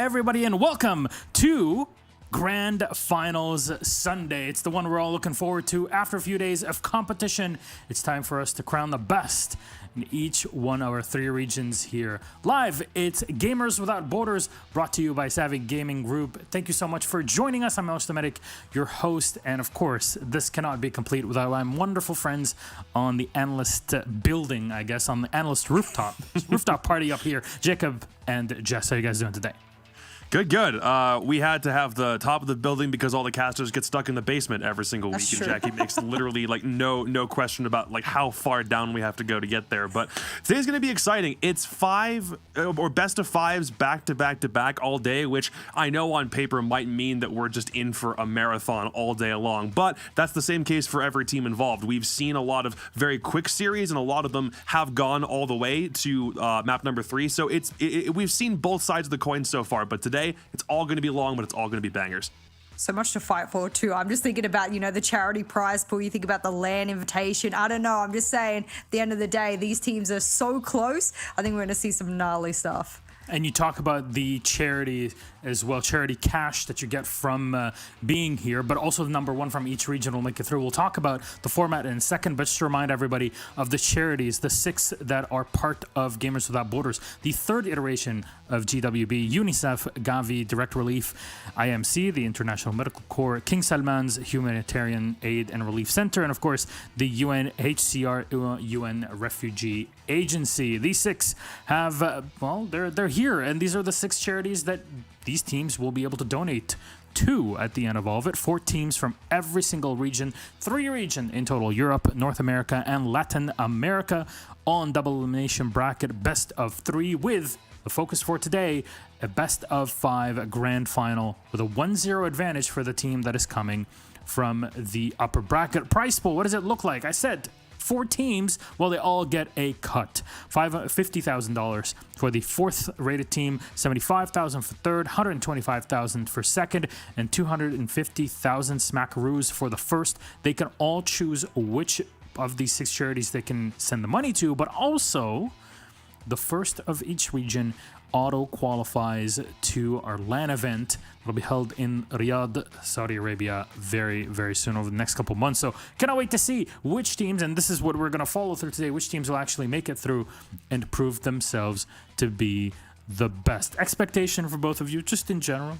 everybody, and welcome to Grand Finals Sunday. It's the one we're all looking forward to. After a few days of competition, it's time for us to crown the best in each one of our three regions here. Live, it's Gamers Without Borders, brought to you by Savvy Gaming Group. Thank you so much for joining us. I'm Medic, your host, and of course, this cannot be complete without my wonderful friends on the analyst building, I guess, on the analyst rooftop party up here. Jacob and Jess, how are you guys doing today? Good. We had to have the top of the building because all the casters get stuck in the basement every single week, and Jackie makes literally like no question about like how far down we have to go to get there. But today's going to be exciting. It's five or best of fives back to back all day, which I know on paper might mean that we're just in for a marathon all day long. But that's the same case for every team involved. We've seen a lot of very quick series, and a lot of them have gone all the way to map number 3. So we've seen both sides of the coin so far. But today, it's all going to be long, but it's all going to be bangers. So much to fight for, too. I'm just thinking about, the charity prize pool. You think about the LAN invitation. I don't know. I'm just saying, at the end of the day, these teams are so close. I think we're going to see some gnarly stuff. And you talk about the charity as well, charity cash that you get from being here, but also the number one from each region will make it through. We'll talk about the format in a second, but just to remind everybody of the charities, the 6 that are part of Gamers Without Borders, the 3rd iteration of GWB, UNICEF, Gavi, Direct Relief, IMC, the International Medical Corps, King Salman's Humanitarian Aid and Relief Center, and of course, the UNHCR, UN Refugee Agency. These 6 have, they're here, and these are the 6 charities that these teams will be able to donate to at the end of all of it. 4 teams from every single region, 3 regions in total: Europe, North America, and Latin America, on double elimination bracket, best of 3, with the focus for today, a best of 5 grand final with a 1-0 advantage for the team that is coming from the upper bracket. Price pool, what does it look like? I said 4 teams, well, they all get a cut. $50,000 for the 4th rated team, $75,000 for 3rd, $125,000 for 2nd, and $250,000 smackaroos for the 1st. They can all choose which of these 6 charities they can send the money to, but also the 1st of each region auto qualifies to our LAN event. It'll be held in Riyadh, Saudi Arabia, very, very soon, over the next couple months. So cannot wait to see which teams, and this is what we're going to follow through today, which teams will actually make it through and prove themselves to be the best. Expectation for both of you, just in general?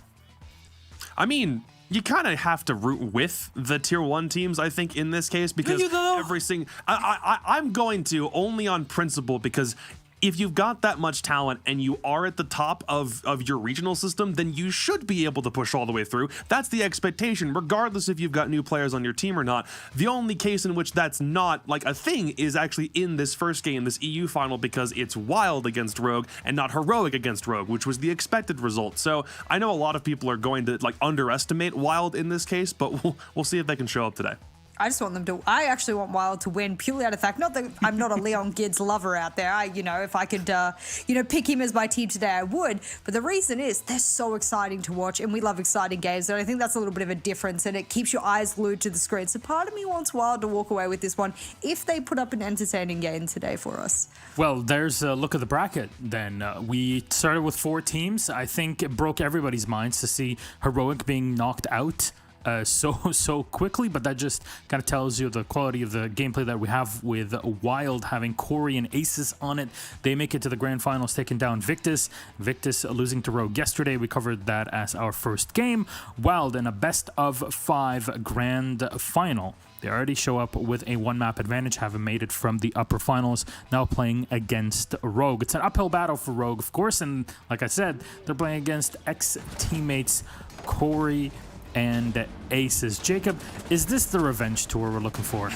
I mean, you kind of have to root with the tier 1 teams, I think, in this case, because every single... I'm going to, only on principle, because if you've got that much talent and you are at the top of your regional system, then you should be able to push all the way through. That's the expectation, regardless if you've got new players on your team or not. The only case in which that's not like a thing is actually in this first game, this EU final, because it's WYLDE against Rogue and not Heroic against Rogue, which was the expected result. So I know a lot of people are going to like underestimate WYLDE in this case, but we'll see if they can show up today. I just want them to. I actually want WYLDE to win purely out of fact. Not that I'm not a Leon Gids lover out there. If I could, pick him as my team today, I would. But the reason is they're so exciting to watch, and we love exciting games. And I think that's a little bit of a difference, and it keeps your eyes glued to the screen. So part of me wants WYLDE to walk away with this one if they put up an entertaining game today for us. Well, there's a look at the bracket. Then we started with 4 teams. I think it broke everybody's minds to see Heroic being knocked out so quickly, but that just kind of tells you the quality of the gameplay that we have with WYLDE having Corey and Aces on it. They make it to the grand finals, taking down Victus losing to Rogue yesterday. We covered that as our first game. WYLDE in a best of 5 grand final. They already show up with a 1-map advantage, having made it from the upper finals, now playing against Rogue. It's an uphill battle for Rogue, of course, and like I said, they're playing against ex-teammates Corey and Aces. Jacob, is this the revenge tour we're looking for?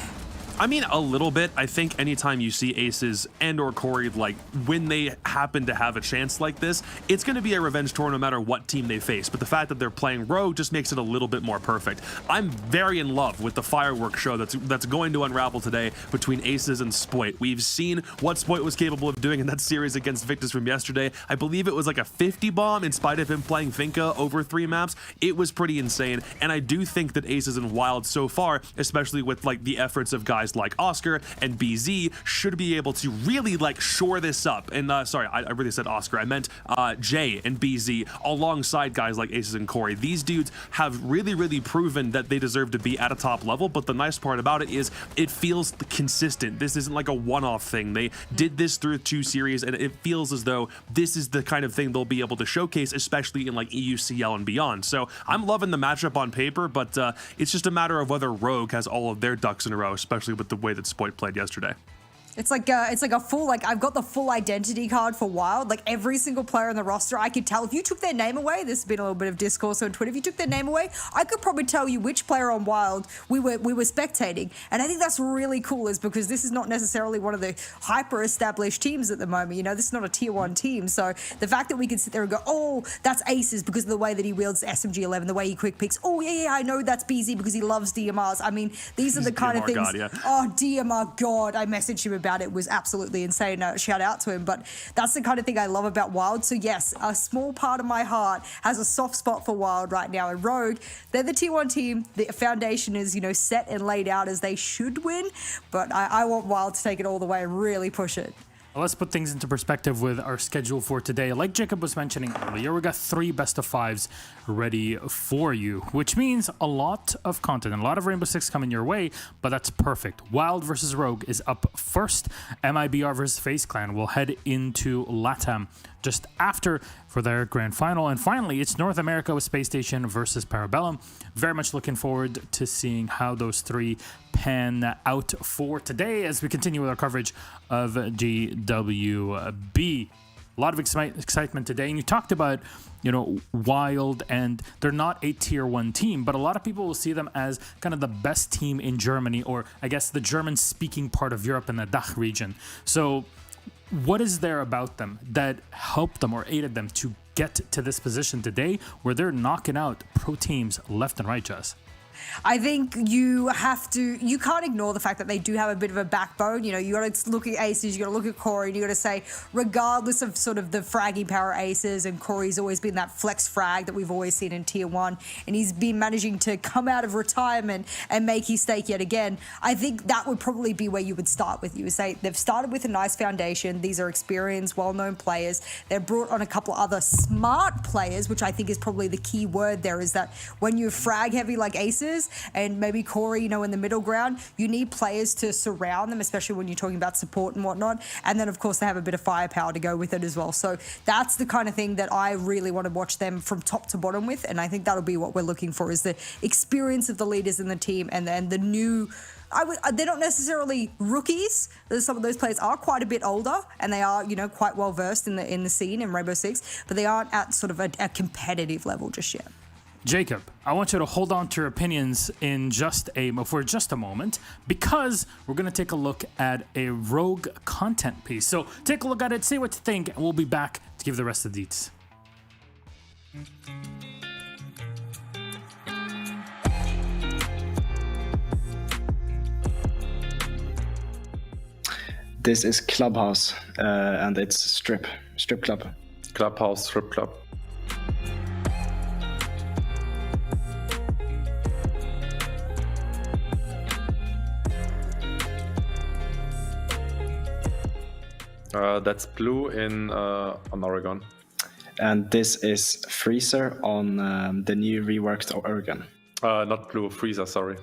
I mean, a little bit. I think anytime you see Aces and or Corey, like when they happen to have a chance like this, it's going to be a revenge tour no matter what team they face. But the fact that they're playing Rogue just makes it a little bit more perfect. I'm very in love with the fireworks show that's going to unravel today between Aces and Spoit. We've seen what Spoit was capable of doing in that series against Victus from yesterday. I believe it was like a 50 bomb in spite of him playing Finka over 3 maps. It was pretty insane. And I do think that Aces and WYLDE so far, especially with like the efforts of guys guys like Oscar and BZ should be able to really like shore this up. And sorry, I really said Oscar. I meant Jay and BZ alongside guys like Aces and Corey. These dudes have really proven that they deserve to be at a top level, but the nice part about it is it feels consistent. This isn't like a one-off thing. They did this through 2 series, and it feels as though this is the kind of thing they'll be able to showcase, especially in like EUCL and beyond. So I'm loving the matchup on paper, but it's just a matter of whether Rogue has all of their ducks in a row, especially with the way that Spoit played yesterday. It's like a full, like, I've got the full identity card for Wild. Like, every single player on the roster, I could tell if you took their name away. There's been a little bit of discourse on Twitter. If you took their name away, I could probably tell you which player on Wild we were spectating. And I think that's really cool, is because this is not necessarily one of the hyper established teams at the moment. You know, this is not a tier 1 team. So the fact that we can sit there and go, oh, that's Aces because of the way that he wields SMG11, the way he quick picks. Oh yeah, I know that's BZ because he loves DMRs. I mean, these are the kind of things. God, yeah. Oh, DMR God, I messaged him about it. Was absolutely insane. Shout out to him. But that's the kind of thing I love about Wild. So yes, a small part of my heart has a soft spot for Wild right now. And Rogue, they're the tier 1 team. The foundation is, you know, set and laid out as they should win. But I want Wild to take it all the way and really push it. Let's put things into perspective with our schedule for today. Like Jacob was mentioning earlier, we got 3 best of 5s ready for you, which means a lot of content and a lot of Rainbow Six coming your way, but that's perfect. Wild versus Rogue is up first. MIBR versus FaZe Clan will head into LATAM just after for their grand final. And finally, it's North America with Spacestation versus Parabellum. Very much looking forward to seeing how those 3 pan out for today as we continue with our coverage of GWB. A lot of excitement today. And you talked about, you know, Wild, and they're not a tier 1 team, but a lot of people will see them as kind of the best team in Germany, or I guess the German-speaking part of Europe in the DACH region. So what is there about them that helped them or aided them to get to this position today where they're knocking out pro teams left and right, Jess? I think you can't ignore the fact that they do have a bit of a backbone. You know, you got to look at Aces, you got to look at Corey, and you got to say, regardless of sort of the fragging power Aces, and Corey's always been that flex frag that we've always seen in tier 1, and he's been managing to come out of retirement and make his stake yet again. I think that would probably be where you would start with. You would say they've started with a nice foundation. These are experienced, well-known players. They've brought on a couple of other smart players, which I think is probably the key word there, is that when you're frag heavy like Aces, and maybe Corey, you know, in the middle ground, you need players to surround them, especially when you're talking about support and whatnot. And then, of course, they have a bit of firepower to go with it as well. So that's the kind of thing that I really want to watch them from top to bottom with. And I think that'll be what we're looking for, is the experience of the leaders in the team, and then the new... they're not necessarily rookies. Some of those players are quite a bit older, and they are, you know, quite well versed in the scene in Rainbow Six, but they aren't at sort of a competitive level just yet. Jacob, I want you to hold on to your opinions for just a moment, because we're going to take a look at a Rogue content piece. So take a look at it, see what you think, and we'll be back to give the rest of the deets. This is Clubhouse, and it's strip club. Clubhouse strip club. That's Blue on Oregon. And this is Freezer on the new reworked Oregon. Not Blue, Freezer, sorry.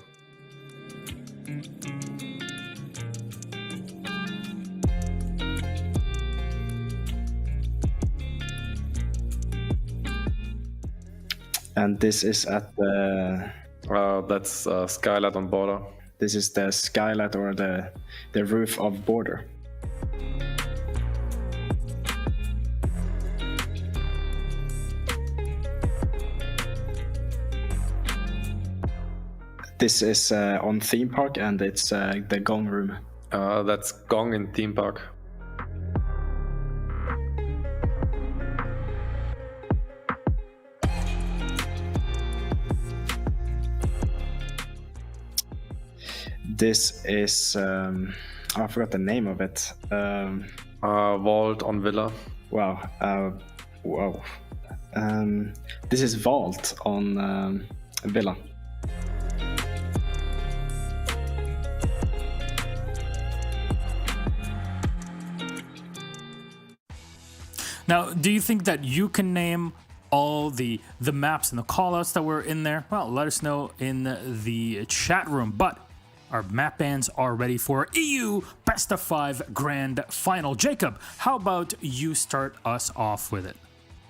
And this is at the... that's Skylight on Border. This is the Skylight, or the roof of Border. This is on Theme Park, and it's the Gong Room. That's Gong in Theme Park. This is... I forgot the name of it. Vault on Villa. Wow. Wow. This is Vault on Villa. Now, do you think that you can name all the maps and the callouts that were in there? Well, let us know in the chat room. But our map bans are ready for EU Best of 5 Grand Final. Jacob, how about you start us off with it?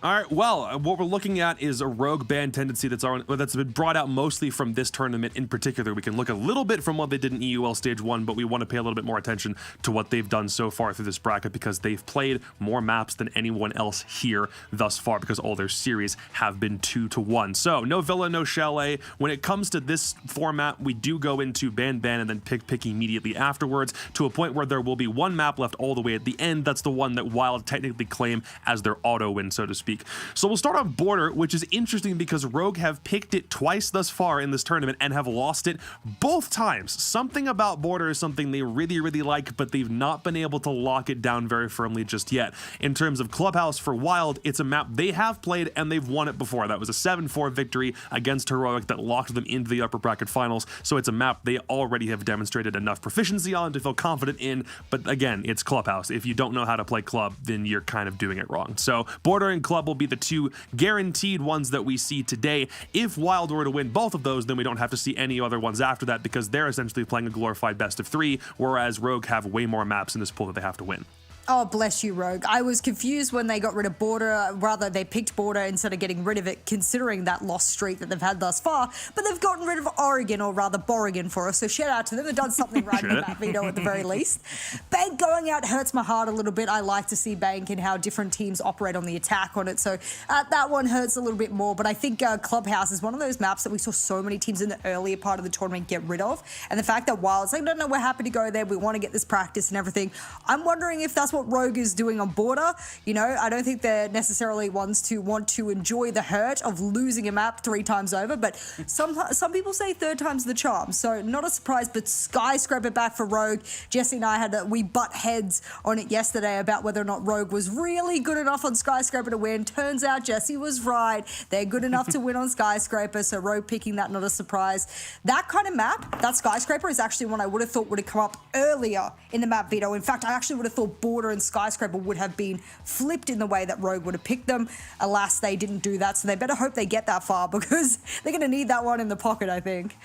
All right, well, what we're looking at is a rogue ban tendency that's been brought out mostly from this tournament in particular. We can look a little bit from what they did in EUL Stage 1, but we want to pay a little bit more attention to what they've done so far through this bracket because they've played more maps than anyone else here thus far because all their series have been 2-1. So, no Villa, no Chalet. When it comes to this format, we do go into ban and then pick immediately afterwards to a point where there will be one map left all the way at the end. That's the one that Wild technically claim as their auto win, so to speak. So we'll start on Border, which is interesting because Rogue have picked it twice thus far in this tournament and have lost it both times. Something about Border is something they really, really like, but they've not been able to lock it down very firmly just yet. In terms of Clubhouse for Wild, it's a map they have played and they've won it before. That was a 7-4 victory against Heroic that locked them into the upper bracket finals. So it's a map they already have demonstrated enough proficiency on to feel confident in. But again, it's Clubhouse. If you don't know how to play Club, then you're kind of doing it wrong. So Border and Club will be the two guaranteed ones that we see today. If Wild were to win both of those, then we don't have to see any other ones after that because they're essentially playing a glorified best of 3, whereas Rogue have way more maps in this pool that they have to win. Oh, bless you, Rogue. I was confused when they got rid of Border. Rather, they picked Border instead of getting rid of it, considering that lost streak that they've had thus far. But they've gotten rid of Oregon, or rather Borrigan, for us. So shout out to them. They've done something right in the map veto at the very least. Bank going out hurts my heart a little bit. I like to see Bank and how different teams operate on the attack on it. So that one hurts a little bit more. But I think Clubhouse is one of those maps that we saw so many teams in the earlier part of the tournament get rid of. And the fact that Wild's like, no, we're happy to go there. We want to get this practice and everything. I'm wondering if that's what Rogue is doing on Border. You know, I don't think they're necessarily ones to want to enjoy the hurt of losing a map 3 times over, but some people say 3rd time's the charm, so not a surprise. But Skyscraper back for Rogue. Jesse and I we butt heads on it yesterday about whether or not Rogue was really good enough on Skyscraper to win. Turns out Jesse was right. They're good enough to win on Skyscraper, so Rogue picking that, not a surprise. That kind of map, that Skyscraper, is actually one I would have thought would have come up earlier in the map veto. In fact, I actually would have thought Border and Skyscraper would have been flipped in the way that Rogue would have picked them. Alas, they didn't do that, so they better hope they get that far because they're going to need that one in the pocket, I think.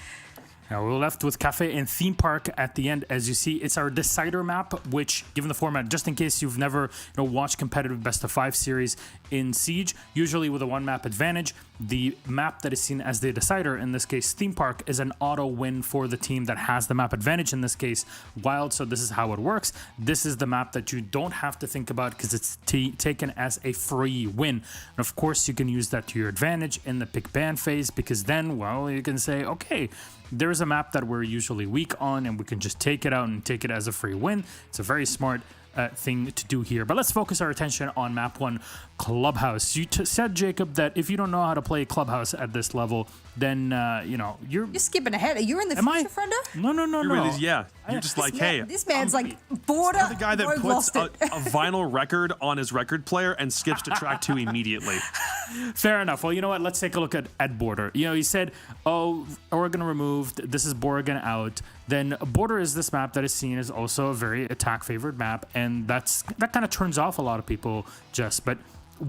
Now we're left with Cafe and Theme Park at the end. As you see, it's our decider map, which, given the format, just in case you've never watched competitive best of 5 series in Siege, usually with a 1-map advantage, the map that is seen as the decider, in this case Theme Park, is an auto win for the team that has the map advantage, in this case Wild. So this is how it works. This is the map that you don't have to think about because it's taken as a free win. And of course you can use that to your advantage in the pick ban phase because then, well, you can say, okay, there's a map that we're usually weak on and we can just take it out and take it as a free win. It's a very smart thing to do here. But let's focus our attention on map 1, Clubhouse. You said, Jacob, that if you don't know how to play Clubhouse at this level, then you're skipping ahead. Are you in the future, Frendo? No. Really, yeah. You're just like, hey, this man's like Border. You're the guy that puts a vinyl record on his record player and skips to track 2 immediately. Fair enough. Well, you know what? Let's take a look at Border. He said, oh, Oregon removed. This is Borrigan out. Then Border is this map that is seen as also a very attack-favored map, and that kind of turns off a lot of people, Jess. But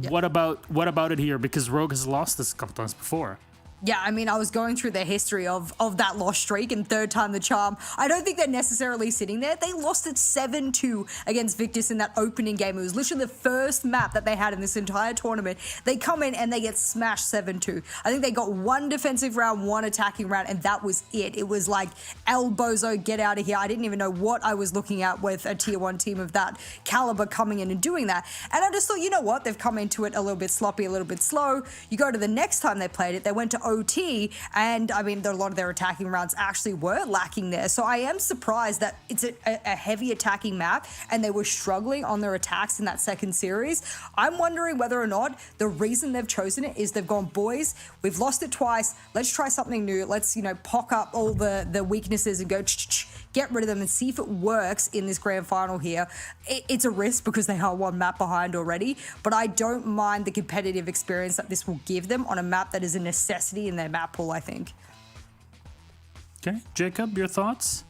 what about it here? Because Rogue has lost this a couple times before. Yeah, I mean, I was going through the history of that lost streak and 3rd time the charm. I don't think they're necessarily sitting there. They lost it 7-2 against Victus in that opening game. It was literally the first map that they had in this entire tournament. They come in and they get smashed 7-2. I think they got 1 defensive round, 1 attacking round, and that was it. It was like, El Bozo, get out of here. I didn't even know what I was looking at with a tier 1 team of that caliber coming in and doing that. And I just thought, you know what? They've come into it a little bit sloppy, a little bit slow. You go to the next time they played it, they went to OT, and I mean, a lot of their attacking rounds actually were lacking there. So I am surprised that it's a heavy attacking map and they were struggling on their attacks in that second series. I'm wondering whether or not the reason they've chosen it is they've gone, boys, we've lost it twice. Let's try something new. Let's, pock up all the weaknesses and go get rid of them and see if it works in this grand final here. It's a risk because they are 1 map behind already, but I don't mind the competitive experience that this will give them on a map that is a necessity in their map pool, I think. Okay, Jacob, your thoughts?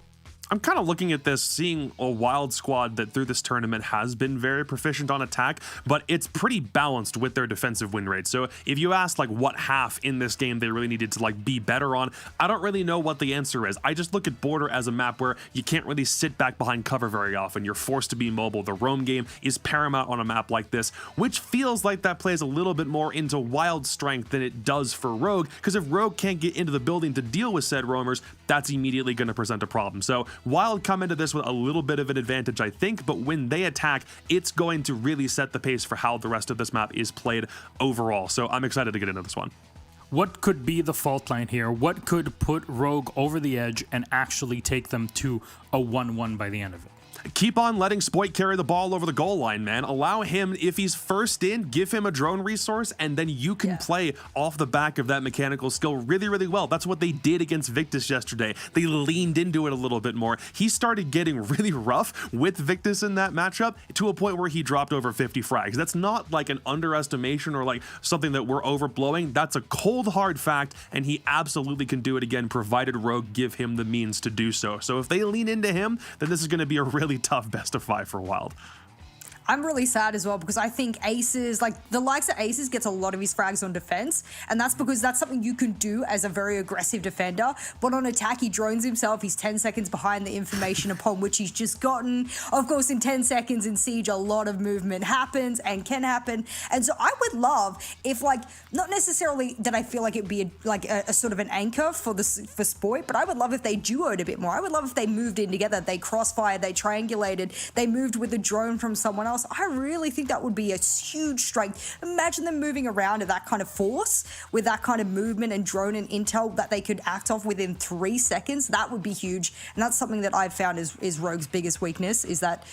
I'm kind of looking at this, seeing a Wild squad that through this tournament has been very proficient on attack, but it's pretty balanced with their defensive win rate. So if you ask like what half in this game they really needed to like be better on, I don't really know what the answer is. I just look at Border as a map where you can't really sit back behind cover very often. You're forced to be mobile. The roam game is paramount on a map like this, which feels like that plays a little bit more into Wild strength than it does for Rogue, because if Rogue can't get into the building to deal with said roamers, that's immediately going to present a problem. So Wild come into this with a little bit of an advantage, I think, but when they attack, it's going to really set the pace for how the rest of this map is played overall. So I'm excited to get into this one. What could be the fault line here? What could put Rogue over the edge and actually take them to a 1-1 by the end of it? Keep on letting Spoit carry the ball over the goal line, man. Allow him, if he's first in, give him a drone resource, and then you can play off the back of that mechanical skill really, really well. That's what they did against Victus yesterday. They leaned into it a little bit more. He started getting really rough with Victus in that matchup to a point where he dropped over 50 frags. That's not like an underestimation or like something that we're overblowing. That's a cold, hard fact, and he absolutely can do it again, provided Rogue give him the means to do so. So if they lean into him, then this is going to be a really tough best of 5 for Wild. I'm really sad as well because I think Aces, like the likes of Aces, gets a lot of his frags on defense, and that's because that's something you can do as a very aggressive defender. But on attack, he drones himself. He's 10 seconds behind the information upon which he's just gotten. Of course, in 10 seconds in Siege, a lot of movement happens and can happen. And so I would love if, like, not necessarily that I feel like it'd be a sort of an anchor for Spoit, but I would love if they duoed a bit more. I would love if they moved in together. They crossfired, they triangulated, they moved with a drone from someone else. I really think that would be a huge strength. Imagine them moving around at that kind of force with that kind of movement and drone and intel that they could act off within 3 seconds. That would be huge. And that's something that I've found is Rogue's biggest weakness, is that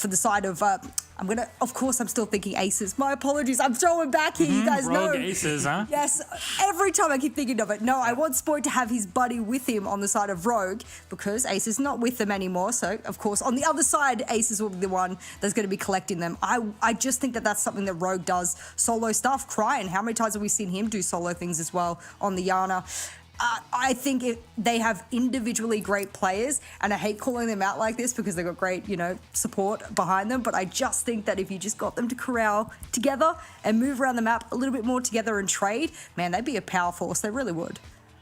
for the side of, of course, I'm still thinking Aces. My apologies. I'm throwing back here. You guys know. Rogue Aces, huh? Yes. Every time I keep thinking of it. No, I want Spoit to have his buddy with him on the side of Rogue because Ace is not with them anymore. So, of course, on the other side, Aces will be the one that's going to be collecting them. I just think that that's something that Rogue does solo stuff. Crying. How many times have we seen him do solo things as well on the Yana? I think they have individually great players, and I hate calling them out like this because they've got great, support behind them, but I just think that if you just got them to corral together and move around the map a little bit more together and trade, man, they'd be a power force. They really would.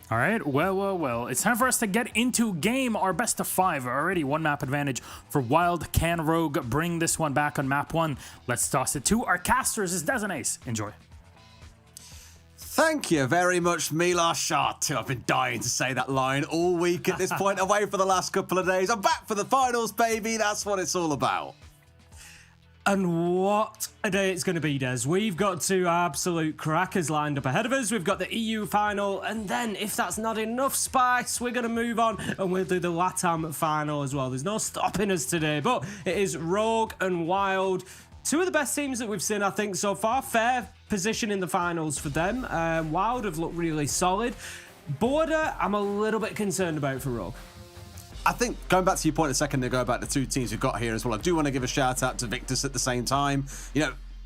All right, well. It's time for us to get into game. Our best of 5. Already one map advantage for Wild. Can Rogue bring this one back on map 1? Let's toss it to our casters. It's Des and Ace. Enjoy. Thank you very much, Milos Shart. I've been dying to say that line all week at this point, away for the last couple of days. I'm back for the finals, baby. That's what it's all about. And what a day it's going to be, Des. We've got 2 absolute crackers lined up ahead of us. We've got the EU final, and then, if that's not enough spice, we're going to move on and we'll do the LATAM final as well. There's no stopping us today, but it is Rogue and Wild. 2 of the best teams that we've seen, I think, so far. Fair position in the finals for them. Wild have looked really solid. Border, I'm a little bit concerned about for Rogue. I think, going back to your point a second ago about the 2 teams we've got here as well, I do want to give a shout out to Victus at the same time.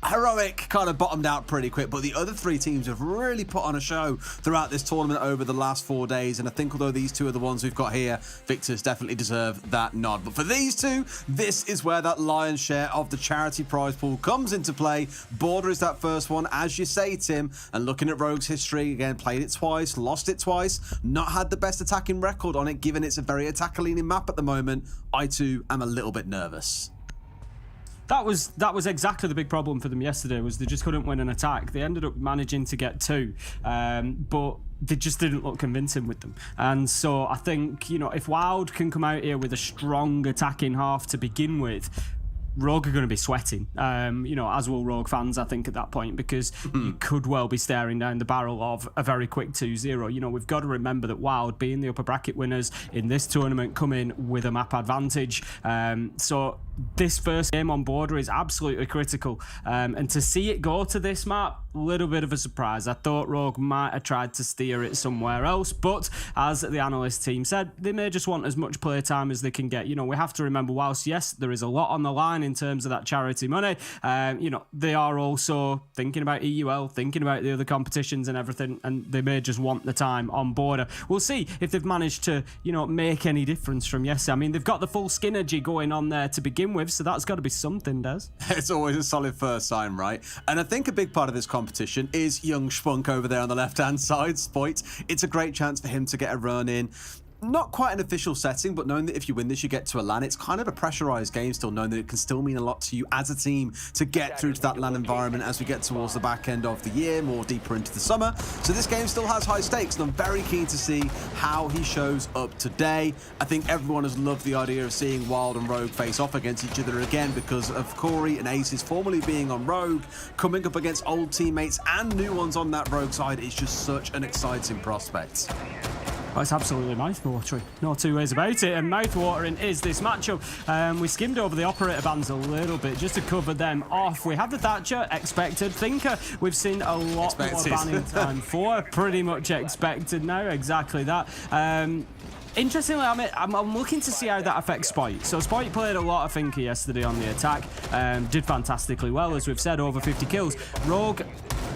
Heroic kind of bottomed out pretty quick, but the other 3 teams have really put on a show throughout this tournament over the last 4 days, and I think although these 2 are the ones we've got here, Victus definitely deserve that nod. But for these 2, this is where that lion's share of the charity prize pool comes into play. Border is that first one, as you say, Tim, and looking at Rogue's history, again, played it twice, lost it twice, not had the best attacking record on it, given it's a very attacker-leaning map at the moment. I, too, am a little bit nervous. That was exactly the big problem for them yesterday, was they just couldn't win an attack. They ended up managing to get 2, but they just didn't look convincing with them. And so I think, if Wild can come out here with a strong attacking half to begin with, Rogue are going to be sweating, as will Rogue fans, I think, at that point, because you could well be staring down the barrel of a very quick 2-0. We've got to remember that Wild, being the upper bracket winners in this tournament, come in with a map advantage. So this first game on Border is absolutely critical. And to see it go to this map, a little bit of a surprise. I thought Rogue might have tried to steer it somewhere else, but as the analyst team said, they may just want as much play time as they can get. You know, we have to remember, whilst yes, there is a lot on the line in terms of that charity money, you know, they are also thinking about EUL, thinking about the other competitions and everything, and they may just want the time on Border. We'll see if they've managed to, you know, make any difference from yesterday. I mean, they've got the full Skinergy going on there to begin with, so that's got to be something, Des. It's always a solid first sign, right? And I think a big part of this competition is young Spunk over there on the left-hand side, Spoit. It's a great chance for him to get a run in. Not quite an official setting, but knowing that if you win this, you get to a LAN, it's kind of a pressurized game still, knowing that it can still mean a lot to you as a team to get through to that LAN environment as we get towards the back end of the year, more deeper into the summer. So this game still has high stakes, and I'm very keen to see how he shows up today. I think everyone has loved the idea of seeing Wild and Rogue face off against each other again because of Corey and Aces formerly being on Rogue, coming up against old teammates and new ones on that Rogue side. It's just such an exciting prospect. Well, it's absolutely mouth-watering. No two ways about it. And mouth-watering is this matchup. We skimmed over the operator bands a little bit just to cover them off. We have the Thatcher, expected. Thinker, we've seen a lot more banning time for. Pretty much expected now, exactly that. Interestingly, I'm looking to see how that affects Spoit. So Spoit played a lot of Thinker yesterday on the attack. Did fantastically well, as we've said, over 50 kills. Rogue,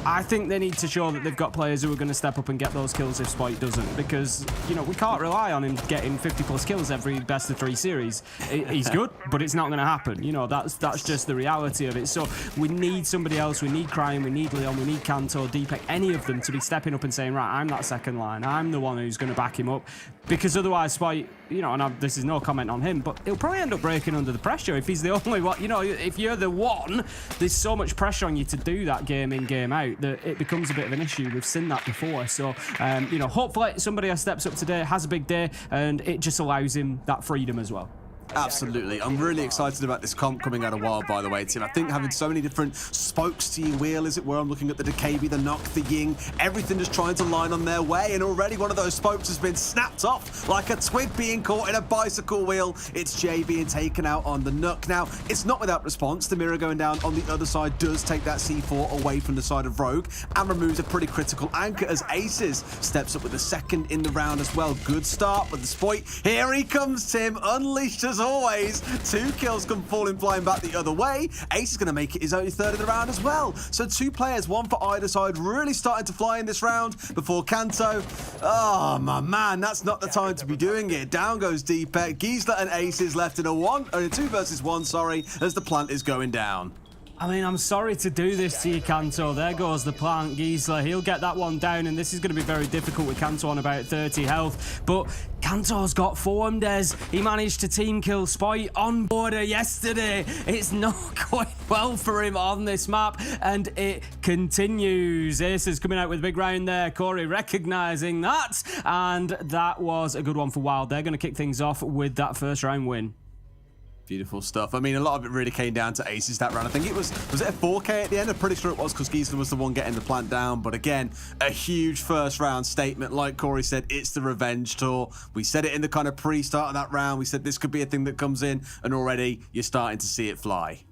I think they need to show that they've got players who are going to step up and get those kills if Spoit doesn't, because, you know, we can't rely on him getting 50+ kills every best of 3 series. He's good, but it's not going to happen. You know, that's just the reality of it. So we need somebody else. We need Crime, we need Leon, we need Kanto, Deepek, any of them to be stepping up and saying, right, I'm that second line. I'm the one who's going to back him up, because otherwise Spoit, you know, and this is no comment on him, but he'll probably end up breaking under the pressure if he's the only one. You know, if you're the one, there's so much pressure on you to do that game in, game out, that it becomes a bit of an issue. We've seen that before. So, you know, hopefully somebody else steps up today, has a big day, and it just allows him that freedom as well. Absolutely. I'm really excited about this comp coming out of Wild, by the way, Tim. I think having so many different spokes to your wheel, as it were. I'm looking at the DKB, the Nock, the Ying, everything just trying to line on their way, and already one of those spokes has been snapped off like a twig being caught in a bicycle wheel. It's Jay being taken out on the Nook. Now, it's not without response. The mirror going down on the other side does take that C4 away from the side of Rogue and removes a pretty critical anchor as Aces steps up with the second in the round as well. Good start with the Spoit. Here he comes, Tim, unleashed as always. 2 kills come falling flying back the other way. Ace is going to make it his only third of the round as well. So 2 players, one for either side, really starting to fly in this round before Kanto. Oh, my man, that's not the time to be doing it. Down goes Deepek. Giesler and Aces left in a 2 versus 1, sorry, as the plant is going down. I mean, I'm sorry to do this to you, Kanto. There goes the plant. Giesler, he'll get that one down, and this is going to be very difficult with Kanto on about 30 health. But Kanto's got form, Des. He managed to team kill Spoit on Border yesterday. It's not going well for him on this map, and it continues. Ace is coming out with a big round there. Corey recognising that, and that was a good one for Wild. They're going to kick things off with that first round win. Beautiful stuff. I mean, a lot of it really came down to Aces that round. I think it was it a 4K at the end? I'm pretty sure it was, because Giesler was the one getting the plant down. But again, a huge first round statement. Like Corey said, it's the revenge tour. We said it in the kind of pre-start of that round. We said this could be a thing that comes in, and already you're starting to see it fly.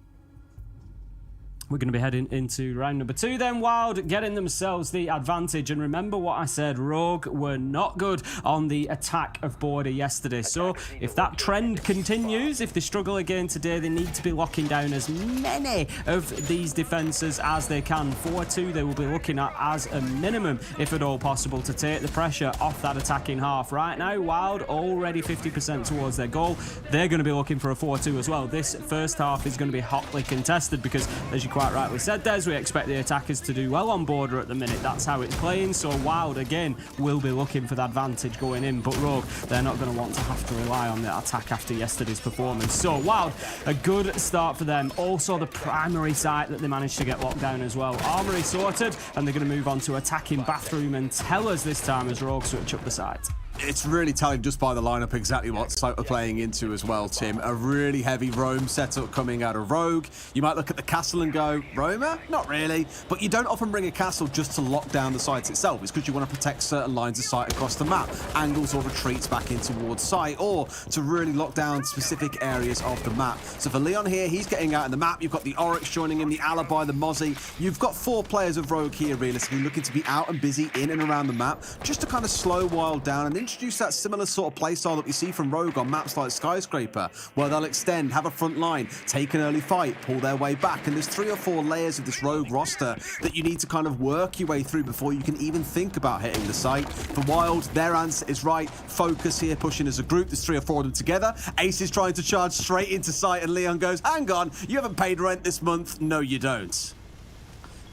We're going to be heading into round number 2 then. Wild getting themselves the advantage. And remember what I said, Rogue were not good on the attack of Border yesterday. So if that trend continues, if they struggle again today, they need to be locking down as many of these defences as they can. 4-2 they will be looking at as a minimum, if at all possible, to take the pressure off that attacking half. Right now, Wild already 50% towards their goal. They're going to be looking for a 4-2 as well. This first half is going to be hotly contested because, as you quite rightly said, Des, we expect the attackers to do well on Border at the minute. That's how it's playing. So Wild, again, will be looking for the advantage going in. But Rogue, they're not going to want to have to rely on the attack after yesterday's performance. So Wild, a good start for them. Also, the primary site that they managed to get locked down as well. Armory sorted, and they're going to move on to attacking Bathroom and Tellers this time as Rogue switch up the site. It's really telling just by the lineup exactly what site we're playing into as well, Tim. A really heavy roam setup coming out of Rogue. You might look at the castle and go, Roamer? Not really. But you don't often bring a castle just to lock down the site itself. It's because you want to protect certain lines of sight across the map, angles or retreats back in towards site, or to really lock down specific areas of the map. So for Leon here, he's getting out in the map. You've got the Oryx joining him, the Alibi, the Mozzie. You've got 4 players of Rogue here, realistically, looking to be out and busy in and around the map, just to kind of slow Wild down and introduce that similar sort of playstyle that we see from Rogue on maps like Skyscraper, where they'll extend, have a front line, take an early fight, pull their way back, and there's 3 or 4 layers of this Rogue roster that you need to kind of work your way through before you can even think about hitting the site. For Wild, their answer is right. Focus here, pushing as a group. There's 3 or 4 of them together. Ace is trying to charge straight into site, and Leon goes, hang on, you haven't paid rent this month. No, you don't.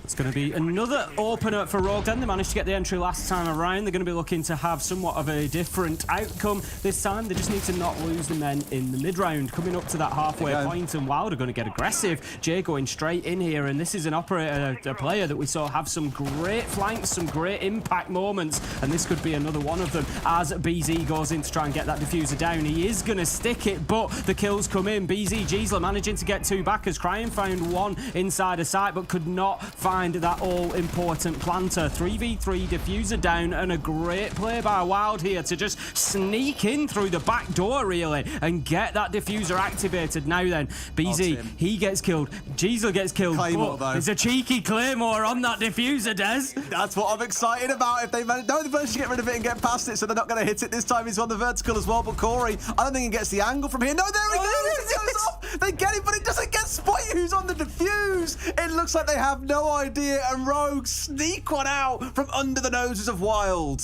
It's going to be another opener for Rogue then. They managed to get the entry last time around. They're going to be looking to have somewhat of a different outcome this time. They just need to not lose the men in the mid-round. Coming up to that halfway point, and Wild are going to get aggressive. Jay going straight in here, and this is an operator, a player that we saw have some great flanks, some great impact moments, and this could be another one of them as BZ goes in to try and get that diffuser down. He is going to stick it, but the kills come in. BZ Giesler managing to get 2 back as Cryan found 1 inside a site, but could not find that all-important planter. 3v3 diffuser down, and a great play by Wild here to just sneak in through the back door, really, and get that diffuser activated. Now then, BZ, he gets killed. Giesler gets killed. Claymore, though. There's a cheeky Claymore on that diffuser, Des. That's what I'm excited about. If they manage to get rid of it and get past it, so they're not going to hit it this time. He's on the vertical as well, but Corey, I don't think he gets the angle from here. No, there he goes! It goes off. They get it, but it doesn't get Spotty, who's on the diffuse. It looks like they have no idea, and Rogue sneak one out from under the noses of Wild.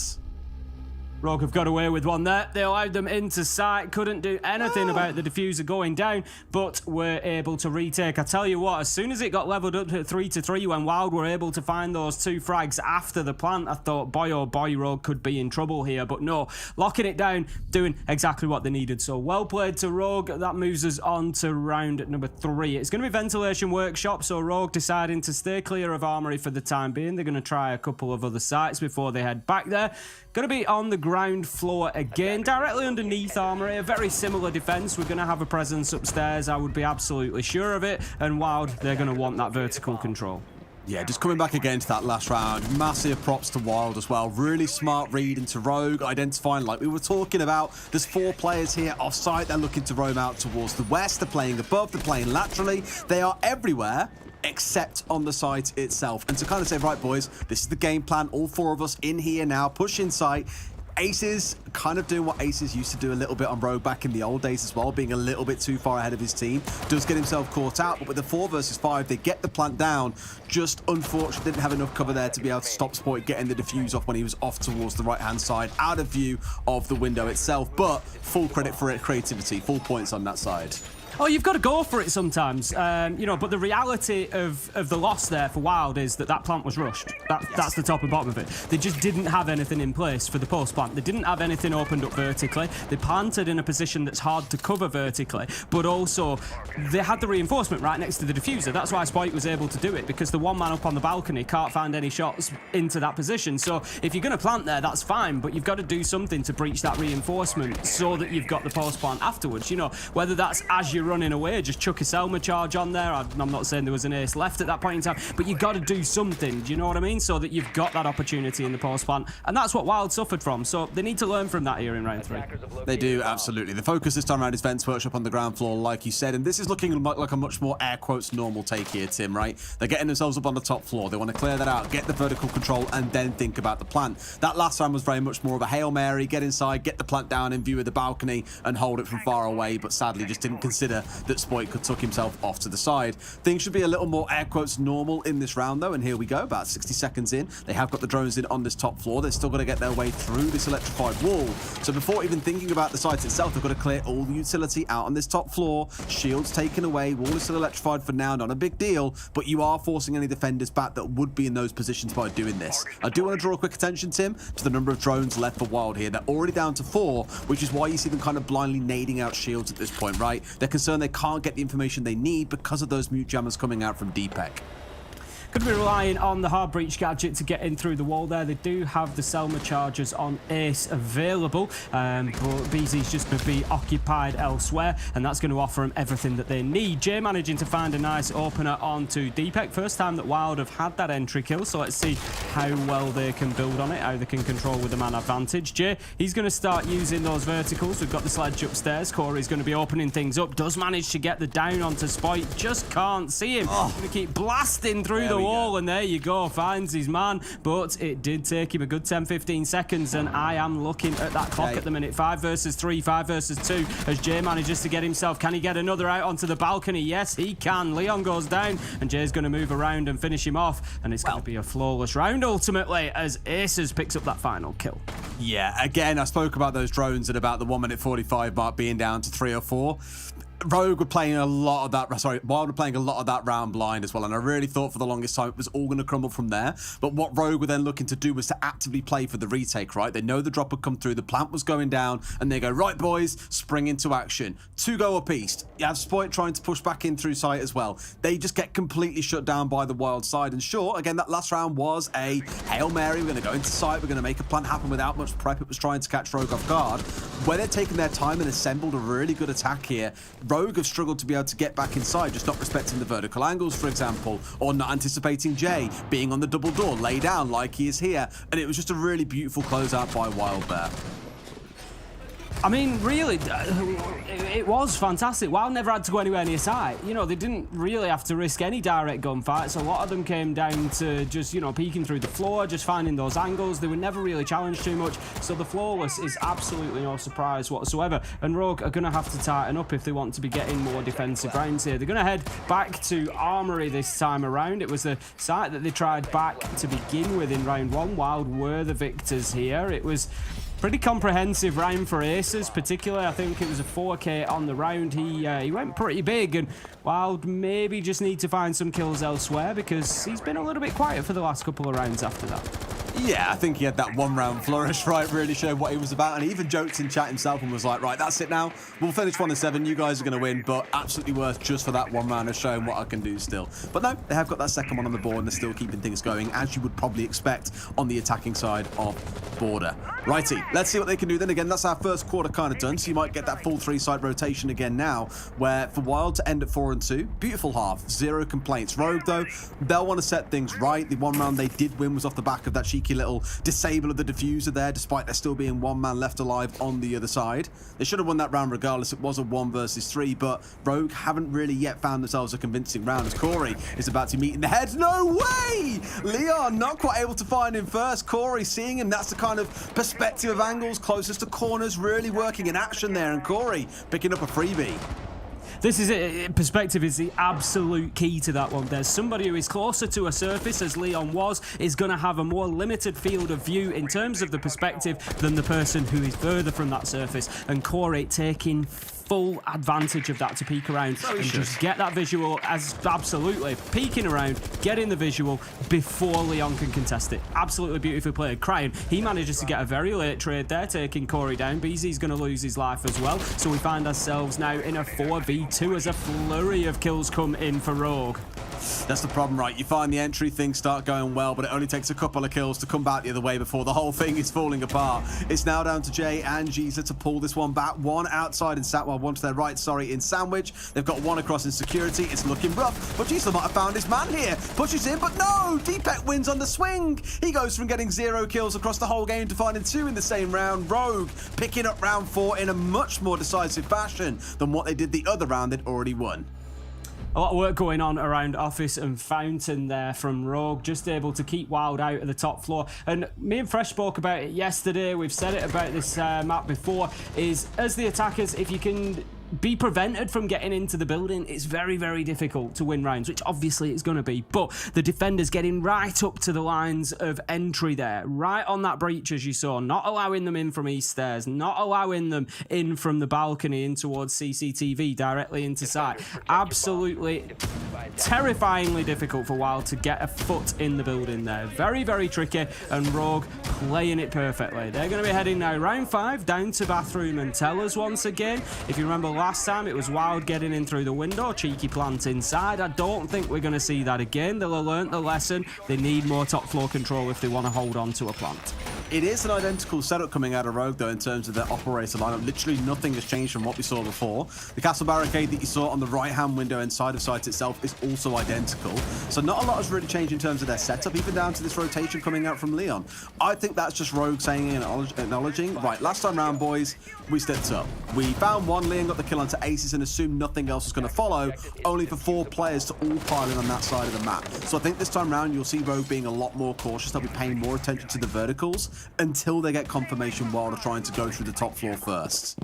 Rogue have got away with one there. They allowed them into sight, couldn't do anything about the diffuser going down, but were able to retake. I tell you what, as soon as it got leveled up to 3-3, when Wild were able to find those 2 frags after the plant, I thought, boy oh boy, Rogue could be in trouble here, but no, locking it down, doing exactly what they needed. So well played to Rogue. That moves us on to round number 3. It's going to be Ventilation Workshop, so Rogue deciding to stay clear of Armory for the time being. They're going to try a couple of other sites before they head back there. Going to be on the ground floor again, directly underneath Armory. A very similar defense. We're going to have a presence upstairs, I would be absolutely sure of it. And Wild, they're going to want that vertical control. Yeah, just coming back again to that last round. Massive props to Wild as well. Really smart read into Rogue, identifying, like we were talking about, there's 4 players here off-site. They're looking to roam out towards the west. They're playing above, they're playing laterally. They are everywhere except on the site itself. And to kind of say, right, boys, this is the game plan. All 4 of us in here now, push in sight. Aces kind of doing what Aces used to do a little bit on Rogue back in the old days as well, being a little bit too far ahead of his team. Does get himself caught out, but with the 4 versus 5, they get the plant down. Just unfortunately didn't have enough cover there to be able to stop Sport getting the defuse off when he was off towards the right-hand side, out of view of the window itself. But full credit for it, creativity, full points on that side. Oh, you've got to go for it sometimes, you know, but the reality of the loss there for Wild is that plant was rushed. That's the top and bottom of it. They just didn't have anything in place for the post plant. They didn't have anything opened up vertically. They planted in a position that's hard to cover vertically, but also they had the reinforcement right next to the diffuser. That's why Spike was able to do it, because the 1 man up on the balcony can't find any shots into that position. So if you're going to plant there, that's fine, but you've got to do something to breach that reinforcement so that you've got the post plant afterwards. You know, whether that's as you're running away, just chuck a Selma charge on there. I'm not saying there was an ace left at that point in time, but you've got to do something, do you know what I mean? So that you've got that opportunity in the post plant, and that's what Wild suffered from. So they need to learn from that here in round 3. They do, absolutely. The focus this time around is Vents Workshop on the ground floor, like you said, and this is looking like a much more air quotes normal take here, Tim, right? They're getting themselves up on the top floor. They want to clear that out, get the vertical control, and then think about the plant. That last round was very much more of a Hail Mary, get inside, get the plant down in view of the balcony, and hold it from far away, but sadly just didn't consider that Spoit could tuck himself off to the side. Things should be a little more air quotes normal in this round though, and here we go, about 60 seconds in. They have got the drones in on this top floor. They're still got to get their way through this electrified wall. So before even thinking about the site itself, they've got to clear all the utility out on this top floor. Shields taken away, wall is still electrified for now, not a big deal, but you are forcing any defenders back that would be in those positions by doing this. I do want to draw a quick attention, Tim, to the number of drones left for Wild here. They're already down to 4, which is why you see them kind of blindly nading out shields at this point, right? They're concerned they can't get the information they need because of those mute jammers coming out from DPEC. Going to be relying on the hard breach gadget to get in through the wall there. They do have the Selma chargers on Ace available, but BZ's just going to be occupied elsewhere, and that's going to offer them everything that they need. Jay managing to find a nice opener onto Deepek. First time that Wild have had that entry kill, so let's see how well they can build on it, how they can control with the man advantage. Jay, he's going to start using those verticals. We've got the sledge upstairs. Corey's going to be opening things up. Does manage to get the down onto Spoit. Just can't see him. Going to keep blasting through the wall, and there you go. Finds his man, but it did take him a good 10-15 seconds, and I am looking at that clock at the minute. 5 versus 3, 5 versus 2, as Jay manages to get himself. Can he get another out onto the balcony? Yes, he can. Leon goes down, and Jay's going to move around and finish him off, and it's going to be a flawless round ultimately, as Aces picks up that final kill. Yeah, again, I spoke about those drones at about the 1 minute 45 mark being down to 3 or 4. Rogue were playing a lot of that, Wild were playing a lot of that round blind as well, and I really thought for the longest time it was all going to crumble from there. But what Rogue were then looking to do was to actively play for the retake, right? They know the drop had come through, the plant was going down, and they go, right boys, spring into action. 2 go up east. You have Spoit trying to push back in through sight as well. They just get completely shut down by the Wild side, and sure, again, that last round was a Hail Mary. We're going to go into sight, we're going to make a plant happen without much prep. It was trying to catch Rogue off guard. Where they're taking their time and assembled a really good attack here, Rogue have struggled to be able to get back inside, just not respecting the vertical angles, for example, or not anticipating Jay being on the double door, lay down like he is here, and it was just a really beautiful closeout by Wild there. I mean, really, it was fantastic. Wild never had to go anywhere near sight. You know, they didn't really have to risk any direct gunfights. A lot of them came down to just, you know, peeking through the floor, just finding those angles. They were never really challenged too much. So the flawless is absolutely no surprise whatsoever. And Rogue are going to have to tighten up if they want to be getting more defensive rounds here. They're going to head back to Armory this time around. It was the site that they tried back to begin with in round 1. Wild were the victors here. It was pretty comprehensive round for Aces, particularly. I think it was a 4K on the round. He went pretty big, and Wild maybe just need to find some kills elsewhere because he's been a little bit quiet for the last couple of rounds after that. Yeah, I think he had that 1 round flourish, right? Really showed what he was about, and he even joked in chat himself and was like, right, that's it now. We'll finish 1-7. You guys are going to win, but absolutely worth just for that 1 round of showing what I can do still. But no, they have got that second one on the board, and they're still keeping things going, as you would probably expect on the attacking side of Border. Righty, let's see what they can do then. Again, that's our first quarter kind of done, so you might get that full 3-side rotation again now, where for Wild to end at 4-2, beautiful half, 0 complaints. Rogue, though, they'll want to set things right. The 1 round they did win was off the back of that cheeky little disable of the diffuser there, despite there still being 1 man left alive on the other side. They should have won that round regardless. It was a 1 versus 3, but Rogue haven't really yet found themselves a convincing round as Corey is about to meet in the head. No way! Leon not quite able to find him first. Corey seeing him. That's the kind of perspective of angles closest to corners really working in action there, and Corey picking up a freebie. This is it. Perspective is the absolute key to that one. There's somebody who is closer to a surface, as Leon was, is going to have a more limited field of view in terms of the perspective than the person who is further from that surface. And Corey taking full advantage of that to peek around and just get that visual, as absolutely peeking around, getting the visual before Leon can contest it. Absolutely beautifully played. Crying, he manages to get a very late trade there, taking Corey down. BZ's going to lose his life as well, so we find ourselves now in a 4v2 as a flurry of kills come in for Rogue. That's the problem, right? You find the entry, things start going well, but it only takes a couple of kills to come back the other way before the whole thing is falling apart. It's now down to Jay and Giza to pull this one back. 1 outside in one to their right, in Sandwich. They've got 1 across in security. It's looking rough, but Giza might have found his man here. Pushes in, but no! Deepek wins on the swing. He goes from getting 0 kills across the whole game to finding 2 in the same round. Rogue picking up round 4 in a much more decisive fashion than what they did the other round they'd already won. A lot of work going on around Office and Fountain there from Rogue, just able to keep Wild out of the top floor. And me and Fresh spoke about it yesterday, we've said it about this map before, is as the attackers, if you can be prevented from getting into the building, it's very, very difficult to win rounds, which obviously it's going to be. But the defenders getting right up to the lines of entry there, right on that breach as you saw, not allowing them in from east stairs, not allowing them in from the balcony in towards CCTV directly into sight. Absolutely terrifyingly difficult for Wild to get a foot in the building there. Very, very tricky, and Rogue playing it perfectly. They're going to be heading now round 5 down to Bathroom and Tellers once again. If you remember last time. It was Wild getting in through the window, cheeky plant inside. I don't think we're going to see that again. They'll have learnt the lesson. They need more top floor control if they want to hold on to a plant. It is an identical setup coming out of Rogue, though, in terms of their operator lineup. Literally nothing has changed from what we saw before. The castle barricade that you saw on the right-hand window inside of site itself is also identical. So not a lot has really changed in terms of their setup, even down to this rotation coming out from Leon. I think that's just Rogue saying and acknowledging, right, last time round, boys, we stepped up. We found one, Leon got the kill onto Aces and assumed nothing else was going to follow, only for 4 players to all pile in on that side of the map. So I think this time round, you'll see Rogue being a lot more cautious. They'll be paying more attention to the verticals until they get confirmation while they're trying to go through the top floor first.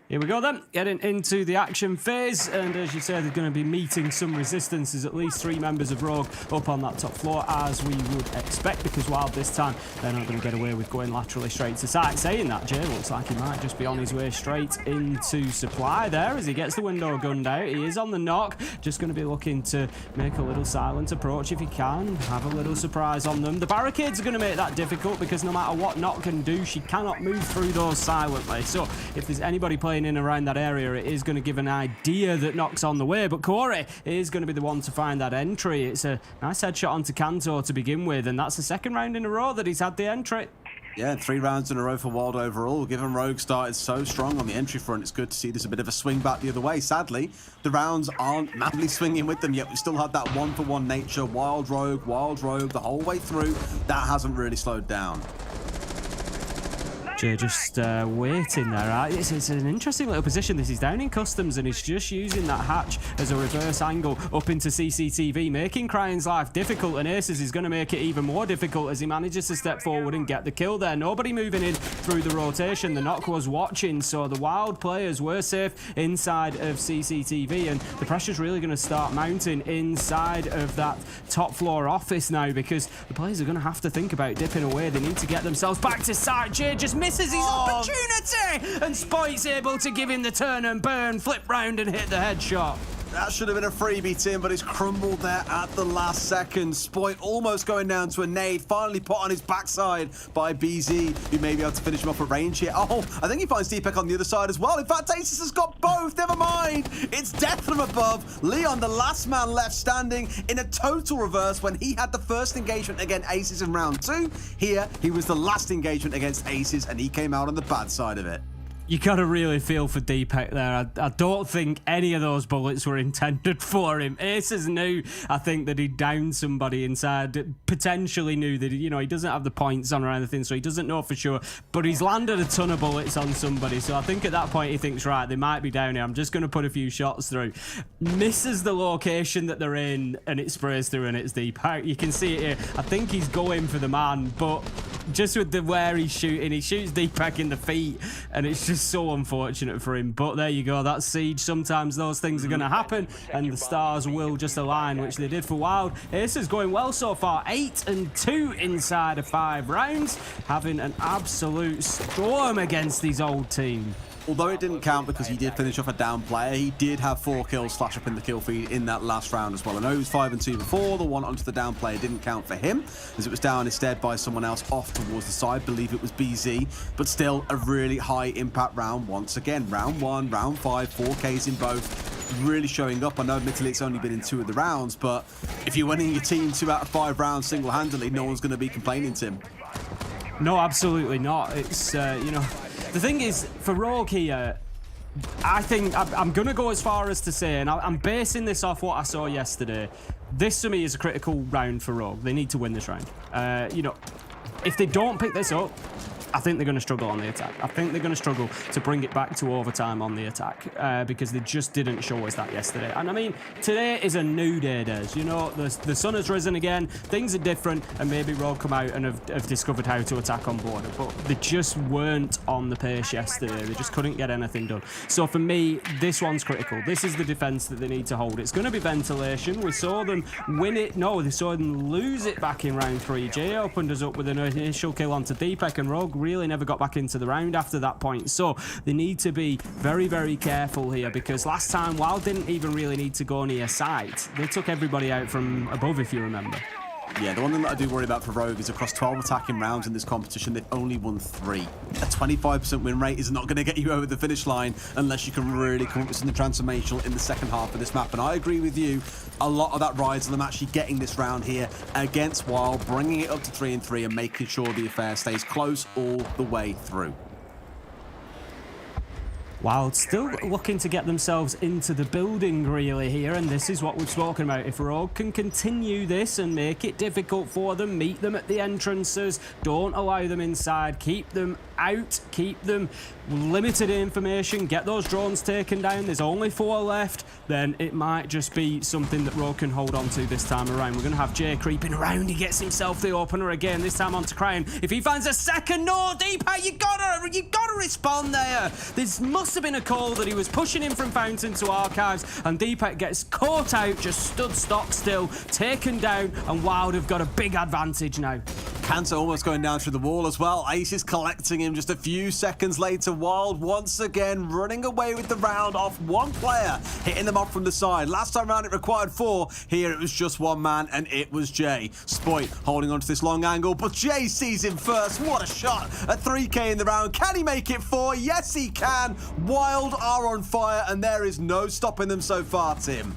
Here we go then, getting into the action phase, and as you say, they're going to be meeting some resistance. There's at least 3 members of Rogue up on that top floor, as we would expect, because Wild this time, they're not going to get away with going laterally straight to site. Saying that, Jay looks like he might just be on his way straight into supply there as he gets the window gunned out. He is on the knock, just going to be looking to make a little silent approach if he can, have a little surprise on them. The barricades are going to make that difficult, because no matter what Knock can do, she cannot move through those silently. So if there's anybody playing in around that area, it is going to give an idea that Knock's on the way, but Corey is going to be the one to find that entry. It's a nice headshot onto Kanto to begin with, and that's the 2nd round in a row that he's had the entry. Yeah, 3 rounds in a row for Wild overall. Given Rogue started so strong on the entry front, it's good to see there's a bit of a swing back the other way. Sadly, the rounds aren't madly swinging with them yet. We still had that 1-for-1 nature, Wild Rogue, the whole way through. That hasn't really slowed down. Just waiting there. Right? It's an interesting little position. This is down in customs, and he's just using that hatch as a reverse angle up into CCTV, making Cryan's life difficult, and Aces is going to make it even more difficult as he manages to step forward and get the kill there. Nobody moving in through the rotation. The Knock was watching, so the Wild players were safe inside of CCTV, and the pressure's really going to start mounting inside of that top floor office now, because the players are going to have to think about dipping away. They need to get themselves back to site. Jay just misses his opportunity, and Spoit's able to give him the turn and burn, flip round and hit the headshot. That should have been a freebie, Tim, but it's crumbled there at the last second. Spoit almost going down to a nade, finally put on his backside by BZ, who may be able to finish him off at range here. Oh, I think he finds Deepak on the other side as well. In fact, Aces has got both. Never mind. It's death from above. Leon, the last man left standing, in a total reverse when he had the first engagement against Aces in round 2. Here, he was the last engagement against Aces, and he came out on the bad side of it. You gotta really feel for Deepak there. I don't think any of those bullets were intended for him. Aces knew, I think, that he downed somebody inside. Potentially knew that, you know, he doesn't have the points on or anything, so he doesn't know for sure. But he's landed a ton of bullets on somebody, so I think at that point he thinks, right, they might be down here. I'm just gonna put a few shots through. Misses the location that they're in, and it sprays through, and it's Deepak. You can see it here. I think he's going for the man, but just with the where he's shooting, he shoots Deepak in the feet, and it's just so unfortunate for him. But there you go, that's Siege. Sometimes those things are going to happen, and the stars will just align, which they did for Wild. Ace is going well so far, 8-2 inside of 5 rounds, having an absolute storm against his old team. Although it didn't count because he did finish off a down player, he did have 4 kills flash up in the kill feed in that last round as well. I know he was 5-2 before. The one onto the down player didn't count for him, as it was down instead by someone else off towards the side. I believe it was BZ, but still a really high impact round once again. Round 1, round 5, 4Ks in both. Really showing up. I know admittedly it's only been in 2 of the rounds, but if you're winning your team 2 out of 5 rounds single-handedly, no one's going to be complaining, Tim. No, absolutely not. It's, you know, the thing is, for Rogue here, I think I'm going to go as far as to say, and I'm basing this off what I saw yesterday, this to me is a critical round for Rogue. They need to win this round. You know, if they don't pick this up, I think they're going to struggle on the attack. I think they're going to struggle to bring it back to overtime on the attack because they just didn't show us that yesterday. And I mean, today is a new day, Des. You know, the sun has risen again, things are different, and maybe Rogue come out and have discovered how to attack on border. But they just weren't on the pace yesterday. They just couldn't get anything done. So for me, this one's critical. This is the defense that they need to hold. It's going to be ventilation. We saw them win it. No, they saw them lose it back in round 3. Jay opened us up with an initial kill onto Deepak, and Rogue really never got back into the round after that point. So they need to be very, very careful here, because last time Wild didn't even really need to go near site. They took everybody out from above, if you remember. Yeah, the one thing that I do worry about for Rogue is across 12 attacking rounds in this competition, they've only won 3. A 25% win rate is not going to get you over the finish line unless you can really come up with something transformational in the second half of this map. And I agree with you, a lot of that rides on them actually getting this round here against WYLDE, bringing it up to 3-3 and making sure the affair stays close all the way through. WYLDE still looking to get themselves into the building really here, and this is what we've spoken about. If Rogue can continue this and make it difficult for them, meet them at the entrances, don't allow them inside, keep them out, keep them limited information, get those drones taken down, there's only 4 left, then it might just be something that Rogue can hold on to this time around. We're going to have Jay creeping around, he gets himself the opener again, this time onto Cryan. If he finds a second, no, Deepak, you gotta respond there. This must have been a call that he was pushing him from Fountain to Archives, and Deepak gets caught out, just stood stock still, taken down, and WYLDE have got a big advantage now. Kanto almost going down through the wall as well. Ace is collecting him just a few seconds later. WYLDE once again running away with the round off one player, hitting them off from the side. Last time round it required 4. Here it was just one man, and it was Jay. Spoit holding onto this long angle, but Jay sees him first. What a shot at 3K in the round. Can he make it 4? Yes, he can. WYLDE are on fire, and there is no stopping them so far, Tim.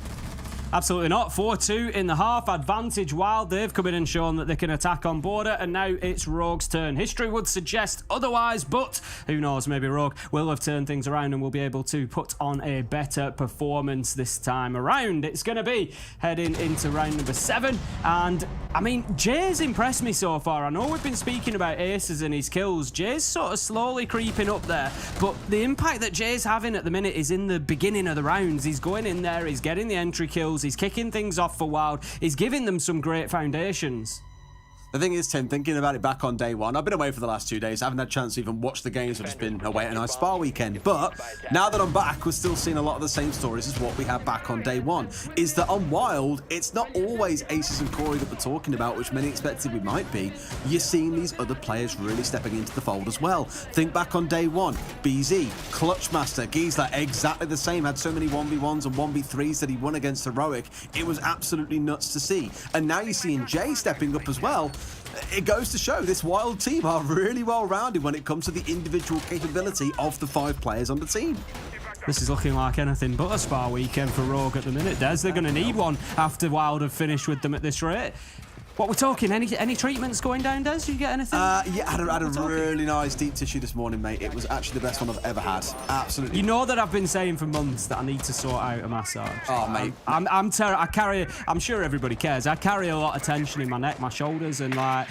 Absolutely not. 4-2 in the half. Advantage WYLDE. They've come in and shown that they can attack on border, and now it's Rogue's turn. History would suggest otherwise, but who knows? Maybe Rogue will have turned things around and will be able to put on a better performance this time around. It's going to be heading into round number 7, and I mean, Jay's impressed me so far. I know we've been speaking about aces and his kills. Jay's sort of slowly creeping up there, but the impact that Jay's having at the minute is in the beginning of the rounds. He's going in there, he's getting the entry kills, he's kicking things off for WYLDE, he's giving them some great foundations. The thing is, Tim, thinking about it back on day 1, I've been away for the last 2 days. I haven't had a chance to even watch the games. I've just been away at a nice spa weekend. But now that I'm back, we're still seeing a lot of the same stories as what we had back on day 1. Is that on WYLDE, it's not always Aces and Corey that we're talking about, which many expected we might be. You're seeing these other players really stepping into the fold as well. Think back on day 1, BZ, Clutchmaster, Giesler, exactly the same. Had so many 1v1s and 1v3s that he won against Heroic. It was absolutely nuts to see. And now you're seeing Jay stepping up as well. It goes to show this WYLDE team are really well rounded when it comes to the individual capability of the 5 players on the team. This is looking like anything but a spa weekend for Rogue at the minute, Des. They're going to need one after WYLDE have finished with them at this rate. What we're talking, any treatments going down, Des? Did you get anything? Yeah, I had a really nice deep tissue this morning, mate. It was actually the best one I've ever had. Absolutely. You know that I've been saying for months that I need to sort out a massage. Oh, mate. I'm sure everybody cares. I carry a lot of tension in my neck, my shoulders, and like,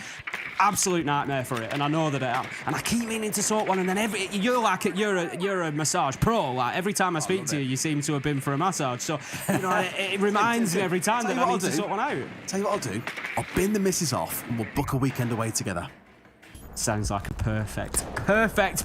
absolute nightmare for it. And I know that I am. And I keep meaning to sort one, and then you're a massage pro. Like every time I speak to you, you seem to have been for a massage. So you know, it reminds me every time that I need to sort one out. Tell you what I'll do. I'll bin the missus off and we'll book a weekend away together. Sounds like a perfect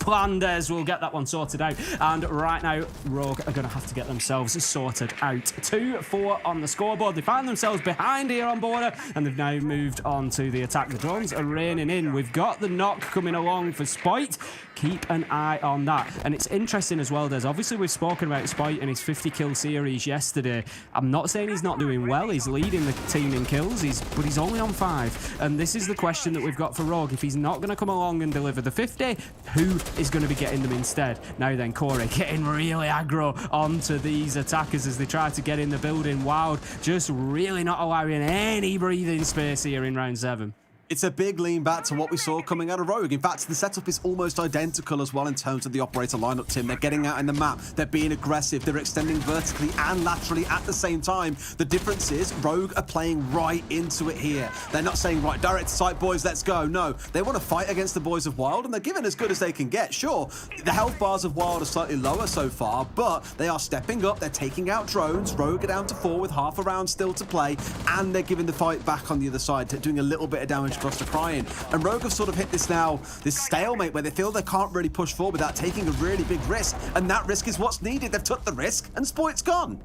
plan, Des. We'll get that one sorted out. And right now, Rogue are going to have to get themselves sorted out. 2-4 on the scoreboard. They find themselves behind here on border, and they've now moved on to the attack. The drones are raining in. We've got the knock coming along for Spoit. Keep an eye on that. And it's interesting as well, Des. Obviously, we've spoken about Spoit and his 50-kill series yesterday. I'm not saying he's not doing well. He's leading the team in kills, but he's only on 5. And this is the question that we've got for Rogue. If he's not going to come along and deliver the 50, who is going to be getting them instead? Now then, Corey getting really aggro onto these attackers as they try to get in the building. WYLDE just really not allowing any breathing space here in round 7. It's a big lean back to what we saw coming out of Rogue. In fact, the setup is almost identical as well in terms of the operator lineup, Tim. They're getting out in the map, they're being aggressive, they're extending vertically and laterally at the same time. The difference is Rogue are playing right into it here. They're not saying, right, direct sight, boys, let's go. No, they want to fight against the boys of WYLDE, and they're giving as good as they can get. Sure, the health bars of WYLDE are slightly lower so far, but they are stepping up, they're taking out drones. Rogue are down to 4 with half a round still to play, and they're giving the fight back on the other side, doing a little bit of damage across the Cryan. And Rogue have sort of hit this stalemate where they feel they can't really push forward without taking a really big risk, and that risk is what's needed. They've took the risk, and Spoit's gone.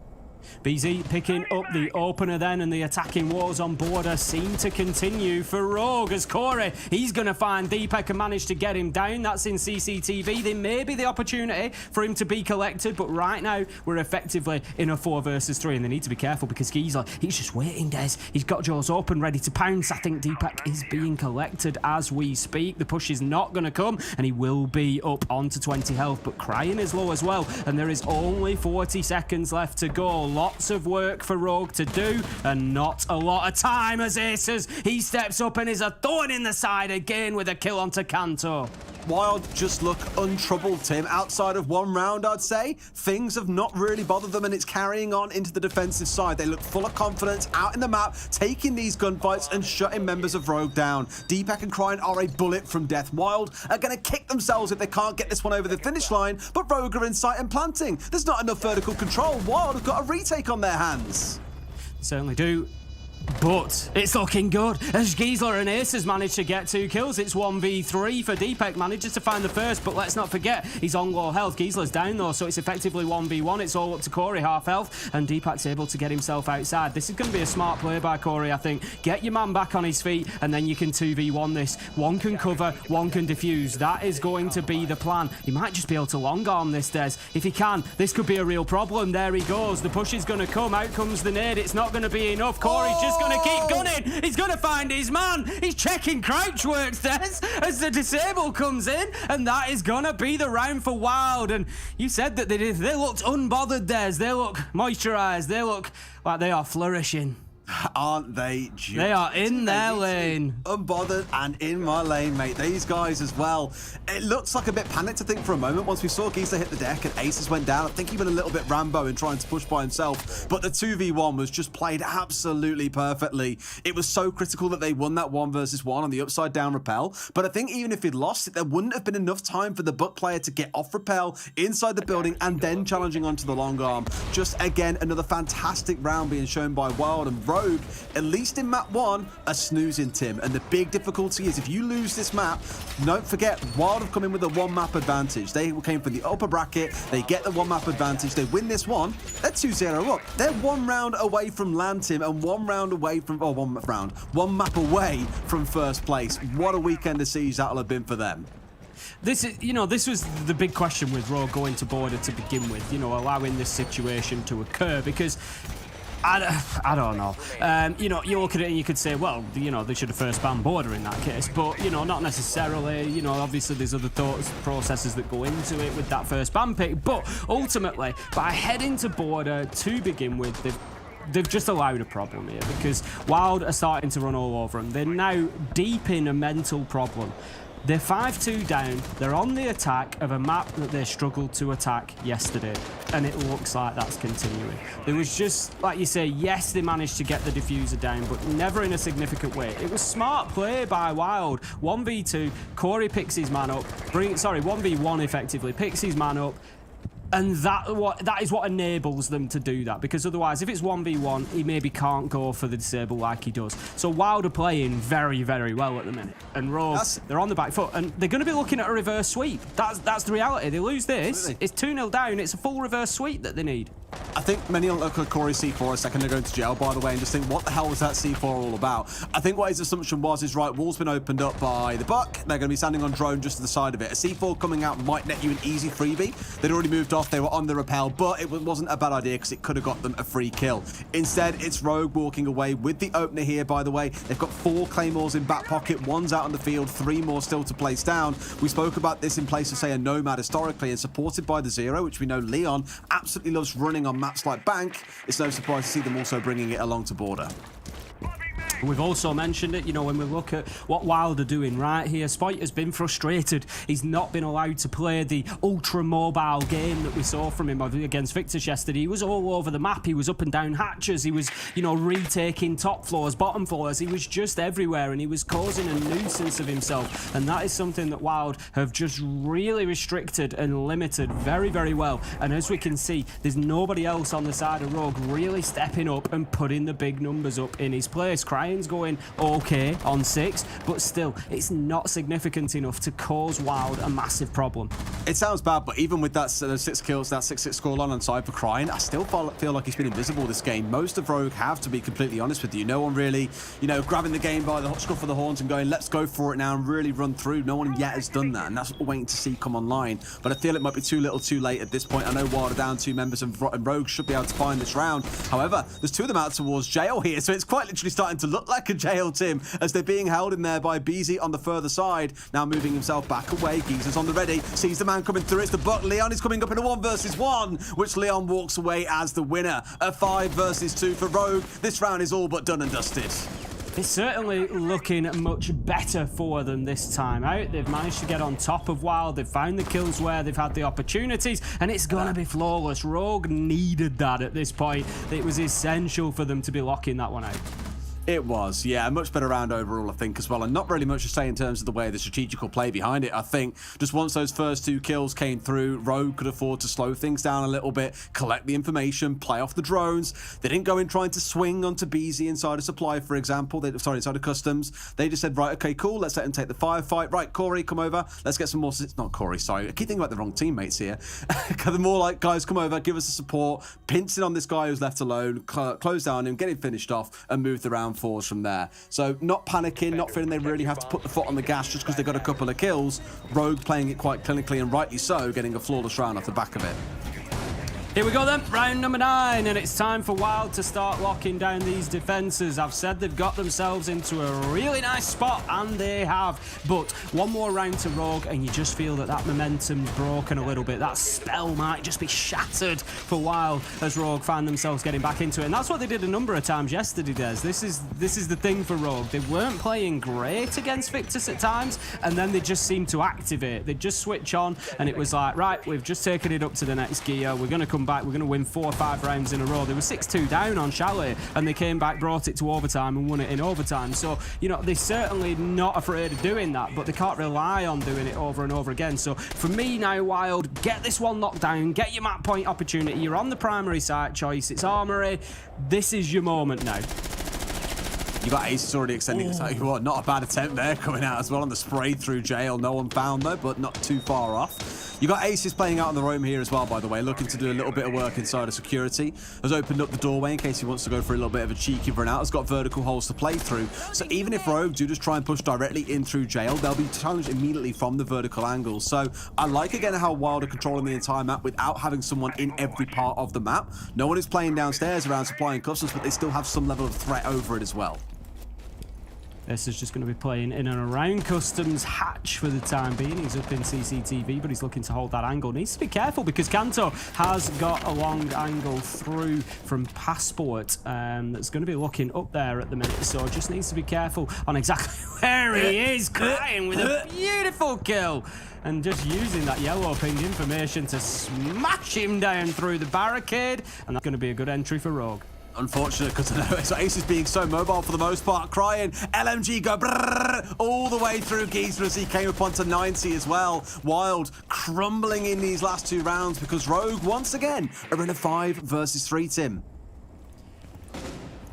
BZ picking up the opener then, and the attacking wars on border seem to continue for Rogue as Corey, he's going to find Deepak and manage to get him down. That's in CCTV. There may be the opportunity for him to be collected, but right now we're effectively in a 4 versus 3, and they need to be careful because Geezer, he's just waiting, Des. He's got jaws open, ready to pounce. I think Deepak is being collected as we speak. The push is not going to come, and he will be up onto 20 health, but Crying is low as well, and there is only 40 seconds left to go. Lots of work for Rogue to do, and not a lot of time as Aces, he steps up and is a thorn in the side again with a kill onto Kanto. Wild just look untroubled, Tim. Outside of one round, I'd say, things have not really bothered them, and it's carrying on into the defensive side. They look full of confidence out in the map, taking these gunfights and shutting members of Rogue down. Deepak and Crying are a bullet from death. Wild are going to kick themselves if they can't get this one over the finish line, but Rogue are in sight and planting. There's not enough vertical control. Wild have got a retake on their hands. Certainly do. But it's looking good as Geisler and Aces manage to get 2 kills. It's 1v3 for Deepak, manages to find the first, but let's not forget he's on low health. Geisler's down though, so it's effectively 1v1. It's all up to Corey, half health, and Deepak's able to get himself outside. This is going to be a smart play by Corey, I think. Get your man back on his feet, and then you can 2v1 this. One can cover, one can defuse. That is going to be the plan. He might just be able to long arm this, Des. If he can, this could be a real problem. There he goes. The push is going to come. Out comes the nade. It's not going to be enough. Corey's just going to keep gunning. He's going to find his man. He's checking crouch works, Des, as the disable comes in, and that is going to be the round for Wild. And you said that they looked unbothered, Des. They look moisturised. They look like they are flourishing. Aren't they just? They are in their lane. Unbothered and in my lane, mate. These guys as well. It looks like a bit panicked, I think, for a moment. Once we saw Geisler hit the deck and Aces went down, I think he went a little bit Rambo in trying to push by himself. But the 2v1 was just played absolutely perfectly. It was so critical that they won that 1 versus 1 on the upside down rappel. But I think even if he'd lost it, there wouldn't have been enough time for the Buck player to get off rappel inside the building and then challenging onto the long arm. Just again, another fantastic round being shown by Wild and Rogue, at least in map 1, are snoozing, Tim. And the big difficulty is if you lose this map, don't forget, Wild have come in with a 1 map advantage. They came from the upper bracket, they get the 1 map advantage, they win this one, they're 2-0 up. They're 1 round away from land, Tim, and 1 round away from, 1 map away from first place. What a weekend of siege that'll have been for them. This is, this was the big question with Rogue going to border to begin with, allowing this situation to occur, because I don't know. You look at it and you could say, well, they should have first banned border in that case, but not necessarily. Obviously there's other thoughts, processes that go into it with that first ban pick, but ultimately by heading to border to begin with, they've just allowed a problem here, because Wild are starting to run all over them. They're now deep in a mental problem. They're 5-2 down. They're on the attack of a map that they struggled to attack yesterday, and it looks like that's continuing. There was just, like you say, yes, they managed to get the diffuser down, but never in a significant way. It was smart play by Wild. 1v2, Corey picks his man up. 1v1 effectively, picks his man up. And that is what enables them to do that, because otherwise, if it's 1v1, he maybe can't go for the disable like he does. So Wild are playing very, very well at the minute, and Rogue, they're on the back foot, and they're going to be looking at a reverse sweep. That's the reality. They lose this, It's 2-0 down. It's a full reverse sweep that they need. I think many will look at Corey C4 a second ago to jail, by the way, and just think, what the hell was that C4 all about? I think what his assumption is right, wall's been opened up by the Buck. They're going to be standing on drone just to the side of it. A C4 coming out might net you an easy freebie. They'd already moved off. They were on the rappel, but it wasn't a bad idea because it could have got them a free kill. Instead, it's Rogue walking away with the opener here, by the way. They've got 4 claymores in back pocket. 1's out on the field, 3 more still to place down. We spoke about this in place of, say, a Nomad historically, and supported by the Zero, which we know Leon absolutely loves running on maps like Bank. It's no surprise to see them also bringing it along to border. We've also mentioned it, when we look at what Wild are doing right here. Spoit has been frustrated. He's not been allowed to play the ultra-mobile game that we saw from him against Victus yesterday. He was all over the map. He was up and down hatches. He was, retaking top floors, bottom floors. He was just everywhere, and he was causing a nuisance of himself. And that is something that Wild have just really restricted and limited very, very well. And as we can see, there's nobody else on the side of Rogue really stepping up and putting the big numbers up in his place. Crying's going okay on 6, but still, it's not significant enough to cause Wild a massive problem. It sounds bad, but even with that 6 kills, that 6-6 scoreline on side for Crying, I still feel like he's been invisible this game. Most of Rogue have, to be completely honest with you. No one really, you know, grabbing the game by the scruff of the horns and going, let's go for it now and really run through. No one yet has done that, and that's what we're waiting to see come online. But I feel it might be too little too late at this point. I know Wild are down 2 members and Rogue should be able to find this round. However, there's 2 of them out towards jail here, so it's quite literally starting to look like a jail, Tim, as they're being held in there by BZ on the further side. Now moving himself back away. Geezer's on the ready, sees the man coming through. It's the Buck. Leon is coming up in a 1 versus 1, which Leon walks away as the winner. A 5 versus 2 for Rogue. This round is all but done and dusted. It's certainly looking much better for them this time out. They've managed to get on top of Wild. They've found the kills where they've had the opportunities, and it's going to be flawless. Rogue needed that at this point. It was essential for them to be locking that one out. It was, yeah, a much better round overall, I think, as well, and not really much to say in terms of the way the strategical play behind it. I think just once those first 2 kills came through, Rogue could afford to slow things down a little bit, collect the information, play off the drones. They didn't go in trying to swing onto BZ inside of supply, for example. Inside of customs. They just said, right, okay, cool, let's let them take the firefight. Right, Corey, come over. Let's get some more... Not Corey, sorry. I keep thinking about the wrong teammates here. The more like, guys, come over, give us the support, pinch it on this guy who's left alone, close down him, get him finished off, and move the round forwards from there. So not panicking, not feeling they really have to put the foot on the gas just because they got a couple of kills. Rogue playing it quite clinically and rightly so, getting a flawless round off the back of it. Here we go then, round number 9, and it's time for Wild to start locking down these defences. I've said they've got themselves into a really nice spot, and they have. But one more round to Rogue, and you just feel that that momentum's broken a little bit. That spell might just be shattered for Wild as Rogue find themselves getting back into it. And that's what they did a number of times yesterday, Des. This is the thing for Rogue. They weren't playing great against Victus at times, and then they just seemed to activate. They'd just switch on, and it was like, right, we've just taken it up to the next gear. We're going to come back, we're going to win 4 or 5 rounds in a row. They were 6-2 down on Chalet, and they came back, brought it to overtime and won it in overtime. So, you know, they're certainly not afraid of doing that, but they can't rely on doing it over and over again. So for me now, Wild, get this one locked down, get your map point opportunity. You're on the primary site choice, it's Armory. This is your moment now. You got Aces already extending this. Tell you what, not a bad attempt there coming out as well on the spray through jail. No one found though, but not too far off. You got Aces playing out on the roam here as well, by the way, looking to do a little bit of work inside of security. Has opened up the doorway in case he wants to go for a little bit of a cheeky run out. Has got vertical holes to play through. So even if Rogue do just try and push directly in through jail, they'll be challenged immediately from the vertical angle. So I like again how Wild are controlling the entire map without having someone in every part of the map. No one is playing downstairs around supplying customs, but they still have some level of threat over it as well. This is just going to be playing in and around Customs Hatch for the time being. He's up in CCTV, but he's looking to hold that angle. Needs to be careful because Kanto has got a long angle through from Passport that's going to be looking up there at the minute. So just needs to be careful on exactly where he is. Crying with a beautiful kill. And just using that yellow ping information to smash him down through the barricade. And that's going to be a good entry for Rogue. Unfortunate, because I know so Ace is being so mobile for the most part. Crying, LMG go brrrr, all the way through Geezer as he came up onto 90 as well. Wild crumbling in these last 2 rounds because Rogue, once again, are in a 5 versus 3, Tim.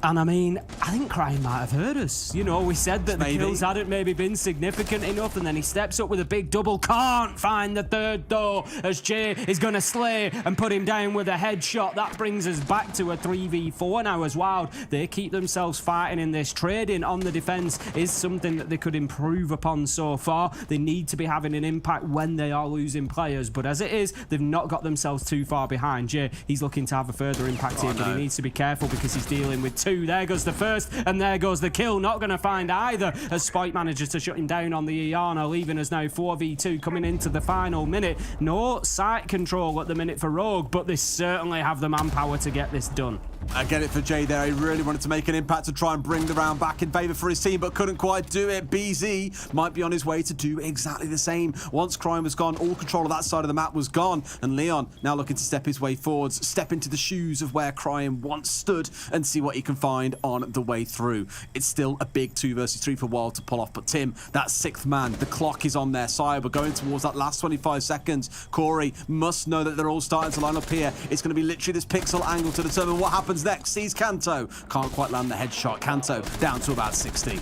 And I mean, I think Crying might have heard us. You know, we said that the kills hadn't maybe been significant enough, and then he steps up with a big double. Can't find the third though, as Jay is going to slay and put him down with a headshot. That brings us back to a 3v4 now as Wild. They keep themselves fighting in this. Trading on the defense is something that they could improve upon so far. They need to be having an impact when they are losing players, but as it is, they've not got themselves too far behind. Jay, he's looking to have a further impact here, but he needs to be careful because he's dealing with 2. There goes the first, and there goes the kill. Not going to find either as Spike manages to shut him down on the Iana, leaving us now 4v2 coming into the final minute. No site control at the minute for Rogue, but they certainly have the manpower to get this done. I get it for Jay there. He really wanted to make an impact to try and bring the round back in favour for his team, but couldn't quite do it. BZ might be on his way to do exactly the same. Once Crime was gone, all control of that side of the map was gone, and Leon now looking to step his way forwards, step into the shoes of where Crime once stood and see what he can find on the way through. It's still a big 2 versus 3 for WYLDE to pull off, but Tim, that 6th man, the clock is on their side. We're going towards that last 25 seconds. Corey must know that they're all starting to line up here. It's going to be literally this pixel angle to determine what happens next. Sees Kanto, can't quite land the headshot. Kanto down to about 60.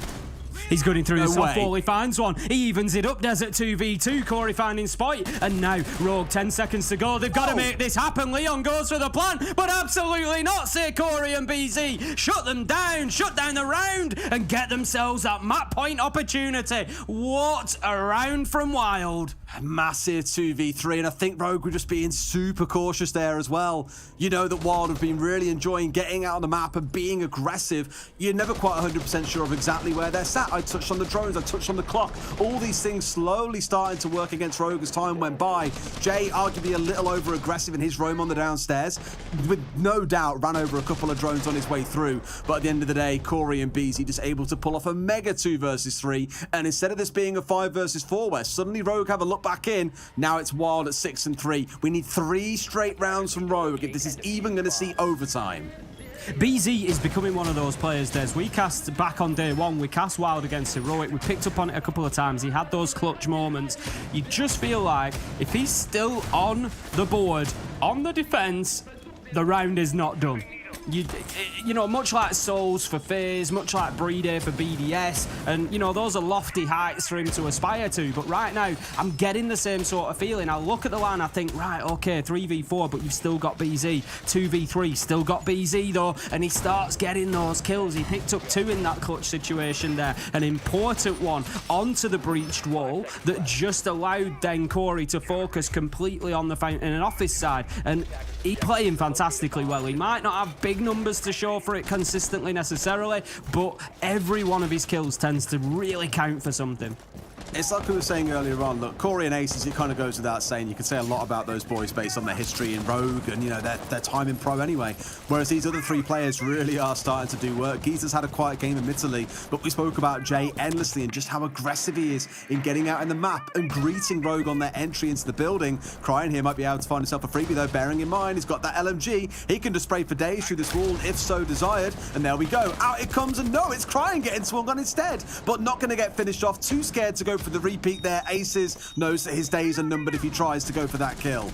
He's going through the soft way. wall, he finds one. He evens it up, Desert 2v2. Corey finding Spite. And now, Rogue, 10 seconds to go. They've got to make this happen. Leon goes for the plan, but absolutely not, say Corey and BZ. Shut them down, shut down the round, and get themselves that map point opportunity. What a round from WYLDE. Massive 2v3, and I think Rogue were just being super cautious there as well. You know that WYLDE have been really enjoying getting out on the map and being aggressive. You're never quite 100% sure of exactly where they're sat. I touched on the drones, I touched on the clock. All these things slowly starting to work against Rogue as time went by. Jay arguably a little over aggressive in his roam on the downstairs, with no doubt ran over a couple of drones on his way through. But at the end of the day, Corey and BZ just able to pull off a mega 2 versus 3, and instead of this being a 5 versus 4 where suddenly Rogue have a look back in, now it's WYLDE at 6 and 3. We need 3 straight rounds from Rogue if this is even going to see overtime. BZ is becoming one of those players, Des. We cast back on day 1, we cast WYLDE against Heroic. We picked up on it a couple of times. He had those clutch moments. You just feel like if he's still on the board, on the defense, the round is not done. You know, much like Souls for FaZe, much like Breeder for BDS, and, you know, those are lofty heights for him to aspire to, but right now, I'm getting the same sort of feeling. I look at the line, I think, right, okay, 3v4, but you've still got BZ. 2v3, still got BZ, though, and he starts getting those kills. He picked up 2 in that clutch situation there, an important one onto the breached wall that just allowed then Corey to focus completely on the fountain and off his side, and he's playing fantastically well. He might not have big numbers to show for it consistently necessarily, but every one of his kills tends to really count for something. It's like we were saying earlier on, look, Corey and Aces, it kind of goes without saying. You can say a lot about those boys based on their history in Rogue and, you know, their time in Pro anyway. Whereas these other 3 players really are starting to do work. Geezer's had a quiet game admittedly, but we spoke about Jay endlessly and just how aggressive he is in getting out in the map and greeting Rogue on their entry into the building. Crying here might be able to find himself a freebie though, bearing in mind he's got that LMG. He can just spray for days through this wall if so desired. And there we go. Out it comes, and no, it's Crying getting swung on instead, but not going to get finished off. Too scared to go for the repeat there. Aces knows that his days are numbered if he tries to go for that kill.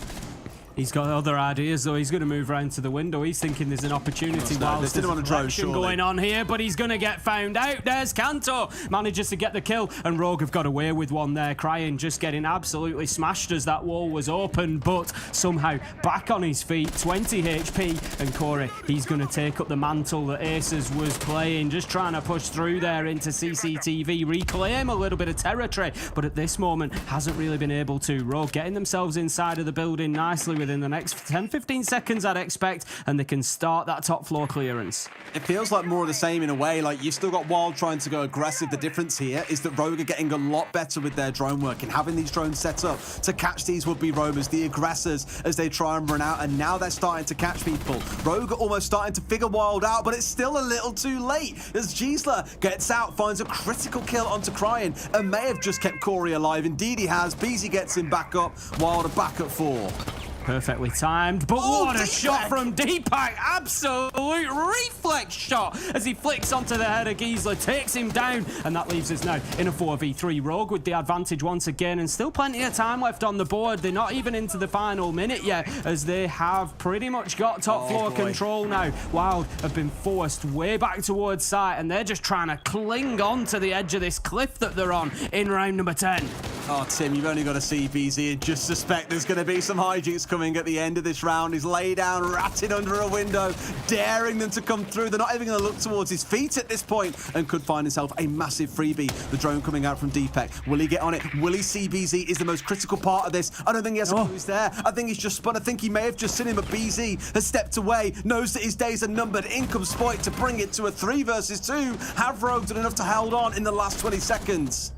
He's got other ideas, though. He's going to move around to the window. He's thinking there's an opportunity They didn't want to drone, going on here, but he's going to get found out. There's Kanto. Manages to get the kill, and Rogue have got away with one there. Crying, just getting absolutely smashed as that wall was open, but somehow back on his feet, 20 HP, and Corey, he's going to take up the mantle that Aces was playing, just trying to push through there into CCTV, reclaim a little bit of territory, but at this moment hasn't really been able to. Rogue getting themselves inside of the building nicely within the next 10-15 seconds, I'd expect, and they can start that top floor clearance. It feels like more of the same in a way. Like, you've still got WYLDE trying to go aggressive. The difference here is that Rogue are getting a lot better with their drone work and having these drones set up to catch these would-be roamers, the aggressors, as they try and run out, and now they're starting to catch people. Rogue are almost starting to figure WYLDE out, but it's still a little too late as Gisela gets out, finds a critical kill onto Crying, and may have just kept Corey alive. Indeed he has. Beezy gets him back up, WYLDE are back at 4. Perfectly timed, but what a shot from Deepak! Absolute reflex shot as he flicks onto the head of Gisela, takes him down, and that leaves us now in a 4v3. Rogue with the advantage once again, and still plenty of time left on the board. They're not even into the final minute yet, as they have pretty much got top floor control now. WYLDE have been forced way back towards site, and they're just trying to cling on to the edge of this cliff that they're on in round number 10. Oh, Tim, you've only got to see BZ and just suspect there's going to be some hijinks coming at the end of this round. He's laid down, ratted under a window, daring them to come through. They're not even going to look towards his feet at this point and could find himself a massive freebie. The drone coming out from Deepak. Will he get on it? Will he see BZ is the most critical part of this? I don't think he has a clue who's there. I think he's just spun. I think he may have just seen him, but BZ has stepped away, knows that his days are numbered. In comes Spoit to bring it to a 3 versus 2. Have Rogue done enough to hold on in the last 20 seconds?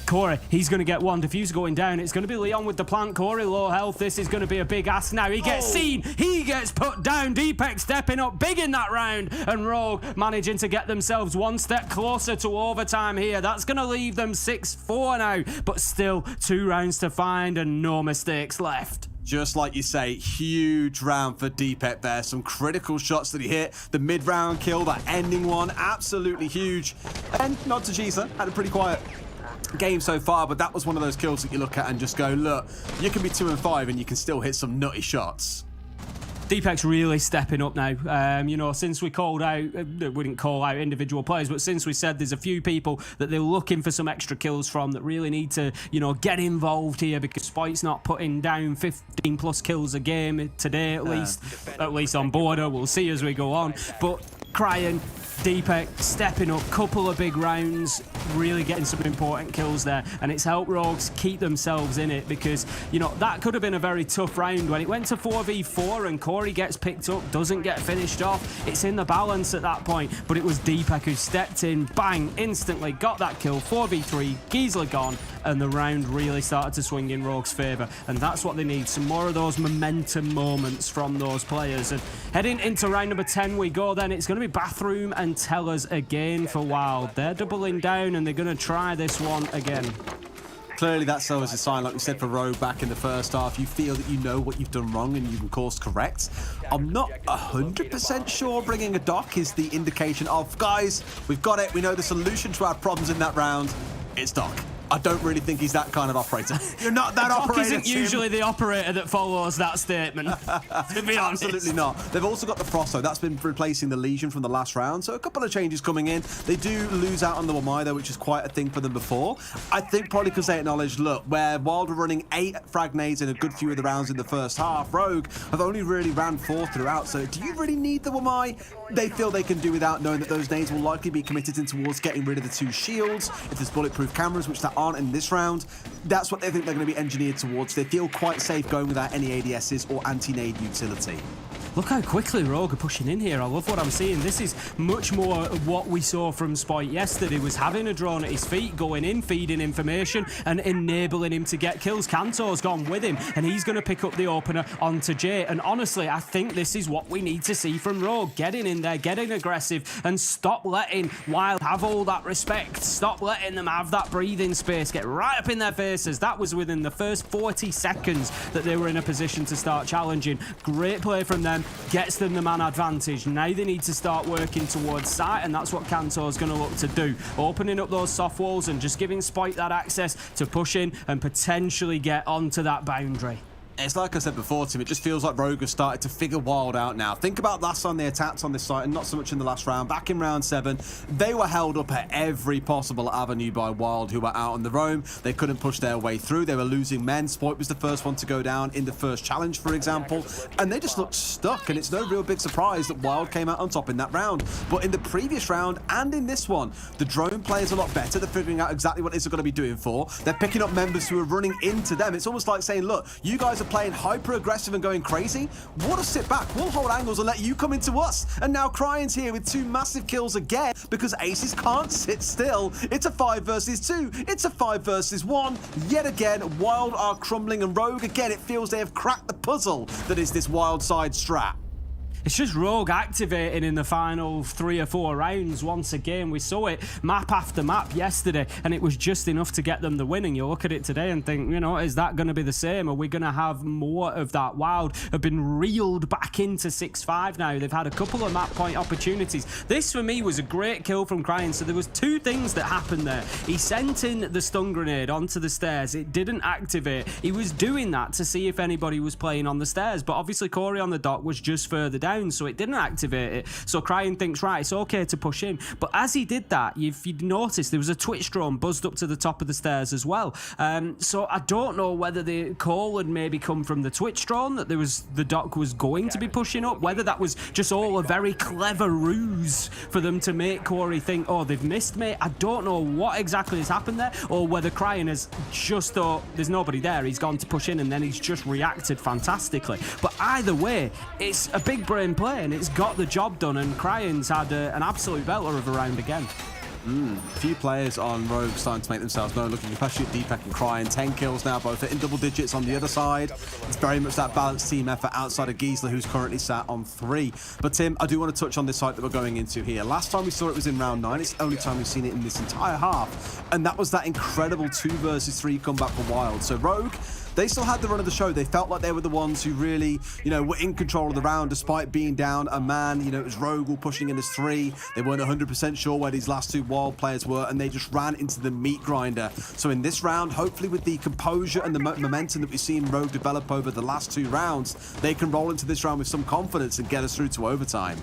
Corey, he's going to get one. Diffuse going down. It's going to be Leon with the plant. Corey, low health. This is going to be a big ask now. He gets seen. He gets put down. Deepak stepping up big in that round. And Rogue managing to get themselves one step closer to overtime here. That's going to leave them 6-4 now. But still 2 rounds to find and no mistakes left. Just like you say, huge round for Deepek there. Some critical shots that he hit. The mid-round kill, that ending one, absolutely huge. And not to Gisa, had a pretty quiet game so far, but that was one of those kills that you look at and just go, look, you can be 2 and 5 and you can still hit some nutty shots. Deepek's really stepping up now. You know, since we called out, we didn't call out individual players, but since we said there's a few people that they're looking for some extra kills from that really need to, you know, get involved here, because Spike's not putting down 15 plus kills a game today, at least on Border. We'll see as we go on. But Cryan, Deepek stepping up, couple of big rounds, really getting some important kills there, and it's helped Rogues keep themselves in it, because, you know, that could have been a very tough round when it went to 4v4 and Corey gets picked up, doesn't get finished off. It's in the balance at that point, but it was Deepek who stepped in, bang, instantly got that kill, 4v3, Gisela gone, and the round really started to swing in Rogue's favour, and that's what they need, some more of those momentum moments from those players. And heading into round number 10 we go then. It's going to be Bathroom and Tellers again for WYLDE. They're doubling down and they're going to try this one again. Clearly that serves a sign, like we said for Rogue back in the first half. You feel that you know what you've done wrong and you can course correct. I'm not 100% sure bringing a dock is the indication of, guys, we've got it, we know the solution to our problems in that round. It's dock. I don't really think he's that kind of operator. You're not that operator. Isn't usually the operator that follows that statement, to be honest. Absolutely not. They've also got the Frost, though. That's been replacing the Legion from the last round, so a couple of changes coming in. They do lose out on the Wamai, though, which is quite a thing for them before. I think probably because they acknowledge, look, where WYLDE were running 8 frag nades in a good few of the rounds in the first half, Rogue have only really ran 4 throughout, so do you really need the Wamai? They feel they can do without, knowing that those nades will likely be committed in towards getting rid of the 2 shields. If there's bulletproof cameras, which there aren't in this round, that's what they think they're going to be engineered towards. They feel quite safe going without any ADSs or anti-nade utility. Look how quickly Rogue are pushing in here. I love what I'm seeing. This is much more what we saw from Spike yesterday, was having a drone at his feet, going in, feeding information and enabling him to get kills. Kantor's gone with him and he's going to pick up the opener onto Jay. And honestly, I think this is what we need to see from Rogue. Getting in there, getting aggressive, and stop letting WYLDE have all that respect. Stop letting them have that breathing space. Get right up in their faces. That was within the first 40 seconds that they were in a position to start challenging. Great play from them. Gets them the man advantage. Now they need to start working towards site, and that's what Kantor's going to look to do. Opening up those soft walls and just giving Spike that access to push in and potentially get onto that boundary. It's like I said before, Tim, it just feels like Rogue has started to figure WYLDE out now. Think about last time they attacked on this site, and not so much in the last round. Back in round 7, they were held up at every possible avenue by WYLDE, who were out on the roam. They couldn't push their way through. They were losing men. Spoit was the first one to go down in the first challenge, for example, and they just looked stuck, and it's no real big surprise that WYLDE came out on top in that round. But in the previous round and in this one, the drone players are a lot better. They're figuring out exactly what it is they're going to be doing for. They're picking up members who are running into them. It's almost like saying, look, you guys are playing hyper aggressive and going crazy. We'll just sit back, we'll hold angles and let you come into us. And now Cryan's here with 2 massive kills again, because Aces can't sit still. It's a 5 versus 2. It's a 5 versus 1. Yet again, WYLDE are crumbling, and Rogue, again, it feels they have cracked the puzzle that is this WYLDE side strat. It's just Rogue activating in the final 3 or 4 rounds. Once again, we saw it map after map yesterday, and it was just enough to get them the win. And you look at it today and think, you know, is that going to be the same? Are we going to have more of that? WYLDE have been reeled back into 6-5 now. They've had a couple of map point opportunities. This, for me, was a great kill from Cryan. So there was 2 things that happened there. He sent in the stun grenade onto the stairs. It didn't activate. He was doing that to see if anybody was playing on the stairs, but obviously Corey on the dock was just further down, so it didn't activate it. So Cryan thinks, right, it's okay to push in. But as he did that, if you'd noticed, there was a Twitch drone buzzed up to the top of the stairs as well. So I don't know whether the call had maybe come from the Twitch drone, that the dock was going to be pushing up, whether that was just all a very clever ruse for them to make Corey think, oh, they've missed me. I don't know what exactly has happened there, or whether Cryan has just thought there's nobody there, he's gone to push in, and then he's just reacted fantastically. But either way, it's a big brain play, and it's got the job done, and Cryan's had an absolute belter of a round again. A few players on Rogue starting to make themselves known, looking especially at Deepek and Cryan. 10 kills now, both in double digits on the other side. It's very much that balanced team effort outside of Gisela, who's currently sat on 3. But Tim, I do want to touch on this site that we're going into here. Last time we saw it was in round 9. It's the only time we've seen it in this entire half, and that was that incredible 2 versus 3 comeback for WYLDE. So Rogue, they still had the run of the show. They felt like they were the ones who really, were in control of the round despite being down a man. It was Rogue pushing in his 3. They weren't 100% sure where these last 2 Wild players were, and they just ran into the meat grinder. So in this round, hopefully with the composure and the momentum that we've seen Rogue develop over the last 2 rounds, they can roll into this round with some confidence and get us through to overtime.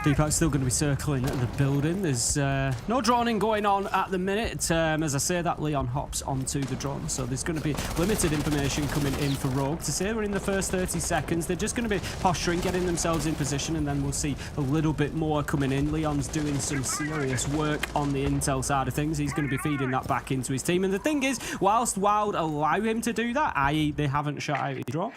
Deepak's still going to be circling the building. There's no droning going on at the minute. As I say, that Leon hops onto the drone, so there's going to be limited information coming in for Rogue. To say we're in the first 30 seconds, they're just going to be posturing, getting themselves in position, and then we'll see a little bit more coming in. Leon's doing some serious work on the intel side of things. He's going to be feeding that back into his team. And the thing is, whilst WYLDE allow him to do that, i.e. they haven't shot out his drone,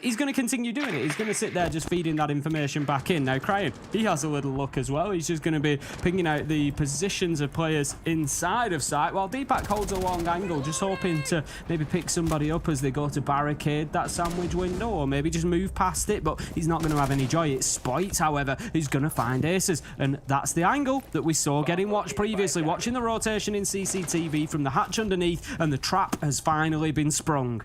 he's going to continue doing it. He's going to sit there just feeding that information back in. Now, Cryan, he has a little look as well. He's just going to be pinging out the positions of players inside of sight, while Deepak holds a long angle, just hoping to maybe pick somebody up as they go to barricade that sandwich window, or maybe just move past it, but he's not going to have any joy. It's Spoit, however, who's going to find aces, and that's the angle that we saw getting watched previously, watching the rotation in CCTV from the hatch underneath, and the trap has finally been sprung.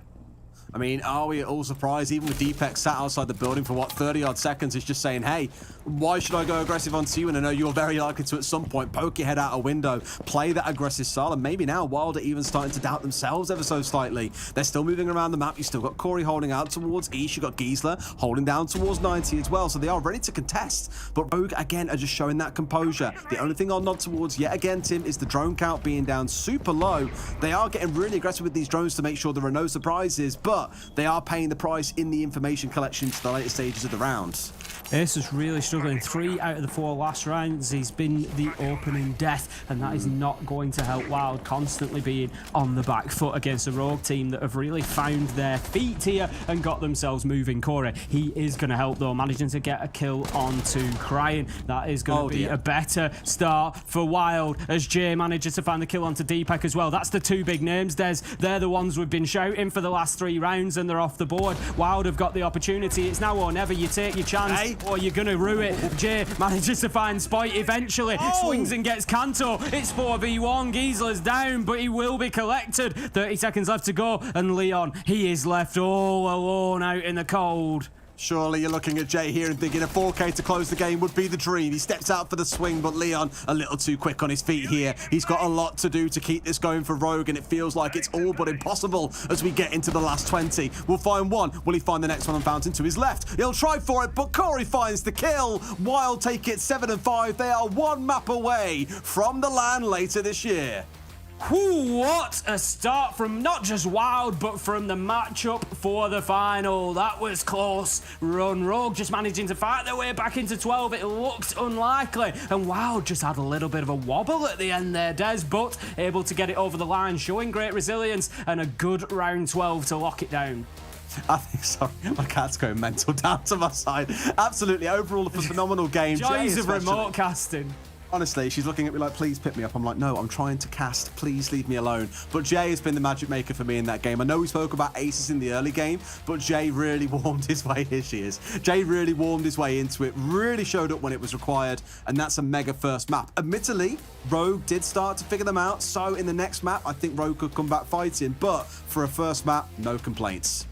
I mean, are we at all surprised, even with Deepak sat outside the building for, 30-odd seconds, is just saying, hey, why should I go aggressive onto you? And I know you're very likely to, at some point, poke your head out a window, play that aggressive style, and maybe now WYLDE are even starting to doubt themselves ever so slightly. They're still moving around the map. You've still got Corey holding out towards East. You've got Giesler holding down towards 90 as well, so they are ready to contest. But Rogue, again, are just showing that composure. The only thing I'll nod towards, yet again, Tim, is the drone count being down super low. They are getting really aggressive with these drones to make sure there are no surprises, but they are paying the price in the information collection to the later stages of the round. Ace is really struggling. 3 out of the 4 last rounds, he's been the opening death, and that is not going to help WYLDE constantly being on the back foot against a Rogue team that have really found their feet here and got themselves moving. Corey, he is going to help though, managing to get a kill onto Cryan. That is going to be a better start for WYLDE, as Jay manages to find the kill onto Deepak as well. That's the 2 big names, Des. They're the ones we've been shouting for the last 3 rounds, and they're off the board. WYLDE have got the opportunity. It's now or never. You take your chance, or you're going to rue it. Jay manages to find Spoit eventually. Swings and gets Kanto. It's 4v1. Giesler's down, but he will be collected. 30 seconds left to go, and Leon, he is left all alone out in the cold. Surely you're looking at Jay here and thinking a 4K to close the game would be the dream. He steps out for the swing, but Leon a little too quick on his feet here. He's got a lot to do to keep this going for Rogue, and it feels like it's all but impossible as we get into the last 20. We'll find one. Will he find the next one on Fountain to his left? He'll try for it, but Corey finds the kill. WYLDE take it 7-5. They are 1 map away from the LAN later this year. What a start from not just WYLDE, but from the matchup for the final. That was close run. Rogue just managing to fight their way back into 12. It looked unlikely, and WYLDE just had a little bit of a wobble at the end there, Des, but able to get it over the line, showing great resilience and a good round 12 to lock it down. I think, sorry, my cat's going mental down to my side. Absolutely, overall a phenomenal game. Joys of remote casting. Honestly, she's looking at me like, please pick me up. I'm like, no, I'm trying to cast. Please leave me alone. But Jay has been the magic maker for me in that game. I know we spoke about aces in the early game, but Jay really warmed his way. Here she is. Jay really warmed his way into it, really showed up when it was required, and that's a mega first map. Admittedly, Rogue did start to figure them out, so in the next map, I think Rogue could come back fighting, but for a first map, no complaints.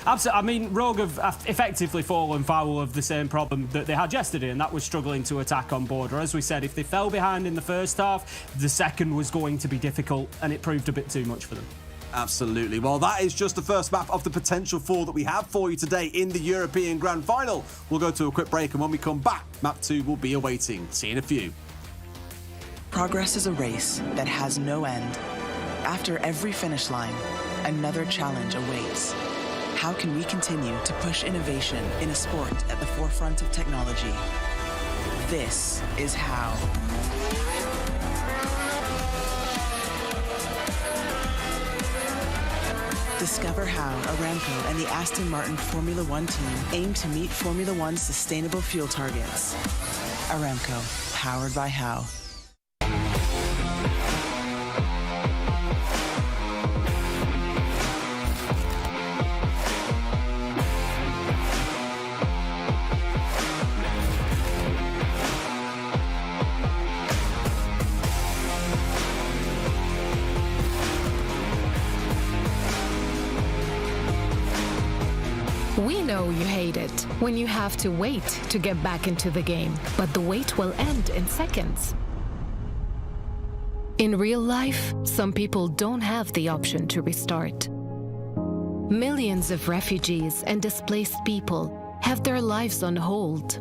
Absolutely. I mean, Rogue have effectively fallen foul of the same problem that they had yesterday, and that was struggling to attack on border. As we said, if they fell behind in the first half, the second was going to be difficult, and it proved a bit too much for them. Absolutely. Well, that is just the first map of the potential 4 that we have for you today in the European Grand Final. We'll go to a quick break, and when we come back, map 2 will be awaiting. See you in a few. Progress is a race that has no end. After every finish line, another challenge awaits. How can we continue to push innovation in a sport at the forefront of technology? This is how. Discover how Aramco and the Aston Martin Formula One team aim to meet Formula One's sustainable fuel targets. Aramco, powered by How. know you hate it when you have to wait to get back into the game, but the wait will end in seconds. In real life, some people don't have the option to restart. Millions of refugees and displaced people have their lives on hold,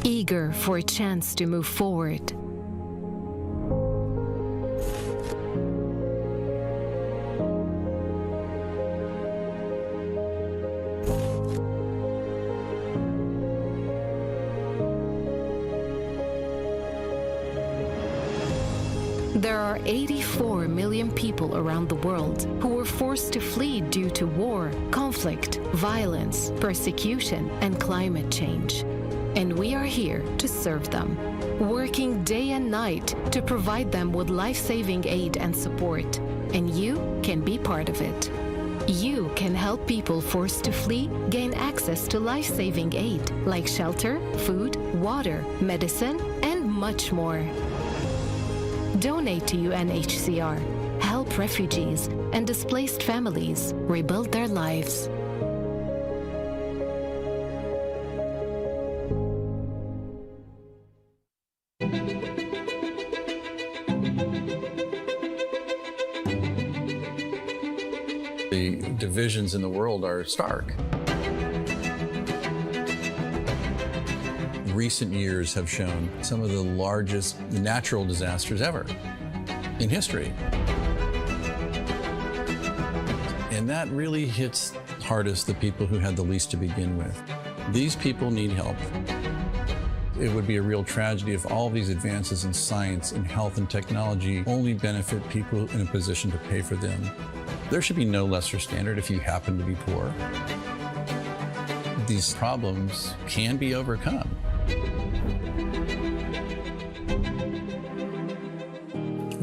eager for a chance to move forward. There are 84 million people around the world who were forced to flee due to war, conflict, violence, persecution, and climate change. And we are here to serve them, working day and night to provide them with life-saving aid and support. And you can be part of it. You can help people forced to flee gain access to life-saving aid like shelter, food, water, medicine, and much more. Donate to UNHCR. Help refugees and displaced families rebuild their lives. The divisions in the world are stark. Recent years have shown some of the largest natural disasters ever in history. And that really hits hardest the people who had the least to begin with. These people need help. It would be a real tragedy if all of these advances in science, in health and technology only benefit people in a position to pay for them. There should be no lesser standard if you happen to be poor. These problems can be overcome.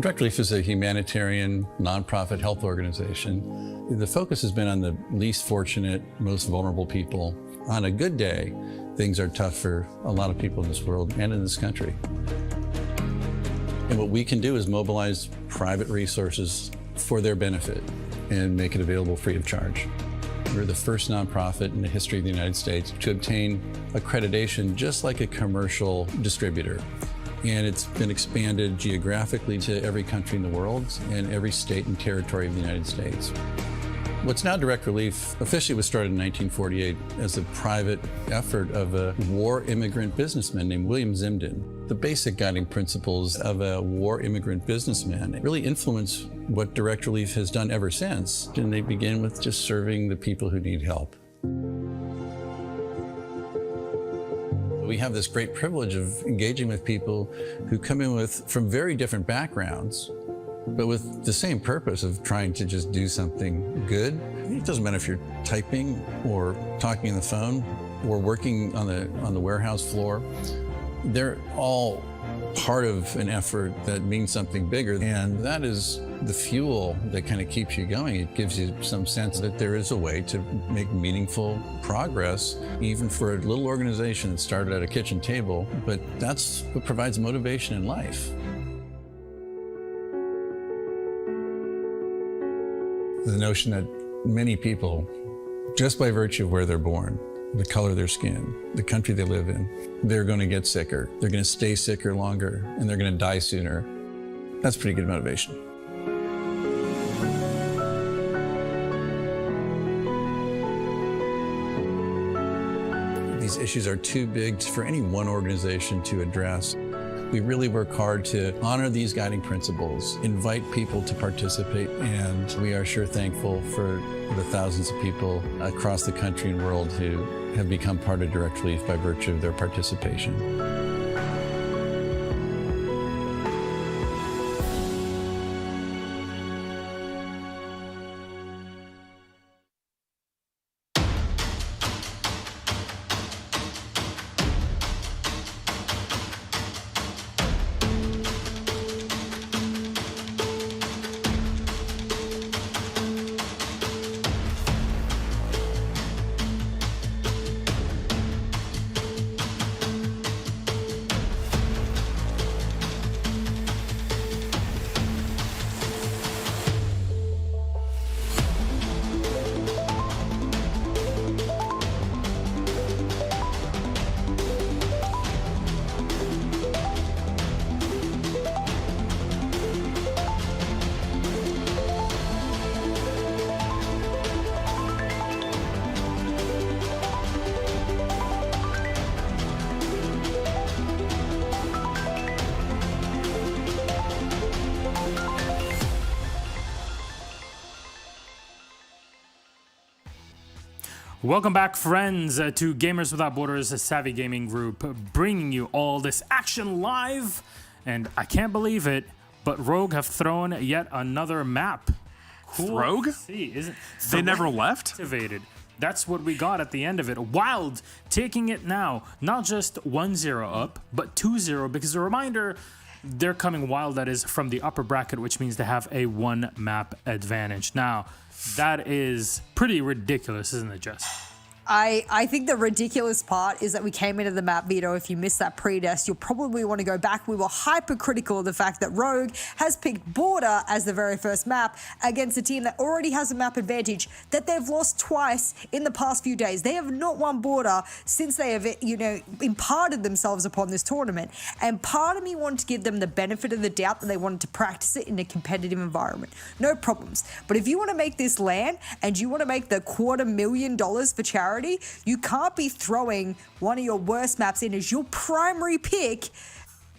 Direct Relief is a humanitarian, nonprofit health organization. The focus has been on the least fortunate, most vulnerable people. On a good day, things are tough for a lot of people in this world and in this country. And what we can do is mobilize private resources for their benefit and make it available free of charge. We're the first nonprofit in the history of the United States to obtain accreditation just like a commercial distributor. And it's been expanded geographically to every country in the world and every state and territory of the United States. What's now Direct Relief officially was started in 1948 as a private effort of a war immigrant businessman named William Zimden. The basic guiding principles of a war immigrant businessman really influence what Direct Relief has done ever since. And they begin with just serving the people who need help. We have this great privilege of engaging with people who come in from very different backgrounds, but with the same purpose of trying to just do something good. It doesn't matter if you're typing or talking on the phone or working on the warehouse floor. They're all part of an effort that means something bigger, and that is the fuel that kind of keeps you going. It gives you some sense that there is a way to make meaningful progress, even for a little organization that started at a kitchen table, but that's what provides motivation in life. The notion that many people, just by virtue of where they're born, the color of their skin, the country they live in, they're going to get sicker, they're going to stay sicker longer, and they're going to die sooner. That's pretty good motivation. These issues are too big for any one organization to address. We really work hard to honor these guiding principles, invite people to participate, and we are sure thankful for the thousands of people across the country and world who have become part of Direct Relief by virtue of their participation. Welcome back, friends, to Gamers Without Borders, a Savvy Gaming Group, bringing you all this action live. And I can't believe it, but Rogue have thrown yet another map. Cool. Rogue? See, isn't they never left? Activated. That's what we got at the end of it. WYLDE taking it now, not just 1-0 up, but 2-0, because a reminder, they're coming WYLDE, that is, from the upper bracket, which means they have a one map advantage. Now, that is pretty ridiculous, isn't it, Jess? I think the ridiculous part is that we came into the map, Vito. If you missed that pre-test, you'll probably want to go back. We were hypercritical of the fact that Rogue has picked Border as the very first map against a team that already has a map advantage that they've lost twice in the past few days. They have not won Border since they have, imparted themselves upon this tournament. And part of me wanted to give them the benefit of the doubt that they wanted to practice it in a competitive environment. No problems. But if you want to make this land and you want to make the $250,000 for charity, you can't be throwing one of your worst maps in as your primary pick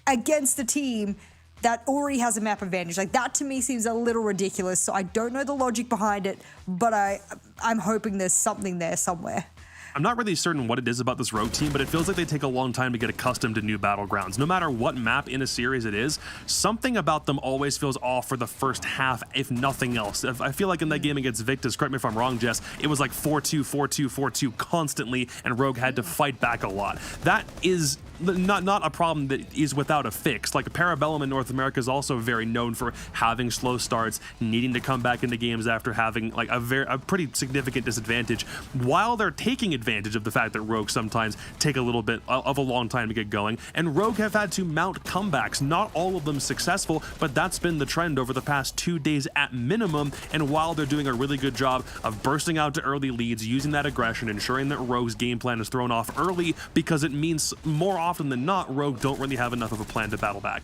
against a team that already has a map advantage. Like, that to me seems a little ridiculous. So I don't know the logic behind it, but I'm hoping there's something there somewhere. I'm not really certain what it is about this Rogue team, but it feels like they take a long time to get accustomed to new battlegrounds. No matter what map in a series it is, something about them always feels off for the first half, if nothing else. I feel like in that game against Victus, correct me if I'm wrong, Jess, it was like 4-2, 4-2, 4-2 constantly, and Rogue had to fight back a lot. That is not a problem that is without a fix. Like, Parabellum in North America is also very known for having slow starts, needing to come back into games after having like a pretty significant disadvantage, while they're taking advantage of the fact that Rogue sometimes take a little bit of a long time to get going. And Rogue have had to mount comebacks, not all of them successful, but that's been the trend over the past 2 days at minimum. And while they're doing a really good job of bursting out to early leads, using that aggression, ensuring that Rogue's game plan is thrown off early, because it means more often than not, Rogue don't really have enough of a plan to battle back.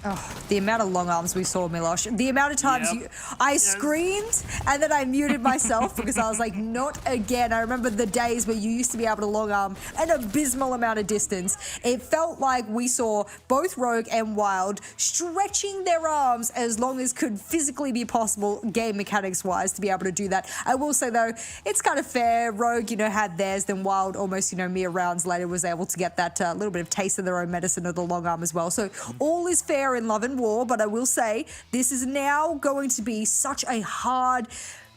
Oh, the amount of long arms we saw, Milosh. The amount of times I screamed and then I muted myself because I was like, not again. I remember the days where you used to be able to long arm an abysmal amount of distance. It felt like we saw both Rogue and WYLDE stretching their arms as long as could physically be possible, game mechanics wise, to be able to do that. I will say though, it's kind of fair. Rogue, had theirs, then WYLDE almost, mere rounds later was able to get that little bit of taste of their own medicine of the long arm as well. So all is fair in love and war, but I will say this is now going to be such a hard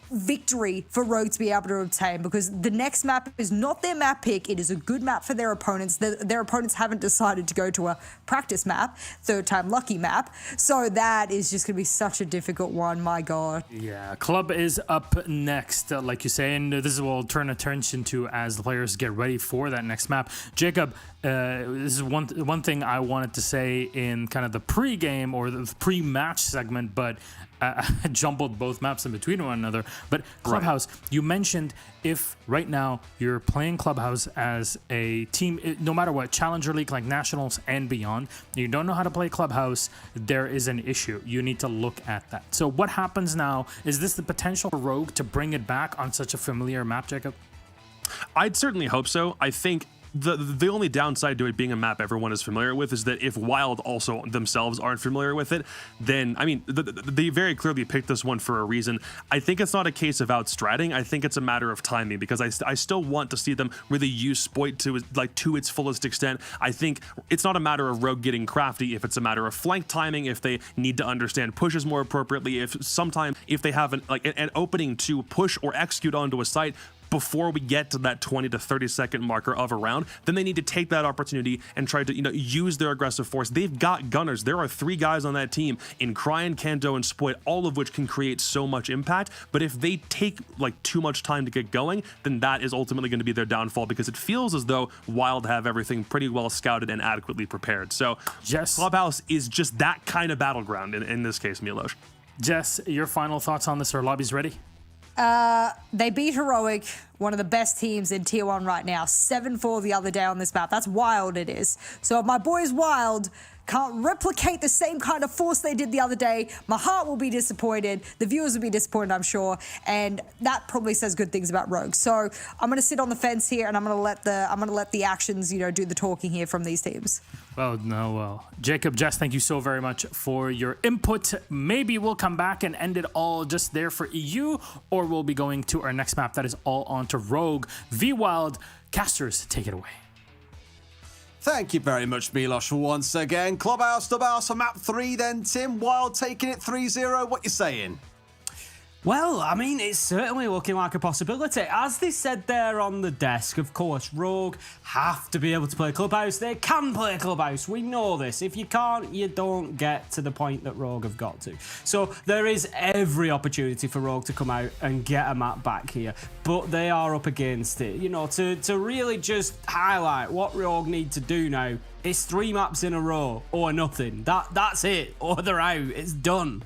victory for Rogue to be able to obtain, because the next map is not their map pick. It is a good map for their opponents. Their opponents haven't decided to go to a practice map, third time lucky map, so that is just gonna be such a difficult one. My god. Yeah, Club is up next, like you say, and this is what we'll turn attention to as the players get ready for that next map. Jacob, this is one thing I wanted to say in kind of the pre-game or the pre-match segment, but I jumbled both maps in between one another. But Clubhouse, you mentioned if right now you're playing Clubhouse as a team, no matter what, Challenger League, like Nationals and beyond, you don't know how to play Clubhouse, there is an issue. You need to look at that. So what happens now? Is this the potential for Rogue to bring it back on such a familiar map, Jacob? I'd certainly hope so. I think the only downside to it being a map everyone is familiar with is that if WYLDE also themselves aren't familiar with it, then, I mean, they very clearly picked this one for a reason. I think it's not a case of outstratting. I think it's a matter of timing, because I still want to see them really use Spoit to its fullest extent. I think it's not a matter of Rogue getting crafty if it's a matter of flank timing, if they need to understand pushes more appropriately, if they have an opening to push or execute onto a site before we get to that 20 to 30 second marker of a round, then they need to take that opportunity and try to, use their aggressive force. They've got gunners. There are 3 guys on that team in Cryan, Kanto, and Spoit, all of which can create so much impact. But if they take too much time to get going, then that is ultimately going to be their downfall, because it feels as though WYLDE have everything pretty well scouted and adequately prepared. So Clubhouse is just that kind of battleground in this case, Milosh. Jess, your final thoughts on this? Are lobbies ready? They beat Heroic, one of the best teams in Tier 1 right now, 7-4 the other day on this map. That's WYLDE, it is. So if my boys WYLDE can't replicate the same kind of force they did the other day, my heart will be disappointed. The viewers will be disappointed, I'm sure. And that probably says good things about Rogue. So I'm going to sit on the fence here, and I'm going to let the actions, you know, do the talking here from these teams. Well, Jacob, Jess, thank you so very much for your input. Maybe we'll come back and end it all just there for EU, or we'll be going to our next map that is all on to Rogue v WYLDE. Casters, take it away. Thank you very much, Milos, once again. Clubhouse for map 3 then, Tim. WYLDE taking it 3-0. What you saying? Well, I mean, it's certainly looking like a possibility. As they said there on the desk, of course, Rogue have to be able to play Clubhouse. They can play Clubhouse. We know this. If you can't, you don't get to the point that Rogue have got to. So there is every opportunity for Rogue to come out and get a map back here. But they are up against it. You know, to really just highlight what Rogue need to do now, it's 3 maps in a row or nothing. That's it. Or they're out. It's done.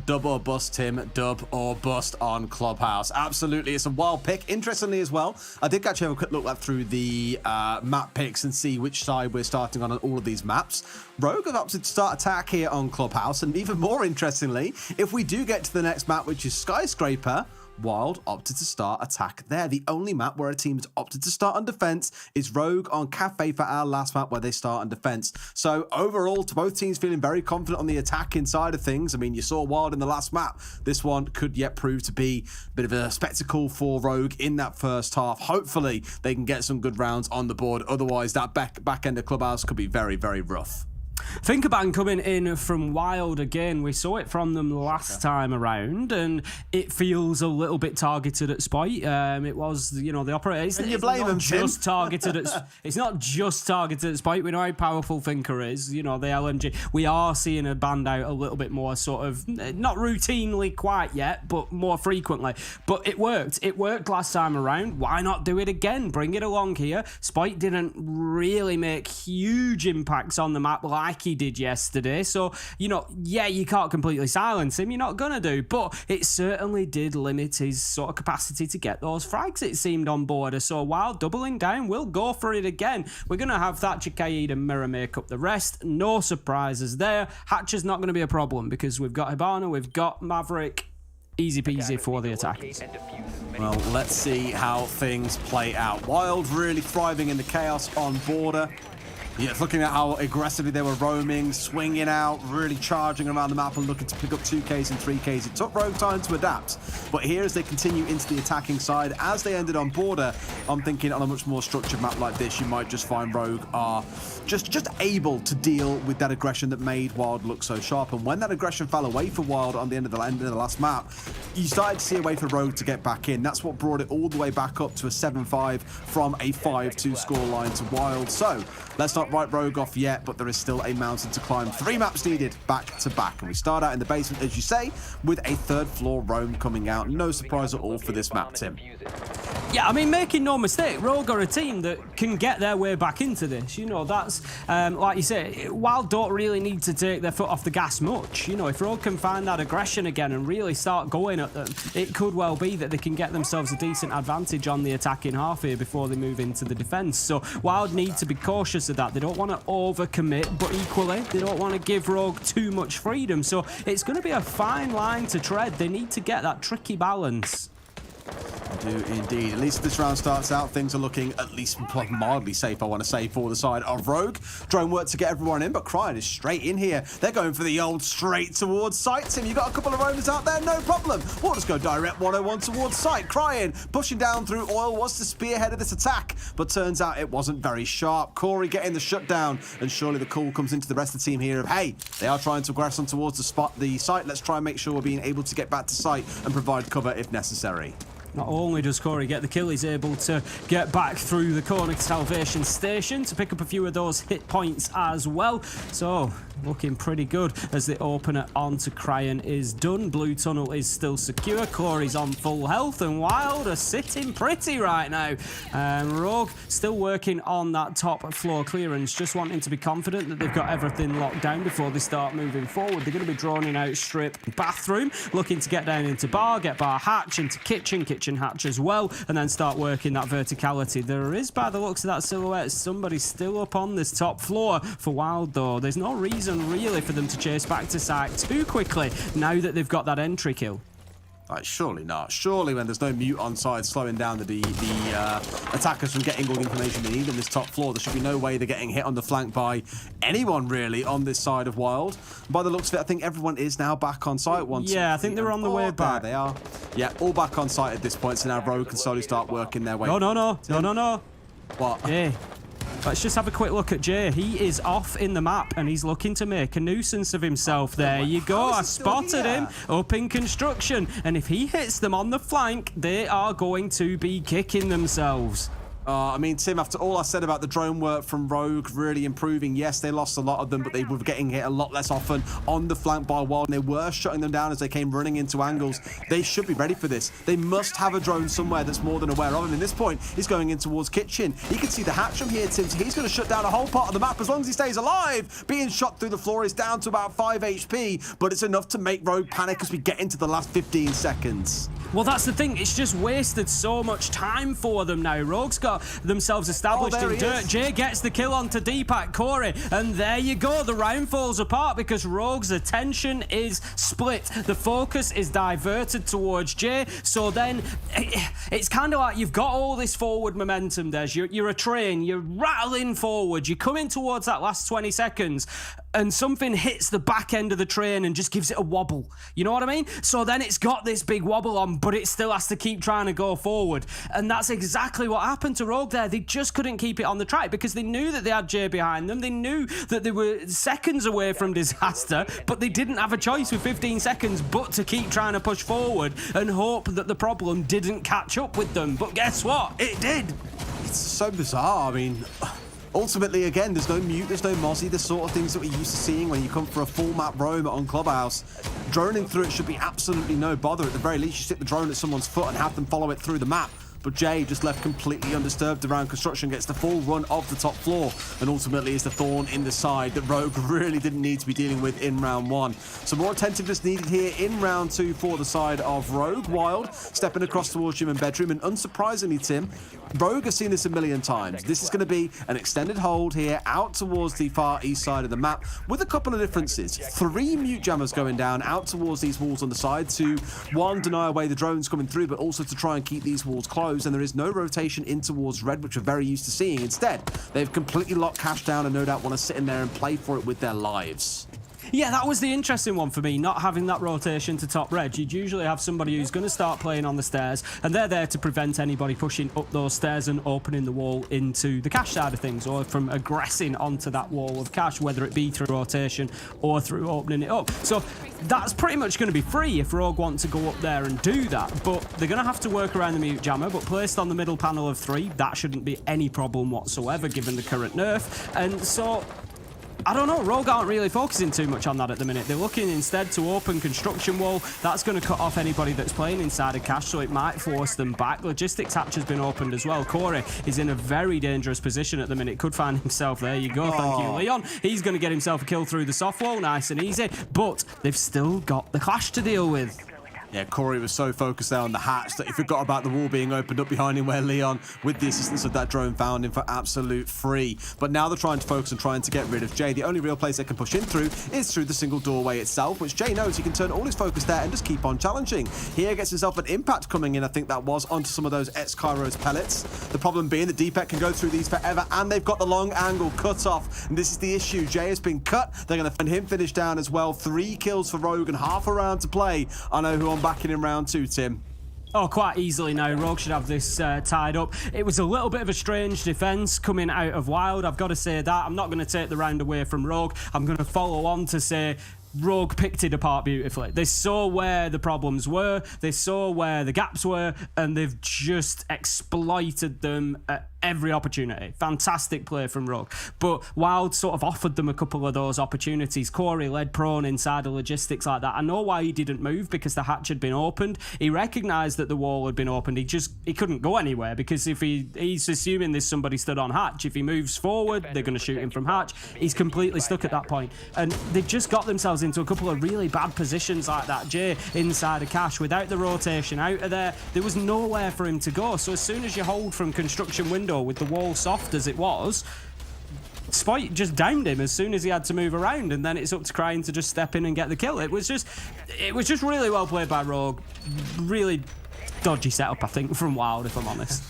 Dub or bust, Tim. Dub or bust on Clubhouse. Absolutely, it's a wild pick. Interestingly as well, I did actually have a quick look through the map picks and see which side we're starting on all of these maps. Rogue have opted to start attack here on Clubhouse, and even more interestingly, if we do get to the next map, which is Skyscraper, WYLDE opted to start attack there. The only map where a team has opted to start on defense is Rogue on Cafe for our last map where they start on defense. So overall, to both teams feeling very confident on the attacking side of things. I mean, you saw WYLDE in the last map. This one could yet prove to be a bit of a spectacle for Rogue in that first half. Hopefully, they can get some good rounds on the board. Otherwise, that back end of Clubhouse could be very, very rough. Thinkaban coming in from WYLDE again. We saw it from them last time around, and it feels a little bit targeted at Spite. It was, you know, the operator. And you blame him, Tim? It's not just targeted at Spite. We know how powerful Thinker is. You know, the LMG. We are seeing a band out a little bit more, sort of, not routinely quite yet, but more frequently. But it worked. It worked last time around. Why not do it again? Bring it along here. Spite didn't really make huge impacts on the map like he did yesterday, so you know, yeah, you can't completely silence him, you're not gonna do, but it certainly did limit his sort of capacity to get those frags, it seemed, on border. So while doubling down, we'll go for it again. We're gonna have Thatcher, Kaid and Mirror make up the rest. No surprises there. Hatcher's not gonna be a problem because we've got Hibana, we've got Maverick. Easy peasy for the attackers. Well, let's see how things play out. WYLDE really thriving in the chaos on border. Yeah, looking at how aggressively they were roaming, swinging out, really charging around the map and looking to pick up 2Ks and 3Ks. It took Rogue time to adapt. But here, as they continue into the attacking side, as they ended on border, I'm thinking on a much more structured map like this, you might just find Rogue are just able to deal with that aggression that made WYLDE look so sharp. And when that aggression fell away for WYLDE on the end of the last map, you started to see a way for Rogue to get back in. That's what brought it all the way back up to a 7-5 from a 5-2 scoreline to WYLDE. So let's not write Rogue off yet, but there is still a mountain to climb. 3 maps needed back to back. And we start out in the basement, as you say, with a 3rd floor roam coming out. No surprise at all for this map, Tim. Yeah, I mean, making no mistake, Rogue are a team that can get their way back into this. You know, that's, like you say, WYLDE don't really need to take their foot off the gas much. You know, if Rogue can find that aggression again and really start going at them, it could well be that they can get themselves a decent advantage on the attacking half here before they move into the defence. So WYLDE need to be cautious of that. They don't want to overcommit, but equally, they don't want to give Rogue too much freedom. So it's going to be a fine line to tread. They need to get that tricky balance. I do indeed. At least this round starts out, things are looking at least mildly safe, I want to say, for the side of Rogue. Drone work to get everyone in, but Cryin is straight in here. They're going for the old straight towards site. Tim, you got a couple of roamers out there, no problem. We'll just go direct 101 towards site. Cryin pushing down through oil was the spearhead of this attack, but turns out it wasn't very sharp. Corey getting the shutdown, and surely the call comes into the rest of the team here of, hey, they are trying to aggress on towards the site. Let's try and make sure we're being able to get back to site and provide cover if necessary. Not only does Corey get the kill, he's able to get back through the corner to Salvation Station to pick up a few of those hit points as well. So looking pretty good as the opener onto Cryan is done. Blue tunnel is still secure. Corey's on full health, and Wild are sitting pretty right now. Rogue still working on that top floor clearance, just wanting to be confident that they've got everything locked down before they start moving forward. They're going to be droning out strip bathroom, looking to get down into bar, get bar hatch, into kitchen hatch as well, and then start working that verticality. There is, by the looks of that silhouette, somebody still up on this top floor for Wild, though. There's no reason really for them to chase back to site too quickly now that they've got that entry kill. Surely not. Surely when there's no mute on side slowing down the attackers from getting all the information they need on this top floor, there should be no way they're getting hit on the flank by anyone really on this side of Wild. By the looks of it, I think everyone is now back on site once. Yeah, I think they're on the way back. There they are. Yeah, all back on site at this point, so now Rogue can slowly start working their way. No. What? Yeah. Let's just have a quick look at Jay. He is off in the map and he's looking to make a nuisance of himself. There you go. I spotted him up in construction. And if he hits them on the flank, they are going to be kicking themselves. I mean, Tim, after all I said about the drone work from Rogue really improving, yes, they lost a lot of them, but they were getting hit a lot less often on the flank by Wild, and they were shutting them down as they came running into angles. They should be ready for this. They must have a drone somewhere that's more than aware of him. In this point, he's going in towards kitchen. He can see the hatch from here, Tim, so he's going to shut down a whole part of the map as long as he stays alive. Being shot through the floor is down to about 5 HP, but it's enough to make Rogue panic as we get into the last 15 seconds. Well, that's the thing. It's just wasted so much time for them now. Rogue's got themselves established in dirt. Jay gets the kill onto Deepak Corey, and there you go. The round falls apart because Rogue's attention is split. The focus is diverted towards Jay. So then it's kind of like you've got all this forward momentum, Des. You're a train. You're rattling forward. You're coming towards that last 20 seconds, and something hits the back end of the train and just gives it a wobble. You know what I mean? So then it's got this big wobble on, but it still has to keep trying to go forward. And that's exactly what happened to Rogue there. They just couldn't keep it on the track because they knew that they had Jay behind them. They knew that they were seconds away from disaster, but they didn't have a choice with 15 seconds but to keep trying to push forward and hope that the problem didn't catch up with them. But guess what? It did. It's so bizarre. I mean, ultimately, again, there's no mute, there's no Mozzie, the sort of things that we're used to seeing when you come for a full map roam on Clubhouse. Droning through it should be absolutely no bother. At the very least, you stick the drone at someone's foot and have them follow it through the map. But Jay, just left completely undisturbed around construction, gets the full run of the top floor, and ultimately is the thorn in the side that Rogue really didn't need to be dealing with in round one. So more attentiveness needed here in round two for the side of Rogue. Wild stepping across towards gym and bedroom, and unsurprisingly, Tim, Rogue has seen this a million times. This is going to be an extended hold here out towards the far east side of the map with a couple of differences. 3 mute jammers going down out towards these walls on the side to, one, deny away the drones coming through, but also to try and keep these walls closed. And there is no rotation in towards red, which we're very used to seeing. Instead, they've completely locked cash down and no doubt want to sit in there and play for it with their lives. Yeah, that was the interesting one for me, not having that rotation to top red. You'd usually have somebody who's going to start playing on the stairs, and they're there to prevent anybody pushing up those stairs and opening the wall into the cash side of things, or from aggressing onto that wall of cash, whether it be through rotation or through opening it up. So that's pretty much going to be free if Rogue want to go up there and do that, but they're going to have to work around the mute jammer, but placed on the middle panel of 3, that shouldn't be any problem whatsoever given the current nerf. And so I don't know, Rogue aren't really focusing too much on that at the minute. They're looking instead to open construction wall. That's going to cut off anybody that's playing inside of cash, so it might force them back. Logistics hatch has been opened as well. Corey is in a very dangerous position at the minute. Could find himself, there you go, thank you, Leon. He's going to get himself a kill through the soft wall, nice and easy, but they've still got the clash to deal with. Yeah, Corey was so focused there on the hatch that he forgot about the wall being opened up behind him, where Leon, with the assistance of that drone, found him for absolute free. But now they're trying to focus on trying to get rid of Jay. The only real place they can push in through is through the single doorway itself, which Jay knows he can turn all his focus there and just keep on challenging. Here gets himself an impact coming in, I think that was, onto some of those X-Kairos pellets. The problem being that Deepak can go through these forever, and they've got the long angle cut off. And this is the issue. Jay has been cut. They're going to find him finished down as well. 3 kills for Rogue and half a round to play. I know who I'm backing in round 2, Tim. Oh, quite easily now. Rogue should have this tied up. It was a little bit of a strange defense coming out of Wild. I've got to say that. I'm not going to take the round away from Rogue. I'm going to follow on to say Rogue picked it apart beautifully. They saw where the problems were, they saw where the gaps were, and they've just exploited them at every opportunity. Fantastic play from Rogue. But Wild sort of offered them a couple of those opportunities. Corey led prone inside the logistics like that. I know why he didn't move, because the hatch had been opened. He recognised that the wall had been opened. He couldn't go anywhere, because if he's assuming there's somebody stood on hatch. If he moves forward, they're going to shoot him from hatch. He's completely stuck at that point. And they've just got themselves into a couple of really bad positions like that. Jay inside of Cash, without the rotation out of there was nowhere for him to go. So as soon as you hold from construction window with the wall soft as it was, Spite just downed him as soon as he had to move around, and then it's up to Cryin to just step in and get the kill. It was just really well played by Rogue. Really dodgy setup, I think, from Wild, if I'm honest.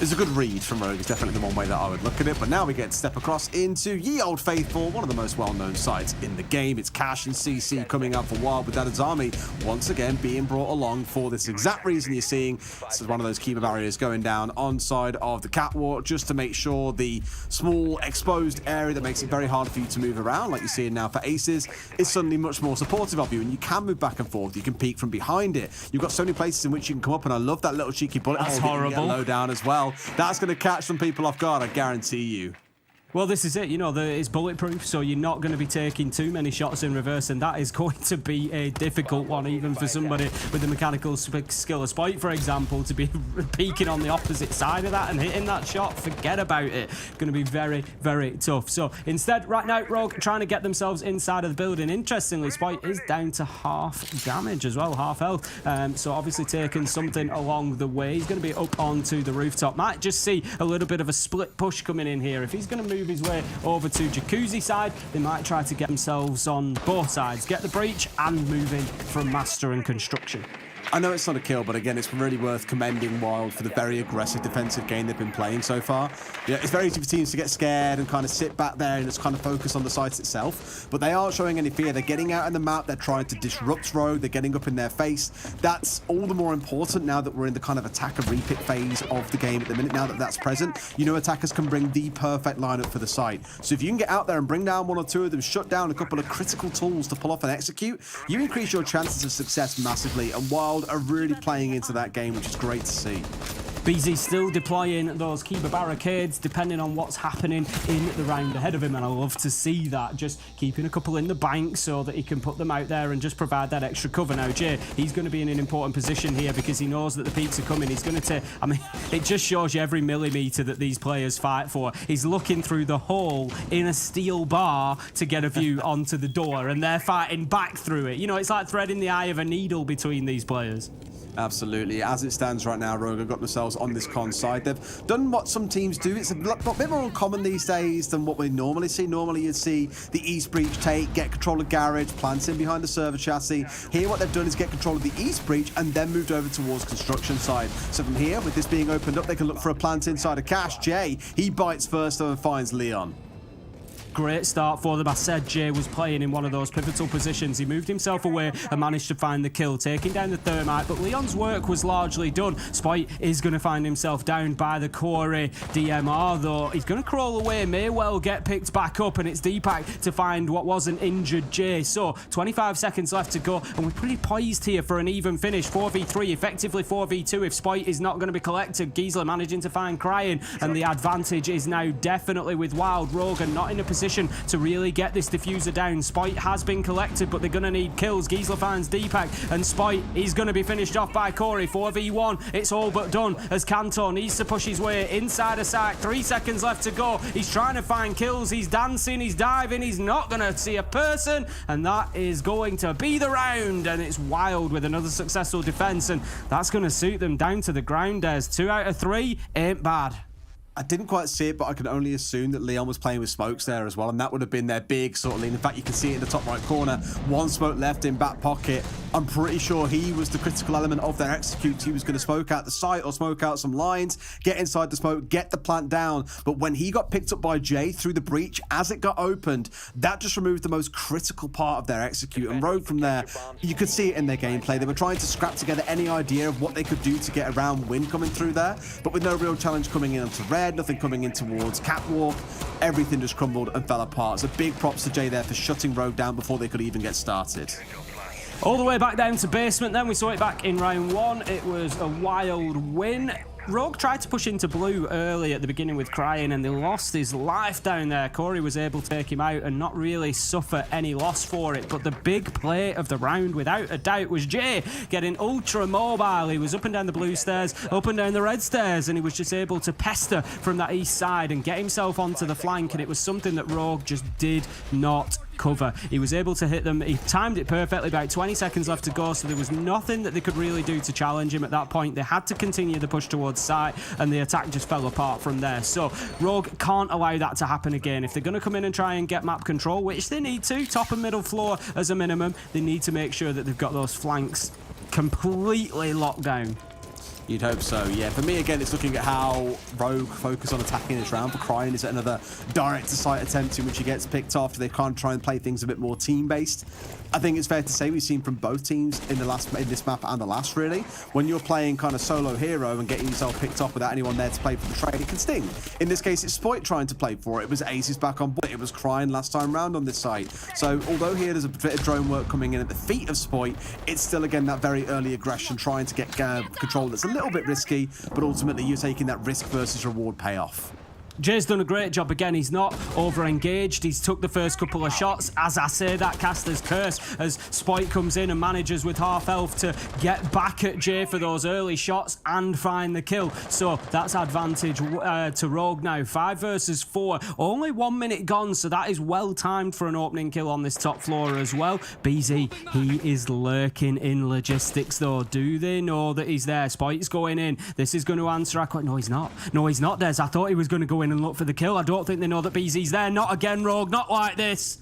It's a good read from Rogue. It's definitely the one way that I would look at it. But now we get to step across into Ye Old Faithful, one of the most well-known sites in the game. It's Cash and CC coming up for Wild, with Dad's army once again being brought along for this exact reason you're seeing. This is one of those keeper barriers going down on side of the catwalk, just to make sure the small exposed area that makes it very hard for you to move around, like you're seeing now for Aces, is suddenly much more supportive of you, and you can move back and forth. You can peek from behind it. You've got so many places in which you can come up, and I love that little cheeky bullet hole that you can get low down as well. That's going to catch some people off guard, I guarantee you. Well, this is it. You know, it's bulletproof, so you're not going to be taking too many shots in reverse, and that is going to be a difficult one, even for somebody with the mechanical skill of Spite, for example, to be peeking on the opposite side of that and hitting that shot. Forget about it. Going to be very, very tough. So instead, right now, Rogue trying to get themselves inside of the building. Interestingly, Spite is down to half damage as well, half health. So obviously taking something along the way. He's going to be up onto the rooftop. Might just see a little bit of a split push coming in here. If he's going to move his way over to Jacuzzi side, they might try to get themselves on both sides, get the breach and move in from Master and Construction. I know it's not a kill, but again, it's really worth commending Wild for the very aggressive defensive game they've been playing so far. Yeah, it's very easy for teams to get scared and kind of sit back there and just kind of focus on the site itself, but they aren't showing any fear. They're getting out on the map, they're trying to disrupt Rogue, they're getting up in their face. That's all the more important now that we're in the kind of attacker repick phase of the game at the minute. Now that that's present, you know attackers can bring the perfect lineup for the site. So if you can get out there and bring down one or two of them, shut down a couple of critical tools to pull off and execute, you increase your chances of success massively, and Wild are really playing into that game, which is great to see. BZ still deploying those Kiba barricades depending on what's happening in the round ahead of him, and I love to see that. Just keeping a couple in the bank so that he can put them out there and just provide that extra cover. Now Jay, he's going to be in an important position here because he knows that the peaks are coming. He's going to take, I mean, it just shows you every millimetre that these players fight for. He's looking through the hole in a steel bar to get a view onto the door, and they're fighting back through it. You know, it's like threading the eye of a needle between these players. Absolutely. As it stands right now, Rogue have got themselves on this con side. They've done what some teams do. It's a bit more uncommon these days than what we normally see. Normally you'd see the East Breach take, get control of Garage, plant in behind the server chassis. Here what they've done is get control of the East Breach and then moved over towards construction side. So from here, with this being opened up, they can look for a plant inside of Cash. Jay, he bites first and finds Leon. Great start for them. I said Jay was playing in one of those pivotal positions. He moved himself away and managed to find the kill, taking down the thermite, but Leon's work was largely done. Spite is going to find himself down by the Corey DMR, though. He's going to crawl away, may well get picked back up, and it's Deepak to find what was an injured Jay. So 25 seconds left to go, and we're pretty poised here for an even finish. 4v3, effectively 4v2 if Spite is not going to be collected. Giesler managing to find Cryin, and the advantage is now definitely with Wild. Rogue are not in a position to really get this diffuser down. Spite has been collected, but they're going to need kills. Giesler finds Deepak, and Spite is going to be finished off by Corey. 4v1, it's all but done as Kanto needs to push his way inside a site. 3 seconds left to go. He's trying to find kills. He's dancing, he's diving, he's not going to see a person, and that is going to be the round. And it's Wild with another successful defense, and that's going to suit them down to the ground. There's 2 out of 3, ain't bad. I didn't quite see it, but I can only assume that Leon was playing with smokes there as well, and that would have been their big sort of lean. In fact, you can see it in the top right corner. One smoke left in back pocket. I'm pretty sure he was the critical element of their execute. He was going to smoke out the site or smoke out some lines, get inside the smoke, get the plant down. But when he got picked up by Jay through the breach, as it got opened, that just removed the most critical part of their execute. And Rogue from there, you could see it in their gameplay. They were trying to scrap together any idea of what they could do to get around Win coming through there, but with no real challenge coming in onto Red, nothing coming in towards Catwalk, everything just crumbled and fell apart. So big props to Jay there for shutting Rogue down before they could even get started. All the way back down to basement then. We saw it back in round 1. It was a wild win. Rogue tried to push into blue early at the beginning with Crying, and they lost his life down there. Corey was able to take him out and not really suffer any loss for it. But the big play of the round, without a doubt, was Jay getting ultra mobile. He was up and down the blue stairs, up and down the red stairs, and he was just able to pester from that east side and get himself onto the flank. And it was something that Rogue just did not cover. He was able to hit them. He timed it perfectly, about 20 seconds left to go, so there was nothing that they could really do to challenge him at that point. They had to continue the push towards site, and the attack just fell apart from there. So Rogue can't allow that to happen again. If they're going to come in and try and get map control, which they need to, top and middle floor as a minimum, they need to make sure that they've got those flanks completely locked down. You'd hope so, yeah. For me, again, it's looking at how Rogue focus on attacking this round. For Crying is another direct-to-site attempt in which he gets picked off. They can't try and play things a bit more team-based. I think it's fair to say we've seen from both teams in this map and the last, really. When you're playing kind of solo hero and getting yourself picked off without anyone there to play for the trade, it can sting. In this case, it's Spoit trying to play for it. It was Aces back on board. It was Crying last time round on this site. So although here there's a bit of drone work coming in at the feet of Spoit, it's still, again, that very early aggression, trying to get control that's a little bit risky, but ultimately you're taking that risk versus reward payoff. Jay's done a great job again. He's not over-engaged. He's took the first couple of shots. As I say, that caster's curse as Spoit comes in and manages with half health to get back at Jay for those early shots and find the kill. So that's advantage to Rogue now. 5 versus 4. Only 1 minute gone, so that is well timed for an opening kill on this top floor as well. BZ, he is lurking in logistics though. Do they know that he's there? Spoit's going in. This is going to answer. No, he's not. No, he's not, Des. I thought he was going to go in and look for the kill. I don't think they know that BZ's there. Not again, Rogue. Not like this.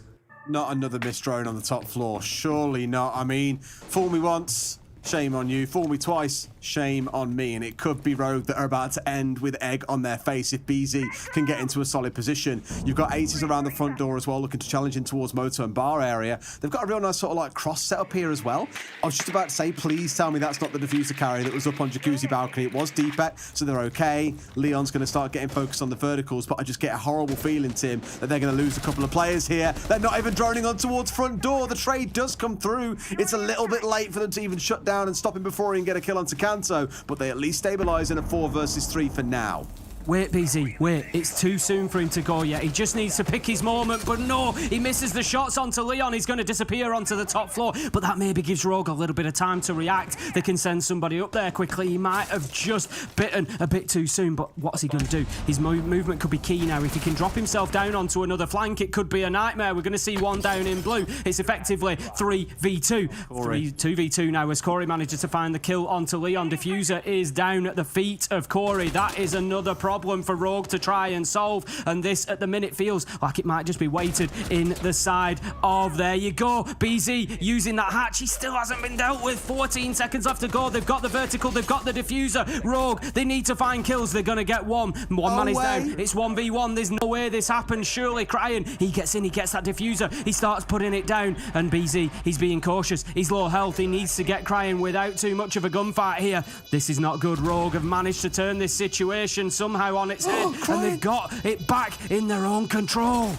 Not another missed drone on the top floor. Surely not. I mean, fool me once, shame on you. Fool me twice, shame on me. And it could be Rogue that are about to end with egg on their face if BZ can get into a solid position. You've got Aces around the front door as well, looking to challenge in towards Moto and Bar area. They've got a real nice sort of like cross setup here as well. I was just about to say, please tell me that's not the diffuser carry that was up on Jacuzzi balcony. It was Deepet, so they're okay. Leon's going to start getting focused on the verticals, but I just get a horrible feeling, Tim, that they're going to lose a couple of players here. They're not even droning on towards front door. The trade does come through. It's a little bit late for them to even shut down and stop him before he can get a kill onto Kanto, but they at least stabilize in a 4 versus 3 for now. Wait, BZ, wait. It's too soon for him to go yet. He just needs to pick his moment, but no, he misses the shots onto Leon. He's going to disappear onto the top floor, but that maybe gives Rogue a little bit of time to react. They can send somebody up there quickly. He might have just bitten a bit too soon, but what's he going to do? His movement could be key now. If he can drop himself down onto another flank, it could be a nightmare. We're going to see one down in blue. It's effectively 3v2. 2v2 now as Corey manages to find the kill onto Leon. Diffuser is down at the feet of Corey. That is another problem for Rogue to try and solve, and this at the minute feels like it might just be weighted in the side of, there you go, BZ using that hatch. He still hasn't been dealt with. 14 seconds left to go. They've got the vertical, they've got the diffuser. Rogue, they need to find kills. They're gonna get one man is down. It's 1v1. There's no way this happens. Surely Crying, he gets in, he gets that diffuser, he starts putting it down, and BZ, he's being cautious. He's low health. He needs to get Crying without too much of a gunfight here. This is not good. Rogue have managed to turn this situation somehow on its head, and they've got it back in their own control.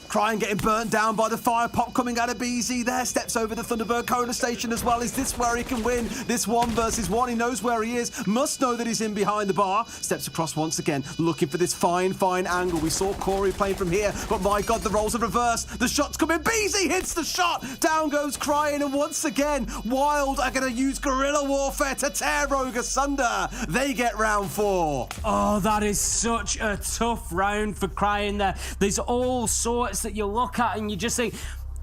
Crying getting burnt down by the fire pop coming out of BZ there. Steps over the Thunderbird Cola station as well. Is this where he can win this 1 versus 1? He knows where he is. Must know that he's in behind the bar. Steps across once again, looking for this fine angle. We saw Corey playing from here, but my God, the roles are reversed. The shots come in. BZ hits the shot. Down goes Crying, and once again, Wild are going to use guerrilla warfare to tear Rogue asunder. They get round 4. Oh, that is such a tough round for Crying there. There's all sorts that you look at and you just think,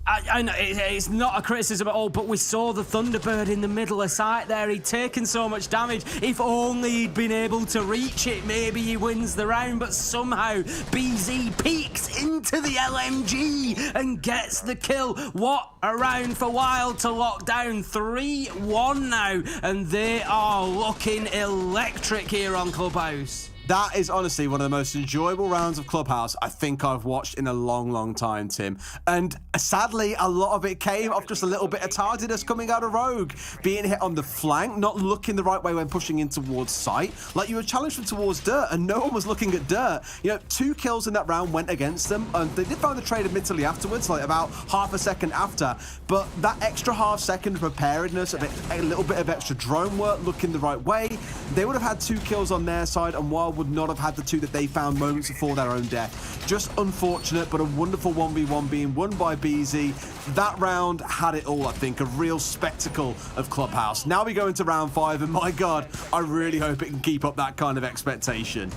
I know it's not a criticism at all, but we saw the Thunderbird in the middle of sight there. He'd taken so much damage. If only he'd been able to reach it, maybe he wins the round, but somehow BZ peeks into the LMG and gets the kill. What a round for Wild to lock down. 3-1 now, and they are looking electric here on Clubhouse. That is honestly one of the most enjoyable rounds of Clubhouse I think I've watched in a long, long time, Tim. And sadly, a lot of it came off just a little bit of tardiness coming out of Rogue. Being hit on the flank, not looking the right way when pushing in towards sight. Like you were challenged from towards dirt and no one was looking at dirt. You know, 2 kills in that round went against them. And they did find the trade admittedly afterwards, like about half a second after. But that extra half second preparedness, a little bit of extra drone work, looking the right way, they would have had 2 kills on their side and Wild would not have had the 2 that they found moments before their own death. Just unfortunate, but a wonderful 1v1 being won by BZ. That round had it all, I think, a real spectacle of Clubhouse. Now we go into round 5, and my God, I really hope it can keep up that kind of expectation.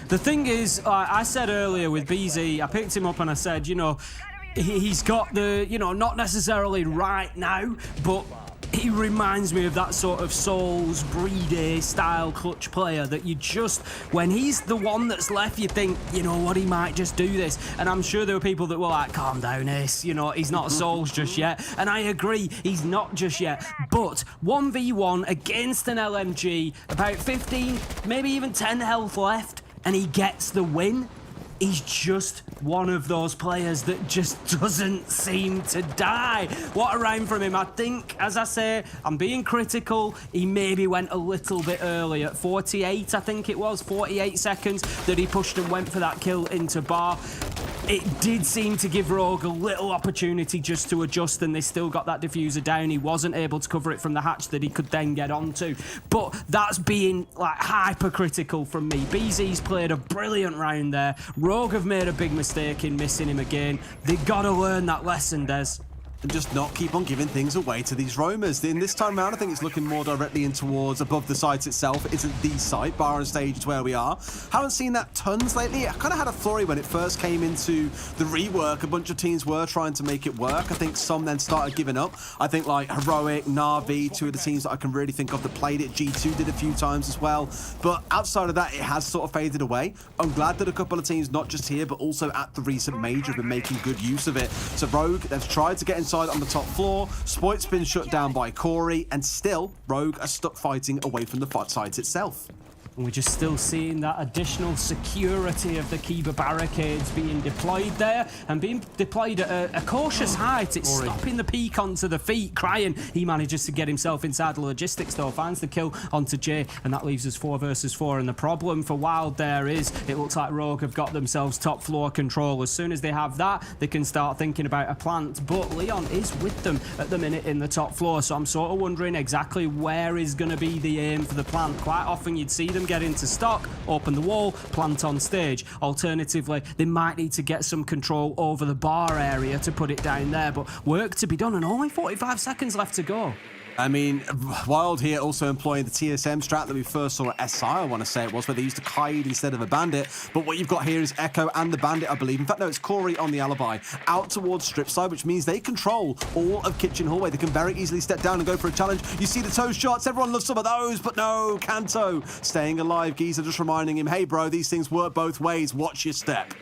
The thing is, I said earlier with BZ, I picked him up and I said, you know, he's got the, you know, not necessarily right now, but he reminds me of that sort of Souls, Breedy style clutch player that you just, when he's the one that's left, you think, you know what, he might just do this. And I'm sure there were people that were like, calm down, Ace, you know, he's not Souls just yet. And I agree, he's not just yet. But 1v1 against an LMG, about 15, maybe even 10 health left, and he gets the win. He's just one of those players that just doesn't seem to die. What a round from him. I think, as I say, I'm being critical. He maybe went a little bit early at 48, I think it was, 48 seconds that he pushed and went for that kill into bar. It did seem to give Rogue a little opportunity just to adjust, and they still got that diffuser down. He wasn't able to cover it from the hatch that he could then get onto. But that's being like hypercritical from me. BZ's played a brilliant round there. Rogue have made a big mistake in missing him again. They gotta learn that lesson, Des. And just not keep on giving things away to these roamers. In this time round, I think it's looking more directly in towards above the site itself. It isn't the site. Bar and stage is where we are. Haven't seen that tons lately. I kind of had a flurry when it first came into the rework. A bunch of teams were trying to make it work. I think some then started giving up. I think like Heroic, Na'Vi, 2 of the teams that I can really think of that played it. G2 did a few times as well. But outside of that, it has sort of faded away. I'm glad that a couple of teams, not just here, but also at the recent major, have been making good use of it. So Rogue, they've tried to get inside on the top floor. Spoit's been shut down by Corey, and still Rogue are stuck fighting away from the site itself. And we're just still seeing that additional security of the Kiba barricades being deployed there and being deployed at a cautious height. It's stopping the peak onto the feet. Crying, he manages to get himself inside the logistics though, finds the kill onto Jay, and that leaves us 4 versus 4. And the problem for Wild there is it looks like Rogue have got themselves top floor control. As soon as they have that, they can start thinking about a plant. But Leon is with them at the minute in the top floor, so I'm sort of wondering exactly where is going to be the aim for the plant. Quite often you'd see them get into stock, open the wall, plant on stage. Alternatively, they might need to get some control over the bar area to put it down there, but work to be done and only 45 seconds left to go. I mean, Wild here also employing the TSM strat that we first saw at SI, I want to say it was, where they used a Kaid instead of a Bandit. But what you've got here is Echo and the Bandit, I believe. In fact, no, it's Corey on the Alibi, out towards strip side, which means they control all of Kitchen Hallway. They can very easily step down and go for a challenge. You see the toe shots, everyone loves some of those, but no, Kanto staying alive. Geezer just reminding him, hey bro, these things work both ways, watch your step.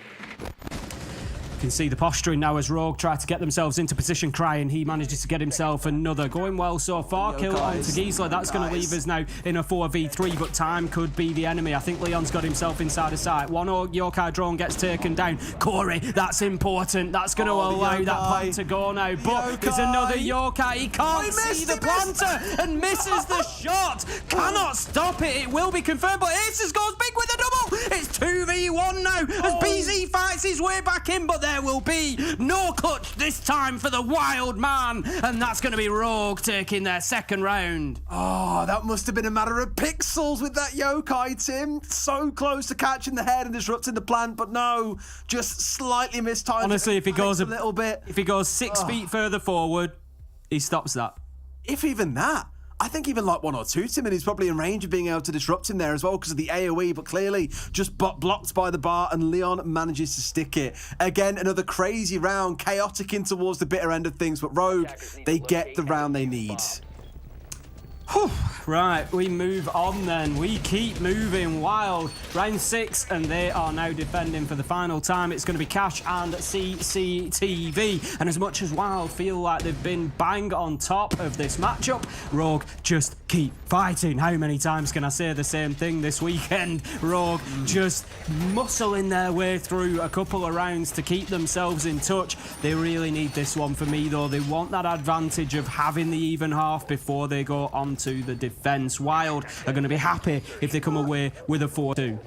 You can see the posturing now as Rogue try to get themselves into position. Crying, he manages to get himself another. Going well so far. Kill onto Giesler. That's going to leave us now in a 4v3, but time could be the enemy. I think Leon's got himself inside of sight. One Yokai drone gets taken down. Corey, that's important. That's going to allow that plant to go now. But there's another Yokai. He can't see the planter and misses the shot. Cannot stop it. It will be confirmed, but Aces goes big with a double. It's 2v1 now as BZ fights his way back in, but there will be no clutch this time for the Wild man, and that's going to be Rogue taking their second round. Oh, that must have been a matter of pixels with that Yokai, Tim. So close to catching the head and disrupting the plant, but no, just slightly mistimed. Honestly, if he goes a little bit, if he goes 6 feet further forward, he stops that. If even that. I think even like 1 or 2 Tim, and he's probably in range of being able to disrupt him there as well because of the AoE, but clearly just blocked by the bar, and Leon manages to stick it. Again, another crazy round, chaotic in towards the bitter end of things, but Rogue, they get the round they need. Whew. Right, we move on then. We keep moving. Wild, round 6, and they are now defending for the final time. It's going to be Cash and CCTV. And as much as Wild feel like they've been bang on top of this matchup, Rogue just keep fighting. How many times can I say the same thing this weekend? Rogue just muscling their way through a couple of rounds to keep themselves in touch. They really need this one for me, though. They want that advantage of having the even half before they go on to the defense. Wild are going to be happy if they come away with a 4-2.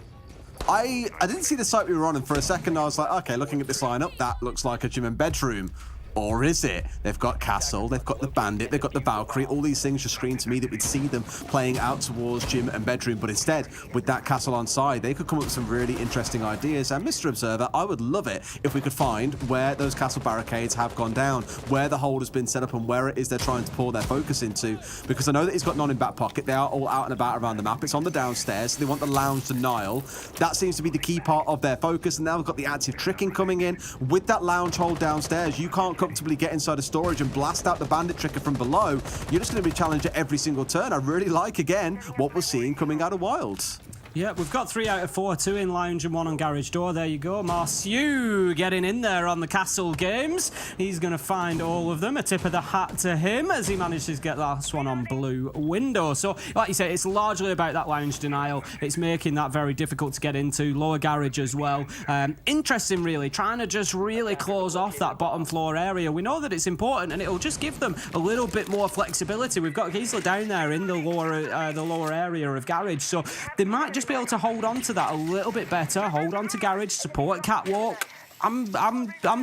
I didn't see the site we were on, and for a second I was like, okay, looking at this lineup, that looks like a gym and bedroom. Or is it? They've got Castle, they've got the Bandit, they've got the Valkyrie. All these things just scream to me that we'd see them playing out towards gym and bedroom. But instead, with that Castle on side, they could come up with some really interesting ideas. And Mr. Observer, I would love it if we could find where those Castle barricades have gone down, where the hold has been set up, and where it is they're trying to pour their focus into. Because I know that he's got none in back pocket. They are all out and about around the map. It's on the downstairs. So they want the lounge to Nile. That seems to be the key part of their focus. And now we've got the active tricking coming in. With that lounge hold downstairs, you can't comfortably get inside of storage and blast out the bandit tricker from below. You're just going to be challenged at every single turn. I really like, again, what we're seeing coming out of Wild. Yeah, we've got 3 out of 4, 2 in lounge and 1 on garage door. There you go. Marciu getting in there on the Castle games. He's going to find all of them. A tip of the hat to him as he manages to get the last one on blue window. So, like you say, it's largely about that lounge denial. It's making that very difficult to get into. Lower garage as well. Interesting, really. Trying to just really close off that bottom floor area. We know that it's important, and it'll just give them a little bit more flexibility. We've got Giesler down there in the lower area of garage, so they might just be able to hold on to that a little bit better. Hold on to garage, support catwalk. I'm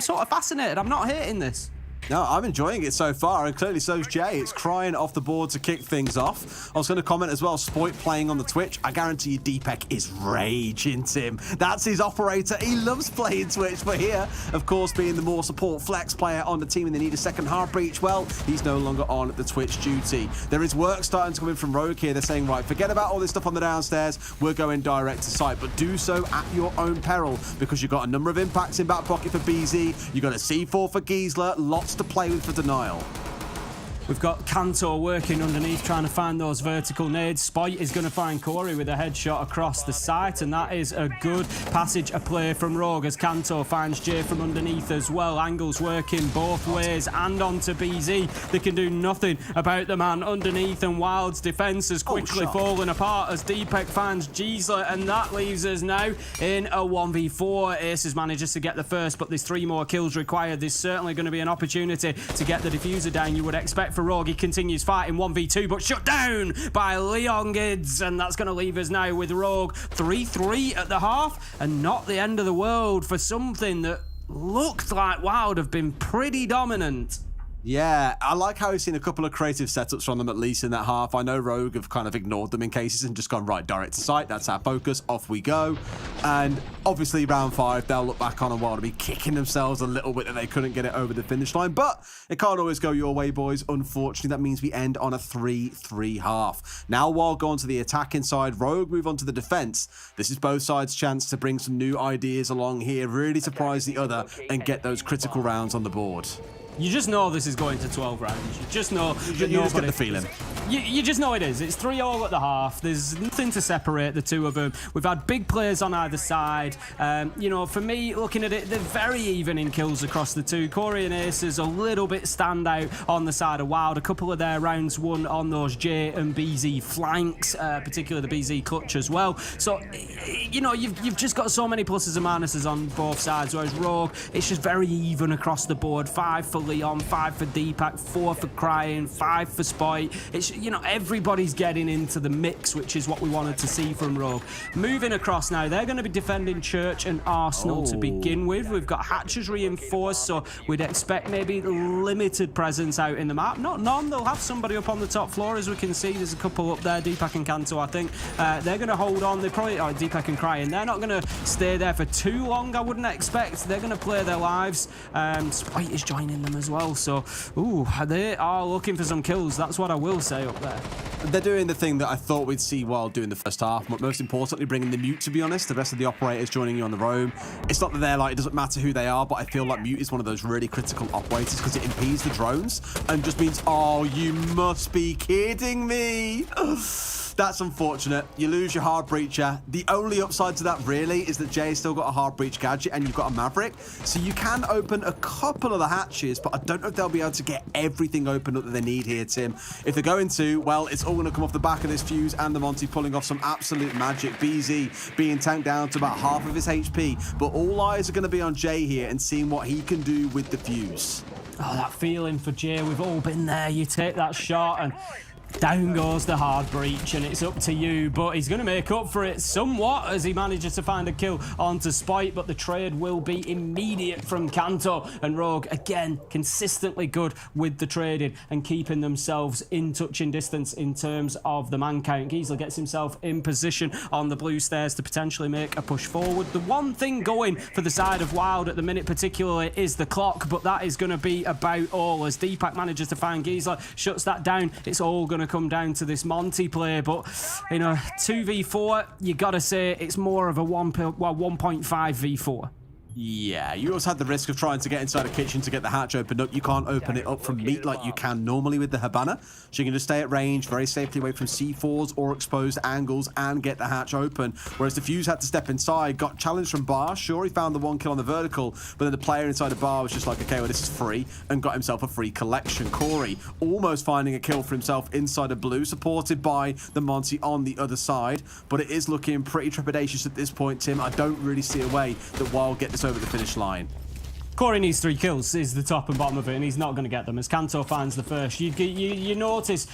sort of fascinated. I'm not hating this. No, I'm enjoying it so far, and clearly so's Jay. It's crying off the board to kick things off. I was going to comment as well, Spoit playing on the Twitch. I guarantee you Deepek is raging, Tim. That's his operator. He loves playing Twitch, but here, of course, being the more support flex player on the team and they need a second heartbreach, well, he's no longer on the Twitch duty. There is work starting to come in from Rogue here. They're saying, right, forget about all this stuff on the downstairs. We're going direct to site, but do so at your own peril, because you've got a number of impacts in back pocket for BZ. You've got a C4 for Giesler. Lots to play with for denial. We've got Kanto working underneath, trying to find those vertical nades. Spoit is going to find Corey with a headshot across the site, and that is a good passage of play from Rogue as Kanto finds Jay from underneath as well. Angles working both ways and onto BZ. They can do nothing about the man underneath, and Wild's defense has quickly fallen apart as Deepek finds Giesler, and that leaves us now in a 1v4. Aces manages to get the first, but there's 3 more kills required. There's certainly going to be an opportunity to get the diffuser down, you would expect for Rogue. He continues fighting 1v2, but shut down by Leon Gids, and that's going to leave us now with Rogue 3-3 at the half, and not the end of the world for something that looked like Wild have been pretty dominant. Yeah, I like how we've seen a couple of creative setups from them, at least in that half. I know Rogue have kind of ignored them in cases and just gone, right, direct to site, that's our focus, off we go. And obviously round 5, they'll look back on a while to be kicking themselves a little bit that they couldn't get it over the finish line. But it can't always go your way, boys. Unfortunately, that means we end on a 3-3 half. Now, while going to the attacking side, Rogue move on to the defense. This is both sides' chance to bring some new ideas along here, really surprise the other, and get those critical rounds on the board. You just know this is going to 12 rounds. You just know. You just get the feeling. You just know it is. It's 3-all at the half. There's nothing to separate the two of them. We've had big players on either side. You know, for me, looking at it, they're very even in kills across the two. Corey and Aces a little bit stand out on the side of Wild. A couple of their rounds won on those J and BZ flanks, particularly the BZ clutch as well. So, you know, you've just got so many pluses and minuses on both sides. Whereas Rogue, it's just very even across the board. 5 for Leon, 5 for Deepak, 4 for Crying, 5 for Spoit. It's, you know, everybody's getting into the mix, which is what we wanted to see from Rogue. Moving across now, they're going to be defending Church and Arsenal to begin with. We've got Hatches reinforced, so we'd expect maybe limited presence out in the map. Not none, they'll have somebody up on the top floor, as we can see. There's a couple up there, Deepak and Kanto, I think. They're going to hold on. They probably, Deepak and Crying, they're not going to stay there for too long, I wouldn't expect. They're going to play their lives. Spoit is joining them as well. So, ooh, they are looking for some kills. That's what I will say up there. They're doing the thing that I thought we'd see WYLDE do in the first half, but most importantly, bringing the Mute, to be honest. The rest of the operators joining you on the roam. It's not that they're like, it doesn't matter who they are, but I feel like Mute is one of those really critical operators because it impedes the drones and just means, oh, you must be kidding me. That's unfortunate. You lose your hard breacher. The only upside to that really is that Jay's still got a hard breach gadget and you've got a Maverick. So you can open a couple of the hatches, but I don't know if they'll be able to get everything open up that they need here, Tim. If they're going to, well, it's all going to come off the back of this Fuse and the Monty pulling off some absolute magic. BZ being tanked down to about half of his HP, but all eyes are going to be on Jay here and seeing what he can do with the Fuse. Oh, that feeling for Jay, we've all been there. You take that shot and down goes the hard breach, and it's up to you, but he's going to make up for it somewhat as he manages to find a kill onto Spite, but the trade will be immediate from Kanto, and Rogue, again, consistently good with the trading and keeping themselves in touching distance in terms of the man count. Giesler gets himself in position on the blue stairs to potentially make a push forward. The one thing going for the side of WYLDE at the minute particularly is the clock, but that is going to be about all as Deepak manages to find Giesler, shuts that down. It's all going to come down to this Monty play, but in a 2v4 you gotta say it's more of a 1.5 v4. Yeah, you also had the risk of trying to get inside a kitchen to get the hatch opened up. You can't open it up from meat like you can normally with the Habana. So you can just stay at range, very safely away from C4s or exposed angles and get the hatch open. Whereas the Fuse had to step inside, got challenged from Bar. Sure, he found the one kill on the vertical, but then the player inside the Bar was just like, okay, well, this is free, and got himself a free collection. Corey almost finding a kill for himself inside of blue, supported by the Monty on the other side. But it is looking pretty trepidatious at this point, Tim. I don't really see a way that WYLDE get this over the finish line. Corey needs 3 kills is the top and bottom of it, and he's not going to get them as Kanto finds the first. You notice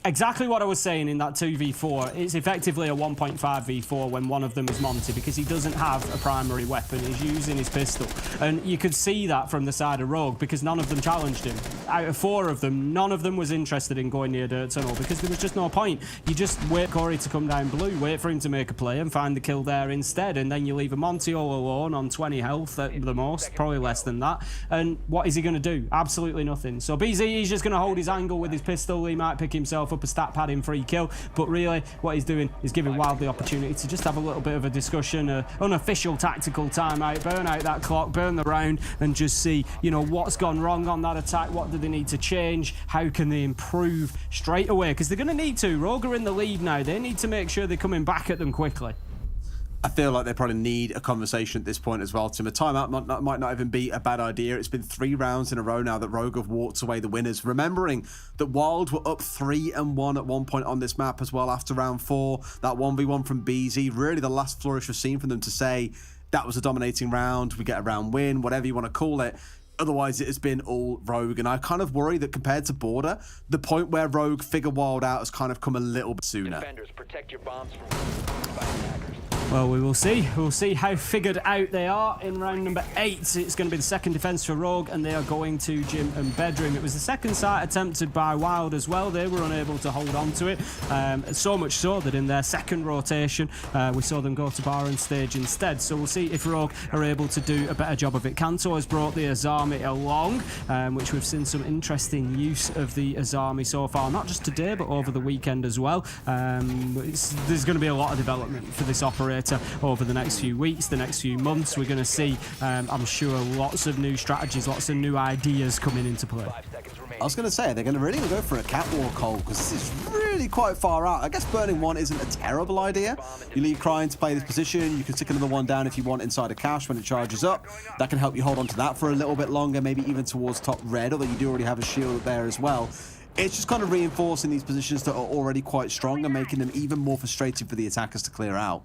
exactly what I was saying in that 2v4. It's effectively a 1.5 v4 when one of them is Monty because he doesn't have a primary weapon. He's using his pistol. And you could see that from the side of Rogue because none of them challenged him. Out of 4 of them, none of them was interested in going near Dirt Tunnel because there was just no point. You just wait Corey to come down blue, wait for him to make a play and find the kill there instead, and then you leave a Monty all alone on 20 health at the most, probably less than that. And what is he going to do? Absolutely nothing. So BZ, he's just going to hold his angle with his pistol. He might pick himself up a stat pad in free kill, but really what he's doing is giving WYLDE the opportunity to just have a little bit of a discussion, unofficial tactical timeout, burn out that clock, burn the round, and just see, you know, what's gone wrong on that attack, what do they need to change, how can they improve straight away, because they're going to need to. Rogue are in the lead now, they need to make sure they're coming back at them quickly. I feel like they probably need a conversation at this point as well, Tim. A timeout might not even be a bad idea. It's been 3 rounds in a row now that Rogue have walked away the winners. Remembering that WYLDE were up 3-1 at one point on this map as well after round 4. That 1v1 from BZ, really the last flourish we've seen from them to say that was a dominating round, we get a round win, whatever you want to call it. Otherwise, it has been all Rogue, and I kind of worry that compared to Border, the point where Rogue figure WYLDE out has kind of come a little bit sooner. Defenders, protect your bombs from attackers. Well, we will see. We'll see how figured out they are in round number 8. It's going to be the second defense for Rogue, and they are going to Gym and Bedroom. It was the second site attempted by WYLDE as well. They were unable to hold on to it. So much so that in their second rotation, we saw them go to Bar and Stage instead. So we'll see if Rogue are able to do a better job of it. Kanto has brought the Azami along, which we've seen some interesting use of the Azami so far, not just today, but over the weekend as well. There's going to be a lot of development for this operator over the next few weeks, the next few months. We're going to see, I'm sure, lots of new strategies, lots of new ideas coming into play. I was going to say, they're going to really go for a catwalk hole because this is really quite far out. I guess burning one isn't a terrible idea. You leave Crying to play this position. You can stick another one down if you want inside a cache when it charges up. That can help you hold on to that for a little bit longer, maybe even towards top red, although you do already have a shield there as well. It's just kind of reinforcing these positions that are already quite strong and making them even more frustrating for the attackers to clear out.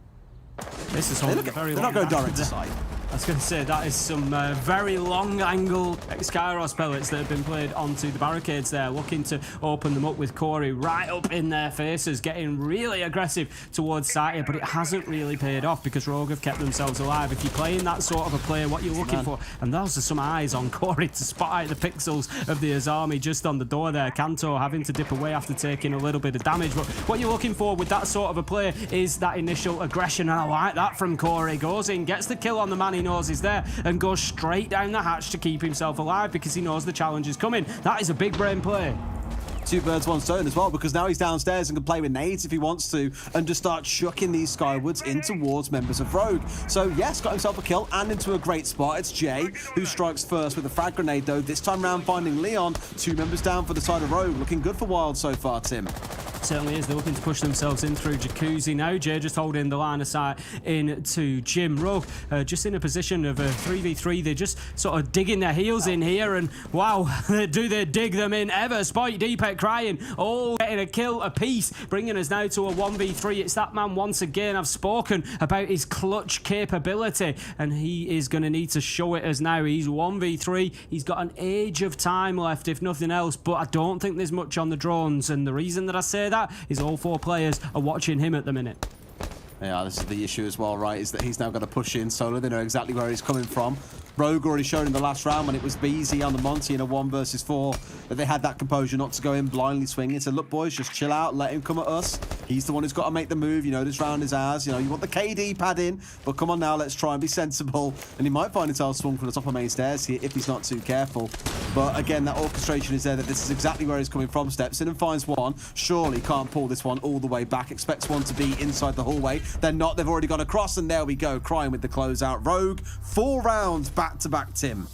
This is holding very long. They're not going direct to site. I was going to say, that is some very long angle Skyros pellets that have been played onto the barricades there, looking to open them up with Corey right up in their faces, getting really aggressive towards Satia, but it hasn't really paid off because Rogue have kept themselves alive. If you're playing that sort of a play, what you're looking for, and those are some eyes on Corey to spot out the pixels of the Azami just on the door there. Kanto having to dip away after taking a little bit of damage, but what you're looking for with that sort of a play is that initial aggression, and I like that from Corey. Goes in, gets the kill on the man he knows is there and goes straight down the hatch to keep himself alive because he knows the challenge is coming. That is a big brain play. Two birds, one stone as well, because now he's downstairs and can play with nades if he wants to and just start chucking these skywards in towards members of Rogue. So yes, got himself a kill and into a great spot. It's Jay who strikes first with a frag grenade, though. This time round finding Leon. 2 members down for the side of Rogue. Looking good for Wild so far, Tim. Certainly is. They're looking to push themselves in through Jacuzzi now. Jay just holding the line of sight into Jim. Rogue just in a position of a 3v3. They're just sort of digging their heels in here, and wow, do they dig them in ever. Spike, Deepek crying, all getting a kill apiece, bringing us now to a 1v3. It's that man once again. I've spoken about his clutch capability, and he is going to need to show it as now. He's 1v3. He's got an age of time left, if nothing else, but I don't think there's much on the drones, and the reason that I say that is all 4 players are watching him at the minute. Yeah, this is the issue as well, right, is that he's now going to push in solo. They know exactly where he's coming from. Rogue already showed in the last round when it was BZ on the Monty in a 1 versus 4 that they had that composure not to go in blindly swinging. So look, boys, just chill out, let him come at us. He's the one who's got to make the move. You know, this round is ours. You know, you want the KD pad in, but come on now, let's try and be sensible. And he might find himself swung from the top of main stairs here if he's not too careful. But again, that orchestration is there, that this is exactly where he's coming from. Steps in and finds one. Surely can't pull this one all the way back. Expects one to be inside the hallway. They're not. They've already gone across, and there we go. Crying with the closeout. Rogue, 4 rounds back-to-back, Tim.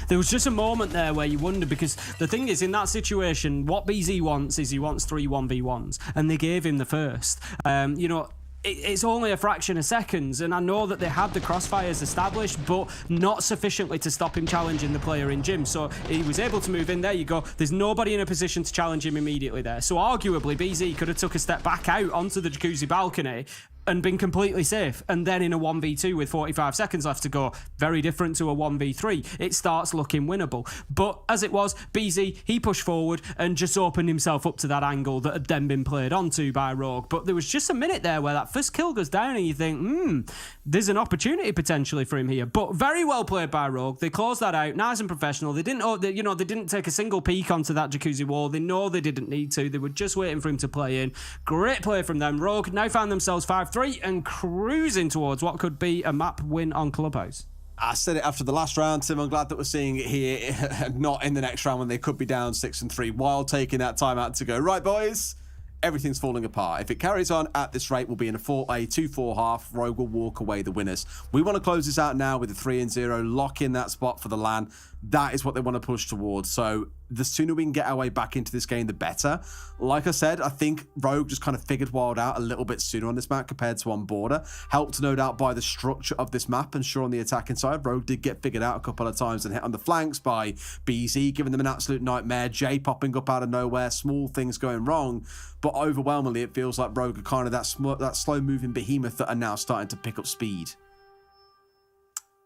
There was just a moment there where you wonder, because the thing is, in that situation, what BZ wants is he wants 3 1v1s, and they gave him the first. You know, it's only a fraction of seconds, and I know that they had the crossfires established, but not sufficiently to stop him challenging the player in gym. So he was able to move in. There you go. There's nobody in a position to challenge him immediately there. So arguably, BZ could have took a step back out onto the Jacuzzi balcony and been completely safe. And then in a 1v2 with 45 seconds left to go, very different to a 1v3, it starts looking winnable. But as it was, BZ, he pushed forward and just opened himself up to that angle that had then been played onto by Rogue. But there was just a minute there where that first kill goes down and you think, there's an opportunity potentially for him here. But very well played by Rogue. They closed that out, nice and professional. They didn't take a single peek onto that Jacuzzi wall. They know they didn't need to. They were just waiting for him to play in. Great play from them. Rogue now found themselves 5-3 and cruising towards what could be a map win on Clubhouse. I said it after the last round, Tim. I'm glad that we're seeing it here, not in the next round when they could be down 6-3, while taking that time out to go, right, boys, everything's falling apart. If it carries on at this rate, we'll be in a 2-4 half. Rogue will walk away the winners. We want to close this out now with a 3-0, lock in that spot for the LAN. That is what they want to push towards. So the sooner we can get our way back into this game, the better. Like I said, I think Rogue just kind of figured Wild out a little bit sooner on this map compared to on Border. Helped, no doubt, by the structure of this map. And sure, on the attacking side, Rogue did get figured out a couple of times and hit on the flanks by BZ, giving them an absolute nightmare. Jay popping up out of nowhere, small things going wrong. But overwhelmingly, it feels like Rogue are kind of that slow-moving behemoth that are now starting to pick up speed.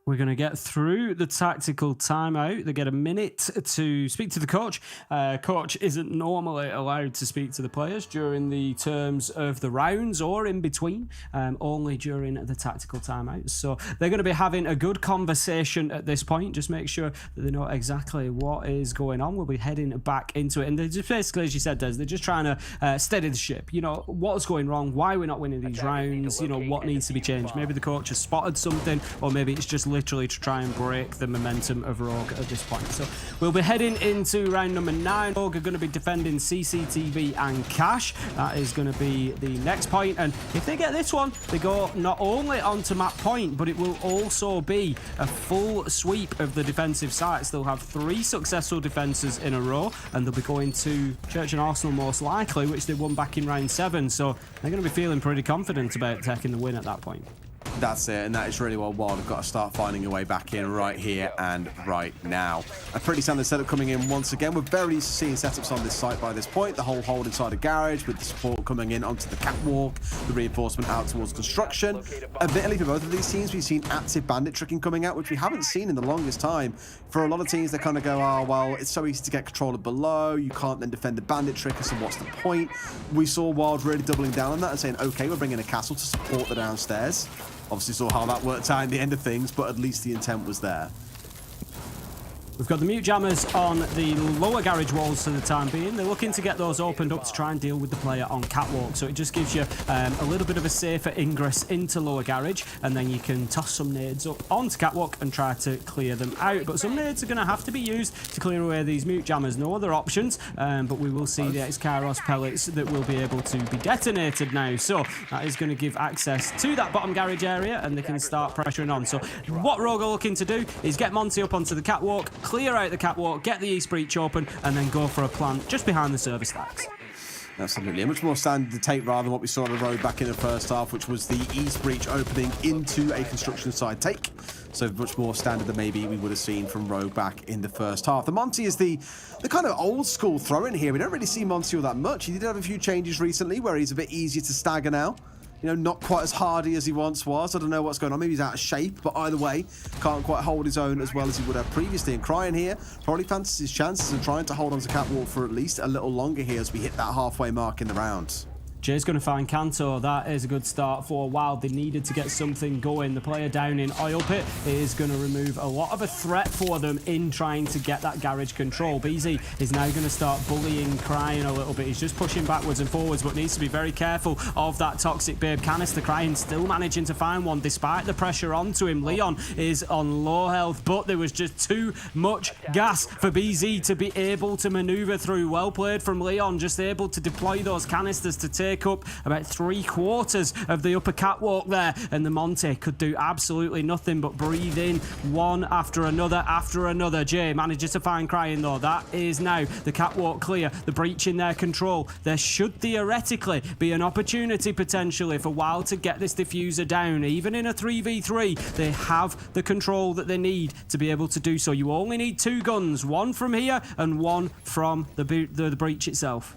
We're going to get through the tactical timeout. They get a minute to speak to the coach. Coach isn't normally allowed to speak to the players during the terms of the rounds or in between, only during the tactical timeout. So they're going to be having a good conversation at this point. Just make sure that they know exactly what is going on. We'll be heading back into it. And they're just basically, as you said, Des, they're just trying to steady the ship. You know, what's going wrong? Why we're not winning these rounds? You know, what needs to be changed? Maybe the coach has spotted something, or maybe it's just literally to try and break the momentum of Rogue at this point. So we'll be heading into round number 9. Rogue are going to be defending CCTV and Cash. That is going to be the next point. And if they get this one, they go not only onto map point, but it will also be a full sweep of the defensive sites. They'll have 3 successful defenses in a row, and they'll be going to Church and Arsenal most likely, which they won back in round 7. So they're going to be feeling pretty confident about taking the win at that point. That's it, and that is really what Wild have got to start finding a way back in right here and right now. A pretty standard setup coming in once again. We're very used to seeing setups on this site by this point. The whole hold inside a garage with the support coming in onto the catwalk, the reinforcement out towards construction. Admittedly, for both of these teams, we've seen active bandit tricking coming out, which we haven't seen in the longest time. For a lot of teams, they kind of go, oh, well, it's so easy to get control of below. You can't then defend the bandit tricker, so what's the point? We saw Wild really doubling down on that and saying, okay, we're bringing a castle to support the downstairs. Obviously saw how that worked out in the end of things, but at least the intent was there. We've got the mute jammers on the lower garage walls for the time being. They're looking to get those opened up to try and deal with the player on catwalk. So it just gives you a little bit of a safer ingress into lower garage, and then you can toss some nades up onto catwalk and try to clear them out. But some nades are going to have to be used to clear away these mute jammers. No other options, but we will see the X-Kairos pellets that will be able to be detonated now. So that is going to give access to that bottom garage area, and they can start pressuring on. So what Rogue are looking to do is get Monty up onto the catwalk, clear out the catwalk, get the east breach open, and then go for a plant just behind the server stacks. Absolutely. A much more standard take rather than what we saw on the road back in the first half, which was the east breach opening into a construction side take. So much more standard than maybe we would have seen from Rogue back in the first half. The Monty is the kind of old school throw-in here. We don't really see Monty all that much. He did have a few changes recently where he's a bit easier to stagger now. You know, not quite as hardy as he once was. I don't know what's going on. Maybe he's out of shape, but either way, can't quite hold his own as well as he would have previously. And Crying here probably fancies his chances of trying to hold on to catwalk for at least a little longer here as we hit that halfway mark in the round. Jay's going to find Kanto. That is a good start for Wild. They needed to get something going. The player down in Oil Pit is going to remove a lot of a threat for them in trying to get that garage control. BZ is now going to start bullying Crying a little bit. He's just pushing backwards and forwards, but needs to be very careful of that Toxic Babe canister. Crying still managing to find one despite the pressure onto him. Leon is on low health, but there was just too much gas for BZ to be able to maneuver through. Well played from Leon, just able to deploy those canisters to take up about 3/4 of the upper catwalk there, and the Monty could do absolutely nothing but breathe in one after another. Jay manages to find Crying though. That is now the catwalk clear, the breach in their control. There should theoretically be an opportunity potentially for Wild to get this diffuser down. Even in a 3v3, they have the control that they need to be able to do so. You only need 2 guns, one from here and one from the breach itself.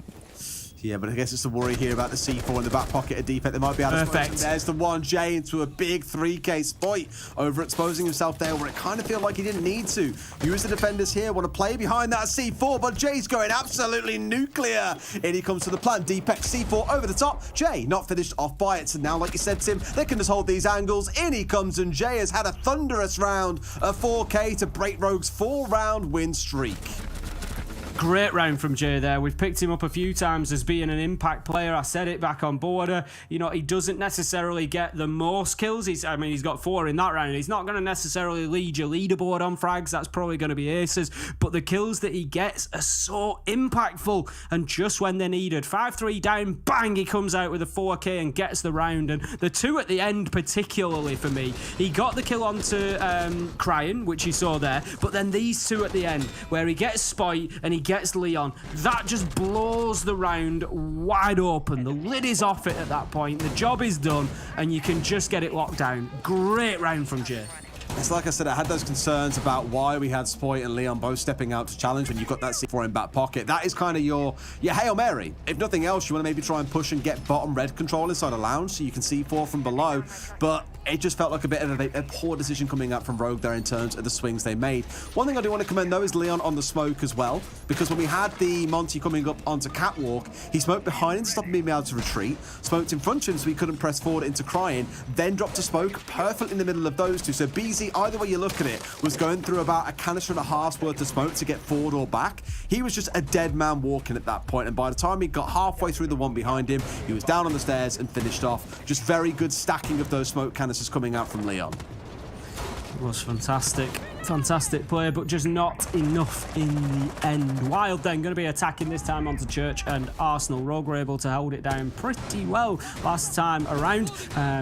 Yeah, but I guess it's the worry here about the C4 in the back pocket of Defect. They might be able to Perfect. There's the 1J into a big 3K Spoit, overexposing himself there where it kind of feel like he didn't need to. You as the defenders here want to play behind that C4, but Jay's going absolutely nuclear. In he comes to the plant. Defect C4 over the top. Jay not finished off by it. So now, like you said, Tim, they can just hold these angles. In he comes, and Jay has had a thunderous round, a 4K to break Rogue's 4-round win streak. Great round from Jay there. We've picked him up a few times as being an impact player. I said it back on Border. You know, he doesn't necessarily get the most kills. He's got 4 in that round. He's not going to necessarily lead your leaderboard on frags. That's probably going to be aces. But the kills that he gets are so impactful. And just when they're needed, 5-3 down, bang, he comes out with a 4K and gets the round. And the 2 at the end, particularly for me, he got the kill onto Crying, which you saw there. But then these 2 at the end, where he gets Spoit and he gets Leon, that just blows the round wide open. The lid is off it at that point. The job is done, and you can just get it locked down. Great round from Jay. It's like I said, I had those concerns about why we had Spoit and Leon both stepping out to challenge when you've got that C4 in back pocket. That is kind of your Hail Mary. If nothing else, you want to maybe try and push and get bottom red control inside a lounge so you can C4 from below. But it just felt like a bit of a poor decision coming up from Rogue there in terms of the swings they made. One thing I do want to commend though is Leon on the smoke as well, because when we had the Monty coming up onto catwalk, he smoked behind him to stop him being able to retreat, smoked in front of him so he couldn't press forward into Crying, then dropped a smoke perfect in the middle of those 2. So BZ, either way you look at it, was going through about a canister and a half's worth of smoke to get forward or back. He was just a dead man walking at that point, and by the time he got halfway through the one behind him, he was down on the stairs and finished off. Just very good stacking of those smoke canisters coming out from Leon. It was fantastic. Fantastic play, but just not enough in the end. Wild then going to be attacking this time onto Church and Arsenal. Rogue were able to hold it down pretty well last time around.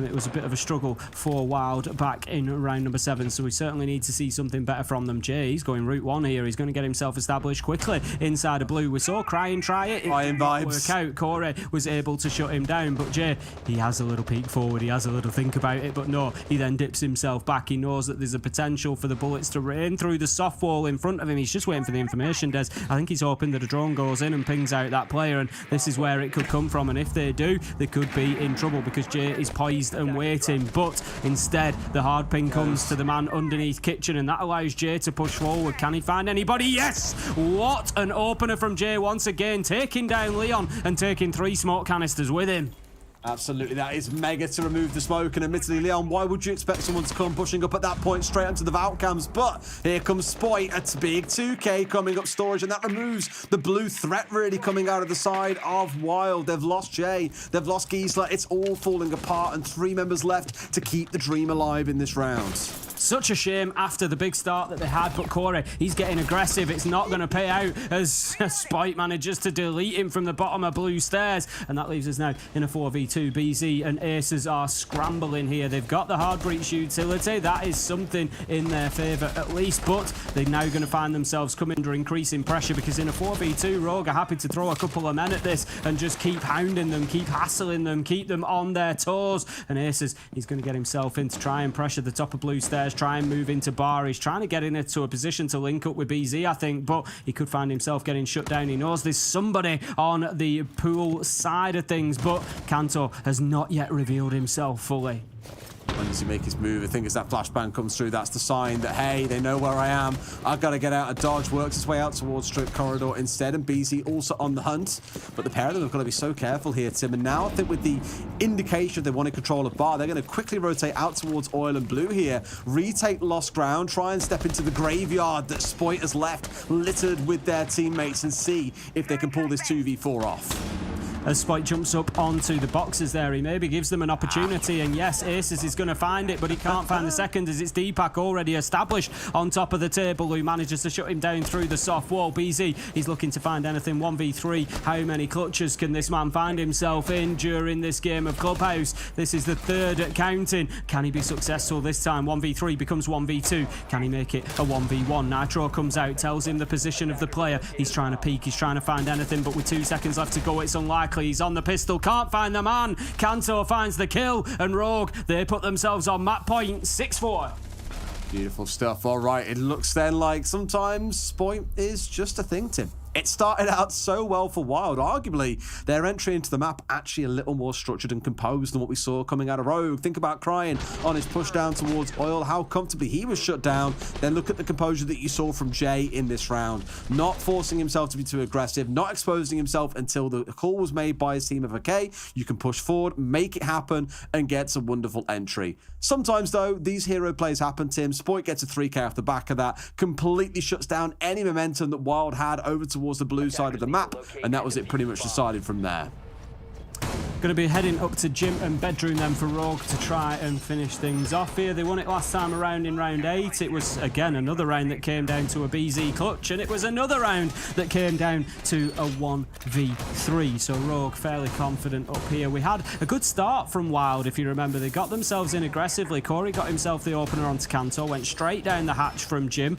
It was a bit of a struggle for Wild back in round number 7, so we certainly need to see something better from them. Jay, he's going route 1 here. He's going to get himself established quickly inside of blue. We saw Crying try it. It didn't work out. Corey was able to shut him down, but Jay, he has a little peek forward. He has a little think about it, but no, he then dips himself back. He knows that there's a potential for the bullets to rain through the soft wall in front of him. He's just waiting for the information, Des. I think he's hoping that a drone goes in and pings out that player, and this is where it could come from, and if they do, they could be in trouble because Jay is poised and waiting, but instead the hard ping comes to the man underneath Kitchen, and that allows Jay to push forward. Can he find anybody? Yes! What an opener from Jay once again, taking down Leon and taking 3 smoke canisters with him. Absolutely, that is mega to remove the smoke. And admittedly, Leon, why would you expect someone to come pushing up at that point straight onto the vault cams? But here comes Spoit, a big 2K coming up storage, and that removes the blue threat really coming out of the side of Wild. They've lost Jay, they've lost Giesler. It's all falling apart, and 3 members left to keep the dream alive in this round. Such a shame after the big start that they had, but Corey, he's getting aggressive. It's not going to pay out as Spite manages to delete him from the bottom of blue stairs, and that leaves us now in a 4v2. BZ and Aces are scrambling here. They've got the hard breach utility. That is something in their favour at least, but they're now going to find themselves coming under increasing pressure because in a 4v2, Rogue are happy to throw a couple of men at this and just keep hounding them, keep hassling them, keep them on their toes. And Aces, he's going to get himself in to try and pressure the top of blue stairs, try and move into bar. He's trying to get into a position to link up with BZ, I think, but he could find himself getting shut down. He knows there's somebody on the pool side of things, but Kanto has not yet revealed himself fully. When does he make his move? I think as that flashbang comes through, that's the sign that, hey, they know where I am. I've got to get out of dodge. Works his way out towards Strip Corridor instead, and BZ also on the hunt. But the pair of them have got to be so careful here, Tim. And now I think with the indication they want to control a bar, they're going to quickly rotate out towards Oil and Blue here, retake lost ground, try and step into the graveyard that Spoit has left littered with their teammates, and see if they can pull this 2v4 off. As Spike jumps up onto the boxes there, he maybe gives them an opportunity, and yes, Aces is going to find it, but he can't find the second as it's Deepak already established on top of the table, who manages to shut him down through the soft wall. BZ, he's looking to find anything. 1v3, how many clutches can this man find himself in during this game of Clubhouse? This is the third at counting. Can he be successful this time? 1v3 becomes 1v2. Can he make it a 1v1? Nitro comes out, tells him the position of the player. He's trying to peek, he's trying to find anything, but with 2 seconds left to go, it's unlikely. He's on the pistol, can't find the man. Kanto finds the kill, and Rogue, they put themselves on map point 6-4. Beautiful stuff. All right, it looks then like sometimes Spoit is just a thing, Tim. It started out so well for Wild. Arguably, their entry into the map actually a little more structured and composed than what we saw coming out of Rogue. Think about Crying on his push down towards Oil, how comfortably he was shut down. Then look at the composure that you saw from Jay in this round. Not forcing himself to be too aggressive, not exposing himself until the call was made by his team of okay, you can push forward, make it happen, and get some wonderful entry. Sometimes, though, these hero plays happen, Tim. Spoit gets a 3K off the back of that, completely shuts down any momentum that Wild had over towards the blue side of the map, and that was it pretty much decided from there. Going to be heading up to gym and bedroom then for Rogue to try and finish things off here. They won it last time around in round 8. It was, again, another round that came down to a BZ clutch, and it was another round that came down to a 1v3. So Rogue fairly confident up here. We had a good start from Wild, if you remember. They got themselves in aggressively. Corey got himself the opener onto Kanto, went straight down the hatch from Jim,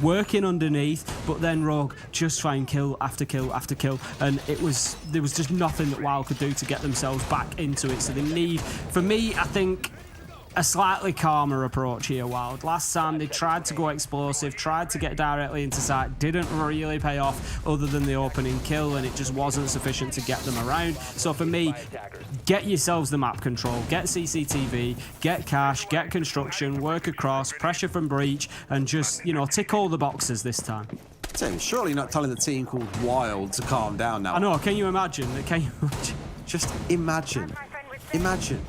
working underneath, but then Rogue just found kill after kill after kill, and there was just nothing that Wild could do to get themselves back into it. So they need, for me, I think, a slightly calmer approach here, Wild. Last time they tried to go explosive, tried to get directly into sight, didn't really pay off other than the opening kill, and it just wasn't sufficient to get them around. So for me, get yourselves the map control, get CCTV, get cash, get construction, work across, pressure from breach, and just, you know, tick all the boxes this time. Tim, surely not telling the team called Wild to calm down now. I know, can you imagine? Can you imagine? Just imagine. Imagine.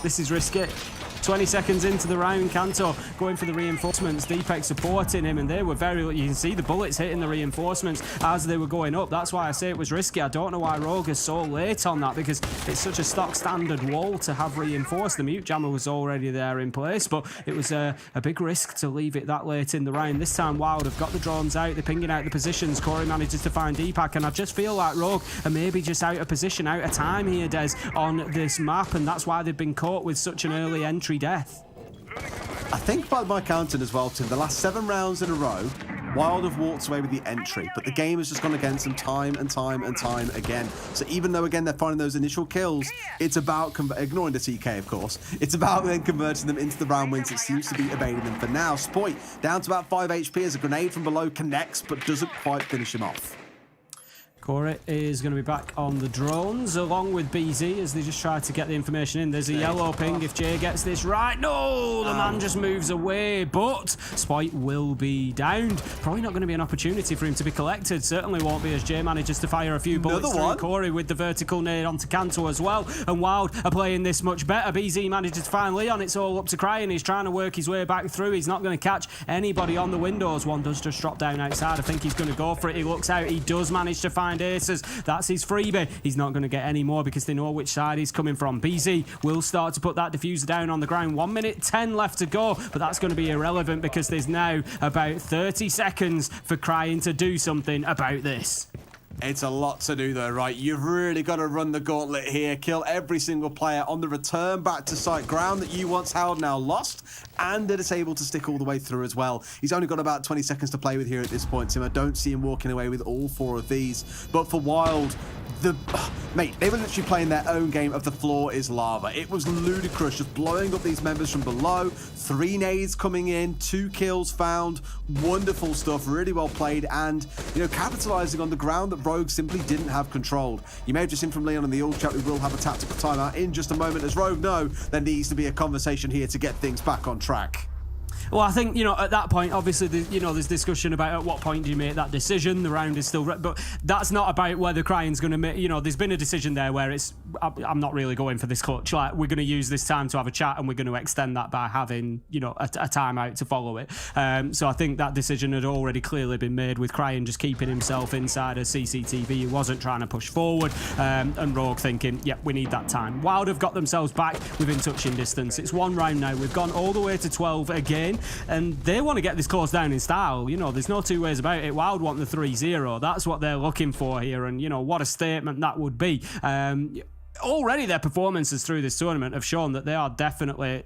This is risky. 20 seconds into the round, Kanto going for the reinforcements, Deepak supporting him, and they were you can see the bullets hitting the reinforcements as they were going up. That's why I say it was risky. I don't know why Rogue is so late on that, because it's such a stock standard wall to have reinforced. The mute jammer was already there in place, but it was a big risk to leave it that late in the round. This time Wild have got the drones out, they're pinging out the positions. Corey manages to find Deepak, and I just feel like Rogue are maybe just out of position, out of time here, Des, on this map, and that's why they've been caught with such an early entry death. I think by my counting as well, Tim, the last 7 rounds in a row, Wild have walked away with the entry, but the game has just gone against them time and time and time again. So even though, again, they're finding those initial kills, it's about, ignoring the TK, of course, it's about then converting them into the round wins. It seems to be evading them for now. Spoit, down to about 5 HP as a grenade from below connects, but doesn't quite finish him off. Corey is going to be back on the drones along with BZ as they just try to get the information in. There's a yellow ping if Jay gets this right. No, the man just moves away, but Spoit will be downed. Probably not going to be an opportunity for him to be collected. Certainly won't be as Jay manages to fire a few bullets through Corey with the vertical nade onto Kanto as well. And Wild are playing this much better. BZ manages to find Leon. It's all up to Cryin. He's trying to work his way back through. He's not going to catch anybody on the windows. One does just drop down outside. I think he's going to go for it. He looks out. He does manage to find aces. That's his freebie. He's not going to get any more because they know which side he's coming from. BZ will start to put that diffuser down on the ground. 1 minute 10 left to go, but that's going to be irrelevant because there's now about 30 seconds for Cryin to do something about this. It's a lot to do though, right? You've really got to run the gauntlet here, kill every single player on the return back to site, ground that you once held, now lost, and that it's able to stick all the way through as well. He's only got about 20 seconds to play with here at this point, Tim. I don't see him walking away with all 4 of these. But for Wild, mate, they were literally playing their own game of the floor is lava. It was ludicrous, just blowing up these members from below. 3 nades coming in, 2 kills found. Wonderful stuff, really well played, and capitalizing on the ground that Rogue simply didn't have control. You may have just seen from Leon in the all chat, we will have a tactical timeout in just a moment as Rogue know there needs to be a conversation here to get things back on track. Well, I think, at that point, obviously, there's discussion about at what point do you make that decision. The round is still... But that's not about whether Cryan's going to make... there's been a decision there where it's... I'm not really going for this clutch. Like, we're going to use this time to have a chat and we're going to extend that by having, a timeout to follow it. So I think that decision had already clearly been made with Cryan just keeping himself inside a CCTV. He wasn't trying to push forward. And Rogue thinking, yep, we need that time. Wild have got themselves back within touching distance. It's 1 round now. We've gone all the way to 12 again. And they want to get this close down in style. There's no two ways about it. Wild want the 3-0. That's what they're looking for here. And, what a statement that would be. Already their performances through this tournament have shown that they are definitely,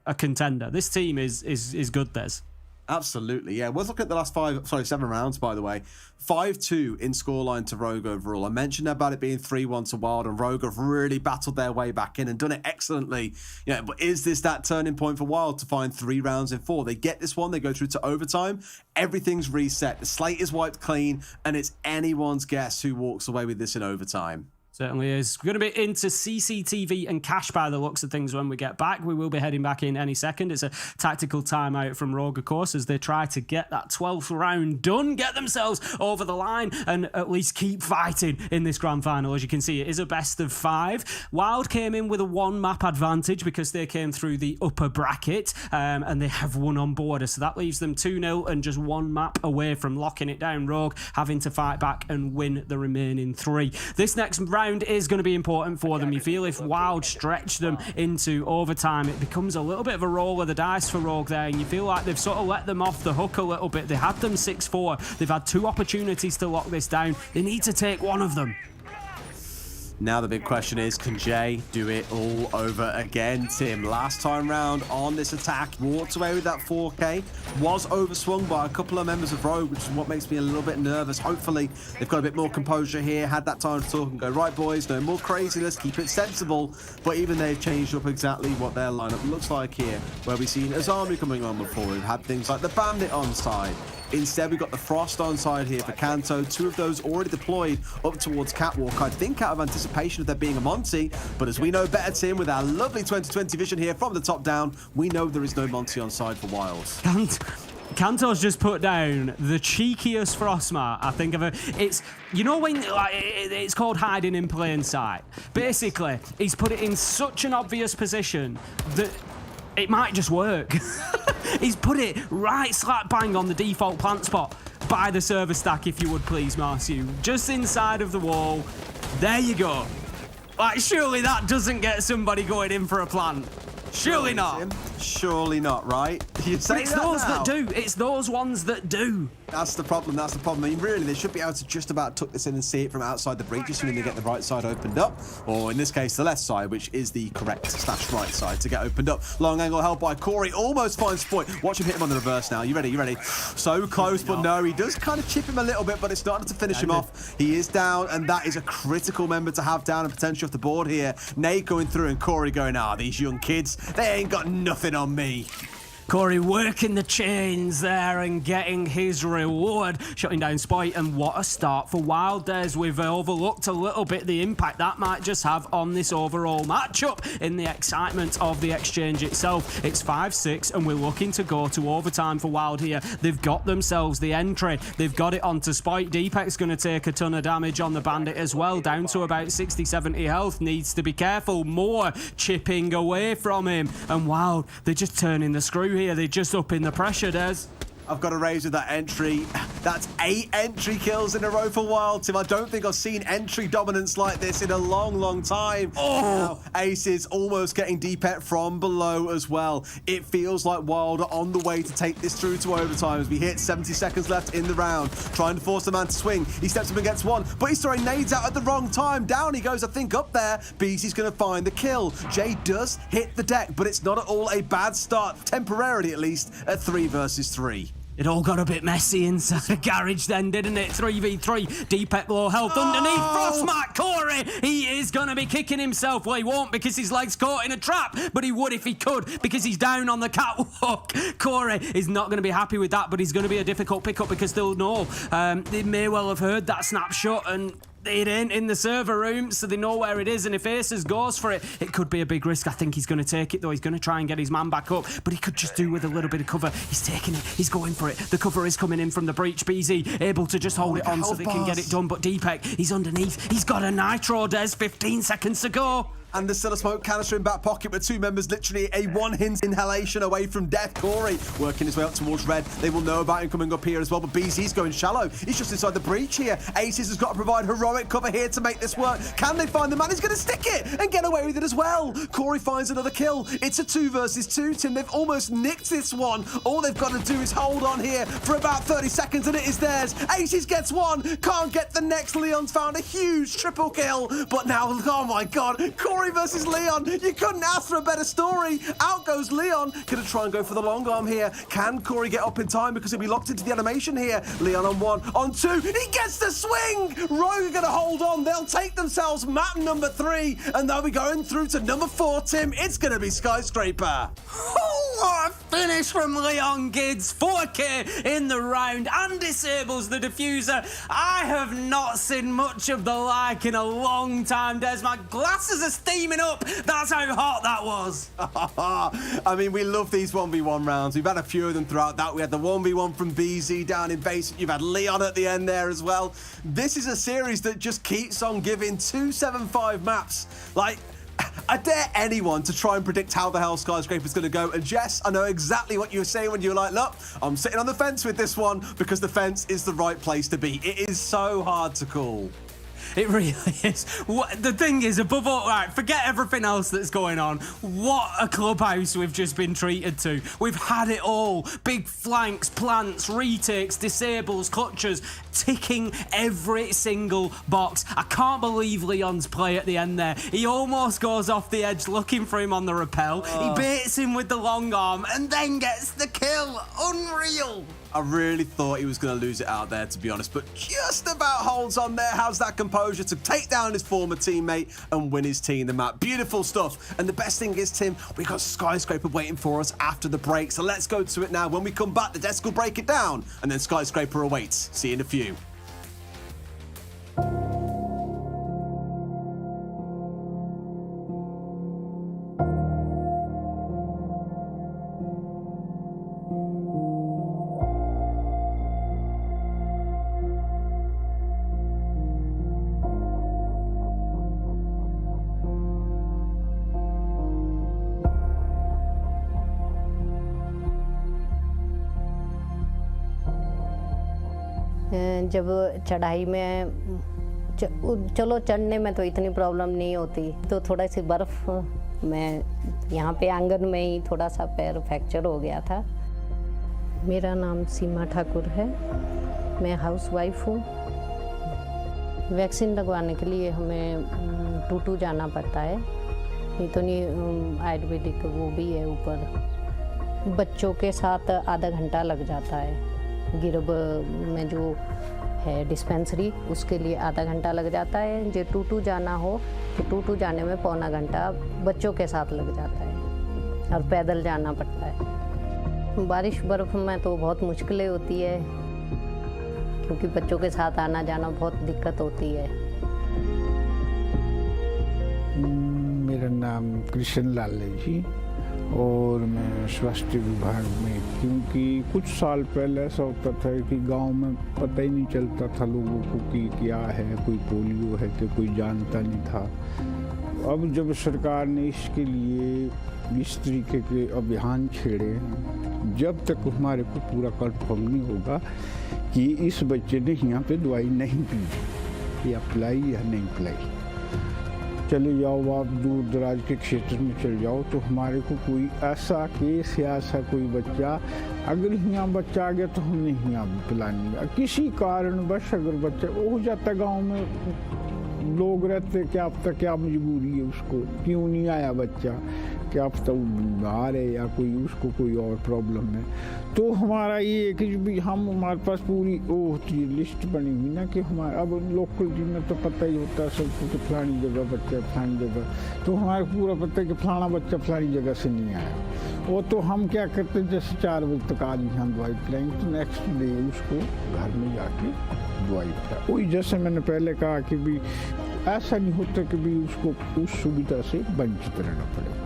a contender. This team is good, Des. Absolutely, yeah. Let's look at the last 7 rounds, by the way. 5-2 in scoreline to Rogue overall. I mentioned about it being 3-1 to Wild, and Rogue have really battled their way back in and done it excellently. But is this that turning point for Wild to find 3 rounds in 4? They get this one, they go through to overtime, everything's reset, the slate is wiped clean, and it's anyone's guess who walks away with this in overtime. Certainly is. We're going to be into CCTV and cash by the looks of things when we get back. We will be heading back in any second. It's a tactical timeout from Rogue, of course, as they try to get that 12th round done, get themselves over the line, and at least keep fighting in this grand final. As you can see, it is a best of 5. Wild came in with a 1 map advantage because they came through the upper bracket, and they have won on border. So that leaves them 2-0 and just 1 map away from locking it down. Rogue having to fight back and win the remaining 3. This next round is going to be important for them. You feel if Wild stretch them into overtime, it becomes a little bit of a roll of the dice for Rogue there, and you feel like they've sort of let them off the hook a little bit. They had them 6-4. They've had 2 opportunities to lock this down. They need to take one of them. Now the big question is, can Jay do it all over again, Tim? Last time round on this attack, walked away with that 4K, was overswung by a couple of members of Rogue, which is what makes me a little bit nervous. Hopefully, they've got a bit more composure here, had that time to talk and go, right, boys, no more craziness, keep it sensible. But even they've changed up exactly what their lineup looks like here, where we've seen Azami coming on before. We've had things like the Bandit on side. Instead, we've got the Frost on side here for Kanto. 2 of those already deployed up towards Catwalk. I think out of anticipation of there being a Monty, but as we know better, Tim, with our lovely 2020 vision here from the top down, we know there is no Monty on side for Wild. Kanto's just put down the cheekiest Frostmart I think ever. It's, when it's called hiding in plain sight. Basically, he's put it in such an obvious position that it might just work. He's put it right slap bang on the default plant spot by the server stack, if you would please, Marciu. Just inside of the wall. There you go. Surely that doesn't get somebody going in for a plant. Surely not. Tim. Surely not, right? You say it's those that do. It's those ones that do. That's the problem. That's the problem. I mean, really, they should be able to just about tuck this in and see it from outside the breach, assuming they get the right side opened up, or in this case, the left side, which is the correct / right side to get opened up. Long angle held by Corey, almost finds Spoit. Watch him hit him on the reverse now. You ready? You ready? So close, but no, he does kind of chip him a little bit, but it's starting to finish him off. He is down, and that is a critical member to have down and potentially off the board here. Nate going through and Corey going, these young kids, they ain't got nothing on me. Corey working the chains there and getting his reward, shutting down Spite, and what a start for WYLDE. As we've overlooked a little bit the impact that might just have on this overall matchup in the excitement of the exchange itself. It's 5-6 and we're looking to go to overtime for WYLDE here. They've got themselves the entry, they've got it onto Spite. Deepek's going to take a ton of damage on the Bandit as well, down to about 60-70 health, needs to be careful. More chipping away from him, and WYLDE, they're just turning the screw here, they're just upping the pressure, Des. I've got to raise with that entry. That's 8 entry kills in a row for WYLDE, Tim. I don't think I've seen entry dominance like this in a long, long time. Now, Ace is almost getting Deepek from below as well. It feels like WYLDE are on the way to take this through to overtime as we hit 70 seconds left in the round. Trying to force the man to swing. He steps up and gets one, but he's throwing nades out at the wrong time. Down he goes, I think, up there. BZ's going to find the kill. Jay does hit the deck, but it's not at all a bad start, temporarily at least, at 3 versus 3. It all got a bit messy inside the garage then, didn't it? 3v3, Deepek low health underneath. Frostmark Corey, he is going to be kicking himself. Well, he won't because his leg's caught in a trap, but he would if he could because he's down on the catwalk. Corey is not going to be happy with that, but he's going to be a difficult pickup because they'll know. They may well have heard that snapshot and it ain't in the server room, so they know where it is, and if Aces goes for it, it could be a big risk. I think he's going to take it, though. He's going to try and get his man back up, but he could just do with a little bit of cover. He's taking it. He's going for it. The cover is coming in from the breach. BZ able to just hold it on so they can get it done, but Deepek, he's underneath. He's got a nitro, Des. 15 seconds to go. And there's still a smoke canister in back pocket with 2 members literally a 1-hint inhalation away from death. Corey working his way up towards red. They will know about him coming up here as well, but BZ's going shallow. He's just inside the breach here. Aces has got to provide heroic cover here to make this work. Can they find the man? He's going to stick it and get away with it as well. Corey finds another kill. It's a 2 versus 2, Tim. They've almost nicked this one. All they've got to do is hold on here for about 30 seconds and it is theirs. Aces gets one. Can't get the next. Leon's found a huge triple kill. But now, oh my God, Corey versus Leon. You couldn't ask for a better story. Out goes Leon. Gonna try and go for the long arm here. Can Corey get up in time because he'll be locked into the animation here? Leon on 1, on 2. He gets the swing. Rogue are gonna hold on. They'll take themselves map number 3 and they'll be going through to number 4, Tim. It's gonna be Skyscraper. Oh, what a finish from Leon Gids. 4K in the round and disables the diffuser. I have not seen much of the like in a long time, Des. My glasses are steaming up. That's how hot that was. I mean, we love these 1v1 rounds. We've had a few of them throughout that. We had the 1v1 from BZ down in base. You've had Leon at the end there as well. This is a series that just keeps on giving 275 maps. Like, I dare anyone to try and predict how the hell Skyscraper's going to go. And Jess, I know exactly what you were saying when you were like, look, I'm sitting on the fence with this one because the fence is the right place to be. It is so hard to call. It really is. The thing is, above all, right, forget everything else that's going on. What a clubhouse we've just been treated to. We've had it all. Big flanks, plants, retakes, disables, clutches, ticking every single box. I can't believe Leon's play at the end there. He almost goes off the edge looking for him on the rappel. He baits him with the long arm and then gets the kill. Unreal. I really thought he was going to lose it out there, to be honest, but just about holds on there. How's that composure to take down his former teammate and win his team the map? Beautiful stuff. And the best thing is, Tim, we got Skyscraper waiting for us after the break. So let's go to it now. When we come back, the desk will break it down, and then Skyscraper awaits. See you in a few. जब चढ़ाई में चलो चढ़ने में तो इतनी problem नहीं होती, तो थोड़ा सी बर्फ़ में यहाँ पे आंगन में ही थोड़ा सा पैर फ्रैक्चर हो गया था। मेरा नाम सीमा ठाकुर है, मैं हाउसवाइफ हूँ। वैक्सीन लगवाने के लिए हमें टूटू जाना पड़ता है, नहीं तो नहीं आयुर्वेदिक वो भी है ऊपर। बच्चों के साथ आधा घंटा लग जाता है। गिरब में जो है डिस्पेंसरी, उसके लिए आधा घंटा लग जाता है। जो टूटू जाना हो तो टूटू जाने में पौना घंटा बच्चों के साथ लग जाता है और पैदल जाना पड़ता है। बारिश बर्फ में तो बहुत मुश्किलें होती है क्योंकि बच्चों के साथ आना जाना बहुत दिक्कत होती है। मेरा नाम कृष्ण लाल है जी और मैं स्वास्थ्य विभाग में, क्योंकि कुछ साल पहले ऐसा होता था कि गांव में पता ही नहीं चलता था लोगों को कि क्या है, कोई पोलियो है कि कोई जानता नहीं था। अब जब सरकार ने इसके लिए इस तरीके के अभियान छेड़े, जब तक हमारे को पूरा कंफर्म नहीं होगा कि इस बच्चे ने यहाँ पे दवाई नहीं पी या पिलाई या नहीं पिलाई, चले जाओ आप दूर दराज के क्षेत्र में चले जाओ तो हमारे को कोई ऐसा केस या ऐसा कोई बच्चा, अगर यहाँ बच्चा आ गया तो हमने यहाँ पिलानी, किसी कारणवश अगर बच्चा हो जाता, गांव में लोग रहते, क्या पता क्या मजबूरी है उसको, क्यों नहीं आया बच्चा, क्या पता वो बीमार है या कोई उसको कोई और प्रॉब्लम है। तो हमारा ये है कि भी हम, हमारे पास पूरी वो होती है लिस्ट बनी हुई ना कि हमारा, अब लोकल जी में तो पता ही होता है सबको कि फलानी जगह बच्चा फलानी जगह, तो हमारे पूरा पता है कि फलाना बच्चा फलानी जगह से नहीं आया। वो तो हम क्या करते हैं, जैसे 4 बजे तक आज हम दवाई पिलाएंगे तो नेक्स्ट डे उसको घर में जाके दवाई पिला। वही जैसे मैंने पहले कहा कि भी ऐसा नहीं होता कि भी उसको उस सुविधा से वंचित रहना पड़ेगा।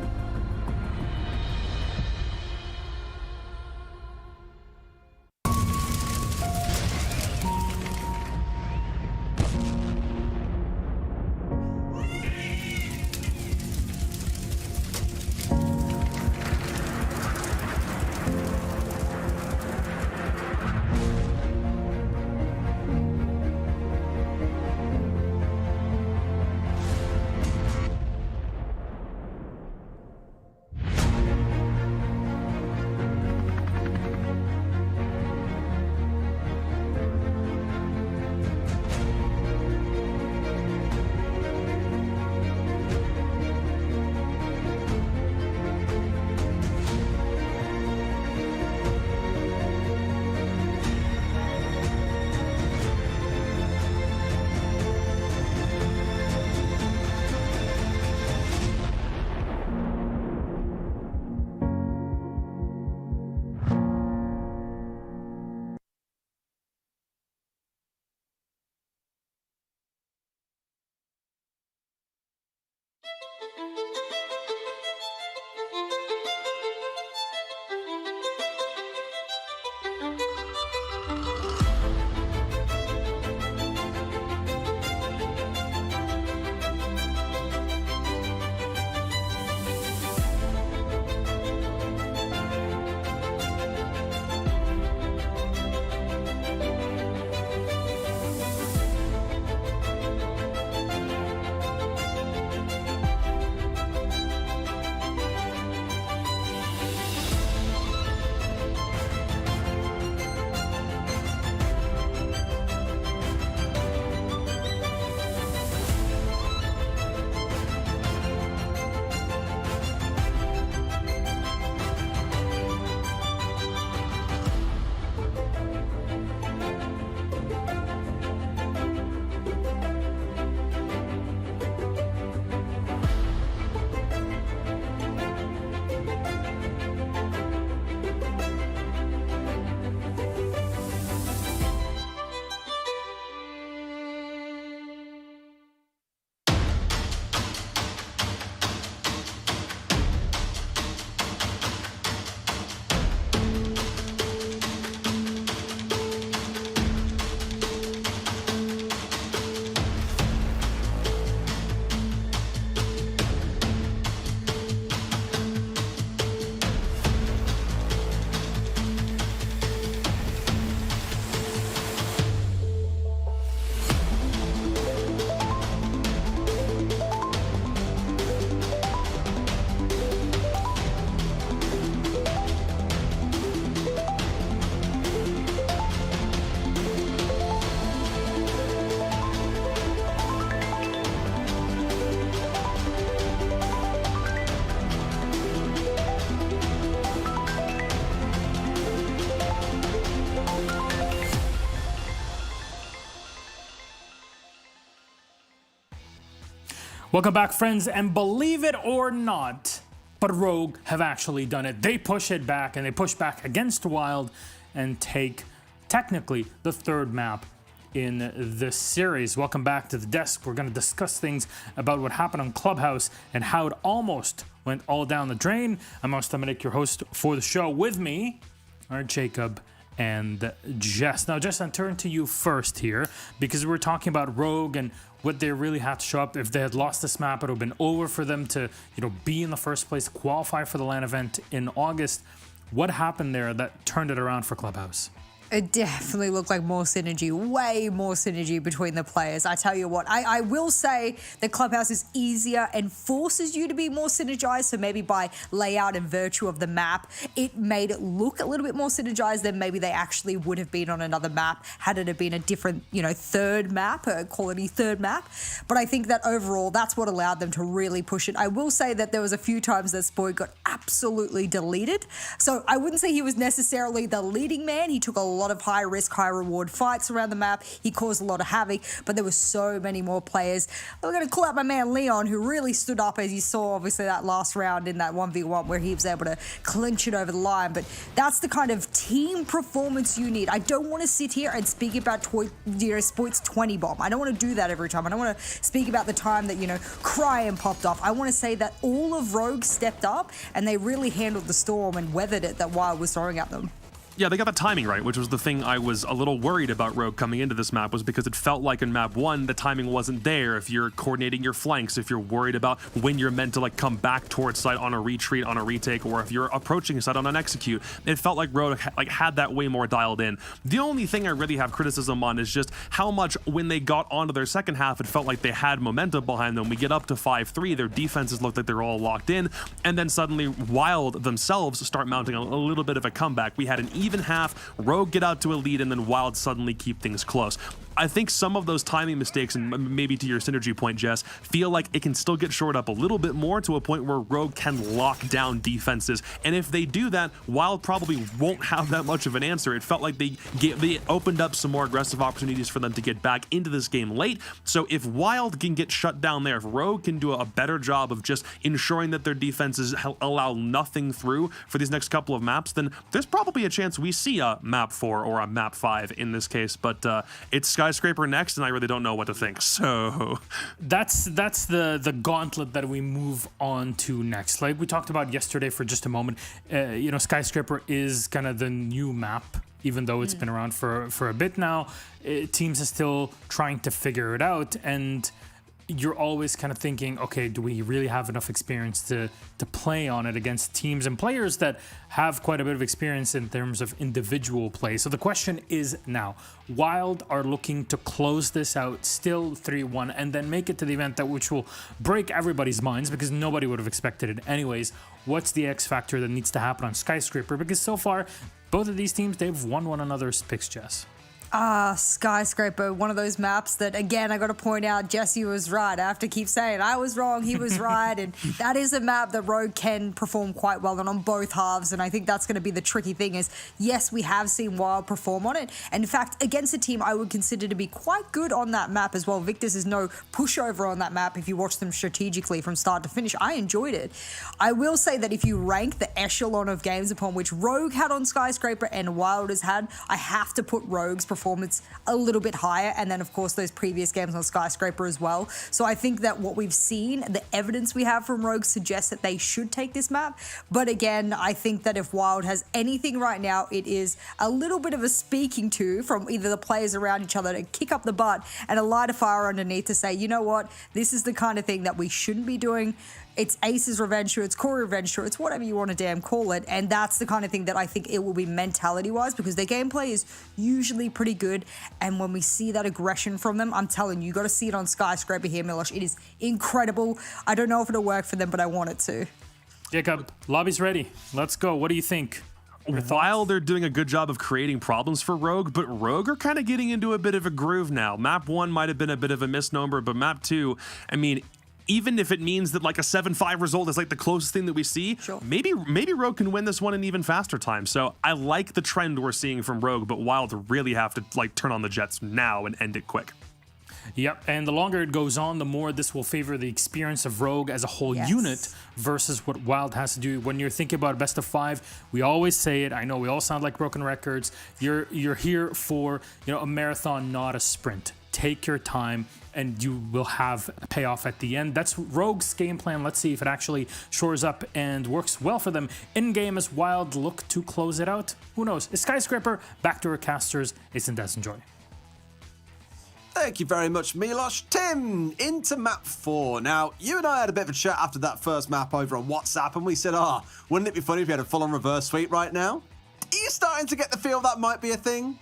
Welcome back, friends, and believe it or not, but Rogue have actually done it. They push it back, and they push back against WYLDE and take technically the third map in this series. Welcome back to the desk. We're going to discuss things about what happened on Clubhouse and how it almost went all down the drain. I'm Dominic, your host for the show. With me are Jacob and Jess. Now, Jess, I'll turn to you first here because we're talking about Rogue and what they really had to show up. If they had lost this map, it would have been over for them to, be in the first place, qualify for the LAN event in August. What happened there that turned it around for Clubhouse? It definitely looked like more synergy, way more synergy between the players. I tell you what, I will say that Clubhouse is easier and forces you to be more synergized. So maybe by layout and virtue of the map, it made it look a little bit more synergized than maybe they actually would have been on another map had it have been a different, third map, a quality third map. But I think that overall, that's what allowed them to really push it. I will say that there was a few times that Spoy got absolutely deleted. So I wouldn't say he was necessarily the leading man. He took a lot of high risk, high reward fights around the map. He caused a lot of havoc, but there were so many more players. We're going to call out my man Leon, who really stood up, as you saw, obviously, that last round in that 1v1 where he was able to clinch it over the line. But that's the kind of team performance you need. I don't want to sit here and speak about Spoit's 20 bomb. I don't want to do that every time. I don't want to speak about the time that, Cryan popped off. I want to say that all of Rogue stepped up and they really handled the storm and weathered it that WYLDE was throwing at them. Yeah, they got the timing right, which was the thing I was a little worried about Rogue coming into this map, was because it felt like in map 1, the timing wasn't there. If you're coordinating your flanks, if you're worried about when you're meant to come back towards site on a retreat, on a retake, or if you're approaching site on an execute, it felt like Rogue had that way more dialed in. The only thing I really have criticism on is just how much when they got onto their second half, it felt like they had momentum behind them. We get up to 5-3, their defenses looked like they're all locked in, and then suddenly WYLDE themselves start mounting a little bit of a comeback. We had an even half, Rogue get out to a lead, and then WYLDE suddenly keep things close. I think some of those timing mistakes, and maybe to your synergy point, Jess, feel like it can still get shored up a little bit more to a point where Rogue can lock down defenses. And if they do that, WYLDE probably won't have that much of an answer. It felt like they opened up some more aggressive opportunities for them to get back into this game late. So if WYLDE can get shut down there, if Rogue can do a better job of just ensuring that their defenses allow nothing through for these next couple of maps, then there's probably a chance we see a map 4 or a map 5 in this case. But it's Skyscraper next, and I really don't know what to think. So that's the gauntlet that we move on to next. Like we talked about yesterday for just a moment, Skyscraper is kind of the new map, even though it's been around for a bit now. Teams are still trying to figure it out, and you're always kind of thinking, okay, do we really have enough experience to play on it against teams and players that have quite a bit of experience in terms of individual play? So the question is now, WYLDE are looking to close this out still 3-1 and then make it to the event which will break everybody's minds because nobody would have expected it anyways. What's the X factor that needs to happen on Skyscraper? Because so far, both of these teams, they've won one another's picks, Jess. Skyscraper, one of those maps that, again, I got to point out, Jesse was right. I have to keep saying I was wrong, he was right, and that is a map that Rogue can perform quite well on both halves, and I think that's going to be the tricky thing is, yes, we have seen WYLDE perform on it, and in fact, against a team I would consider to be quite good on that map as well. Victus is no pushover on that map if you watch them strategically from start to finish. I enjoyed it. I will say that if you rank the echelon of games upon which Rogue had on Skyscraper and WYLDE has had, I have to put Rogue's performance a little bit higher, and then of course those previous games on Skyscraper as well. So I think that what we've seen, the evidence we have from Rogue suggests that they should take this map. But again, I think that if WYLDE has anything right now, it is a little bit of a speaking to from either the players around each other to kick up the butt and a light a fire underneath to say, you know what, this is the kind of thing that we shouldn't be doing. It's Ace's revenge tour, it's Corey revenge tour, it's whatever you want to damn call it. And that's the kind of thing that I think it will be mentality-wise, because their gameplay is usually pretty good. And when we see that aggression from them, I'm telling you, you got to see it on Skyscraper here, Milosh. It is incredible. I don't know if it'll work for them, but I want it to. Jacob, lobby's ready. Let's go. What do you think? While they're doing a good job of creating problems for Rogue, but Rogue are kind of getting into a bit of a groove now. Map 1 might have been a bit of a misnomer, but map 2, I mean, even if it means that like a 7-5 result is like the closest thing that we see, sure, maybe Rogue can win this one in even faster time. So I like the trend we're seeing from Rogue, but WYLDE really have to like turn on the jets now and end it quick. Yep, and the longer it goes on, the more this will favor the experience of Rogue as a whole unit versus what WYLDE has to do. When you're thinking about best of 5, we always say it. I know we all sound like broken records. You're here for, you know, a marathon, not a sprint. Take your time and you will have a payoff at the end. That's Rogue's game plan. Let's see if it actually shores up and works well for them in game as WYLDE look to close it out. Who knows? It's Skyscraper, back to our casters. It's in Des Enjoy. Thank you very much, Milos. Tim, into map 4. Now, you and I had a bit of a chat after that first map over on WhatsApp, and we said, wouldn't it be funny if we had a full-on reverse sweep right now? Are you starting to get the feel that might be a thing?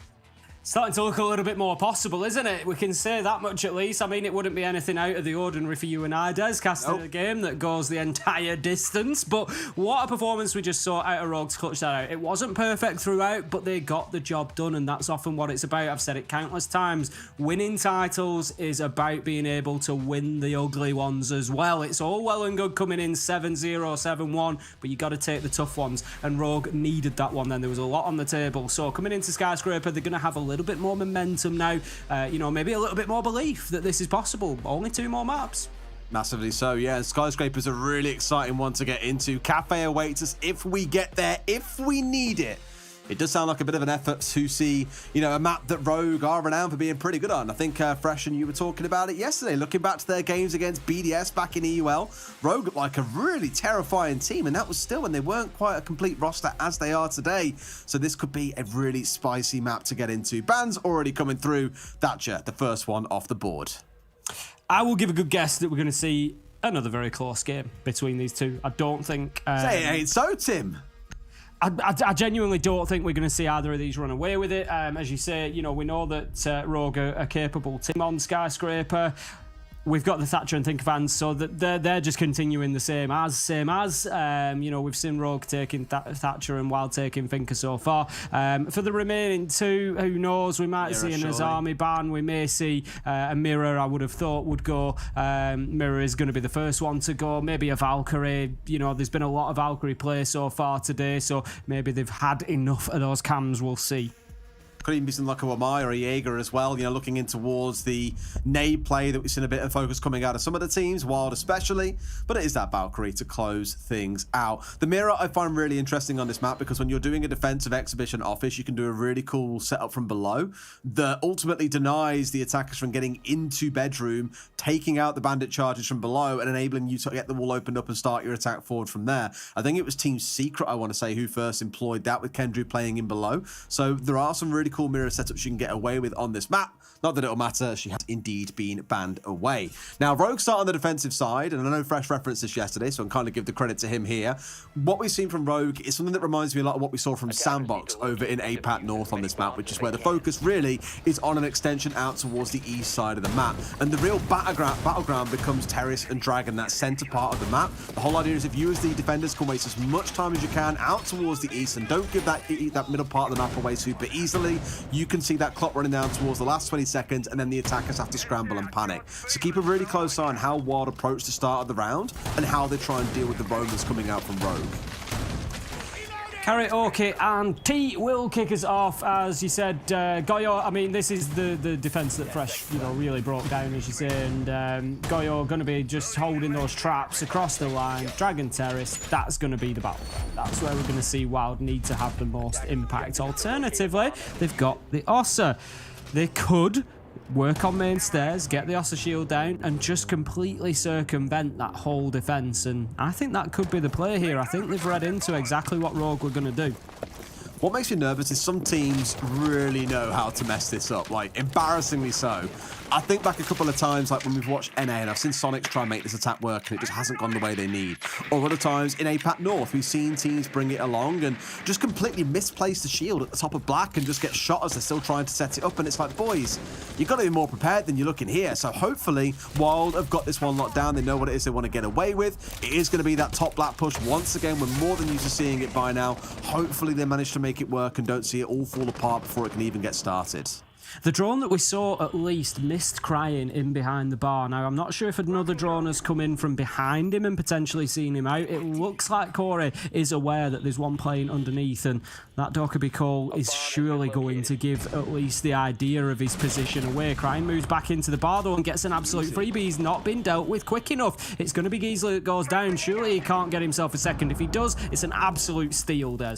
Starting to look a little bit more possible, isn't it? We can say that much at least. I mean, it wouldn't be anything out of the ordinary for you and I, Des, casting a game that goes the entire distance. But what a performance we just saw out of Rogue to clutch that out. It wasn't perfect throughout, but they got the job done, and that's often what it's about. I've said it countless times. Winning titles is about being able to win the ugly ones as well. It's all well and good coming in 7-0, 7-1, but you got to take the tough ones, and Rogue needed that one then. There was a lot on the table. So coming into Skyscraper, they're going to have a little bit more momentum now, you know, maybe a little bit more belief that this is possible. Only 2 more maps. Massively so, yeah. Skyscraper's a really exciting one to get into. Cafe awaits us if we get there, if we need it. It does sound like a bit of an effort to see, you know, a map that Rogue are renowned for being pretty good on. I think Fresh and you were talking about it yesterday, looking back to their games against BDS back in EUL. Rogue looked like a really terrifying team, and that was still when they weren't quite a complete roster as they are today. So this could be a really spicy map to get into. Bans already coming through. Thatcher, the first one off the board. I will give a good guess that we're going to see another very close game between these two. I don't think... Say it ain't so, Tim. I genuinely don't think we're going to see either of these run away with it. As you say, you know, we know that Rogue are a capable team on Skyscraper. We've got the Thatcher and Think fans, so that they're just continuing the same as. You know, we've seen Rogue taking Thatcher and WYLDE taking Thinker so far. For the remaining 2, who knows? We might see an Azami ban. We may see a Mirror, I would have thought, would go. Mirror is going to be the first one to go. Maybe a Valkyrie. You know, there's been a lot of Valkyrie play so far today, so maybe they've had enough of those cams. We'll see. Could even be something like a Wamai or a Jaeger as well, you know, looking in towards the nade play that we've seen a bit of focus coming out of some of the teams, WYLDE especially, but it is that Valkyrie to close things out. The Mirror I find really interesting on this map because when you're doing a defensive exhibition office, you can do a really cool setup from below that ultimately denies the attackers from getting into bedroom, taking out the bandit charges from below and enabling you to get the wall opened up and start your attack forward from there. I think it was Team Secret, I want to say, who first employed that with Kendrew playing in below. So there are some really cool Mirror setups you can get away with on this map. Not that it'll matter, she has indeed been banned away. Now, Rogue start on the defensive side, and I know Fresh referenced this yesterday, so I'm kind of give the credit to him here. What we've seen from Rogue is something that reminds me a lot of what we saw from Sandbox over in APAC North on this map, which is where the focus really is on an extension out towards the east side of the map. And the real battleground becomes Terrace and Dragon, that center part of the map. The whole idea is if you as the defenders can waste as much time as you can out towards the east and don't give that middle part of the map away super easily, you can see that clock running down towards the last 20 seconds, and then the attackers have to scramble and panic. So keep a really close eye on how WYLDE approach the start of the round and how they try and deal with the roamers coming out from Rogue. Karaoke and T will kick us off, as you said. Goyo, I mean, this is the defence that Fresh, you know, really broke down, as you say, and Goyo going to be just holding those traps across the line. Dragon Terrace, that's going to be the battle. That's where we're going to see WYLDE need to have the most impact. Alternatively, they've got the Ossa. They could work on main stairs, get the Ossa shield down, and just completely circumvent that whole defence. And I think that could be the play here. I think they've read into exactly what Rogue were going to do. What makes me nervous is some teams really know how to mess this up, like embarrassingly so. I think back a couple of times, like when we've watched NA, and I've seen Sonics try and make this attack work, and it just hasn't gone the way they need. Or other times in APAC North, we've seen teams bring it along and just completely misplace the shield at the top of Black and just get shot as they're still trying to set it up. And it's like, boys, you've got to be more prepared than you're looking here. So hopefully, WYLDE have got this one locked down. They know what it is they want to get away with. It is going to be that top Black push once again. We're more than used to seeing it by now. Hopefully, they manage to make it work and don't see it all fall apart before it can even get started. The drone that we saw at least missed crying in behind the bar. Now, I'm not sure if another drone has come in from behind him and potentially seen him out. It looks like Corey is aware that there's one playing underneath, and that Dokkaebi call is surely going to give at least the idea of his position away. Crying moves back into the bar, though, and gets an absolute freebie. He's not been dealt with quick enough. It's going to be Giesler that goes down. Surely he can't get himself a second. If he does, it's an absolute steal, Des.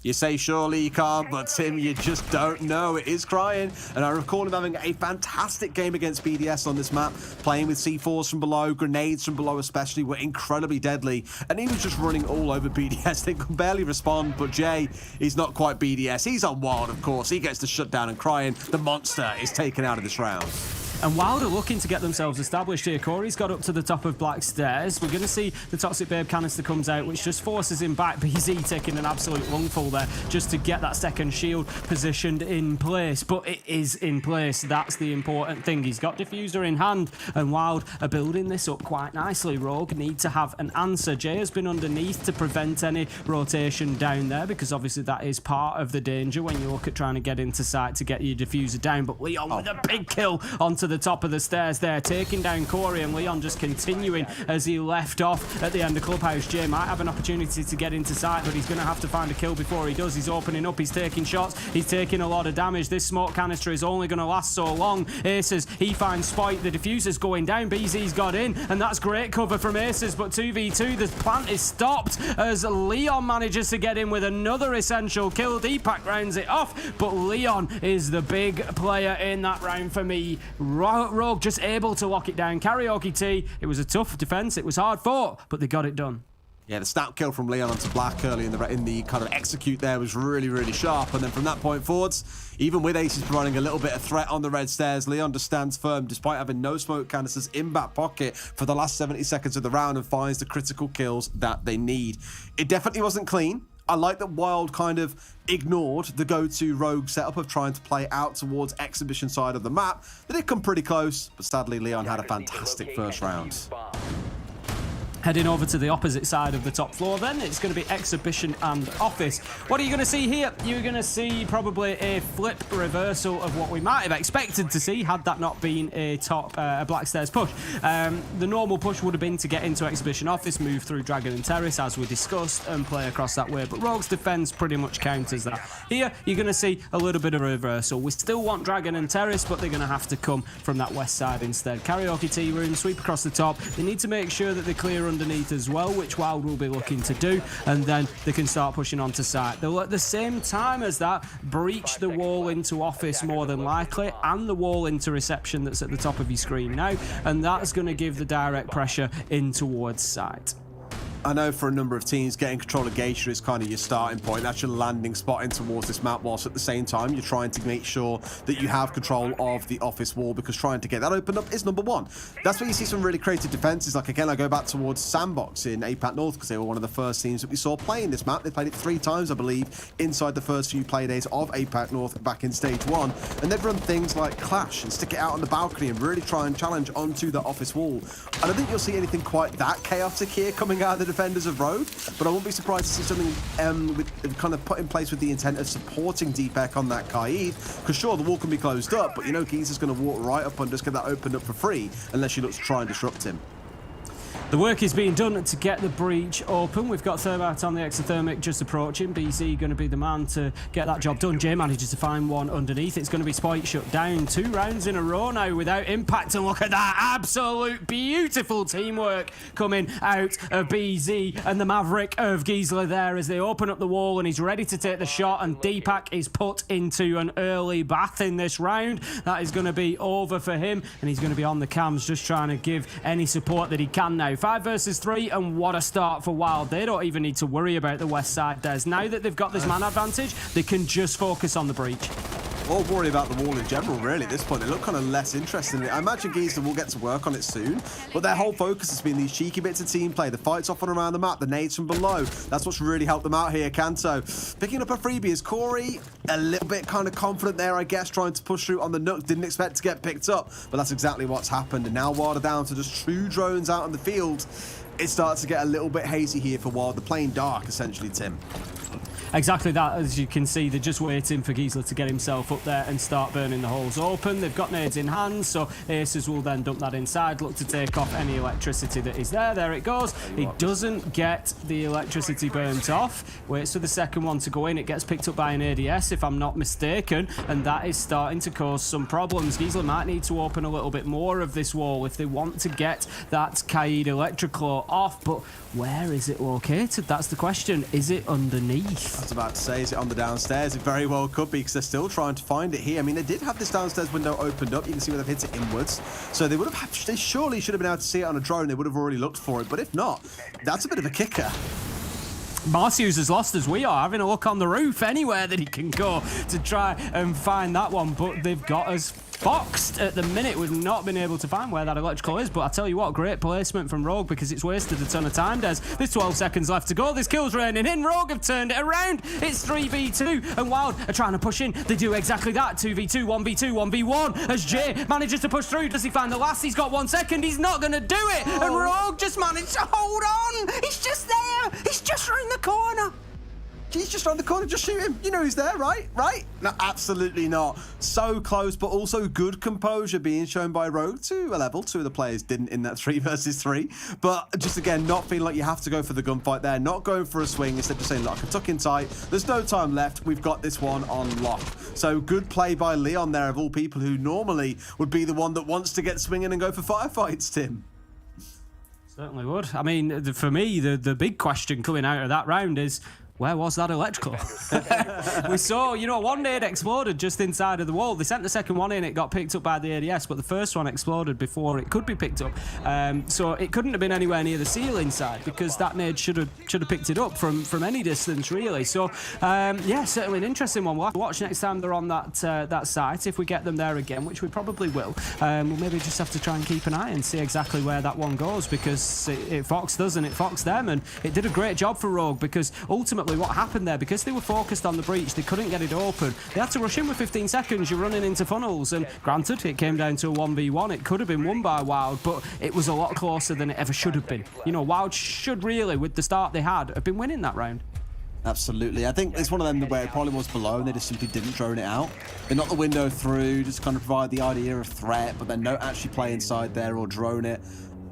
You say surely you can't, but Tim, you just don't know. It is Crying, and I recall him having a fantastic game against BDS on this map, playing with C4s from below, grenades from below especially were incredibly deadly, and he was just running all over BDS. They could barely respond, but Jay, he's not quite BDS. He's on Wild, of course. He gets the shutdown, and Crying, the monster, is taken out of this round. And WYLDE are looking to get themselves established here. Corey's got up to the top of Black Stairs. We're going to see the Toxic Babe canister comes out, which just forces him back. BZ taking an absolute lungful there just to get that second shield positioned in place. But it is in place. That's the important thing. He's got Diffuser in hand, and WYLDE are building this up quite nicely. Rogue need to have an answer. Jay has been underneath to prevent any rotation down there, because obviously that is part of the danger when you look at trying to get into sight to get your Diffuser down. But Leon with a big kill onto the top of the stairs there, taking down Corey, and Leon just continuing as he left off at the end of Clubhouse. Jay might have an opportunity to get into sight, but he's going to have to find a kill before he does. He's opening up, he's taking shots, he's taking a lot of damage. This smoke canister is only going to last so long. Aces, he finds Spike, the Diffuser's going down, BZ's got in, and that's great cover from Aces, but 2v2, the plant is stopped as Leon manages to get in with another essential kill. Deepak rounds it off, but Leon is the big player in that round for me. Rogue just able to lock it down. Karaoke T, it was a tough defense, it was hard fought, but they got it done. Yeah, the snap kill from Leon onto Black early in the kind of execute there was really, really sharp. And then from that point forwards, even with Aces providing a little bit of threat on the red stairs, Leon just stands firm despite having no smoke canisters in back pocket for the last 70 seconds of the round and finds the critical kills that they need. It definitely wasn't clean. I like that WYLDE kind of ignored the go-to Rogue setup of trying to play out towards exhibition side of the map. They did come pretty close, but sadly Leon had a fantastic first round. Heading over to the opposite side of the top floor then, it's going to be Exhibition and Office. What are you going to see here? You're going to see probably a flip reversal of what we might have expected to see had that not been a Black Stairs push. The normal push would have been to get into Exhibition Office, move through Dragon and Terrace as we discussed, and play across that way, but Rogue's defense pretty much counters that. Here, you're going to see a little bit of a reversal. We still want Dragon and Terrace, but they're going to have to come from that west side instead. Karaoke Tea Room, sweep across the top. They need to make sure that they clear underneath as well, which WYLDE will be looking to do, and then they can start pushing onto site. They'll at the same time as that breach the wall into Office more than likely, and the wall into Reception that's at the top of your screen now, and that's going to give the direct pressure in towards site. I know for a number of teams, getting control of Geisha is kind of your starting point. That's your landing spot in towards this map, whilst at the same time, you're trying to make sure that you have control of the office wall, because trying to get that opened up is number one. That's where you see some really creative defenses. Like, again, I go back towards Sandbox in APAC North, because they were one of the first teams that we saw playing this map. They played it 3 times, I believe, inside the first few play days of APAC North back in Stage 1. And they've run things like Clash and stick it out on the balcony and really try and challenge onto the office wall. I don't think you'll see anything quite that chaotic here coming out of the defenders of Rogue, but I won't be surprised to see something with kind of put in place with the intent of supporting Deepak on that Kaid, because sure, the wall can be closed up, but you know Geezer's going to walk right up and just get that opened up for free, unless you look to try and disrupt him. The work is being done to get the breach open. We've got Thermite on the exothermic just approaching. BZ going to be the man to get that job done. Jay manages to find one underneath. It's going to be Spike shut down. 2 rounds in a row now without impact. And look at that absolute beautiful teamwork coming out of BZ and the Maverick of Giesler there as they open up the wall, and he's ready to take the shot, and Deepak is put into an early bath in this round. That is going to be over for him, and he's going to be on the cams just trying to give any support that he can now. 5 versus 3, and what a start for WYLDE. They don't even need to worry about the west side, Des. Now that they've got this man advantage, they can just focus on the breach. Or worry about the wall in general, really, at this point. They look kind of less interested in it. I imagine Geezer will get to work on it soon, but their whole focus has been these cheeky bits of team play, the fights off and around the map, the nades from below. That's what's really helped them out here. Kanto picking up a freebie. Is Corey a little bit kind of confident there, I guess, trying to push through on the Nook. Didn't expect to get picked up, but that's exactly what's happened. And now WYLDE are down to just 2 drones out on the field. It starts to get a little bit hazy here for WYLDE. They're playing dark, essentially, Tim. Exactly that, as you can see, they're just waiting for Gisela to get himself up there and start burning the holes open. They've got nades in hand, so Aces will then dump that inside, look to take off any electricity that is there. There it goes. He doesn't get the electricity burnt off. Waits for the second one to go in. It gets picked up by an ADS, if I'm not mistaken, and that is starting to cause some problems. Gisela might need to open a little bit more of this wall if they want to get that Kaid Electroclaw off, but where is it located? That's the question. Is it underneath? I was about to say, is it on the downstairs? It very well could be, because they're still trying to find it here. I mean, they did have this downstairs window opened up. You can see where they've hit it inwards. So they they surely should have been able to see it on a drone. They would have already looked for it. But if not, that's a bit of a kicker. Marcius as lost as we are, having a look on the roof anywhere that he can go to try and find that one, but they've got us boxed at the minute. We've not been able to find where that electrical is, but I tell you what, great placement from Rogue, because it's wasted a ton of time, Des. There's 12 seconds left to go. This kill's raining in. Rogue have turned it around. It's 3v2, and Wild are trying to push in. They do exactly that. 2v2, 1v2, 1v1, as Jay manages to push through. Does he find the last? He's got 1 second. He's not going to do it, and Rogue just managed to hold on. He's just there. He's just around the corner. He's just around the corner, just shoot him. You know he's there, right? Right? No, absolutely not. So close, but also good composure being shown by Rogue to a level. 2 of the players didn't in that 3 versus 3. But just again, not feeling like you have to go for the gunfight there, not going for a swing, instead of just saying, look, I can tuck in tight. There's no time left. We've got this one on lock. So good play by Leon there, of all people, who normally would be the one that wants to get swinging and go for firefights, Tim. Certainly would. I mean, for me, the big question coming out of that round is, where was that electrical? We saw, you know, one nade exploded just inside of the wall. They sent the second one in, it got picked up by the ADS, but the first one exploded before it could be picked up. So it couldn't have been anywhere near the ceiling side, because that nade should have picked it up from any distance, really. So, yeah, certainly an interesting one. We'll have to watch next time they're on that site. If we get them there again, which we probably will, we'll maybe just have to try and keep an eye and see exactly where that one goes, because it foxed us and it foxed them, and it did a great job for Rogue, because ultimately what happened there, because they were focused on the breach, they couldn't get it open. They had to rush in with 15 seconds. You're running into funnels, and granted, it came down to a 1v1. It could have been won by Wild, but it was a lot closer than it ever should have been. You know, Wild should really, with the start they had, have been winning that round. Absolutely. I think it's one of them where it probably was below and they just simply didn't drone it out. They knocked the window through, just kind of provide the idea of threat, but then don't actually play inside there or drone it.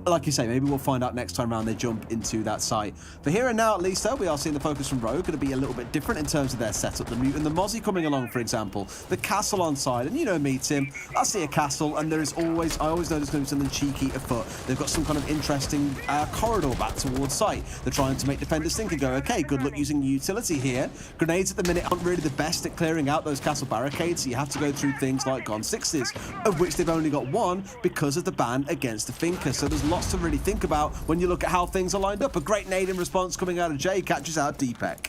Like you say, maybe we'll find out next time around they jump into that site. But here and now, at least, though, we are seeing the focus from Rogue going to be a little bit different in terms of their setup. The Mute and the Mozzie coming along, for example. The castle on side. And you know me, Tim. I see a castle, and there is always, I always know there's going to be something cheeky afoot. They've got some kind of interesting corridor back towards site. They're trying to make defenders think and go, okay, good luck using utility here. Grenades at the minute aren't really the best at clearing out those castle barricades, so you have to go through things like Gone Sixes, of which they've only got 1 because of the ban against the Finker. So there's lots to really think about when you look at how things are lined up. A great nade in response coming out of Jay, catches out Deepek.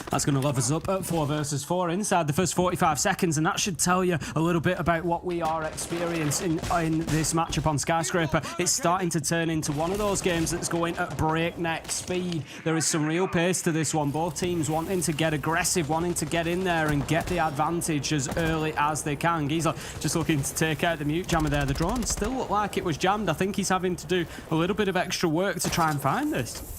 That's going to level us up at 4 versus 4 inside the first 45 seconds, and that should tell you a little bit about what we are experiencing in this matchup on Skyscraper. It's starting to turn into one of those games that's going at breakneck speed. There is some real pace to this one. Both teams wanting to get aggressive, wanting to get in there and get the advantage as early as they can. Gisela just looking to take out the mute jammer there. The drone still looked like it was jammed. I think he's having to do a little bit of extra work to try and find this.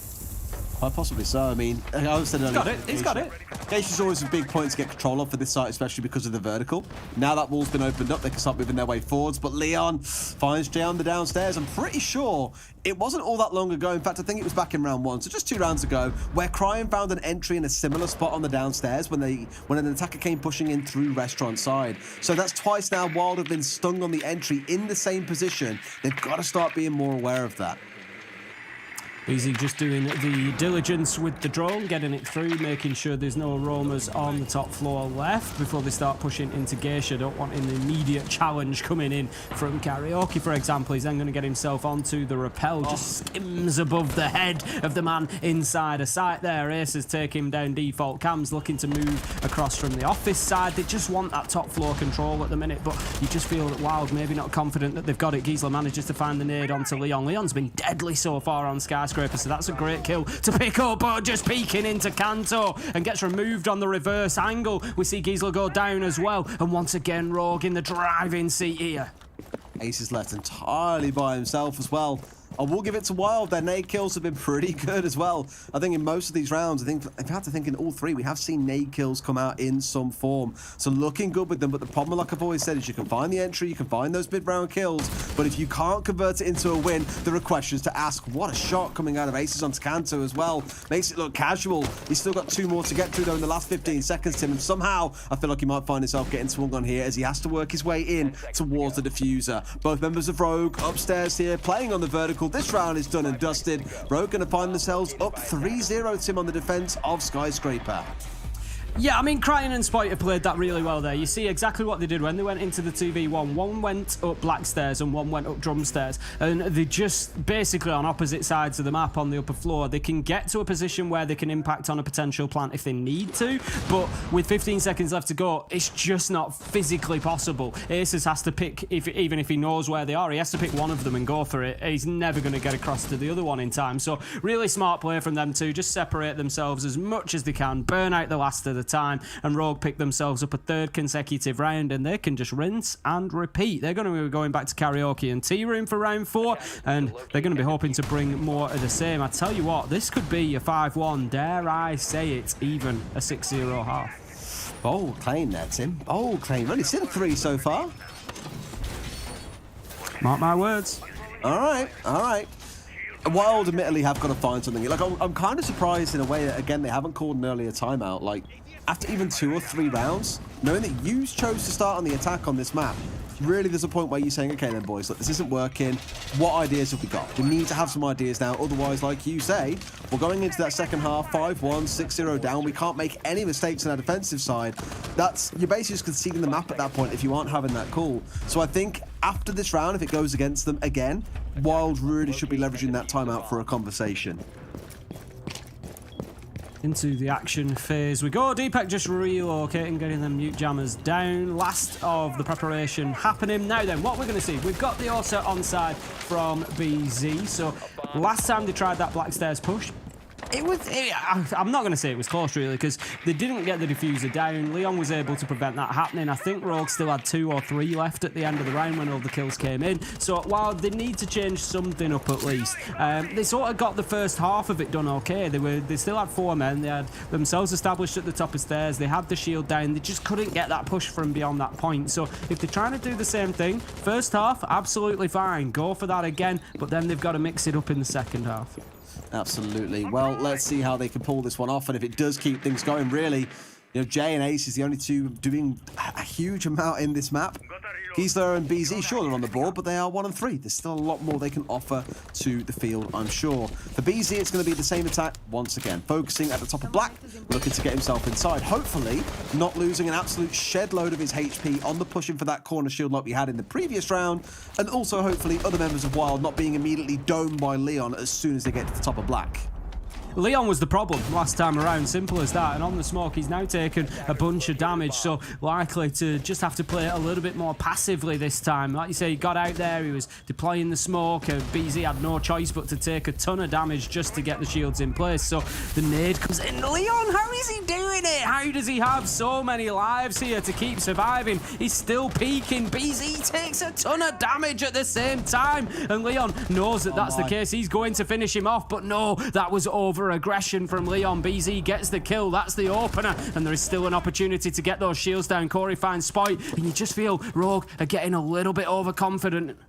Quite possibly so. I mean, I said earlier, he's got it. Gage is always a big point to get control of for this site, especially because of the vertical. Now that wall's been opened up, they can start moving their way forwards. But Leon finds Jay on the downstairs. I'm pretty sure it wasn't all that long ago. In fact, I think it was back in round 1, so just 2 rounds ago, where Cryan found an entry in a similar spot on the downstairs when an attacker came pushing in through restaurant side. So that's twice now Wild have been stung on the entry in the same position. They've got to start being more aware of that. Easy just doing the diligence with the drone, getting it through, making sure there's no roamers on the top floor left before they start pushing into Geisha. Don't want an immediate challenge coming in from Karaoke, for example. He's then going to get himself onto the rappel, just skims above the head of the man inside a site there. Aces take him down default cams, looking to move across from the office side. They just want that top floor control at the minute, but you just feel that Wild maybe not confident that they've got it. Gisela manages to find the nade onto Leon. Leon's been deadly so far on Skyscraper, so that's a great kill to pick up, but just peeking into Kanto and gets removed on the reverse angle. We see Gisela go down as well, and once again Rogue in the driving seat here. Ace is left entirely by himself as well I will give it to Wild. Their nade kills have been pretty good as well. I think in most of these rounds, I think if you have to think in all three, we have seen nade kills come out in some form. So looking good with them, but the problem, like I've always said, is you can find the entry, you can find those mid-round kills, but if you can't convert it into a win, there are questions to ask. What a shot coming out of Aces onto Kanto as well. Makes it look casual. He's still got 2 more to get through though in the last 15 seconds, Tim, and somehow I feel like he might find himself getting swung on here as he has to work his way in towards the diffuser. Both members of Rogue upstairs here playing on the vertical. This round is done and dusted. Rogue going to find themselves up 3-0, Tim, on the defense of Skyscraper. Yeah, I mean, Cryin and Spoiter played that really well there. You see exactly what they did when they went into the 2v1. One went up Black Stairs and one went up Drum Stairs. And they just basically on opposite sides of the map on the upper floor. They can get to a position where they can impact on a potential plant if they need to. But with 15 seconds left to go, it's just not physically possible. Aces has to pick, even if he knows where they are, he has to pick one of them and go for it. He's never going to get across to the other one in time. So really smart play from them two. Just separate themselves as much as they can. Burn out the last of the time, and Rogue pick themselves up a 3rd consecutive round, and they can just rinse and repeat. They're going to be going back to karaoke and tea room for round 4, and they're going to be hoping to bring more of the same. I tell you what, this could be a 5-1, dare I say it, even a 6-0 half. Bold claim there, Tim. Bold claim. Only seen 3 so far. Mark my words. All right. Wild admittedly have got to find something. Like, I'm kind of surprised in a way that, again, they haven't called an earlier timeout. Like, after even 2 or 3 rounds, knowing that you chose to start on the attack on this map, really there's a point where you're saying, okay then boys, look, this isn't working. What ideas have we got? We need to have some ideas now. Otherwise, like you say, we're going into that second half, 5-1, 6-0 down. We can't make any mistakes on our defensive side. You're basically just conceding the map at that point if you aren't having that call. So I think after this round, if it goes against them again, Wild really should be leveraging that timeout for a conversation. Into the action phase we go. Deepak just relocating, getting them mute jammers down. Last of the preparation happening. Now then, what we're going to see, we've got the Orsa onside from BZ. So last time they tried that Black Stairs push, I'm not going to say it was close, really, because they didn't get the diffuser down. Leon was able to prevent that happening. I think Rogue still had 2 or 3 left at the end of the round when all the kills came in. So while they need to change something up at least, they sort of got the first half of it done okay. They still had 4 men. They had themselves established at the top of stairs. They had the shield down. They just couldn't get that push from beyond that point. So if they're trying to do the same thing, first half, absolutely fine. Go for that again, but then they've got to mix it up in the second half. Absolutely. Well, let's see how they can pull this one off, and if it does keep things going, really, you know, Jay and Ace is the only 2 doing a huge amount in this map. Giesler and BZ, sure, they're on the board, but they are 1 and 3. There's still a lot more they can offer to the field, I'm sure. For BZ, it's going to be the same attack once again, focusing at the top of Black, looking to get himself inside. Hopefully, not losing an absolute shed load of his HP on the pushing for that corner shield like we had in the previous round, and also hopefully other members of Wild not being immediately domed by Leon as soon as they get to the top of Black. Leon was the problem last time around, simple as that, and on the smoke he's now taken a bunch of damage, so likely to just have to play it a little bit more passively this time. Like you say, he got out there, he was deploying the smoke, BZ had no choice but to take a ton of damage just to get the shields in place, so the nade comes in. Leon, how is he doing it? How does he have so many lives here to keep surviving? He's still peaking. BZ takes a ton of damage at the same time, and Leon knows that that's the case. He's going to finish him off, but no, that was over aggression from Leon. BZ gets the kill. That's the opener, and there is still an opportunity to get those shields down. Corey finds Spoit, and you just feel Rogue are getting a little bit overconfident.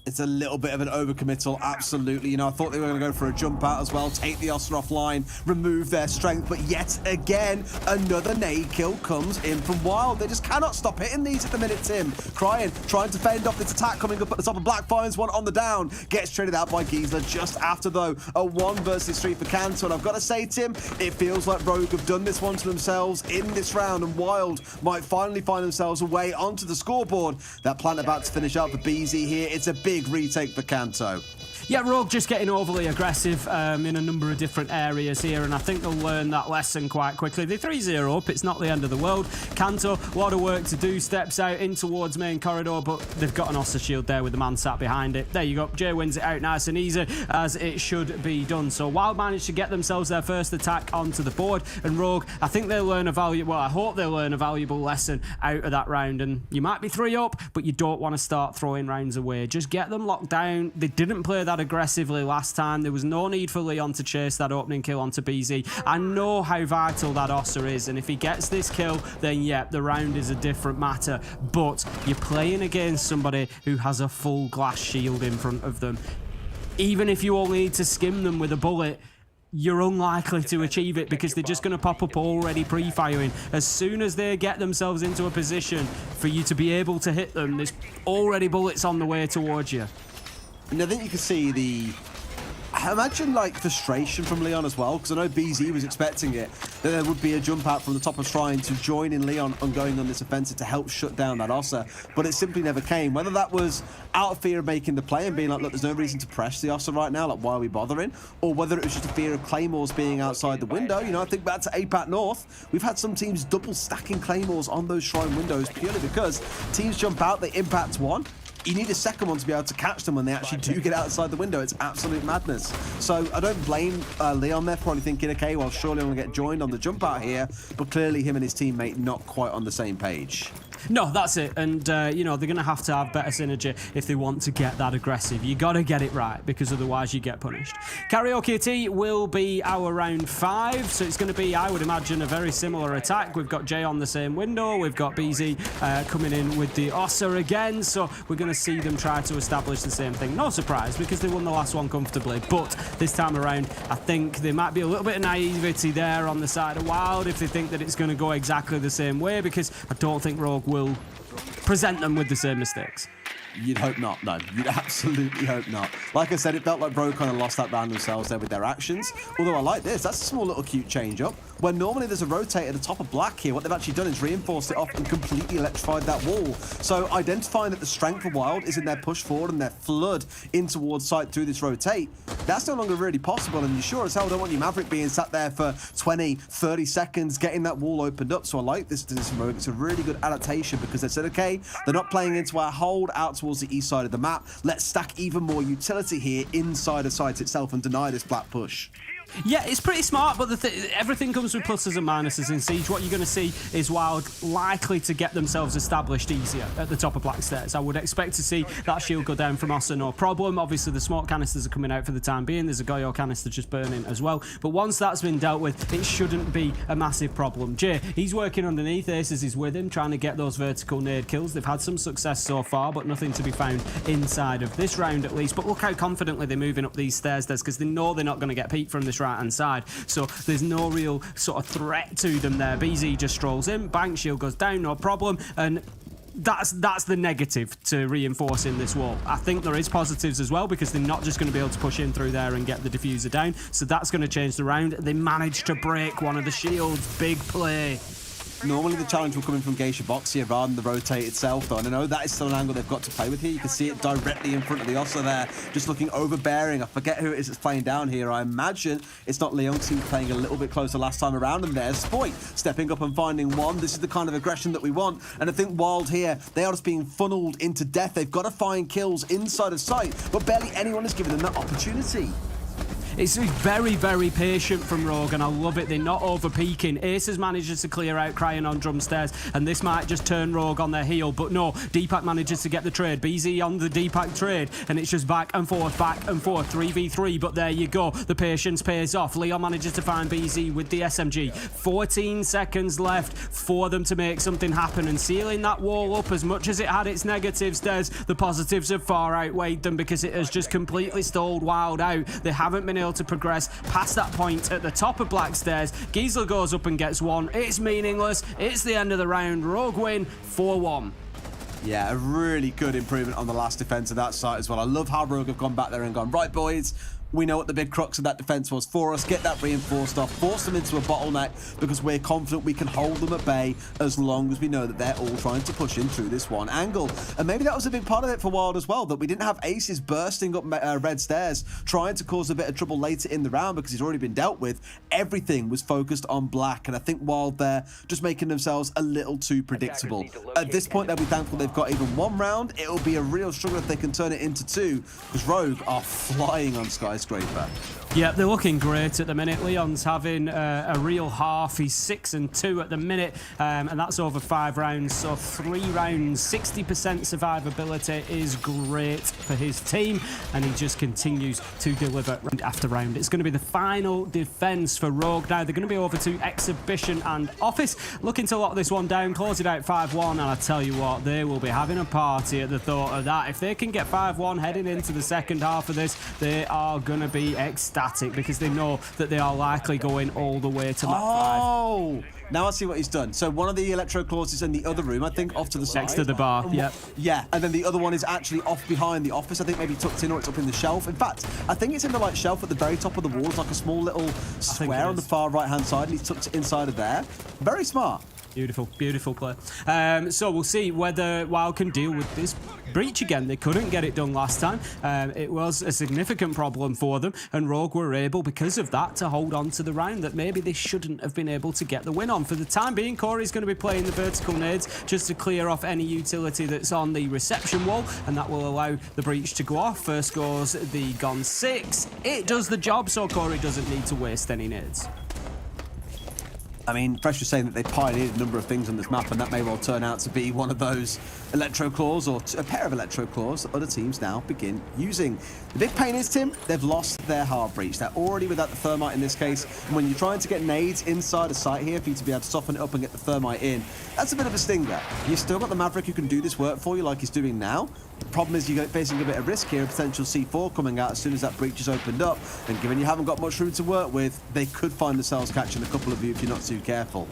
It's a little bit of an overcommittal, absolutely. You know, I thought they were going to go for a jump out as well, take the Oster offline, remove their strength, but yet again, another nade kill comes in from Wild. They just cannot stop hitting these at the minute, Tim. Cryin, trying to fend off this attack coming up at the top of Black, finds one on the down, gets traded out by Giesler just after, though, a 1 versus 3 for Kanto. And I've got to say, Tim, it feels like Rogue have done this one to themselves in this round, and Wild might finally find themselves a way onto the scoreboard. That plant about to finish up for BZ here. It's a big retake for Kanto. Yeah, Rogue just getting overly aggressive in a number of different areas here, and I think they'll learn that lesson quite quickly. They're 3-0 up, it's not the end of the world. Kanto, a lot of work to do, steps out in towards main corridor, but they've got an Oster shield there with the man sat behind it. There you go, Jay wins it out nice and easy, as it should be done. So Wild managed to get themselves their first attack onto the board, and Rogue, I think they'll learn a valuable, well, I hope they'll learn a valuable lesson out of that round. And you might be 3 up, but you don't want to start throwing rounds away. Just get them locked down. They didn't play that that aggressively last time. There was no need for Leon to chase that opening kill onto BZ. I know how vital that Ossa is, and if he gets this kill, then yeah, the round is a different matter. But you're playing against somebody who has a full glass shield in front of them. Even if you only need to skim them with a bullet, you're unlikely to achieve it because they're just going to pop up already pre-firing. As soon as they get themselves into a position for you to be able to hit them, there's already bullets on the way towards you. And I think you can see I imagine like frustration from Leon as well, because I know BZ was expecting it, that there would be a jump out from the top of Shrine to join in Leon on going on this offensive to help shut down that Ossa, but it simply never came. Whether that was out of fear of making the play and being like, look, there's no reason to press the Ossa right now, like why are we bothering? Or whether it was just a fear of Claymores being outside the window. You know, I think back to APAC North, we've had some teams double stacking Claymores on those Shrine windows purely because teams jump out, they impact one, you need a second one to be able to catch them when they actually do get outside the window. It's absolute madness. So I don't blame Leon there, probably thinking, okay, well, surely I'm going to get joined on the jump out here, but clearly him and his teammate not quite on the same page. No, that's it. And, you know, they're going to have better synergy if they want to get that aggressive. You got to get it right because otherwise you get punished. Karaoke T will be our round 5. So it's going to be, I would imagine, a very similar attack. We've got Jay on the same window. We've got BZ coming in with the Ossa again. So we're going to see them try to establish the same thing. No surprise because they won the last one comfortably. But this time around, I think there might be a little bit of naivety there on the side of Wild if they think that it's going to go exactly the same way, because I don't think Rogue will present them with the same mistakes. You'd hope not, no. You'd absolutely hope not. Like I said, it felt like Rogue kind of lost that round themselves there with their actions. Although I like this. That's a small little cute change up. Where normally there's a rotate at the top of Black here, what they've actually done is reinforced it off and completely electrified that wall. So identifying that the strength of Wild is in their push forward and their flood in towards site through this rotate, that's no longer really possible, and you sure as hell don't want your Maverick being sat there for 20, 30 seconds getting that wall opened up. So I like this from Rogue. It's a really good adaptation because they said, okay, they're not playing into our hold out towards the east side of the map. Let's stack even more utility here inside of site itself and deny this Black push. Yeah, it's pretty smart, but everything comes with pluses and minuses in Siege. What you're going to see is Wild likely to get themselves established easier at the top of Black Stairs. I would expect to see that shield go down from Ossa, no problem. Obviously, the smoke canisters are coming out for the time being. There's a Goyo canister just burning as well. But once that's been dealt with, it shouldn't be a massive problem. Jay, he's working underneath. Aces is with him, trying to get those vertical nade kills. They've had some success so far, but nothing to be found inside of this round at least. But look how confidently they're moving up these stairs, Des, because they know they're not going to get peeked from this right-hand side. So there's no real sort of threat to them there. BZ just strolls in, bank shield goes down, no problem. And that's the negative to reinforcing this wall. I think there is positives as well because they're not just going to be able to push in through there and get the diffuser down. So that's going to change the round. They managed to break one of the shields. Big play. Normally the challenge will come in from Geisha Box here rather than the rotate itself, though. And I know that is still an angle they've got to play with here. You can see it directly in front of the Ossa there, just looking overbearing. I forget who it is that's playing down here. I imagine it's not Leon, seems playing a little bit closer last time around. And there's Spoit stepping up and finding one. This is the kind of aggression that we want. And I think Wild here, they are just being funneled into death. They've got to find kills inside of sight, but barely anyone is giving them that opportunity. It's very, very patient from Rogue, and I love it. They're not over-peaking. Aces manages to clear out Crying on drum stairs, and this might just turn Rogue on their heel, but no, Deepak manages to get the trade. BZ on the Deepak trade, and it's just back and forth, 3v3, but there you go. The patience pays off. Leon manages to find BZ with the SMG. 14 seconds left for them to make something happen, and sealing that wall up, as much as it had its negatives, the positives have far outweighed them because it has just completely stalled Wild out. They haven't been able to progress past that point at the top of Black Stairs. Giesler goes up and gets one. It's meaningless. It's the end of the round. Rogue win 4-1. Yeah, a really good improvement on the last defense of that site as well. I love how Rogue have gone back there and gone, right, boys, we know what the big crux of that defense was for us. Get that reinforced off, force them into a bottleneck because we're confident we can hold them at bay as long as we know that they're all trying to push in through this one angle. And maybe that was a big part of it for Wild as well, that we didn't have Aces bursting up red stairs, trying to cause a bit of trouble later in the round because he's already been dealt with. Everything was focused on Black, and I think Wild there just making themselves a little too predictable. At this point, they'll be thankful they've got even one round. It'll be a real struggle if they can turn it into two because Rogue are flying on Sky. skyscraper. Yeah, they're looking great at the minute. Leon's having a real half. He's 6-2 at the minute, and that's over 5 rounds. So 3 rounds, 60% survivability is great for his team, and he just continues to deliver round after round. It's going to be the final defense for Rogue now. They're going to be over to Exhibition and Office, looking to lock this one down, close it out 5-1, and I tell you what, they will be having a party at the thought of that. If they can get 5-1 heading into the second half of this, they are going to be ecstatic, because they know that they are likely going all the way to map 5. Oh, now I see what he's done. So one of the electro claws is in the other room, I think, off to the side. Next to the bar, yeah. Yeah, and then the other one is actually off behind the office. I think maybe tucked in, or it's up in the shelf. In fact, I think it's in the like shelf at the very top of the wall. It's like a small little square on the far right-hand side, and he's tucked it inside of there. Very smart. Beautiful, beautiful play. So we'll see whether WYLDE can deal with this breach again. They couldn't get it done last time. It was a significant problem for them, and Rogue were able, because of that, to hold on to the round that maybe they shouldn't have been able to get the win on. For the time being, Corey's going to be playing the vertical nades just to clear off any utility that's on the reception wall, and that will allow the breach to go off. First goes the Gon 6. It does the job, so Corey doesn't need to waste any nades. I mean, Fresh was saying that they pioneered a number of things on this map, and that may well turn out to be one of those electro claws, or a pair of electro claws that other teams now begin using. The big pain is, Tim, they've lost their hard breach. They're already without the thermite in this case, and when you're trying to get nades inside a site here for you to be able to soften it up and get the thermite in, that's a bit of a stinger. You've still got the Maverick who can do this work for you like he's doing now. The problem is you're facing a bit of risk here, a potential C4 coming out as soon as that breach is opened up, and given you haven't got much room to work with, they could find themselves catching a couple of you if you're not too careful.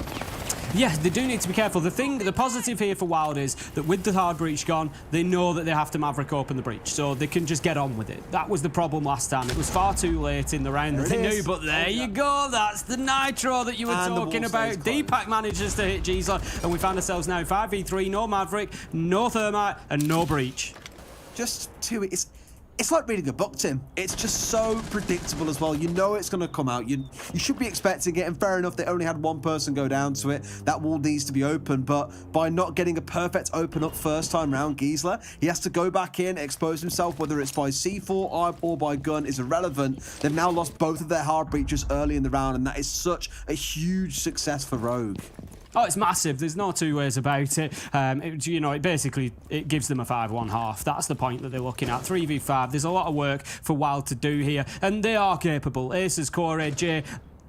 Yeah, they do need to be careful. The positive here for WYLDE is that with the hard breach gone, they know that they have to Maverick open the breach, so they can just get on with it. That was the problem last time. It was far too late in the round that they knew, but there you go. That's the nitro that you were talking about. Deepak manages to hit Gisela, and we find ourselves now 5v3, no Maverick, no thermite, and no breach. Just two. It's like reading a book, Tim. It's just so predictable as well. You know it's going to come out. You should be expecting it, and fair enough, they only had one person go down to it. That wall needs to be open, but by not getting a perfect open up first time round, Gisela, he has to go back in, expose himself, whether it's by C4 or by gun is irrelevant. They've now lost both of their hard breaches early in the round, and that is such a huge success for Rogue. Oh, it's massive. There's no two ways about it. It basically gives them a 5-1 half. That's the point that they're looking at. 3v5. There's a lot of work for WYLDE to do here, and they are capable. Aces, Corey, Jay,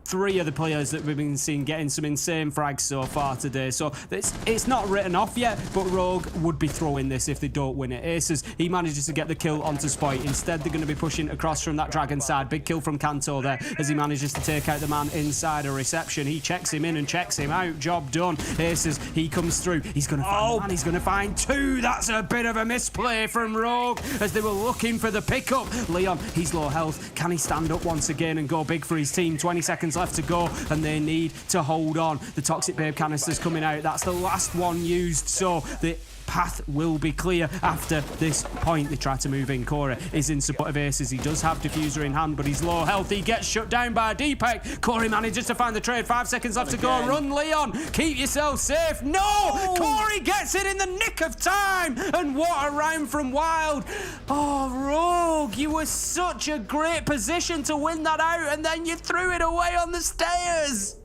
3 of the players that we've been seeing getting some insane frags so far today. So it's not written off yet, but Rogue would be throwing this if they don't win it. Aces, he manages to get the kill onto Spoit. Instead, they're going to be pushing across from that Dragon side. Big kill from Kanto there as he manages to take out the man inside a reception. He checks him in and checks him out. Job done. Aces, he comes through. He's going to find one. He's going to find 2. That's a bit of a misplay from Rogue as they were looking for the pickup. Leon, he's low health. Can he stand up once again and go big for his team? 20 seconds left to go, and they need to hold on. The Toxic Babe canister's coming out. That's the last one used, so the path will be clear after this point. They try to move in. Corey is in support of Aces. He does have Diffuser in hand, but he's low health. He gets shut down by Deepak. Corey manages to find the trade. 5 seconds left to go. Run, Leon. Keep yourself safe. No! Oh. Corey gets it in the nick of time. And what a round from WYLDE. Oh, Rogue, you were such a great position to win that out, and then you threw it away on the stairs.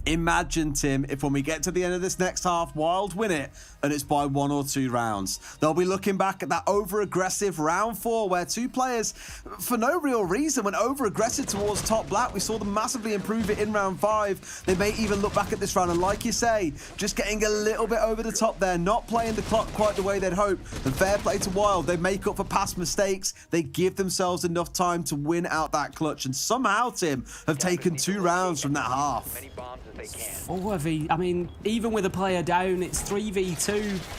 Imagine, Tim, if when we get to the end of this next half, WYLDE win it, and it's by 1 or 2 rounds. They'll be looking back at that over-aggressive round 4, where 2 players, for no real reason, went over-aggressive towards top black. We saw them massively improve it in round 5. They may even look back at this round, and like you say, just getting a little bit over the top there, not playing the clock quite the way they'd hope. And fair play to WYLDE. They make up for past mistakes. They give themselves enough time to win out that clutch, and somehow, Tim, have taken 2 rounds from that half. 4v, I mean, even with a player down, it's 3v2.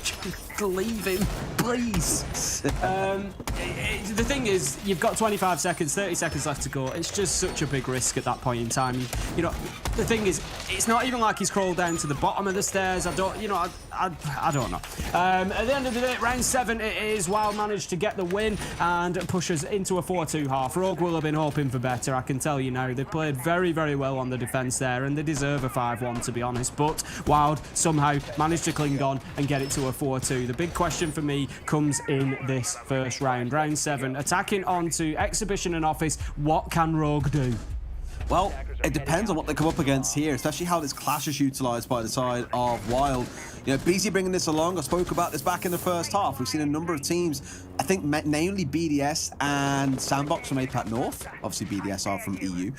Just leave him, please. The thing is, you've got 25 seconds, 30 seconds left to go. It's just such a big risk at that point in time. You know, the thing is, it's not even like he's crawled down to the bottom of the stairs. I don't know. At the end of the day, round 7 it is. WYLDE managed to get the win and push us into a 4-2 half. Rogue will have been hoping for better, I can tell you now. They played very, very well on the defence there, and they deserve a 5-1, to be honest. But WYLDE somehow managed to cling on and get it to a 4-2. The big question for me comes in this first round. Round 7, attacking onto Exhibition and Office. What can Rogue do? Well, it depends on what they come up against here, especially how this clash is utilised by the side of WYLDE. You know, BZ bringing this along. I spoke about this back in the first half. We've seen a number of teams, I think namely BDS and Sandbox from APAC North. Obviously, BDS are from EU.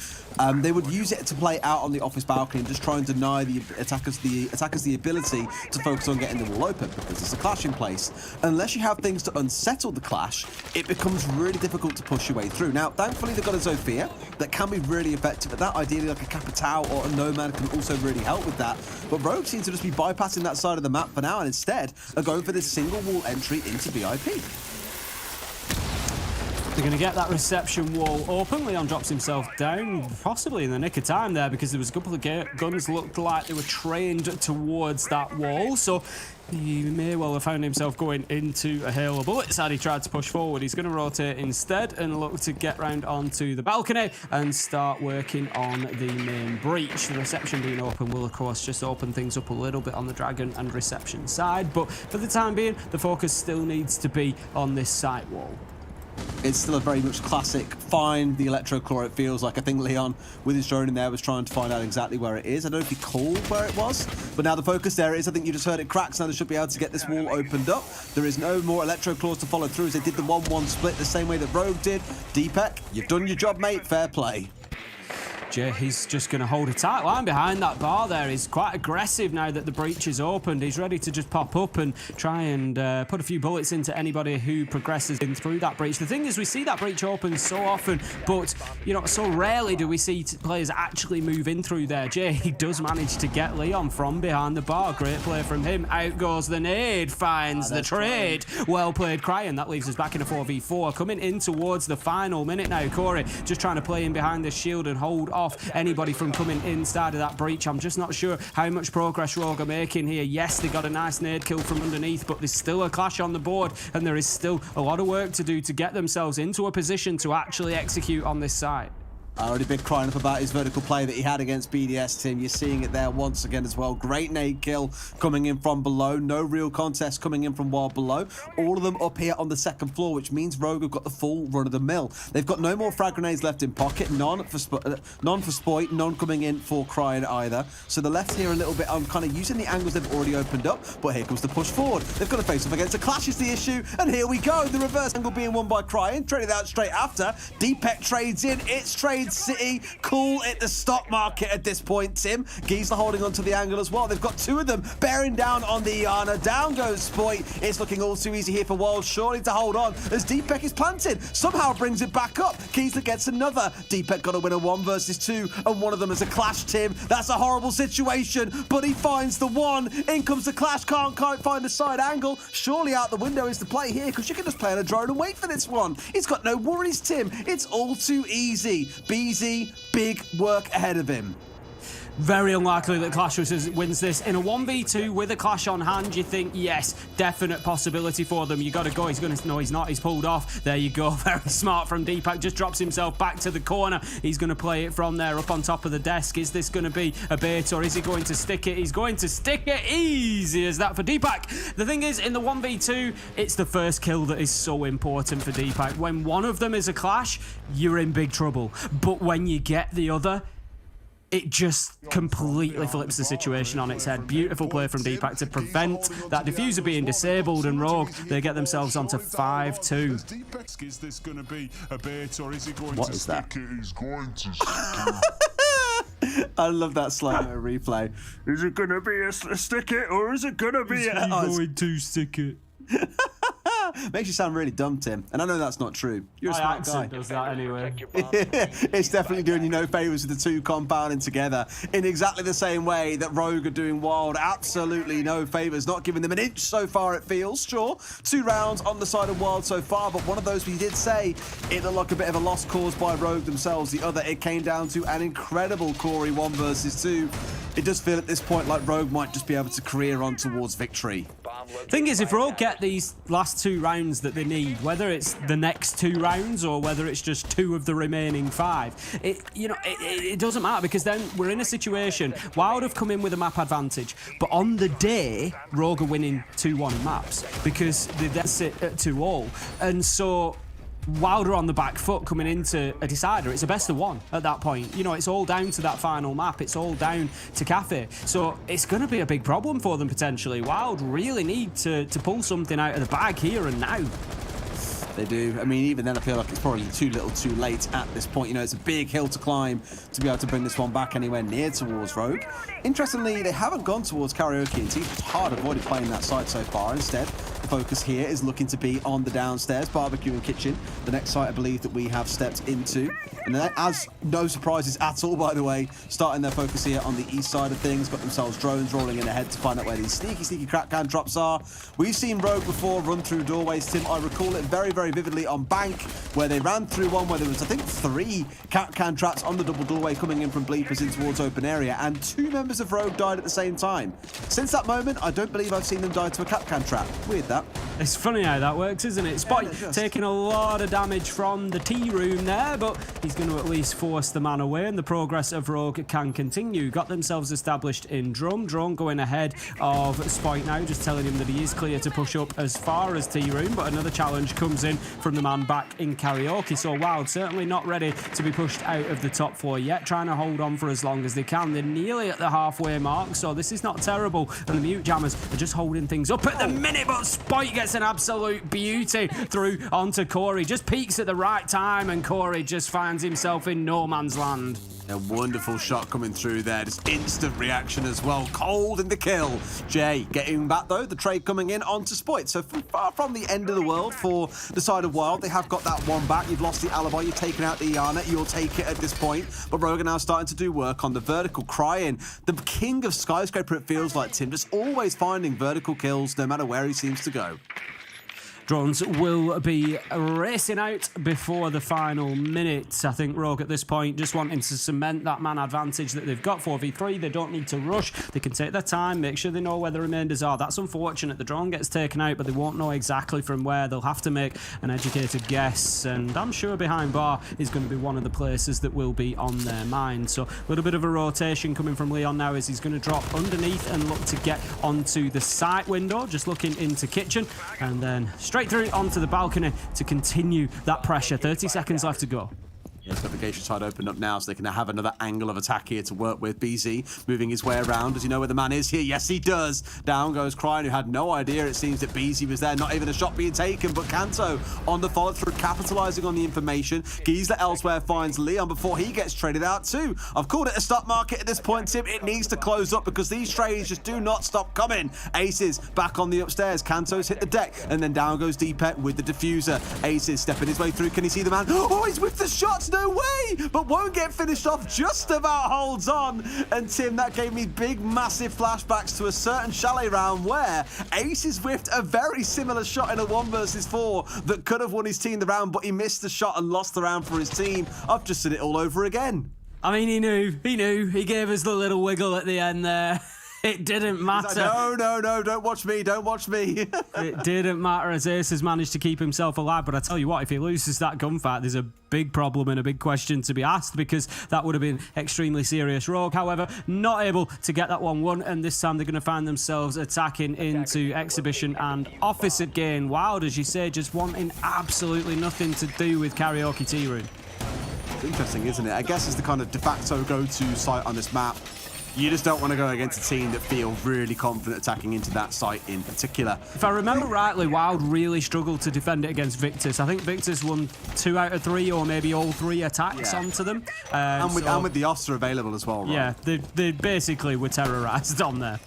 They would use it to play out on the office balcony and just try and deny the attackers the ability to focus on getting the wall open, because there's a clash in place. Unless you have things to unsettle the clash, it becomes really difficult to push your way through. Now, thankfully, they've got a Zofia that can be really effective at that. Ideally, like a Capitao or a Nomad can also really help with that. But Rogue seems to just be bypassing that side of the map for now, and instead are going for this single wall entry into VIP. They're going to get that reception wall open. Leon drops himself down, possibly in the nick of time there, because there was a couple of guns looked like they were trained towards that wall. So he may well have found himself going into a hail of bullets had he tried to push forward. He's going to rotate instead and look to get round onto the balcony and start working on the main breach. The reception being open will, of course, just open things up a little bit on the Dragon and reception side, but for the time being, the focus still needs to be on this site wall. It's still a very much classic find the electroclaw, it feels like. I think Leon, with his drone in there, was trying to find out exactly where it is. I don't know if he called where it was, but now the focus there is. I think you just heard it crack, so now they should be able to get this wall opened up. There is no more electroclaws to follow through as they did the 1-1 split the same way that Rogue did. Deepek, you've done your job, mate. Fair play. Jay, he's just going to hold a tight line behind that bar there. He's quite aggressive now that the breach is opened. He's ready to just pop up and try and put a few bullets into anybody who progresses in through that breach. The thing is, we see that breach open so often, but, you know, so rarely do we see players actually move in through there. Jay, he does manage to get Leon from behind the bar. Great play from him. Out goes the nade, finds the trade. Well played, Cryan. That leaves us back in a 4v4. Coming in towards the final minute now, Corey just trying to play in behind the shield and hold off anybody from coming inside of that breach. I'm just not sure how much progress Rogue are making here. Yes, they got a nice nade kill from underneath, but there's still a clash on the board, and there is still a lot of work to do to get themselves into a position to actually execute on this site. Already been crying up about his vertical play that he had against BDS, Tim. You're seeing it there once again as well. Great nade kill coming in from below. No real contest coming in from WYLDE below. All of them up here on the second floor, which means Rogue have got the full run of the mill. They've got no more frag grenades left in pocket. None for Spoit, none coming in for Cryan either. So they're left here a little bit kind of using the angles they've already opened up. But here comes the push forward. They've got to face off against a clash is the issue. And here we go. The reverse angle being won by Cryan. Traded out straight after. Deepek trades in. It's Trade City. Cool at the stock market at this point, Tim. Giesler holding onto the angle as well. They've got two of them bearing down on the Iana. Down goes Spoit. It's looking all too easy here for WYLDE, surely to hold on as Deepek is planted. Somehow brings it back up. Giesler gets another. Deepek got to win a 1 versus 2, and one of them is a clash, Tim. That's a horrible situation, but he finds the one. In comes the clash. Can't quite find a side angle. Surely out the window is the play here, because you can just play on a drone and wait for this one. He's got no worries, Tim. It's all too easy. BZ, big work ahead of him. Very unlikely that Clash wins this. In a 1v2 with a clash on hand, you think, yes, definite possibility for them. You got to go. He's going to... No, he's not. He's pulled off. There you go. Very smart from Deepek. Just drops himself back to the corner. He's going to play it from there up on top of the desk. Is this going to be a bait, or is he going to stick it? He's going to stick it. Easy as that for Deepek. The thing is, in the 1v2, it's the first kill that is so important for Deepek. When one of them is a clash, you're in big trouble. But when you get the other, it just completely flips the situation on its head. Beautiful play from Deepek to prevent that diffuser being disabled, and Rogue, they get themselves onto 5-2. Is this going to be a bait, or is he going what to is that? stick it? He's going to I love that slow-mo replay. Is it going to be a stick it, or is it going to be going to stick it? Makes you sound really dumb, Tim. And I know that's not true. You're a My smart guy. accent does that anyway. It's definitely doing you no favours with the two compounding together in exactly the same way that Rogue are doing Wild. Absolutely no favours, not giving them an inch so far, it feels. Sure, 2 rounds on the side of Wild so far, but one of those we did say it looked like a bit of a loss caused by Rogue themselves. The other, it came down to an incredible Corey 1 versus 2. It does feel at this point like Rogue might just be able to career on towards victory. Thing is, if Rogue get these last 2 rounds that they need, whether it's the next 2 rounds or whether it's just 2 of the remaining 5, it doesn't matter, because then we're in a situation. Wild have come in with a map advantage, but on the day, Rogue are winning 2-1 in maps because they then sit at 2-all, and so Wild are on the back foot coming into a decider. It's a best of 1 at that point. You know, it's all down to that final map. It's all down to Cafe. So it's going to be a big problem for them potentially. Wild really need to pull something out of the bag here and now. They do. I mean, even then, I feel like it's probably too little too late at this point. You know, it's a big hill to climb to be able to bring this one back anywhere near towards Rogue. Interestingly, they haven't gone towards Karaoke, and Teeth hard avoided playing that site so far. Instead, the focus here is looking to be on the downstairs, barbecue and kitchen. The next site, I believe, that we have stepped into. And then, as no surprises at all, by the way, starting their focus here on the east side of things. Got themselves drones rolling in ahead to find out where these sneaky crack can drops are. We've seen Rogue before run through doorways, Tim. I recall it very vividly on Bank, where they ran through one where there was, I think, 3 cat can traps on the double doorway coming in from Bleepers in towards open area, and 2 members of Rogue died at the same time. Since that moment, I don't believe I've seen them die to a cat can trap. Weird, that. It's funny how that works, isn't it? Spike taking a lot of damage from the tea room there, but he's going to at least force the man away, and the progress of Rogue can continue. Got themselves established in Drone. Drone going ahead of Spike now, just telling him that he is clear to push up as far as tea room, but another challenge comes in from the man back in Karaoke. So Wild certainly not ready to be pushed out of the top floor yet, trying to hold on for as long as they can. They're nearly at the halfway mark, so this is not terrible, and the Mute Jammers are just holding things up at the minute, but Spike gets an absolute beauty through onto Corey. Just peaks at the right time, and Corey just finds himself in no man's land. A wonderful shot coming through there. Just instant reaction as well. Cold in the kill. Jay getting back, though. The trade coming in onto Spoit. So far from the end of the world for the side of Wild. They have got that one back. You've lost the alibi. You've taken out the Iana. You'll take it at this point. But Rogue are now starting to do work on the vertical. Crying. The king of Skyscraper, it feels like, Tim. Just always finding vertical kills no matter where he seems to go. Drones will be racing out before the final minute. I think Rogue at this point just wanting to cement that man advantage that they've got. 4v3, they don't need to rush. They can take their time, make sure they know where the remainders are. That's unfortunate. The drone gets taken out, but they won't know exactly from where. They'll have to make an educated guess, and I'm sure behind bar is going to be one of the places that will be on their mind. So a little bit of a rotation coming from Leon now as he's going to drop underneath and look to get onto the site window, just looking into kitchen, and then straight through onto the balcony to continue that pressure. 30 seconds left to go. He's got the Geisha side opened up now, so they can have another angle of attack here to work with. BZ moving his way around. Does he know where the man is here? Yes, he does. Down goes Crying, who had no idea, it seems, that BZ was there. Not even a shot being taken, but Kanto on the follow-through, capitalising on the information. Giesler elsewhere finds Leon before he gets traded out too. I've called it a stop market at this point, Tim. It needs to close up because these trades just do not stop coming. Aces back on the upstairs. Kanto's hit the deck, and then down goes Deepet with the diffuser. Aces stepping his way through. Can he see the man? Oh, he's with the shots. No way! But won't get finished off, just about holds on. And Tim, that gave me big, massive flashbacks to a certain Chalet round where Aces whiffed a very similar shot in a 1 versus 4 that could have won his team the round, but he missed the shot and lost the round for his team. I've just seen it all over again. I mean, he knew. He gave us the little wiggle at the end there. It didn't matter. Like, no, don't watch me, don't watch me. It didn't matter as Ace has managed to keep himself alive, but I tell you what, if he loses that gunfight, there's a big problem and a big question to be asked, because that would have been extremely serious. Rogue, however, not able to get that one won, and this time they're going to find themselves attacking into Exhibition and Office again. Wild, as you say, just wanting absolutely nothing to do with Karaoke Tea Room. It's interesting, isn't it? I guess it's the kind of de facto go-to site on this map. You just don't want to go against a team that feel really confident attacking into that site in particular. If I remember rightly, Wild really struggled to defend it against Victus. I think Victus won 2 out of 3 or maybe all 3 attacks onto them. And with the Oster available as well, right? Yeah, they basically were terrorised on there.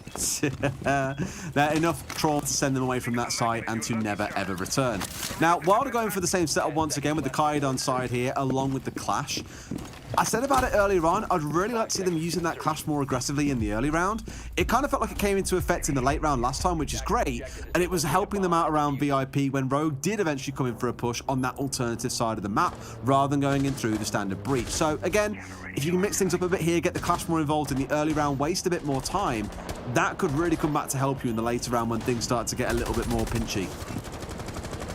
They're enough troll to send them away from that site and to never ever return. Now, Wild are going for the same setup once again with the Kaid on side here, along with the Clash. I said about it earlier on, I'd really like to see them using that Clash more aggressively in the early round. It kind of felt like it came into effect in the late round last time, which is great, and it was helping them out around VIP when Rogue did eventually come in for a push on that alternative side of the map, rather than going in through the standard breach. So again, if you can mix things up a bit here, get the Clash more involved in the early round, waste a bit more time, that could really come back to help you in the later round when things start to get a little bit more pinchy.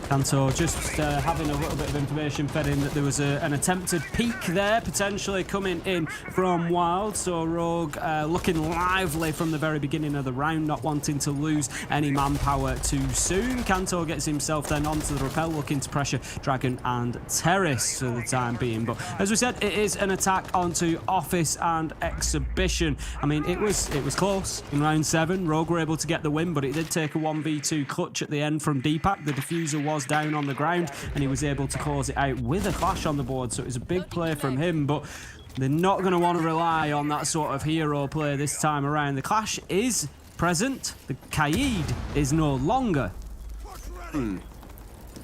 Kanto just having a little bit of information fed in that there was an attempted peek there, potentially coming in from Wild. So Rogue looking lively from the very beginning of the round, not wanting to lose any manpower too soon. Kanto gets himself then onto the rappel, looking to pressure Dragon and Terrace for the time being. But as we said, it is an attack onto Office and Exhibition. I mean, it was close in round 7. Rogue were able to get the win, but it did take a 1v2 clutch at the end from Deepak. The diffuser was down on the ground and he was able to close it out with a Clash on the board, so it was a big play from him. But they're not going to want to rely on that sort of hero play this time around. The Clash is present, the Kaid is no longer.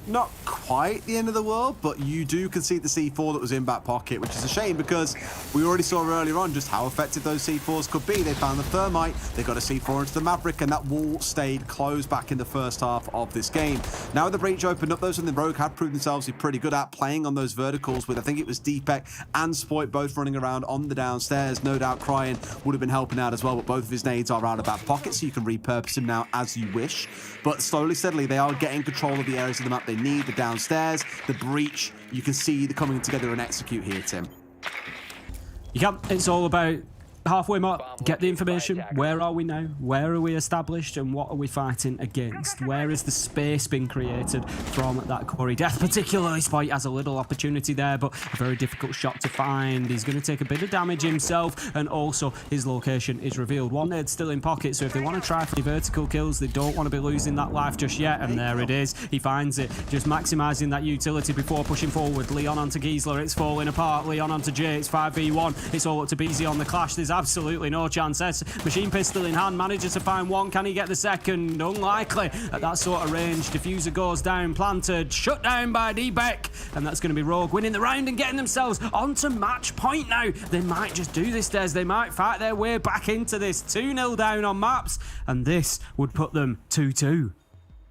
Not quite the end of the world, but you do concede the C4 that was in back pocket, which is a shame because we already saw earlier on just how effective those C4s could be. They found the Thermite, they got a C4 into the Maverick, and that wall stayed closed back in the first half of this game. Now the breach opened up, those and the Rogue had proved themselves to be pretty good at playing on those verticals with, I think it was Deepak and Spoit both running around on the downstairs. No doubt Cryin would have been helping out as well, but both of his nades are out of back pocket, so you can repurpose him now as you wish. But slowly, steadily, they are getting control of the areas of the map they need, the downstairs, the breach. You can see the coming together and execute here, Tim. You can't, it's all about halfway mark, get the information. Where are we now? Where are we established? And what are we fighting against? Where is the space being created from that Corey death? Particularly Spite has a little opportunity there, but a very difficult shot to find. He's going to take a bit of damage himself, and also his location is revealed. One nade's still in pocket, so if they want to try for the vertical kills, they don't want to be losing that life just yet. And there it is. He finds it, just maximising that utility before pushing forward. Leon onto Giesler, it's falling apart. Leon onto Jay, it's 5v1. It's all up to BZ on the Clash. There's absolutely no chance. Machine pistol in hand, manages to find one. Can he get the second? Unlikely at that sort of range. Diffuser goes down, planted, shut down by Deepak, and that's going to be Rogue winning the round and getting themselves onto match point now. They might just do this, Des. They might fight their way back into this. 2-0 down on maps, and this would put them 2-2.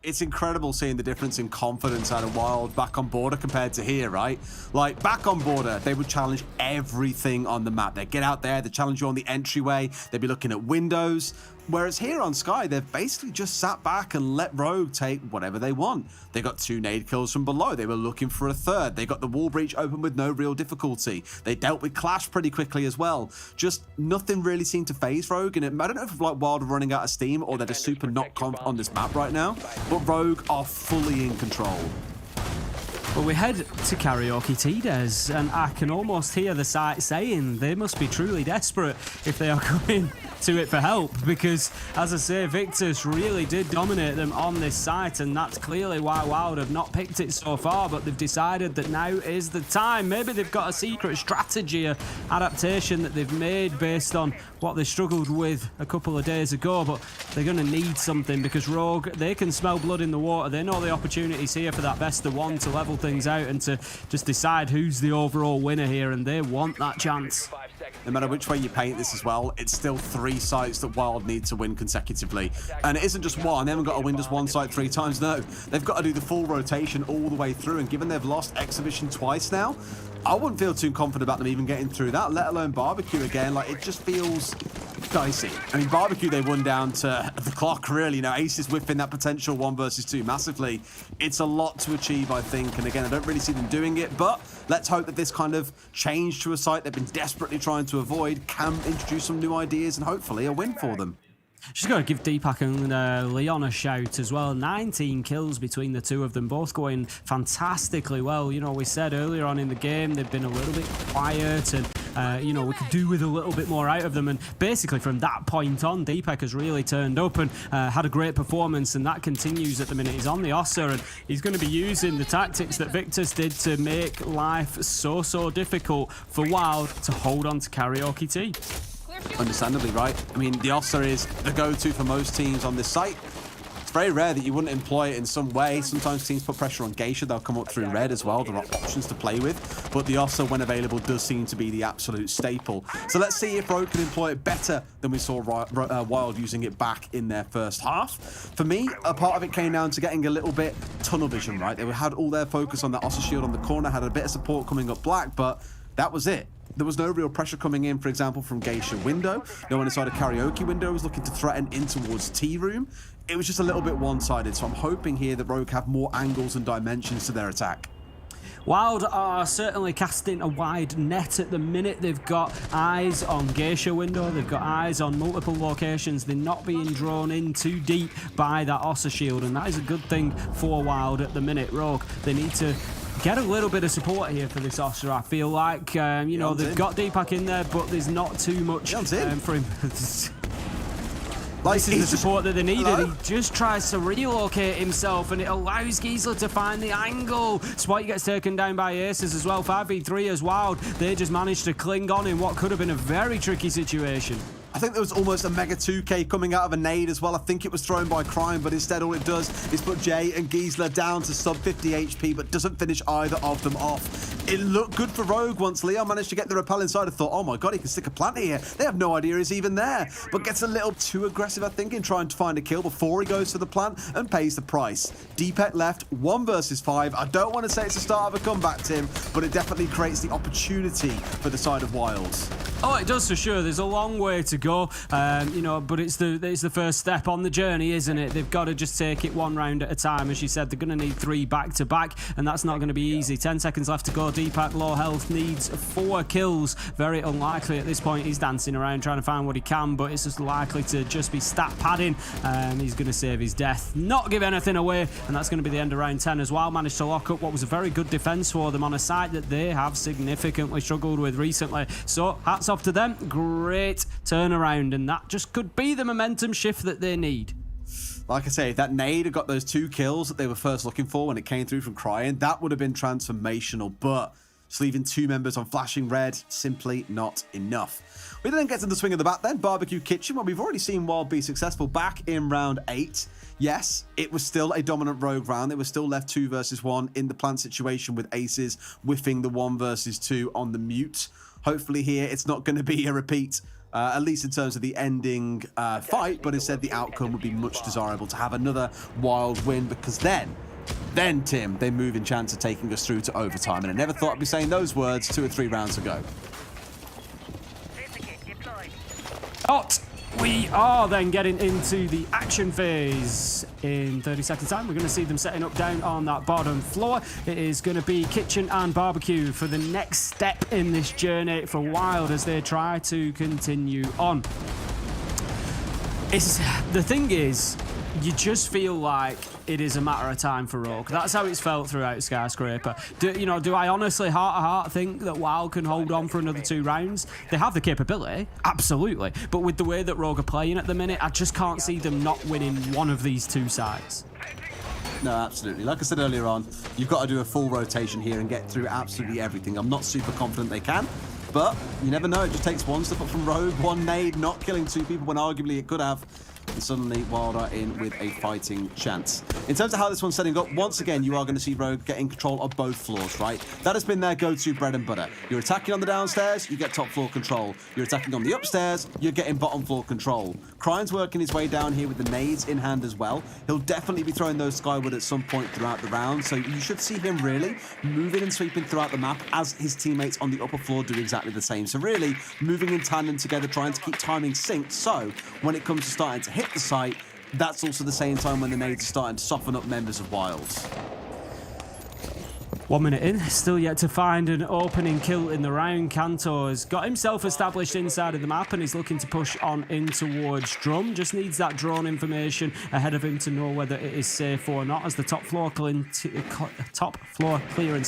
It's incredible seeing the difference in confidence out of Wild back on border compared to here, right? Like, back on border, they would challenge everything on the map. They'd get out there, they'd challenge you on the entryway, they'd be looking at windows. Whereas here on Sky, they've basically just sat back and let Rogue take whatever they want. They got 2 nade kills from below. They were looking for a third. They got the wall breach open with no real difficulty. They dealt with Clash pretty quickly as well. Just nothing really seemed to phase Rogue. And I don't know if like Wild are running out of steam or they're just super not confident on this map right now. But Rogue are fully in control. Well, we head to Karaoke T-Des, and I can almost hear the site saying they must be truly desperate if they are coming to it for help, because, as I say, Victus really did dominate them on this site, and that's clearly why Wild have not picked it so far, but they've decided that now is the time. Maybe they've got a secret strategy, a adaptation that they've made based on what they struggled with a couple of days ago, but they're going to need something, because Rogue, they can smell blood in the water. They know the opportunities here for that best of one to level things out and to just decide who's the overall winner here, and they want that chance. No matter which way you paint this as well, it's still 3 sites that Wild need to win consecutively. And it isn't just one. They haven't got to win just one site 3 times. No, they've got to do the full rotation all the way through. And given they've lost Exhibition twice now, I wouldn't feel too confident about them even getting through that, let alone Barbecue again. Like, it just feels dicey. I mean, Barbecue, they won down to the clock, really. Now, Ace is whiffing that potential 1 versus 2 massively. It's a lot to achieve, I think. And again, I don't really see them doing it, but let's hope that this kind of change to a site they've been desperately trying to avoid can introduce some new ideas and hopefully a win for them. Just got to give Deepak and Leon a shout as well. 19 kills between the two of them, both going fantastically well. You know, we said earlier on in the game they've been a little bit quiet and, you know, we could do with a little bit more out of them. And basically from that point on, Deepak has really turned up and had a great performance, and that continues at the minute. He's on the Ossa and he's going to be using the tactics that Victus did to make life so difficult for Wild to hold on to Karaoke T. Understandably, right? I mean, the Ossa is the go-to for most teams on this site. It's very rare that you wouldn't employ it in some way. Sometimes teams put pressure on Geisha. They'll come up through red as well. There are options to play with. But the Ossa, when available, does seem to be the absolute staple. So let's see if Rogue can employ it better than we saw Wild using it back in their first half. For me, a part of it came down to getting a little bit tunnel vision, right? They had all their focus on that Ossa shield on the corner, had a bit of support coming up black, but that was it. There was no real pressure coming in, for example, from Geisha window. No one inside a Karaoke window was looking to threaten in towards Tea Room. It was just a little bit one-sided, so I'm hoping here that Rogue have more angles and dimensions to their attack. Wild are certainly casting a wide net at the minute. They've got eyes on Geisha window. They've got eyes on multiple locations. They're not being drawn in too deep by that Ossa shield, and that is a good thing for Wild at the minute. Rogue, they need to get a little bit of support here for this Ossa. I feel like, you know, they've got Deepak in there, but there's not too much for him. This is the support that they needed. Hello? He just tries to relocate himself, and it allows Giesler to find the angle. Spike gets taken down by Aces as well. 5v3 as Wild. They just managed to cling on in what could have been a very tricky situation. I think there was almost a Mega 2K coming out of a nade as well. I think it was thrown by Crime, but instead all it does is put Jay and Giesler down to sub 50 HP, but doesn't finish either of them off. It looked good for Rogue once Leon managed to get the rappel inside. I thought, oh my god, he can stick a plant here. They have no idea he's even there, but gets a little too aggressive, I think, in trying to find a kill before he goes for the plant and pays the price. Deepak left 1 versus 5. I don't want to say it's the start of a comeback, Tim, but it definitely creates the opportunity for the side of Wilds. Oh, it does for sure. There's a long way to go, you know, but it's the first step on the journey, isn't it? They've got to just take it one round at a time. As you said, they're going to need 3 back-to-back, and that's not going to be easy. 10 seconds left to go. Deepak, low health, needs 4 kills. Very unlikely at this point. He's dancing around trying to find what he can, but it's just likely to just be stat padding. He's going to save his death, not give anything away, and that's going to be the end of round 10 as well. Managed to lock up what was a very good defense for them on a site that they have significantly struggled with recently. So, hats off to them. Great turnaround, and that just could be the momentum shift that they need. Like I say, if that nade had got those 2 kills that they were first looking for when it came through from Crying, that would have been transformational, but just leaving 2 members on flashing red, simply not enough. We then get to the swing of the bat then, Barbecue Kitchen, where we've already seen Wild be successful back in round 8. Yes, it was still a dominant Rogue round. They were still left 2 versus 1 in the plant situation with Aces whiffing the 1 versus 2 on the mute. Hopefully here it's not going to be a repeat, at least in terms of the ending fight, but instead the outcome would be much desirable to have another Wild win, because then, Tim, they move in chance of taking us through to overtime. And I never thought I'd be saying those words 2 or 3 rounds ago. Hot. We are then getting into the action phase. In 30 seconds time, we're going to see them setting up down on that bottom floor. It is going to be Kitchen and Barbecue for the next step in this journey for Wild as they try to continue on. The thing is, you just feel like it is a matter of time for Rogue. That's how it's felt throughout Skyscraper. Do I honestly, heart to heart, think that Wild can hold on for another 2 rounds? They have the capability, absolutely. But with the way that Rogue are playing at the minute, I just can't see them not winning one of these 2 sides. No, absolutely. Like I said earlier on, you've got to do a full rotation here and get through absolutely everything. I'm not super confident they can, but you never know. It just takes 1 step up from Rogue, 1 nade, not killing 2 people when arguably it could have. And suddenly Wild are in with a fighting chance. In terms of how this one's setting up, once again, you are going to see Rogue getting control of both floors, right? That has been their go-to bread and butter. You're attacking on the downstairs, you get top floor control. You're attacking on the upstairs, you're getting bottom floor control. Crying's working his way down here with the nades in hand as well. He'll definitely be throwing those skyward at some point throughout the round, so you should see him really moving and sweeping throughout the map as his teammates on the upper floor do exactly the same. So really, moving in tandem together, trying to keep timing synced, so when it comes to starting to hit the site, that's also the same time when the nades are starting to soften up members of Wilds. 1 minute in, still yet to find an opening kill in the round. Kanto has got himself established inside of the map and he's looking to push on in towards Drum. Just needs that drone information ahead of him to know whether it is safe or not, as the top floor clearance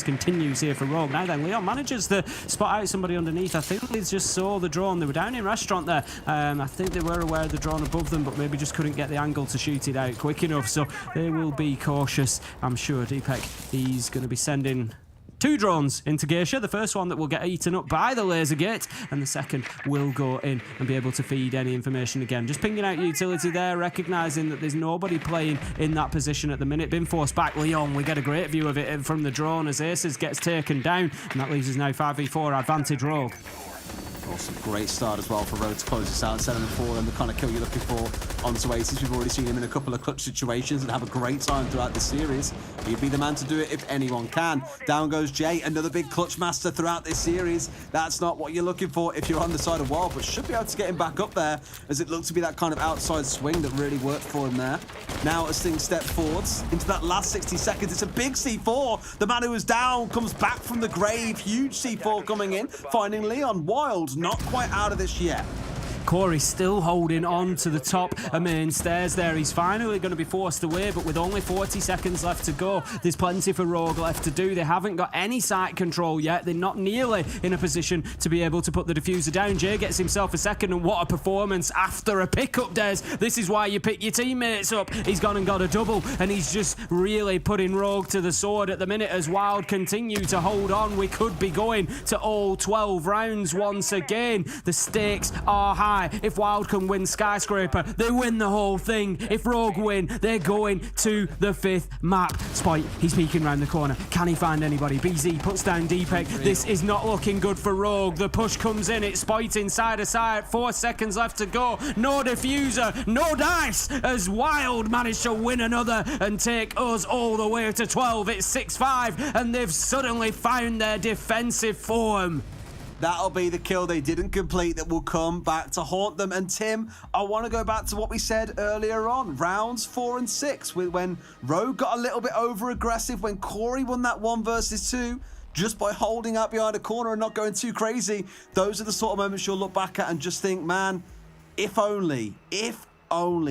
continues here for Rogue. Now then, Leon manages to spot out somebody underneath. I think they just saw the drone. They were down in restaurant there. I think they were aware of the drone above them, but maybe just couldn't get the angle to shoot it out quick enough. So they will be cautious, I'm sure. Deepak, he's going to be sending 2 drones into Geisha. The first one that will get eaten up by the laser gate, and the second will go in and be able to feed any information again. Just pinging out utility there, recognising that there's nobody playing in that position at the minute. Been forced back. Leon, we get a great view of it from the drone as Aces gets taken down, and that leaves us now 5v4 advantage Rogue. Awesome, great start as well for Rogue to close this out. 7-4, and the kind of kill you're looking for onto Aces. We've already seen him in a couple of clutch situations and have a great time throughout the series. He'd be the man to do it if anyone can. Down goes Jay, another big clutch master throughout this series. That's not what you're looking for if you're on the side of Wild, but should be able to get him back up there, as it looked to be that kind of outside swing that really worked for him there. Now as things step forwards into that last 60 seconds, it's a big C4. The man who was down comes back from the grave. Huge C4 coming in, finding Leon. Wild not quite out of this yet. Corey still holding on to the top of main stairs there. He's finally going to be forced away, but with only 40 seconds left to go, there's plenty for Rogue left to do. They haven't got any sight control yet. They're not nearly in a position to be able to put the diffuser down. Jay gets himself a second, and what a performance after a pickup, Des. This is why you pick your teammates up. He's gone and got a double, and he's just really putting Rogue to the sword at the minute as Wild continue to hold on. We could be going to all 12 rounds once again. The stakes are high. If Wild can win Skyscraper, they win the whole thing. If Rogue win, they're going to the 5th map. Spite, he's peeking around the corner. Can he find anybody? BZ puts down Deepak. This is not looking good for Rogue. The push comes in. It's Spite inside a side. 4 seconds left to go. No diffuser, no dice, as Wild managed to win another and take us all the way to 12. It's 6-5, and they've suddenly found their defensive form. That'll be the kill they didn't complete that will come back to haunt them. And Tim, I want to go back to what we said earlier on. Rounds 4 and 6, when Rogue got a little bit over-aggressive, when Corey won that 1 versus 2, just by holding out behind a corner and not going too crazy. Those are the sort of moments you'll look back at and just think, man, if only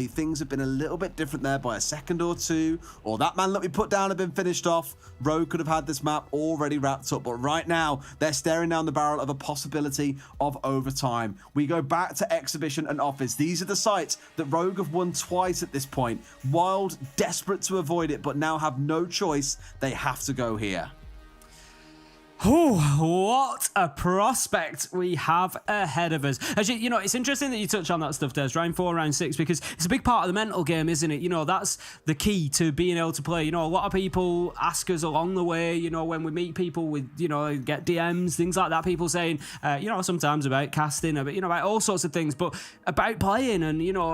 things had been a little bit different there by a second or two, or that man that we put down had been finished off, Rogue could have had this map already wrapped up. But right now, they're staring down the barrel of a possibility of overtime. We go back to Exhibition and Office. These are the sites that Rogue have won twice at this point. Wild, desperate to avoid it, but now have no choice. They have to go here. Oh, what a prospect we have ahead of us. Actually, you know, it's interesting that you touch on that stuff, Des, round 4, round 6, because it's a big part of the mental game, isn't it? You know, that's the key to being able to play. You know, a lot of people ask us along the way, you know, when we meet people with, you know, get DMs, things like that, people saying, you know, sometimes about casting, about, you know, about all sorts of things, but about playing and, you know,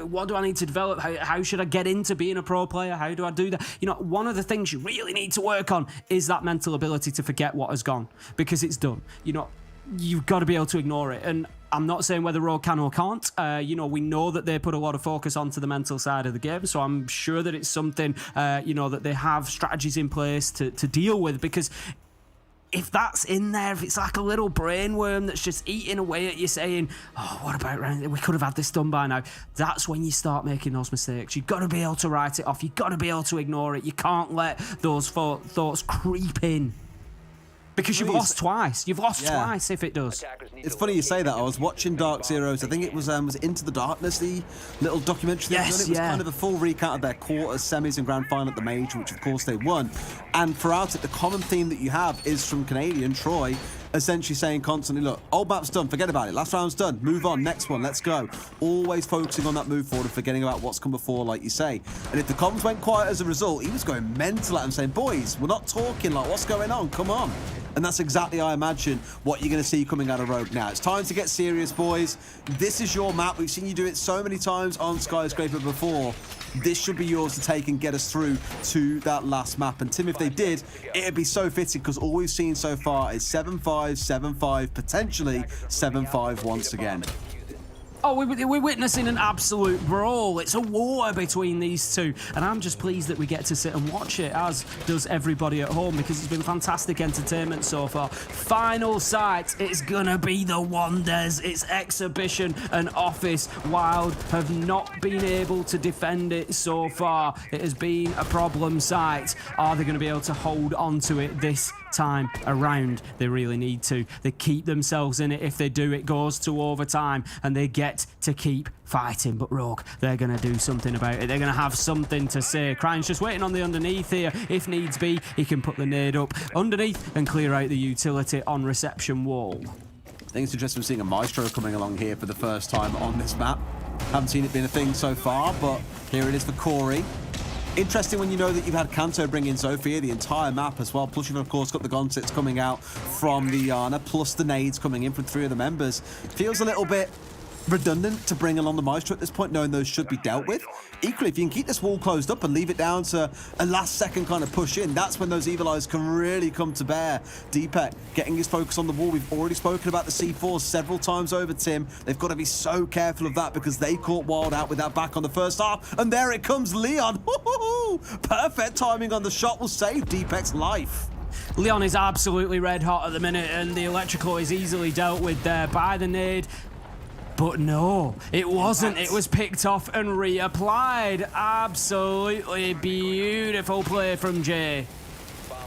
what do I need to develop? How should I get into being a pro player? How do I do that? You know, one of the things you really need to work on is that mental ability to forget what has gone, because it's done. You know, you've got to be able to ignore it. And I'm not saying whether Rogue can or can't. You know, we know that they put a lot of focus onto the mental side of the game, so I'm sure that it's something, you know, that they have strategies in place to deal with, because if that's in there, if it's like a little brainworm that's just eating away at you saying, oh, what about round? We could have had this done by now. That's when you start making those mistakes. You've got to be able to write it off. You've got to be able to ignore it. You can't let those thoughts creep in. Because you've lost twice. You've lost twice if it does. It's funny you say that. I was watching Dark Zeros. I think it was Into the Darkness, the little documentary. Yes, it was kind of a full recount of their quarters, semis, and grand final at the Major, which of course they won. And throughout it, the common theme that you have is from Canadian Troy, essentially saying constantly, look, old map's done, forget about it. Last round's done, move on, next one, let's go. Always focusing on that move forward and forgetting about what's come before, like you say. And if the comms went quiet as a result, he was going mental at them, saying, boys, we're not talking, like, what's going on? Come on. And that's exactly, I imagine, what you're going to see coming out of Rogue now. It's time to get serious, boys. This is your map. We've seen you do it so many times on Skyscraper before. This should be yours to take and get us through to that last map. And Tim, if they did, it'd be so fitting, because all we've seen so far is 7-5, 7-5, potentially 7-5 once again. Oh, we're witnessing an absolute brawl. It's a war between these two, and I'm just pleased that we get to sit and watch it, as does everybody at home, because it's been fantastic entertainment so far. Final sight, it's gonna be the one, Des. It's exhibition and office. Wild have not been able to defend it so far. It has been a problem site. Are they going to be able to hold on to it this time around? They really need to. They keep themselves in it. If they do, it goes to overtime, and they get to keep fighting. But Rogue, they're going to do something about it. They're going to have something to say. Crying's just waiting on the underneath here. If needs be, he can put the nade up underneath and clear out the utility on reception wall. I think it's interesting seeing a Maestro coming along here for the first time on this map. Haven't seen it being a thing so far, but here it is for Corey. Interesting when you know that you've had Kanto bring in Zofia the entire map as well. Plus you've of course got the Gonsets coming out from the Yana, plus the nades coming in from 3 of the members. Feels a little bit redundant to bring along the Maestro at this point, knowing those should be dealt with. Equally, if you can keep this wall closed up and leave it down to a last second kind of push in, that's when those Evil Eyes can really come to bear. Deepak getting his focus on the wall. We've already spoken about the C4 several times over, Tim. They've got to be so careful of that because they caught Wild out with that back on the first half. And there it comes, Leon. Perfect timing on the shot will save Deepak's life. Leon is absolutely red hot at the minute, and the electrical is easily dealt with there by the nade. But no, it wasn't. It was picked off and reapplied. Absolutely beautiful play from Jay.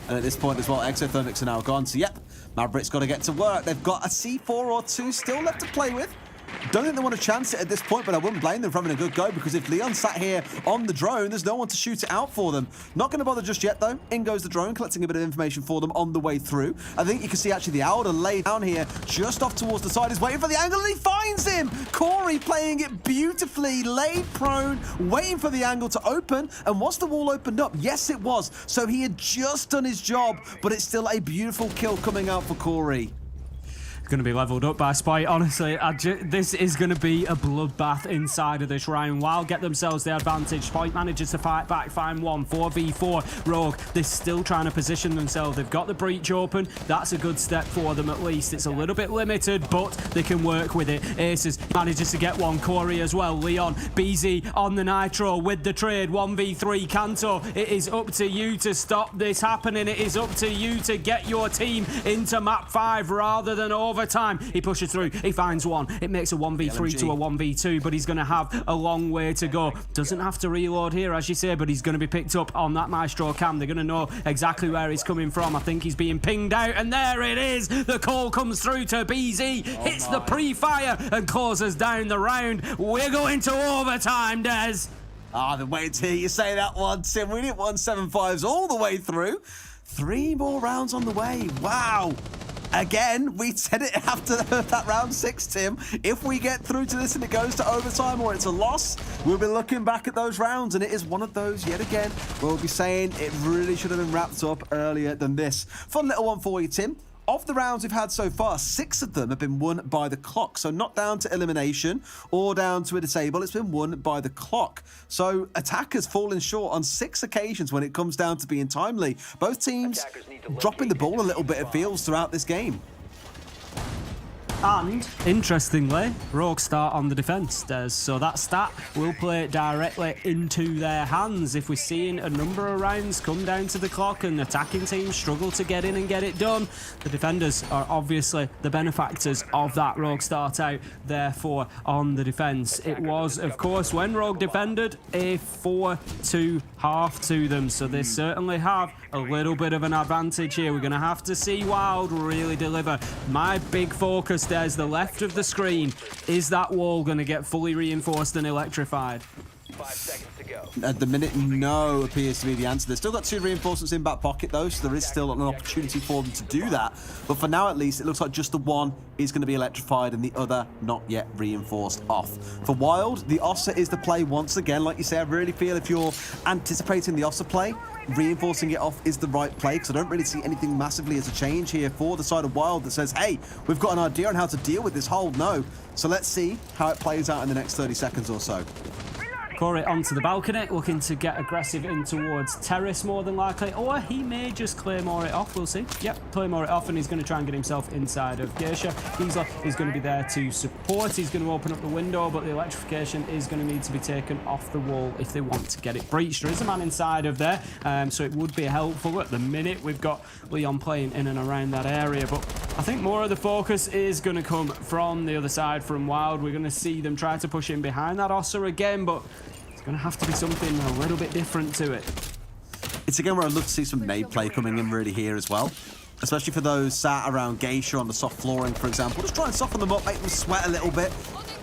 And at this point as well, Exothermics are now gone. So yep, Maverick's got to get to work. They've got a C4 or 2 still left to play with. Don't think they want to chance it at this point, but I wouldn't blame them for having a good go, because if Leon sat here on the drone, there's no one to shoot it out for them. Not going to bother just yet, though. In goes the drone, collecting a bit of information for them on the way through. I think you can see actually the Elder laid down here, just off towards the side. He's waiting for the angle, and he finds him! Corey playing it beautifully, laid prone, waiting for the angle to open. And was the wall opened up? Yes, it was. So he had just done his job, but it's still a beautiful kill coming out for Corey. Going to be leveled up by Spite. Honestly, this is going to be a bloodbath inside of this round. Wild get themselves the advantage. Spite manages to fight back, find one, 4v4. Rogue, they're still trying to position themselves. They've got the breach open. That's a good step for them at least. It's a little bit limited, but they can work with it. Aces manages to get one. Corey as well. Leon, BZ on the Nitro with the trade. 1v3. Kanto, it is up to you to stop this happening. It is up to you to get your team into map 5 rather than overtime. He pushes through, he finds one. It makes a 1v3 to a 1v2, but he's going to have a long way to go. Doesn't have to reload here, as you say, but he's going to be picked up on that Maestro cam. They're going to know exactly where he's coming from. I think he's being pinged out, and there it is. The call comes through to BZ, hits the pre-fire and closes down the round. We're going to overtime, Des. I've been waiting to hear you say that one, Tim. We did 175s all the way through. 3 more rounds on the way. Wow. Again, we said it after that round 6, Tim. If we get through to this and it goes to overtime or it's a loss, we'll be looking back at those rounds, and it is one of those yet again where we'll be saying it really should have been wrapped up earlier than this. Fun little one for you, Tim. Of the rounds we've had so far, 6 of them have been won by the clock. So not down to elimination or down to a disable. It's been won by the clock. So attackers falling short on 6 occasions when it comes down to being timely. Both teams dropping the ball a little bit, it feels, throughout this game. And, interestingly, Rogue start on the defence, Des. So that stat will play directly into their hands. If we're seeing a number of rounds come down to the clock and attacking teams struggle to get in and get it done, the defenders are obviously the benefactors of that. Rogue start out, therefore, on the defence. It was, of course, when Rogue defended, a 4-2 half to them. So they certainly have a little bit of an advantage here. We're going to have to see Wild really deliver. My big focus, there's the left of the screen. Is that wall going to get fully reinforced and electrified? 5 seconds to go. At the minute, no appears to be the answer. They've still got 2 reinforcements in back pocket, though, so there is still an opportunity for them to do that. But for now, at least, it looks like just the one is going to be electrified and the other not yet reinforced off. For Wild, the Ossa is the play once again. Like you say, I really feel if you're anticipating the Ossa play, reinforcing it off is the right play, because I don't really see anything massively as a change here for the side of Wild that says, hey, we've got an idea on how to deal with this hold. No. So let's see how it plays out in the next 30 seconds or so. Corey onto the balcony, looking to get aggressive in towards Terrace more than likely, or he may just Claymore it off, we'll see. Yep, Claymore it off, and he's going to try and get himself inside of Geisha. Giesler is going to be there to support. He's going to open up the window, but the electrification is going to need to be taken off the wall if they want to get it breached. There is a man inside of there, so it would be helpful. At the minute, we've got Leon playing in and around that area, but I think more of the focus is going to come from the other side, from Wild. We're going to see them try to push in behind that Ossa again, but it's going to have to be something a little bit different to it. It's again where I'd love to see some nade play coming in really here as well. Especially for those sat around Geisha on the soft flooring, for example. Just try and soften them up, make them sweat a little bit.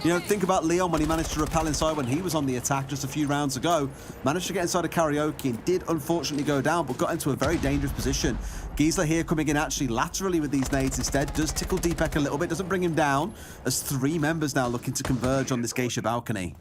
You know, think about Leon when he managed to repel inside when he was on the attack just a few rounds ago. Managed to get inside of Karaoke and did unfortunately go down, but got into a very dangerous position. Giesler here coming in actually laterally with these nades instead. Does tickle Deepak a little bit, doesn't bring him down. As 3 members now looking to converge on this Geisha balcony.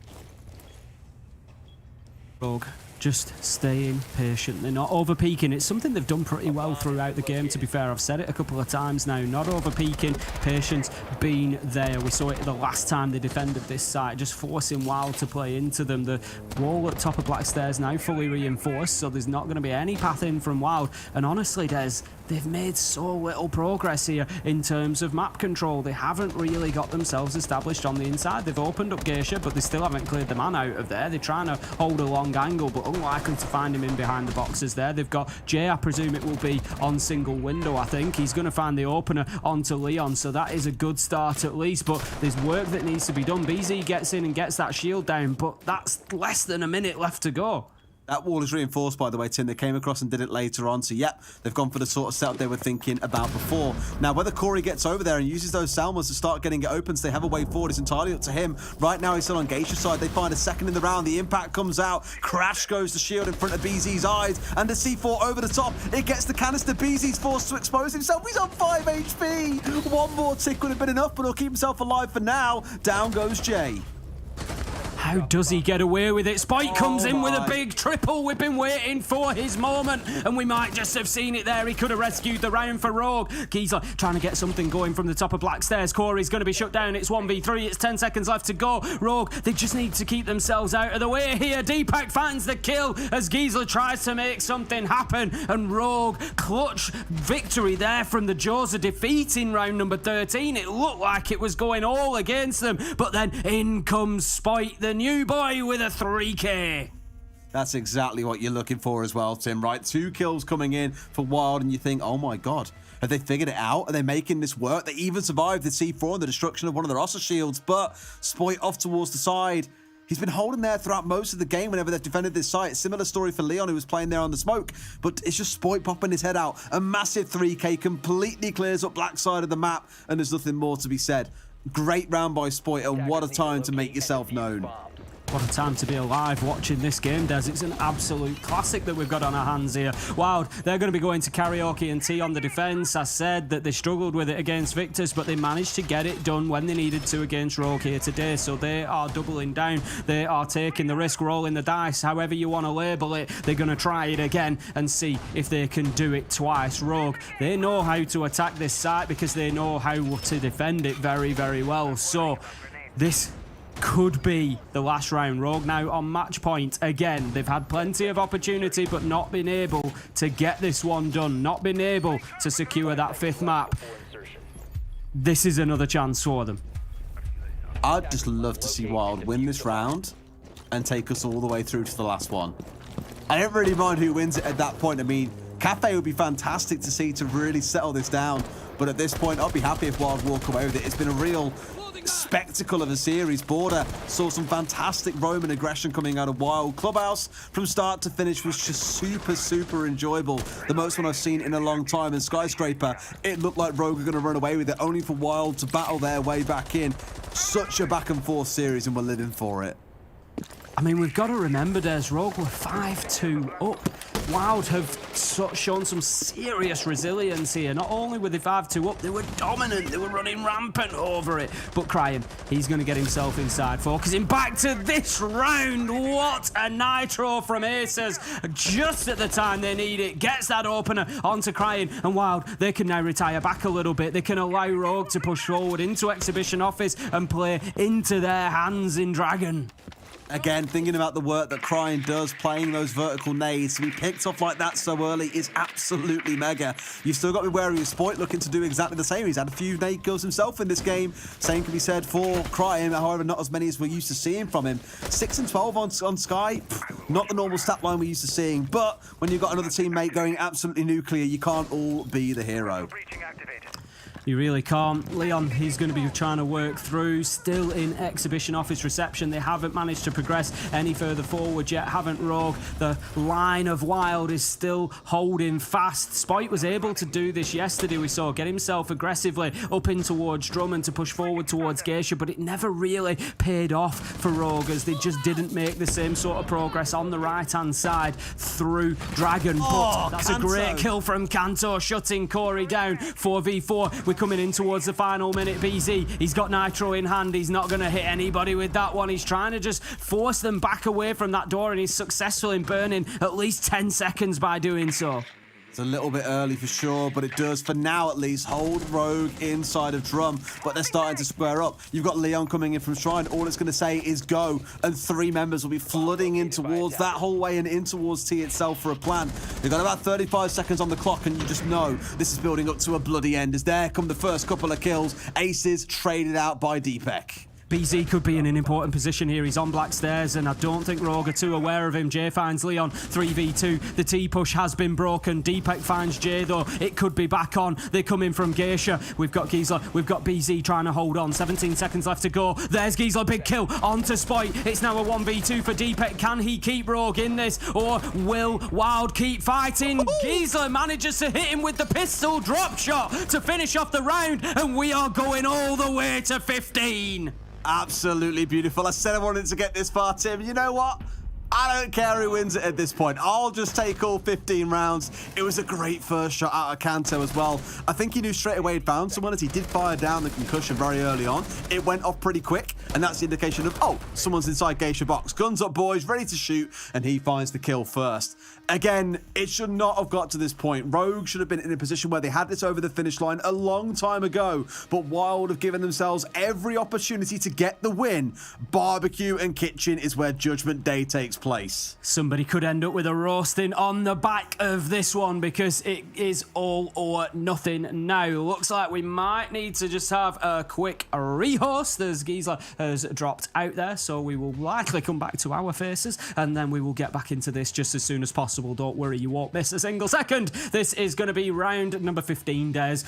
Rogue just staying patient. They're not over-peaking. It's something they've done pretty well throughout the game, to be fair. I've said it a couple of times now. Not over-peaking, patience being there. We saw it the last time they defended this site, just forcing Wild to play into them. The wall at top of Black Stairs now fully reinforced, so there's not going to be any path in from Wild. And honestly, Des, they've made so little progress here in terms of map control. They haven't really got themselves established on the inside. They've opened up Geisha, but they still haven't cleared the man out of there. They're trying to hold a long angle, but unlikely to find him in behind the boxes there. They've got Jay, I presume it will be on single window, I think. He's going to find the opener onto Leon, so that is a good start at least, but there's work that needs to be done. BZ gets in and gets that shield down, but that's less than a minute left to go. That wall is reinforced, by the way, Tim. They came across and did it later on. So, yep, they've gone for the sort of setup they were thinking about before. Now, whether Corey gets over there and uses those Salmas to start getting it open so they have a way forward is entirely up to him. Right now, he's still on Geisha's side. They find a second in the round. The impact comes out. Crash goes the shield in front of BZ's eyes. And the C4 over the top. It gets the canister. BZ's forced to expose himself. He's on 5 HP. One more tick would have been enough, but he'll keep himself alive for now. Down goes Jay. How does he get away with it? Spike comes in with a big triple. We've been waiting for his moment, and we might just have seen it there. He could have rescued the round for Rogue. Giesler trying to get something going from the top of Black Stairs. Corey's going to be shut down. It's 1v3. It's 10 seconds left to go. Rogue, they just need to keep themselves out of the way here. Deepak finds the kill as Giesler tries to make something happen, and Rogue clutch victory there from the jaws of defeat in round number 13. It looked like it was going all against them, but then in comes Spike, the new boy, with a 3K. That's exactly what you're looking for as well, Tim, right? 2 kills coming in for Wild, and you think, oh my God, have they figured it out? Are they making this work? They even survived the C4 and the destruction of one of their Ossa shields, but Spoit off towards the side. He's been holding there throughout most of the game whenever they've defended this site. Similar story for Leon, who was playing there on the smoke, but it's just Spoit popping his head out. A massive 3K completely clears up Black side of the map, and there's nothing more to be said. Great round by Spoit, and what a time to make yourself known. What a time to be alive watching this game, Des. It's an absolute classic that we've got on our hands here. Wild, they're going to be going to Karaoke and T on the defence. I said that they struggled with it against Victus, but they managed to get it done when they needed to against Rogue here today. So they are doubling down. They are taking the risk, rolling the dice, however you want to label it. They're going to try it again and see if they can do it twice. Rogue, they know how to attack this site because they know how to defend it very, very well. So this could be the last round. Rogue now on match point again. They've had plenty of opportunity but not been able to get this one done, not been able to secure that 5th map. This is another chance for them. I'd just love to see Wild win this round and take us all the way through to the last one. I don't really mind who wins it at that point. I mean, Cafe would be fantastic to see to really settle this down, but at this point I'd be happy if Wild walk away with it. It's been a real spectacle of a series. Border saw some fantastic Roman aggression coming out of Wild. Clubhouse from start to finish was just super enjoyable. The most one I've seen in a long time. And Skyscraper, it looked like Rogue were going to run away with it, only for Wild to battle their way back in. Such a back and forth series, and we're living for it. I mean, we've got to remember, Des, Rogue were 5-2 up. Wild have shown some serious resilience here. Not only were they 5-2 up, they were dominant. They were running rampant over it. But Cryan, he's going to get himself inside, focusing back to this round. What a nitro from Aces. Just at the time they need it. Gets that opener onto Cryan. And Wild, they can now retire back a little bit. They can allow Rogue to push forward into Exhibition Office and play into their hands in Dragon. Again, thinking about the work that Cryin does, playing those vertical nades, to be picked off like that so early is absolutely mega. You've still got to be wary of Spoit, looking to do exactly the same. He's had a few nade kills himself in this game. Same can be said for Cryin, however, not as many as we're used to seeing from him. 6 and 12 on Sky, not the normal stat line we're used to seeing, but when you've got another teammate going absolutely nuclear, you can't all be the hero. You really can't. Leon, he's going to be trying to work through, still in exhibition office reception. They haven't managed to progress any further forward yet, haven't Rogue. The line of Wild is still holding fast. Spoit was able to do this yesterday, we saw, get himself aggressively up in towards Drummond to push forward towards Geisha, but it never really paid off for Rogue as they just didn't make the same sort of progress on the right-hand side through Dragon. But that's a great kill from Kanto, shutting Corey down. 4v4. We're coming in towards the final minute. BZ, he's got Nitro in hand. He's not going to hit anybody with that one. He's trying to just force them back away from that door, and he's successful in burning at least 10 seconds by doing so. It's a little bit early for sure, but it does, for now at least, hold Rogue inside of Drum. But they're starting to square up. You've got Leon coming in from Shrine. All it's going to say is go, and 3 members will be flooding in towards that whole way and in towards T itself for a plan. They've got about 35 seconds on the clock, and you just know this is building up to a bloody end. As there come the first couple of kills, Aces traded out by Deepek. BZ could be in an important position here. He's on Black Stairs, and I don't think Rogue are too aware of him. Jay finds Leon, 3v2. The T-push has been broken. Deepek finds Jay, though. It could be back on. They come in from Geisha. We've got Giesler. We've got BZ trying to hold on. 17 seconds left to go. There's Giesler. Big kill onto Spoit. It's now a 1v2 for Deepek. Can he keep Rogue in this, or will Wild keep fighting? Giesler manages to hit him with the pistol drop shot to finish off the round, and we are going all the way to 15. Absolutely beautiful. I said I wanted to get this far, Tim. You know what? I don't care who wins it at this point. I'll just take all 15 rounds. It was a great first shot out of Kanto as well. I think he knew straight away he'd found someone as he did fire down the concussion very early on. It went off pretty quick, and that's the indication of, oh, someone's inside Geisha box. Guns up, boys, ready to shoot, and he finds the kill first. Again, it should not have got to this point. Rogue should have been in a position where they had this over the finish line a long time ago, but Wild have given themselves every opportunity to get the win. Barbecue and Kitchen is where Judgment Day takes place. Somebody could end up with a roasting on the back of this one because it is all or nothing now. Looks like we might need to just have a quick rehost as Giesler has dropped out there, so we will likely come back to our faces and then we will get back into this just as soon as possible. Don't worry, you won't miss a single second. This is going to be round number 15, Des.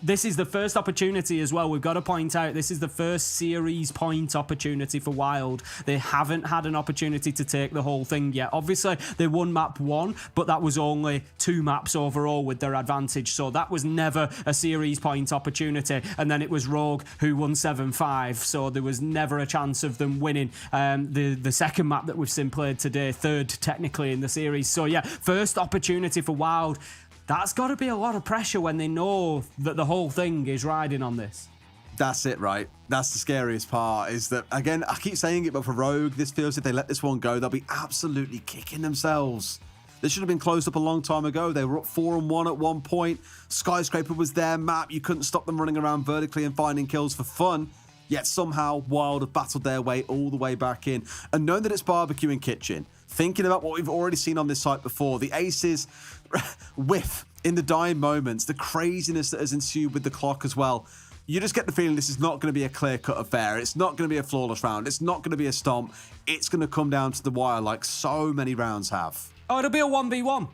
This is the first opportunity as well. We've got to point out this is the first series point opportunity for Wild. They haven't had an opportunity to take the whole thing yet. Obviously, they won map 1, but that was only 2 maps overall with their advantage, so that was never a series point opportunity. And then it was Rogue who won 7-5, so there was never a chance of them winning the second map that we've seen played today, third technically in the series. So yeah, first opportunity for Wild. That's got to be a lot of pressure when they know that the whole thing is riding on this. That's it, right? That's the scariest part, is that, again, I keep saying it, but for Rogue, this feels if they let this one go, they'll be absolutely kicking themselves. This should have been closed up a long time ago. They were up 4-1 at one point. Skyscraper was their map. You couldn't stop them running around vertically and finding kills for fun. Yet somehow Wild have battled their way all the way back in. And knowing that it's Barbecue and Kitchen, thinking about what we've already seen on this site before, the Aces whiff in the dying moments, the craziness that has ensued with the clock as well. You just get the feeling this is not going to be a clear-cut affair. It's not going to be a flawless round. It's not going to be a stomp. It's going to come down to the wire like so many rounds have. Oh, it'll be a 1v1.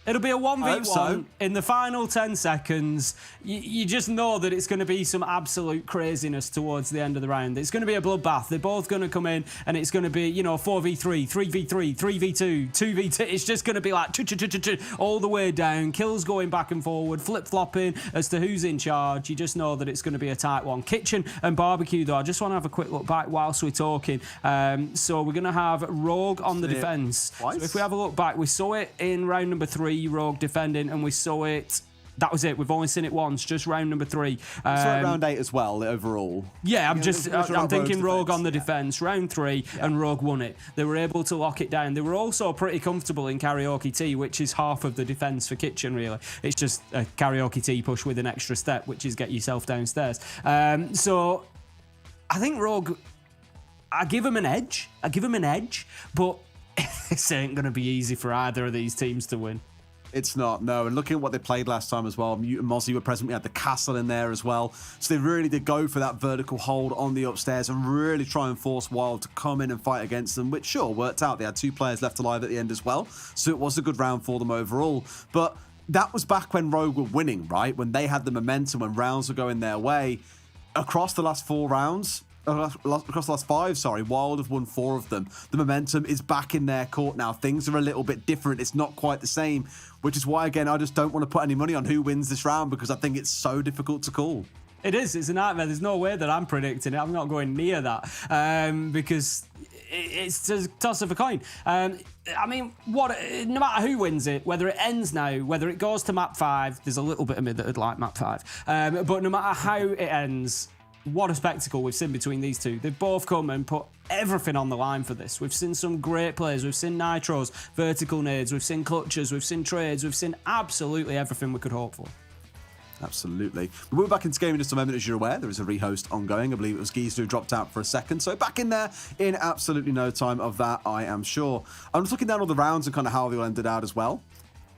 It'll be a 1v1 in the final 10 seconds. You just know that it's going to be some absolute craziness towards the end of the round. It's going to be a bloodbath. They're both going to come in and it's going to be, 4v3, 3v3, 3v2, 2v2. It's just going to be like all the way down. Kills going back and forward, flip-flopping as to who's in charge. You just know that it's going to be a tight one. Kitchen and Barbecue, though, I just want to have a quick look back whilst we're talking. So we're going to have Rogue on the defence. So if we have a look back, we saw it in round number 3. Rogue defending, and we saw it. That was it. We've only seen it once, just round number 3. We saw it round 8 as well, overall. Yeah, I'm thinking Rogue on the defence. Round 3, and Rogue won it. They were able to lock it down. They were also pretty comfortable in Karaoke T, which is half of the defence for Kitchen, really. It's just a Karaoke T push with an extra step, which is get yourself downstairs. So I think Rogue I give them an edge. But this ain't going to be easy for either of these teams to win. It's not, no. And looking at what they played last time as well, Mute and Mozzie were present. We had the castle in there as well. So they really did go for that vertical hold on the upstairs and really try and force Wild to come in and fight against them, which sure worked out. They had 2 players left alive at the end as well. So it was a good round for them overall. But that was back when Rogue were winning, right? When they had the momentum, when rounds were going their way. Across the last 4 rounds, across the last 5, sorry, Wild have won 4 of them. The momentum is back in their court now. Things are a little bit different. It's not quite the same, which is why, again, I just don't want to put any money on who wins this round because I think it's so difficult to call. It is. It's a nightmare. There's no way that I'm predicting it. I'm not going near that because it's a toss of a coin. I mean, no matter who wins it, whether it ends now, whether it goes to map 5, there's a little bit of me that would like map 5. But no matter how it ends, what a spectacle we've seen between these two. They've both come and put everything on the line for this. We've seen some great plays. We've seen nitros, vertical nades, we've seen clutches, we've seen trades, we've seen absolutely everything we could hope for. Absolutely. We'll be back into game in just a moment. As you're aware, there is a rehost ongoing. I believe it was Geezer who dropped out for a second. So back in there in absolutely no time of that, I am sure. I'm just looking down all the rounds and kind of how they all ended out as well.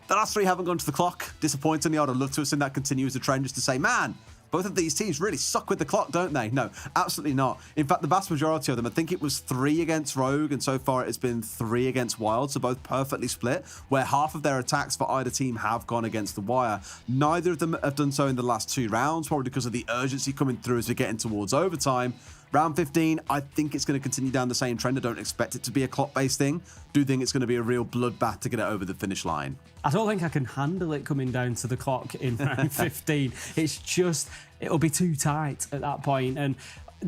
The last 3 haven't gone to the clock. Disappointingly, I'd have loved to have seen that continue as a trend just to say, man, both of these teams really suck with the clock, don't they? No, absolutely not. In fact, the vast majority of them, I think it was 3 against Rogue, and so far it's been 3 against Wild, so both perfectly split, where half of their attacks for either team have gone against the wire. Neither of them have done so in the last 2 rounds, probably because of the urgency coming through as we're getting towards overtime. Round 15, I think it's going to continue down the same trend. I don't expect it to be a clock-based thing. Do think it's going to be a real bloodbath to get it over the finish line. I don't think I can handle it coming down to the clock in round 15. It's just, it'll be too tight at that point. And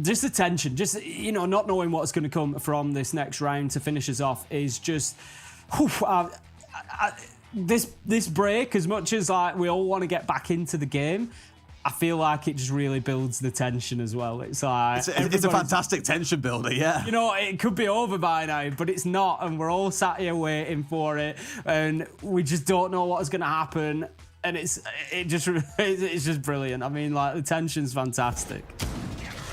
just the tension, just, you know, not knowing what's going to come from this next round to finish us off is just, this break, as much as like we all want to get back into the game, I feel like it just really builds the tension as well. It's like it's a fantastic tension builder, yeah. You know, it could be over by now, but it's not, and we're all sat here waiting for it, and we just don't know what's going to happen, and it's just brilliant. I mean, like, the tension's fantastic.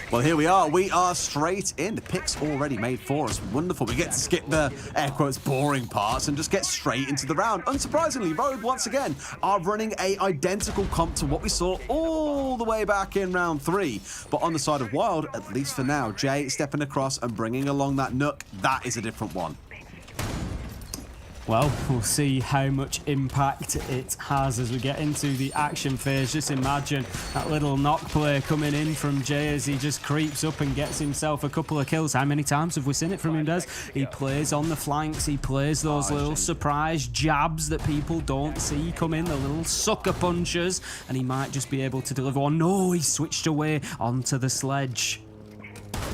Well, here we are. We are straight in. The pick's already made for us. Wonderful. We get to skip the, air quotes, boring parts and just get straight into the round. Unsurprisingly, Rogue, once again, are running a identical comp to what we saw all the way back in round 3. But on the side of Wild, at least for now, Jay stepping across and bringing along that Nook, that is a different one. Well, we'll see how much impact it has as we get into the action phase. Just imagine that little knock play coming in from Jay as he just creeps up and gets himself a couple of kills. How many times have we seen it from him, Des? He plays on the flanks. He plays those little surprise jabs that people don't see come in, the little sucker punches, and he might just be able to deliver. Oh no, he switched away onto the sledge.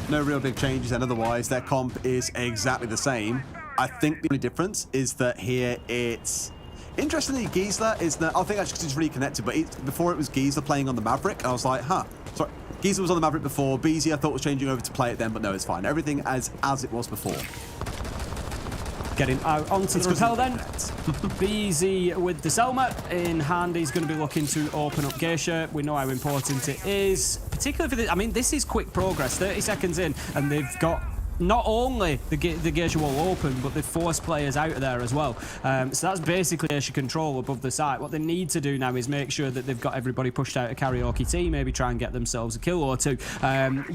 No real big changes, and otherwise their comp is exactly the same. I think the only difference is that here it's... Interestingly, Giesler is the... I think actually it's reconnected, but before it was Giesler playing on the Maverick, and I was like, sorry. Giesler was on the Maverick before. BZ I thought was changing over to play it then, but no, it's fine. Everything as it was before. Getting out onto the rappel then. BZ with the Selma in hand. He's going to be looking to open up Geisha. We know how important it is, particularly for the... I mean, this is quick progress. 30 seconds in, and they've got... Not only the Geisha wall open, but they've forced players out of there as well. So that's basically Geisha control above the site. What they need to do now is make sure that they've got everybody pushed out of Karaoke T, maybe try and get themselves a kill or 2.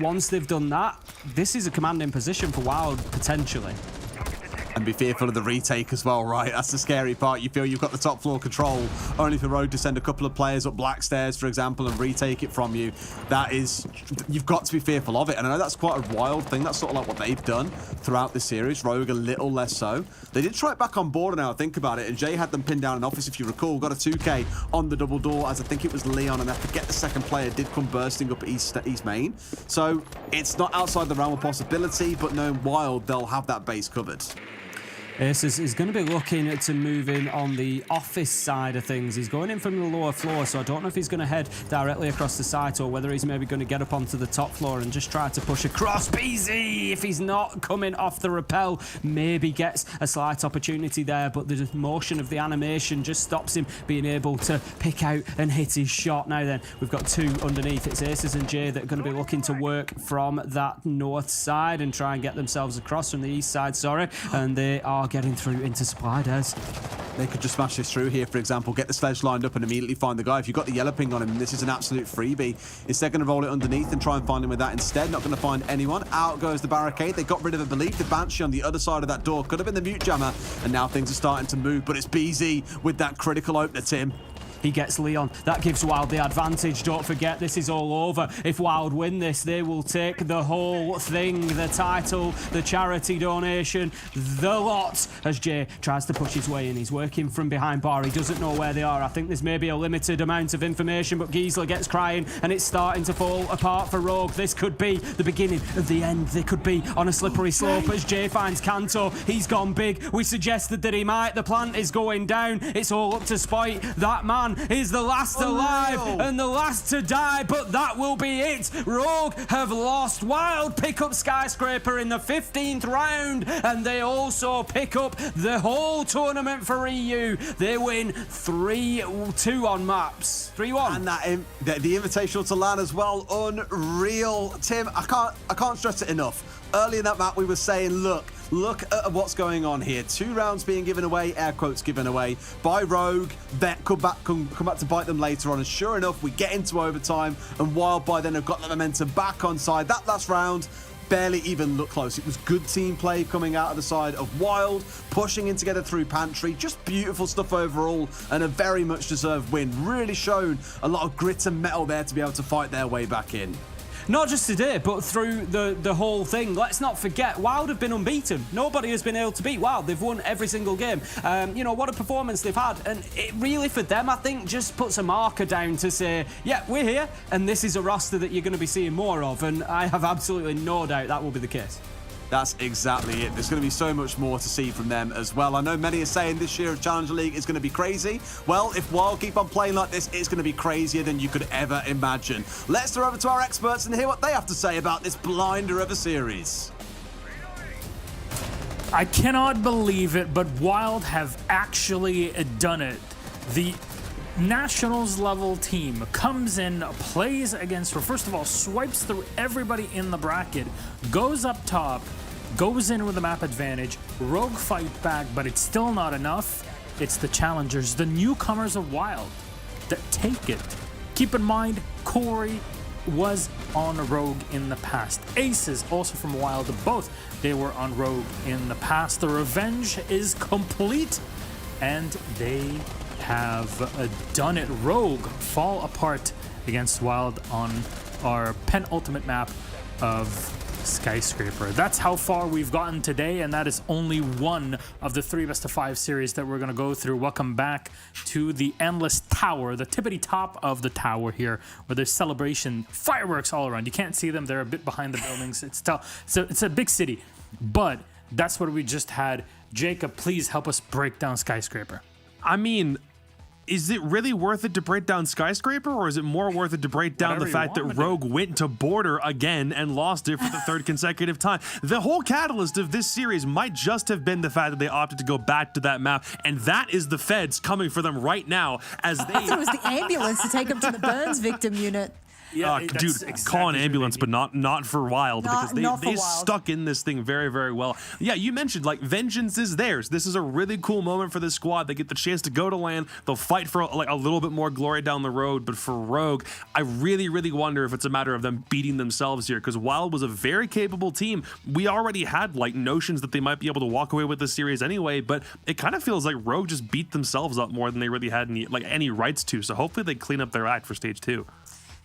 Once they've done that, this is a commanding position for Wild, potentially. And be fearful of the retake as well, right? That's the scary part. You feel you've got the top floor control, only for Rogue to send a couple of players up Black Stairs, for example, and retake it from you. That is... You've got to be fearful of it. And I know that's quite a wild thing. That's sort of like what they've done throughout this series. Rogue a little less so. They did try it back on board now, I think about it, and Jay had them pinned down in office, if you recall. Got a 2K on the double door, as I think it was Leon, and I forget the second player did come bursting up East Main. So it's not outside the realm of possibility, but knowing Wild, they'll have that base covered. Aces is going to be looking to move in on the office side of things. He's going in from the lower floor, so I don't know if he's going to head directly across the site or whether he's maybe going to get up onto the top floor and just try to push across. BZ, if he's not coming off the rappel, maybe gets a slight opportunity there, but the motion of the animation just stops him being able to pick out and hit his shot. Now then, we've got two underneath. It's Aces and Jay that are going to be looking to work from that north side and try and get themselves across from the east side, and they are getting through into supply, Des. They could just smash this through here, for example, get the sledge lined up and immediately find the guy. If you've got the yellow ping on him, this is an absolute freebie. Instead, going to roll it underneath and try and find him with that instead. Not going to find anyone. Out goes the barricade. They got rid of a belief. The Banshee on the other side of that door could have been the mute jammer, and now things are starting to move, but it's BZ with that critical opener, Tim. He gets Leon. That gives Wild the advantage. Don't forget, this is all over. If Wild win this, they will take the whole thing, the title, the charity donation, the lot, as Jay tries to push his way in. He's working from behind bar. He doesn't know where they are. I think there's maybe a limited amount of information, but Giesler gets crying, and it's starting to fall apart for Rogue. This could be the beginning of the end. They could be on a slippery slope as Jay finds Kanto. He's gone big. We suggested that he might. The plant is going down. It's all up to Spite. That man is the last alive and the last to die, but that will be it. Rogue have lost. Wild pick up Skyscraper in the 15th round, and they also pick up the whole tournament for EU. They win 3-2 on maps. 3-1. And the invitational to LAN as well. Unreal. Tim, I can't stress it enough. Early in that map, we were saying, look at what's going on here. 2 rounds being given away, air quotes given away, by Rogue. That come back to bite them later on. And sure enough, we get into overtime, and Wild by then have got the momentum back on side. That last round barely even looked close. It was good team play coming out of the side of Wild, pushing in together through Pantry. Just beautiful stuff overall, and a very much deserved win. Really shown a lot of grit and metal there to be able to fight their way back in. Not just today, but through the whole thing. Let's not forget, Wild have been unbeaten. Nobody has been able to beat Wild. They've won every single game. You know, what a performance they've had. And it really, for them, I think, just puts a marker down to say, yeah, we're here, and this is a roster that you're going to be seeing more of. And I have absolutely no doubt that will be the case. That's exactly it. There's going to be so much more to see from them as well. I know many are saying this year of Challenger League is going to be crazy. Well, if Wild keep on playing like this, it's going to be crazier than you could ever imagine. Let's throw over to our experts and hear what they have to say about this blinder of a series. I cannot believe it, but Wild have actually done it. The Nationals level team comes in, plays against, or first of all, swipes through everybody in the bracket, goes up top, goes in with a map advantage. Rogue fight back, but it's still not enough. It's the challengers, the newcomers of Wild, that take it. Keep in mind, Corey was on Rogue in the past. Aces, also from Wild, both they were on Rogue in the past. The revenge is complete, and they have done it. Rogue fall apart against Wild on our penultimate map of Skyscraper. That's how far we've gotten today, and that is only one of the 3 best-of-5 series that we're going to go through. Welcome back to the Endless Tower, the tippity top of the tower here, where there's celebration fireworks all around. You can't see them. They're a bit behind the buildings. It's a big city, but that's what we just had. Jacob, please help us break down Skyscraper. I mean, is it really worth it to break down Skyscraper, or is it more worth it to break down the fact that Rogue went to Border again and lost it for the 3rd consecutive time? The whole catalyst of this series might just have been the fact that they opted to go back to that map, and that is the feds coming for them right now as they... I thought it was the ambulance to take them to the Burns victim unit. Yeah, dude, exactly call an ambulance, but not for Wild, because they Wild. stuck in this thing very, very well. Yeah, you mentioned, like, vengeance is theirs. This is a really cool moment for this squad. They get the chance to go to LAN. They'll fight for like a little bit more glory down the road. But for Rogue, I really, really wonder if it's a matter of them beating themselves here, because Wild was a very capable team. We already had like notions that they might be able to walk away with this series anyway, but it kind of feels like Rogue just beat themselves up more than they really had any rights to. So hopefully they clean up their act for stage 2.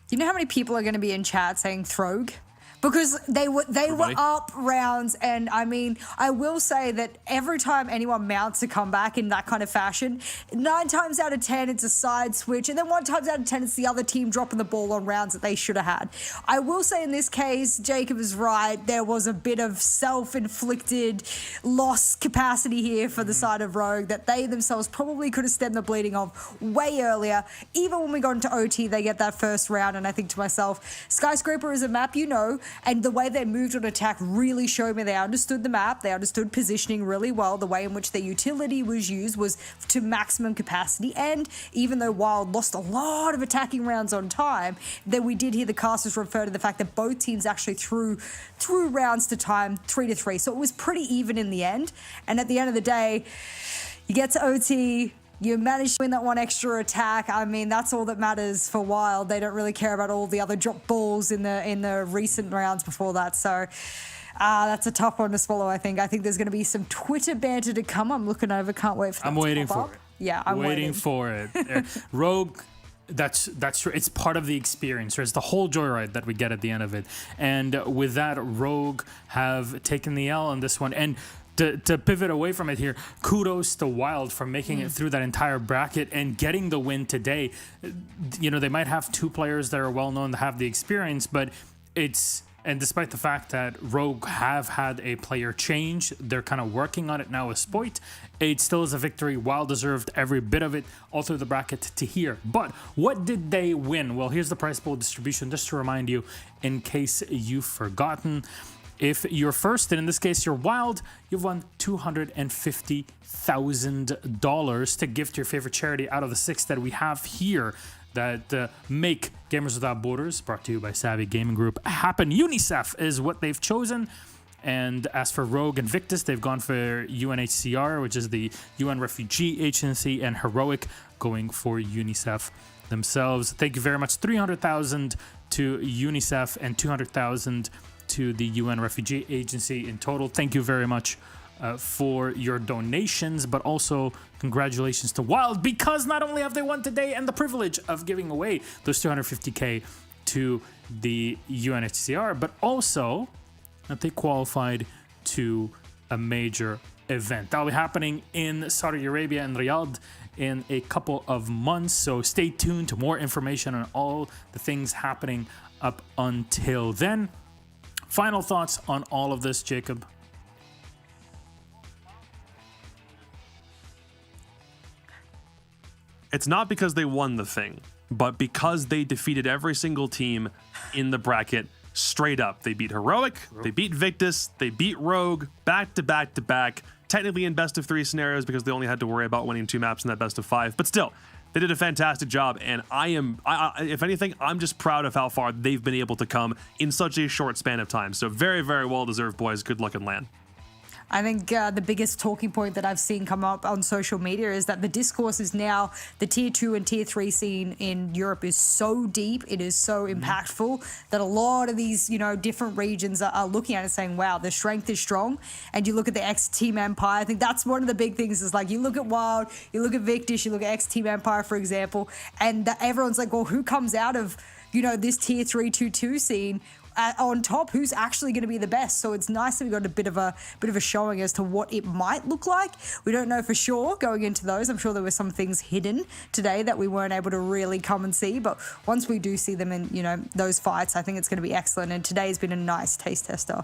You know how many people are going to be in chat saying Throg? because they were up rounds, and I mean, I will say that every time anyone mounts a comeback in that kind of fashion, 9 times out of 10 it's a side switch, and then 1 times out of 10 it's the other team dropping the ball on rounds that they should have had. I will say in this case, Jacob is right. There was a bit of self-inflicted loss capacity here for the side of Rogue that they themselves probably could have stemmed the bleeding of way earlier. Even when we got into OT, they get that first round, and I think to myself, Skyscraper is a map you know, and the way they moved on attack really showed me they understood the map, they understood positioning really well. The way in which their utility was used was to maximum capacity, and even though Wild lost a lot of attacking rounds on time, then we did hear the casters refer to the fact that both teams actually threw rounds to time 3-3, so it was pretty even in the end. And at the end of the day, you get to OT, you manage to win that 1 extra attack. I mean, that's all that matters for Wild. They don't really care about all the other drop balls in the recent rounds before that. So that's a tough one to swallow, I think. I think there's going to be some Twitter banter to come. I'm looking over. Can't wait for that. I'm waiting for it. Yeah, I'm waiting for it. Rogue, that's true. It's part of the experience. It's the whole joyride that we get at the end of it. And with that, Rogue have taken the L on this one. And to pivot away from it here, kudos to Wild for making it through that entire bracket and getting the win today. You know, they might have 2 players that are well known to have the experience, but and despite the fact that Rogue have had a player change, they're kind of working on it now with Spoit. It still is a victory. Wild deserved every bit of it all through the bracket to here. But what did they win? Well, here's the prize pool distribution just to remind you in case you've forgotten. If you're first, and in this case you're Wild, you've won $250,000 to give to your favorite charity out of the 6 that we have here that make Gamers Without Borders, brought to you by Savvy Gaming Group, happen. UNICEF is what they've chosen. And as for Rogue and Victus, they've gone for UNHCR, which is the UN Refugee Agency, and Heroic going for UNICEF themselves. Thank you very much. $300,000 to UNICEF and $200,000 to the UN Refugee Agency in total. Thank you very much for your donations, but also congratulations to Wild, because not only have they won today and the privilege of giving away those $250K to the UNHCR, but also that they qualified to a major event. That'll be happening in Saudi Arabia and Riyadh in a couple of months, so stay tuned to more information on all the things happening up until then. Final thoughts on all of this, Jacob? It's not because they won the thing, but because they defeated every single team in the bracket straight up. They beat Heroic, they beat Victus, they beat Rogue, back to back to back, technically in best of 3 scenarios because they only had to worry about winning 2 maps in that best of 5, but still, they did a fantastic job, and if anything, I'm just proud of how far they've been able to come in such a short span of time. So very, very well deserved, boys. Good luck in LAN. I think the biggest talking point that I've seen come up on social media is that the discourse is now the tier 2 and tier 3 scene in Europe is so deep, it is so impactful that a lot of these, different regions are looking at it saying, wow, the strength is strong. And you look at the X-Team Empire, I think that's one of the big things is like you look at Wild, you look at Victus, you look at X-Team Empire, for example, and everyone's like, well, who comes out of, this tier 3 2-2 scene on top, who's actually going to be the best? So it's nice that we got a bit of a showing as to what it might look like. We don't know for sure going into those. I'm sure there were some things hidden today that we weren't able to really come and see, but once we do see them in those fights, I think it's going to be excellent, and today's been a nice taste tester.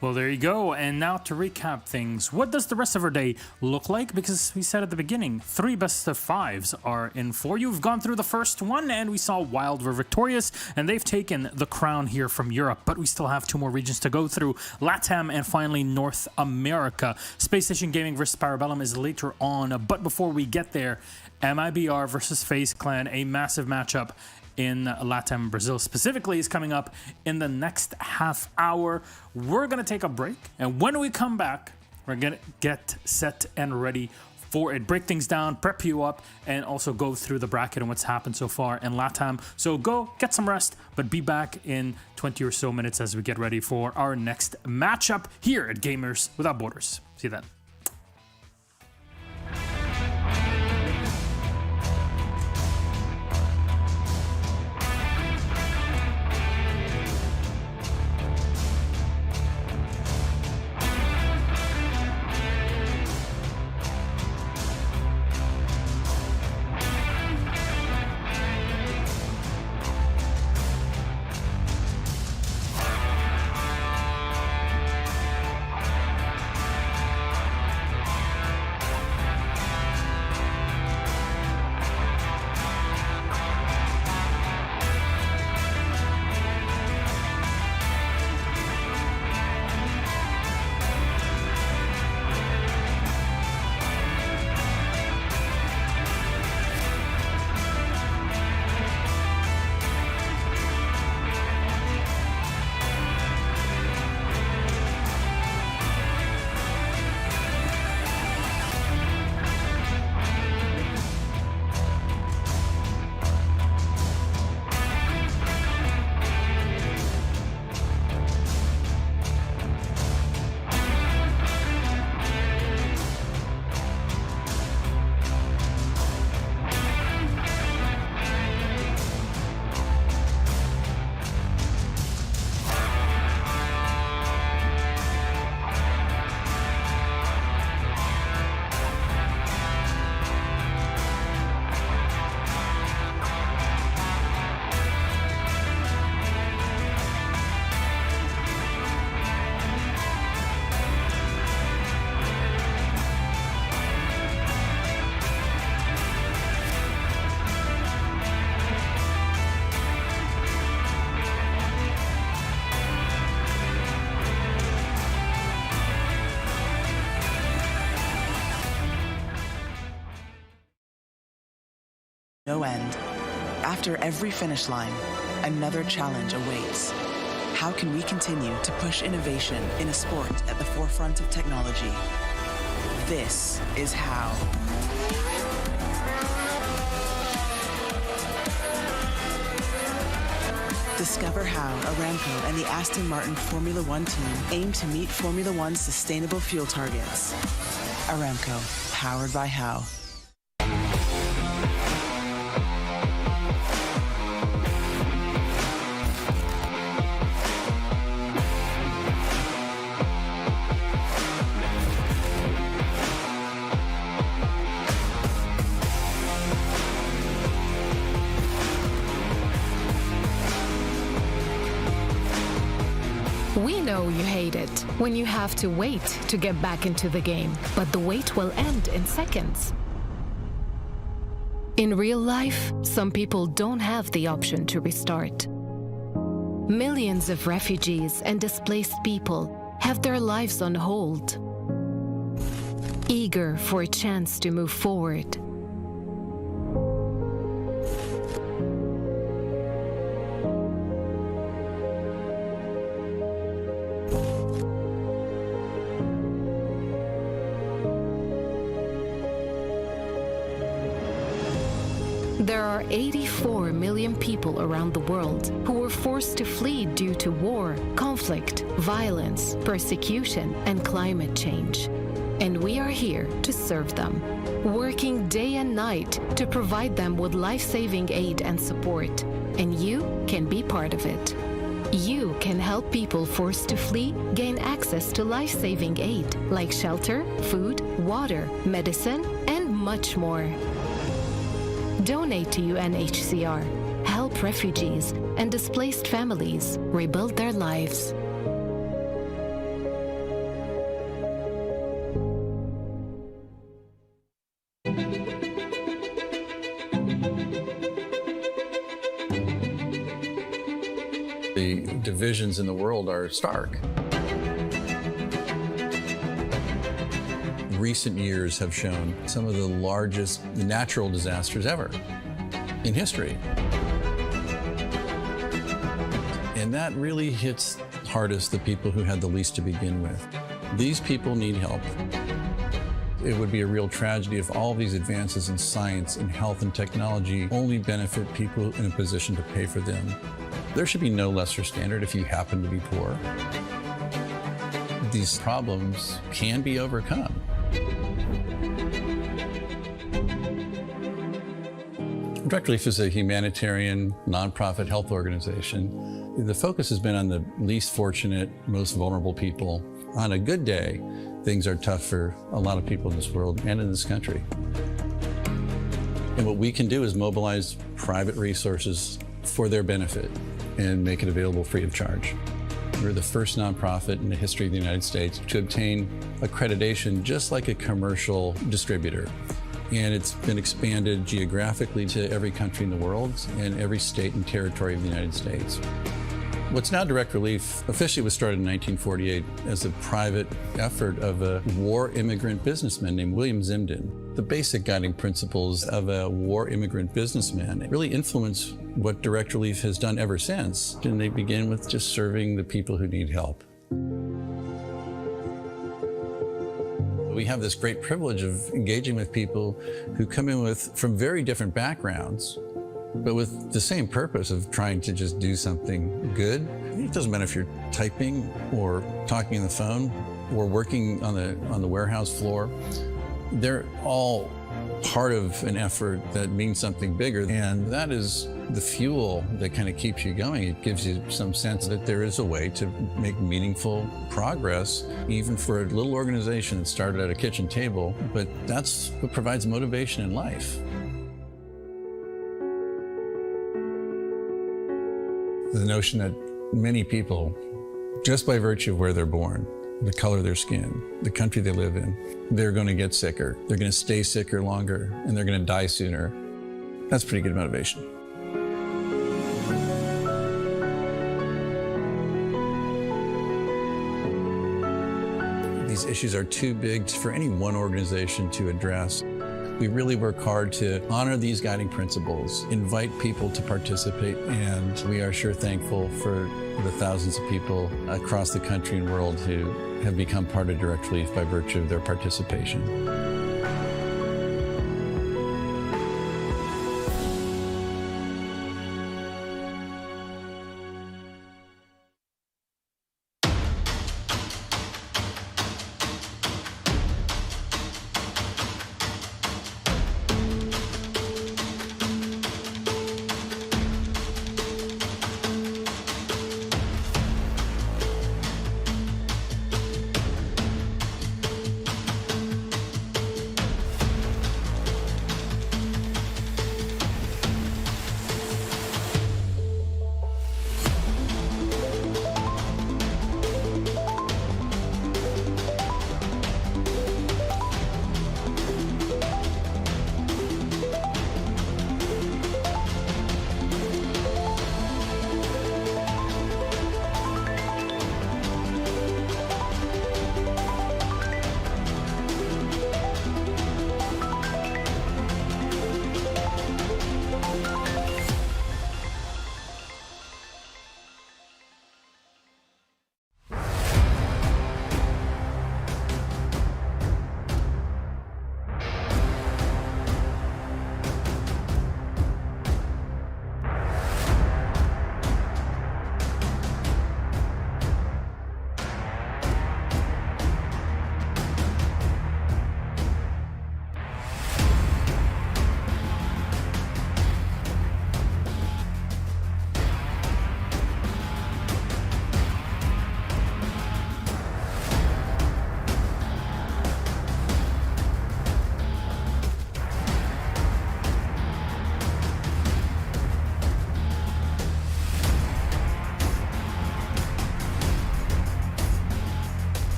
Well, there you go. And now to recap things, what does the rest of our day look like? Because we said at the beginning, 3 best of 5s are in for you. We've gone through the first one, and we saw Wild were victorious, and they've taken the crown here from Europe. But we still have 2 more regions to go through, LATAM and finally North America. Spacestation Gaming versus Parabellum is later on. But before we get there, MIBR versus FaZe Clan, a massive matchup in LATAM Brazil specifically, is coming up in the next half hour. We're going to take a break, and when we come back, we're going to get set and ready for it, break things down, prep you up, and also go through the bracket and what's happened so far in LATAM. So go get some rest, but be back in 20 or so minutes as we get ready for our next matchup here at Gamers Without Borders. See you then. no end. After every finish line, another challenge awaits. How can we continue to push innovation in a sport at the forefront of technology? This is how. Discover how Aramco and the Aston Martin Formula One team aim to meet Formula One's sustainable fuel targets. Aramco, powered by How. We know you hate it when you have to wait to get back into the game, but the wait will end in seconds. In real life, some people don't have the option to restart. Millions of refugees and displaced people have their lives on hold, eager for a chance to move forward. There are 84 million people around the world who were forced to flee due to war, conflict, violence, persecution, and climate change. And we are here to serve them, working day and night to provide them with life-saving aid and support. And you can be part of it. You can help people forced to flee gain access to life-saving aid like shelter, food, water, medicine, and much more. Donate to UNHCR. Help refugees and displaced families rebuild their lives. The divisions in the world are stark. Recent years have shown some of the largest natural disasters ever in history. And that really hits hardest the people who had the least to begin with. These people need help. It would be a real tragedy if all these advances in science and health and technology only benefit people in a position to pay for them. There should be no lesser standard if you happen to be poor. These problems can be overcome. Direct Relief is a humanitarian, nonprofit health organization. The focus has been on the least fortunate, most vulnerable people. On a good day, things are tough for a lot of people in this world and in this country. And what we can do is mobilize private resources for their benefit and make it available free of charge. We're the first nonprofit in the history of the United States to obtain accreditation just like a commercial distributor. And it's been expanded geographically to every country in the world and every state and territory of the United States. What's now Direct Relief officially was started in 1948 as a private effort of a war immigrant businessman named William Zimden. The basic guiding principles of a war immigrant businessman really influence what Direct Relief has done ever since. And they begin with just serving the people who need help. We have this great privilege of engaging with people who come in from very different backgrounds, but with the same purpose of trying to just do something good. It doesn't matter if you're typing or talking on the phone or working on the warehouse floor. They're all part of an effort that means something bigger, and that is the fuel that kind of keeps you going. It gives you some sense that there is a way to make meaningful progress, even for a little organization that started at a kitchen table, but that's what provides motivation in life. The notion that many people, just by virtue of where they're born, the color of their skin, the country they live in, they're going to get sicker, they're going to stay sicker longer, and they're going to die sooner. That's pretty good motivation. These issues are too big for any one organization to address. We really work hard to honor these guiding principles, invite people to participate, and we are sure thankful for the thousands of people across the country and world who have become part of Direct Relief by virtue of their participation.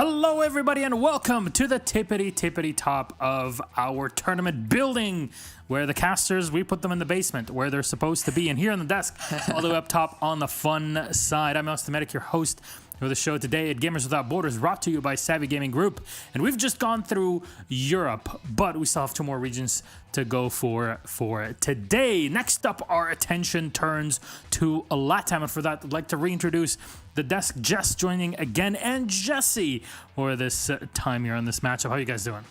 Hello, everybody, and welcome to the tippity top of our tournament building, where the casters, we put them in the basement where they're supposed to be, and here on the desk, all the way up top on the fun side. I'm Austin Medic, your host for the show today at Gamers Without Borders, brought to you by Savvy Gaming Group. And we've just gone through Europe, but we still have 2 more regions to go for today. Next up, our attention turns to LATAM, and for that, I'd like to reintroduce the desk, Jess joining again, and Jesse for this time here on this matchup. How are you guys doing?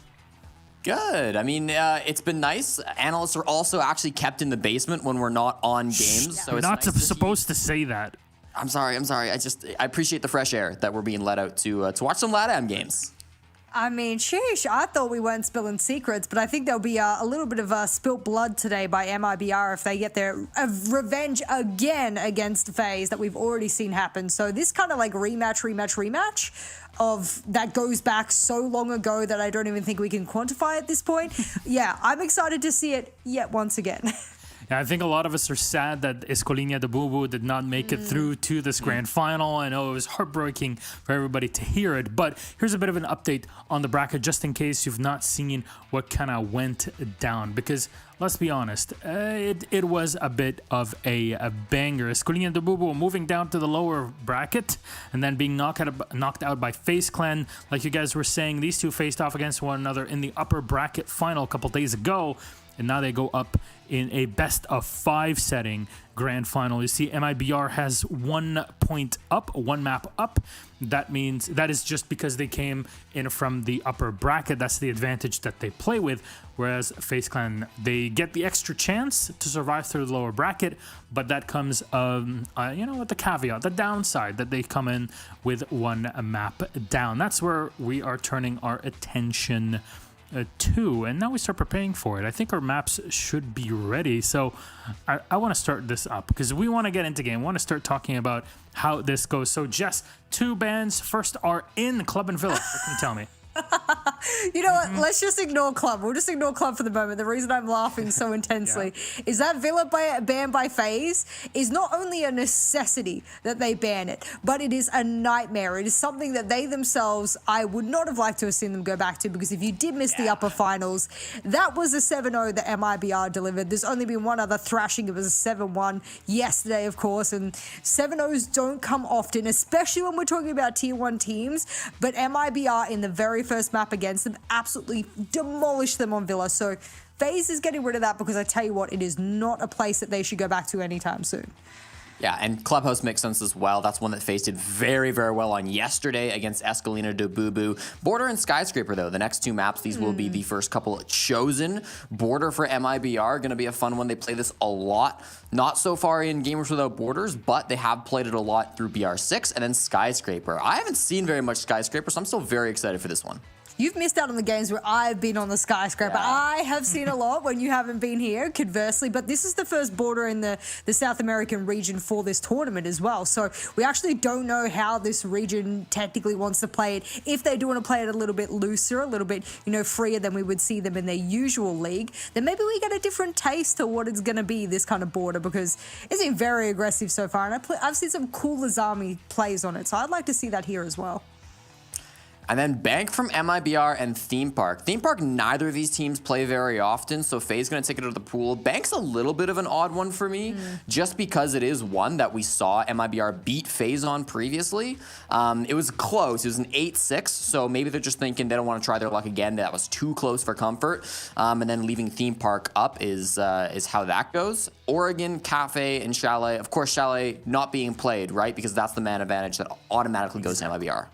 Good. I mean, it's been nice. Analysts are also actually kept in the basement when we're not on games. So we're it's not nice supposed to say that. I'm sorry. I appreciate the fresh air that we're being let out to watch some LATAM games. I mean, sheesh, I thought we weren't spilling secrets, but I think there'll be a little bit of spilt blood today by MIBR if they get their revenge again against FaZe that we've already seen happen. So this kind of like rematch of that goes back so long ago that I don't even think we can quantify at this point. Yeah, I'm excited to see it yet once again. Yeah, I think a lot of us are sad that Escolinha de Bubu did not make it through to this grand final. I know it was heartbreaking for everybody to hear it, but here's a bit of an update on the bracket just in case you've not seen what kind of went down, because let's be honest, it was a bit of a banger. Escolinha de Bubu moving down to the lower bracket and then being knocked out by FaZe Clan. Like you guys were saying, these two faced off against one another in the upper bracket final a couple days ago, and now they go up in a best of 5 setting grand final. You see MIBR has 1 point up, 1 map up. That means that is just because they came in from the upper bracket. That's the advantage that they play with. Whereas FaZe Clan, they get the extra chance to survive through the lower bracket, but that comes, with the caveat, the downside that they come in with 1 map down. That's where we are turning our attention 2, and now we start preparing for it. I think our maps should be ready, so I want to start this up because we want to get into game. We want to start talking about how this goes. So Jess, 2 bands first are in Club and Villa. What can you tell me? You know what? Let's just ignore Club. We'll just ignore Club for the moment. The reason I'm laughing so intensely is that Villa banned by FaZe is not only a necessity that they ban it, but it is a nightmare. It is something that they themselves, I would not have liked to have seen them go back to, because if you did miss the upper finals, that was a 7-0 that MIBR delivered. There's only been one other thrashing. It was a 7-1 yesterday, of course, and 7-0s don't come often, especially when we're talking about tier 1 teams, but MIBR in the very first map against them absolutely demolished them on Villa. So FaZe is getting rid of that, because I tell you what, it is not a place that they should go back to anytime soon. Yeah, and Clubhouse makes sense as well. That's one that FaZe did very, very well on yesterday against Escolinha de Bubu. Border and Skyscraper, though, the next 2 maps, these will be the first couple chosen. Border for MIBR, going to be a fun one. They play this a lot. Not so far in Gamers Without Borders, but they have played it a lot through BR6, and then Skyscraper. I haven't seen very much Skyscraper, so I'm still very excited for this one. You've missed out on the games where I've been on the Skyscraper. Yeah. I have seen a lot when you haven't been here, conversely, but this is the first border in the South American region for this tournament as well. So we actually don't know how this region technically wants to play it. If they do want to play it a little bit looser, a little bit, freer than we would see them in their usual league, then maybe we get a different taste to what it's going to be, this kind of border, because it's been very aggressive so far, and I've seen some cool Lazami plays on it, so I'd like to see that here as well. And then Bank from MIBR and Theme Park. Theme Park, neither of these teams play very often, so FaZe going to take it out of the pool. Bank's a little bit of an odd one for me, just because it is one that we saw MIBR beat FaZe on previously. It was close. It was an 8-6, so maybe they're just thinking they don't want to try their luck again. That was too close for comfort. And then leaving Theme Park up is how that goes. Oregon, Cafe, and Chalet. Of course, Chalet not being played, right? Because that's the man advantage that automatically goes to MIBR.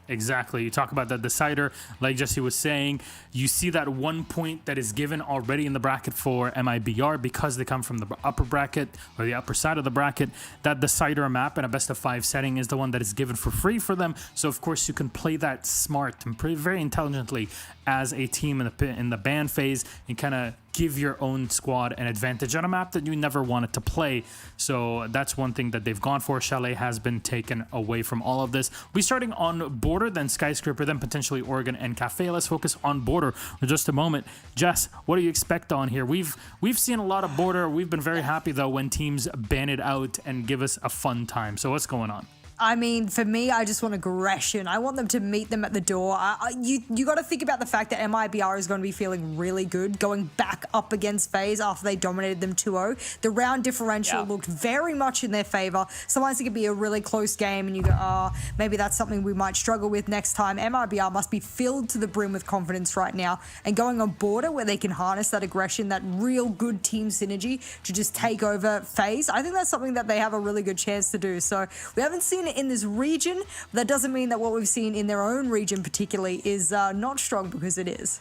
Exactly. You talk about that decider, like Jesse was saying, you see that 1 point that is given already in the bracket for MIBR because they come from the upper bracket or the upper side of the bracket. That decider map in a best of 5 setting is the one that is given for free for them. So of course you can play that smart and very intelligently as a team in the ban phase and kind of give your own squad an advantage on a map that you never wanted to play. So that's one thing that they've gone for. Chalet has been taken away from all of this. We're starting on Border, then Skyscraper, then potentially Oregon and Cafe. Let's focus on Border for just a moment. Jess, what do you expect on here? We've seen a lot of Border. We've been very happy though when teams ban it out and give us a fun time. So what's going on? I mean, for me, I just want aggression. I want them to meet them at the door. You got to think about the fact that MIBR is going to be feeling really good going back up against FaZe after they dominated them 2-0. The round differential looked very much in their favor. Sometimes it could be a really close game and you go, maybe that's something we might struggle with next time. MIBR must be filled to the brim with confidence right now, and going on border where they can harness that aggression, that real good team synergy to just take over FaZe. I think that's something that they have a really good chance to do. So we haven't seen it in this region, but that doesn't mean that what we've seen in their own region particularly is not strong, because it is.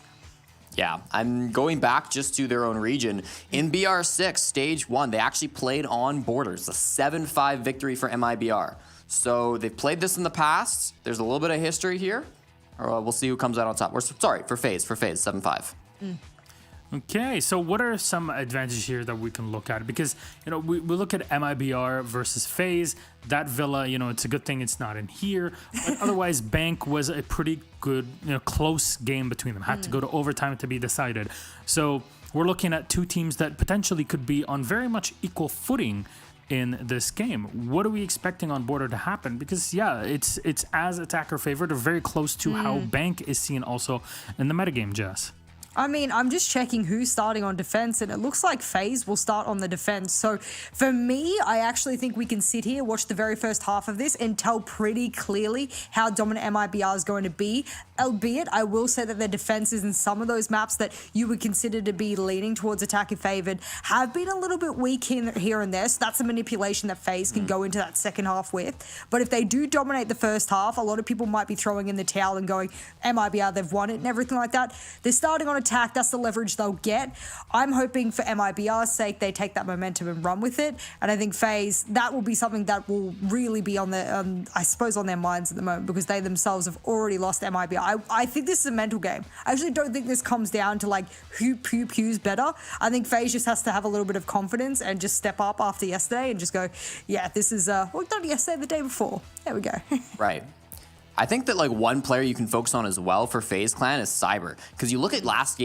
Yeah, I'm going back just to their own region. In BR6, stage 1, they actually played on borders, a 7-5 victory for MIBR. So they've played this in the past. There's a little bit of history here. We'll see who comes out on top. Sorry, for FaZe, 7-5. Okay, so what are some advantages here that we can look at? Because, we look at MIBR versus FaZe. That Villa, it's a good thing it's not in here. But otherwise, Bank was a pretty good, close game between them. Had to go to overtime to be decided. So we're looking at two teams that potentially could be on very much equal footing in this game. What are we expecting on border to happen? Because, it's as attacker favored, or very close to how Bank is seen also in the metagame, Jess. I mean, I'm just checking who's starting on defense, and it looks like FaZe will start on the defense. So for me, I actually think we can sit here, watch the very first half of this, and tell pretty clearly how dominant MIBR is going to be. Albeit, I will say that their defenses in some of those maps that you would consider to be leaning towards attacker favored have been a little bit weak here and there. So that's a manipulation that FaZe can go into that second half with. But if they do dominate the first half, a lot of people might be throwing in the towel and going, MIBR, they've won it and everything like that. They're starting on attack. That's the leverage they'll get. I'm hoping for MIBR's sake they take that momentum and run with it. And I think FaZe, that will be something that will really be on their, I suppose, on their minds at the moment, because they themselves have already lost MIBR. I think this is a mental game. I actually don't think this comes down to like who's better. I think FaZe just has to have a little bit of confidence and just step up after yesterday and just go, yeah, this is well, not yesterday, the day before. There we go. Right. I think that one player you can focus on as well for FaZe Clan is Cyber, because you look at the last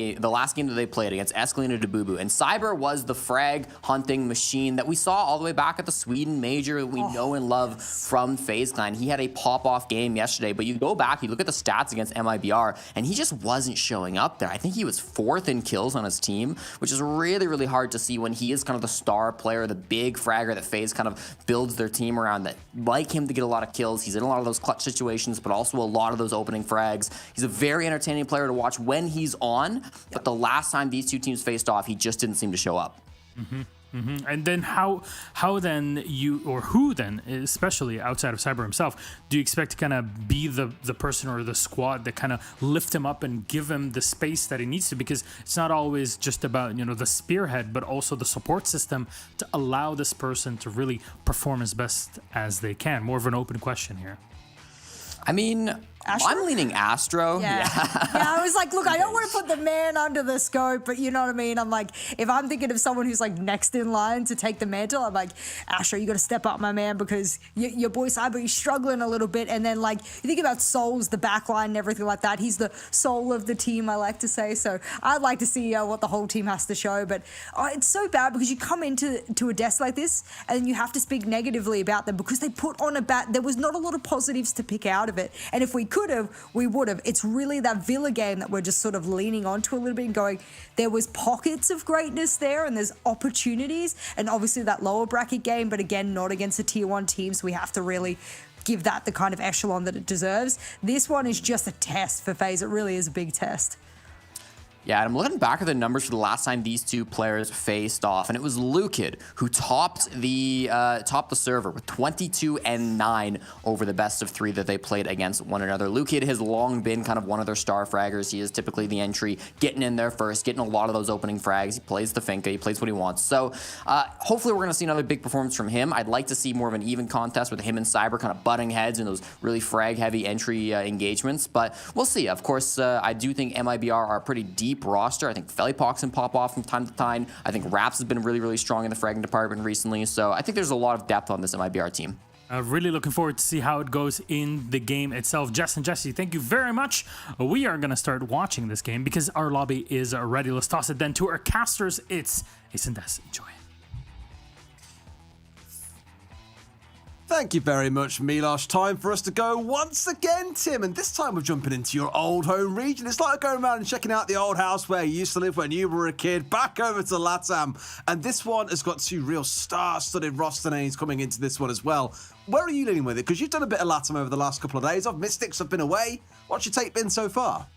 game that they played against Escalina de Bubu, and Cyber was the frag hunting machine that we saw all the way back at the Sweden Major that we know and love from FaZe Clan. He had a pop-off game yesterday, but you go back, you look at the stats against MIBR, and he just wasn't showing up there. I think he was 4th in kills on his team, which is really, really hard to see when he is kind of the star player, the big fragger that FaZe kind of builds their team around, that like him to get a lot of kills. He's in a lot of those clutch situations, but also a lot of those opening frags. He's a very entertaining player to watch when he's on, but the last time these two teams faced off, he just didn't seem to show up. And then how then who then, especially outside of Cyber himself, do you expect to kind of be the person or the squad that kind of lift him up and give him the space that he needs to? Because it's not always just about, the spearhead, but also the support system to allow this person to really perform as best as they can. More of an open question here. I mean, Astro? I'm leaning Astro. Yeah, I was like, look, I don't want to put the man under the scope, but you know what I mean? I'm like, if I'm thinking of someone who's next in line to take the mantle, I'm like, Astro, you got to step up, my man, because your boy Cyber, he's struggling a little bit. And then you think about Souls, the back line and everything like that. He's the soul of the team, I like to say. So I'd like to see what the whole team has to show. But it's so bad because you come into a desk like this and you have to speak negatively about them because they put on there was not a lot of positives to pick out of it. And if we could have, we would have. It's really that Villa game that we're just sort of leaning onto a little bit and going, there was pockets of greatness there and there's opportunities, and obviously that lower bracket game, but again, not against a tier 1 team, so we have to really give that the kind of echelon that it deserves. This one is just a test for FaZe. It really is a big test. Yeah, and I'm looking back at the numbers for the last time these two players faced off, and it was Lukid who topped the server with 22-9 over the best of 3 that they played against one another. Lukid has long been kind of one of their star fraggers. He is typically the entry, getting in there first, getting a lot of those opening frags. He plays the Finka, he plays what he wants. So hopefully we're going to see another big performance from him. I'd like to see more of an even contest with him and Cyber kind of butting heads in those really frag-heavy entry engagements, but we'll see. Of course, I do think MIBR are a pretty deep roster. I think Felipox can pop off from time to time. I think Raps has been really, really strong in the fragging department recently. So I think there's a lot of depth on this MIBR team. Really looking forward to see how it goes in the game itself. Jess and Jesse, thank you very much. We are going to start watching this game because our lobby is ready. Let's toss it then to our casters. It's Ace and Des. Enjoy. Thank you very much, Milosh. Time for us to go once again, Tim, and this time we're jumping into your old home region. It's like going around and checking out the old house where you used to live when you were a kid, back over to LATAM. And this one has got two real star-studded roster names coming into this one as well. Where are you leaning with it? Because you've done a bit of LATAM over the last couple of days. Mystics have been away. What's your take been so far?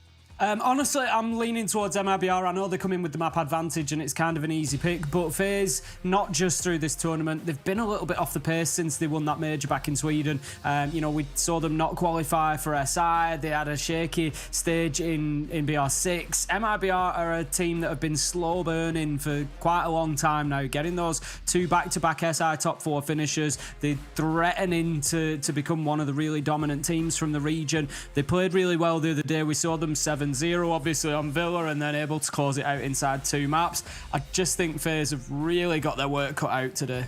Honestly, I'm leaning towards MIBR. I know they come in with the map advantage and it's kind of an easy pick, but FaZe, not just through this tournament, they've been a little bit off the pace since they won that major back in Sweden. You know, we saw them not qualify for SI. They had a shaky stage in BR6. MIBR are a team that have been slow burning for quite a long time now, getting those two back-to-back SI top 4 finishers. They're threatening to become one of the really dominant teams from the region. They played really well the other day. We saw them 7-0 obviously on Villa and then able to close it out inside 2 maps. I just think FaZe have really got their work cut out today.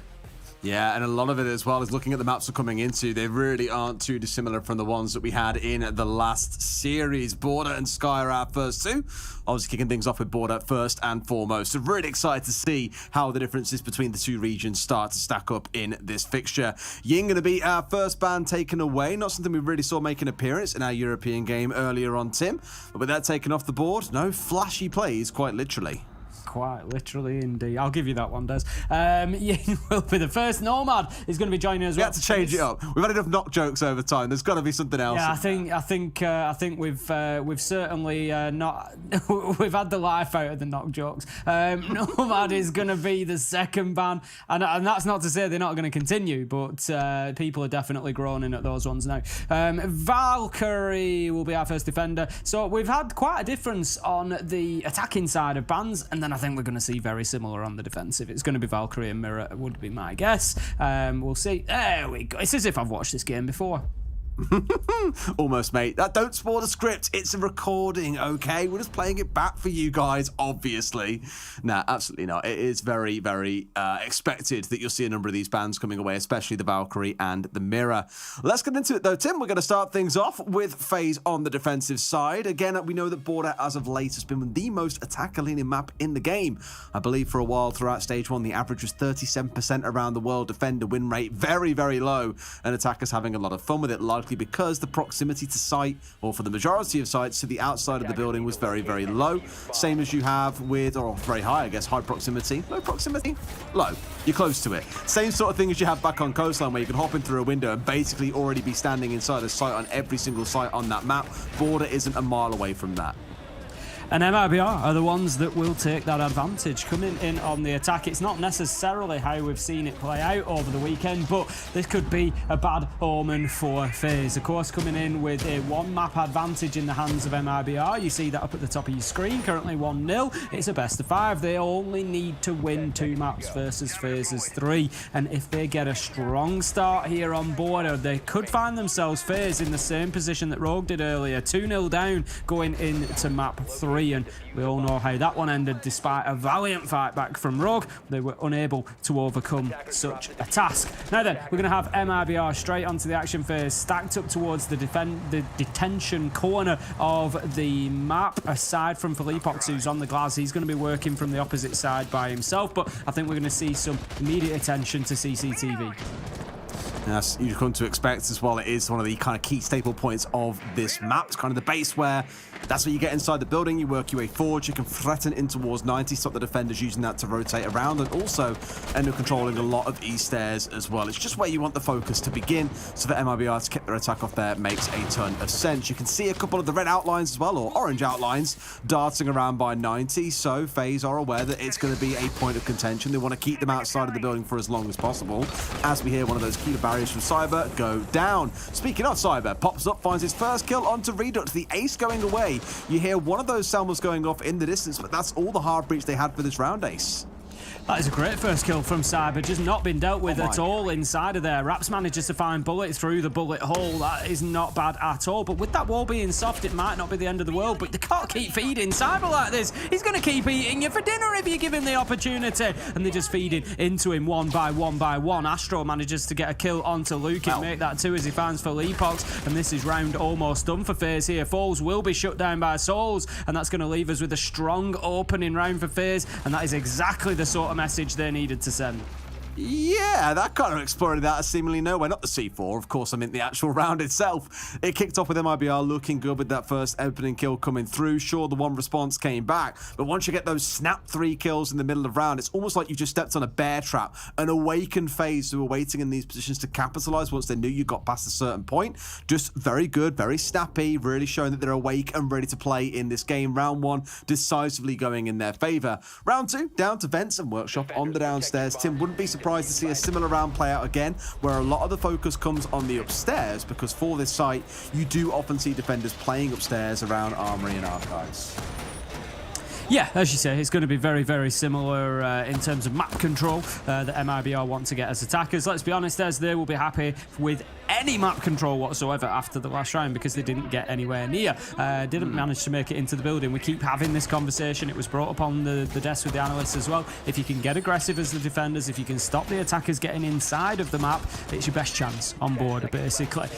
Yeah, and a lot of it as well is looking at the maps we're coming into. They really aren't too dissimilar from the ones that we had in the last series. Border and Sky are our first two. Obviously kicking things off with Border first and foremost. So really excited to see how the differences between the two regions start to stack up in this fixture. Ying going to be our first ban taken away. Not something we really saw make an appearance in our European game earlier on, Tim. But with that taken off the board, no flashy plays, quite literally. Quite literally, indeed. I'll give you that one, Des. Ying will be the first. Nomad is going to be joining us. We had to change it up. We've had enough knock jokes over time. There's got to be something else. Yeah, I think we've certainly not we've had the life out of the knock jokes. Nomad is going to be the second ban, and that's not to say they're not going to continue, but people are definitely groaning at those ones now. Valkyrie will be our first defender. So we've had quite a difference on the attacking side of bans, and then I think we're going to see very similar on the defensive. It's going to be Valkyrie and Mirror, would be my guess. We'll see. There we go. It's as if I've watched this game before. Almost, mate. Don't spoil the script. It's a recording, okay? We're just playing it back for you guys, obviously. Nah, absolutely not. It is very, very expected that you'll see a number of these bans coming away, especially the Valkyrie and the Mirror. Let's get into it, though, Tim. We're going to start things off with FaZe on the defensive side. Again, we know that Border, as of late, has been the most attacker-leaning map in the game. I believe for a while throughout Stage 1, the average was 37% around the world. Defender win rate very, very low, and attackers having a lot of fun with it, likely because the proximity to site, or for the majority of sites, to the outside of the building was very, very low. Same as you have with, or very high, I guess, high proximity. Low proximity? Low. You're close to it. Same sort of thing as you have back on Coastline, where you can hop in through a window and basically already be standing inside a site on every single site on that map. Border isn't a mile away from that. And MIBR are the ones that will take that advantage coming in on the attack. It's not necessarily how we've seen it play out over the weekend, but this could be a bad omen for FaZe. Of course, coming in with a 1-map advantage in the hands of MIBR. You see that up at the top of your screen, currently 1-0. It's a best of 5. They only need to win 2 maps versus FaZe's 3. And if they get a strong start here on Border, they could find themselves, FaZe, in the same position that Rogue did earlier. 2-0 down going into map 3. And we all know how that one ended. Despite a valiant fight back from Rogue, they were unable to overcome such a task. Now then, we're going to have MIBR straight onto the action phase, stacked up towards the detention corner of the map. Aside from Felipox, who's on the glass, he's going to be working from the opposite side by himself, but I think we're going to see some immediate attention to CCTV. As you've come to expect as well, it is one of the kind of key staple points of this map. It's kind of the base where that's where you get inside the building, you work your way forward, you can threaten in towards 90, stop the defenders using that to rotate around, and also end up controlling a lot of east stairs as well. It's just where you want the focus to begin, so for MIBR to keep their attack off there makes a ton of sense. You can see a couple of the red outlines as well, or orange outlines, darting around by 90, so FaZe are aware that it's going to be a point of contention. They want to keep them outside of the building for as long as possible, as we hear one of those key barriers from Cyber go down. Speaking of Cyber, pops up, finds his first kill onto Reduct, the ace going away. You hear one of those Selmas going off in the distance, but that's all the hard breach they had for this round, Ace. That is a great first kill from Cyber, just not been dealt with at all inside of there. Raps manages to find Bullet through the bullet hole. That is not bad at all, but with that wall being soft, it might not be the end of the world, but they can't keep feeding Cyber like this. He's going to keep eating you for dinner if you give him the opportunity, and they're just feeding into him one by one. Astro manages to get a kill onto Luke and make that 2 as he finds Felipox, and this is round almost done for FaZe here. Falls will be shut down by Souls, and that's going to leave us with a strong opening round for FaZe, and that is exactly the sort of message they needed to send. Yeah, that kind of explored that seemingly nowhere. Not the C4, of course, I mean the actual round itself. It kicked off with MIBR looking good with that first opening kill coming through. Sure, the one response came back, but once you get those snap 3 kills in the middle of round, it's almost like you just stepped on a bear trap. An awakened FaZe who were waiting in these positions to capitalize once they knew you got past a certain point. Just very good, very snappy, really showing that they're awake and ready to play in this game. Round 1 decisively going in their favor. Round 2, down to Vents and Workshop on the downstairs. Tim, wouldn't be surprised to see a similar round play out again, where a lot of the focus comes on the upstairs, because for this site, you do often see defenders playing upstairs around Armory and Archives. Yeah, as you say, it's going to be very, very similar in terms of map control that MIBR want to get as attackers. Let's be honest, as they will be happy with any map control whatsoever after the last round, because they didn't get anywhere near, didn't manage to make it into the building. We keep having this conversation. It was brought up on the desk with the analysts as well. If you can get aggressive as the defenders, if you can stop the attackers getting inside of the map, it's your best chance on board, basically.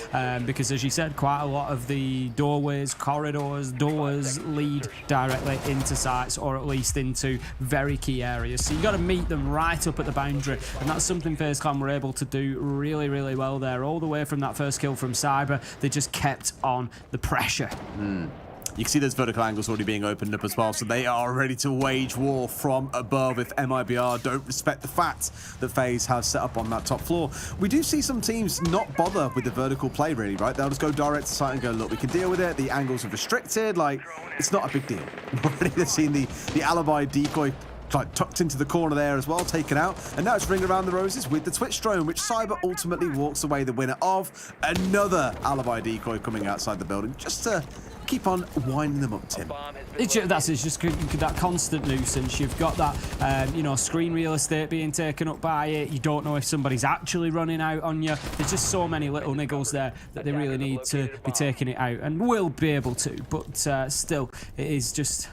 Because as you said, quite a lot of the doorways, corridors, doors lead directly into sites, or at least into very key areas. So you got to meet them right up at the boundary, and that's something FaZe Clan were able to do really, really well there. All the way from that first kill from Cyber, they just kept on the pressure. You can see those vertical angles already being opened up as well, so they are ready to wage war from above if MIBR don't respect the fact that FaZe has set up on that top floor. We do see some teams not bother with the vertical play, really, right? They'll just go direct to site and go, look, we can deal with it. The angles are restricted. Like, it's not a big deal. Already they've seen the alibi decoy like tucked into the corner there as well, taken out, and now it's Ring Around the Roses with the Twitch drone, which Cyber ultimately walks away the winner of. Another alibi decoy coming outside the building just to keep on winding them up, Tim. It's just that constant nuisance. You've got that, screen real estate being taken up by it. You don't know if somebody's actually running out on you. There's just so many little niggles there that they really need to be taking it out, and will be able to, but still, it is just,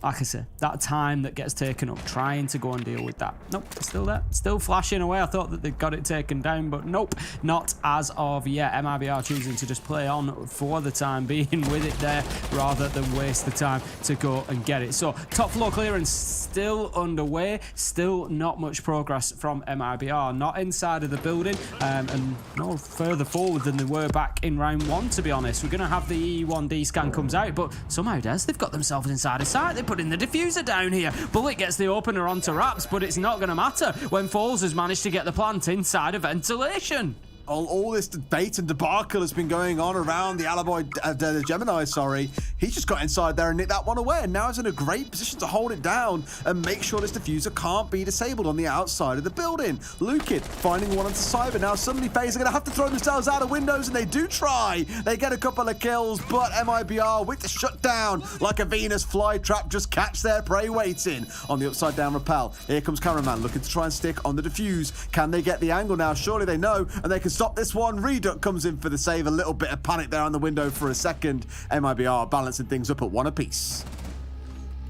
like I said, that time that gets taken up trying to go and deal with that. Nope, it's still there. Still flashing away. I thought that they got it taken down, but nope, not as of yet. MIBR choosing to just play on for the time being with it there rather than waste the time to go and get it. So top floor clearance still underway. Still not much progress from MIBR. Not inside of the building and no further forward than they were back in round 1, to be honest. We're going to have the E1D scan comes out, but somehow, Des, they've got themselves inside a site. They putting the diffuser down here. Bullet gets the opener onto Raps, but it's not going to matter when Falls has managed to get the plant inside of ventilation. All this debate and debacle has been going on around the alibi, the Gemini, sorry. He's just got inside there and nicked that one away, and now is in a great position to hold it down and make sure this diffuser can't be disabled on the outside of the building. Lukid finding one onto Cyber. Now suddenly FaZe are going to have to throw themselves out of windows, and they do try. They get a couple of kills, but MIBR with the shutdown like a Venus flytrap, just catch their prey waiting on the upside down rappel. Here comes Cameraman looking to try and stick on the diffuse. Can they get the angle now? Surely they know, and they can stop this one. Reduct comes in for the save. A little bit of panic there on the window for a second. MIBR balancing things up at 1 apiece.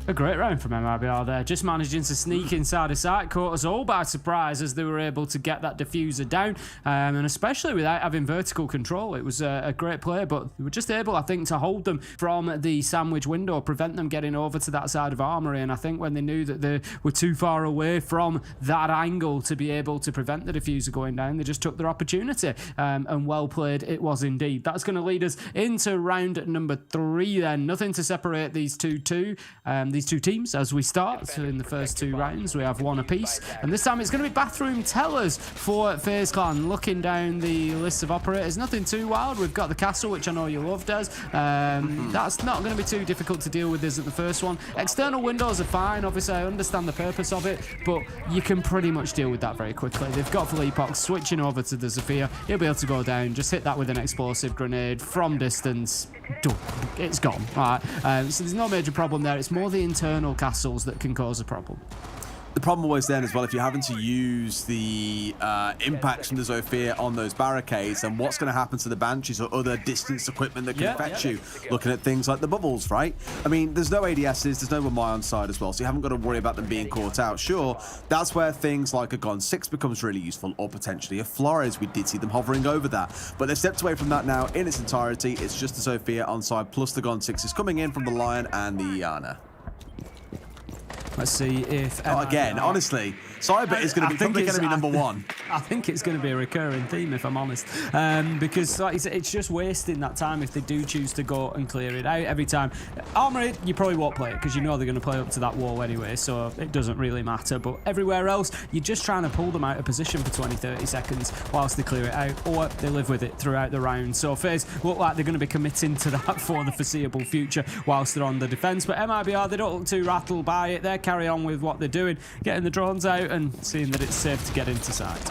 A great round from MIBR there, just managing to sneak inside a site, caught us all by surprise as they were able to get that diffuser down, and especially without having vertical control. It was a great play, but they were just able, I think, to hold them from the sandwich window, prevent them getting over to that side of Armory, and I think when they knew that they were too far away from that angle to be able to prevent the diffuser going down, they just took their opportunity, and well played it was indeed. That's going to lead us into round number 3 then. Nothing to separate these two teams as we start. So in the first 2 rounds, we have 1 apiece. And this time it's going to be bathroom tellers for FaZe Clan. Looking down the list of operators, nothing too wild. We've got the castle, which I know you love, Des. That's not going to be too difficult to deal with, isn't the first one. External windows are fine. Obviously, I understand the purpose of it, but you can pretty much deal with that very quickly. They've got Fleepox switching over to the Zephyr. He'll be able to go down, just hit that with an explosive grenade from distance. It's gone. All right. So there's no major problem there. It's more the internal castles that can cause a problem. The problem always then as well, if you're having to use the impacts from the Zephyr on those barricades, then what's going to happen to the Banshees or other distance equipment that can affect you? Looking at things like the bubbles, right? I mean, there's no ADSs, there's no one on side as well, so you haven't got to worry about them being caught out. Sure, that's where things like a Gon 6 becomes really useful, or potentially a Flores. We did see them hovering over that, but they've stepped away from that now in its entirety. It's just the Zephyr on side, plus the Gon 6 is coming in from the Lion and the Iana. Let's see if again, honestly, Cyber is going to be probably going to be number one. I think it's going to be a recurring theme, if I'm honest, because like you said, it's just wasting that time if they do choose to go and clear it out every time. Armory, you probably won't play it because you know they're going to play up to that wall anyway, so it doesn't really matter. But everywhere else, you're just trying to pull them out of position for 20-30 seconds whilst they clear it out, or they live with it throughout the round. So FaZe look like they're going to be committing to that for the foreseeable future whilst they're on the defence. But MIBR, they don't look too rattled by it. They carry on with what they're doing, getting the drones out and seeing that it's safe to get into sight.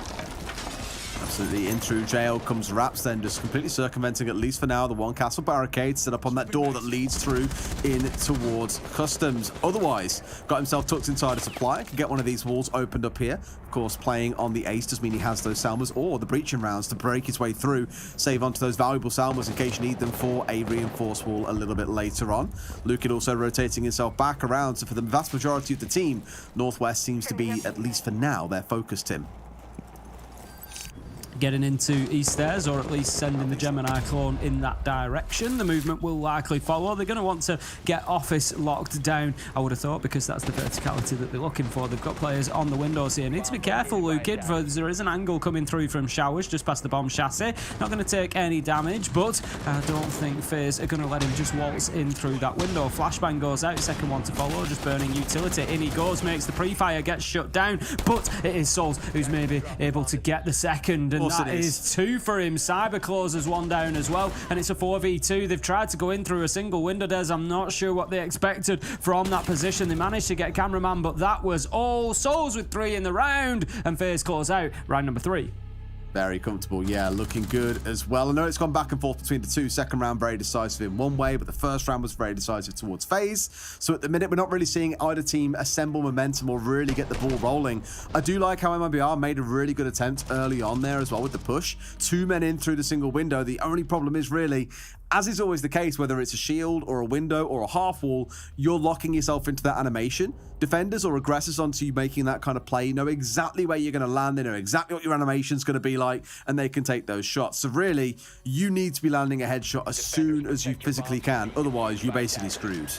Absolutely. In through jail comes Raps, then just completely circumventing, at least for now, the one castle barricade set up on that door that leads through in towards Customs. Otherwise, got himself tucked inside a supply, can get one of these walls opened up here. Of course, playing on the ace does mean he has those Salmas or the breaching rounds to break his way through, save onto those valuable Salmas in case you need them for a reinforced wall a little bit later on. Lukin also rotating himself back around, so for the vast majority of the team, Northwest seems to be, at least for now, their focus, Tim. Getting into East Stairs, or at least sending the Gemini clone in that direction. The movement will likely follow. They're going to want to get Office locked down, I would have thought, because that's the verticality that they're looking for. They've got players on the windows here. Need to be careful, Lukid, for there is an angle coming through from Showers just past the bomb chassis. Not going to take any damage, but I don't think FaZe are going to let him just waltz in through that window. Flashbang goes out, second one to follow, just burning utility. In he goes, makes the pre-fire, gets shut down, but it is Souls who's maybe able to get the second, and that is 2 for him. Cyber closes one down as well, and it's a 4v2. They've tried to go in through a single window, Des. I'm not sure what they expected from that position. They managed to get cameraman, but that was all. Souls with 3 in the round, and FaZe close out round number 3. Very comfortable, yeah, looking good as well. I know it's gone back and forth between the two. Second round very decisive in one way, but the first round was very decisive towards FaZe. So at the minute, we're not really seeing either team assemble momentum or really get the ball rolling. I do like how MIBR made a really good attempt early on there as well with the push. 2 men in through the single window. The only problem is really, as is always the case, whether it's a shield or a window or a half wall, you're locking yourself into that animation. Defenders or aggressors onto you making that kind of play know exactly where you're going to land. They know exactly what your animation's going to be like, and they can take those shots. So really, you need to be landing a headshot as soon as you physically can. Otherwise, you're basically screwed.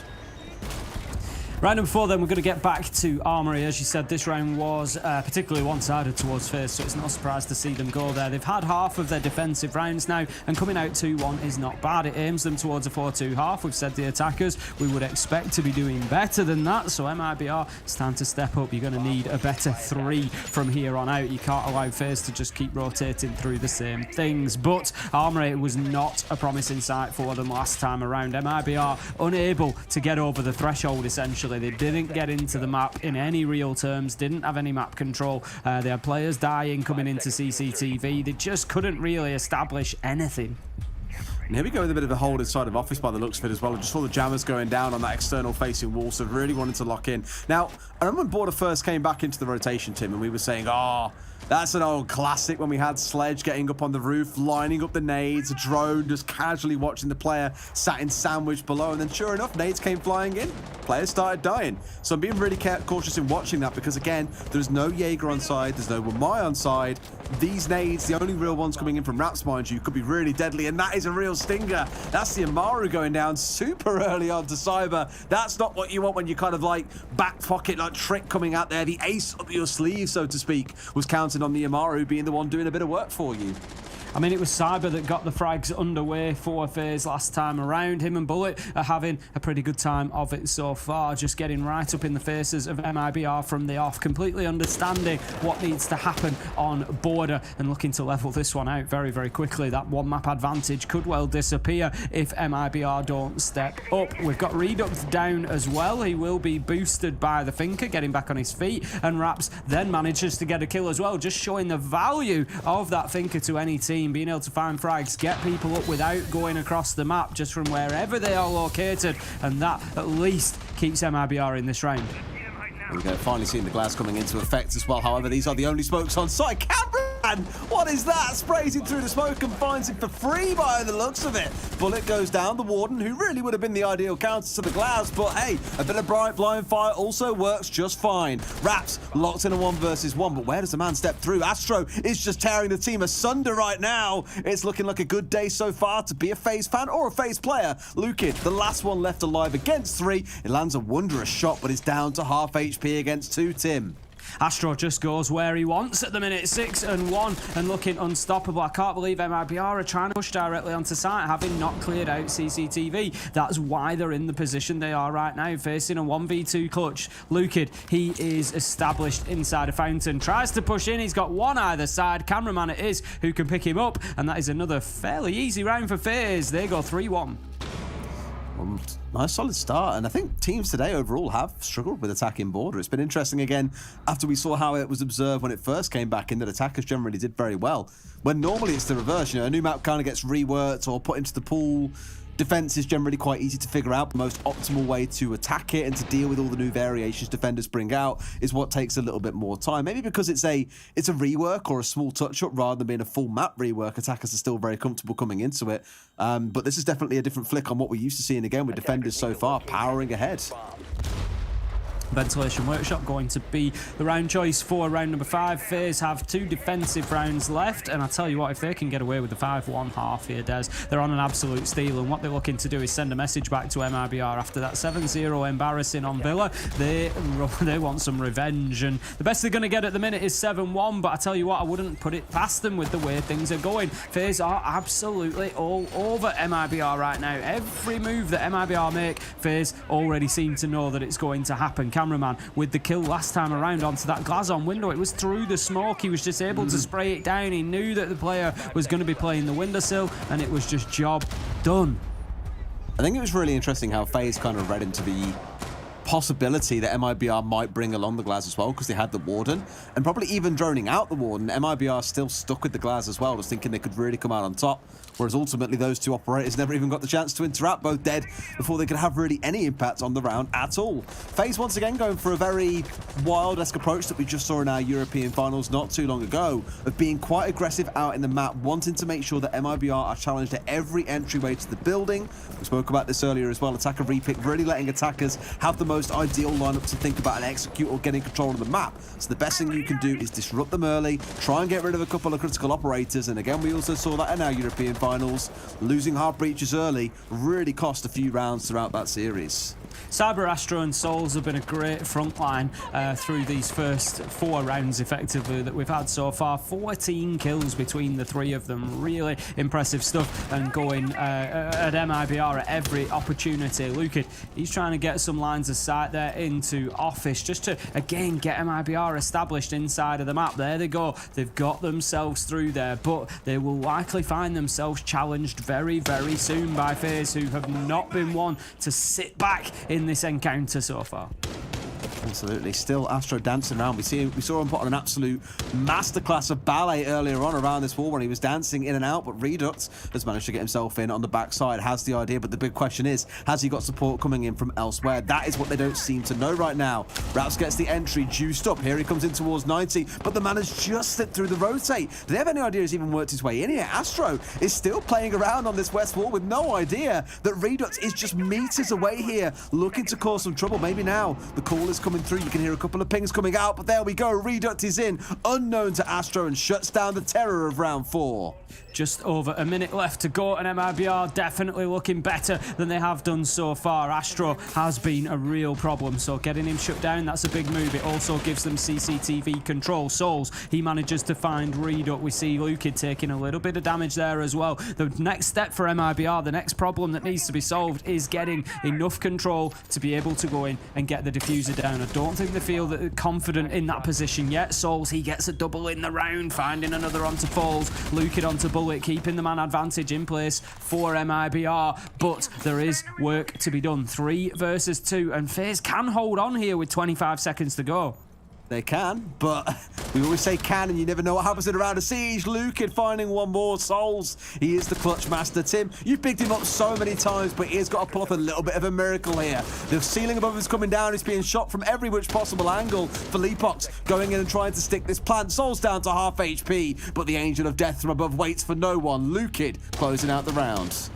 Round number 4, then we're going to get back to Armory. As you said, this round was particularly one-sided towards FaZe, so it's no surprise to see them go there. They've had half of their defensive rounds now, and coming out 2-1 is not bad. It aims them towards a 4-2 half. We've said the attackers, we would expect to be doing better than that, so MIBR, it's time to step up. You're going to need a better 3 from here on out. You can't allow FaZe to just keep rotating through the same things, but Armory was not a promising sight for them last time around. MIBR unable to get over the threshold, essentially. They didn't get into the map in any real terms, didn't have any map control. They had players dying coming into CCTV. They just couldn't really establish anything. And here we go with a bit of a hold inside of Office by the looks of it as well. I just saw the jammers going down on that external facing wall, so really wanted to lock in. Now, I remember when Border first came back into the rotation, Tim, and we were saying, oh, that's an old classic when we had Sledge getting up on the roof, lining up the nades, a drone just casually watching the player sat in sandwich below, and then sure enough, nades came flying in. Players started dying. So I'm being really cautious in watching that because, again, there's no Jaeger on side, there's no Wamai on side. These nades, the only real ones coming in from Raps, mind you, could be really deadly, and that is a real stinger. That's the Amaru going down super early on to Cyber. That's not what you want when you kind of like back pocket, like trick coming out there. The ace up your sleeve, so to speak, was counted on the Amaru being the one doing a bit of work for you. I mean, it was Cyber that got the frags underway for FaZe last time around. Him and Bullet are having a pretty good time of it so far, just getting right up in the faces of MIBR from the off, completely understanding what needs to happen on Border and looking to level this one out very, very quickly. That one map advantage could well disappear if MIBR don't step up. We've got Redux down as well. He will be boosted by the Thinker, getting back on his feet, and Raps then manages to get a kill as well, just showing the value of that Thinker to any team. Being able to find frags, get people up without going across the map, just from wherever they are located, and that at least keeps MIBR in this round. There we go, finally seeing the glass coming into effect as well. However, these are the only smokes on site. Camera man! What is that? Sprays him through the smoke and finds him for free by the looks of it. Bullet goes down. The Warden, who really would have been the ideal counter to the Glass, but hey, a bit of bright blind fire also works just fine. Raps locked in a 1 versus 1, but where does the man step through? Astro is just tearing the team asunder right now. It's looking like a good day so far to be a FaZe fan or a FaZe player. Lukid, the last one left alive against 3. It lands a wondrous shot, but is down to half HP against 2, Tim. Astro just goes where he wants at the minute, 6-1 and looking unstoppable. I can't believe MIBR are trying to push directly onto site, having not cleared out CCTV. That's why they're in the position they are right now, facing a 1v2 clutch. Lukid, he is established inside a fountain, tries to push in. He's got one either side. Cameraman it is who can pick him up, and that is another fairly easy round for FaZe. They go 3-1. Nice solid start, and I think teams today overall have struggled with attacking border. It's been interesting again after we saw how it was observed when it first came back in that attackers generally did very well. When normally it's the reverse, you know, a new map kind of gets reworked or put into the pool. Defense is generally quite easy to figure out. The most optimal way to attack it and to deal with all the new variations defenders bring out is what takes a little bit more time. Maybe because it's a rework or a small touch-up rather than being a full map rework, attackers are still very comfortable coming into it. But this is definitely a different flick on what we're used to seeing again with defenders so far powering ahead. Ventilation Workshop going to be the round choice for round number 5. FaZe have 2 defensive rounds left, and I tell you what, if they can get away with the 5-1 half here, Des, they're on an absolute steal, and what they're looking to do is send a message back to MIBR after that 7-0 embarrassing on Villa. They want some revenge, and the best they're going to get at the minute is 7-1, but I tell you what, I wouldn't put it past them with the way things are going. FaZe are absolutely all over MIBR right now. Every move that MIBR make, FaZe already seem to know that it's going to happen. Cameraman with the kill last time around onto that Glazon window. It was through the smoke. He was just able to spray it down. He knew that the player was going to be playing the windowsill, and it was just job done. I think it was really interesting how FaZe kind of read into the possibility that MIBR might bring along the Glaz as well, because they had the Warden, and probably even droning out the Warden, MIBR still stuck with the Glaz as well, just thinking they could really come out on top, whereas ultimately those two operators never even got the chance to interact, both dead before they could have really any impact on the round at all. FaZe once again going for a very wild-esque approach that we just saw in our European finals not too long ago, of being quite aggressive out in the map, wanting to make sure that MIBR are challenged at every entryway to the building. We spoke about this earlier as well, attacker repick, really letting attackers have the most ideal lineup to think about and execute or getting control of the map. So the best thing you can do is disrupt them early, try and get rid of a couple of critical operators, and again we also saw that in our European finals. Losing hard breaches early really cost a few rounds throughout that series. Cyber, Astro and Souls have been a great front line through these first 4 rounds effectively that we've had so far. 14 kills between the 3 of them. Really impressive stuff, and going at MIBR at every opportunity. Lukid, he's trying to get some lines of sight there into Office just to again get MIBR established inside of the map. There they go. They've got themselves through there, but they will likely find themselves challenged very, very soon by FaZe, who have not been one to sit back in this encounter so far. Absolutely. Still Astro dancing around. We saw him put on an absolute masterclass of ballet earlier on around this wall when he was dancing in and out, but Redux has managed to get himself in on the backside, has the idea, but the big question is, has he got support coming in from elsewhere? That is what they don't seem to know right now. Raps gets the entry juiced up. Here he comes in towards 90, but the man has just slipped through the rotate. Do they have any idea he's even worked his way in here? Astro is still playing around on this west wall with no idea that Redux is just meters away here, looking to cause some trouble. Maybe now the call is coming through. You can hear a couple of pings coming out, but there we go. Redux is in, unknown to Astro, and shuts down the terror of round 4. Just over a minute left to go, and MIBR definitely looking better than they have done so far. Astro has been a real problem, so getting him shut down, that's a big move. It also gives them CCTV control. Souls, he manages to find Redux. We see Lukid taking a little bit of damage there as well. The next step for MIBR, the next problem that needs to be solved, is getting enough control to be able to go in and get the diffuser down. I don't think they feel that they're confident in that position yet. Souls, he gets a double in the round, finding another onto Falls. Lukid onto Bullet, keeping the man advantage in place for MIBR, but there is work to be done. 3 versus 2, and FaZe can hold on here with 25 seconds to go. They can, but we always say can, and you never know what happens in a round of siege. Lukin finding one more. Souls, he is the clutch master. Tim, you've picked him up so many times, but he has got to pull off a little bit of a miracle here. The ceiling above him is coming down. He's being shot from every which possible angle. Felipox going in and trying to stick this plant. Souls down to half HP, but the Angel of Death from above waits for no one. Lukin closing out the round.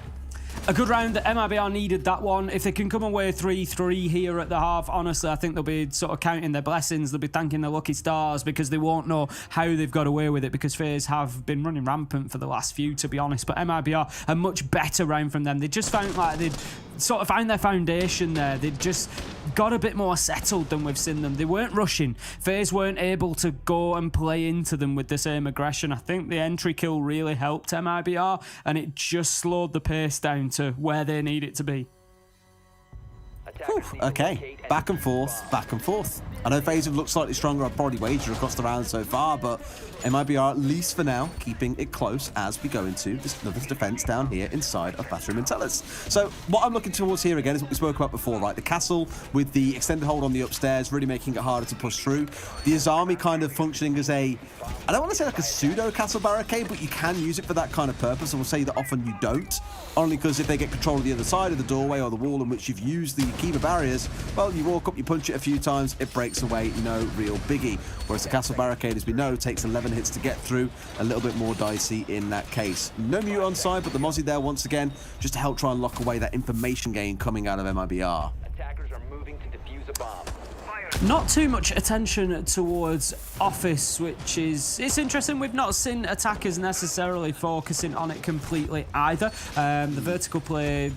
A good round that MIBR needed that one. If they can come away 3-3 here at the half, honestly, I think they'll be sort of counting their blessings. They'll be thanking their lucky stars because they won't know how they've got away with it because FaZe have been running rampant for the last few, to be honest. But MIBR, a much better round from them. They just found like they'd sort of found their foundation there. They'd just got a bit more settled than we've seen them. They weren't rushing. FaZe weren't able to go and play into them with the same aggression. I think the entry kill really helped MIBR and it just slowed the pace down to where they need it to be. Whew, okay, back and forth, back and forth. I know FaZe have looked slightly stronger, I'd probably wager across the round so far, but MIBR, at least for now, keeping it close as we go into this another defense down here inside of Bathroom and Tellers. So what I'm looking towards here again is what we spoke about before, right? The castle with the extended hold on the upstairs, really making it harder to push through. The Azami kind of functioning as a, I don't want to say like a pseudo castle barricade, but you can use it for that kind of purpose. I will say that often you don't, only because if they get control of the other side of the doorway or the wall in which you've used the Kiva barriers, well, you walk up, you punch it a few times, it breaks away, no real biggie. Whereas the castle barricade, as we know, takes 11 hits to get through, a little bit more dicey in that case. No mute on side, but the Mozzie there once again, just to help try and lock away that information gain coming out of MIBR. Attackers are moving to defuse a bomb. Not too much attention towards Office, which is, it's interesting. We've not seen attackers necessarily focusing on it completely either. The vertical play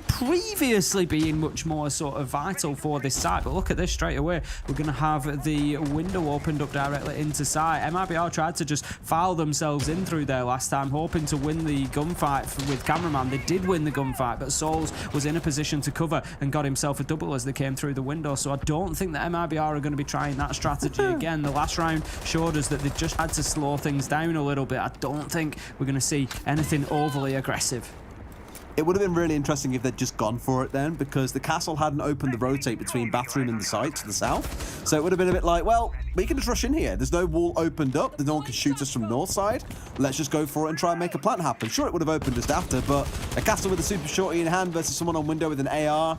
previously being much more sort of vital for this site, but look at this straight away. We're going to have the window opened up directly into site. MIBR tried to just foul themselves in through there last time, hoping to win the gunfight with Cameraman. They did win the gunfight, but Souls was in a position to cover and got himself a double as they came through the window. So I don't think that MIBR are going to be trying that strategy again. The last round showed us that they just had to slow things down a little bit. I don't think we're going to see anything overly aggressive. It would have been really interesting if they'd just gone for it then, because the castle hadn't opened the rotate between Bathroom and the site to the south. So it would have been a bit like, well, we can just rush in here. There's no wall opened up. No one can shoot us from north side. Let's just go for it and try and make a plant happen. Sure, it would have opened just after, but a castle with a super shorty in hand versus someone on window with an AR,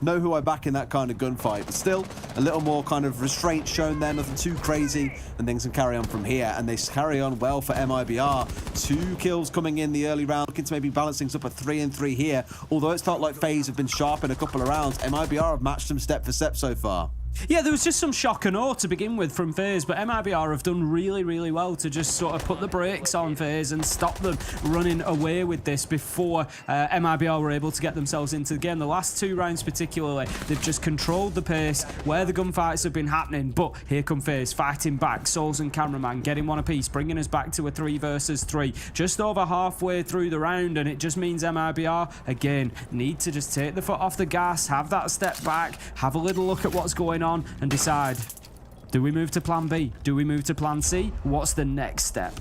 know who I back in that kind of gunfight. But still, a little more kind of restraint shown there, nothing too crazy, and things can carry on from here. And they carry on well for MIBR. 2 kills coming in the early round, looking to maybe balance things up at 3-3 here. Although it's felt like FaZe have been sharp in a couple of rounds, MIBR have matched them step for step so far. Yeah, there was just some shock and awe to begin with from FaZe, but MIBR have done really, really well to just sort of put the brakes on FaZe and stop them running away with this before MIBR were able to get themselves into the game. The last 2 rounds particularly, they've just controlled the pace where the gunfights have been happening, but here come FaZe fighting back. Souls and Cameraman getting one apiece, bringing us back to a 3 versus 3. Just over halfway through the round, and it just means MIBR, again, need to just take the foot off the gas, have that step back, have a little look at what's going on and decide, do we move to plan B? Do we move to plan C? What's the next step?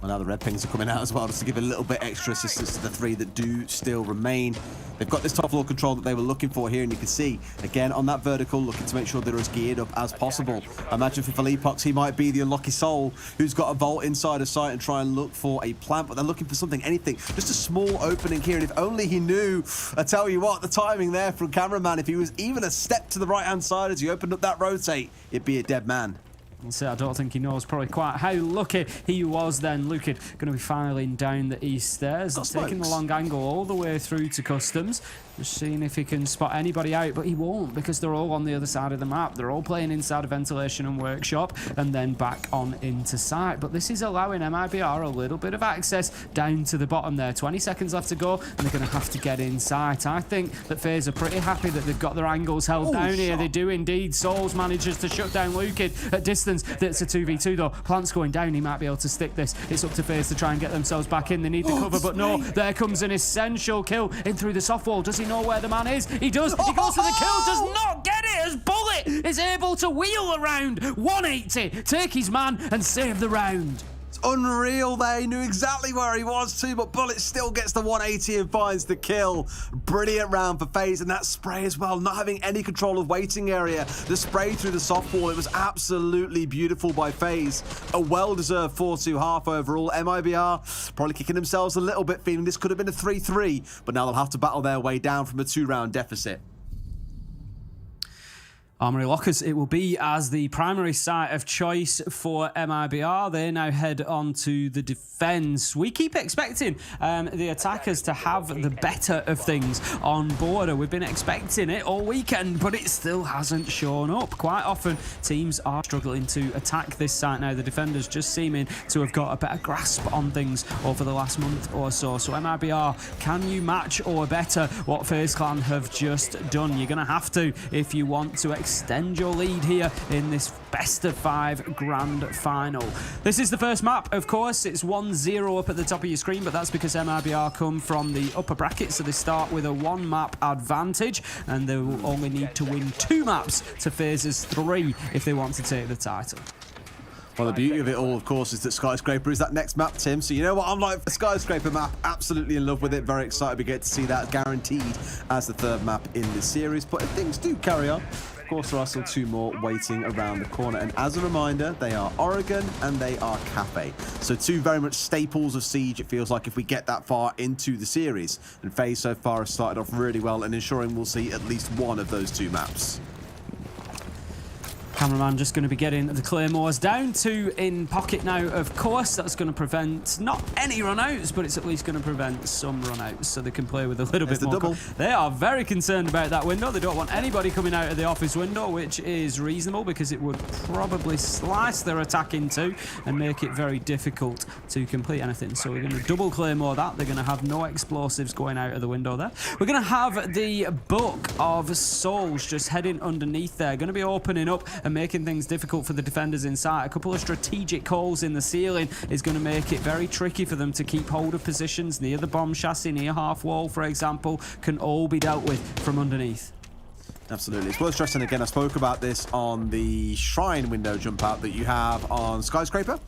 Well, now the red pings are coming out as well, just to give a little bit extra assistance to the 3 that do still remain. They've got this top floor control that they were looking for here, and you can see, again, on that vertical, looking to make sure they're as geared up as possible. I imagine for Felipox, he might be the unlucky soul who's got a vault inside a site and try and look for a plant, but they're looking for something, anything, just a small opening here, and if only he knew, I tell you what, the timing there from Cameraman, if he was even a step to the right-hand side as he opened up that rotate, it'd be a dead man. So I don't think he knows probably quite how lucky he was then. Lukin going to be filing down the east stairs, taking the long angle all the way through to customs. Just seeing if he can spot anybody out, but he won't because they're all on the other side of the map. They're all playing inside of ventilation and workshop and then back on into site. But this is allowing MIBR a little bit of access down to the bottom there. 20 seconds left to go and they're going to have to get in sight. I think that FaZe are pretty happy that they've got their angles held down here. They do indeed. Souls manages to shut down Lukin at distance. That's a 2v2 though. Plant's going down. He might be able to stick this. It's up to FaZe to try and get themselves back in. They need the cover, but no. There comes an essential kill in through the soft wall. Does he know where the man is? He does. He goes for the kill. Does not get it as Bullet is able to wheel around 180, take his man and save the round. It's unreal there. He knew exactly where he was too, but Bullet still gets the 180 and finds the kill. Brilliant round for FaZe, and that spray as well, not having any control of waiting area. The spray through the softball, it was absolutely beautiful by FaZe. A well-deserved 4-2 half overall. MIBR probably kicking themselves a little bit, feeling this could have been a 3-3, but now they'll have to battle their way down from a 2-round deficit. Armory Lockers, it will be as the primary site of choice for MIBR. They now head on to the defense. We keep expecting the attackers to have the better of things on border. We've been expecting it all weekend, but it still hasn't shown up. Quite often, teams are struggling to attack this site now. The defenders just seeming to have got a better grasp on things over the last month or so. So MIBR, can you match or better what FaZe Clan have just done? You're going to have to if you want to extend your lead here in this best of 5 grand final. This is the first map, of course. It's 1-0 up at the top of your screen, but that's because MIBR come from the upper bracket, so they start with a 1-map advantage, and they will only need to win 2 maps to FaZe's 3 if they want to take the title. Well, the beauty of it all, of course, is that Skyscraper is that next map, Tim. So you know what? I'm like, the Skyscraper map, absolutely in love with it. Very excited we get to see that guaranteed as the 3rd map in this series. But if things do carry on, of course, there are still 2 more waiting around the corner. And as a reminder, they are Oregon and they are Cafe. So 2 very much staples of Siege, it feels like, if we get that far into the series. And FaZe so far has started off really well and ensuring we'll see at least one of those 2 maps. Cameraman just going to be getting the Claymores down to in pocket now, of course. That's going to prevent not any run-outs, but it's at least going to prevent some run-outs so they can play with a little bit more. Double. They are very concerned about that window. They don't want anybody coming out of the office window, which is reasonable because it would probably slice their attack in 2 and make it very difficult to complete anything. So we're going to double Claymore that. They're going to have no explosives going out of the window there. We're going to have the Book of Souls just heading underneath there. Going to be opening up and making things difficult for the defenders inside. A couple of strategic holes in the ceiling is going to make it very tricky for them to keep hold of positions near the bomb chassis, near half wall, for example, can all be dealt with from underneath. Absolutely. It's worth stressing again, I spoke about this on the Shrine window jump out that you have on Skyscraper.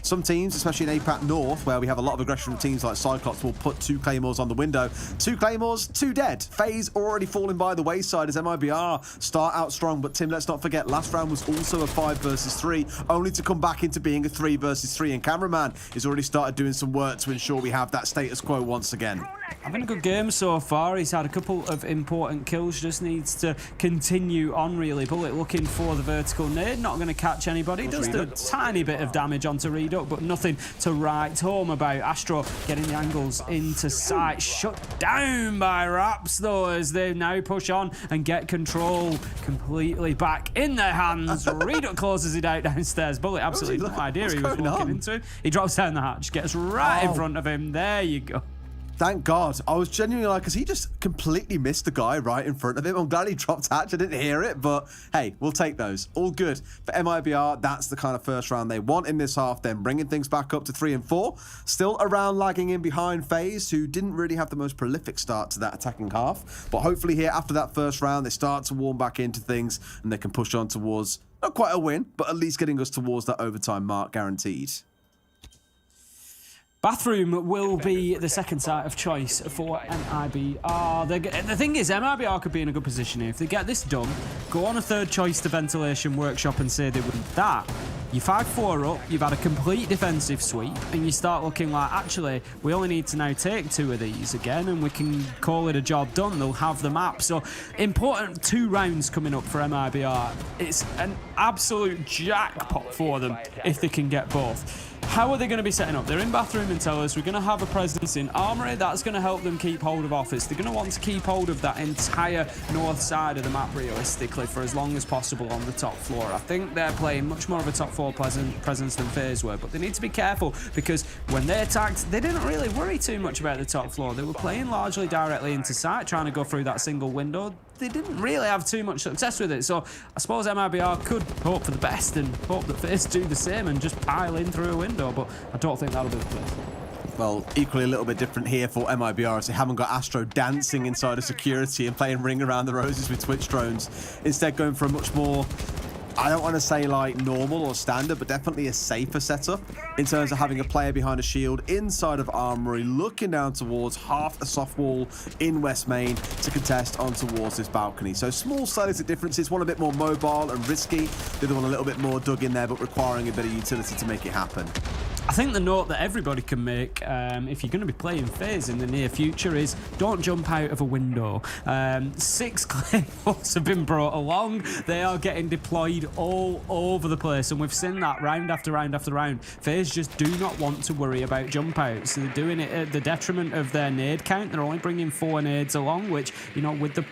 Some teams, especially in APAC North, where we have a lot of aggression from teams like Cyclops, will put 2 Claymores on the window. 2 Claymores, 2 dead. FaZe already falling by the wayside as MIBR start out strong. But Tim, let's not forget, last round was also a 5 versus 3, only to come back into being a 3 versus 3. And Cameraman has already started doing some work to ensure we have that status quo once again. Having a good game so far. He's had a couple of important kills, just needs to continue on really. Bullet looking for the vertical nade, not going to catch anybody. Does a tiny bit of damage onto Reduct, but nothing to write home about. Astro getting the angles into sight. Shut down by Raps though, as they now push on and get control completely back in their hands. Reduct closes it out downstairs. Bullet absolutely no idea he was walking into him. He drops down the hatch, gets right in front of him. There you go. Thank God. I was genuinely like, because he just completely missed the guy right in front of him. I'm glad he dropped hatch. I didn't hear it, but hey, we'll take those. All good. For MIBR, that's the kind of first round they want in this half, then bringing things back up to 3 and 4. Still around lagging in behind FaZe, who didn't really have the most prolific start to that attacking half. But hopefully here, after that first round, they start to warm back into things and they can push on towards, not quite a win, but at least getting us towards that overtime mark guaranteed. Bathroom will be the second site of choice for MIBR. The thing is, MIBR could be in a good position here. If they get this done, go on a 3rd choice to Ventilation Workshop and say they win that. You're 5-4 up, you've had a complete defensive sweep, and you start looking like, actually, we only need to now take 2 of these again, and we can call it a job done. They'll have the map. So, important 2 rounds coming up for MIBR. It's an absolute jackpot for them if they can get both. How are they going to be setting up? They're in Bathroom and Tellers. We're going to have a presence in Armory. That's going to help them keep hold of Office. They're going to want to keep hold of that entire north side of the map, realistically, for as long as possible on the top floor. I think they're playing much more of a top 4 presence than FaZe were, but they need to be careful because when they attacked, they didn't really worry too much about the top floor. They were playing largely directly into sight, trying to go through that single window. They didn't really have too much success with it, so I suppose MIBR could hope for the best and hope that FaZe do the same and just pile in through a window, but I don't think that'll be the case. Well, equally a little bit different here for MIBR as they haven't got Astro dancing inside of security and playing Ring Around the Roses with Twitch drones. Instead, going for a much more I don't want to say like normal or standard, but definitely a safer setup in terms of having a player behind a shield inside of Armory, looking down towards half a soft wall in West Main to contest on towards this balcony. So small stylistic differences, one a bit more mobile and risky, the other one a little bit more dug in there, but requiring a bit of utility to make it happen. I think the note that everybody can make if you're going to be playing FaZe in the near future is don't jump out of a window. 6 claymores have been brought along. They are getting deployed all over the place, and we've seen that round after round after round. FaZe just do not want to worry about jump outs. They're doing it at the detriment of their nade count. They're only bringing 4 nades along, which, you know, with the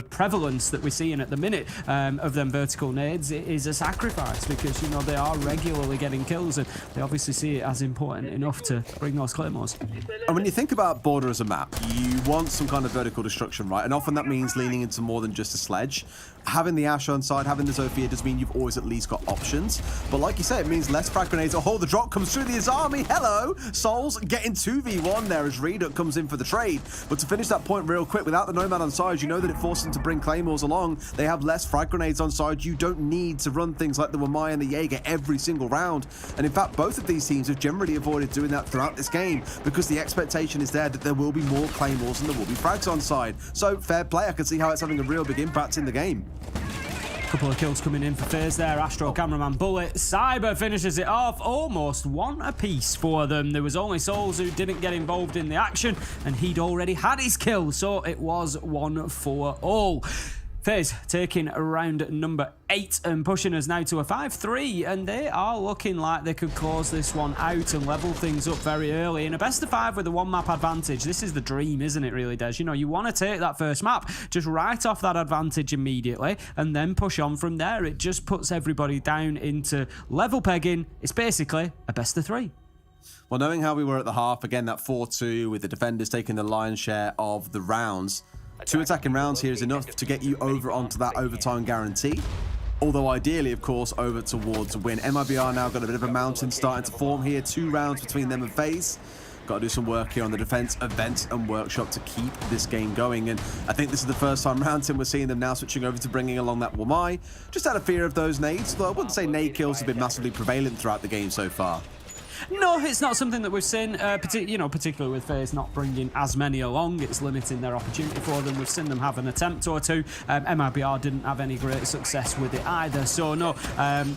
prevalence that we're seeing at the minute of them vertical nades, it is a sacrifice because, you know, they are regularly getting kills and they obviously see it as important enough to bring those claymores. And when you think about Border as a map, you want some kind of vertical destruction, right? And often that means leaning into more than just a sledge. Having the Ashe on side, having the Zofia does mean you've always at least got options. But like you say, it means less frag grenades. Oh, the drop comes through the Azami. Hello! Souls getting 2v1 there as Redux comes in for the trade. But to finish that point real quick, without the Nomad on side, you know that it forces them to bring Claymores along. They have less frag grenades on side. You don't need to run things like the Wamai and the Jaeger every single round. And in fact, both of these teams have generally avoided doing that throughout this game because the expectation is there that there will be more Claymores and there will be frags on side. So fair play. I can see how it's having a real big impact in the game. Couple of kills coming in for FaZe there. Astro cameraman bullet. Cyber finishes it off. Almost 1 apiece for them. There was only Souls who didn't get involved in the action, and he'd already had his kill, so it was 1 for all. FaZe taking round number 8 and pushing us now to a 5-3, and they are looking like they could close this one out and level things up very early. In a best of 5 with a 1-map advantage, this is the dream, isn't it, really, Des? You know, you want to take that first map, just write off that advantage immediately, and then push on from there. It just puts everybody down into level pegging. It's basically a best of 3. Well, knowing how we were at the half, again, that 4-2 with the defenders taking the lion's share of the rounds, 2 attacking rounds here is enough to get you over onto that overtime guarantee. Although ideally, of course, over towards a win. MIBR now got a bit of a mountain starting to form here. 2 rounds between them and FaZe. Got to do some work here on the defense, event, and workshop to keep this game going. And I think this is the first time round, Tim, we're seeing them now switching over to bringing along that Wamai. Just out of fear of those nades, though I wouldn't say nade kills have been massively prevalent throughout the game so far. No, it's not something that we've seen, particularly with FaZe not bringing as many along. It's limiting their opportunity for them. We've seen them have an attempt or 2. MIBR didn't have any great success with it either. So no,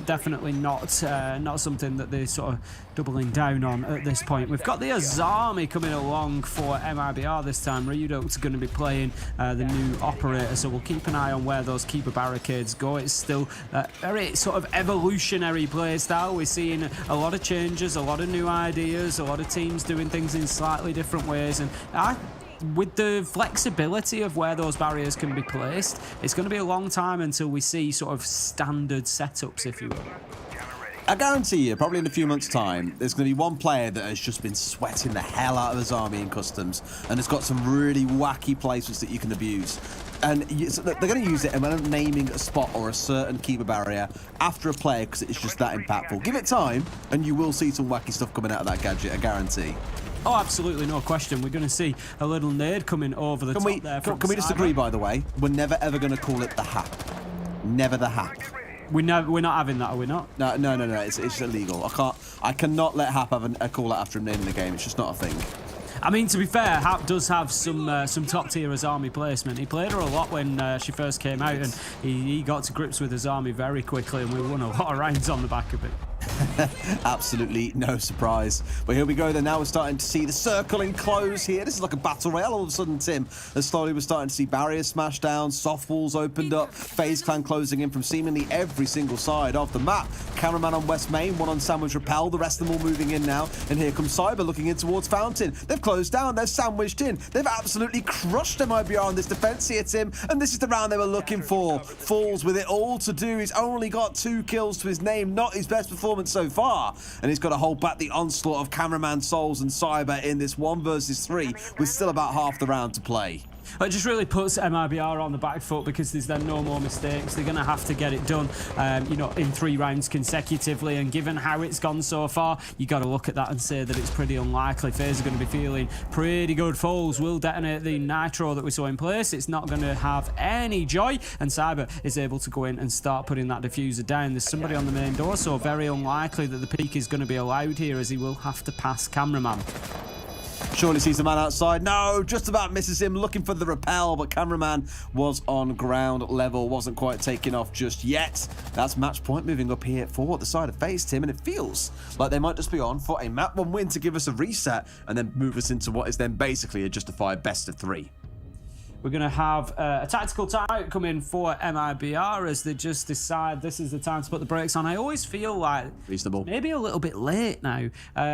definitely not something that they're sort of doubling down on at this point. We've got the Azami coming along for MIBR this time. Redux going to be playing the new operator, so we'll keep an eye on where those keeper barricades go. It's still very sort of evolutionary play style. We're seeing a lot of changes, a lot of new ideas, a lot of teams doing things in slightly different ways, and with the flexibility of where those barriers can be placed, it's going to be a long time until we see sort of standard setups, if you will. I guarantee you, probably in a few months' time, there's going to be one player that has just been sweating the hell out of his army in customs and has got some really wacky placements that you can abuse. And so they're going to use it and when I'm naming a spot or a certain keeper barrier after a player because it's just that impactful. Give it time and you will see some wacky stuff coming out of that gadget, I guarantee. Oh, absolutely, no question. We're going to see a little nade coming over the top there. Can we just agree, by the way, we're never ever going to call it the hack. Never the hack. We're not having that, are we not? No. It's illegal. I cannot let Hap have a call out after him naming the game. It's just not a thing. I mean, to be fair, Hap does have some top-tier Azami placement. He played her a lot when she first came out, and he got to grips with Azami very quickly, and we won a lot of rounds on the back of it. Absolutely no surprise. But here we go then. Now we're starting to see the circle enclose here. This is like a battle royale all of a sudden, Tim. As slowly we're starting to see barriers smashed down, soft walls opened up, FaZe Clan closing in from seemingly every single side of the map. Cameraman on West Main, one on Sandwich Rappel, the rest of them all moving in now. And here comes Cyber looking in towards Fountain. They've closed down, they're sandwiched in. They've absolutely crushed MIBR on this defense here, Tim. And this is the round they were looking for. Falls with it all to do. He's only got 2 kills to his name, not his best performance so far, and he's got to hold back the onslaught of Cameraman, Souls and Cyber in this 1 versus 3 with still about half the round to play. It just really puts MIBR on the back foot because there's then no more mistakes. They're going to have to get it done, you know, in 3 rounds consecutively. And given how it's gone so far, you got to look at that and say that it's pretty unlikely. FaZe are going to be feeling pretty good. Foles will detonate the nitro that we saw in place. It's not going to have any joy, and Cyber is able to go in and start putting that diffuser down. There's somebody on the main door, so very unlikely that the peak is going to be allowed here, as he will have to pass cameraman. Surely sees the man outside. No, just about misses him, looking for the rappel, but cameraman was on ground level, wasn't quite taking off just yet. That's match point moving up here for the side of FaZe, Tim, and it feels like they might just be on for a map 1 win to give us a reset and then move us into what is then basically a justified best of 3. We're going to have a tactical timeout come in for MIBR as they just decide this is the time to put the brakes on. I always feel like reasonable, maybe a little bit late now.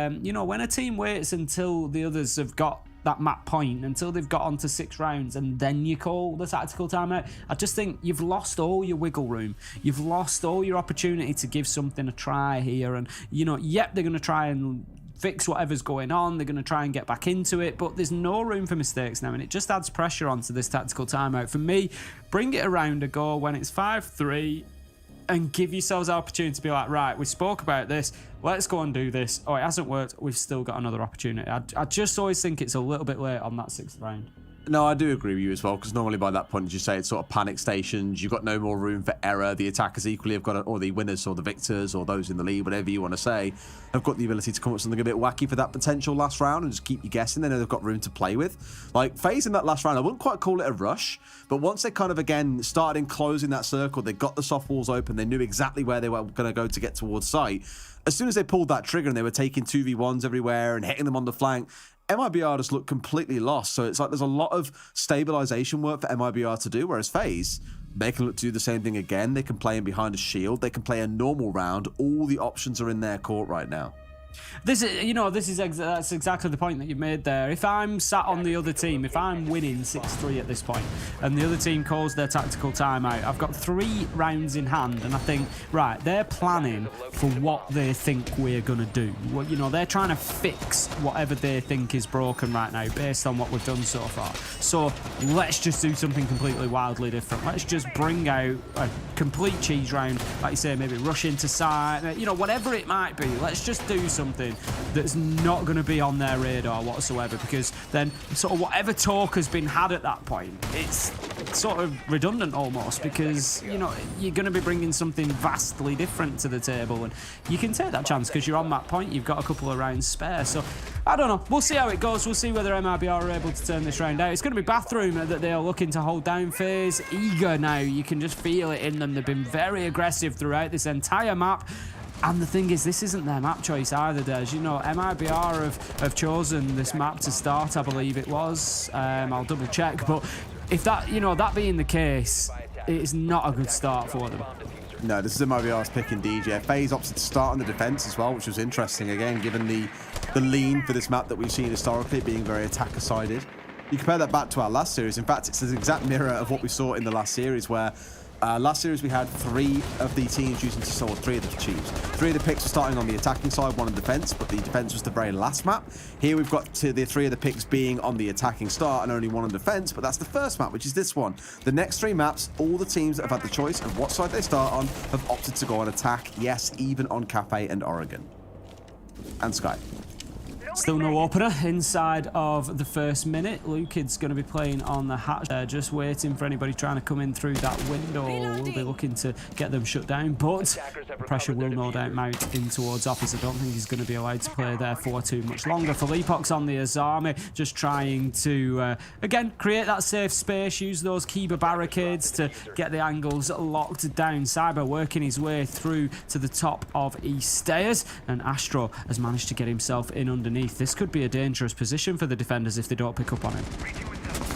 You know, when a team waits until the others have got that map point, until they've got onto 6 rounds, and then you call the tactical timeout, I just think you've lost all your wiggle room. You've lost all your opportunity to give something a try here. And, you know, yep, they're going to try and fix whatever's going on. They're going to try and get back into it, but there's no room for mistakes now, and it just adds pressure onto this tactical timeout. For me, bring it around a go when it's 5-3 and give yourselves an opportunity to be like, right, we spoke about this, let's go and do this. Oh, it hasn't worked, we've still got another opportunity. I just always think it's a little bit late on that 6th round. No, I do agree with you as well, because normally by that point, as you say, it's sort of panic stations. You've got no more room for error. The attackers equally have got, or the winners or the victors or those in the lead, whatever you want to say, have got the ability to come up with something a bit wacky for that potential last round and just keep you guessing. They know they've got room to play with. Like, FaZe in that last round, I wouldn't quite call it a rush, but once they kind of, again, started enclosing that circle, they got the soft walls open, they knew exactly where they were going to go to get towards site. As soon as they pulled that trigger and they were taking 2v1s everywhere and hitting them on the flank, MIBR just looked completely lost. So it's like there's a lot of stabilization work for MIBR to do, whereas FaZe, they can look to do the same thing again. They can play in behind a shield. They can play a normal round. All the options are in their court right now. This is, you know, that's exactly the point that you've made there. If I'm sat on the other team, if I'm winning 6-3 at this point, and the other team calls their tactical timeout, I've got 3 rounds in hand, and I think, right, they're planning for what they think we're going to do. Well, you know, they're trying to fix whatever they think is broken right now based on what we've done so far. So let's just do something completely wildly different. Let's just bring out a complete cheese round, like you say, maybe rush into side, you know, whatever it might be. Let's just do something that's not going to be on their radar whatsoever, because then sort of whatever talk has been had at that point, it's sort of redundant almost, because, you know, you're going to be bringing something vastly different to the table, and you can take that chance because you're on that point, you've got a couple of rounds spare. So I don't know, we'll see how it goes. We'll see whether MIBR are able to turn this round out. It's going to be Bathroom that they are looking to hold down. FaZe eager now, you can just feel it in them. They've been very aggressive throughout this entire map. And the thing is, this isn't their map choice either, Des. You know, MIBR have chosen this map to start, I believe it was. I'll double check. But if that, you know, that being the case, it's not a good start for them. No, this is MIBR's picking DJ. FaZe opted to start on the defense as well, which was interesting, again, given the lean for this map that we've seen historically, being very attacker-sided. You compare that back to our last series. In fact, it's the exact mirror of what we saw in the last series, where last series we had 3 of the teams using to sort 3 of the teams. 3 of the picks were starting on the attacking side, 1 in defense, but the defense was the very last map. Here we've got the 3 of the picks being on the attacking start and only 1 on defense, but that's the first map, which is this one. The next 3 maps, all the teams that have had the choice of what side they start on have opted to go on attack. Yes, even on Cafe and Oregon. And Sky. Still no opener inside of the first minute. Lucid's going to be playing on the hatch, just waiting for anybody trying to come in through that window. We'll be looking to get them shut down, but pressure will no doubt mount in towards Office. I don't think he's going to be allowed to play there for too much longer. Philippox on the Azami, just trying to, again, create that safe space, use those Kiba barricades to get the angles locked down. Cyber working his way through to the top of East Stairs, and Astro has managed to get himself in underneath. This could be a dangerous position for the defenders if they don't pick up on him.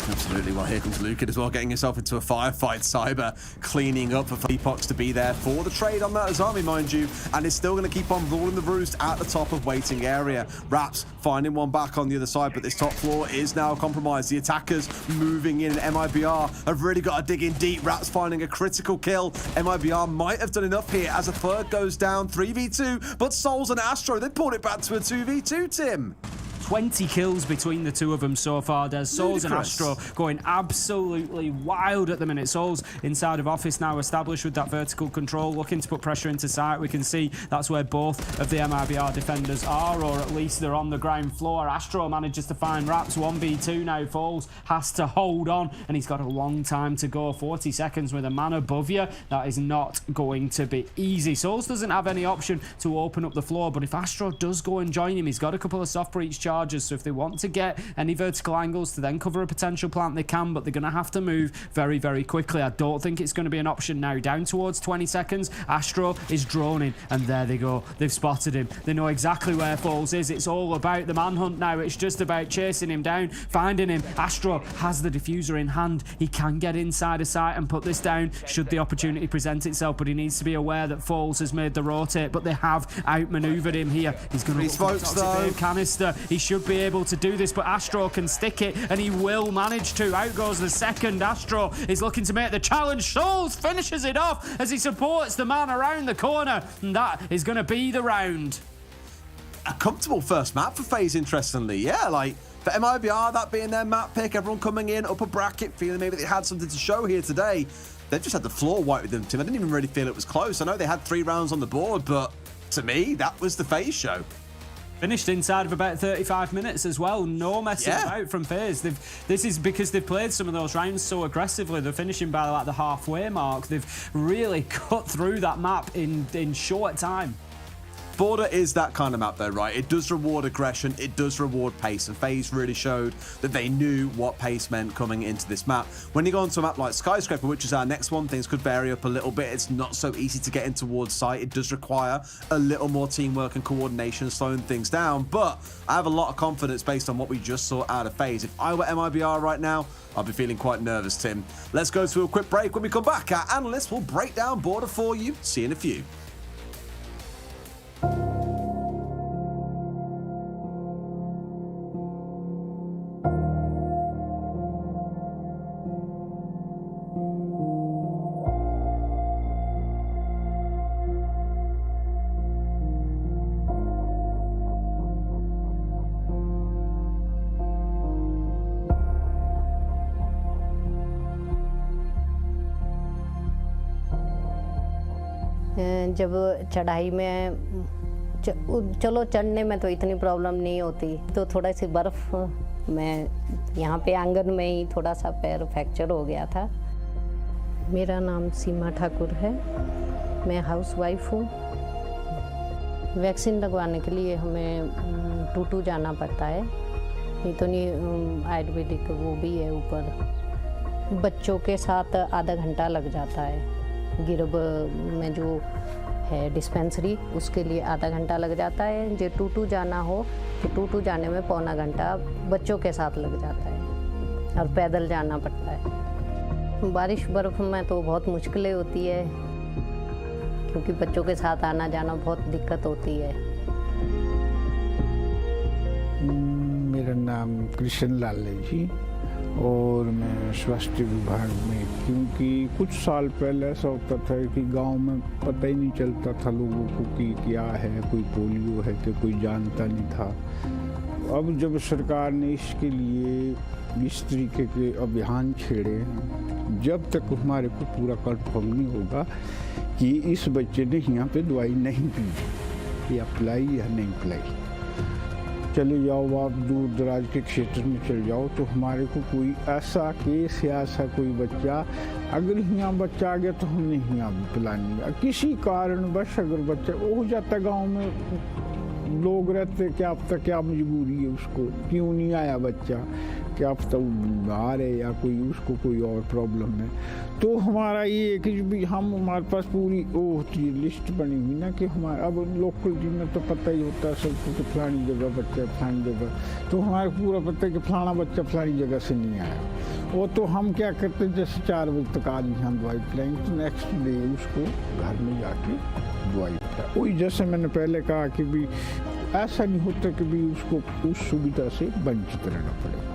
Absolutely. Well, here comes Lucid as well, getting himself into a firefight. Cyber cleaning up for Philippox to be there for the trade on that Azami, mind you, and is still going to keep on ruling the roost at the top of waiting area. Raps finding one back on the other side, but this top floor is now compromised. The attackers moving in, and MIBR have really got to dig in deep. Raps finding a critical kill. MIBR might have done enough here as a third goes down, 3v2, but Souls and Astro, they pulled it back to a 2v2, Tim. 20 kills between the two of them so far. There's Souls and Ludicrous. Astro going absolutely wild at the minute. Souls inside of office now established with that vertical control, looking to put pressure into sight. We can see that's where both of the MIBR defenders are, or at least they're on the ground floor. Astro manages to find Raps. 1v2 now. Falls has to hold on, and he's got a long time to go. 40 seconds with a man above you. That is not going to be easy. Souls doesn't have any option to open up the floor, but if Astro does go and join him, he's got a couple of soft breach charges, so if they want to get any vertical angles to then cover a potential plant, they can, but they're going to have to move very, very quickly. I don't think it's going to be an option now. Down towards 20 seconds. Astro is droning, and there they go. They've spotted him. They know exactly where Falls is. It's all about the manhunt now. It's just about chasing him down, finding him. Astro has the diffuser in hand. He can get inside of sight and put this down should the opportunity present itself, but he needs to be aware that Falls has made the rotate, but they have outmaneuvered him here. He's going to look for the toxic wave canister. He should be able to do this, but Astro can stick it, and he will manage to. Out goes the second. Astro is looking to make the challenge. Souls finishes it off as he supports the man around the corner, and that is going to be the round. A comfortable first map for FaZe, interestingly. Yeah, like, for MIBR, that being their map pick, everyone coming in, upper bracket, feeling maybe they had something to show here today. They've just had the floor wiped with them, Tim. I didn't even really feel it was close. I know they had 3 rounds on the board, but to me, that was the FaZe show. Finished inside of about 35 minutes as well. No messing about from FaZe. This is because they've played some of those rounds so aggressively. They're finishing by like the halfway mark. They've really cut through that map in short time. Border is that kind of map though, right? It does reward aggression, it does reward pace, and FaZe really showed that they knew what pace meant coming into this map. When you go onto a map like Skyscraper, which is our next one, things could vary up a little bit. It's not so easy to get in towards site. It does require a little more teamwork and coordination, slowing things down, but I have a lot of confidence based on what we just saw out of FaZe. If I were MIBR right now, I'd be feeling quite nervous, Tim. Let's go to a quick break. When we come back, our analysts will break down Border for you. See you in a few. जब चढ़ाई में चलो चढ़ने में तो इतनी problem नहीं होती, तो थोड़ा सी बर्फ़ में यहाँ पे आंगन में ही थोड़ा सा पैर फ्रैक्चर हो गया था। मेरा नाम सीमा ठाकुर है, मैं हाउसवाइफ हूँ। वैक्सीन लगवाने के लिए हमें टूटू जाना पड़ता है, नहीं तो नहीं आयुर्वेदिक वो भी है ऊपर। बच्चों के साथ आधा घंटा लग जाता है। गिरब में जो है डिस्पेंसरी, उसके लिए आधा घंटा लग जाता है। जो टूटू जाना हो तो टूटू जाने में पौना घंटा बच्चों के साथ लग जाता है, और पैदल जाना पड़ता है। बारिश बर्फ़ में तो बहुत मुश्किलें होती है, क्योंकि बच्चों के साथ आना जाना बहुत दिक्कत होती है। मेरा नाम कृष्ण लाल है जी, और मैं स्वास्थ्य विभाग में, क्योंकि कुछ साल पहले ऐसा होता था कि गांव में पता ही नहीं चलता था लोगों को कि क्या है, कोई पोलियो है कि कोई जानता नहीं था। अब जब सरकार ने इसके लिए इस तरीके के अभियान छेड़े, जब तक हमारे को पूरा कंफर्म नहीं होगा कि इस बच्चे ने यहाँ पे दवाई नहीं पी या पिलाई या नहीं पिलाई, चले जाओ आप दूर दराज के क्षेत्र में चले जाओ, तो हमारे को कोई ऐसा केस या ऐसा कोई बच्चा, अगर यहाँ बच्चा आ गया तो हमने यहाँ पिलानी है। किसी कारणवश अगर बच्चा हो जाता, गांव में लोग रहते, क्या पता क्या मजबूरी है उसको, क्यों नहीं आया बच्चा, क्या पता वो बीमार है या कोई उसको कोई और प्रॉब्लम है। तो हमारा ये है कि भी हमारे पास पूरी वो होती है लिस्ट बनी हुई ना, कि हमारा अब लोकल में तो पता ही होता है सबको कि फलानी जगह बच्चा फलानी जगह, तो हमारे पूरा पता है कि फलाना बच्चा फलानी जगह से नहीं आया। वो तो हम क्या करते हैं, जैसे 4 बजे तक आदमी हम दवाई पिलाएंगे तो नेक्स्ट डे उसको घर में जाके दवाई पिलाए। वही जैसे मैंने पहले कहा कि भी ऐसा नहीं होता कि भी उसको उस सुविधा से वंचित रहना पड़ेगा।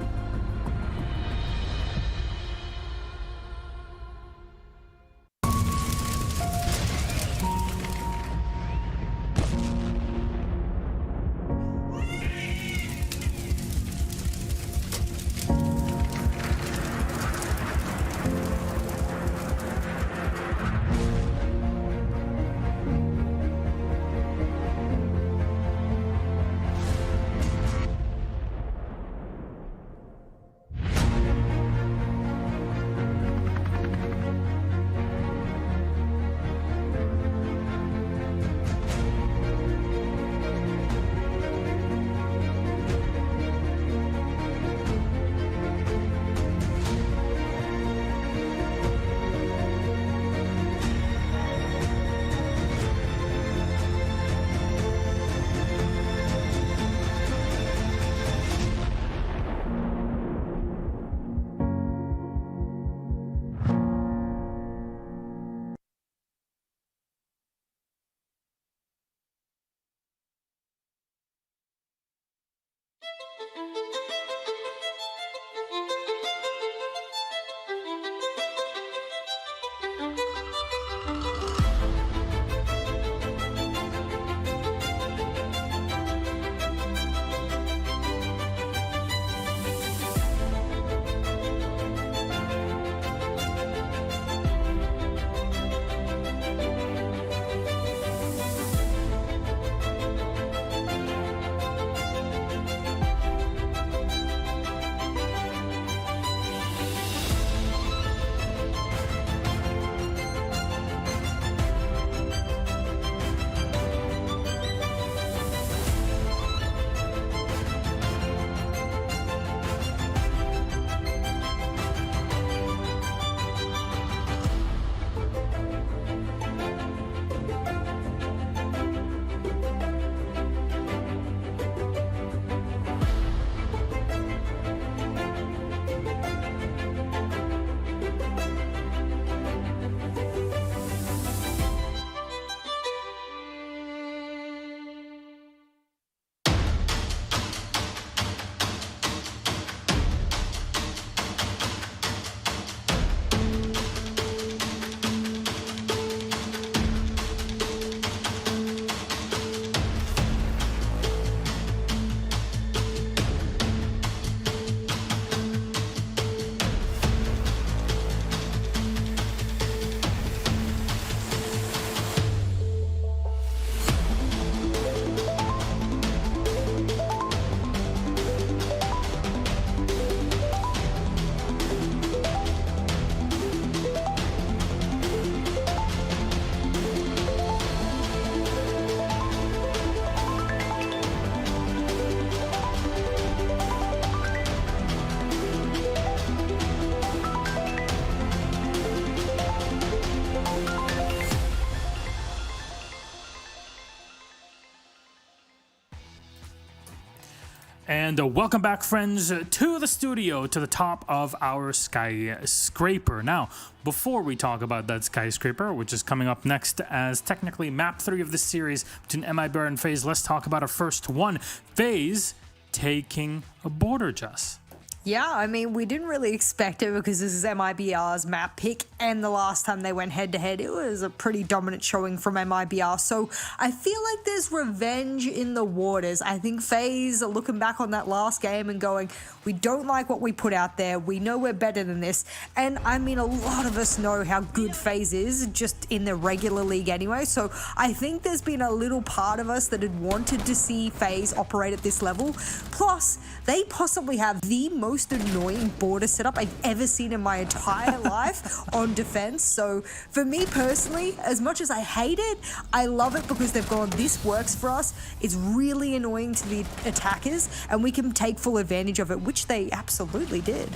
And welcome back, friends, to the studio, to the top of our skyscraper. Now, before we talk about that skyscraper, which is coming up next as technically map 3 of this series between MIBR and FaZe, let's talk about our first one. FaZe taking a border just. Yeah, I mean, we didn't really expect it because this is MIBR's map pick, and the last time they went head-to-head, it was a pretty dominant showing from MIBR, so I feel like there's revenge in the waters. I think FaZe are looking back on that last game and going, we don't like what we put out there, we know we're better than this, and I mean, a lot of us know how good FaZe is, just in the regular league anyway, so I think there's been a little part of us that had wanted to see FaZe operate at this level, plus, they possibly have the most annoying border setup I've ever seen in my entire life on defense. So for me personally, as much as I hate it, I love it because they've gone, this works for us. It's really annoying to the attackers and we can take full advantage of it, which they absolutely did.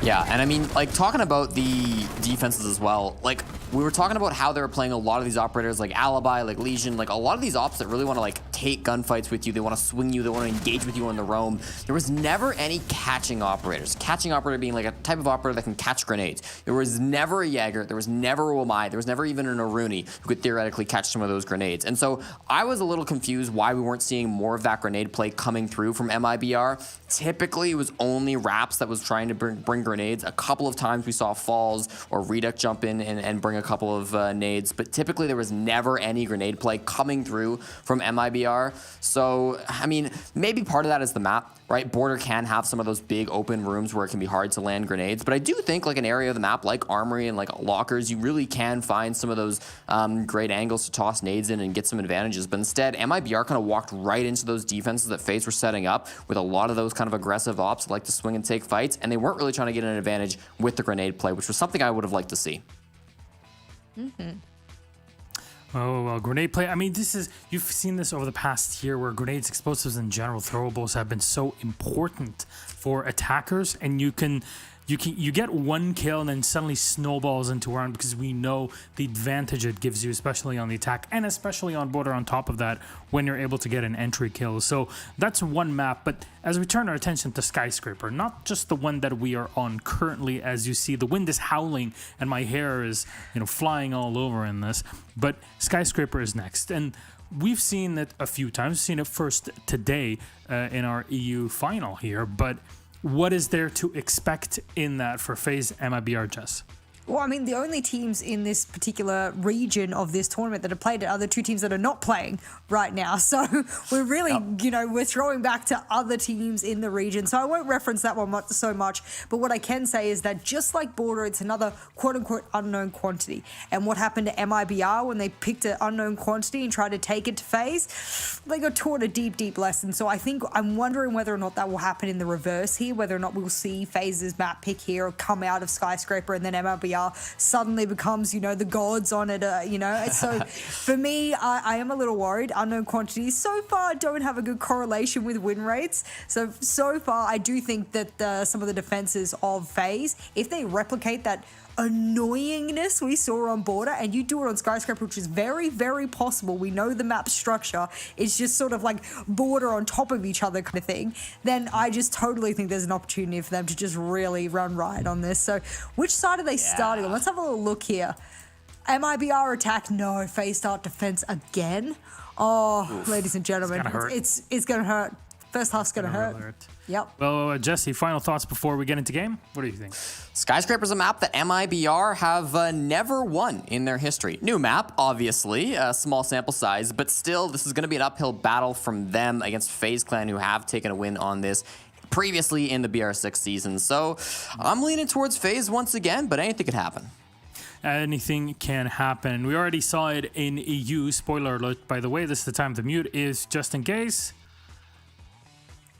Yeah, and I mean, like, talking about the defenses as well, like, we were talking about how they were playing a lot of these operators like Alibi, like Legion, like a lot of these ops that really want to like take gunfights with you, they want to swing you, they want to engage with you on the roam. There was never any catching operators. Catching operator being like a type of operator that can catch grenades. There was never a Jaeger, there was never a Wamai, there was never even an Aruni who could theoretically catch some of those grenades. And so I was a little confused why we weren't seeing more of that grenade play coming through from MIBR. Typically, it was only Raps that was trying to bring grenades. A couple of times we saw Falls or Reduct jump in and bring a couple of nades, but typically there was never any grenade play coming through from MIBR. So, I mean, maybe part of that is the map, right? Border can have some of those big open rooms where it can be hard to land grenades, but I do think like an area of the map like Armory and like Lockers, you really can find some of those great angles to toss nades in and get some advantages. But instead, MIBR kind of walked right into those defenses that FaZe were setting up with a lot of those kind of aggressive ops that like to swing and take fights, and they weren't really trying to get an advantage with the grenade play, which was something I would have liked to see. Oh, well, grenade play. I mean, you've seen this over the past year where grenades, explosives, and general throwables have been so important for attackers, and you get one kill and then suddenly snowballs into a round because we know the advantage it gives you, especially on the attack and especially on border on top of that when you're able to get an entry kill. So that's one map, but as we turn our attention to Skyscraper, not just the one that we are on currently, as you see, the wind is howling and my hair is, flying all over in this, but Skyscraper is next. And we've seen it a few times. We've seen it first today in our EU final here, but what is there to expect in that for FaZe MIBR, Jess? Well, I mean, the only teams in this particular region of this tournament that have played it are the two teams that are not playing right now. So we're really, we're throwing back to other teams in the region. So I won't reference that one so much. But what I can say is that just like Border, it's another quote-unquote unknown quantity. And what happened to MIBR when they picked an unknown quantity and tried to take it to FaZe, they got taught a deep, deep lesson. So I think I'm wondering whether or not that will happen in the reverse here, whether or not we'll see FaZe's map pick here or come out of Skyscraper and then MIBR suddenly becomes, the gods on it, So for me, I am a little worried. Unknown quantities so far don't have a good correlation with win rates. So far, I do think that some of the defenses of FaZe, if they replicate that annoyingness we saw on Border and you do it on Skyscraper, which is very, very possible. We know the map structure. It's just sort of like Border on top of each other kind of thing. Then I just totally think there's an opportunity for them to just really run riot on this. So which side are they starting on? Let's have a little look here. MIBR attack, no. FaZe start defense again. Oh, oof. Ladies and gentlemen, it's going to hurt. First half's going to hurt. Yep. Well, Jesse, final thoughts before we get into game? What do you think? Skyscraper's a map that MIBR have never won in their history. New map, obviously, a small sample size, but still, this is going to be an uphill battle from them against FaZe Clan, who have taken a win on this previously in the BR6 season. So I'm leaning towards FaZe once again, but anything could happen. Anything can happen. We already saw it in EU. Spoiler alert, by the way, this is the time to mute, is just in case.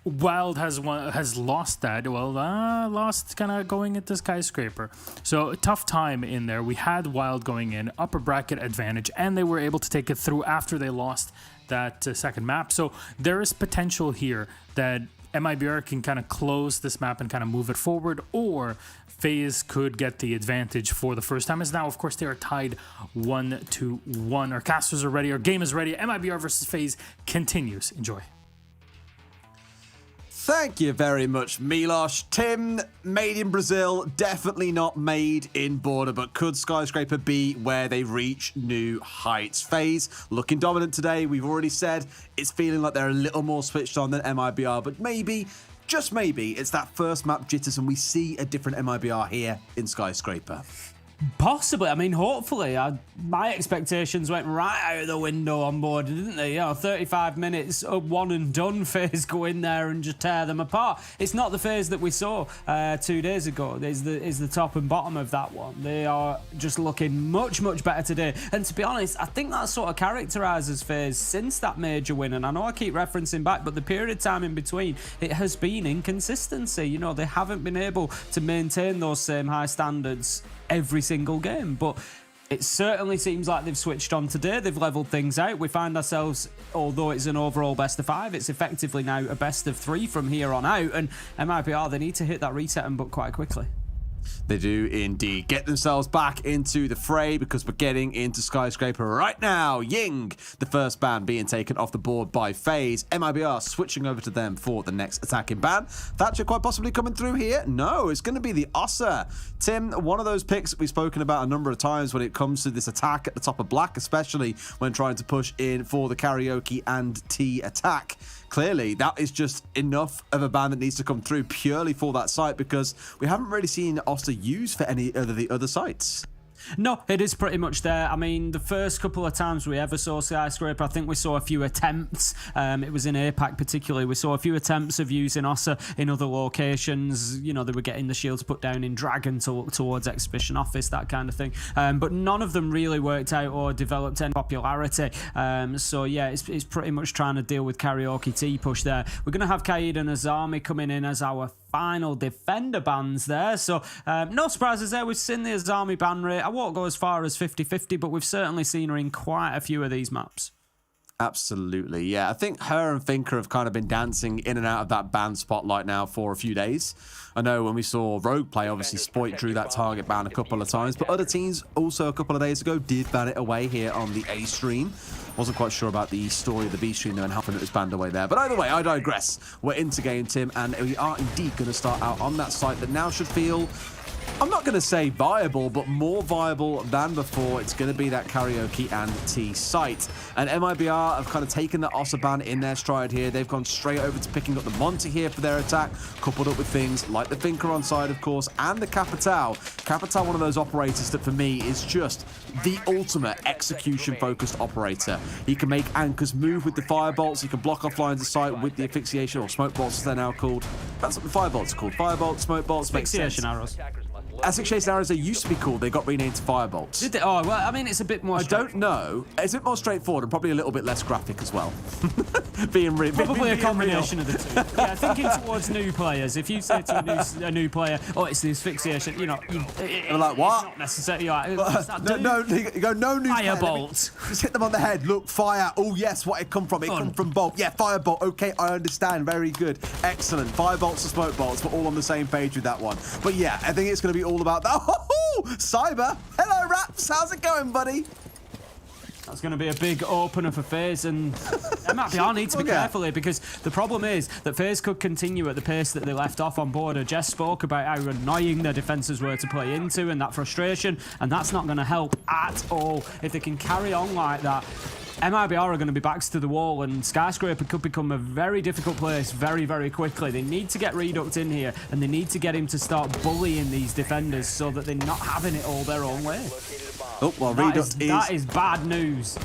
WYLDE has lost that. Well, lost kind of going into Skyscraper. So tough time in there. We had WYLDE going in, upper bracket advantage, and they were able to take it through after they lost that second map. So there is potential here that MIBR can kind of close this map and kind of move it forward, or FaZe could get the advantage for the first time. As now, of course, they are tied 1-1. Our casters are ready. Our game is ready. MIBR versus FaZe continues. Enjoy. Thank you very much, Milos. Tim, made in Brazil, definitely not made in Border, but could Skyscraper be where they reach new heights? FaZe looking dominant today. We've already said it's feeling like they're a little more switched on than MIBR, but maybe, just maybe, it's that first map jitters and we see a different MIBR here in Skyscraper. Possibly. I mean, hopefully. My expectations went right out of the window on Board, didn't they? 35 minutes, one and done. FaZe go in there and just tear them apart. It's not the FaZe that we saw 2 days ago. Is the top and bottom of that one. They are just looking much, much better today. And to be honest, I think that sort of characterises FaZe since that major win. And I know I keep referencing back, but the period of time in between, it has been inconsistency. They haven't been able to maintain those same high standards every single game, but it certainly seems like they've switched on today. They've leveled things out. We find ourselves, although it's an overall best of 5, it's effectively now a best of 3 from here on out, and MIBR, they need to hit that reset and book quite quickly. They do indeed get themselves back into the fray because we're getting into Skyscraper right now. Ying, the first ban being taken off the board by FaZe. MIBR switching over to them for the next attacking ban. Thatcher quite possibly coming through here. No, it's going to be the Ossa. Tim, one of those picks that we've spoken about a number of times when it comes to this attack at the top of Black, especially when trying to push in for the karaoke and T attack. Clearly, that is just enough of a ban that needs to come through purely for that site because we haven't really seen Oster used for any of the other sites. No, it is pretty much there. I mean, the first couple of times we ever saw Skyscraper, I think we saw a few attempts. It was in APAC particularly. We saw a few attempts of using Ossa in other locations. They were getting the shields put down in Dragon towards Exhibition Office, that kind of thing. But none of them really worked out or developed any popularity. So yeah, it's pretty much trying to deal with karaoke T push there. We're going to have Kaid and Azami coming in as our final defender bans there. So no surprises there. We've seen the Azami ban rate. I won't go as far as 50-50, but we've certainly seen her in quite a few of these maps. Absolutely, yeah. I think her and Finker have kind of been dancing in and out of that ban spotlight now for a few days. I know when we saw Rogue play, obviously Spoit drew that target ban a couple of times, but other teams also a couple of days ago did ban it away here on the A stream. Wasn't quite sure about the story of the B stream though and how often it was banned away there. But either way, I digress. We're into game, Tim, and we are indeed going to start out on that site that now should feel I'm not going to say viable, but more viable than before. It's going to be that karaoke and T site. And MIBR have kind of taken the Osaban in their stride here. They've gone straight over to picking up the Monty here for their attack, coupled up with things like the Finker on side, of course, and the Capitao. Capitao, one of those operators that for me is just the ultimate execution-focused operator. He can make anchors move with the firebolts. He can block off lines of sight with the asphyxiation, or smoke bolts as they're now called. That's what the firebolts are called. Firebolts, smoke bolts, makes sense. Asphyxiation arrows. Asphyxiation arrows, they used to be called. They got renamed to firebolts. Did they? Oh, well, I mean, it's a bit more. I don't know. It's a bit more straightforward and probably a little bit less graphic as well. Probably a combination of the two. Yeah, thinking towards new players. If you say to a new player, oh, it's the asphyxiation, you know, they're like, what? It's not necessarily. You go, no new Firebolt. Just hit them on the head. Look, fire. Oh, yes, what it come from? It come from bolt. Yeah, firebolt. Okay, I understand. Very good. Excellent. Firebolts and smoke bolts. We're all on the same page with that one. But yeah, I think it's going to be all about that. Oh, Cyber. Hello, Raps. How's it going, buddy? That's going to be a big opener for FaZe, and MIBR need to be careful here, because the problem is that FaZe could continue at the pace that they left off on Border. Jess spoke about how annoying their defences were to play into and that frustration, and that's not going to help at all. If they can carry on like that, MIBR are going to be backs to the wall, and Skyscraper could become a very difficult place very, very quickly. They need to get Reduct in here, and they need to get him to start bullying these defenders so that they're not having it all their own way. Oh, well, Reduct that is bad news.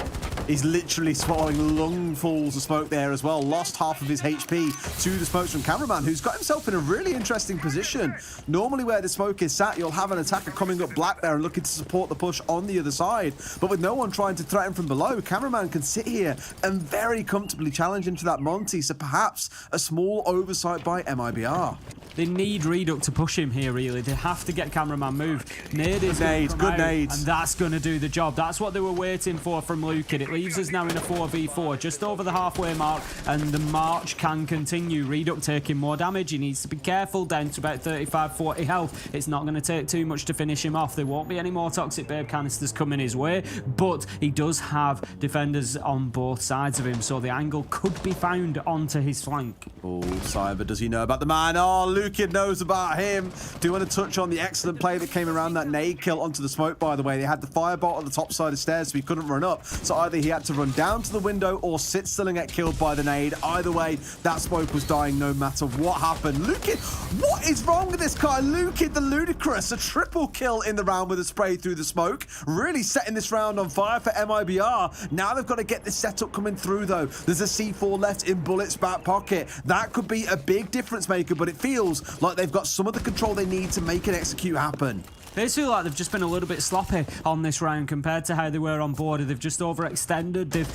He's literally swallowing lungfuls of smoke there as well. Lost half of his HP to the smokes from Cameraman, who's got himself in a really interesting position. Normally where the smoke is sat, you'll have an attacker coming up black there and looking to support the push on the other side. But with no one trying to threaten from below, Cameraman can sit here and very comfortably challenge into that Monty. So perhaps a small oversight by MIBR. They need Reduct to push him here, really. They have to get Cameraman moved. Nade is good nades. And that's going to do the job. That's what they were waiting for from Lukin. It leaves us now in a 4v4, just over the halfway mark, and the march can continue. Reduct taking more damage. He needs to be careful, down to about 35-40 health. It's not going to take too much to finish him off. There won't be any more Toxic Babe canisters coming his way, but he does have defenders on both sides of him, so the angle could be found onto his flank. Oh, Cyber, does he know about the man? Oh, Lukin knows about him. Do you want to touch on the excellent play that came around that nade kill onto the smoke, by the way? They had the firebolt on the top side of stairs, so he couldn't run up. So either he had to run down to the window or sit still and get killed by the nade. Either way, that smoke was dying no matter what happened. Lukin, what is wrong with this guy? Lukin the Ludicrous, a triple kill in the round with a spray through the smoke. Really setting this round on fire for MIBR. Now they've got to get this setup coming through, though. There's a C4 left in Bullet's back pocket. That could be a big difference maker, but it feels like they've got some of the control they need to make it execute happen. They feel like they've just been a little bit sloppy on this round compared to how they were on Border. They've just overextended. They've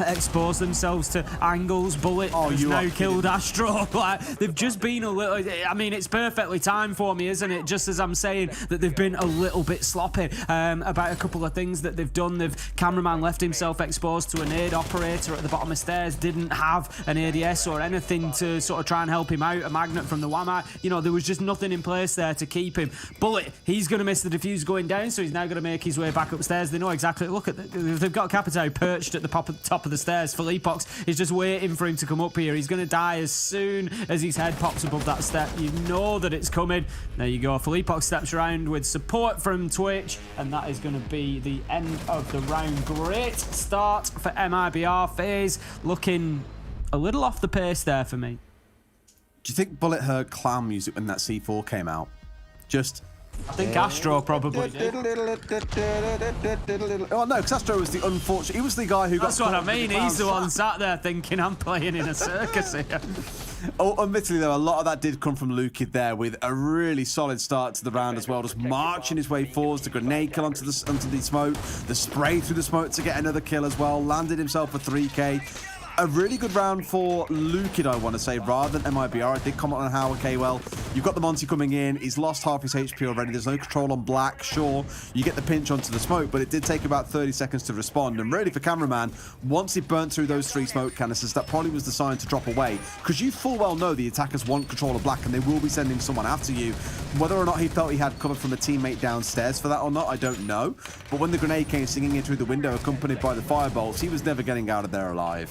exposed themselves to angles. Bullet has now killed Astro. Like, they've just been a little... I mean, it's perfectly timed for me, isn't it? Just as I'm saying that they've been a little bit sloppy about a couple of things that they've done. Cameraman left himself exposed to a nade operator at the bottom of stairs. Didn't have an ADS or anything to sort of try and help him out. A magnet from the Wamai. You know, there was just nothing in place there to keep him. Bullet, he's going to miss the defuse going down, so he's now going to make his way back upstairs. They know exactly. Look at they've got Capitao perched at the top of the stairs. Philippox is just waiting for him to come up here. He's going to die as soon as his head pops above that step. You know that it's coming. There you go. Philippox steps around with support from Twitch, and that is going to be the end of the round. Great start for MIBR. FaZe looking a little off the pace there for me. Do you think Bullet heard clown music when that C4 came out? I think Astro probably did. Oh no, because Astro was the unfortunate. He was the guy who got. That's what I mean. He's the one sat there thinking I'm playing in a circus here. Oh, admittedly though, a lot of that did come from Lukid there with a really solid start to the round as well, just marching his way forwards. The grenade kill onto the smoke, the spray through the smoke to get another kill as well. Landed himself a 3K. A really good round for Lukid, I want to say, rather than MIBR. I did comment on how, okay, well, you've got the Monty coming in. He's lost half his HP already. There's no control on Black. Sure, you get the pinch onto the smoke, but it did take about 30 seconds to respond. And really, for Cameraman, once he burnt through those 3 smoke canisters, that probably was the sign to drop away. Because you full well know the attackers want control of Black, and they will be sending someone after you. Whether or not he felt he had cover from a teammate downstairs for that or not, I don't know. But when the grenade came singing in through the window, accompanied by the firebolts, he was never getting out of there alive.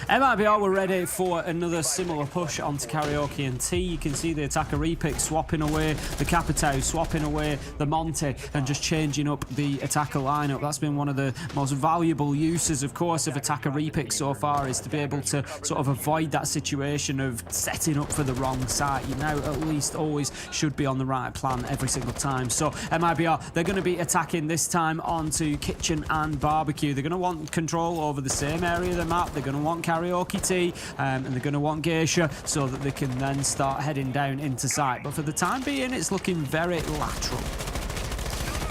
MIBR were ready for another similar push onto Karaoke and T. You can see the attacker repick swapping away the Capitao, swapping away the Monte, and just changing up the attacker lineup. That's been one of the most valuable uses, of course, of attacker repick so far, is to be able to sort of avoid that situation of setting up for the wrong site. You now at least always should be on the right plan every single time. So MIBR, they're going to be attacking this time onto Kitchen and Barbecue. They're going to want control over the same area of the map. They're going to want Karaoke Tea, and they're going to want Geisha, so that they can then start heading down into site. But for the time being, it's looking very lateral.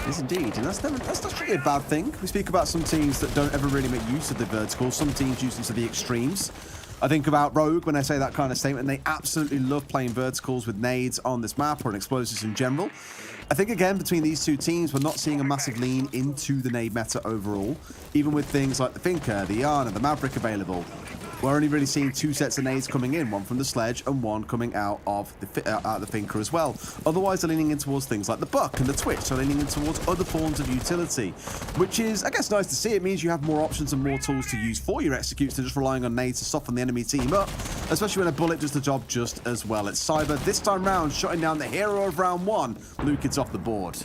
Yes, indeed, and that's not really a bad thing. We speak about some teams that don't ever really make use of the verticals. Some teams use them to the extremes. I think about Rogue when I say that kind of statement. They absolutely love playing verticals with nades on this map, or in explosives in general. I think, again, between these two teams, we're not seeing a massive lean into the nade meta overall. Even with things like the Finker, the Yarn, and the Maverick available, we're only really seeing 2 sets of nades coming in, one from the Sledge and one coming out of the Finker as well. Otherwise, they're leaning in towards things like the Buck and the Twitch, so leaning in towards other forms of utility, which is, I guess, nice to see. It means you have more options and more tools to use for your executes than just relying on nades to soften the enemy team up, especially when a bullet does the job just as well. It's Cyber this time round, shutting down the hero of round 1. Luke, it's off the board.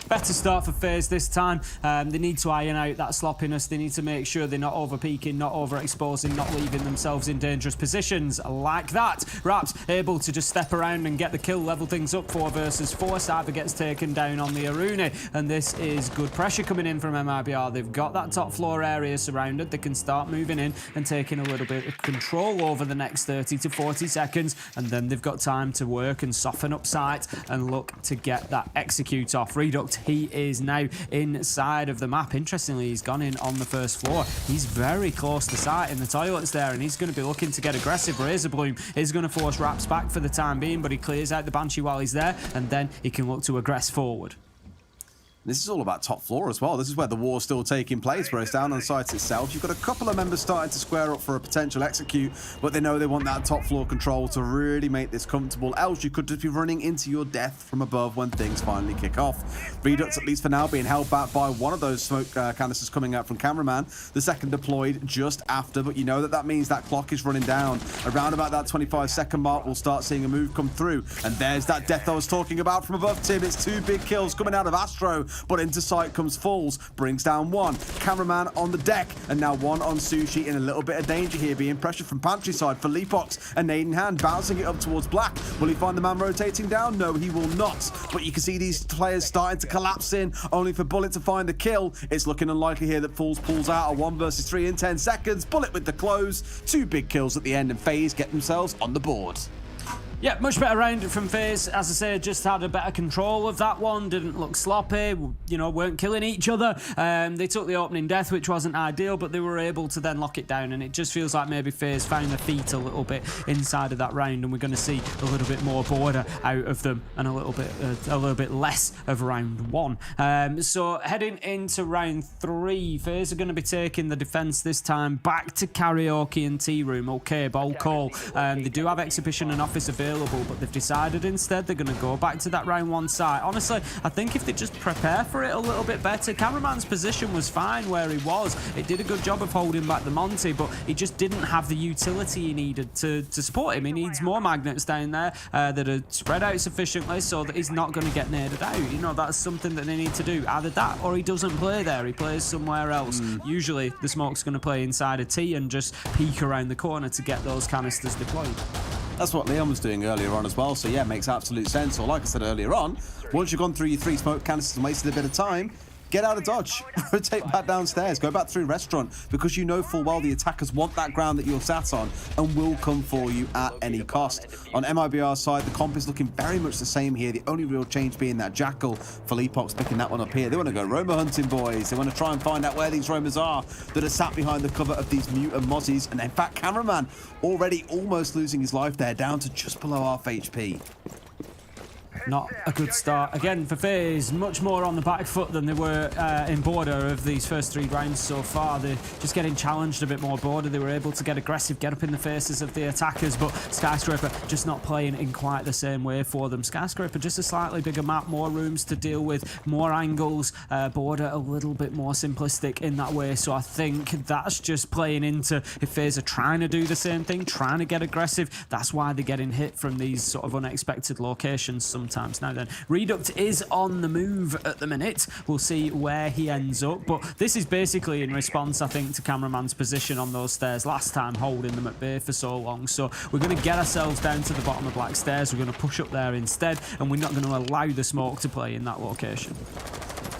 Better start for FaZe this time. They need to iron out that sloppiness. They need to make sure they're not over-peaking, not overexposing, not leaving themselves in dangerous positions like that. Raps able to just step around and get the kill, level things up 4 versus 4. Cyber gets taken down on the Arune, and this is good pressure coming in from MIBR. They've got that top floor area surrounded. They can start moving in and taking a little bit of control over the next 30 to 40 seconds, and then they've got time to work and soften up sight and look to get that execute off. Reduct, he is now inside of the map. Interestingly, he's gone in on the first floor. He's very close to sight in the toilets there, and he's going to be looking to get aggressive. Razor Bloom is going to force Raps back for the time being, but he clears out the Banshee while he's there, and then he can look to aggress forward. This is all about top floor as well. This is where the war's still taking place, where it's down on site itself. You've got a couple of members starting to square up for a potential execute, but they know they want that top floor control to really make this comfortable, else you could just be running into your death from above when things finally kick off. Redux, at least for now, being held back by one of those smoke canisters coming out from Cameraman. The second deployed just after, but you know that means that clock is running down. Around about that 25-second mark, we'll start seeing a move come through, and there's that death I was talking about from above, Tim. It's 2 big kills coming out of Astro, but into sight comes Falls, brings down 1. Cameraman on the deck, and now 1 on Sushi, in a little bit of danger here, being pressured from Pantry side for Leapox. A nade in hand, bouncing it up towards Black. Will he find the man rotating down? No, he will not. But you can see these players starting to collapse in, only for Bullet to find the kill. It's looking unlikely here that Falls pulls out a 1 versus 3 in 10 seconds. Bullet with the close. 2 big kills at the end, and FaZe get themselves on the board. Yeah, much better round from FaZe. As I say, just had a better control of that one. Didn't look sloppy, you know, weren't killing each other. They took the opening death, which wasn't ideal, but they were able to then lock it down, and it just feels like maybe FaZe found their feet a little bit inside of that round, and we're going to see a little bit more border out of them and a little bit less of round 1. So heading into round 3, FaZe are going to be taking the defense this time back to Karaoke and Tea Room. Okay, bold call. They do have Exhibition and Office available, but they've decided instead they're going to go back to that round 1 site. Honestly, I think if they just prepare for it a little bit better. Cameraman's position was fine where he was. It did a good job of holding back the Monty, but he just didn't have the utility he needed to support him. He needs more magnets down there that are spread out sufficiently so that he's not going to get naded out. You know, that's something that they need to do. Either that or he doesn't play there. He plays somewhere else. Usually the smoke's going to play inside a T and just peek around the corner to get those canisters deployed. That's what Leon was doing earlier on as well, so yeah, makes absolute sense. Or like I said earlier on, once you've gone through your 3 smoke canisters and wasted a bit of time, get out of dodge, rotate back downstairs, go back through restaurant, because you know full well the attackers want that ground that you're sat on and will come for you at any cost. On MIBR's side, the comp is looking very much the same here. The only real change being that Jackal. Philippox picking that one up here. They want to go Roma hunting, boys. They want to try and find out where these Romas are that are sat behind the cover of these mutant mozzies. And in fact, Cameraman already almost losing his life there, down to just below half HP. not a good start. Again, for FaZe, much more on the back foot than they were in Border of these first 3 rounds so far. They're just getting challenged a bit more. Border, they were able to get aggressive, get up in the faces of the attackers, but Skyscraper just not playing in quite the same way for them. Skyscraper just a slightly bigger map, more rooms to deal with, more angles. Border a little bit more simplistic in that way, so I think that's just playing into if FaZe are trying to do the same thing, trying to get aggressive. That's why they're getting hit from these sort of unexpected locations sometimes. Now then, Reduct is on the move at the minute. We'll see where he ends up, but this is basically in response, I think, to Cameraman's position on those stairs last time, holding them at bay for so long. So we're going to get ourselves down to the bottom of Black Stairs. We're going to push up there instead, and we're not going to allow the smoke to play in that location.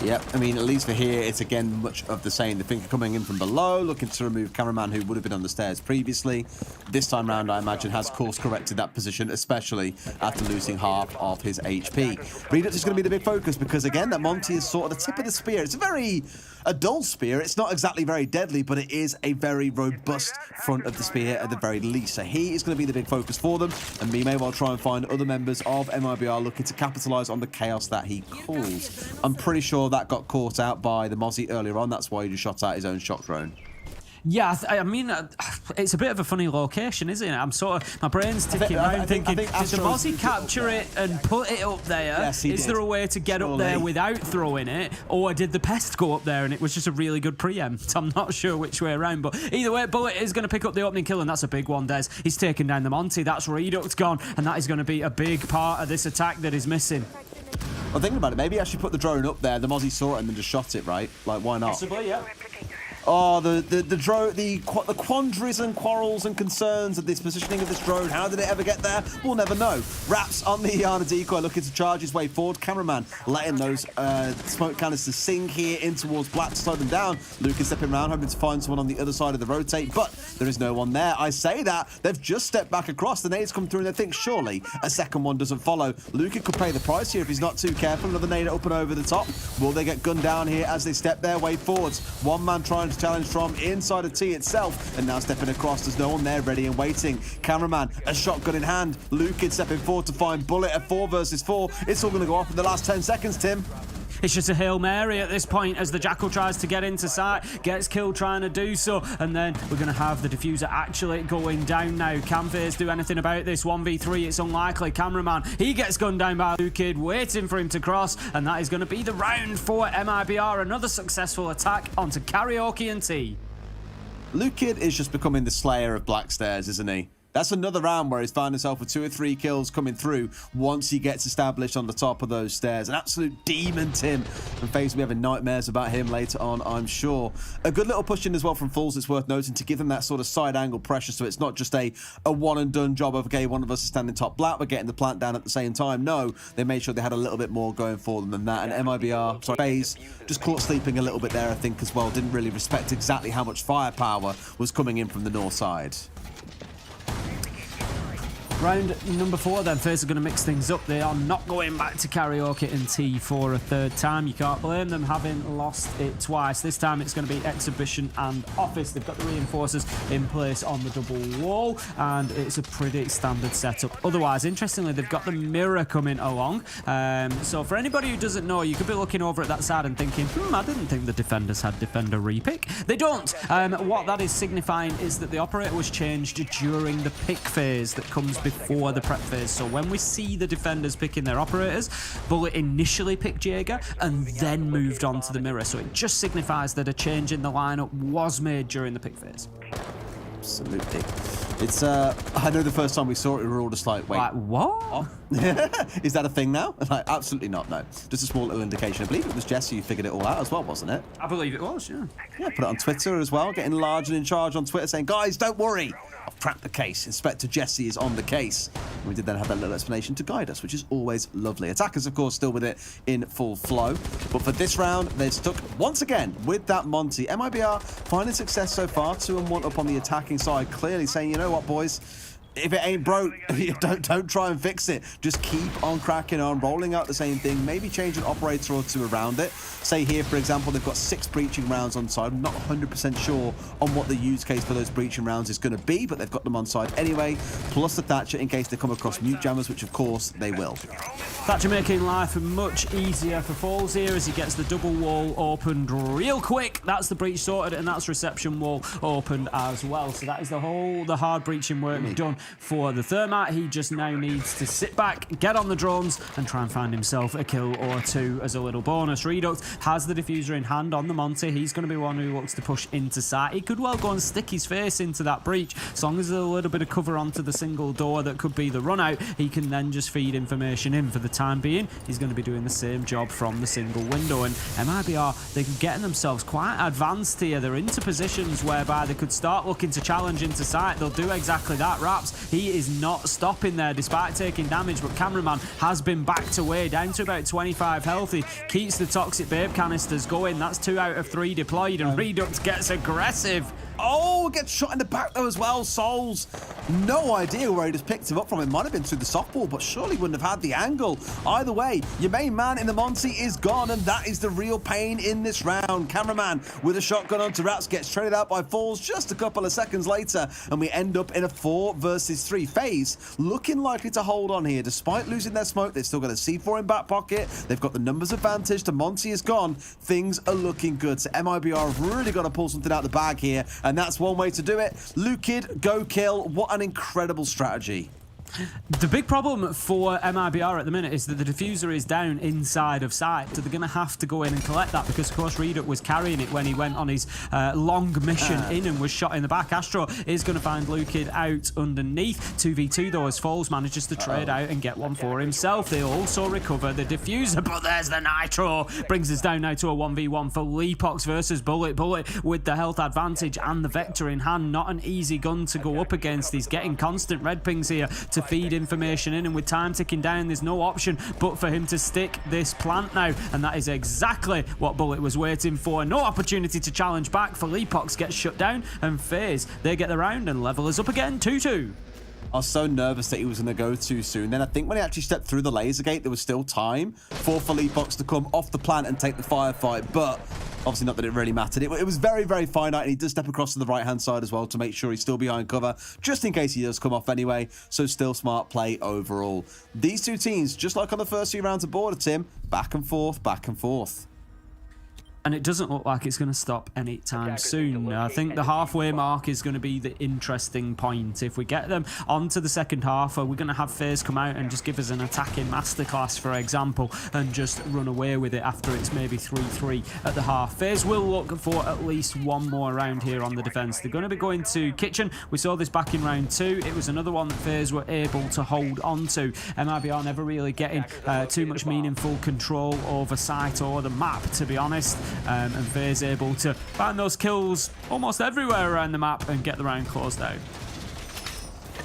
Yep, I mean, at least for here, it's again much of the same. The Thinker coming in from below, looking to remove Cameraman, who would have been on the stairs previously. This time round, I imagine, has course corrected that position, especially after losing half of his HP. Reduct is going to be the big focus because, again, that Monty is sort of the tip of the spear. It's a dull spear. It's not exactly very deadly, but it is a very robust front of the spear at the very least. So he is going to be the big focus for them, and me may well try and find other members of MIBR looking to capitalize on the chaos that he caused. I'm pretty sure that got caught out by the Mozzie earlier on. That's why he just shot out his own shock drone. Yeah, I mean, it's a bit of a funny location, isn't it? I'm sort of, my brain's ticking around thinking, did the Mozzie capture it and put it up there? Yes, he Is did. there a way to get up there without throwing it? Or did the Pest go up there and it was just a really good preempt? I'm not sure which way around, but either way, Bullet is going to pick up the opening kill, and that's a big one, Des. He's taken down the Monty. That's Reduct gone, and that is going to be a big part of this attack that is missing. Well, thinking about it, maybe I should put the drone up there. The Mozzie saw it and then just shot it, right? Like, why not? Possibly, yeah. Oh, the quandaries and quarrels and concerns of this positioning of this drone. How did it ever get there? We'll never know. Raps on the Iana decoy, looking to charge his way forward. Cameraman letting those smoke canisters sing here in towards Black to slow them down. Luke is stepping around, hoping to find someone on the other side of the rotate, but there is no one there. I say that, they've just stepped back across. The nades come through and they think, surely a second one doesn't follow. Luke could pay the price here if he's not too careful. Another nade up and over the top. Will they get gunned down here as they step their way forwards? One man trying to challenge from inside of T itself, and now stepping across. There's no one there ready and waiting. Cameraman, a shotgun in hand. Luke is stepping forward to find Bullet at 4 versus 4. It's all going to go off in the last 10 seconds, Tim. It's just a Hail Mary at this point as the Jackal tries to get into sight, gets killed trying to do so, and then we're going to have the diffuser actually going down now. Can FaZe do anything about this? 1v3, it's unlikely. Cameraman, he gets gunned down by Luke Kid, waiting for him to cross, and that is going to be the round for MIBR. Another successful attack onto Karaoke and T. Luke Kid is just becoming the slayer of Black Stairs, isn't he? That's another round where he's found himself with 2 or 3 kills coming through once he gets established on the top of those stairs. An absolute demon, Tim. And FaZe will be having nightmares about him later on, I'm sure. A good little push in as well from Fools, it's worth noting, to give them that sort of side angle pressure, so it's not just a one and done job of, okay, one of us is standing top Black, we're getting the plant down at the same time. No, they made sure they had a little bit more going for them than that. And MIBR, sorry, FaZe, just caught sleeping a little bit there, I think, as well. Didn't really respect exactly how much firepower was coming in from the north side. Round number 4 then, FaZe are going to mix things up. They are not going back to Karaoke and T for a 3rd time. You can't blame them having lost it twice. This time it's going to be Exhibition and Office. They've got the reinforcers in place on the double wall, and it's a pretty standard setup. Otherwise, interestingly, they've got the mirror coming along. So for anybody who doesn't know, you could be looking over at that side and thinking, I didn't think the defenders had defender repick. They don't. What that is signifying is that the operator was changed during the pick phase that comes before the prep phase. So when we see the defenders picking their operators, Bullet initially picked Jaeger and then moved on to the mirror. So it just signifies that a change in the lineup was made during the pick phase. Absolutely. It's, I know the first time we saw it, we were all just like, wait. Like, what? Is that a thing now? Like, absolutely not, no. Just a small little indication. I believe it was Jesse who figured it all out as well, wasn't it? I believe it was, yeah. Yeah, put it on Twitter as well, getting large and in charge on Twitter, saying, guys, don't worry. I've cracked the case. Inspector Jesse is on the case. And we did then have that little explanation to guide us, which is always lovely. Attackers, of course, still with it in full flow. But for this round, they're stuck once again with that Monty. MIBR finding success so far, 2-1 up on the attacking side, clearly saying, you know what, boys? if it ain't broke, don't try and fix it. Just keep on cracking on, rolling out the same thing, maybe change an operator or two around it. Say here, for example, they've got 6 breaching rounds on side. I'm not 100% sure on what the use case for those breaching rounds is going to be, but they've got them on side anyway, plus the Thatcher in case they come across mute jammers, which of course they will. Thatcher making life much easier for FaZe here as he gets the double wall opened real quick. That's the breach sorted, and that's reception wall opened as well. So that is the hard breaching work done for the Thermite. He just now needs to sit back, get on the drones, and try and find himself a kill or two as a little bonus. Redux has the diffuser in hand on the Monty. He's going to be one who looks to push into sight. He could well go and stick his face into that breach. As long as there's a little bit of cover onto the single door that could be the run out, he can then just feed information in. For the time being, he's going to be doing the same job from the single window. And MIBR, they're getting themselves quite advanced here. They're into positions whereby they could start looking to challenge into sight. They'll do exactly that. Raps, he is not stopping there despite taking damage, but Cameraman has been backed away down to about 25 health. He keeps the Toxic Babe canisters going. That's 2 out of 3 deployed, and Redux gets aggressive. Oh, gets shot in the back though as well. Souls, no idea where he just picked him up from. It might have been through the softball, but surely wouldn't have had the angle. Either way, your main man in the Monty is gone, and that is the real pain in this round. Cameraman with a shotgun onto Raps gets traded out by Falls just a couple of seconds later, and we end up in a 4 versus 3. FaZe looking likely to hold on here. Despite losing their smoke, they've still got a C4 in back pocket. They've got the numbers advantage. The Monty is gone. Things are looking good. So MIBR have really got to pull something out of the bag here, and that's one way to do it. Lukid, go kill. What an incredible strategy. The big problem for MIBR at the minute is that the diffuser is down inside of sight, so they're going to have to go in and collect that because, of course, Redux was carrying it when he went on his long mission in and was shot in the back. Astro is going to find Lukid out underneath. 2v2, though, as Falls manages to trade out and get one for himself. They also recover the diffuser, but there's the Nitro. Brings us down now to a 1v1 for Leapox versus Bullet. Bullet with the health advantage and the Vector in hand. Not an easy gun to go up against. He's getting constant red pings here to feed information in, and with time ticking down, there's no option but for him to stick this plant now, and that is exactly what Bullet was waiting for. No opportunity to challenge back for Leapox gets shut down, and FaZe, they get the round and level us up again, 2-2. I was so nervous that he was going to go too soon. Then I think when he actually stepped through the laser gate, there was still time for Leapox to come off the plant and take the firefight, but obviously not that it really mattered. It was very, very finite, and he does step across to the right-hand side as well to make sure he's still behind cover, just in case he does come off anyway, so still smart play overall. These two teams, just like on the first few rounds of Border, Tim, back and forth, back and forth. And it doesn't look like it's going to stop anytime soon. I think the halfway mark is going to be the interesting point. If we get them onto the second half, we're going to have FaZe come out and just give us an attacking masterclass, for example, and just run away with it after it's maybe 3-3 at the half. FaZe will look for at least one more round here on the defense. They're going to be going to Kitchen. We saw this back in round 2. It was another one that FaZe were able to hold on to. MIBR never really getting too much meaningful control over site or the map, to be honest. And FaZe able to find those kills almost everywhere around the map and get the round closed out.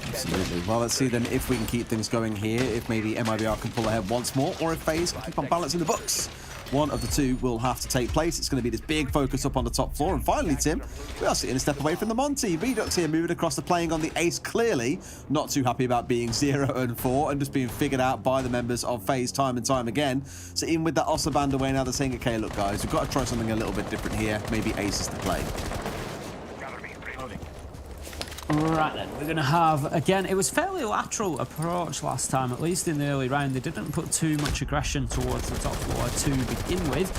Absolutely. Well, let's see then if we can keep things going here, if maybe MIBR can pull ahead once more, or if FaZe can keep on balancing the books. One of the two will have to take place. It's going to be this big focus up on the top floor. And finally, Tim, we are sitting a step away from the Monty. Redux here moving across the playing on the ace, clearly not too happy about being 0-4 and just being figured out by the members of FaZe time and time again. So even with that Ossa band away now, they're saying, okay, look, guys, we've got to try something a little bit different here. Maybe ace is the play. Right then, we're going to have, again, it was fairly lateral approach last time, at least in the early round. They didn't put too much aggression towards the top floor to begin with.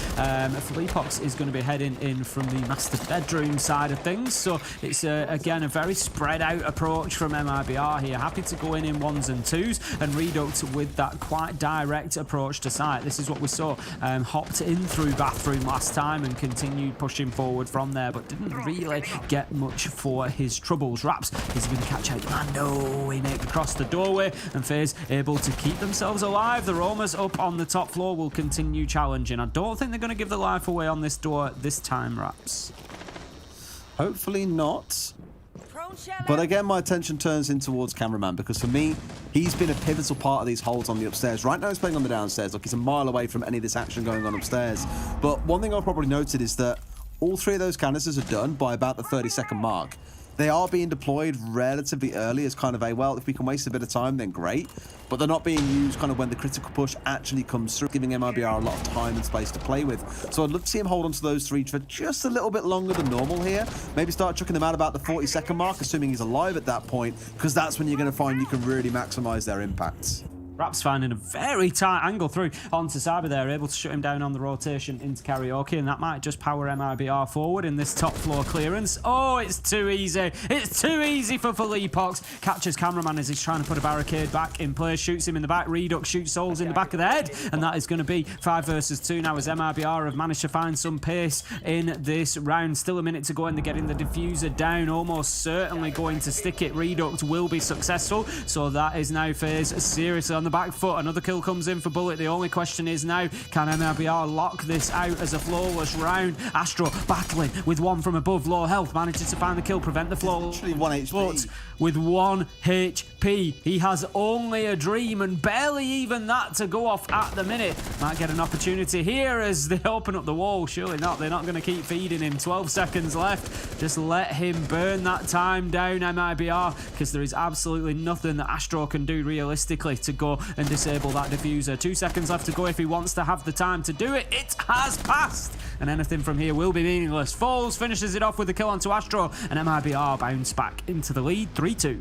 Leapox is going to be heading in from the master bedroom side of things. So it's, again, a very spread out approach from MIBR here. Happy to go in ones and twos, and Redux with that quite direct approach to site. This is what we saw. Hopped in through bathroom last time and continued pushing forward from there, but didn't really get much for his troubles. Is he going to catch out? Ah, no, he naked across the doorway, and FaZe able to keep themselves alive. The Roamers up on the top floor will continue challenging. I don't think they're going to give the life away on this door this time, Raps. Hopefully not. But again, my attention turns in towards Cameraman, because for me, he's been a pivotal part of these holds on the upstairs. Right now he's playing on the downstairs. Look, he's a mile away from any of this action going on upstairs. But one thing I've probably noted is that all 3 of those canisters are done by about the 30-second mark. they are being deployed relatively early as kind of a, well, if we can waste a bit of time, then great. But they're not being used kind of when the critical push actually comes through, giving MIBR a lot of time and space to play with. So I'd love to see him hold on to those 3 for just a little bit longer than normal here. Maybe start chucking them out about the 40-second mark, assuming he's alive at that point, because that's when you're going to find you can really maximize their impacts. Raps finding a very tight angle through onto Cyber there, able to shut him down on the rotation into Karaoke, and that might just power MIBR forward in this top floor clearance. Oh, it's too easy. It's too easy for Felipox. Catches cameraman as he's trying to put a barricade back in place, shoots him in the back. Redux shoots Souls in the back of the head, and that is going to be 5 versus 2 now as MIBR have managed to find some pace in this round. Still a minute to go, and they're getting the diffuser down, almost certainly going to stick it. Redux will be successful, so that is now FaZe seriously on the back foot. Another kill comes in for Bullet. The only question is now, can MIBR lock this out as a flawless round? Astro battling with one from above, low health, manages to find the kill, prevent the flow. Literally 1 HP. But with 1 HP, he has only a dream, and barely even that to go off at the minute. Might get an opportunity here as they open up the wall. Surely not. They're not going to keep feeding him. 12 seconds left. Just let him burn that time down, MIBR, because there is absolutely nothing that Astro can do realistically to go and disable that diffuser. 2 seconds left to go if he wants to have the time to do it. It has passed, and anything from here will be meaningless. Falls finishes it off with a kill onto Astro, and MIBR bounce back into the lead, 3-2.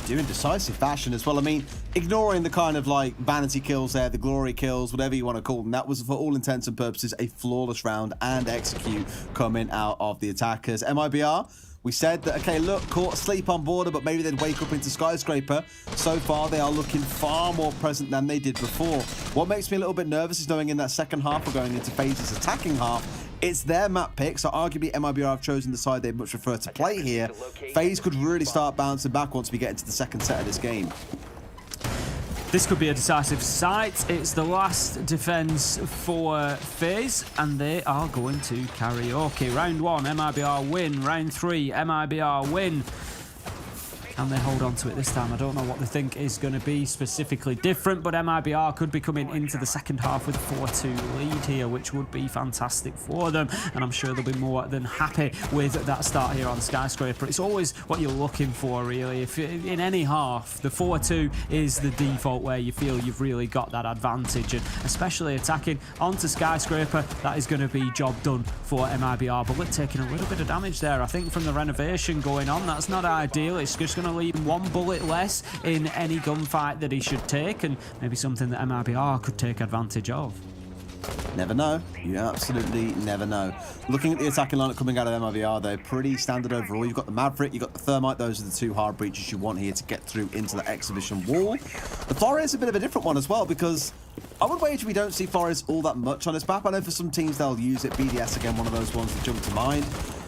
Doing decisive fashion as well. I mean, ignoring the kind of like vanity kills there, the glory kills, whatever you want to call them, that was for all intents and purposes a flawless round and execute coming out of the attackers. MIBR, we said that, okay, look, caught asleep on border, but maybe they'd wake up into Skyscraper. So far, they are looking far more present than they did before. What makes me a little bit nervous is knowing in that second half, we're going into FaZe's attacking half. It's their map pick, so arguably MIBR have chosen the side they'd much prefer to play here. FaZe could really start bouncing back once we get into the second set of this game. This could be a decisive sight. It's the last defense for FaZe, and they are going to Karaoke. Round 1, MIBR win. Round 3, MIBR win. And they hold on to it this time. I don't know what they think is going to be specifically different, but MIBR could be coming into the second half with a 4-2 lead here, which would be fantastic for them. And I'm sure they'll be more than happy with that start here on Skyscraper. It's always what you're looking for, really. If in any half, the 4-2 is the default where you feel you've really got that advantage. And especially attacking onto Skyscraper, that is going to be job done for MIBR. Bullet taking a little bit of damage there, I think, from the renovation going on. That's not ideal. It's just going to leave him 1 bullet less in any gunfight that he should take, and maybe something that MIBR could take advantage of. Never know. You absolutely never know. Looking at the attacking lineup coming out of MIBR, they're pretty standard overall. You've got the Maverick, you've got the Thermite. Those are the 2 hard breaches you want here to get through into the exhibition wall. The Flores is a bit of a different one as well, because I would wager we don't see Flores all that much on this map. I know for some teams they'll use it. BDS, again, one of those ones that jump to mind.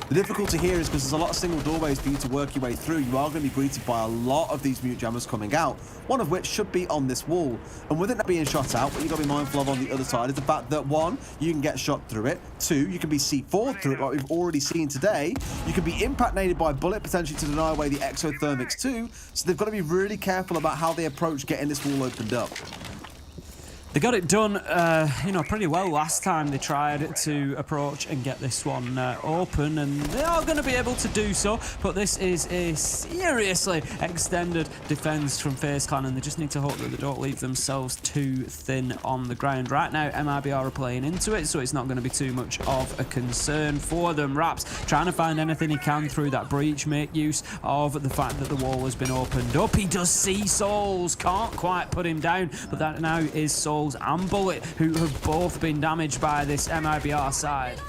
The difficulty here is because there's a lot of single doorways for you to work your way through. You are going to be greeted by a lot of these mute jammers coming out, one of which should be on this wall. And with it not being shot out, what you've got to be mindful of on the other side is the fact that 1, you can get shot through it. 2, you can be C4'd through it, like we've already seen today. You can be impact-nated by Bullet, potentially to deny away the exothermics too. So they've got to be really careful about how they approach getting this wall opened up. They got it done, pretty well last time they tried to approach and get this one open, and they are going to be able to do so. But this is a seriously extended defense from FaZe Clan, and they just need to hope that they don't leave themselves too thin on the ground. Right now, MIBR are playing into it, so it's not going to be too much of a concern for them. Raps trying to find anything he can through that breach, make use of the fact that the wall has been opened up. He does see Souls, can't quite put him down, but that now is Souls and Bullet, who have both been damaged by this MIBR side.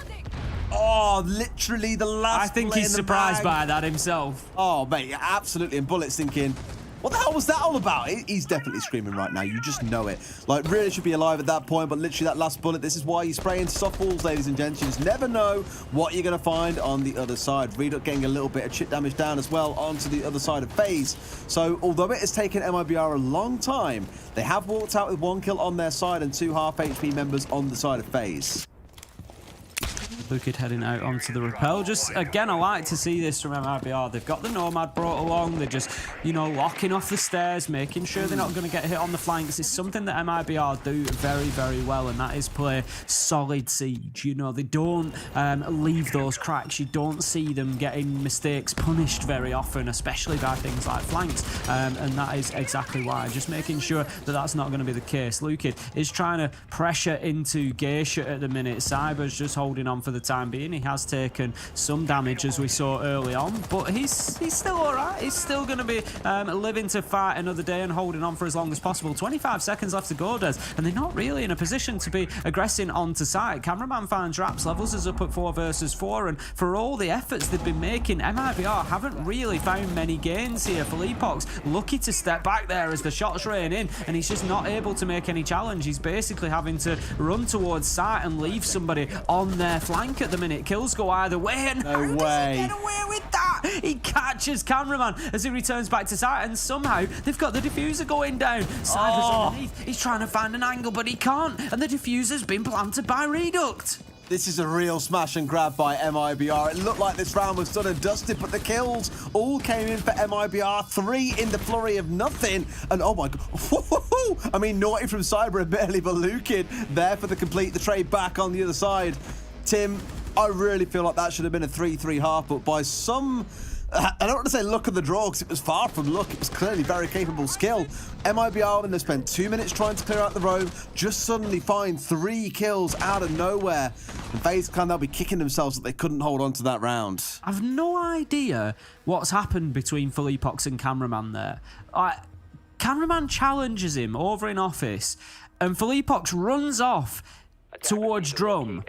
Oh, literally the last. I think he's surprised by that himself. Oh, mate, yeah, absolutely. And Bullet's thinking, what the hell was that all about? He's definitely screaming right now. You just know it. Like, really should be alive at that point, but literally that last bullet, this is why you spray into softballs, ladies and gents. You just never know what you're going to find on the other side. Redux getting a little bit of chip damage down as well onto the other side of FaZe. So, although it has taken MIBR a long time, they have walked out with 1 kill on their side and 2 half HP members on the side of FaZe. Lukid heading out onto the rappel. Just, again, I like to see this from MIBR. They've got the Nomad brought along. They're just, you know, locking off the stairs, making sure they're not going to get hit on the flanks. It's something that MIBR do very, very well, and that is play solid siege. You know, they don't leave those cracks. You don't see them getting mistakes punished very often, especially by things like flanks, and that is exactly why. Just making sure that that's not going to be the case. Lukid is trying to pressure into Geisha at the minute. Cyber's just holding on for the time being. He has taken some damage, as we saw early on, but he's still all right. He's still going to be living to fight another day and holding on for as long as possible. 25 seconds left to go, Des, and they're not really in a position to be aggressing onto site. Cameraman finds Raps, levels is up at 4 versus 4, and for all the efforts they've been making, MIBR haven't really found many gains here. Philippox lucky to step back there as the shots rain in, and he's just not able to make any challenge. He's basically having to run towards site and leave somebody on their flank at the minute. Kills go either way, and how does he get away with that? He catches Cameraman as he returns back to site, and somehow they've got the diffuser going down. Cyber's underneath. He's trying to find an angle, but he can't, and the diffuser's been planted by Reduct. This is a real smash and grab by MIBR. It looked like this round was done and dusted, but the kills all came in for MIBR. 3 in the flurry of nothing. And oh my god. I mean, naughty from Cyber and barely, but Lukid there for the complete. The trade back on the other side. Tim, I really feel like that should have been a 3-3 half, but by some... I don't want to say luck of the draw, because it was far from luck. It was clearly very capable skill. MIBR, when they spent 2 minutes trying to clear out the roam, just suddenly find 3 kills out of nowhere. And FaZe can now be kicking themselves that they couldn't hold on to that round. I've no idea what's happened between Philippox and Cameraman there. Cameraman challenges him over in office, and Philippox runs off towards drum.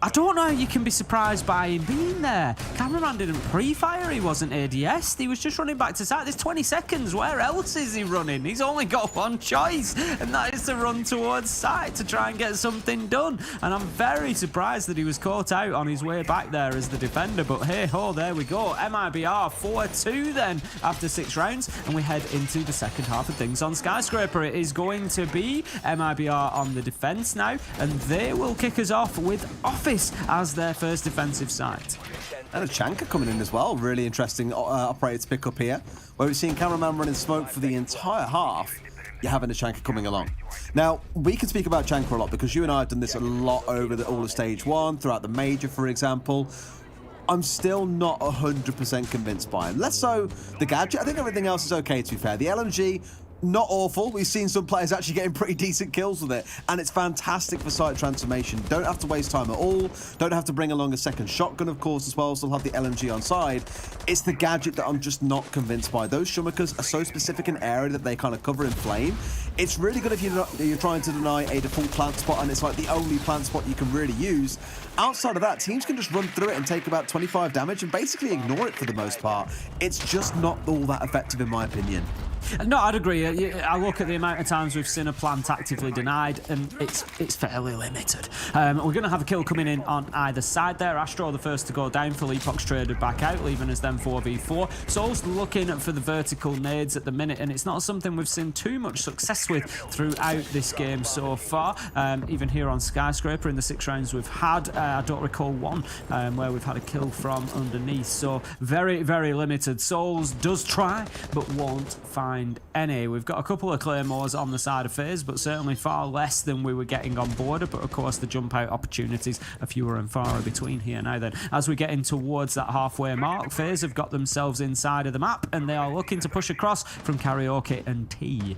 I don't know how you can be surprised by him being there. Cameraman didn't pre-fire, he wasn't ADS, he was just running back to site. There's 20 seconds, where else is he running? He's only got one choice, and that is to run towards site to try and get something done. And I'm very surprised that he was caught out on his way back there as the defender, but hey ho, there we go. MIBR 4-2 then after 6 rounds, and we head into the second half of things on Skyscraper. It is going to be MIBR on the defense now, and they will kick us off with Office as their first defensive side. And a Chanka coming in as well. Really interesting operator to pick up here, where we've seen Cameraman running smoke for the entire half. You're having a Chanka coming along. Now, we can speak about Chanka a lot because you and I have done this a lot over all of Stage 1, throughout the Major, for example. I'm still not 100% convinced by him. Less so the gadget. I think everything else is okay, to be fair. The LMG, not awful. We've seen some players actually getting pretty decent kills with it, and it's fantastic for site transformation. Don't have to waste time at all. Don't have to bring along a second shotgun, of course, as well. Still have the LMG on side. It's the gadget that I'm just not convinced by. Those Shumakers are so specific in area that they kind of cover in flame. It's really good if you're trying to deny a default plant spot, and it's like the only plant spot you can really use. Outside of that, teams can just run through it and take about 25 damage and basically ignore it for the most part. It's just not all that effective, in my opinion. No, I'd agree. I look at the amount of times we've seen a plant actively denied, and it's fairly limited. We're going to have a kill coming in on either side there. Astro the first to go down. Philippox traded back out, leaving us then 4v4. Soul's looking for the vertical nades at the minute, and it's not something we've seen too much success with throughout this game so far. Even here on Skyscraper in the 6 rounds we've had, I don't recall one where we've had a kill from underneath. So very, very limited. Souls does try, but won't find any. We've got a couple of claymores on the side of FaZe, but certainly far less than we were getting on border. But of course the jump out opportunities are fewer and far between here now. Then as we get in towards that halfway mark, FaZe have got themselves inside of the map, and they are looking to push across from Karaoke and T.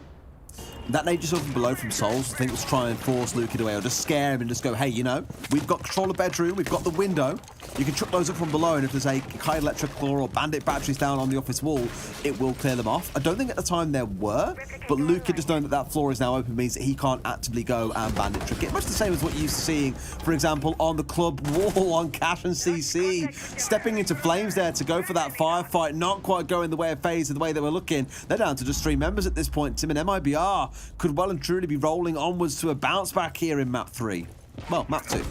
That nade just opened below from Souls. I think was try and force Lukid away or just scare him and just go, hey, you know, we've got control of bedroom, we've got the window. You can chuck those up from below, and if there's a high electric core or bandit batteries down on the office wall, it will clear them off. I don't think at the time there were, but Lukid just knowing that that floor is now open means that he can't actively go and bandit trick it. Much the same as what you're used to seeing, for example, on the club wall on Cash and CC. Stepping into flames there to go for that firefight, not quite going the way of FaZe, the way they were looking. They're down to just 3 members at this point. Tim and MIBR could well and truly be rolling onwards to a bounce back here in map 3. Well, map 2.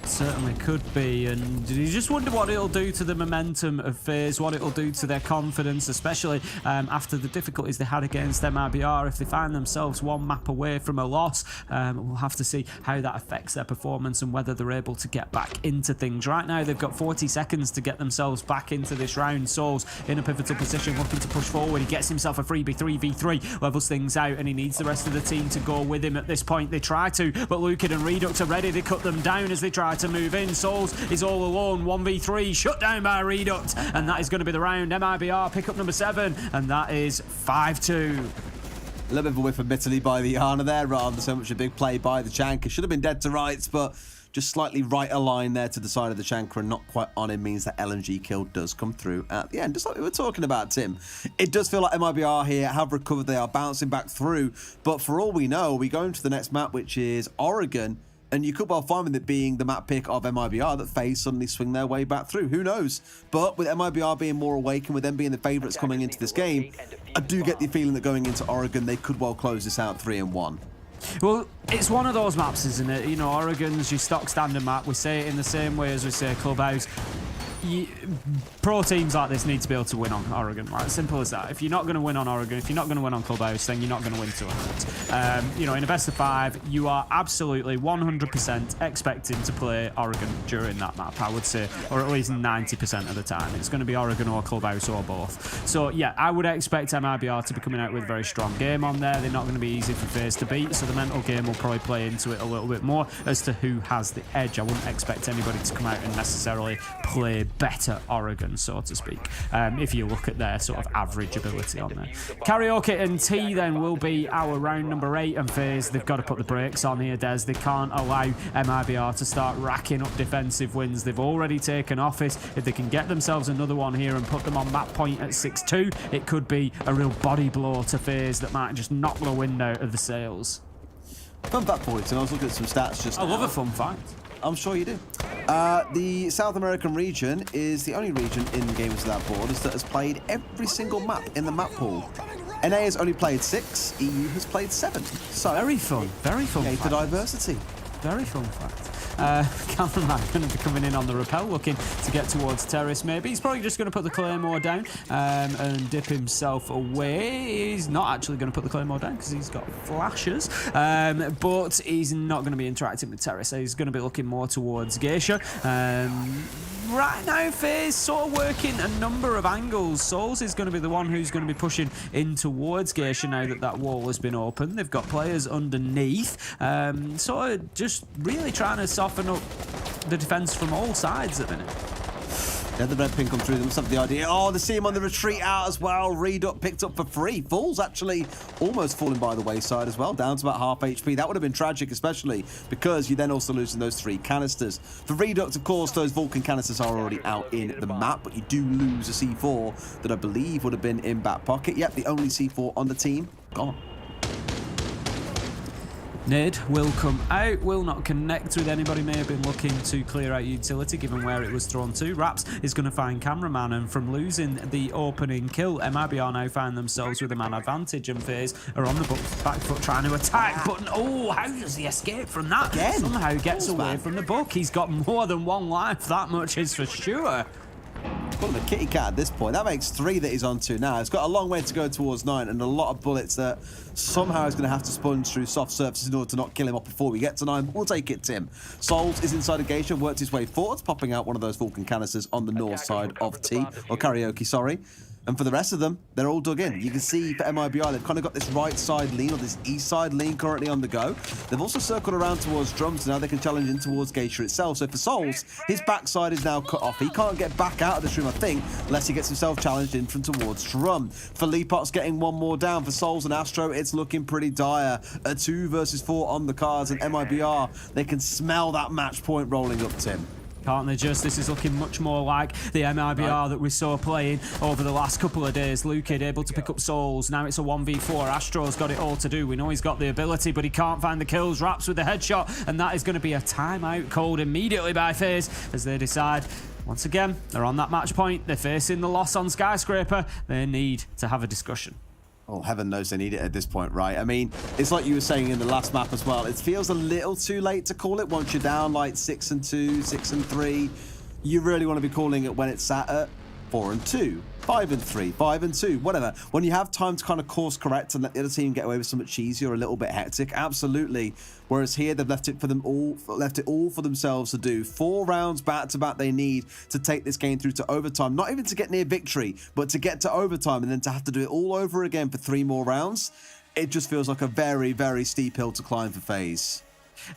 certainly could be, and you just wonder what it'll do to the momentum of FaZe, what it'll do to their confidence, especially after the difficulties they had against MIBR. If they find themselves one map away from a loss, we'll have to see how that affects their performance and whether they're able to get back into things. Right now, they've got 40 seconds to get themselves back into this round. Souls in a pivotal position, looking to push forward. He gets himself a 3v3, levels things out, and he needs the rest of the team to go with him at this point. They try to, but Lukin and Redux are ready to cut them down as they try to move in. Souls is all alone, 1v3, shut down by Redux, and that is going to be the round. MIBR pick up number 7, and that is 5-2. A little bit of a whiff admittedly by the Iana there, rather than so much a big play by the Chanker. Should have been dead to rights, but just slightly right aligned there to the side of the Chanker and not quite on him means that LNG kill does come through at the end. Just like we were talking about, Tim. It does feel like MIBR here have recovered. They are bouncing back through, but for all we know, we go into the next map, which is Oregon. And you could well find with it being the map pick of MIBR that FaZe suddenly swing their way back through. Who knows? But with MIBR being more awake and with them being the favourites coming into this game, I do get the feeling that going into Oregon, they could well close this out 3-1. Well, it's one of those maps, isn't it? You know, Oregon's your stock standard map. We say it in the same way as we say Clubhouse. Pro teams like this need to be able to win on Oregon, right? Simple as that. If you're not going to win on Oregon, if you're not going to win on Clubhouse, then you're not going to win tournaments. You know, in a best of 5, you are absolutely 100% expecting to play Oregon during that map, I would say, or at least 90% of the time. It's going to be Oregon or Clubhouse or both. So, yeah, I would expect MIBR to be coming out with a very strong game on there. They're not going to be easy for FaZe to beat, so the mental game will probably play into it a little bit more as to who has the edge. I wouldn't expect anybody to come out and necessarily play better Oregon, so to speak, if you look at their sort of average ability on there. Karaoke and T then will be our round number 8, and FaZe, they've got to put the brakes on here, Des. They can't allow MIBR to start racking up defensive wins. They've already taken office. If they can get themselves another one here and put them on that point at 6-2, it could be a real body blow to FaZe that might just knock the wind out of the sails. Fun fact for you, Tim. I was looking at some stats just now. I love a fun fact. I'm sure you do. The South American region is the only region in Games Without Borders that has played every single map in the map pool. NA has only played 6, EU has played 7. So very fun fact. The diversity. Very fun fact. Cameraman going to be coming in on the rappel, looking to get towards terrace maybe. He's probably just going to put the Claymore down and dip himself away. He's not actually going to put the Claymore down because he's got flashes, but he's not going to be interacting with terrace. He's going to be looking more towards Geisha. Right now, FaZe sort of working a number of angles. Souls is going to be the one who's going to be pushing in towards Geisha now that that wall has been opened. They've got players underneath, sort of just really trying to soften up the defense from all sides at the minute. Yeah, the red pin come through. They must have the idea. Oh, they see him on the retreat out as well. Redux picked up for free. Fool's actually almost falling by the wayside as well, down to about half HP. That would have been tragic, especially because you're then also losing those 3 canisters. For Redux, of course, those Vulcan canisters are already out in the map, but you do lose a C4 that I believe would have been in back pocket. Yep, the only C4 on the team, gone. Nade will come out, will not connect with anybody, may have been looking to clear out utility given where it was thrown to. Raps is going to find cameraman, and from losing the opening kill, MIBR now find themselves with a man advantage, and FaZe are on the back foot trying to attack, but oh, how does he escape from that? Again? Somehow gets away from the book. He's got more than one life, that much is for sure. Call him a kitty cat at this point. That makes 3 that he's on to now. It's got a long way to go towards 9 and a lot of bullets that somehow is going to have to sponge through soft surfaces in order to not kill him off before we get to 9. We'll take it, Tim. Souls is inside a Geisha, worked his way forwards, popping out one of those Vulcan canisters on the north side of T, or Karaoke, sorry. And for the rest of them, they're all dug in. You can see for MIBR, they've kind of got this right side lean or this east side lean currently on the go. They've also circled around towards drums, so now they can challenge in towards Geisha itself. So for Souls, his backside is now cut off. He can't get back out of this room, I think, unless he gets himself challenged in from towards drum. For Leapot's getting one more down. For Souls and Astro, it's looking pretty dire. A 2 versus 4 on the cards, and MIBR, they can smell that match point rolling up, Tim. Can't they just? This is looking much more like the MIBR that we saw playing over the last couple of days. Lukid able to pick up Souls. Now it's a 1v4. Astro's got it all to do. We know he's got the ability, but he can't find the kills. Raps with the headshot, and that is going to be a timeout called immediately by FaZe as they decide, once again, they're on that match point. They're facing the loss on Skyscraper. They need to have a discussion. Well, heaven knows they need it at this point, right? I mean, it's like you were saying in the last map as well. It feels a little too late to call it once you're down like 6-2, 6-3. You really want to be calling it when it's sat at 4-2, 5-3, 5-2, whatever. When you have time to kind of course correct and let the other team get away with something cheesy or a little bit hectic, absolutely. Whereas here they've left it all for themselves to do. 4 rounds back to back they need to take this game through to overtime. Not even to get near victory, but to get to overtime and then to have to do it all over again for 3 more rounds. It just feels like a very, very steep hill to climb for FaZe.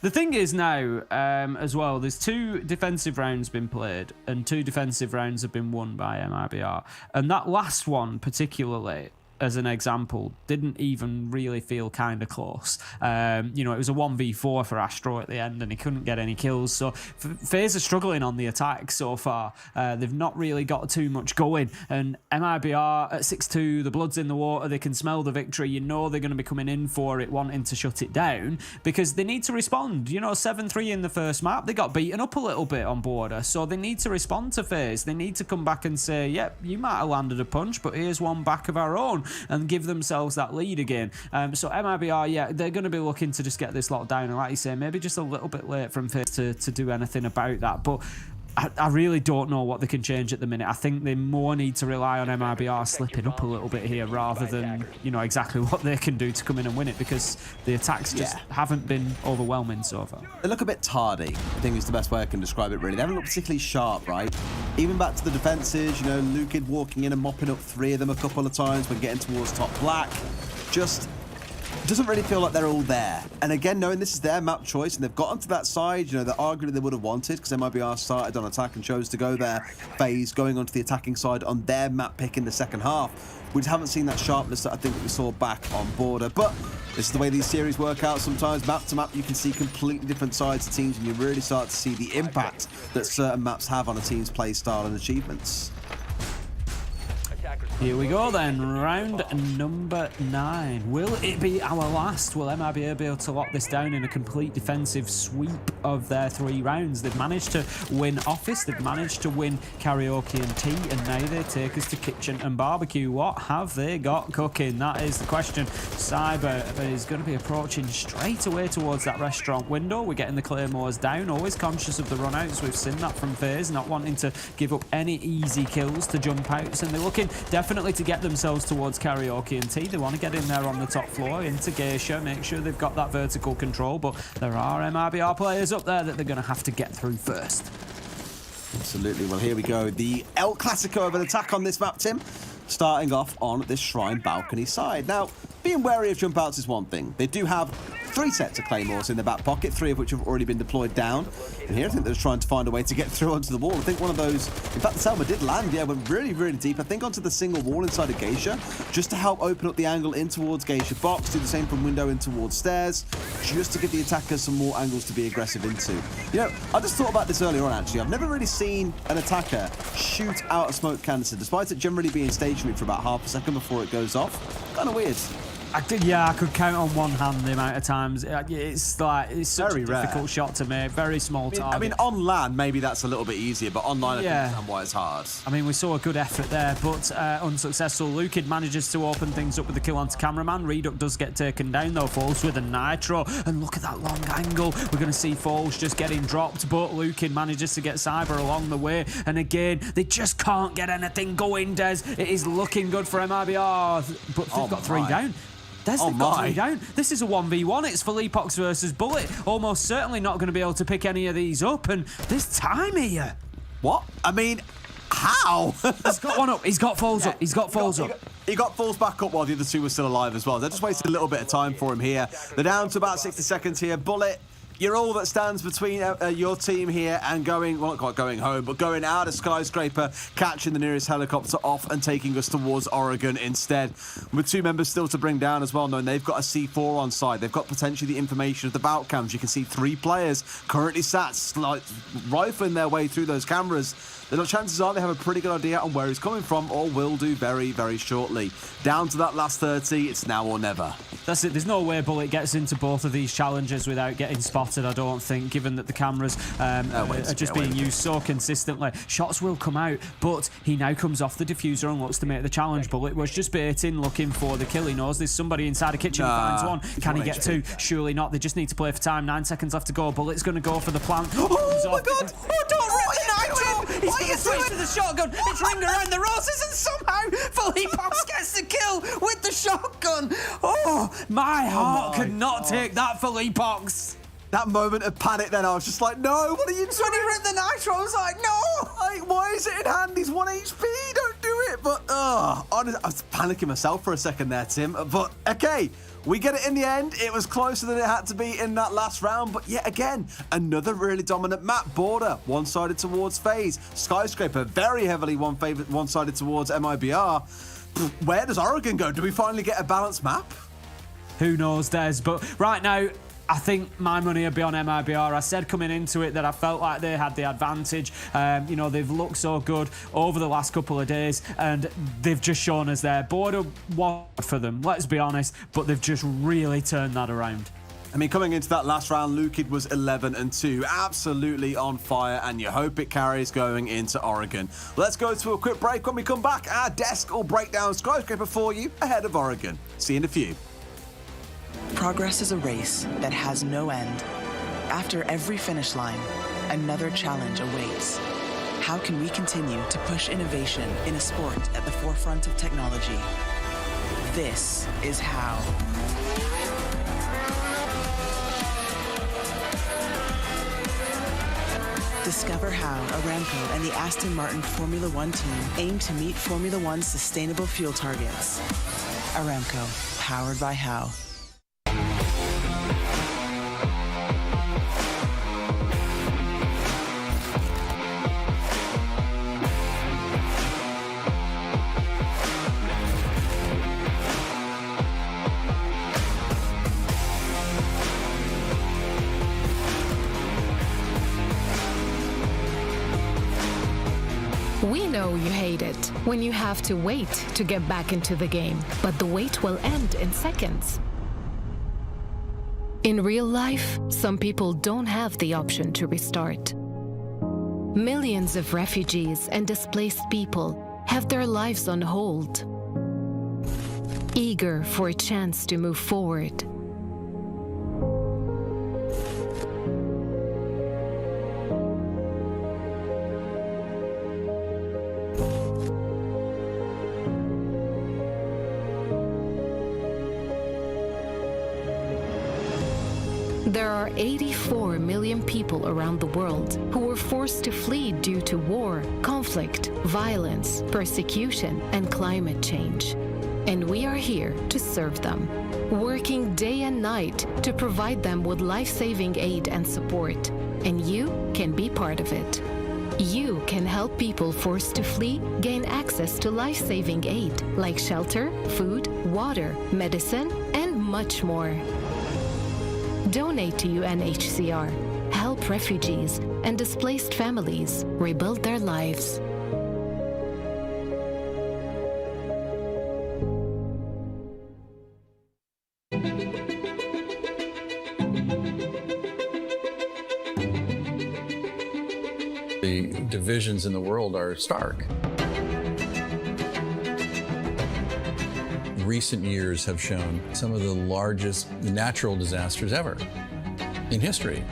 The thing is now, as well, there's 2 defensive rounds been played and 2 defensive rounds have been won by MIBR. And that last one particularly, as an example, didn't even really feel kind of close. You know, it was a 1v4 for Astro at the end and he couldn't get any kills. So FaZe are struggling on the attack so far. They've not really got too much going. And MIBR at 6-2, the blood's in the water, they can smell the victory. You know they're going to be coming in for it, wanting to shut it down because they need to respond. You know, 7-3 in the first map, they got beaten up a little bit on border. So they need to respond to FaZe. They need to come back and say, yep, you might have landed a punch, but here's one back of our own, and give themselves that lead again. So MIBR, yeah, they're going to be looking to just get this locked down, and like you say, maybe just a little bit late from FaZe to do anything about that. But I really don't know what they can change at the minute. I think they more need to rely on MIBR slipping up a little bit here rather than, you know, exactly what they can do to come in and win it because the attacks just haven't been overwhelming so far. They look a bit tardy, I think is the best way I can describe it, really. They haven't looked particularly sharp, right? Even back to the defenses, you know, Lukid walking in and mopping up 3 of them a couple of times when getting towards top black. Just doesn't really feel like they're all there. And again, knowing this is their map choice and they've gotten to that side, you know, the argument they would have wanted because MIBR started on attack and chose to go there. FaZe going onto the attacking side on their map pick in the second half. We just haven't seen that sharpness that I think we saw back on border. But this is the way these series work out. Sometimes map to map, you can see completely different sides of teams and you really start to see the impact that certain maps have on a team's play style and achievements. Here we go then, round number 9. Will it be our last? Will MIBR be able to lock this down in a complete defensive sweep of their 3 rounds? They've managed to win Office, they've managed to win Karaoke and Tea, and now they take us to Kitchen and Barbecue. What have they got cooking? That is the question. Cyber is going to be approaching straight away towards that restaurant window. We're getting the Claymores down, always conscious of the run-outs. We've seen that from FaZe, not wanting to give up any easy kills to jump outs, and they're looking definitely to get themselves towards Karaoke and Tea. They want to get in there on the top floor into Geisha, make sure they've got that vertical control, but there are MIBR players up there that they're going to have to get through first. Absolutely. Well, here we go. The El Clasico of an attack on this map, Tim. Starting off on this Shrine balcony side. Now, being wary of jump outs is one thing. They do have 3 sets of Claymores in the back pocket, 3 of which have already been deployed down. And here I think they're just trying to find a way to get through onto the wall. I think one of those, in fact, the Selma did land, yeah, went really, really deep. I think onto the single wall inside of Geisha, just to help open up the angle in towards Geisha box, do the same from window in towards stairs, just to give the attackers some more angles to be aggressive into. You know, I just thought about this earlier on, actually. I've never really seen an attacker shoot out a smoke canister, despite it generally being stationary for about half a second before it goes off. Kind of weird. I could count on one hand the amount of times. It's like, it's such a difficult shot to make, very small target. I mean, on LAN, maybe that's a little bit easier, but online, I can understand why it's hard. I mean, we saw a good effort there, but unsuccessful. Lukid manages to open things up with the kill onto cameraman. Reduc does get taken down, though. Falls with a nitro, and look at that long angle. We're going to see Falls just getting dropped, but Lukid manages to get Cyber along the way, and again, they just can't get anything going, Des. It is looking good for MIBR, but they've got 3 down. They've got 3 down. This is a 1v1. It's Philippox versus Bullet. Almost certainly not going to be able to pick any of these up. And this time here. What? I mean, how? He's got one up. He's got Falls up. He's got Falls up. He got Falls back up while the other 2 were still alive as well. They just wasted a little bit of time for him here. They're down to about 60 seconds here. Bullet, you're all that stands between your team here and going, well, not quite going home, but going out of Skyscraper, catching the nearest helicopter off and taking us towards Oregon instead. With 2 members still to bring down as well, knowing they've got a C4 on side. They've got potentially the information of the bout cams. You can see 3 players currently sat, like, rifling their way through those cameras. The chances are they have a pretty good idea on where he's coming from, or will do very, very shortly. Down to that last 30, it's now or never. That's it. There's no way Bullet gets into both of these challenges without getting spotted. spotted, I don't think, given that the cameras are just being used so consistently. Shots will come out, but he now comes off the diffuser and looks to make the challenge. Bullet was just baiting, looking for the kill. He knows there's somebody inside a kitchen. He finds one. Can he get two? Surely not. They just need to play for time. 9 seconds left to go. Bullet's going to go for the plant. Oh my God! Oh, don't rip the nitro! He's going to switch to the shotgun. It's ring around the roses, and somehow Philippox gets the kill with the shotgun. Oh, my heart could not take that, Philippox. That moment of panic then, I was just like, no, what are you doing? When he ripped the nitro, I was like, no! Like, why is it in hand? He's 1 HP, don't do it. But, honestly, I was panicking myself for a second there, Tim. But, okay, we get it in the end. It was closer than it had to be in that last round. But yet again, another really dominant map. Border, one-sided towards FaZe. Skyscraper, very heavily one-sided towards MIBR. Where does Oregon go? Do we finally get a balanced map? Who knows, Des? But right now, I think my money would be on MIBR. I said coming into it that I felt like they had the advantage. You know, they've looked so good over the last couple of days, and they've just shown us their border was for them, let's be honest, but they've just really turned that around. I mean, coming into that last round, Lukid was 11-2, absolutely on fire, and you hope it carries going into Oregon. Let's go to a quick break. When we come back, our desk will break down Skyscraper for you ahead of Oregon. See you in a few. Progress is a race that has no end. After every finish line, another challenge awaits. How can we continue to push innovation in a sport at the forefront of technology? This is how. Discover how Aramco and the Aston Martin Formula One team aim to meet Formula One's sustainable fuel targets. Aramco, powered by How. We know you hate it when you have to wait to get back into the game, but the wait will end in seconds. In real life, some people don't have the option to restart. Millions of refugees and displaced people have their lives on hold, eager for a chance to move forward. There are 84 million people around the world who were forced to flee due to war, conflict, violence, persecution, and climate change. And we are here to serve them, working day and night to provide them with life-saving aid and support. And you can be part of it. You can help people forced to flee gain access to life-saving aid like shelter, food, water, medicine, and much more. Donate to UNHCR. Help refugees and displaced families rebuild their lives. The divisions in the world are stark. Recent years have shown some of the largest natural disasters ever in history.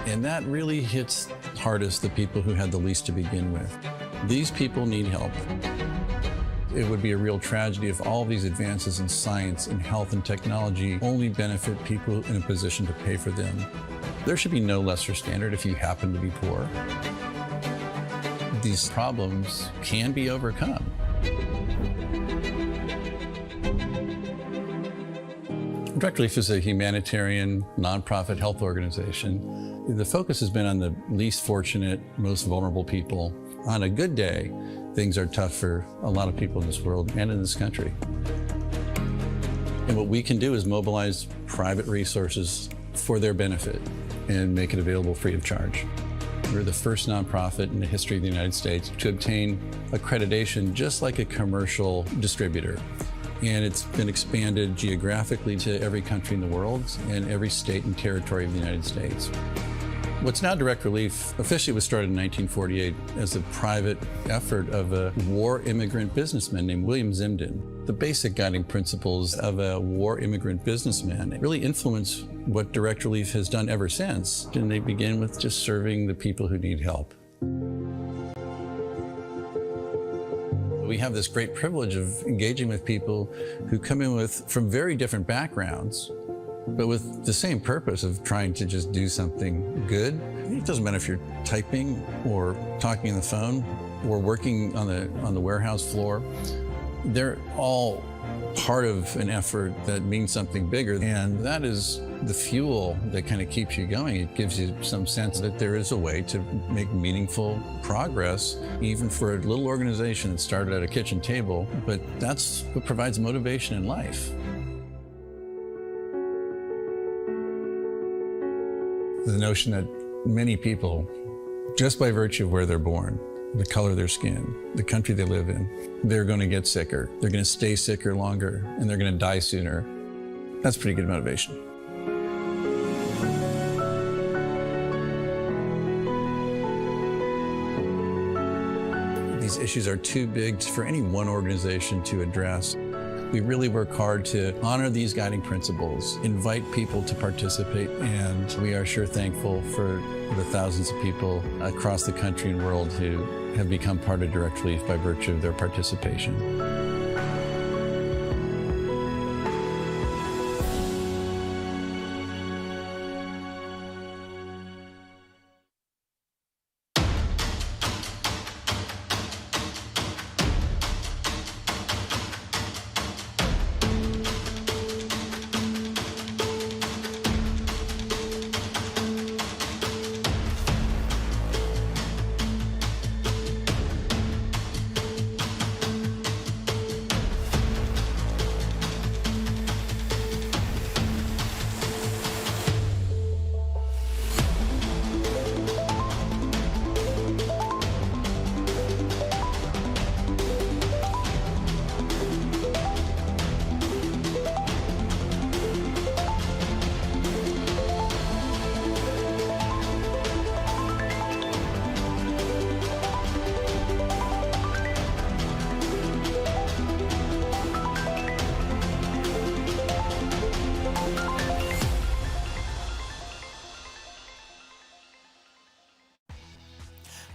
And that really hits hardest the people who had the least to begin with. These people need help. It would be a real tragedy if all these advances in science and health and technology only benefit people in a position to pay for them. There should be no lesser standard if you happen to be poor. These problems can be overcome. Direct Relief is a humanitarian, nonprofit health organization. The focus has been on the least fortunate, most vulnerable people. On a good day, things are tough for a lot of people in this world and in this country. And what we can do is mobilize private resources for their benefit and make it available free of charge. We're the first nonprofit in the history of the United States to obtain accreditation just like a commercial distributor. and it's been expanded geographically to every country in the world and every state and territory of the United States. What's now Direct Relief officially was started in 1948 as a private effort of a war immigrant businessman named William Zimden. The basic guiding principles of a war immigrant businessman really influence what Direct Relief has done ever since, and they begin with just serving the people who need help. We have this great privilege of engaging with people who come in from very different backgrounds, but with the same purpose of trying to just do something good. It doesn't matter if you're typing or talking on the phone or working on the warehouse floor. They're all part of an effort that means something bigger, and that is the fuel that kind of keeps you going. It gives you some sense that there is a way to make meaningful progress, even for a little organization that started at a kitchen table, but that's what provides motivation in life. The notion that many people, just by virtue of where they're born, the color of their skin, the country they live in, they're going to get sicker, they're going to stay sicker longer, and they're going to die sooner. That's pretty good motivation. These issues are too big for any one organization to address. We really work hard to honor these guiding principles, invite people to participate, and we are sure thankful for the thousands of people across the country and world who have become part of Direct Relief by virtue of their participation.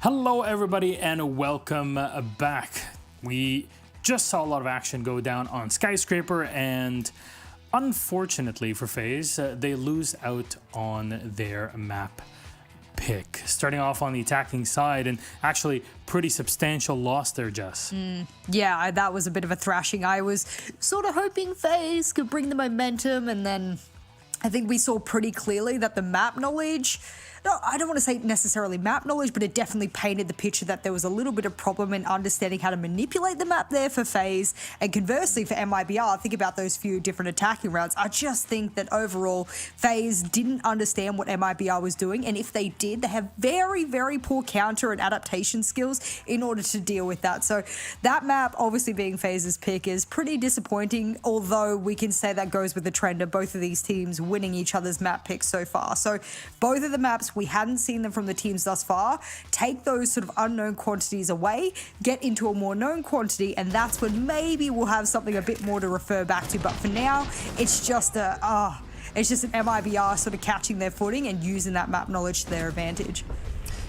Hello, everybody, and welcome back. We just saw a lot of action go down on Skyscraper, and unfortunately for FaZe, they lose out on their map pick. Starting off on the attacking side, and actually pretty substantial loss there, Jess. Yeah, that was a bit of a thrashing. I was sort of hoping FaZe could bring the momentum, and then I think we saw pretty clearly that the map knowledge, no, I don't want to say necessarily map knowledge, but it definitely painted the picture that there was a little bit of problem in understanding how to manipulate the map there for FaZe. And conversely for MIBR, think about those few different attacking routes. I just think that overall FaZe didn't understand what MIBR was doing, and if they did, they have very, very poor counter and adaptation skills in order to deal with that. So that map, obviously being FaZe's pick, is pretty disappointing, although we can say that goes with the trend of both of these teams winning each other's map picks so far. So both of the maps, we hadn't seen them from the teams thus far. Take those sort of unknown quantities away, get into a more known quantity, and that's when maybe we'll have something a bit more to refer back to. But for now, it's just an MIBR sort of catching their footing and using that map knowledge to their advantage.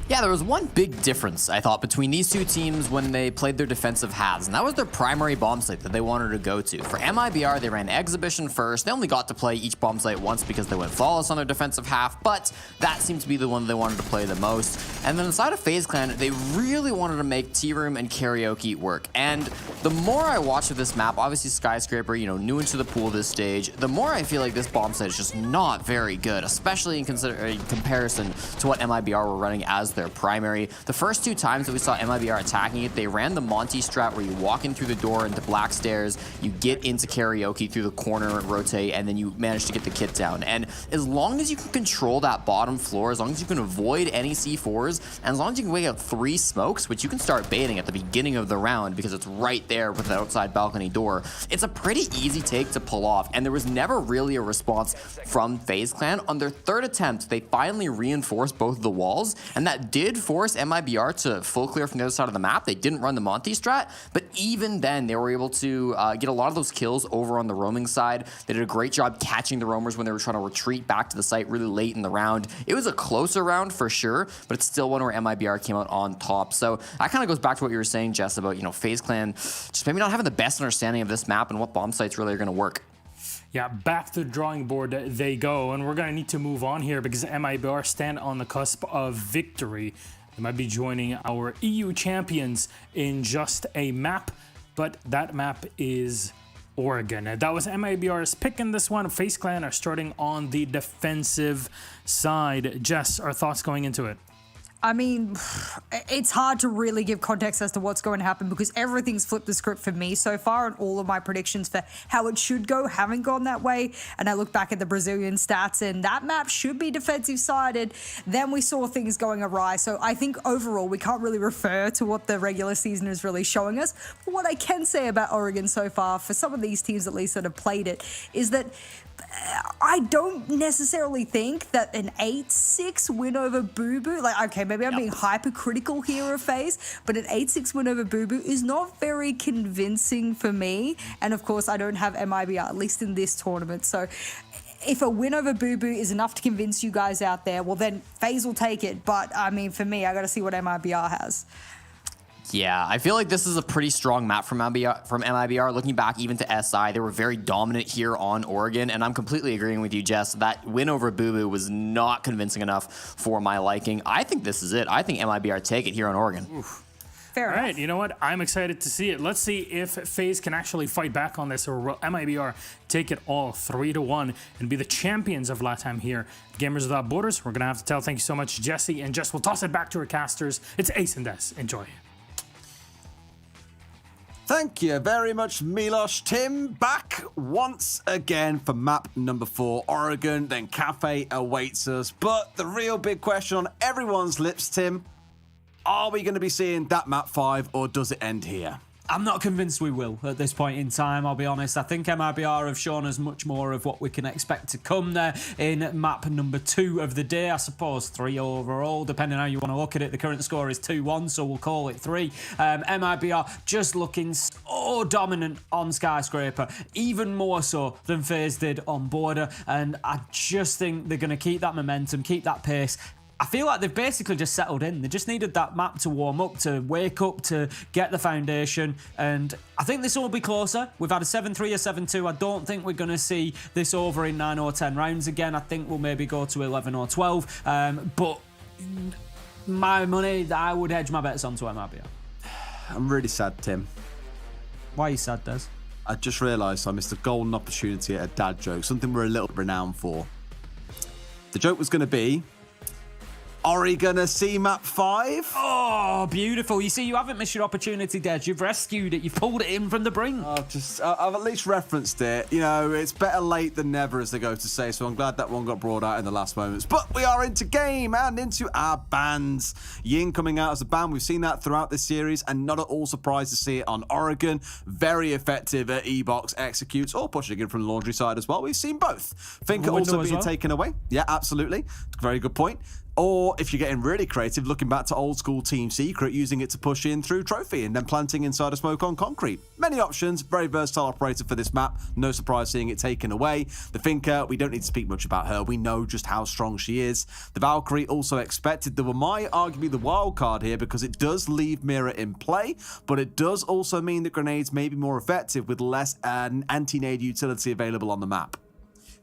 Yeah, there was one big difference, I thought, between these two teams when they played their defensive halves, and that was their primary bomb site that they wanted to go to. For MIBR, they ran Exhibition first. They only got to play each bomb site once because they went flawless on their defensive half, but that seemed to be the one they wanted to play the most. And then inside of FaZe Clan, they really wanted to make Tea Room and Karaoke work. And the more I watch of this map, obviously Skyscraper, you know, new into the pool this stage, the more I feel like this bomb site is just not very good, especially in comparison to what MIBR were running as their their primary. The first 2 times that we saw MIBR attacking it, they ran the Monty strat where you walk in through the door into Black Stairs, you get into Karaoke through the corner, rotate, and then you manage to get the kit down. And as long as you can control that bottom floor, as long as you can avoid any C4s, and as long as you can wake up 3 smokes, which you can start baiting at the beginning of the round because it's right there with the outside balcony door, it's a pretty easy take to pull off. And there was never really a response from FaZe Clan. On their 3rd attempt, they finally reinforced both of the walls, and that did force MIBR to full clear from the other side of the map. They didn't run the Monty strat, but even then, they were able to get a lot of those kills over on the roaming side. They did a great job catching the roamers when they were trying to retreat back to the site really late in the round. It was a closer round for sure, but it's still one where MIBR came out on top. So that kind of goes back to what you were saying, Jess, about, you know, FaZe Clan just maybe not having the best understanding of this map and what bomb sites really are going to work. Yeah, back to the drawing board they go, and we're going to need to move on here because MIBR stand on the cusp of victory. They might be joining our EU champions in just a map, but that map is Oregon. That was MIBR's pick in this one. FaZe Clan are starting on the defensive side. Jess, our thoughts going into it? I mean, it's hard to really give context as to what's going to happen because everything's flipped the script for me so far, and all of my predictions for how it should go haven't gone that way. And I look back at the Brazilian stats, and that map should be defensive-sided. Then we saw things going awry. So I think overall, we can't really refer to what the regular season is really showing us. But what I can say about Oregon so far, for some of these teams at least that have played it, is that I don't necessarily think that an 8-6 win over Boo Boo, like, okay, maybe I'm being hypercritical here of FaZe, but an 8-6 win over Boo Boo is not very convincing for me. And of course, I don't have MIBR, at least in this tournament. So if a win over Boo Boo is enough to convince you guys out there, well, then FaZe will take it. But I mean, for me, I got to see what MIBR has. Yeah, I feel like this is a pretty strong map from MIBR. Looking back even to SI, they were very dominant here on Oregon, and I'm completely agreeing with you, Jess. That win over Boo Boo was not convincing enough for my liking. I think this is it. I think MIBR take it here on Oregon. Oof. Fair enough. All right, you know what? I'm excited to see it. Let's see if FaZe can actually fight back on this, or will MIBR take it all 3-1 and be the champions of LATAM here. Gamers Without Borders, we're going to have to tell thank you so much, Jesse. And Jess, we'll toss it back to our casters. It's Ace and Des. Enjoy. Thank you very much, Milos. Tim, back once again for map number 4, Oregon. Then Cafe awaits us. But the real big question on everyone's lips, Tim, are we going to be seeing that map 5, or does it end here? I'm not convinced we will at this point in time, I'll be honest. I think MIBR have shown us much more of what we can expect to come there in map number 2 of the day. I suppose 3 overall, depending how you want to look at it. The current score is 2-1, so we'll call it 3. MIBR just looking so dominant on Skyscraper, even more so than FaZe did on Border. And I just think they're going to keep that momentum, keep that pace. I feel like they've basically just settled in. They just needed that map to warm up, to wake up, to get the foundation. And I think this will be closer. We've had a 7-3, a 7-2. I don't think we're going to see this over in 9 or 10 rounds again. I think we'll maybe go to 11 or 12. But my money, I would hedge my bets onto MIBR. I'm really sad, Tim. Why are you sad, Des? I just realised I missed a golden opportunity at a dad joke, something we're a little renowned for. The joke was going to be, are we going to see map 5? Oh, beautiful. You see, you haven't missed your opportunity, Des. You've rescued it. You've pulled it in from the brink. I've at least referenced it. You know, it's better late than never, as they go to say, so I'm glad that one got brought out in the last moments. But we are into game and into our bans. Ying coming out as a ban. We've seen that throughout this series, and not at all surprised to see it on Oregon. Very effective at E-Box executes, or pushing in from the laundry side as well. We've seen both. Finka also being taken away. Yeah, absolutely. Very good point. Or if you're getting really creative, looking back to old school Team Secret, using it to push in through Trophy and then planting inside a smoke on concrete. Many options, very versatile operator for this map. No surprise seeing it taken away. The Finka, we don't need to speak much about her. We know just how strong she is. The Valkyrie also expected. There might arguably the wild card here because it does leave Mirror in play, but it does also mean that grenades may be more effective with less anti-nade utility available on the map.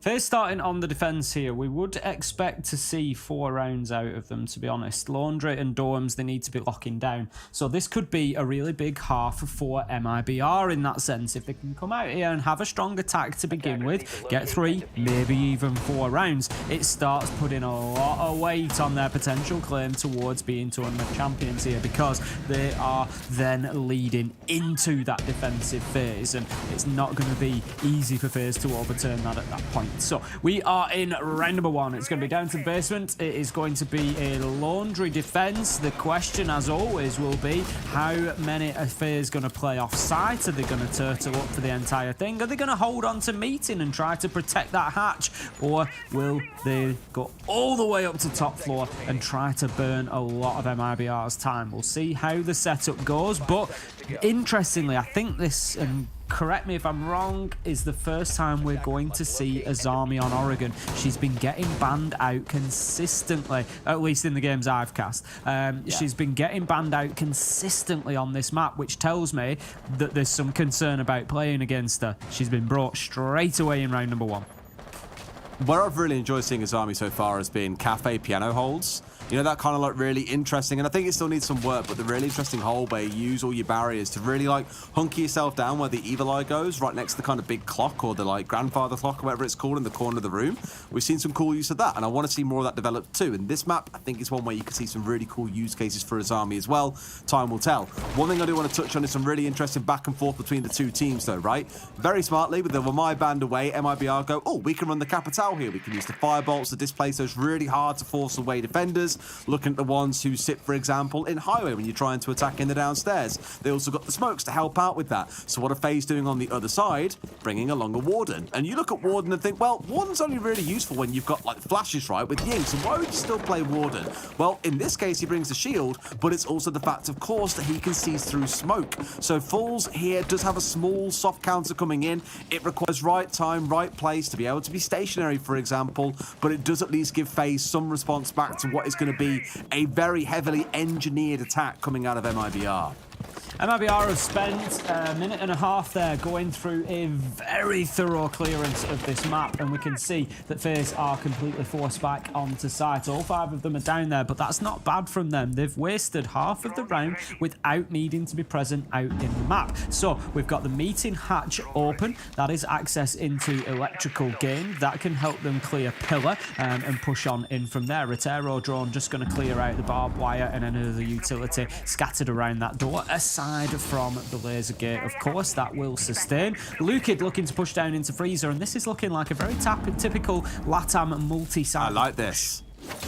FaZe starting on the defense here. We would expect to see 4 rounds out of them, to be honest. Laundry and Dorms, they need to be locking down. So this could be a really big half for MIBR in that sense. If they can come out here and have a strong attack to begin with, get 3, maybe even 4 rounds, it starts putting a lot of weight on their potential claim towards being tournament champions here, because they are then leading into that defensive phase, and it's not going to be easy for FaZe to overturn that at that point. So we are in round number 1. It's going to be down to the basement. It is going to be a Laundry defense. The question, as always, will be how many are FaZe going to play off site? Are they going to turtle up for the entire thing? Are they going to hold on to meeting and try to protect that hatch? Or will they go all the way up to top floor and try to burn a lot of MIBR's time? We'll see how the setup goes. But interestingly, I think this, and correct me if I'm wrong, is the first time we're going to see Azami on Oregon. She's been getting banned out consistently, at least in the games I've cast. She's been getting banned out consistently on this map, which tells me that there's some concern about playing against her. She's been brought straight away in round number 1. Where I've really enjoyed seeing Azami so far has been cafe piano holds. You know, that kind of like really interesting, and I think it still needs some work, but the really interesting hold where you use all your barriers to really like hunky yourself down where the evil eye goes, right next to the kind of big clock or the like grandfather clock or whatever it's called in the corner of the room. We've seen some cool use of that, and I want to see more of that developed too. And this map, I think, is one where you can see some really cool use cases for Azami as well. Time will tell. One thing I do want to touch on is some really interesting back and forth between the two teams though, right? Very smartly, with the my band away, MIBR go, oh, we can run the Capital here. We can use the firebolts to displace those really hard to force away defenders. Looking at the ones who sit, for example, in highway when you're trying to attack in the downstairs. They also got the smokes to help out with that. So what are FaZe doing on the other side? Bringing along a Warden. And you look at Warden and think, well, Warden's only really useful when you've got like flashes, right, with Ying. So why would you still play Warden? Well, in this case, he brings the shield, but it's also the fact, of course, that he can see through smoke. So Falls here does have a small soft counter coming in. It requires right time, right place to be able to be stationary, for example, but it does at least give FaZe some response back to what is going to be a very heavily engineered attack coming out of MIBR. MIBR have spent a minute and a half there going through a very thorough clearance of this map, and we can see that FaZe are completely forced back onto site. All 5 of them are down there, but that's not bad from them. They've wasted half of the round without needing to be present out in the map. So we've got the meeting hatch open. That is access into electrical gain. That can help them clear pillar and push on in from there. Rotero drone just going to clear out the barbed wire and another utility scattered around that door. Aside from the laser gate, of course, that will sustain. Lukid looking to push down into Freezer, and this is looking like a very typical LATAM multi-site. I like this.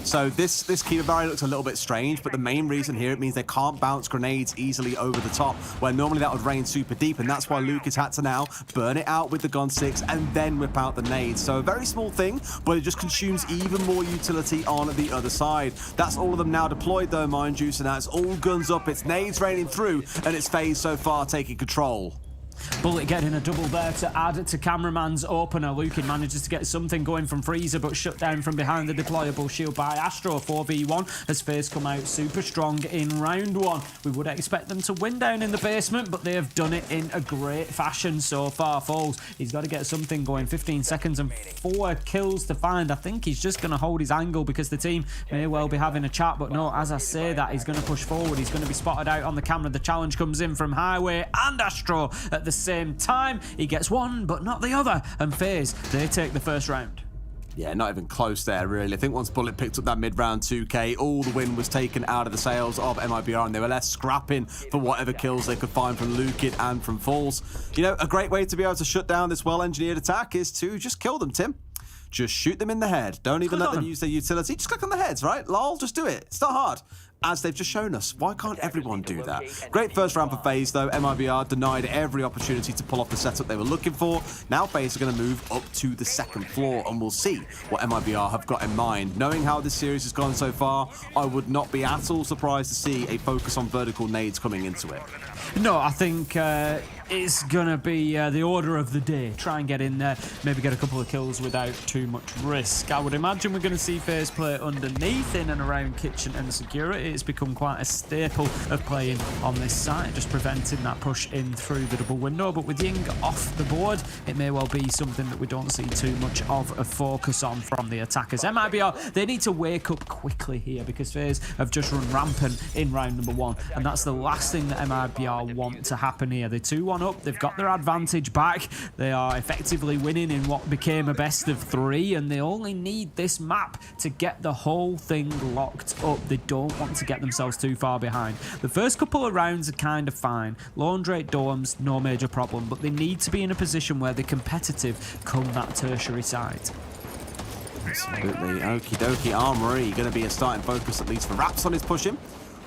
So this Kiva barrier looks a little bit strange, but the main reason here, it means they can't bounce grenades easily over the top, where normally that would rain super deep, and that's why Luke has had to now burn it out with the Gun 6 and then whip out the nades. So a very small thing, but it just consumes even more utility on the other side. That's all of them now deployed though, mind you, so now it's all guns up, it's nades raining through, and it's FaZe so far taking control. Bullet getting a double there to add to cameraman's opener. Lukin manages to get something going from Freezer, but shut down from behind the deployable shield by Astro. 4v1 as FaZe come out super strong in round 1. We would expect them to win down in the basement, but they have done it in a great fashion so far. Falls, he's got to get something going. 15 seconds and 4 kills to find. I think he's just going to hold his angle because the team may well be having a chat, but no, as I say that, he's going to push forward. He's going to be spotted out on the camera. The challenge comes in from Highway and Astro at the same time. He gets one, but not the other, and FaZe, they take the first round. Yeah, not even close there, really. I think once Bullet picked up that mid-round 2K, all the wind was taken out of the sails of MIBR, and they were left scrapping for whatever kills they could find from Lukid and from Falls. You know, a great way to be able to shut down this well-engineered attack is to just kill them, Tim. Just shoot them in the head. Don't even let them use their utility. Just click on the heads, right? Lol, just do it. It's not hard. As they've just shown us. Why can't everyone do that? Great first round for FaZe, though. MIBR denied every opportunity to pull off the setup they were looking for. Now FaZe are going to move up to the second floor, and we'll see what MIBR have got in mind. Knowing how this series has gone so far, I would not be at all surprised to see a focus on vertical nades coming into it. No, I think is going to be the order of the day. Try and get in there, maybe get a couple of kills without too much risk. I would imagine we're going to see FaZe play underneath, in and around kitchen and security. It's become quite a staple of playing on this site, just preventing that push in through the double window. But with Ying off the board, it may well be something that we don't see too much of a focus on from the attackers. MIBR, they need to wake up quickly here because FaZe have just run rampant in round number 1, and that's the last thing that MIBR want to happen here. They're 2-1 up, they've got their advantage back, they are effectively winning in what became a best of 3, and they only need this map to get the whole thing locked up. They don't want to get themselves too far behind. The first couple of rounds are kind of fine. Laundry, dorms, no major problem, but they need to be in a position where they're competitive come that tertiary side. Absolutely. Okie dokie. Armory going to be a starting focus, at least for Raps on his pushing.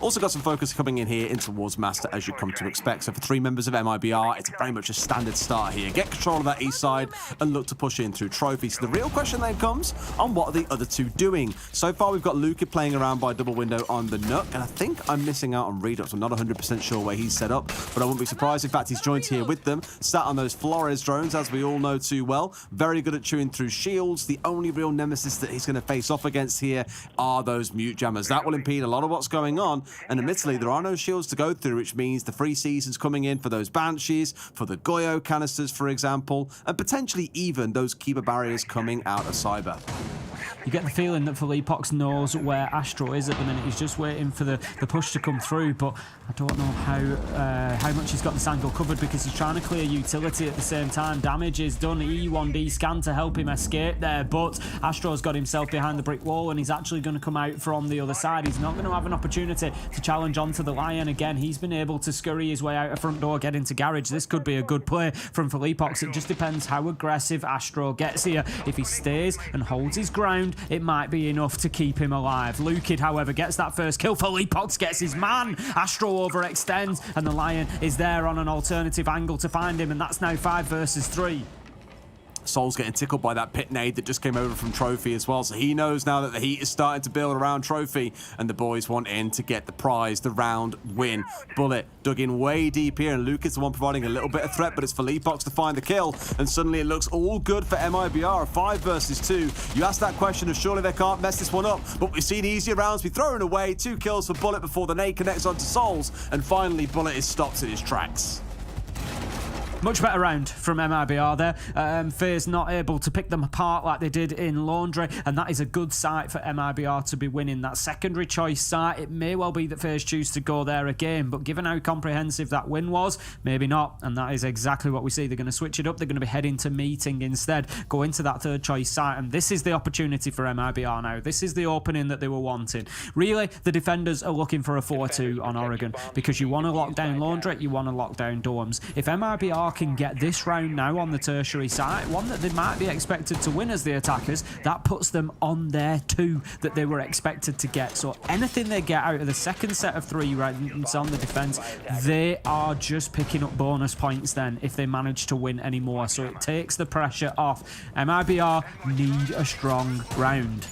Also got some focus coming in here in towards Master, as you come to expect. So for 3 members of MIBR, it's very much a standard start here. Get control of that east side and look to push in through trophies. So the real question then comes on what are the other 2 doing? So far, we've got Luca playing around by double window on the Nook, and I think I'm missing out on Redux. I'm not 100% sure where he's set up, but I wouldn't be surprised. In fact, he's joined here with them, sat on those Flores drones, as we all know too well. Very good at chewing through shields. The only real nemesis that he's going to face off against here are those mute jammers. That will impede a lot of what's going on. And admittedly, there are no shields to go through, which means the free seasons coming in for those Banshees, for the Goyo canisters, for example, and potentially even those keeper barriers coming out of Cyber. You get the feeling that Felipox knows where Astro is at the minute. He's just waiting for the push to come through, but I don't know how much he's got this angle covered because he's trying to clear utility at the same time. Damage is done. E1D scan to help him escape there, but Astro's got himself behind the brick wall and he's actually going to come out from the other side. He's not going to have an opportunity to challenge onto the Lion again. He's been able to scurry his way out a front door, get into garage. This could be a good play from Felipox. It just depends how aggressive Astro gets here. If he stays and holds his ground, it might be enough to keep him alive. Lukid, however, gets that first kill. Felipox gets his man. Astro overextends, and the Lion is there on an alternative angle to find him, and that's now 5 versus 3. Soul's getting tickled by that pit nade that just came over from Trophy as well, so he knows now that the heat is starting to build around Trophy, and the boys want in to get the prize, the round win. Bullet dug in way deep here, and Luke is the one providing a little bit of threat, but it's Felipox to find the kill, and suddenly it looks all good for MIBR. 5 versus 2. You ask that question of surely they can't mess this one up, but we've seen easier rounds be thrown away. 2 kills for Bullet before the nade connects onto Souls, and finally Bullet is stopped in his tracks. Much better round from MIBR there. FaZe not able to pick them apart like they did in Laundry, and that is a good site for MIBR to be winning. That secondary choice site, it may well be that FaZe choose to go there again, but given how comprehensive that win was, maybe not, and that is exactly what we see. They're going to switch it up. They're going to be heading to meeting instead, go into that third choice site, and this is the opportunity for MIBR now. This is the opening that they were wanting. Really, the defenders are looking for a 4-2 on Oregon, because you want to lock down Laundry, you want to lock down Dorms. If MIBR can get this round now on the tertiary side, one that they might be expected to win as the attackers, that puts them on their 2 that they were expected to get. So anything they get out of the second set of 3 rounds on the defense, they are just picking up bonus points then if they manage to win any more. So it takes the pressure off. MIBR need a strong round.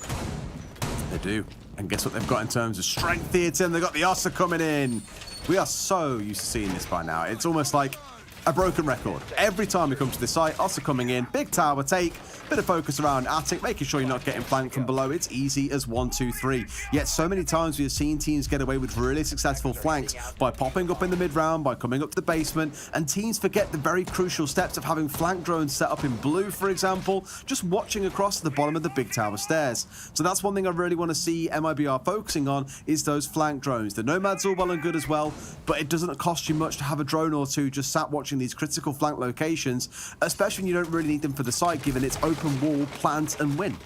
They do. And guess what they've got in terms of strength here, Tim? They've got the Ossa coming in. We are so used to seeing this by now. It's almost like a broken record. Every time we come to this site, Ossa coming in, big tower take, bit of focus around attic, making sure you're not getting flanked from below. It's easy as 1, 2, 3. Yet so many times we have seen teams get away with really successful flanks by popping up in the mid round, by coming up to the basement, and teams forget the very crucial steps of having flank drones set up in blue, for example, just watching across the bottom of the big tower stairs. So that's one thing I really want to see MIBR focusing on, is those flank drones. The Nomad's all well and good as well, but it doesn't cost you much to have a drone or 2 just sat watching these critical flank locations, especially when you don't really need them for the site, given it's open wall, plant and win.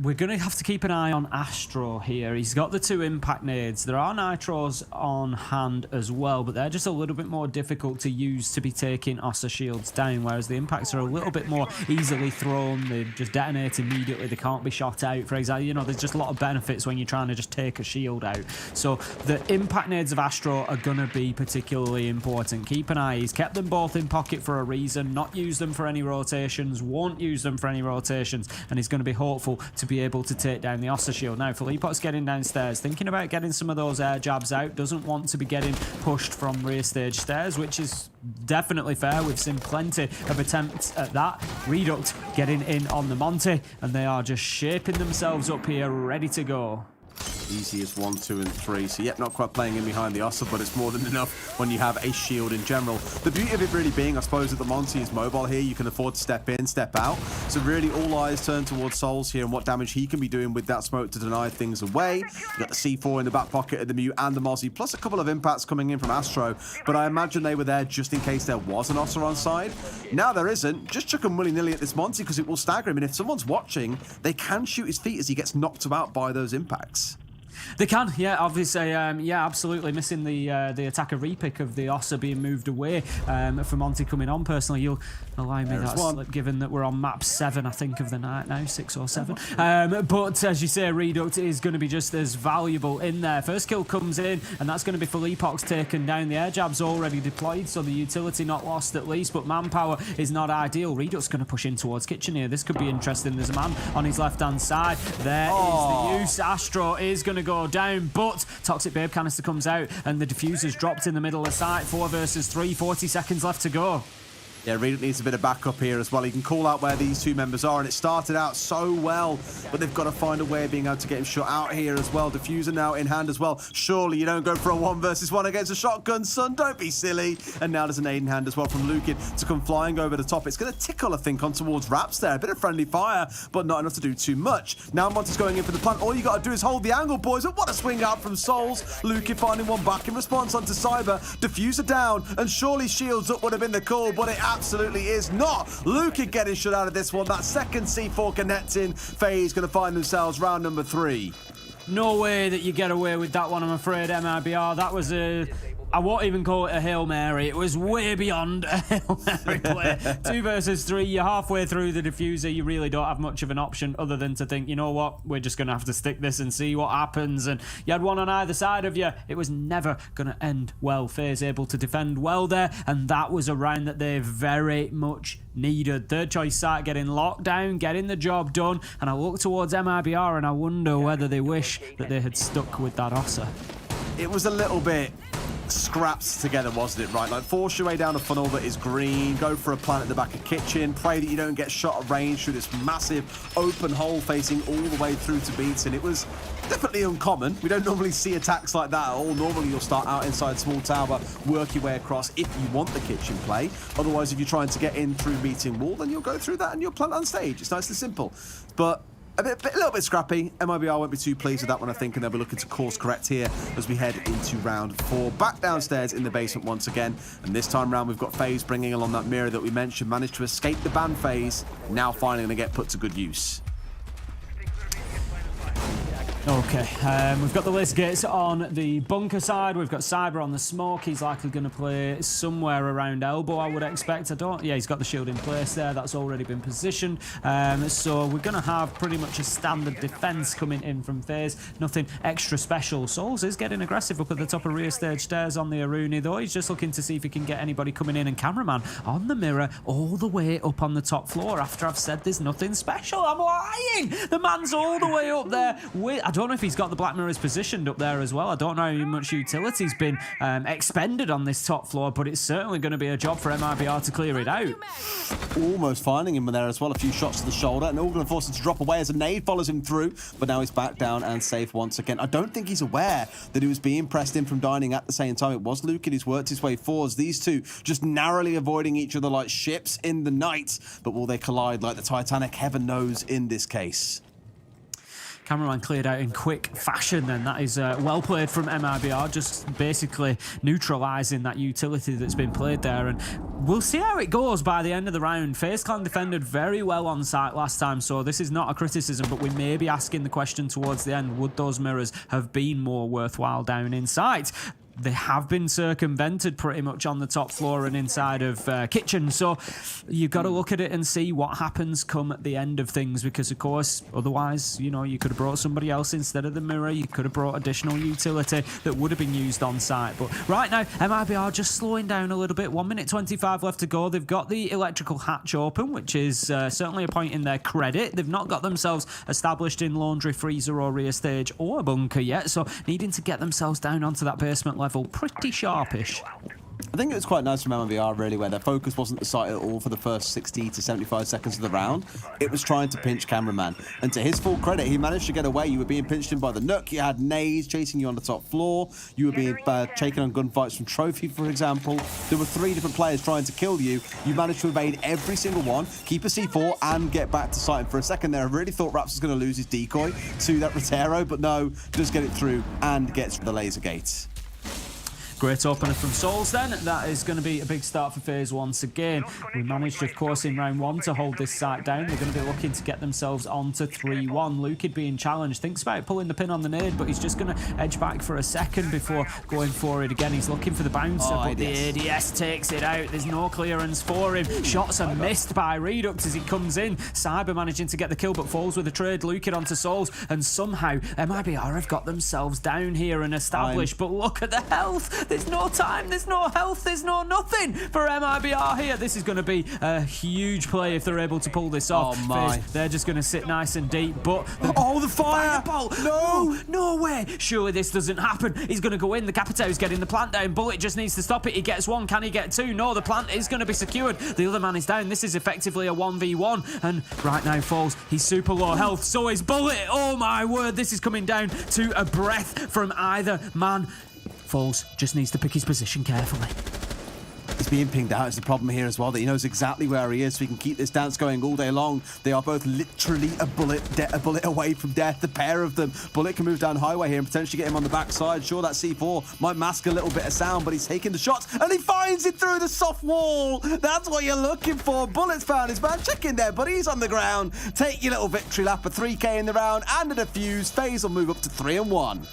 We're going to have to keep an eye on Astro here. He's got the 2 impact nades. There are nitros on hand as well, but they're just a little bit more difficult to use to be taking Ossa shields down, whereas the impacts are a little bit more easily thrown. They just detonate immediately. They can't be shot out, for example. You know, there's just a lot of benefits when you're trying to just take a shield out. So the impact nades of Astro are going to be particularly important. Keep an eye. He's kept them both in pocket for a reason, not use them for any rotations, won't use them for any rotations, and he's going to be hopeful to be able to take down the Ossa shield. Now, Philippot's getting downstairs, thinking about getting some of those air jabs out, doesn't want to be getting pushed from rear stage stairs, which is definitely fair. We've seen plenty of attempts at that. Reduct getting in on the Monty, and they are just shaping themselves up here, ready to go. Easy as 1, 2, and 3. So, yep, not quite playing in behind the Ossa, but it's more than enough when you have a shield in general. The beauty of it really being, I suppose, that the Monty is mobile here. You can afford to step in, step out. So, really, all eyes turn towards Souls here and what damage he can be doing with that smoke to deny things away. You've got the C4 in the back pocket of the Mew and the Mozzie, plus a couple of impacts coming in from Astro. But I imagine they were there just in case there was an Ossa on side. Now there isn't. Just chuck him willy-nilly at this Monty because it will stagger him. And if someone's watching, they can shoot his feet as he gets knocked about by those impacts. They can, yeah, obviously, yeah, absolutely. Missing the attacker repick of the Ossa being moved away from Monty coming on. Personally, you'll allow me that slip, given that we're on map 7, I think, of the night now, 6 or 7. But as you say, Reduct is going to be just as valuable in there. First kill comes in, and that's going to be Philippox taken down. The air jab's already deployed, so the utility not lost at least, but manpower is not ideal. Reduct's going to push in towards Kitchen here. This could be interesting. There's a man on his left-hand side. There is the use. Astro is going to go down, but Toxic Babe canister comes out and the diffuser's dropped in the middle of site. 4 versus 3, 40 seconds left to go. Yeah, Reduct needs a bit of backup here as well. He can call out where these two members are, and it started out so well, but they've got to find a way of being able to get him shot out here as well. Diffuser now in hand as well. Surely you don't go for a 1 versus 1 against a shotgun, son. Don't be silly. And now there's an aid in hand as well from Lukin to come flying over the top. It's going to tickle, I think, on towards Raps there. A bit of friendly fire, but not enough to do too much. Now Monty's going in for the plant. All you got to do is hold the angle, boys. And what a swing out from Souls. Lukin finding one back in response onto Cyber. Diffuser down, and surely shields up would have been the call, but it absolutely is not. Lukin getting shut out of this one. That second C4 connecting. FaZe going to find themselves round number 3. No way that you get away with that one, I'm afraid, MIBR. That was I won't even call it a Hail Mary. It was way beyond a Hail Mary play. 2 versus 3, you're halfway through the diffuser. You really don't have much of an option other than to think, you know what, we're just going to have to stick this and see what happens. And you had one on either side of you. It was never going to end well. FaZe able to defend well there, and that was a round that they very much needed. Third choice site getting locked down, getting the job done, and I look towards MIBR and I wonder whether they wish that they had stuck with that Ossa. It was a little bit scraps together, wasn't it, right? Like, force your way down a funnel that is green, go for a plant at the back of kitchen, pray that you don't get shot at range through this massive open hole facing all the way through to beats, and it was definitely uncommon. We don't normally see attacks like that at all. Normally you'll start out inside small tower, work your way across if you want the kitchen play. Otherwise, if you're trying to get in through meeting wall, then you'll go through that and you'll plant on stage. It's nice and simple. But a little bit scrappy. MIBR won't be too pleased with that one, I think, and they'll be looking to course correct here as we head into round 4. Back downstairs in the basement once again, and this time round we've got FaZe bringing along that mirror that we mentioned, managed to escape the ban phase, now finally going to get put to good use. Okay, we've got the Lizgates on the bunker side. We've got Cyber on the smoke. He's likely going to play somewhere around elbow, I would expect. Yeah, he's got the shield in place there. That's already been positioned. So we're going to have pretty much a standard defense coming in from FaZe. Nothing extra special. Souls is getting aggressive up at the top of rear stage stairs on the Aruni, though. He's just looking to see if he can get anybody coming in. And Cameraman on the mirror all the way up on the top floor after I've said there's nothing special. I'm lying. The man's all the way up there. I don't know if he's got the Black Mirrors positioned up there as well. I don't know how much utility's been expended on this top floor, but it's certainly going to be a job for MIBR to clear it out. Almost finding him there as well. A few shots to the shoulder, and all going to force him to drop away as a nade follows him through, but now he's back down and safe once again. I don't think he's aware that he was being pressed in from dining at the same time. It was Lukin who's worked his way forwards. These two just narrowly avoiding each other like ships in the night, but will they collide like the Titanic? Heaven knows in this case. Cameraman cleared out in quick fashion then. That is well played from MIBR, just basically neutralising that utility that's been played there. And we'll see how it goes by the end of the round. FaZe Clan defended very well on site last time, so this is not a criticism, but we may be asking the question towards the end, would those mirrors have been more worthwhile down in sight? they have been circumvented pretty much on the top floor and inside of kitchen. So you've got to look at it and see what happens come at the end of things, because of course, otherwise, you know, you could have brought somebody else instead of the mirror. You could have brought additional utility that would have been used on site. But right now, MIBR just slowing down a little bit. 1 minute 25 left to go. They've got the electrical hatch open, which is certainly a point in their credit. They've not got themselves established in laundry, freezer or rear stage or bunker yet, so needing to get themselves down onto that basement level pretty sharpish. I think it was quite nice from MIBR, really, where their focus wasn't the site at all for the first 60 to 75 seconds of the round. It was trying to pinch Cameraman. And to his full credit, he managed to get away. You were being pinched in by the Nook. You had Nays chasing you on the top floor. You were being taken on gunfights from Trophy, for example. There were 3 different players trying to kill you. You managed to evade every single one, keep a C4, and get back to site. And for a second there, I really thought Raps was going to lose his decoy to that Rotero, but no, does get it through and gets the laser gate. Great opener from Souls then. That is going to be a big start for FaZe once again. We managed, of course, in round 1 to hold this site down. They're going to be looking to get themselves onto 3-1. Lukid being challenged. Thinks about pulling the pin on the nade, but he's just going to edge back for a second before going for it again. He's looking for the bouncer, but the ADS takes it out. There's no clearance for him. Shots are missed by Redux as he comes in. Cyber managing to get the kill, but falls with a trade. Lukid onto Souls, and somehow MIBR have got themselves down here and established. But look at the health. There's no time, there's no health, there's no nothing for MIBR here. This is going to be a huge play if they're able to pull this off. Oh my. FaZe, they're just going to sit nice and deep, but... the fire! No! No way! Surely this doesn't happen. He's going to go in. The Capito's getting the plant down. Bullet just needs to stop it. He gets 1. Can he get 2? No, the plant is going to be secured. The other man is down. This is effectively a 1v1, and right now falls. He's super low health. So is Bullet. Oh my word, this is coming down to a breath from either man. Falls just needs to pick his position carefully. He's being pinged out. It's the problem here as well, that he knows exactly where he is, so he can keep this dance going all day long. They are both literally a bullet away from death, the pair of them. Bullet can move down highway here and potentially get him on the backside. Sure, that C4 might mask a little bit of sound, but he's taking the shots, and he finds it through the soft wall. That's what you're looking for. Bullet's found his man. Check in there, but he's on the ground. Take your little victory lap, a 3K in the round, and a defuse. FaZe will move up to 3-1.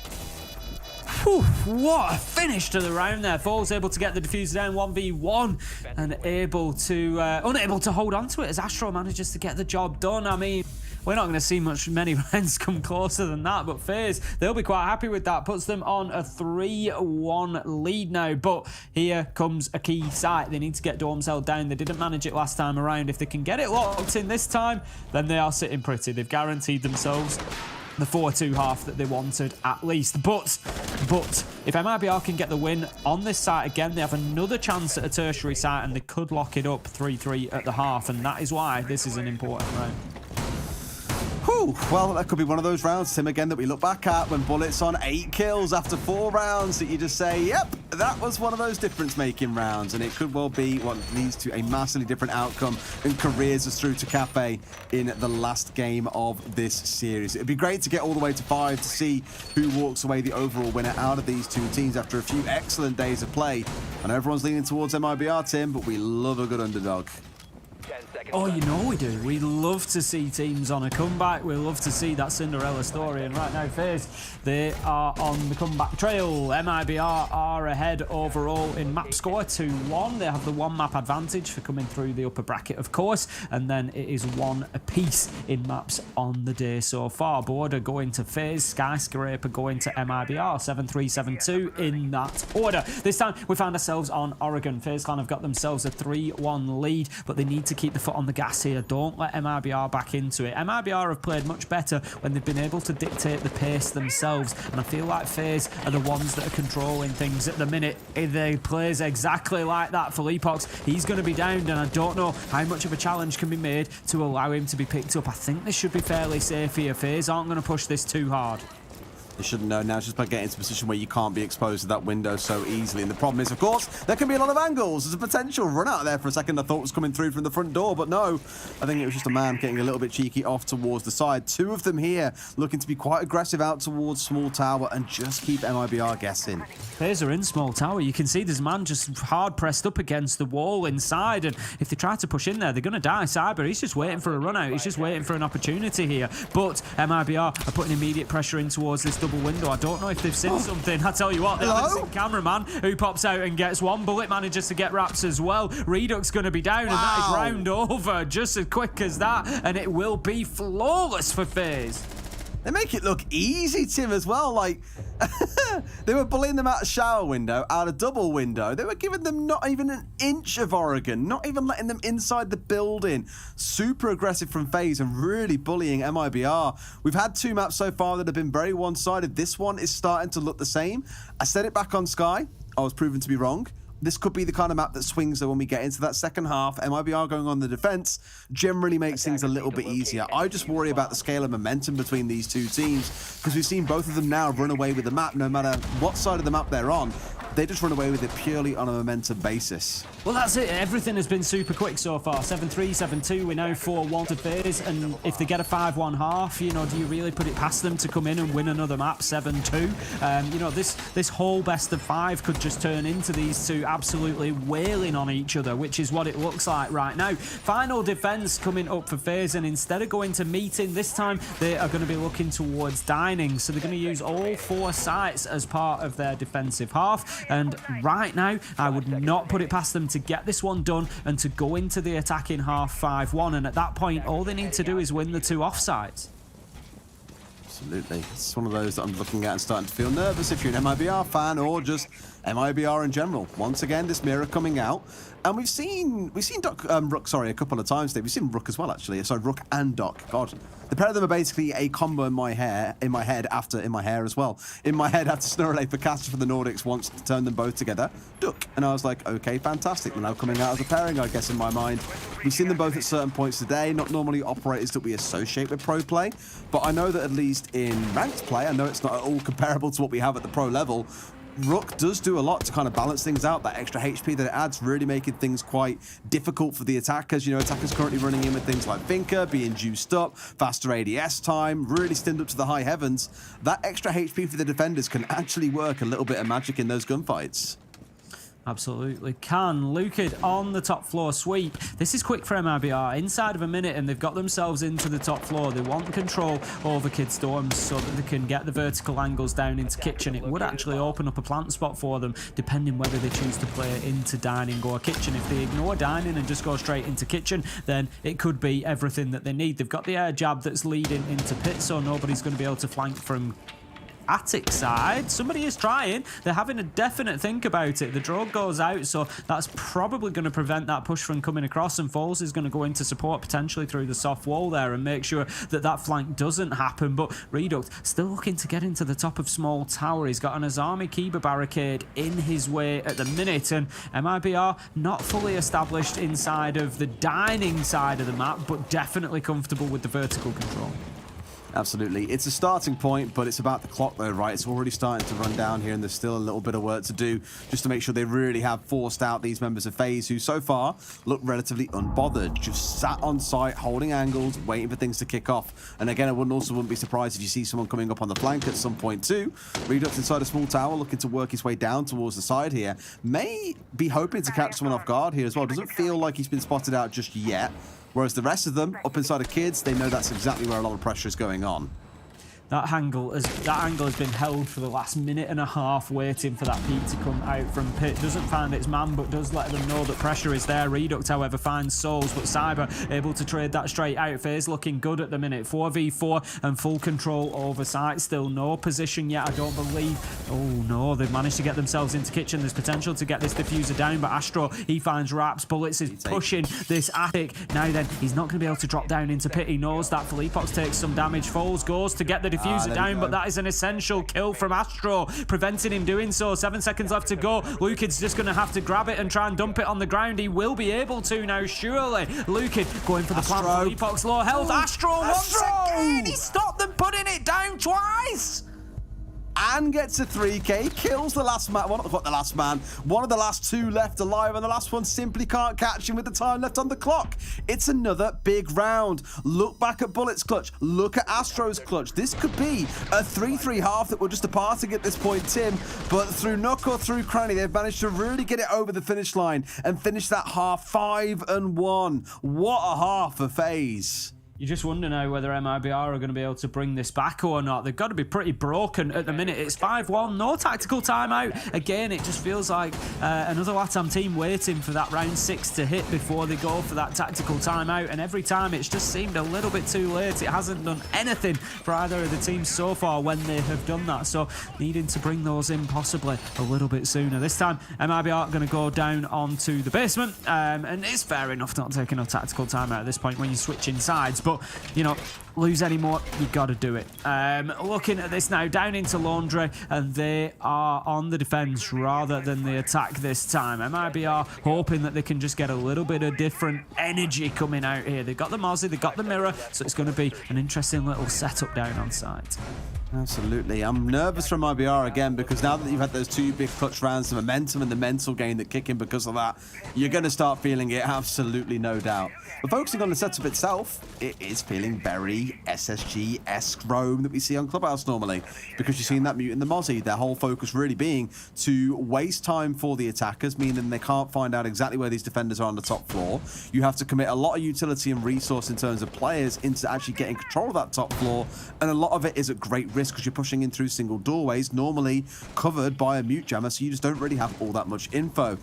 Whew, what a finish to the round there. Falls able to get the diffuser down 1v1 and unable to hold on to it as Astro manages to get the job done. I mean, we're not going to see many rounds come closer than that, but FaZe, they'll be quite happy with that. Puts them on a 3-1 lead now, but here comes a key site. They need to get Dorms held down. They didn't manage it last time around. If they can get it locked in this time, then they are sitting pretty. They've guaranteed themselves the 4-2 half that they wanted at least. But if MIBR can get the win on this site again, they have another chance at a tertiary site and they could lock it up 3-3 at the half, and that is why this is an important round. Whew. Well, that could be one of those rounds, Tim, again, that we look back at when Bullet's on 8 kills after 4 rounds, that you just say, yep, that was one of those difference-making rounds, and it could well be what leads to a massively different outcome and careers us through to Cafe in the last game of this series. It'd be great to get all the way to 5 to see who walks away the overall winner out of these 2 teams after a few excellent days of play. And everyone's leaning towards MIBR, Tim, but we love a good underdog. Oh, you know we do. We love to see teams on a comeback. We love to see that Cinderella story. And right now, FaZe, they are on the comeback trail. MIBR are ahead overall in map score, 2-1. They have the 1 map advantage for coming through the upper bracket, of course. And then it is 1 apiece in maps on the day so far. Border going to FaZe, Skyscraper going to MIBR, 7-3, 7-2 in that order. This time, we found ourselves on Oregon. FaZe Clan have got themselves a 3-1 lead, but they need to keep the foot on the gas here. Don't let MIBR back into it. MIBR have played much better when they've been able to dictate the pace themselves, and I feel like FaZe are the ones that are controlling things at the minute. If they plays exactly like that for Leapox, he's going to be downed, and I don't know how much of a challenge can be made to allow him to be picked up. I think this should be fairly safe here. FaZe aren't going to push this too hard. You shouldn't know now, just by getting into a position where you can't be exposed to that window so easily. And the problem is, of course, there can be a lot of angles. There's a potential run out there for a second I thought was coming through from the front door, but no. I think it was just a man getting a little bit cheeky off towards the side. 2 of them here looking to be quite aggressive out towards small tower and just keep MIBR guessing. FaZe are in small tower. You can see there's a man just hard pressed up against the wall inside, and if they try to push in there, they're going to die. Cyber, he's just waiting for a run out. He's just waiting for an opportunity here. But MIBR are putting immediate pressure in towards this double window. I don't know if they've seen something. I tell you what, they haven't seen Cameraman, who pops out and gets one. Bullet manages to get Raps as well. Redux going to be down, and that is round over just as quick as that, and it will be flawless for FaZe. They make it look easy, Tim, as well. Like, they were bullying them out of shower window, out of double window. They were giving them not even an inch of Oregon, not even letting them inside the building. Super aggressive from FaZe and really bullying MIBR. We've had 2 maps so far that have been very one-sided. This one is starting to look the same. I said it back on Sky. I was proven to be wrong. This could be the kind of map that swings though when we get into that second half. MIBR going on the defense generally makes things a little bit easier. I just worry about the scale of momentum between these two teams because we've seen both of them now run away with the map no matter what side of the map they're on. They just run away with it purely on a momentum basis. Well, that's it. Everything has been super quick so far. 7-3, 7-2. We're now 4-1 to FaZe. And if they get a 5-1 half, you know, do you really put it past them to come in and win another map, 7-2? You know, this whole best of 5 could just turn into these two absolutely wailing on each other, which is what it looks like right now. Final defense coming up for FaZe, and instead of going to meeting this time, they are going to be looking towards dining. So they're going to use all 4 sites as part of their defensive half. And right now, I would not put it past them to get this one done and to go into the attacking half 5-1. And at that point, all they need to do is win the 2 offsides. Absolutely. It's one of those that I'm looking at and starting to feel nervous if you're an MIBR fan or just MIBR in general. Once again, this mirror coming out. And we've seen Rook, sorry, a couple of times today. We've seen Rook as well, actually. Sorry, Rook and Doc. God. The pair of them are basically a combo in my hair after Snurrelay for Caster for the Nordics wants to turn them both together. Duck. And I was like, okay, fantastic. They're now coming out as a pairing, I guess, in my mind. We've seen them both at certain points today, not normally operators that we associate with pro play, but I know that at least in ranked play, I know it's not at all comparable to what we have at the pro level. Rook does do a lot to kind of balance things out. That extra HP that it adds really making things quite difficult for the attackers. You know, attackers currently running in with things like Finker, being juiced up, faster ADS time, really stinned up to the high heavens. That extra HP for the defenders can actually work a little bit of magic in those gunfights. Absolutely can. Lukid on the top floor sweep. This is quick for MIBR. Inside of a minute and they've got themselves into the top floor. They want control over Kid Storms so that they can get the vertical angles down into kitchen. It would actually open up a plant spot for them depending whether they choose to play into dining or kitchen. If they ignore dining and just go straight into kitchen, then it could be everything that they need. They've got the air jab that's leading into pit, so nobody's going to be able to flank from attic side. Somebody is trying. They're having a definite think about it. The drone goes out, so that's probably going to prevent that push from coming across, and Foles is going to go into support potentially through the soft wall there and make sure that that flank doesn't happen. But Redux still looking to get into the top of small tower. He's got an Azami Kiba barricade in his way at the minute, and MIBR not fully established inside of the dining side of the map, but definitely comfortable with the vertical control. Absolutely. It's a starting point, but it's about the clock though, right? It's already starting to run down here, and there's still a little bit of work to do just to make sure they really have forced out these members of FaZe, who so far look relatively unbothered, just sat on site, holding angles, waiting for things to kick off. And again, I wouldn't be surprised if you see someone coming up on the flank at some point too. Redux inside a small tower, looking to work his way down towards the side here. May be hoping to catch someone off guard here as well. Doesn't feel like he's been spotted out just yet. Whereas the rest of them, up inside of Kids, they know that's exactly where a lot of pressure is going on. That angle has been held for the last minute and a half, waiting for that peak to come out from pit. Doesn't find its man, but does let them know that pressure is there. Redux, however, finds Souls, but Cyber able to trade that straight out. FaZe looking good at the minute. 4v4 and full control over site. Still no position yet, I don't believe. Oh no, they've managed to get themselves into kitchen. There's potential to get this diffuser down, but Astro, he finds Raps. Bullets is pushing this attic. Now then, he's not going to be able to drop down into pit. He knows that. Felipox takes some damage. Foles goes to get the diffuser down, but that is an essential kill from Astro, preventing him doing so. 7 seconds left to go. Lukid's just going to have to grab it and try and dump it on the ground. He will be able to now, surely. Lukid going for the plant. Felipox low health. Astro once again! He stopped them putting it down twice! And gets a 3k, kills the last man, well, not the last man, one of the last 2 left alive, and the last one simply can't catch him with the time left on the clock. It's another big round. Look back at Bullet's clutch, look at Astro's clutch. This could be a 3-3 half that we're just departing at this point, Tim, but through Nook or through Cranny, they've managed to really get it over the finish line and finish that half 5-1. What a half for FaZe. You just wonder now whether MIBR are going to be able to bring this back or not. They've got to be pretty broken at the minute. It's 5-1, no tactical timeout. Again, it just feels like another LATAM team waiting for that round 6 to hit before they go for that tactical timeout. And every time it's just seemed a little bit too late. It hasn't done anything for either of the teams so far when they have done that. So needing to bring those in possibly a little bit sooner. This time, MIBR are going to go down onto the basement. And it's fair enough not taking a tactical timeout at this point when you're switching sides. But, you know, lose any more, you got to do it. Looking at this now, down into Laundry, and they are on the defense rather than the attack this time. MIBR hoping that they can just get a little bit of different energy coming out here. They've got the Mozzie, they've got the mirror, so it's going to be an interesting little setup down on site. Absolutely. I'm nervous from IBR again because now that you've had those 2 big clutch rounds, the momentum and the mental gain that kick in because of that, you're going to start feeling it, absolutely no doubt. But focusing on the setup itself, it is feeling very SSG-esque roam that we see on Clubhouse normally, because you've seen that mute in the Mozzie, their whole focus really being to waste time for the attackers, meaning they can't find out exactly where these defenders are on the top floor. You have to commit a lot of utility and resource in terms of players into actually getting control of that top floor, and a lot of it is at great risk because you're pushing in through single doorways, normally covered by a mute jammer, so you just don't really have all that much info.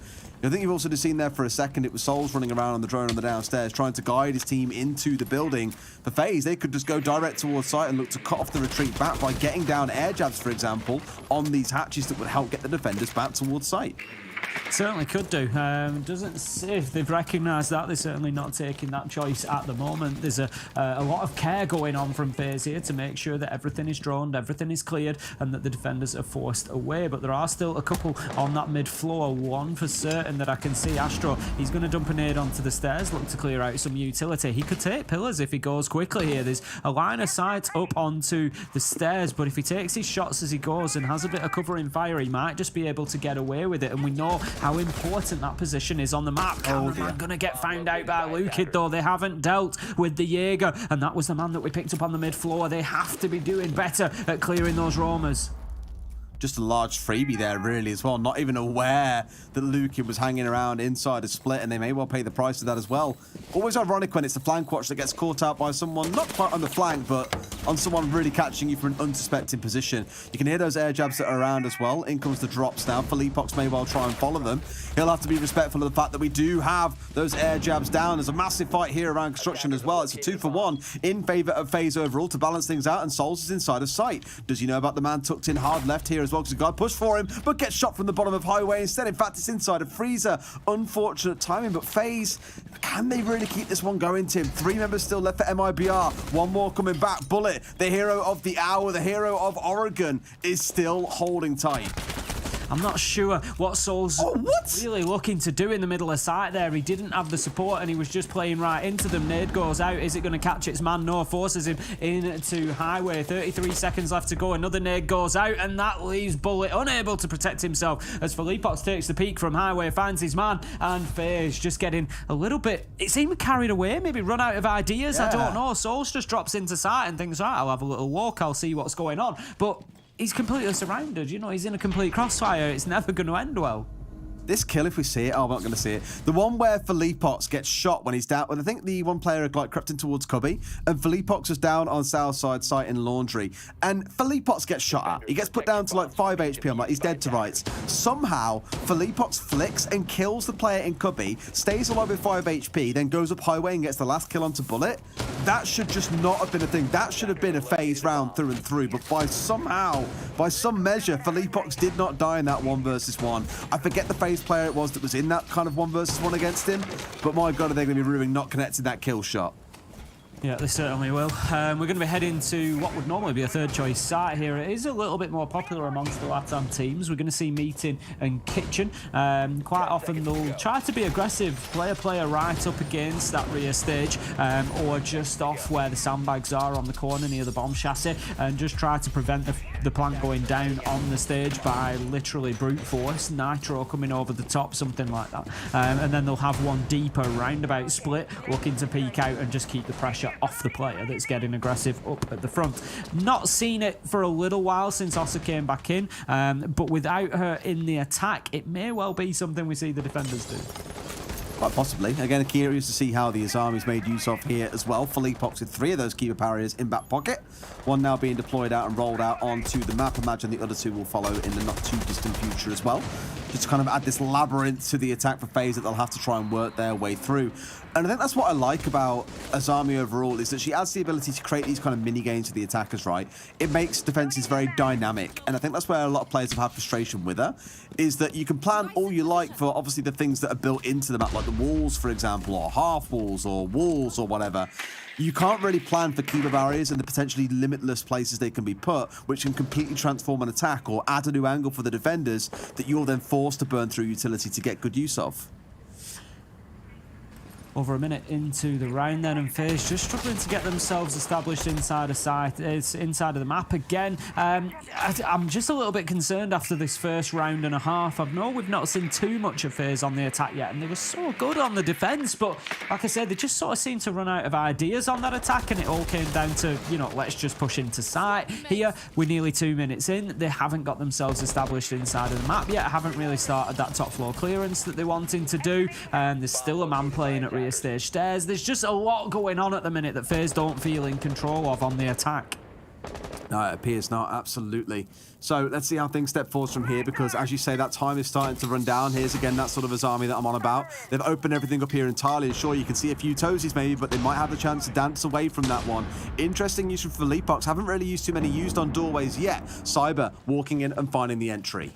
I think you've also just seen there for a second, it was Souls running around on the drone on the downstairs, trying to guide his team into the building. For FaZe, they could just go direct towards site and look to cut off the retreat back by getting down air jabs, for example, on these hatches that would help get the defenders back towards site. Certainly could do. Doesn't say if they've recognised that. They're certainly not taking that choice at the moment. There's a lot of care going on from FaZe here to make sure that everything is droned, everything is cleared, and that the defenders are forced away. But there are still a couple on that mid floor. One for certain that I can see. Astro, he's going to dump a nade onto the stairs, look to clear out some utility. He could take pillars if he goes quickly here. There's a line of sight up onto the stairs, but if he takes his shots as he goes and has a bit of covering fire, he might just be able to get away with it. And we know how important that position is on the map. Cameraman gonna get found out by Lukid though. They haven't dealt with the Jaeger, and that was the man that we picked up on the mid floor. They have to be doing better at clearing those roamers. Just a large freebie there really as well, not even aware that Lukid was hanging around inside a split, and they may well pay the price of that as well. Always ironic when it's the flank watch that gets caught out by someone not quite on the flank, but on someone really catching you from an unsuspecting position. You can hear those air jabs that are around as well. In comes the drops now. Philippox may well try and follow them. He'll have to be respectful of the fact that we do have those air jabs down. There's a massive fight here around construction as well. It's a 2-for-1 in favour of FaZe overall to balance things out, and Souls is inside of sight. Does he know about the man tucked in hard left here as well? Because the guy pushed for him, but gets shot from the bottom of highway instead. In fact, it's inside of Freezer. Unfortunate timing, but FaZe, can they really keep this one going, Tim? 3 members still left for MIBR. 1 more coming back. Bullet, the hero of the hour, the hero of Oregon, is still holding tight. I'm not sure what Souls really looking to do in the middle of sight there. He didn't have the support and he was just playing right into them. Nade goes out. Is it going to catch its man? No, forces him into highway. 33 seconds left to go. Another nade goes out, and that leaves Bullet unable to protect himself as Philippox takes the peak from highway, finds his man, and FaZe just getting a little bit, it seemed carried away, maybe run out of ideas. I don't know. Souls just drops into sight and thinks, right, I'll have a little walk, I'll see what's going on. But he's completely surrounded, you know, he's in a complete crossfire. It's never going to end well. This kill, if we see it, I'm not going to see it. The one where Philippox gets shot when he's down, well, I think the one player had like crept in towards Cubby, and Philippox was down on Southside site in Laundry, and Philippox gets shot at. He gets put down to like 5 HP. I'm like, he's dead to rights. Somehow, Philippox flicks and kills the player in Cubby, stays alive with 5 HP, then goes up highway and gets the last kill onto Bullet. That should just not have been a thing. That should have been a FaZe round through and through, but by some measure, Philippox did not die in that 1 versus 1. I forget the FaZe player it was that was in that kind of 1 versus 1 against him, but my god, are they going to be ruining not connecting that kill shot. Yeah, they certainly will. We're going to be heading to what would normally be a third choice site here. It is a little bit more popular amongst the LATAM teams. We're going to see Meeting and Kitchen. Quite often they'll try to be aggressive, play a player right up against that rear stage, or just off where the sandbags are on the corner near the bomb chassis, and just try to prevent the plant going down on the stage by literally brute force, nitro coming over the top, something like that. And then they'll have one deeper roundabout split, looking to peek out and just keep the pressure off the player that's getting aggressive up at the front. Not seen it for a little while since Ossa came back in, but without her in the attack, it may well be something we see the defenders do. Quite possibly. Again, curious to see how the Azami's made use of here as well. Philippox with 3 of those keeper barriers in back pocket. One now being deployed out and rolled out onto the map. Imagine the other 2 will follow in the not too distant future as well. Just to kind of add this labyrinth to the attack for FaZe that they'll have to try and work their way through. And I think that's what I like about Azami overall, is that she adds the ability to create these kind of mini games for the attackers, right? It makes defenses very dynamic. And I think that's where a lot of players have had frustration with her, is that you can plan all you like for obviously the things that are built into the map, like the walls, for example, or half walls or walls or whatever. You can't really plan for keeper barriers and the potentially limitless places they can be put, which can completely transform an attack or add a new angle for the defenders that you're then forced to burn through utility to get good use of. Over a minute into the round then, and FaZe just struggling to get themselves established inside of sight, inside of the map again. I'm just a little bit concerned after this first round and a half. I know we've not seen too much of FaZe on the attack yet, and they were so good on the defense, but like I said, they just sort of seemed to run out of ideas on that attack, and it all came down to, you know, let's just push into sight. Here, we're nearly 2 minutes in. They haven't got themselves established inside of the map yet, haven't really started that top floor clearance that they're wanting to do, and there's still a man playing at rear stage stairs. There's just a lot going on at the minute that FaZe don't feel in control of on the attack. No, it appears not, absolutely. So let's see how things step forward from here, because as you say, that time is starting to run down. Here's again that sort of Azami that I'm on about. They've opened everything up here entirely, and sure, you can see a few toesies maybe, but they might have the chance to dance away from that one. Interesting use from Philippox. Haven't really used too many used on doorways yet. Cyber walking in and finding the entry.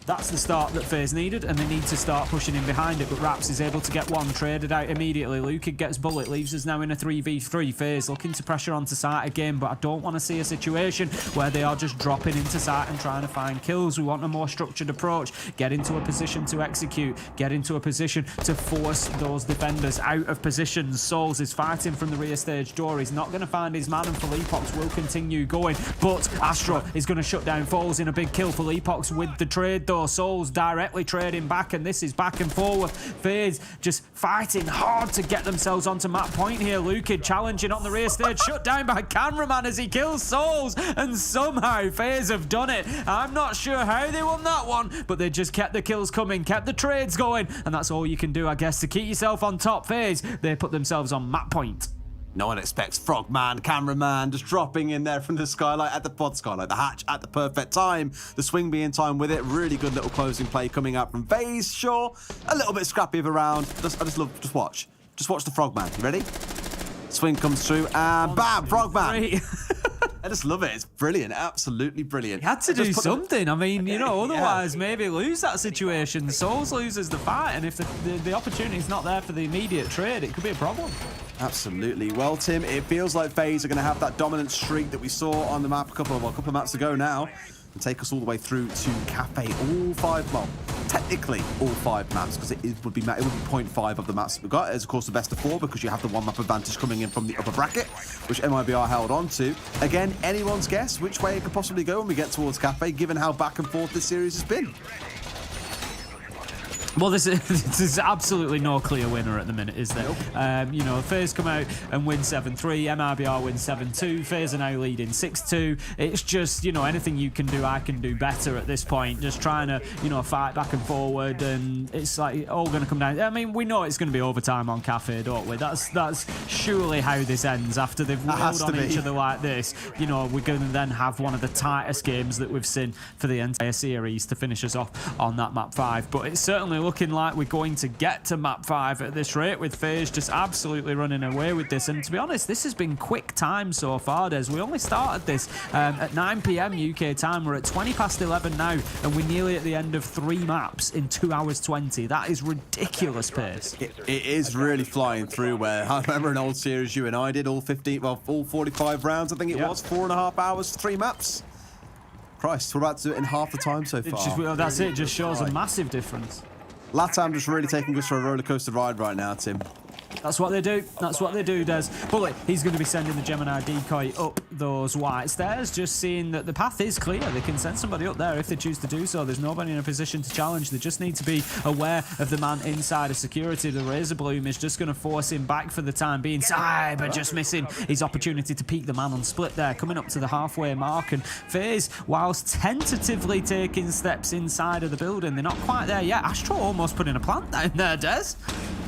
That's the start that FaZe needed, and they need to start pushing in behind it, but Raps is able to get one traded out immediately. Luka gets bullet, leaves us now in a 3v3. FaZe looking to pressure onto site again, but I don't want to see a situation where they are just dropping into site and trying to find kills. We want a more structured approach. Get into a position to execute. Get into a position to force those defenders out of positions. Souls is fighting from the rear stage door. He's not going to find his man, and Philippox will continue going, but Astro is going to shut down Falls in a big kill. Philippox with the trade though. Souls directly trading back, and this is back and forward. FaZe just fighting hard to get themselves onto map point here. Luka challenging on the rear stage, shut down by Cameraman as he kills Souls, and somehow FaZe have done it. I'm not sure how they won that one, but they just kept the kills coming, kept the trades going, and that's all you can do, I guess, to keep yourself on top. FaZe, they put themselves on map point. No one expects Frogman, Cameraman, just dropping in there from the skylight at the pod skylight, the hatch at the perfect time. The swing being timed with it. Really good little closing play coming out from FaZe. Sure, a little bit scrappy of a round. Just watch the Frogman. You ready? Swing comes through and bam, Frogman. I just love it. It's brilliant. Absolutely brilliant. He had to do something. I mean, you know, otherwise maybe lose that situation. Souls loses the fight, and if the opportunity's not there for the immediate trade, it could be a problem. Absolutely. Well, Tim, it feels like FaZe are going to have that dominant streak that we saw on the map a couple of maps ago now, and take us all the way through to Cafe. All 5, well, technically all 5 maps, because it would be 0.5 of the maps we've got. It's of course the best of 4, because you have the 1 map advantage coming in from the upper bracket, which MIBR held on to. Again, anyone's guess which way it could possibly go when we get towards Cafe, given how back and forth this series has been. Well, this is absolutely no clear winner at the minute, is there? You know, FaZe come out and win 7-3, MIBR win 7-2, FaZe are now leading 6-2. It's just, you know, anything you can do, I can do better at this point. Just trying to, you know, fight back and forward, and it's like all going to come down. I mean, we know it's going to be overtime on Cafe, don't we? That's surely how this ends after they've rolled on each other like this. You know, we're going to then have one of the tightest games that we've seen for the entire series to finish us off on that map 5. But it's certainly looking like we're going to get to map 5 at this rate, with FaZe just absolutely running away with this. And to be honest, this has been quick time so far, Des. We only started this at 9 PM UK time. We're at 20 past 11 now, and we're nearly at the end of 3 maps in 2 hours 20. That is ridiculous pace. It is really flying through. Where I remember an old series you and I did, all 45 rounds, I think it was, 4.5 hours, 3 maps. Christ, we're about to do it in half the time so far. That's it, just shows a massive difference. LATAM just really taking us for a roller coaster ride right now, Tim. That's what they do. That's what they do, Des. Bullet, he's going to be sending the Gemini decoy up those white stairs, just seeing that the path is clear. They can send somebody up there if they choose to do so. There's nobody in a position to challenge. They just need to be aware of the man inside of security. The Razor Bloom is just going to force him back for the time being. Cyber just missing his opportunity to peek the man on split there, coming up to the halfway mark. And FaZe, whilst tentatively taking steps inside of the building, they're not quite there yet. Astro almost putting a plant down there, Des.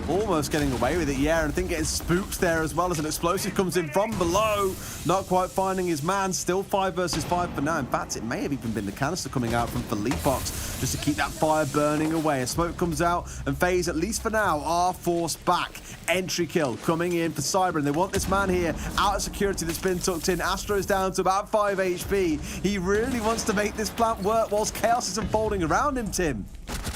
Almost getting away with it, yeah, and I think getting spooked there as well as an explosive comes in from below. Not quite finding his man, still 5 versus 5 for now. In fact, it may have even been the canister coming out from Philippox just to keep that fire burning away. A smoke comes out, and FaZe, at least for now, are forced back. Entry kill coming in for Cyber, and they want this man here out of security that's been tucked in. Astro's down to about 5 HP. He really wants to make this plant work whilst chaos is unfolding around him, Tim.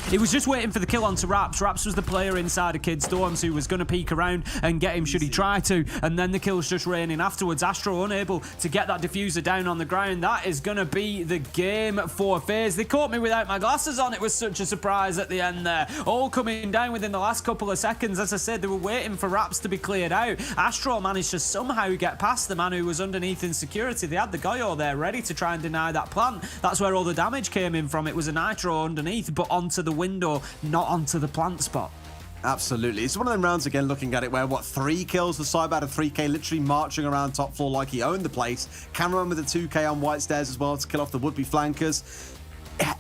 He was just waiting for the kill onto Raps. Raps was the player inside of Kid Storms who was going to peek around and get him should he try to, and then the kill's just raining afterwards. Astro unable to get that diffuser down on the ground. That is going to be the game for FaZe. They caught me without my glasses on. It was such a surprise at the end there. All coming down within the last couple of seconds. As I said, they were waiting for Raps to be cleared out. Astro managed to somehow get past the man who was underneath in security. They had the Goyo there ready to try and deny that plant. That's where all the damage came in from. It was a Nitro underneath, but onto the window, not onto the plant spot. Absolutely. It's one of them rounds, again, looking at it, where, 3 kills for Cyber out of 3K, literally marching around top floor like he owned the place. Cameron with a 2K on white stairs as well to kill off the would-be flankers.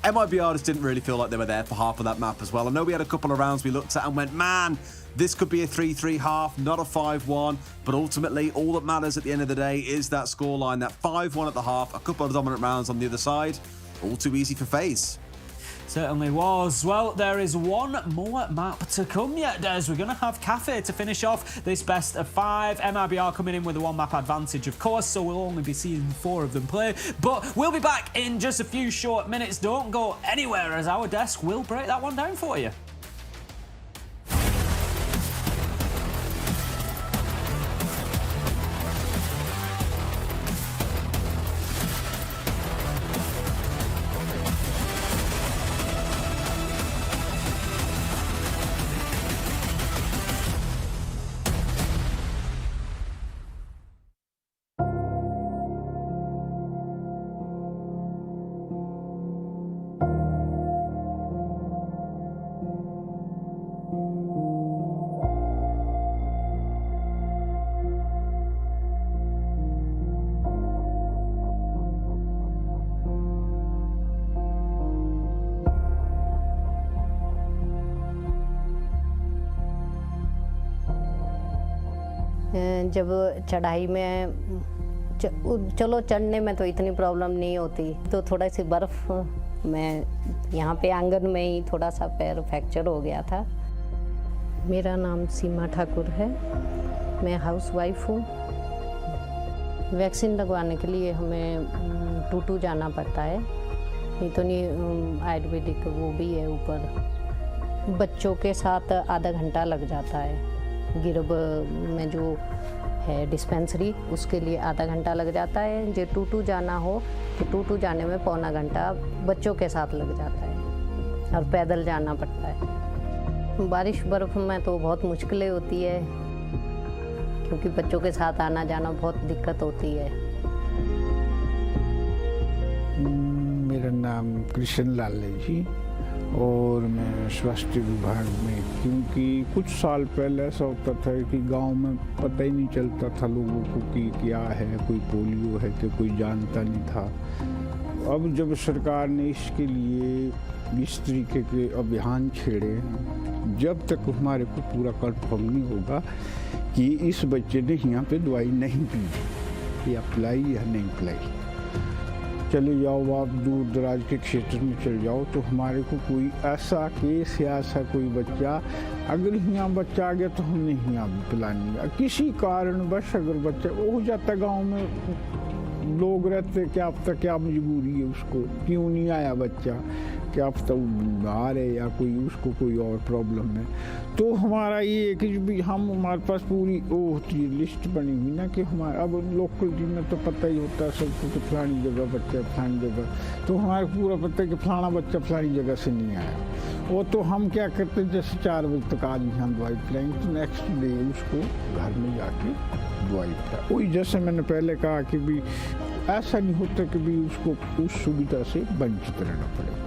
MIBR just didn't really feel like they were there for half of that map as well. I know we had a couple of rounds we looked at and went, man, this could be a 3-3 half, not a 5-1, but ultimately all that matters at the end of the day is that scoreline, that 5-1 at the half, a couple of dominant rounds on the other side. All too easy for FaZe. Certainly was. Well, there is one more map to come yet, Des. We're going to have Cafe to finish off this best of 5. MIBR coming in with a 1-map advantage, of course, so we'll only be seeing 4 of them play. But we'll be back in just a few short minutes. Don't go anywhere, as our desk will break that one down for you. जब चढ़ाई में चलो चढ़ने में तो इतनी problem नहीं होती, तो थोड़ा सी बर्फ़ में यहाँ पे आंगन में ही थोड़ा सा पैर फ्रैक्चर हो गया था। मेरा नाम सीमा ठाकुर है, मैं हाउसवाइफ हूँ। वैक्सीन लगवाने के लिए हमें टूटू जाना पड़ता है, नहीं तो नहीं आयुर्वेदिक वो भी है ऊपर। बच्चों के साथ आधा घंटा लग जाता है। गिरब में जो है डिस्पेंसरी, उसके लिए आधा घंटा लग जाता है। जो टूटू जाना हो तो टूटू जाने में पौना घंटा बच्चों के साथ लग जाता है और पैदल जाना पड़ता है। बारिश बर्फ़ में तो बहुत मुश्किलें होती है, क्योंकि बच्चों के साथ आना जाना बहुत दिक्कत होती है। मेरा नाम कृष्ण लाल है जी, और मैं स्वास्थ्य विभाग में, क्योंकि कुछ साल पहले ऐसा होता था कि गांव में पता ही नहीं चलता था लोगों को कि क्या है, कोई पोलियो है कि कोई जानता नहीं था। अब जब सरकार ने इसके लिए इस तरीके के अभियान छेड़े हैं, जब तक हमारे को पूरा कंफर्म नहीं होगा कि इस बच्चे ने यहाँ पे दवाई नहीं पी या पिलाई या नहीं पिलाई, चले जाओ आप दूर दराज के क्षेत्र में चले जाओ, तो हमारे को कोई ऐसा केस या ऐसा कोई बच्चा, अगर यहाँ बच्चा आ गया तो हमने यहाँ पिलानी, किसी कारणवश अगर बच्चा हो जाता, गांव में लोग रहते, क्या पता क्या मजबूरी है उसको, क्यों नहीं आया बच्चा, क्या पता वो बीमार है या कोई उसको कोई और प्रॉब्लम है। तो हमारा ये है कि भी हमारे पास पूरी वो होती है लिस्ट बनी हुई ना, कि हमारा अब लोकल जी में तो पता ही होता है सबको कि फलानी जगह बच्चा फलानी जगह, तो हमारे पूरा पता है कि फलाना बच्चा फलानी जगह से नहीं आया। वो तो हम क्या करते हैं, जैसे 4 बजे तक आज भी हम दवाई पिलाएंगे तो नेक्स्ट डे उसको घर में जाके दवाई पिलाए। वही जैसे मैंने पहले कहा कि भी ऐसा नहीं होता कि भी उसको उस सुविधा से वंचित रहना पड़ेगा।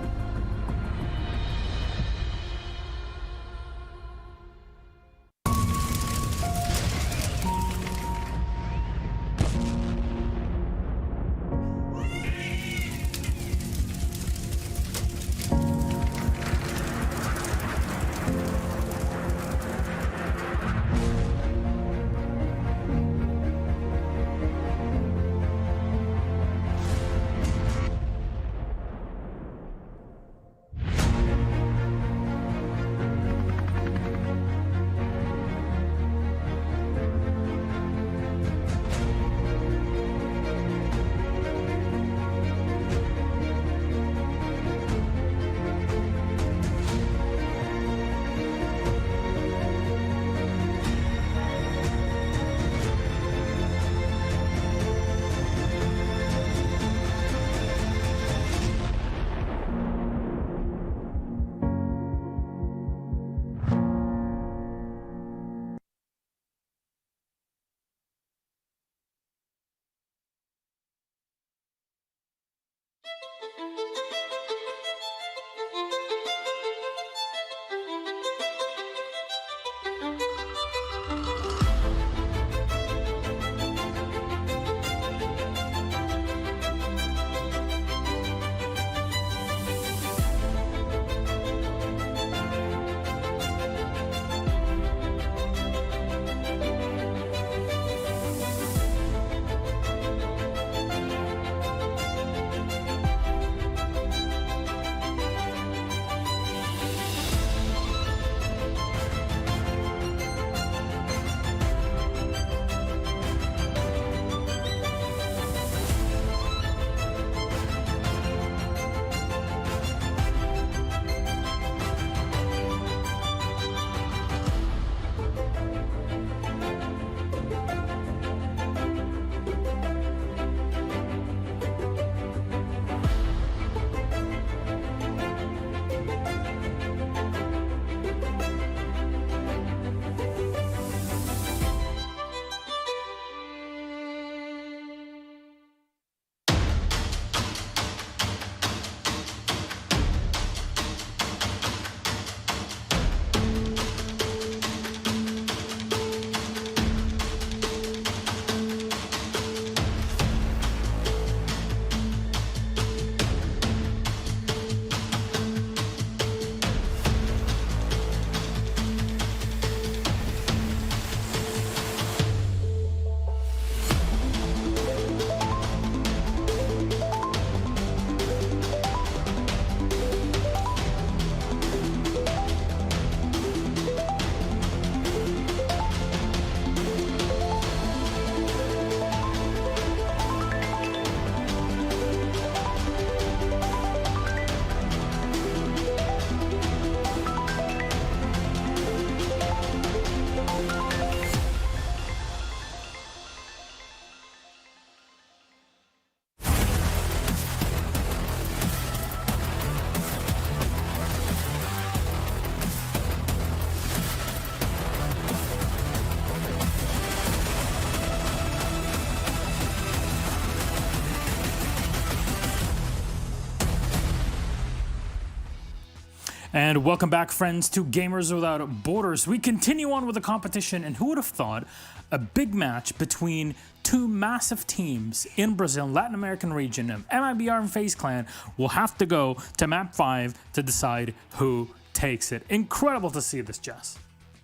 And welcome back, friends, to Gamers Without Borders. We continue on with the competition, and who would have thought a big match between two massive teams in Brazil, Latin American region of MIBR and FaZe Clan will have to go to map 5 to decide who takes it. Incredible to see this, Jess.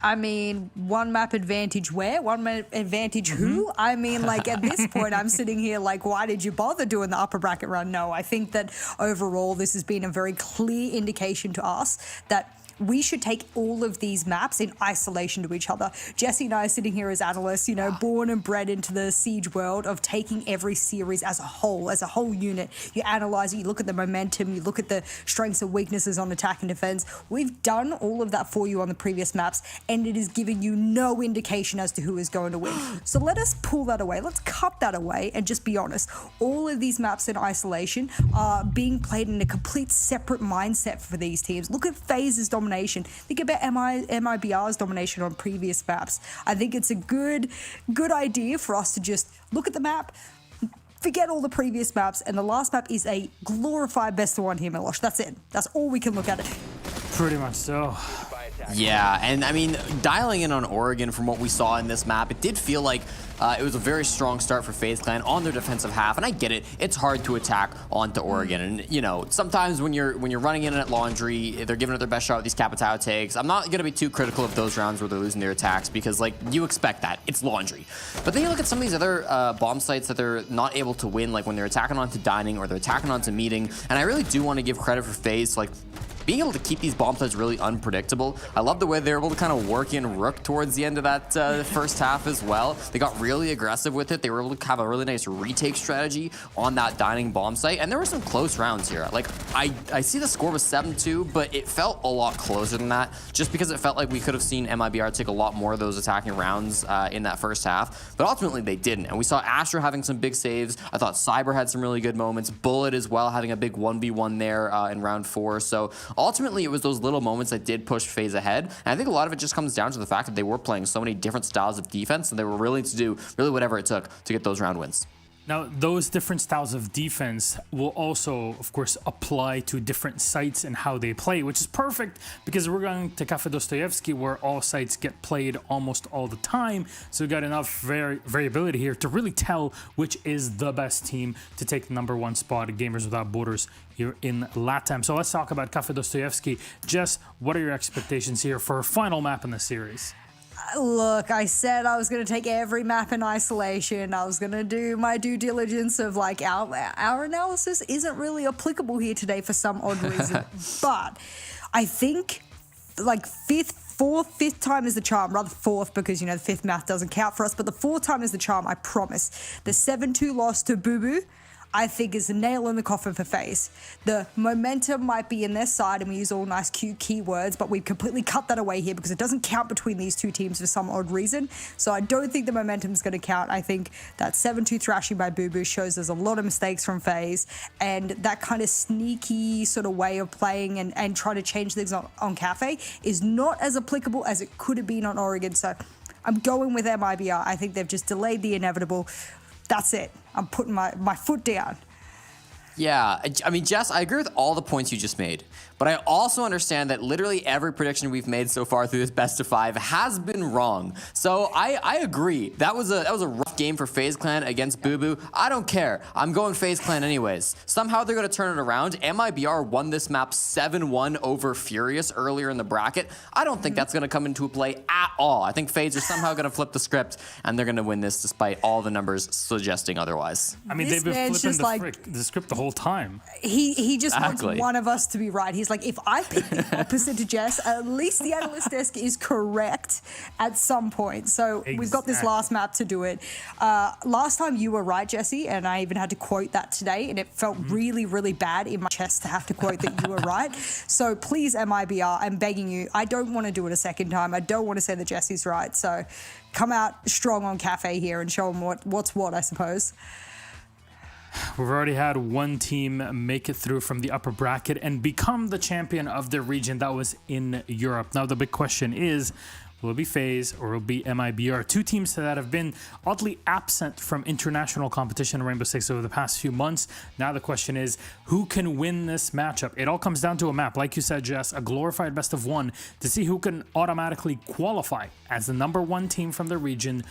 I mean, one map advantage where? One map advantage who? I mean, like, at this point, I'm sitting here like, why did you bother doing the upper bracket run? No, I think that overall, this has been a very clear indication to us that we should take all of these maps in isolation to each other. Jesse and I are sitting here as analysts, you know, born and bred into the Siege world of taking every series as a whole unit. You analyze it, you look at the momentum, you look at the strengths and weaknesses on attack and defense. We've done all of that for you on the previous maps, and it is giving you no indication as to who is going to win. So let us pull that away. Let's cut that away and just be honest. All of these maps in isolation are being played in a complete separate mindset for these teams. Look at FaZe's domination. Think about MIBR's domination on previous maps. I think it's a good idea for us to just look at the map, forget all the previous maps, and the last map is a glorified best of one here, Milosh. That's it. That's all we can look at it. Pretty much so. Yeah, and I mean, dialing in on Oregon from what we saw in this map, it did feel like it was a very strong start for FaZe Clan on their defensive half, and I get it. It's hard to attack onto Oregon, and you know, sometimes when you're running in at Laundry, they're giving it their best shot with these Capitao takes. I'm not gonna be too critical of those rounds where they're losing their attacks because, like, you expect that. It's Laundry. But then you look at some of these other bomb sites that they're not able to win, like when they're attacking onto Dining or they're attacking onto Meeting, and I really do want to give credit for FaZe, like, being able to keep these bomb sites really unpredictable. I love the way they were able to kind of work in Rook towards the end of that first half as well. They got really aggressive with it. They were able to have a really nice retake strategy on that Dining bomb site, and there were some close rounds here. Like, I see the score was 7-2, but it felt a lot closer than that, just because it felt like we could have seen MIBR take a lot more of those attacking rounds in that first half, but ultimately they didn't. And we saw Astra having some big saves. I thought Cyber had some really good moments. Bullet as well, having a big 1v1 there in round 4. So ultimately, it was those little moments that did push FaZe ahead. And I think a lot of it just comes down to the fact that they were playing so many different styles of defense, and they were willing to do really whatever it took to get those round wins. Now, those different styles of defense will also, of course, apply to different sites and how they play, which is perfect because we're going to Cafe Dostoyevsky where all sites get played almost all the time. So we got enough variability here to really tell which is the best team to take the #1 spot at Gamers Without Borders here in LATAM. So let's talk about Cafe Dostoyevsky. Jess, what are your expectations here for a final map in the series? Look, I said I was going to take every map in isolation. I was going to do my due diligence of, like, our analysis isn't really applicable here today for some odd reason. But I think, like, fifth time is the charm, rather fourth, because, you know, the fifth math doesn't count for us, but the fourth time is the charm, I promise. The 7-2 loss to Boo Boo, I think, is the nail in the coffin for FaZe. The momentum might be in their side, and we use all nice, cute keywords, but we've completely cut that away here because it doesn't count between these two teams for some odd reason. So I don't think the momentum is going to count. I think that 7-2 thrashing by Boo Boo shows there's a lot of mistakes from FaZe, and that kind of sneaky sort of way of playing and trying to change things on Cafe is not as applicable as it could have been on Oregon. So I'm going with MIBR. I think they've just delayed the inevitable. That's it. I'm putting my foot down. Yeah, I mean, Jess, I agree with all the points you just made, but I also understand that literally every prediction we've made so far through this best of 5 has been wrong. So I agree. That was a rough game for FaZe Clan against Boo Boo. I don't care. I'm going FaZe Clan anyways. Somehow they're going to turn it around. MIBR won this map 7-1 over Furious earlier in the bracket. I don't think that's going to come into play at all. I think FaZe are somehow going to flip the script, and they're going to win this despite all the numbers suggesting otherwise. I mean, they've been flipping the script the whole time. He just wants one of us to be right. He's like, if I pick the opposite to Jess, at least the analyst desk is correct at some point. So we've got this last map to do it. Last time you were right, Jesse, and I even had to quote that today, and it felt really, really bad in my chest to have to quote that you were right. So please, MIBR, I'm begging you, I don't want to do it a second time. I don't want to say that Jesse's right. So come out strong on Cafe here and show them what's what, I suppose. We've already had one team make it through from the upper bracket and become the champion of their region. That was in Europe. Now the big question is, will it be FaZe or will it be MIBR? Two teams that have been oddly absent from international competition in Rainbow Six over the past few months. Now the question is, who can win this matchup? It all comes down to a map. Like you said, Jess, a glorified best of 1 to see who can automatically qualify as the #1 team from the region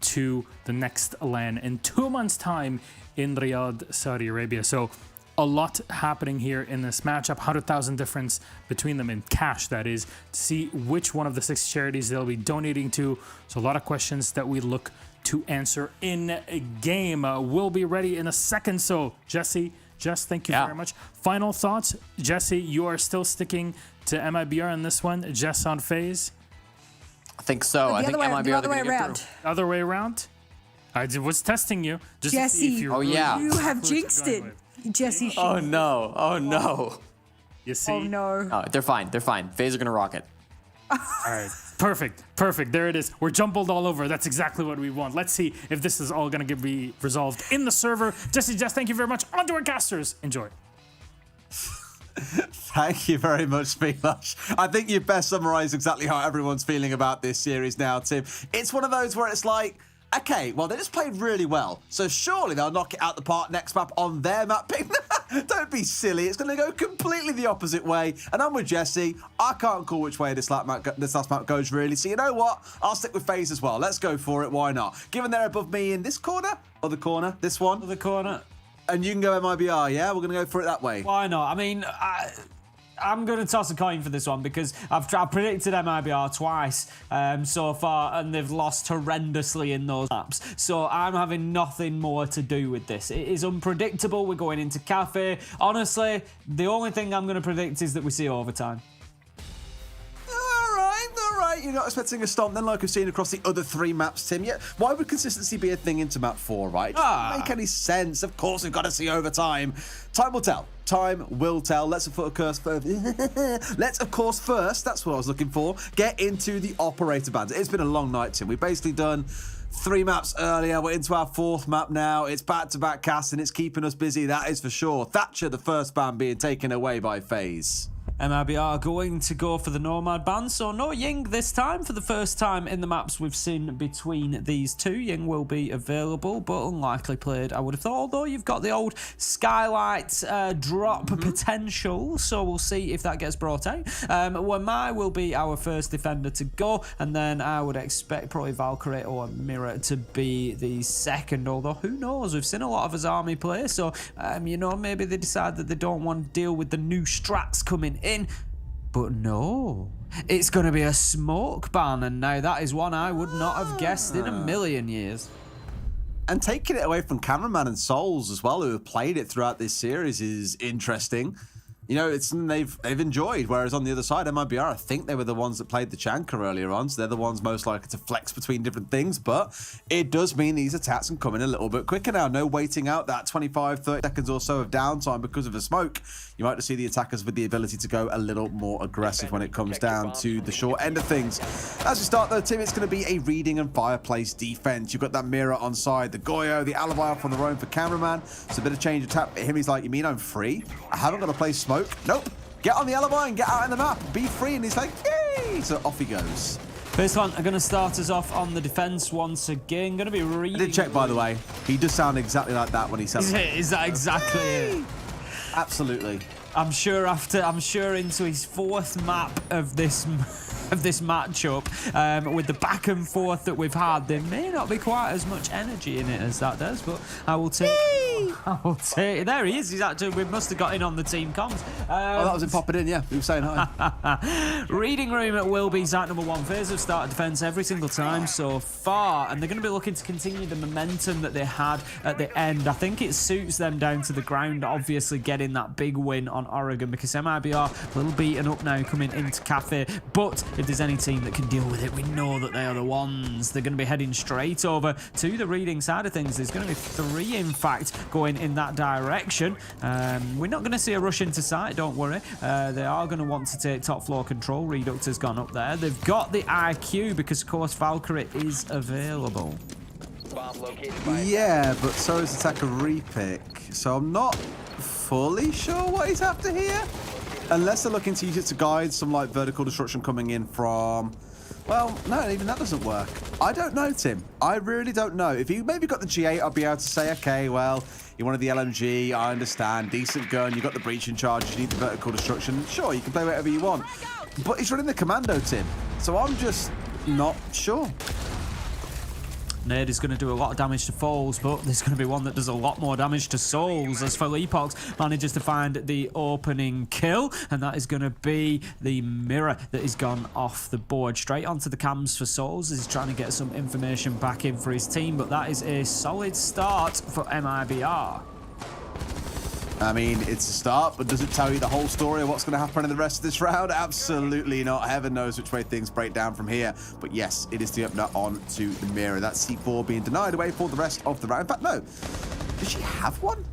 to the next LAN in 2 months' time in Riyadh, Saudi Arabia. So a lot happening here in this matchup, 100,000 difference between them in cash, that is, to see which one of the 6 charities they'll be donating to. So a lot of questions that we look to answer in a game. We'll be ready in a second. So Jesse, Jess, thank you very much. Final thoughts? Jesse, you are still sticking to MIBR on this one. Jess on FaZe? I think so. I think MIBR the other way around. Other way around? I was testing you. Just Jesse, to see if you you have jinxed it. Jesse. Oh no. Oh no. You see? Oh no. No, they're fine. They're fine. FaZe are going to rock it. All right. Perfect. Perfect. There it is. We're jumbled all over. That's exactly what we want. Let's see if this is all going to be resolved in the server. Jesse, Jess, thank you very much. On to our casters. Enjoy. Thank you very much, Speedlush. I think you've best summarized exactly how everyone's feeling about this series now, Tim. It's one of those where it's like, okay, well, they just played really well, so surely they'll knock it out the park next map on their map pick. Don't be silly. It's going to go completely the opposite way, and I'm with Jesse. I can't call which way this last map goes, really, so you know what? I'll stick with FaZe as well. Let's go for it. Why not? Given they're above me in this corner, other corner, this one. Other corner. And you can go MIBR, yeah? We're going to go for it that way. Why not? I mean, I'm going to toss a coin for this one because I've predicted MIBR twice so far, and they've lost horrendously in those maps. So I'm having nothing more to do with this. It is unpredictable. We're going into Cafe. Honestly, the only thing I'm going to predict is that we see overtime. All right. You're not expecting a stomp then like we've seen across the other 3 maps, Tim. Yeah, why would consistency be a thing into map 4, right? It doesn't make any sense. Of course, we've got to see overtime. Time will tell. Time will tell. Let's of course first, that's what I was looking for, get into the operator bands. It's been a long night, Tim. We've basically done 3 maps earlier. We're into our 4th map now. It's back-to-back casting. It's keeping us busy, that is for sure. Thatcher, the first ban, being taken away by FaZe. MIBR going to go for the Nomad ban, so no Ying this time. For the first time in the maps we've seen between these two, Ying will be available, but unlikely played, I would have thought, although you've got the old Skylight drop potential, so we'll see if that gets brought out. Wamai will be our first defender to go, and then I would expect probably Valkyrie or Mirror to be the second, although who knows, we've seen a lot of his army play, so you know, maybe they decide that they don't want to deal with the new strats coming in. But no, it's going to be a smoke ban, and now that is one I would not have guessed in a million years. And taking it away from Cameraman and Souls as well, who have played it throughout this series, is interesting. You know, it's something they've enjoyed, whereas on the other side, MIBR, I think they were the ones that played the Chanka earlier on, so they're the ones most likely to flex between different things, but it does mean these attacks can come in a little bit quicker now. No waiting out that 25, 30 seconds or so of downtime because of a smoke. You might just see the attackers with the ability to go a little more aggressive when it comes down to the short end of things. As we start though, Tim, it's going to be a reading and fireplace defense. You've got that Mirror on side, the Goyo, the Alibi off on the own for Cameraman. It's a bit of change of tap for him. He's like, you mean I'm free? I haven't got to play smoke? Nope. Get on the Alibi and get out in the map. Be free. And he's like, yay! So off he goes. First one are going to start us off on the defense once again. Going to be reading. I did check, by the way. He does sound exactly like that when he says it. Is that exactly it? Absolutely. I'm sure into his 4th map of this matchup, with the back and forth that we've had, there may not be quite as much energy in it as that does, but I will take it. There he is. He's actually, we must have got in on the team comms. Oh, that was him popping in, yeah. He was saying hi. Reading room will be site number 1. FaZe have started defense every single time so far, and they're going to be looking to continue the momentum that they had at the end. I think it suits them down to the ground, obviously getting that big win on Oregon, because MIBR a little beaten up now coming into Cafe, but if there's any team that can deal with it, we know that they are the ones. They're going to be heading straight over to the reading side of things. There's going to be 3, in fact, going in that direction. We're not going to see a rush into sight, don't worry. They are going to want to take top floor control. Redux has gone up there. They've got the IQ because, of course, Valkyrie is available. Yeah, but so is attacker repick. So I'm not fully sure what he's after here. Unless they're looking to use it to guide some like vertical destruction coming in from... Well, no, even that doesn't work. I don't know, Tim. I really don't know. If you maybe got the G8, I'd be able to say, okay, well, you wanted the LMG, I understand. Decent gun, you got the breaching charges, you need the vertical destruction. Sure, you can play whatever you want. But he's running the commando, Tim. So I'm just not sure. Nade is going to do a lot of damage to Foles, but there's going to be one that does a lot more damage to Souls as Felipox manages to find the opening kill, and that is going to be the Mirror that is gone off the board. Straight onto the cams for Souls as he's trying to get some information back in for his team, but that is a solid start for MIBR. I mean, it's a start, but does it tell you the whole story of what's going to happen in the rest of this round? Absolutely not. Heaven knows which way things break down from here. But yes, it is the opener on to the mirror. That C4 being denied away for the rest of the round. In fact, no. Did she have one?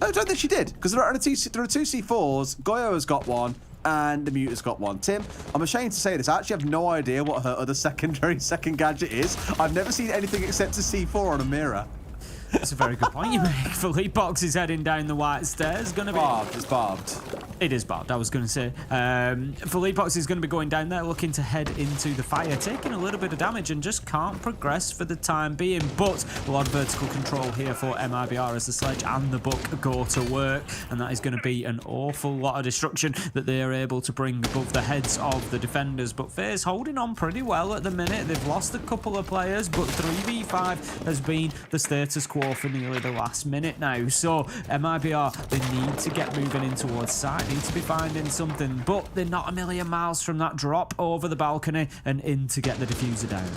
No, I don't think she did, because there are two C4s. Goyo has got one, and the Mute has got one. Tim, I'm ashamed to say this. I actually have no idea what her other second gadget is. I've never seen anything except a C4 on a mirror. That's a very good point you make. Philippe Box is heading down the white stairs. Going to be barbed. It's barbed. It is barbed, I was going to say. Philippe Box is going to be going down there, looking to head into the fire, taking a little bit of damage and just can't progress for the time being. But a lot of vertical control here for MIBR as the sledge and the book go to work, and that is going to be an awful lot of destruction that they are able to bring above the heads of the defenders. But FaZe holding on pretty well at the minute. They've lost a couple of players, but 3v5 has been the status quo for nearly the last minute now. So MIBR, they need to get moving in towards side, need to be finding something, but they're not a million miles from that drop over the balcony and in to get the diffuser down.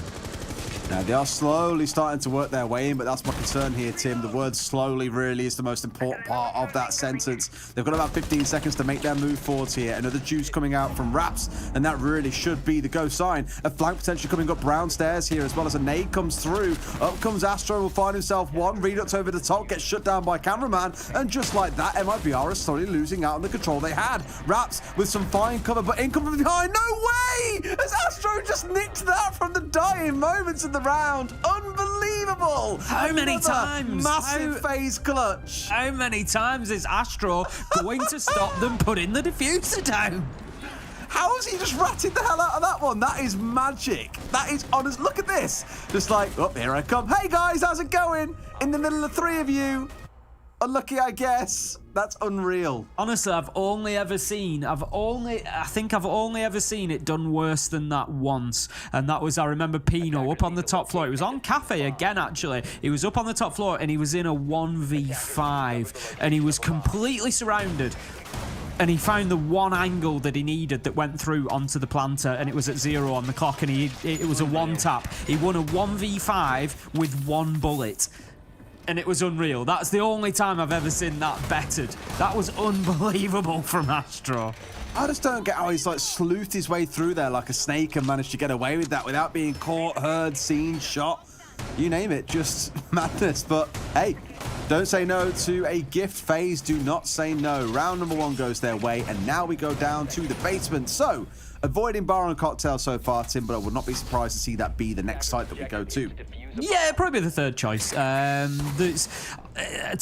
Now, they are slowly starting to work their way in, but that's my concern here, Tim. The word slowly really is the most important part of that sentence. They've got about 15 seconds to make their move forwards here. Another juice coming out from Raps, and that really should be the go sign. A flank potentially coming up brown stairs here, as well as a nade comes through. Up comes Astro, will find himself one. Redux over the top, gets shut down by cameraman, and just like that, MIBR is slowly losing out on the control they had. Raps with some fine cover, but income from behind. No way! As Astro just nicked that from the dying moments of the round. Unbelievable! How many times? Massive FaZe clutch. How many times is Astro going to stop them putting the diffuser down? How has he just ratted the hell out of that one? That is magic. That is honest. Look at this. Just like, oh, here I come. Hey guys, how's it going? In the middle of three of you. Unlucky, I guess. That's unreal. Honestly, I think I've only ever seen it done worse than that once. And that was, I remember Pino up on the top floor. It was on Cafe again, actually. He was up on the top floor and he was in a 1v5 and he was completely surrounded. And he found the one angle that he needed that went through onto the planter, and it was at 0 on the clock, and it was a one tap. He won a 1v5 with one bullet. And it was unreal. That's the only time I've ever seen that bettered. That was unbelievable from Astro. I just don't get how he's like sleuthed his way through there like a snake and managed to get away with that without being caught, heard, seen, shot. You name it, just madness. But hey, don't say no to a gift. FaZe do not say no. Round number 1 goes their way, and now we go down to the basement. So, avoiding bar and cocktail so far, Tim, but I would not be surprised to see that be the next site that we go to. Yeah, probably the third choice. To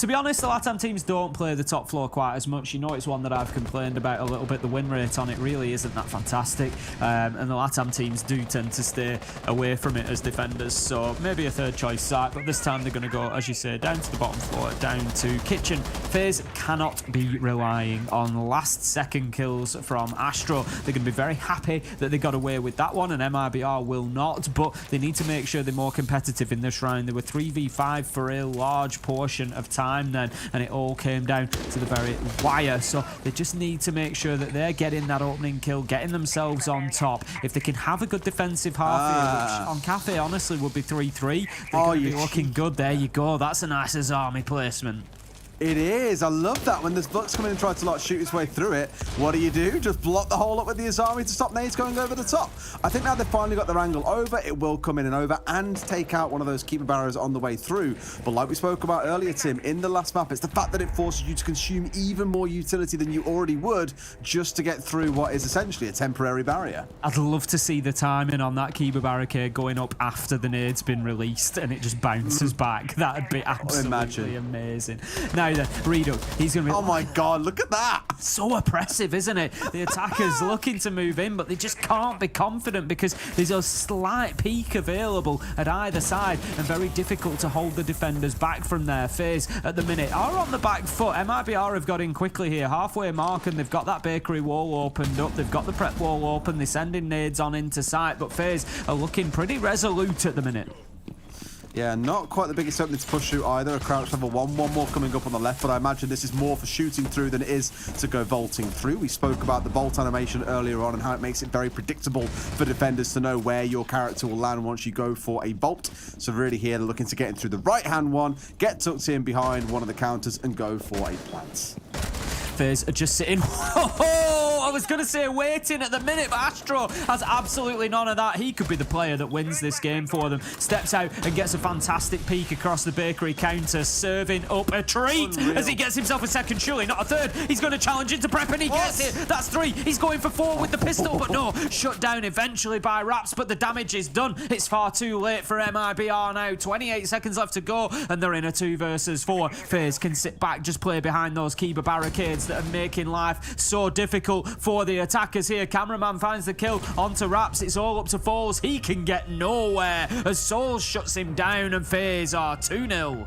be honest, the LATAM teams don't play the top floor quite as much. You know, it's one that I've complained about a little bit. The win rate on it really isn't that fantastic. And the LATAM teams do tend to stay away from it as defenders. So maybe a third choice site, but this time they're going to go, as you say, down to the bottom floor, down to kitchen. FaZe cannot be relying on last second kills from Astro. They're going to be very happy that they got away with that one, and MIBR will not, but they need to make sure they're more competitive in this round. They were 3v5 for a large portion of time then, and it all came down to the very wire. So they just need to make sure that they're getting that opening kill, getting themselves on top. If they can have a good defensive half here, which on Cafe honestly would be 3-3, they're going to be looking good. There you go. That's a nice Azami placement. It is. I love that. When this Buck's come in and try to like shoot his way through it, what do? Just block the hole up with the Azami to stop nades going over the top. I think now they've finally got their angle over, it will come in and over and take out one of those keeper barriers on the way through. But like we spoke about earlier, Tim, in the last map, it's the fact that it forces you to consume even more utility than you already would just to get through what is essentially a temporary barrier. I'd love to see the timing on that keeper barricade going up after the nade's been released and it just bounces back. That'd be absolutely amazing. Now then, Redux, he's going to be... Oh my God, look at that! So oppressive, isn't it? The attackers looking to move in, but they just can't be confident because there's a slight peak available at either side and very difficult to hold the defenders back from their FaZe at the minute. Are on the back foot. MIBR have got in quickly here, halfway mark, and they've got that bakery wall opened up. They've got the prep wall open. They're sending nades on into sight, but FaZe are looking pretty resolute at the minute. Yeah, not quite the biggest opening to push through either. A crouch level 1, one more coming up on the left, but I imagine this is more for shooting through than it is to go vaulting through. We spoke about the bolt animation earlier on and how it makes it very predictable for defenders to know where your character will land once you go for a bolt. So really here, they're looking to get in through the right-hand one, get tucked in behind one of the counters and go for a plant. FaZe are just sitting. Whoa! I was going to say waiting at the minute, but Astro has absolutely none of that. He could be the player that wins this game for them. Steps out and gets a fantastic peek across the bakery counter, serving up a treat as he gets himself a second, surely not a third. He's going to challenge into prep and he gets it. That's 3. He's going for 4 with the pistol, but no. Shut down eventually by Raps, but the damage is done. It's far too late for MIBR now. 28 seconds left to go, and they're in a 2 versus 4. FaZe can sit back, just play behind those Kiba barricades that are making life so difficult for the attackers here. Cameraman finds the kill onto Raps. It's all up to Falls. He can get nowhere as Souls shuts him down, and FaZe are 2-0.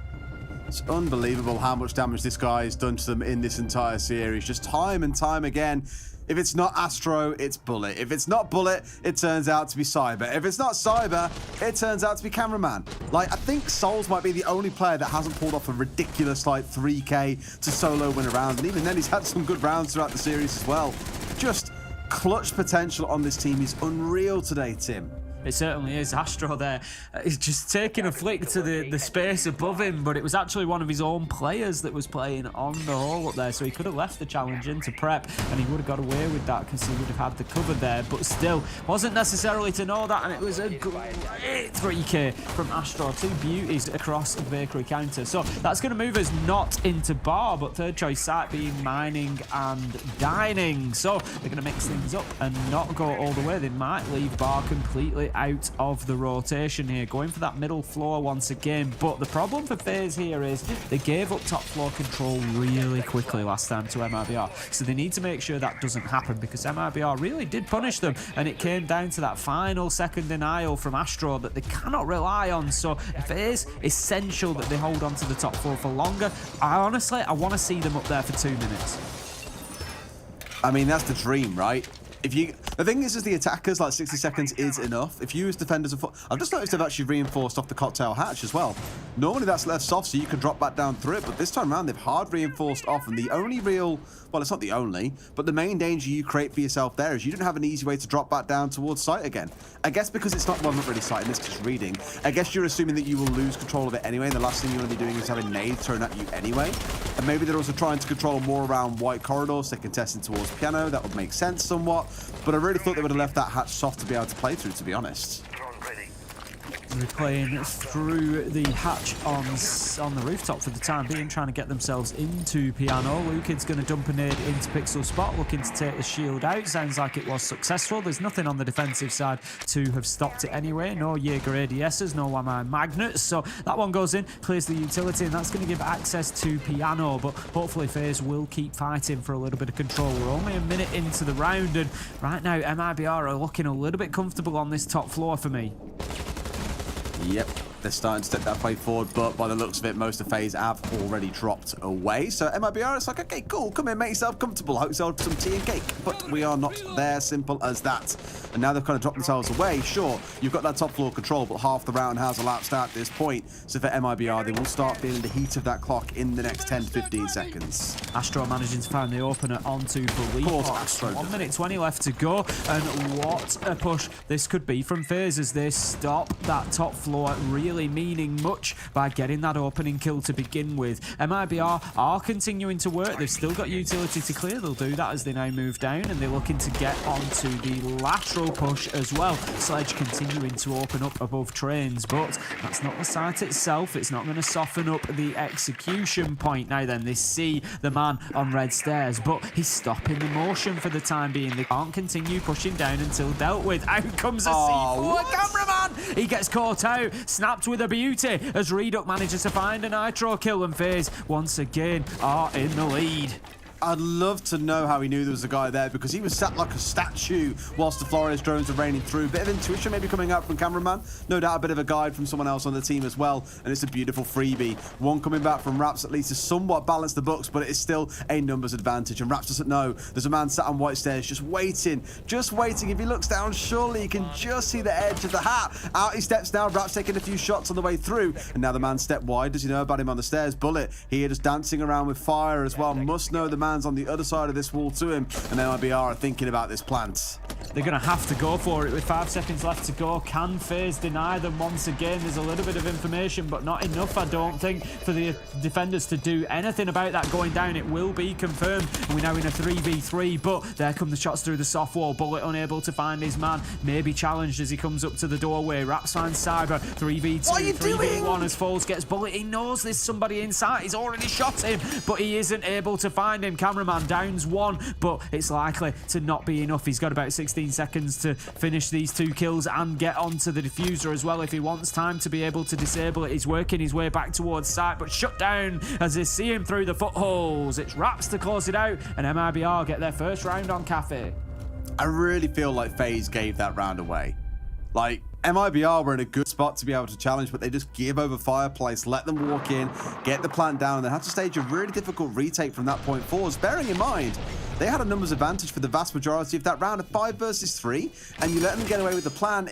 It's unbelievable how much damage this guy has done to them in this entire series. Just time and time again. If it's not Astro, it's Bullet. If it's not Bullet, it turns out to be Cyber. If it's not Cyber, it turns out to be Cameraman. Like, I think Souls might be the only player that hasn't pulled off a ridiculous, like, 3K to solo win a round. And even then, he's had some good rounds throughout the series as well. Just clutch potential on this team is unreal today, Tim. It certainly is. Astro there is just taking a flick to the space above him, but it was actually one of his own players that was playing on the hole up there, so he could have left the challenge into prep and he would have got away with that because he would have had the cover there, but still wasn't necessarily to know that, and it was a great 3K from Astro. 2 beauties across the bakery counter. So that's going to move us not into bar, but third choice site being mining and dining. So they're going to mix things up and not go all the way. They might leave bar completely out of the rotation here, going for that middle floor once again. But the problem for FaZe here is they gave up top floor control really quickly last time to MIBR, so they need to make sure that doesn't happen, because MIBR really did punish them, and it came down to that final second denial from Astro that they cannot rely on. So if it is essential that they hold on to the top floor for longer, I want to see them up there for 2 minutes. I mean, that's the dream, right? The thing is the attackers, like 60 seconds is enough. If you as defenders I've just noticed they've actually reinforced off the cocktail hatch as well. Normally that's left soft so you can drop back down through it, but this time around they've hard reinforced off, and the only real, well, it's not the only, but the main danger you create for yourself there is you don't have an easy way to drop back down towards site again. I guess because it's not, well, not really sight, in this case reading. I guess you're assuming that you will lose control of it anyway, and the last thing you want to be doing is having nades thrown at you anyway. And maybe they're also trying to control more around white corridors, so they can test it towards piano. That would make sense somewhat, but I really thought they would have left that hatch soft to be able to play through, to be honest. They're playing through the hatch on the rooftop for the time being, trying to get themselves into piano. Lukid's going to dump a nade into Pixel Spot, looking to take the shield out. Sounds like it was successful. There's nothing on the defensive side to have stopped it anyway. No Jaeger ADSs, no Wamai magnets. So that one goes in, clears the utility, and that's going to give access to piano. But hopefully FaZe will keep fighting for a little bit of control. We're only a minute into the round, and right now MIBR are looking a little bit comfortable on this top floor for me. Yep, they're starting to step that play forward, but by the looks of it, most of FaZe have already dropped away. So MIBR is like, okay, cool, come in, make yourself comfortable, hope yourself some tea and cake. But we are not there, simple as that. And now they've kind of dropped themselves away. Sure, you've got that top floor control, but half the round has elapsed at this point. So for MIBR, they will start feeling the heat of that clock in the next 10 to 15 seconds. Astro managing to find the opener onto Believe. 1 minute 20 left to go, and what a push this could be from FaZe as they stop that top floor really meaning much by getting that opening kill to begin with. MIBR are continuing to work. They've still got utility to clear. They'll do that as they now move down, and they're looking to get onto the lateral push as well. Sledge continuing to open up above trains, but that's not the site itself. It's not going to soften up the execution point. Now then, they see the man on red stairs, but he's stopping the motion for the time being. They can't continue pushing down until dealt with. Out comes a C4 cameraman. He gets caught out, snapped with a beauty as Reduck manages to find a nitro kill, and FaZe once again are in the lead. I'd love to know how he knew there was a guy there, because he was sat like a statue whilst the Flores drones are raining through. Bit of intuition maybe coming out from cameraman. No doubt a bit of a guide from someone else on the team as well. And it's a beautiful freebie. One coming back from Raps at least to somewhat balance the books, but it is still a numbers advantage. And Raps doesn't know there's a man sat on white stairs just waiting. If he looks down, surely he can just see the edge of the hat. Out he steps now. Raps taking a few shots on the way through. And now the man stepped wide. Does he know about him on the stairs? Bullet here just dancing around with fire as well. Must know the man's on the other side of this wall to him. And MIBR are thinking about this plant. They're going to have to go for it with 5 seconds left to go. Can FaZe deny them once again? There's a little bit of information, but not enough, I don't think, for the defenders to do anything about that going down. It will be confirmed. And we're now in a 3v3, but there come the shots through the soft wall. Bullet unable to find his man. Maybe challenged as he comes up to the doorway. Raps finds Cyber. 3v2, 3v1 as FaZe gets Bullet. He knows there's somebody inside. He's already shot him, but he isn't able to find him. Cameraman downs one, but it's likely to not be enough. He's got about 16 seconds to finish these 2 kills and get onto the diffuser as well if he wants time to be able to disable it. He's working his way back towards site, but shut down as they see him through the footholes. It's Raps to close it out, and MIBR get their first round on Cafe. I really feel like FaZe gave that round away. Like, MIBR were in a good spot to be able to challenge, but they just give over Fireplace, let them walk in, get the plant down, and then have to stage a really difficult retake from that point forwards. Bearing in mind, they had a numbers advantage for the vast majority of that round of 5 versus 3, and you let them get away with the plan.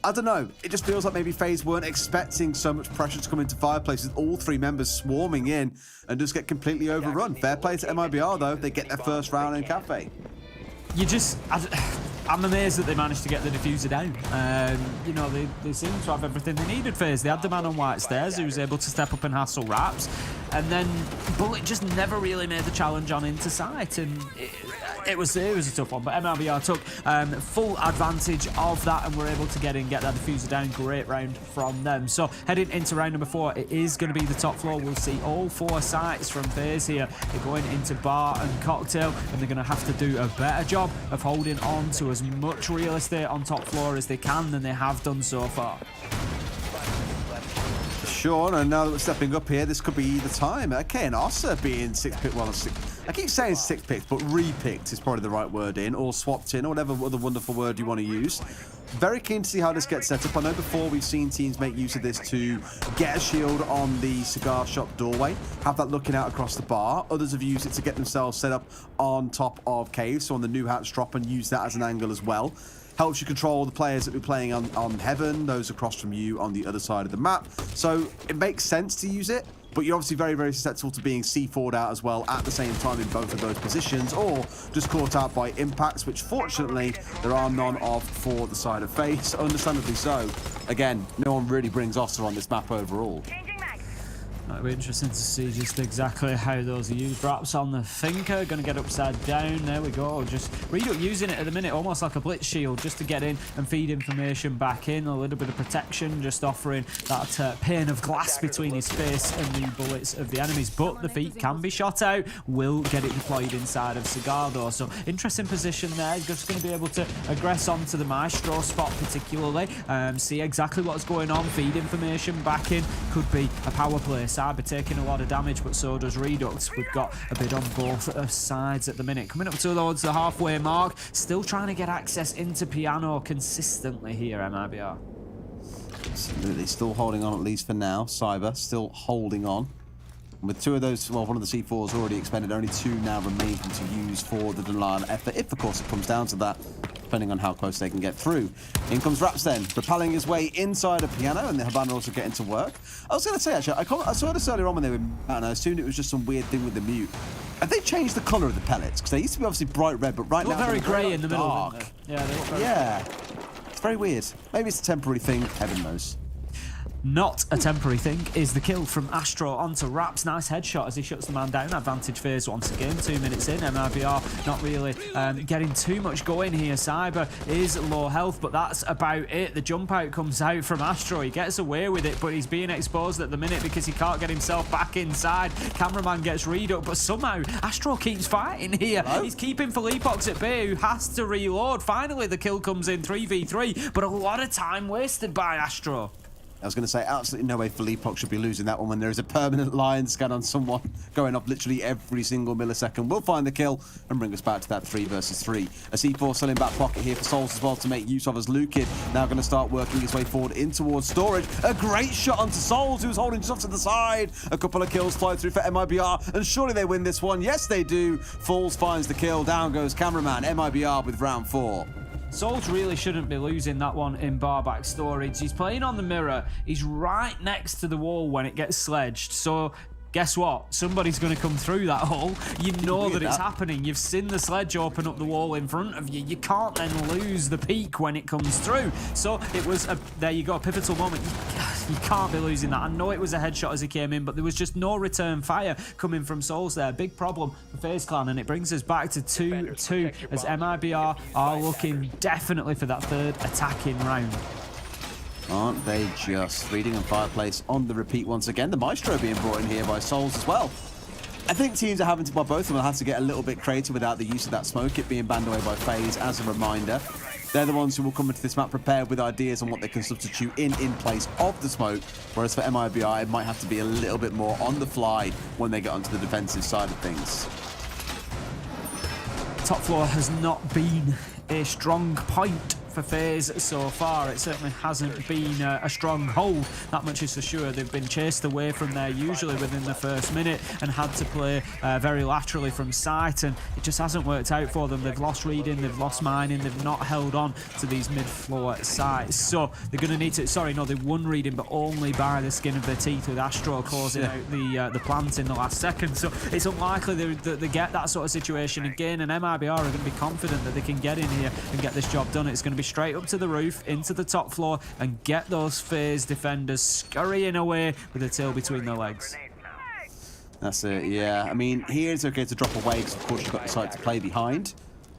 I don't know, it just feels like maybe FaZe weren't expecting so much pressure to come into Fireplace with all 3 members swarming in and just get completely overrun. Fair play to MIBR though, they get their first round in Cafe. I'm amazed that they managed to get the diffuser down. You know, they seem to have everything they needed. FaZe, they had the man on white stairs who was able to step up and hassle Raps, and then Bullet just never really made the challenge on into sight, and it was a tough one. But MIBR took full advantage of that and were able to get that diffuser down. Great round from them. So heading into round number 4, it is going to be the top floor. We'll see all 4 sites from FaZe here. They're going into bar and cocktail, and they're going to have to do a better job of holding on to as much real estate on top floor as they can than they have done so far. Sure, and now that we're stepping up here, this could be the time. Okay, and Ossa being 6 picked, well, I keep saying 6 picked, but re-picked is probably the right word in, or swapped in, or whatever other wonderful word you want to use. Very keen to see how this gets set up. I know before we've seen teams make use of this to get a shield on the cigar shop doorway, have that looking out across the bar. Others have used it to get themselves set up on top of caves, so on the new hatch drop, and use that as an angle as well. Helps you control the players that be playing on Heaven, those across from you on the other side of the map. So it makes sense to use it, but you're obviously very, very susceptible to being C4'd out as well at the same time in both of those positions, or just caught out by impacts, which fortunately there are none of for the side of FaZe, understandably so. Again, no one really brings Ossa on this map overall. It'll be interesting to see just exactly how those are used. Raps on the Thinker, going to get upside down. There we go. Just Redo using it at the minute, almost like a blitz shield, just to get in and feed information back in. A little bit of protection, just offering that pane of glass between his face and the bullets of the enemies. But the feet can be shot out. Will get it deployed inside of Cigar though. So interesting position there. He's just going to be able to aggress onto the Maestro spot particularly. See exactly what's going on. Feed information back in. Could be a power play. Cyber taking a lot of damage, but so does Redux. We've got a bit on both sides at the minute. Coming up towards the halfway mark, still trying to get access into Piano consistently here, MIBR. Absolutely, still holding on at least for now. Cyber still holding on. With 2 of those, well, one of the C4s already expended, only 2 now remain to use for the denial effort, if of course it comes down to that, depending on how close they can get through. In comes Raps then, propelling his way inside of Piano, and the Habana also getting to work. I was going to say, actually, I saw this earlier on when they were and I assumed it was just some weird thing with the mute. Have they changed the colour of the pellets? Because they used to be obviously bright red, but right now they're very grey in the middle. Dark. Yeah, they look very It's very weird. Maybe it's a temporary thing, heaven knows. Not a temporary thing is the kill from Astro onto Raps. Nice headshot as he shuts the man down. Advantage FaZe once again. 2 minutes in. MIBR not really getting too much going here. Cyber is low health, but that's about it. The jump out comes out from Astro. He gets away with it, but he's being exposed at the minute because he can't get himself back inside. Cameraman gets read up, but somehow Astro keeps fighting here. Hello? He's keeping Philippox at bay, who has to reload. Finally, the kill comes in 3v3, but a lot of time wasted by Astro. I was going to say, absolutely no way Philippok should be losing that one when there is a permanent lion scan on someone going off literally every single millisecond. We'll find the kill and bring us back to that 3 versus 3. A C4 still in back pocket here for Souls as well to make use of as Lukid now going to start working his way forward in towards storage. A great shot onto Souls, who's holding just off to the side. A couple of kills fly through for MIBR, and surely they win this one. Yes, they do. Falls finds the kill. Down goes cameraman. MIBR with round 4. Souls really shouldn't be losing that one in barback storage. He's playing on the mirror. He's right next to the wall when it gets sledged. So guess what? Somebody's going to come through that hole. You know that it's happening. You've seen the sledge open up the wall in front of you. You can't then lose the peak when it comes through. So it was, there you go, a pivotal moment. You can't be losing that. I know it was a headshot as he came in, but there was just no return fire coming from Souls there. Big problem for FaZe Clan, and it brings us back to 2-2 as MIBR are looking definitely for that 3rd attacking round. Aren't they just? Reading and Fireplace on the repeat once again. The Maestro being brought in here by Souls as well. I think teams are having to, well, both of them will have to get a little bit creative without the use of that smoke, it being banned away by FaZe as a reminder. They're the ones who will come into this map prepared with ideas on what they can substitute in place of the smoke, whereas for MIBR, it might have to be a little bit more on the fly when they get onto the defensive side of things. Top floor has not been a strong point for FaZe so far. It certainly hasn't been a strong hold, that much is for sure. They've been chased away from there usually within the first minute and had to play very laterally from sight, and it just hasn't worked out for them. They've lost reading, they've lost mining, they've not held on to these mid-floor sites. So they're going to need to, sorry, no, they won reading, but only by the skin of their teeth with Astro closing out the plant in the last second. So it's unlikely that they get that sort of situation again, and MIBR are going to be confident that they can get in here and get this job done. It's going to be straight up to the roof, into the top floor, and get those FaZe defenders scurrying away with their tail between their legs. That's it, yeah. I mean, here it's okay to drop away because, of course, you've got the site to play behind.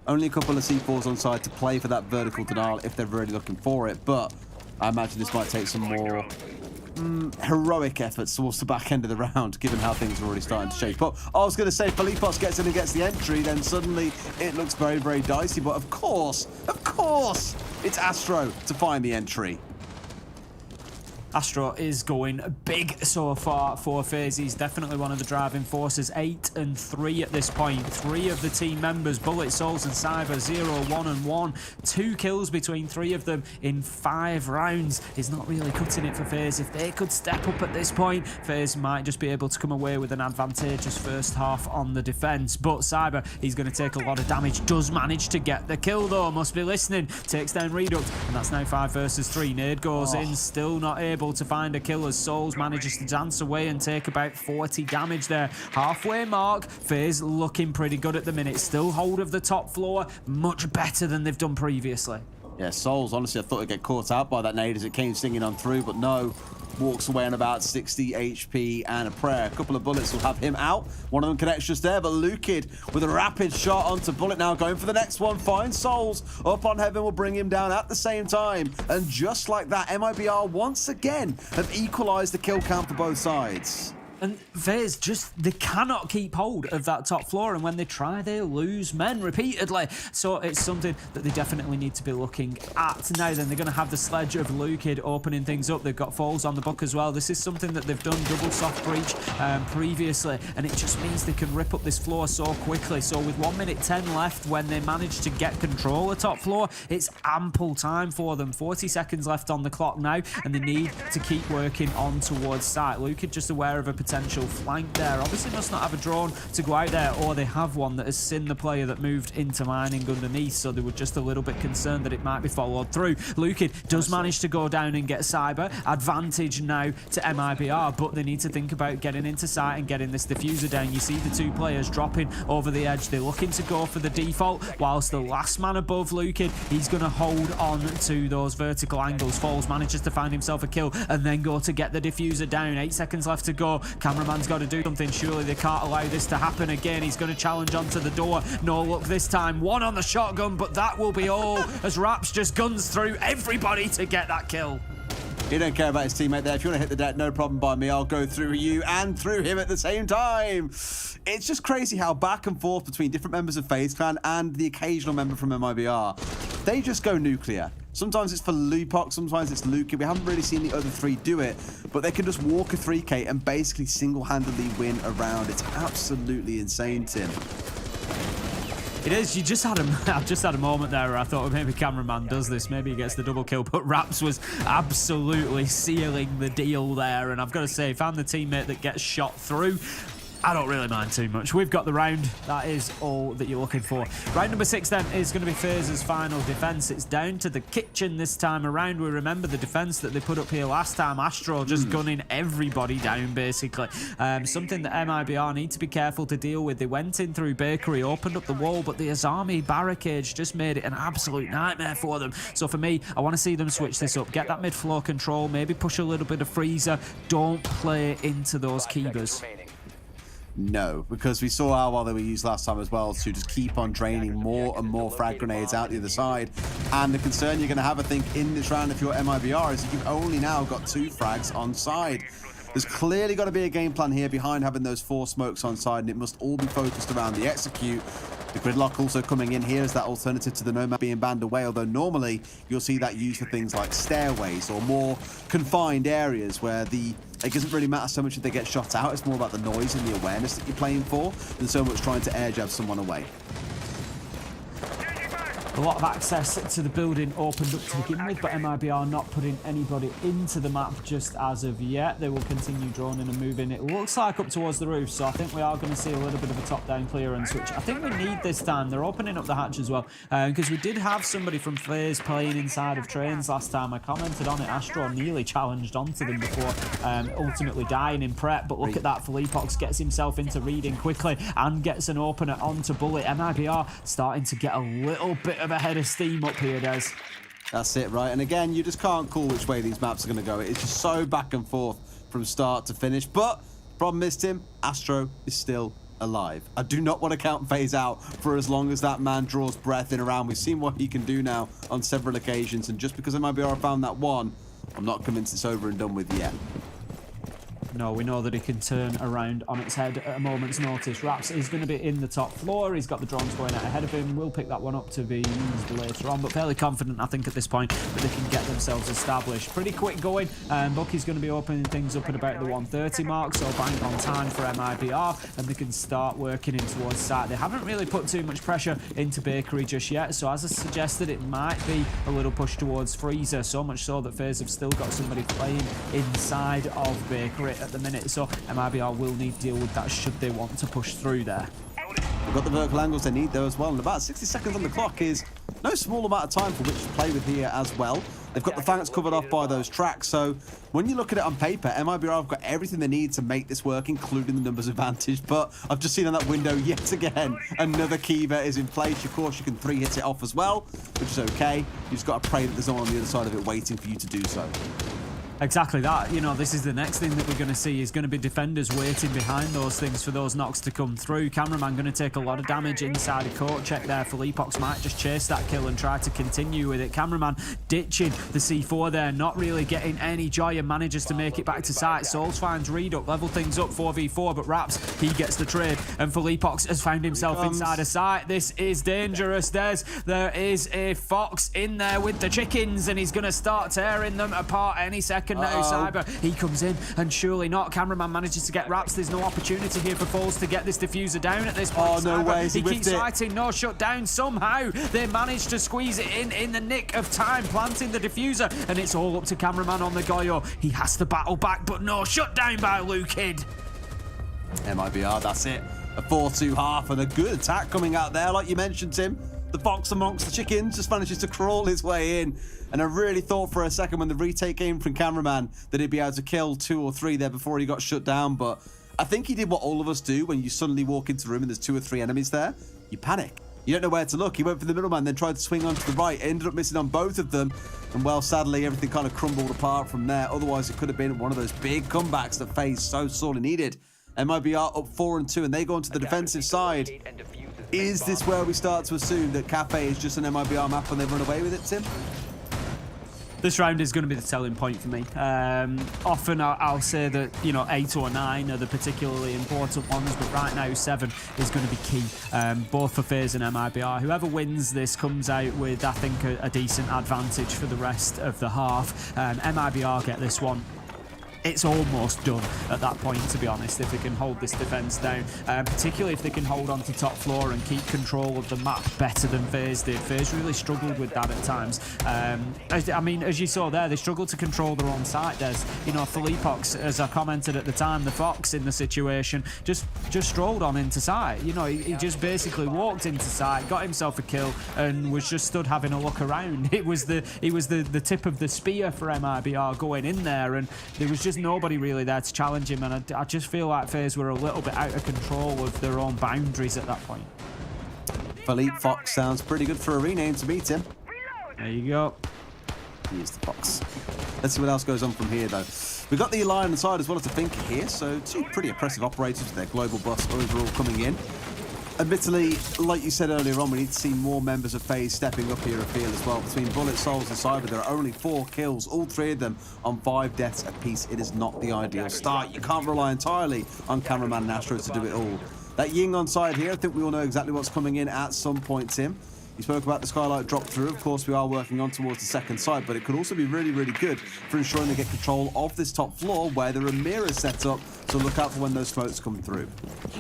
Only a couple of C4s on side to play for that vertical denial if they're really looking for it, but I imagine this might take some more heroic efforts towards the back end of the round, given how things are already starting to shape up. I was going to say, Philippos gets in and gets the entry, then suddenly it looks very, very dicey, but of course, it's Astro to find the entry. Astro is going big so far for FaZe. He's definitely one of the driving forces. 8 and 3 at this point. 3 of the team members, Bullet, Souls and Cyber, 0, 1 and 1. 2 kills between 3 of them in 5 rounds is not really cutting it for FaZe. If they could step up at this point, FaZe might just be able to come away with an advantageous first half on the defense. But Cyber, he's going to take a lot of damage. Does manage to get the kill though. Must be listening. Takes down Reduct, and that's now 5 versus 3. Nade goes in, still not able to find a kill as Souls manages to dance away and take about 40 damage there. Halfway mark, FaZe looking pretty good at the minute. Still hold of the top floor, much better than they've done previously. Yeah, Souls, honestly, I thought he'd get caught out by that nade as it came singing on through, but no. Walks away on about 60 HP and a prayer. A couple of bullets will have him out. One of them connects just there, but Lukid with a rapid shot onto Bullet now going for the next one. Finds Souls. Up on Heaven will bring him down at the same time. And just like that, MIBR once again have equalized the kill count for both sides. And FaZe just, they cannot keep hold of that top floor, and when they try, they lose men repeatedly. So it's something that they definitely need to be looking at. Now then, they're going to have the sledge of Lukid opening things up. They've got Falls on the book as well. This is something that they've done double soft breach previously, and it just means they can rip up this floor so quickly. So with 1 minute 10 left, when they manage to get control of top floor, it's ample time for them. 40 seconds left on the clock now, and they need to keep working on towards site. Lukid just aware of a potential flank there. Obviously must not have a drone to go out there, or they have one that has seen the player that moved into mining underneath, so they were just a little bit concerned that it might be followed through. Lukid does manage to go down and get Cyber. Advantage now to MIBR, but they need to think about getting into sight and getting this diffuser down. You see the 2 players dropping over the edge. They're looking to go for the default, whilst the last man above Lukid, he's going to hold on to those vertical angles. Falls manages to find himself a kill and then go to get the diffuser down. 8 seconds left to go. Cameraman's got to do something. Surely they can't allow this to happen again. He's going to challenge onto the door. No luck this time. 1 on the shotgun, but that will be all as Raps just guns through everybody to get that kill. He don't care about his teammate there. If you want to hit the deck, no problem by me. I'll go through you and through him at the same time. It's just crazy how back and forth between different members of FaZe Clan and the occasional member from MIBR, they just go nuclear. Sometimes it's for Lupok, sometimes it's Luka. We haven't really seen the other three do it, but they can just walk a 3K and basically single-handedly win a round. It's absolutely insane, Tim. It is. You just had I've just had a moment there where I thought, well, maybe Cameraman does this. Maybe he gets the double kill. But Raps was absolutely sealing the deal there. And I've got to say, found the teammate that gets shot through. I don't really mind too much. We've got the round. That is all that you're looking for. Round number 6 then is going to be FaZe's final defense. It's down to the kitchen this time around. We remember the defense that they put up here last time. Astro just gunning everybody down, basically. Something that MIBR need to be careful to deal with. They went in through Bakery, opened up the wall, but the Azami barricades just made it an absolute nightmare for them. So for me, I want to see them switch this up. Get that mid-floor control, maybe push a little bit of freezer. Don't play into those Kivas. No, because we saw how well they were used last time as well to just keep on draining more and more frag grenades out the other side. And the concern you're going to have, I think, in this round if you're MIBR is that you've only now got 2 frags on side. There's clearly got to be a game plan here behind having those 4 smokes on side, and it must all be focused around the execute. The gridlock also coming in here as that alternative to the Nomad being banned away, although normally you'll see that used for things like stairways or more confined areas where it doesn't really matter so much if they get shot out. It's more about the noise and the awareness that you're playing for than so much trying to air jab someone away. A lot of access to the building opened up to begin with, but MIBR not putting anybody into the map just as of yet. They will continue droning and moving. It looks like up towards the roof, so I think we are going to see a little bit of a top-down clearance, which I think we need this time. They're opening up the hatch as well, because we did have somebody from FaZe playing inside of trains last time. I commented on it. Astro nearly challenged onto them before ultimately dying in prep, but look at that. Felipox gets himself into reading quickly and gets an opener onto Bullet. MIBR starting to get a little bit of a head of steam up here, Des. That's it, right? And again, you just can't call which way these maps are going to go. It's just so back and forth from start to finish. But problem is, Tim, Astro is still alive. I do not want to count FaZe out for as long as that man draws breath in a round. We've seen what he can do now on several occasions, and just because MIBR found that one, I'm not convinced it's over and done with yet. No, we know that he can turn around on its head at a moment's notice. Raps is going to be in the top floor. He's got the drones going out ahead of him. We'll pick that one up to be used later on, but fairly confident, I think, at this point that they can get themselves established. Pretty quick going. Bucky's going to be opening things up at about the 1:30 mark, so bang on time for MIBR, and they can start working in towards site. They haven't really put too much pressure into Bakery just yet, so as I suggested, it might be a little push towards Freezer, so much so that FaZe have still got somebody playing inside of Bakery at the minute, so MIBR will need to deal with that should they want to push through there. They've got the vertical angles they need though as well, and about 60 seconds on the clock is no small amount of time for which to play with here as well. They've got the flanks covered off by those tracks, so when you look at it on paper, MIBR have got everything they need to make this work, including the numbers advantage, but I've just seen on that window yet again, another Kiva is in place. Of course, you can 3-hit it off as well, which is okay. You just got to pray that there's no one on the other side of it waiting for you to do so. Exactly that. You know, this is the next thing that we're going to see is going to be defenders waiting behind those things for those knocks to come through. Cameraman going to take a lot of damage inside a court check there. Felipox might just chase that kill and try to continue with it. Cameraman ditching the C4 there, not really getting any joy, and manages to make it back to site. Souls finds Reduct, level things up 4v4, but Raps, he gets the trade, and Felipox has found himself inside a site. This is dangerous, Des. There is a Fox in there with the chickens, and he's going to start tearing them apart any second. Now Cyber, he comes in, and surely not. Cameraman manages to get Raps. There's no opportunity here for Foles to get this diffuser down at this point. Oh, no way. He keeps fighting, no shutdown. Somehow they manage to squeeze it in the nick of time, planting the diffuser, and it's all up to Cameraman on the Goyo. He has to battle back, but no shutdown by Lukid. MIBR, that's it. A 4-2 half and a good attack coming out there, like you mentioned, Tim. The Fox amongst the chickens just manages to crawl his way in. And I really thought for a second when the retake came from Cameraman that he'd be able to kill 2 or 3 there before he got shut down. But I think he did what all of us do when you suddenly walk into the room and there's 2 or 3 enemies there. You panic. You don't know where to look. He went for the middleman, then tried to swing onto the right. Ended up missing on both of them. And well, sadly, everything kind of crumbled apart from there. Otherwise, it could have been one of those big comebacks that FaZe so sorely needed. MIBR up 4-2, and they go onto the defensive side. Is this where we start to assume that Cafe is just an MIBR map and they've run away with it, Tim? This round is going to be the selling point for me. Often I'll say that, you know, 8 or 9 are the particularly important ones, but right now 7 is going to be key, both for FaZe and MIBR. Whoever wins this comes out with, I think, a decent advantage for the rest of the half. MIBR get this one. It's almost done at that point, to be honest, if they can hold this defense down, particularly if they can hold on to top floor and keep control of the map better than FaZe did. FaZe really struggled with that at times. I mean, as you saw there, they struggled to control their own site. There's, you know, Philippox, as I commented at the time, the Fox in the situation, just strolled on into site. You know, he just basically walked into site, got himself a kill, and was just stood having a look around. He was the tip of the spear for MIBR going in there, and there was just nobody really there to challenge him, and I just feel like FaZe were a little bit out of control of their own boundaries at that point. Philippe Fox sounds pretty good for a rename to meet him. There you go. He is the Fox. Let's see what else goes on from here, though. We've got the Ally on the side as well as the Thinker here, so 2 pretty impressive operators with their global bus overall coming in. Admittedly, like you said earlier on, we need to see more members of FaZe stepping up here afield as well. Between Bullet, Souls and Cyber, there are only 4 kills, all 3 of them on 5 deaths apiece. It is not the ideal start. You can't rely entirely on Cameraman and Astro to do it all. That Ying on side here, I think we all know exactly what's coming in at some point, Tim. You spoke about the Skylight drop through. Of course, we are working on towards the second side, but it could also be really, really good for ensuring they get control of this top floor where there are mirrors set up, so look out for when those smokes come through.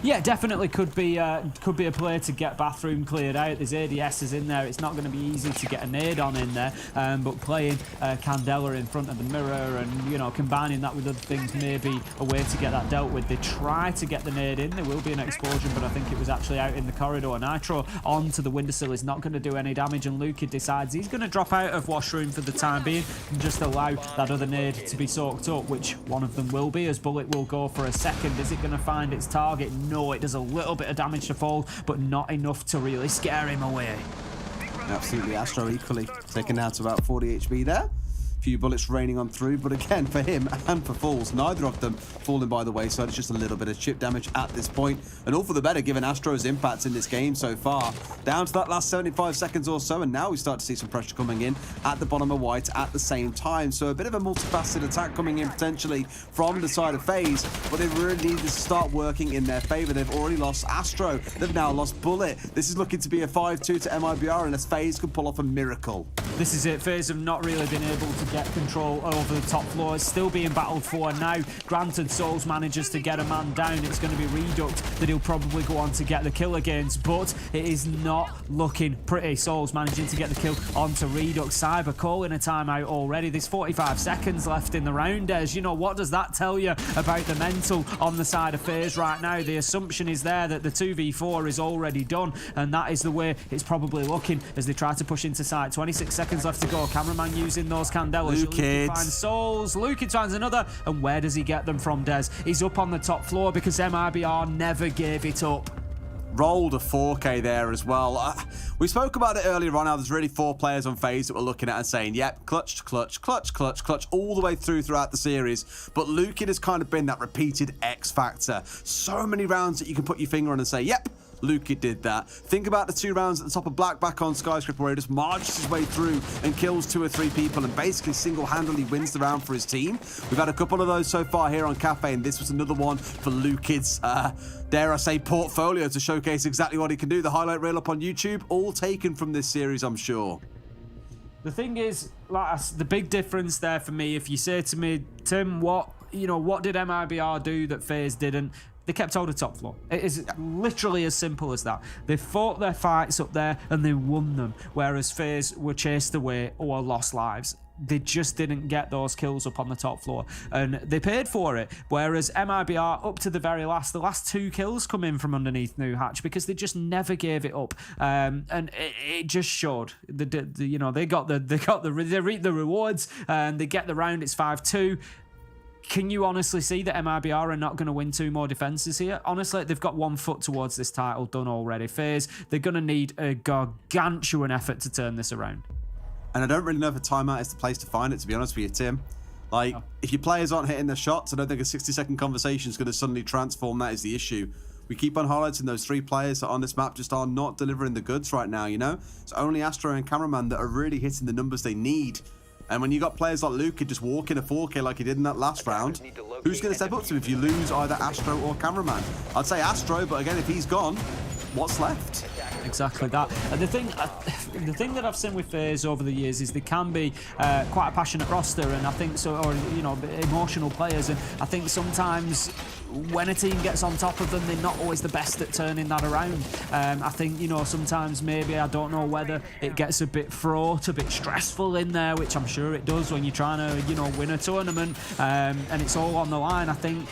Yeah, definitely could be a play to get bathroom cleared out. There's ADSs in there. It's not going to be easy to get a nade on in there, but playing Candela in front of the mirror and, you know, combining that with other things may be a way to get that dealt with. They try to get the nade in. There will be an explosion, but I think it was actually out in the corridor. Nitro onto the windowsill is not going to do any damage, and Luka decides he's going to drop out of washroom for the time being and just allow that other nade to be soaked up, which one of them will be, as Bullet will go for a second. Is it going to find its target? No, it does a little bit of damage to fall, but not enough to really scare him away. Absolutely, Astro equally taken out to about 40 HP there. Few bullets raining on through, but again, for him and for Falls, neither of them falling by the wayside. It's just a little bit of chip damage at this point, and all for the better given Astro's impacts in this game so far. Down to that last 75 seconds or so, and now we start to see some pressure coming in at the bottom of White at the same time. So a bit of a multifaceted attack coming in potentially from the side of FaZe, but they really need to start working in their favor. They've already lost Astro, they've now lost Bullet. This is looking to be a 5-2 to MIBR unless FaZe can pull off a miracle. This is it. FaZe have not really been able to get control over the top floor. It's still being battled for now. Granted, Souls manages to get a man down. It's going to be Reduct that he'll probably go on to get the kill against, but it is not looking pretty. Souls managing to get the kill onto Reduct. Cyber calling a timeout already. There's 45 seconds left in the round, Des. You know, what does that tell you about the mental on the side of FaZe right now? The assumption is there that the 2v4 is already done, and that is the way it's probably looking as they try to push into site. 26 seconds left to go. Cameraman using those Candelas. Luke finds Souls. Luke finds another. And where does he get them from, Des? He's up on the top floor because MIBR never gave it up. Rolled a 4K there as well. We spoke about it earlier on, how there's really 4 players on FaZe that we're looking at and saying, yep, clutch, clutch, clutch, clutch, clutch, all the way throughout the series. But Luke has kind of been that repeated X factor. So many rounds that you can put your finger on and say, yep, Luka did that. Think about the 2 rounds at the top of Black back on Skyscraper where he just marches his way through and kills 2 or 3 people and basically single-handedly wins the round for his team. We've had a couple of those so far here on Cafe, and this was another one for Luke's, dare I say, portfolio to showcase exactly what he can do. The highlight reel up on YouTube, all taken from this series, I'm sure. The thing is, like, the big difference there for me, if you say to me, Tim, what did MIBR do that FaZe didn't? They kept hold of top floor. It is literally as simple as that. They fought their fights up there and they won them, whereas FaZe were chased away or lost lives. They just didn't get those kills up on the top floor, and they paid for it. Whereas MIBR, up to the very last, the last 2 kills come in from underneath New Hatch because they just never gave it up, and it just showed. They reaped the rewards, and they get the round. It's 5-2. Can you honestly see that MIBR are not going to win 2 more defenses here? Honestly, they've got 1 foot towards this title done already. FaZe, they're going to need a gargantuan effort to turn this around. And I don't really know if a timeout is the place to find it, to be honest with you, Tim. Like, if your players aren't hitting their shots, I don't think a 60-second conversation is going to suddenly transform that is the issue. We keep on highlighting those 3 players that on this map just are not delivering the goods right now, you know? It's only Astro and Cameraman that are really hitting the numbers they need. And when you got players like Luke just walking a 4K like he did in that last round, who's going to step up to him if you lose either Astro or Cameraman? I'd say Astro, but again, if he's gone, what's left? Exactly that. And the thing that I've seen with FaZe over the years is they can be quite a passionate roster, and I think so, or you know, emotional players. And I think sometimes when a team gets on top of them, they're not always the best at turning that around. I think, you know, sometimes maybe, I don't know whether it gets a bit fraught, a bit stressful in there, which I'm sure it does when you're trying to, you know, win a tournament, and it's all on the line. I think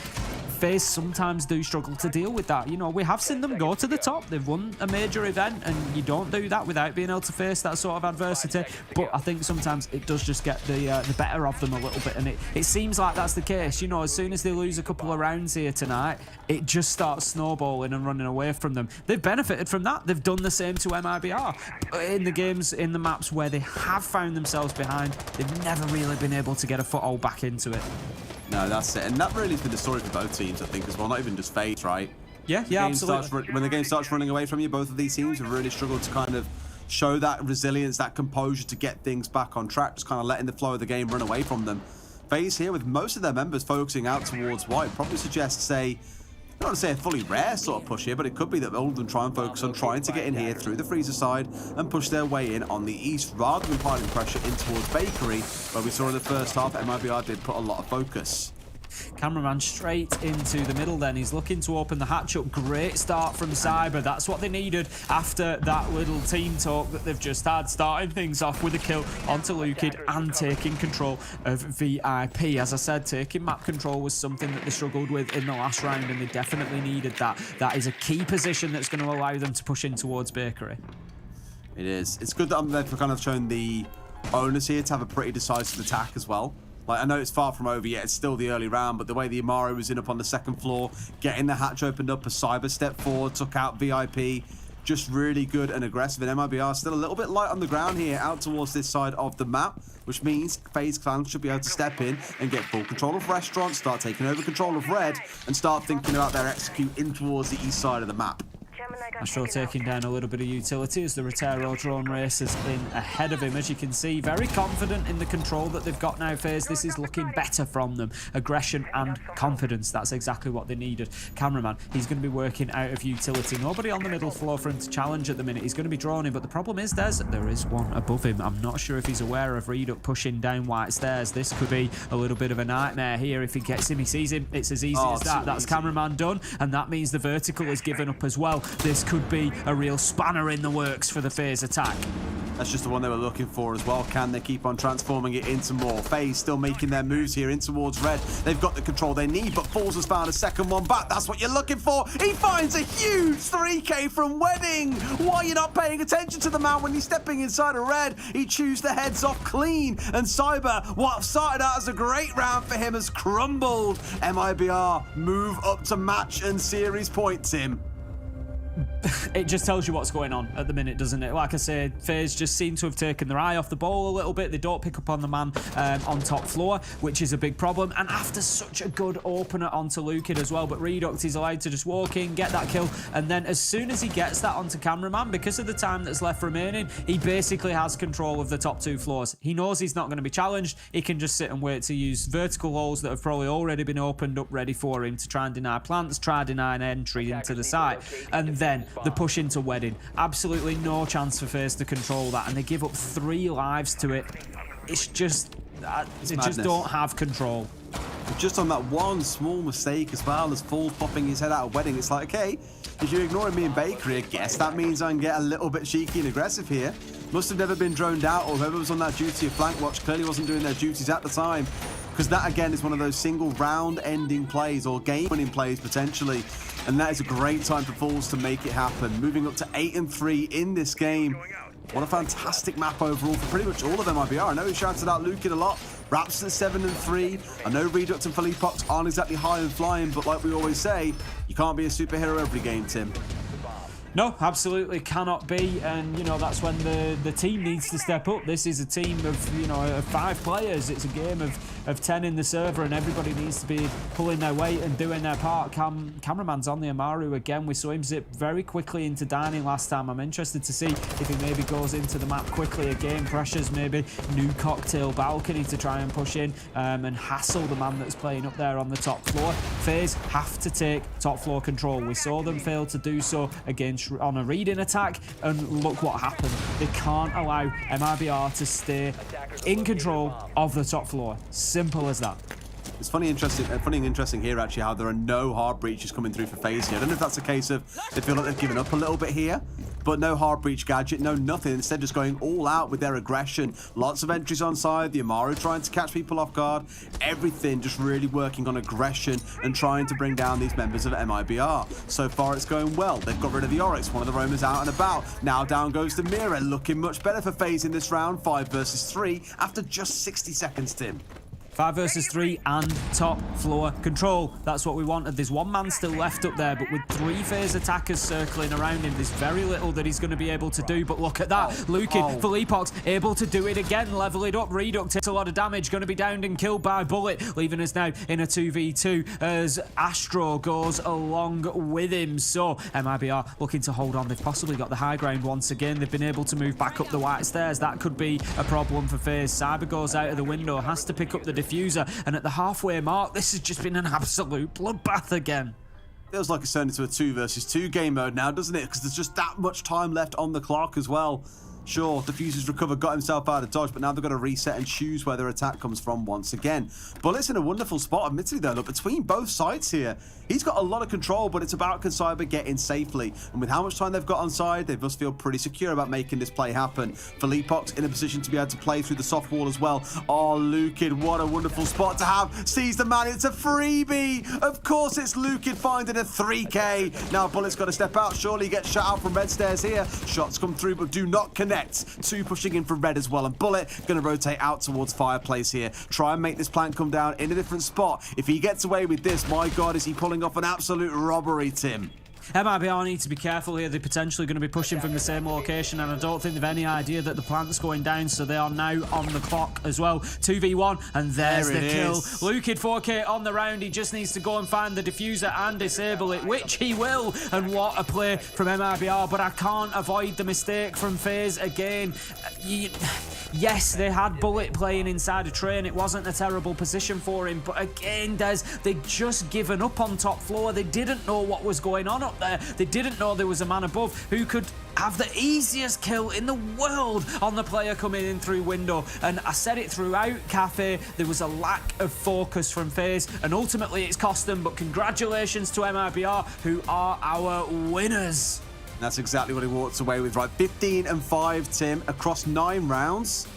FaZe sometimes do struggle to deal with that. You know, we have seen them go to the top. They've won a major event, and you don't do that without being able to face that sort of adversity. But I think sometimes it does just get the better of them a little bit, and it seems like that's the case. You know, as soon as they lose a couple of rounds here tonight, it just starts snowballing and running away from them. They've benefited from that. They've done the same to MIBR. In the games, in the maps where they have found themselves behind, they've never really been able to get a foothold back into it. No, that's it. And that really has been the story for both teams, I think, as well. Not even just FaZe, right? Yeah, absolutely. When the game starts running away from you, both of these teams have really struggled to kind of show that resilience, that composure to get things back on track, just kind of letting the flow of the game run away from them. FaZe here, with most of their members focusing out towards white, probably suggests I don't want to say a fully rare sort of push here, but it could be that all of them try and focus on trying to get in here through the freezer side and push their way in on the east, rather than piling pressure in towards Bakery, where we saw in the first half MIBR did put a lot of focus. Cameraman straight into the middle then. He's looking to open the hatch up. Great start from Cyber. That's what they needed after that little team talk that they've just had, starting things off with a kill onto Lukid and taking control of VIP. As I said, taking map control was something that they struggled with in the last round, and they definitely needed that. That is a key position that's going to allow them to push in towards Bakery. It is. It's good that they've kind of shown the owners here to have a pretty decisive attack as well. Like, I know it's far from over yet, it's still the early round, but the way the Amaro was in up on the second floor, getting the hatch opened up, a Cyber step forward, took out VIP, just really good and aggressive. And MIBR still a little bit light on the ground here, out towards this side of the map, which means FaZe Clan should be able to step in and get full control of Restaurant, start taking over control of Red, and start thinking about their execute in towards the east side of the map. Astro taking down a little bit of utility as the Rotero drone race is in ahead of him. As you can see, very confident in the control that they've got now, FaZe. This is looking better from them. Aggression and confidence, that's exactly what they needed. Cameraman, he's going to be working out of utility. Nobody on the middle floor for him to challenge at the minute. He's going to be droning, but the problem is there is one above him. I'm not sure if he's aware of Reduk pushing down white stairs. This could be a little bit of a nightmare here. If he gets him, he sees him. It's as easy as that. That's Cameraman done, and that means the vertical is given up as well. This could be a real spanner in the works for the FaZe attack. That's just the one they were looking for as well. Can they keep on transforming it into more? FaZe still making their moves here in towards Red. They've got the control they need, but Falls has found a second one back. That's what you're looking for. He finds a huge 3K from Wedding. Why are you not paying attention to the man when he's stepping inside of Red? He chews the heads off clean, and Cyber, what started out as a great round for him, has crumbled. MIBR move up to match and series points him. It just tells you what's going on at the minute, doesn't it? Like I said, FaZe just seem to have taken their eye off the ball a little bit. They don't pick up on the man on top floor, which is a big problem. And after such a good opener onto Lukid as well, but Redux is allowed to just walk in, get that kill, and then as soon as he gets that onto Cameraman, because of the time that's left remaining, he basically has control of the top two floors. He knows he's not going to be challenged. He can just sit and wait to use vertical holes that have probably already been opened up ready for him to try and deny plants, try and deny an entry into the site, and then the push into Wedding. Absolutely no chance for FaZe to control that, and they give up 3 lives to it. It's just they just don't have control. Just on that one small mistake as well as Falls popping his head out of Wedding, it's like, okay, if you're ignoring me in Bakery, I guess that means I can get a little bit cheeky and aggressive here. Must have never been droned out, or whoever was on that duty of flank watch clearly wasn't doing their duties at the time, because that again is one of those single round ending plays or game winning plays potentially, and that is a great time for Falls to make it happen. Moving up to 8-3 in this game. What a fantastic map overall for pretty much all of MIBR. I know we shouted out Lukid a lot. Raps at 7-3. I know Redux and Philippox aren't exactly high and flying, but like we always say, you can't be a superhero every game, Tim. No, absolutely cannot be, and you know that's when the team needs to step up. This is a team of of 5 players. It's a game of 10 in the server, and everybody needs to be pulling their weight and doing their part. Cameraman's on the Amaru again. We saw him zip very quickly into dining last time. I'm interested to see if he maybe goes into the map quickly again. Pressures maybe new cocktail balcony to try and push in and hassle the man that's playing up there on the top floor. FaZe have to take top floor control. We saw them fail to do so against on a reading attack, and look what happened. They can't allow MIBR to stay in control of the top floor. Simple as that. It's funny and interesting here actually how there are no hard breaches coming through for FaZe here. I don't know if that's a case of they feel like they've given up a little bit here, but no hard breach gadget, no nothing. Instead, just going all out with their aggression. Lots of entries on side. The Amaru trying to catch people off guard. Everything just really working on aggression and trying to bring down these members of MIBR. So far, it's going well. They've got rid of the Oryx. One of the roamers out and about. Now down goes the Mirror. Looking much better for FaZe in this round. 5 versus 3 after just 60 seconds, Tim. 5 versus 3 and top floor control. That's what we wanted. There's one man still left up there, but with 3 FaZe attackers circling around him, there's very little that he's going to be able to do. But look at that. Lukid, Felipox, able to do it again. Level it up. Redux takes a lot of damage. Going to be downed and killed by Bullet, leaving us now in a 2v2 as Astro goes along with him. So MIBR looking to hold on. They've possibly got the high ground once again. They've been able to move back up the white stairs. That could be a problem for FaZe. Cyber goes out of the window, has to pick up the diffuser, and at the halfway mark, this has just been an absolute bloodbath again. Feels like it's turned into a 2 versus 2 game mode now, doesn't it? Because there's just that much time left on the clock as well. Sure, Diffuser's recovered, got himself out of dodge, but now they've got to reset and choose where their attack comes from once again. Bullet's in a wonderful spot, admittedly though, look, between both sides here. He's got a lot of control, but it's about can Cyber get in safely. And with how much time they've got on side, they must feel pretty secure about making this play happen. Felipox in a position to be able to play through the soft wall as well. Oh, Lukid, what a wonderful spot to have. Sees the man, it's a freebie. Of course it's Lukid finding a 3K. Now Bullet's got to step out, surely he gets shut out from red stairs here. Shots come through, but do not connect. 2 pushing in from red as well, and Bullet going to rotate out towards Fireplace here. Try and make this plant come down in a different spot. If he gets away with this, my God, is he pulling off an absolute robbery, Tim. MIBR need to be careful here. They're potentially going to be pushing from the same location, and I don't think they've any idea that the plant's going down, so they are now on the clock as well. 2v1, and there's the kill. Lukid 4K on the round. He just needs to go and find the diffuser and disable it, which he will. And what a play from MIBR, but I can't avoid the mistake from FaZe again. Yes, they had Bullet playing inside a train. It wasn't a terrible position for him, but again, they'd just given up on top floor. They didn't know what was going on up there. They didn't know there was a man above who could have the easiest kill in the world on the player coming in through window. And I said it throughout Cafe, there was a lack of focus from FaZe, and ultimately it's cost them, but congratulations to MIBR, who are our winners. That's exactly what he walks away with, right? 15 and 5, Tim, across 9 rounds.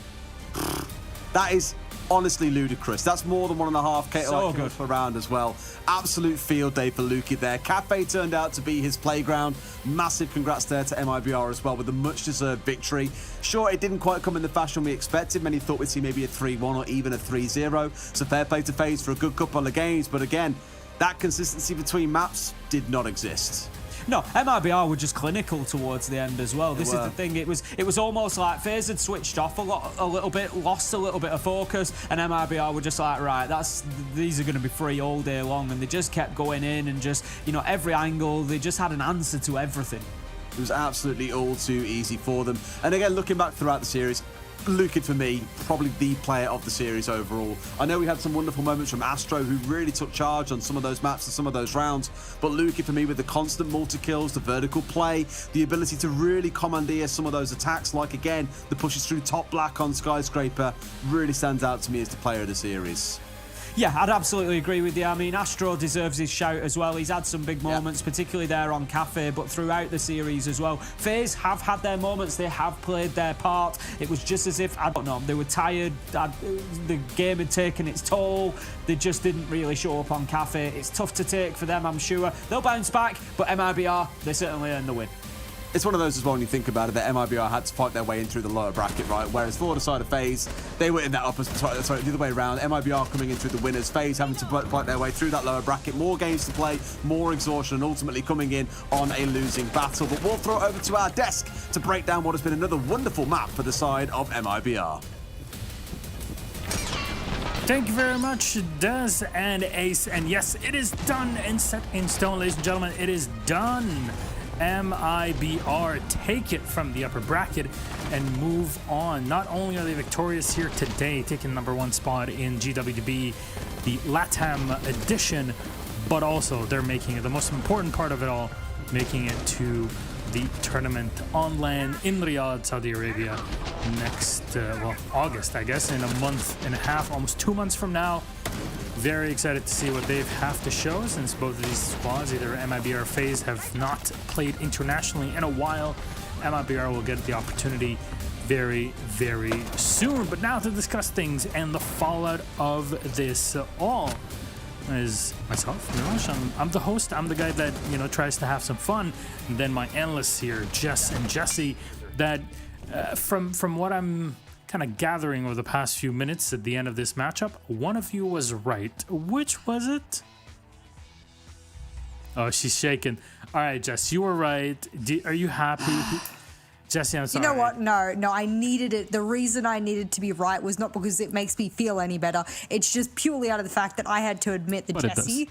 That is honestly ludicrous. That's more than 1.5K so good per round as well. Absolute field day for Lukid there. Cafe turned out to be his playground. Massive congrats there to MIBR as well with a much-deserved victory. Sure, it didn't quite come in the fashion we expected. Many thought we'd see maybe a 3-1 or even a 3-0. So fair play to FaZe for a good couple of games. But again, that consistency between maps did not exist. No, MIBR were just clinical towards the end as well. This is the thing. It was almost like FaZe had switched off a little bit, lost a little bit of focus, and MIBR were just like, right, these are going to be free all day long, and they just kept going in and just, every angle, they just had an answer to everything. It was absolutely all too easy for them. And again, looking back throughout the series, Lukid for me, probably the player of the series overall. I know we had some wonderful moments from Astro, who really took charge on some of those maps and some of those rounds, but Lukid for me with the constant multi-kills, the vertical play, the ability to really commandeer some of those attacks, like again, the pushes through top black on Skyscraper, really stands out to me as the player of the series. Yeah, I'd absolutely agree with you. I mean, Astro deserves his shout as well. He's had some big moments, particularly there on Cafe, but throughout the series as well. FaZe have had their moments. They have played their part. It was just as if, I don't know, they were tired. The game had taken its toll. They just didn't really show up on Cafe. It's tough to take for them, I'm sure. They'll bounce back, but MIBR, they certainly earned the win. it's one of those as well when you think about it, that MIBR had to fight their way in through the lower bracket, right? Whereas for the side of FaZe, they were in that upper, sorry, the other way around. MIBR coming in through the winners, FaZe having to fight their way through that lower bracket, more games to play, more exhaustion, and ultimately coming in on a losing battle. But we'll throw it over to our desk to break down what has been another wonderful map for the side of MIBR. Thank you very much, Des and Ace. And yes, it is done and set in stone, ladies and gentlemen. It is done. MIBR take it from the upper bracket and move on. Not only are they victorious here today, taking #1 spot in GWB, the LATAM edition, but also they're making it, the most important part of it all, making it to the tournament on land in Riyadh, Saudi Arabia next, August, I guess, in a month and a half, almost 2 months from now. Very excited to see what they have to show, since both of these squads, either MIBR or FaZe, have not played internationally in a while. MIBR will get the opportunity very, very soon. But now to discuss things and the fallout of this all is myself, Milosh. I'm the host. I'm the guy that, tries to have some fun. And then my analysts here, Jess and Jesse, that from what I'm kind of gathering over the past few minutes at the end of this matchup, one of you was right. Which was it? Oh, she's shaking. All right, Jess, you were right. Are you happy? Jesse, I'm sorry. You know what? No, I needed it. The reason I needed to be right was not because it makes me feel any better. It's just purely out of the fact that I had to admit that Jesse...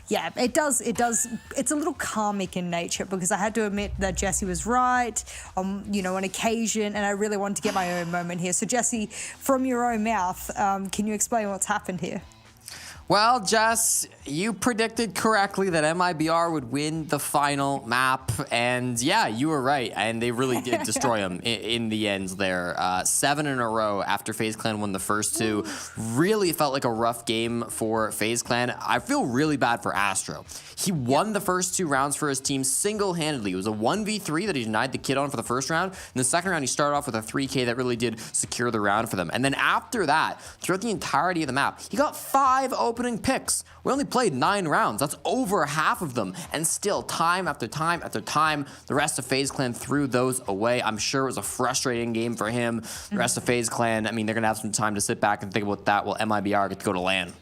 Yeah, it does. It's a little karmic in nature, because I had to admit that Jesse was right on, an occasion, and I really wanted to get my own moment here. So, Jesse, from your own mouth, can you explain what's happened here? Well, Jess, you predicted correctly that MIBR would win the final map, and yeah, you were right, and they really did destroy them in the end there. 7 in a row after FaZe Clan won the first 2. Really felt like a rough game for FaZe Clan. I feel really bad for Astro. He won the first 2 rounds for his team single-handedly. It was a 1v3 that he denied the kid on for the first round. In the second round, he started off with a 3K that really did secure the round for them. And then after that, throughout the entirety of the map, he got 5 opening picks. We only played 9 rounds. That's over half of them. And still, time after time after time, the rest of FaZe Clan threw those away. I'm sure it was a frustrating game for him. The rest of FaZe Clan, I mean, they're going to have some time to sit back and think about that while MIBR get to go to LAN.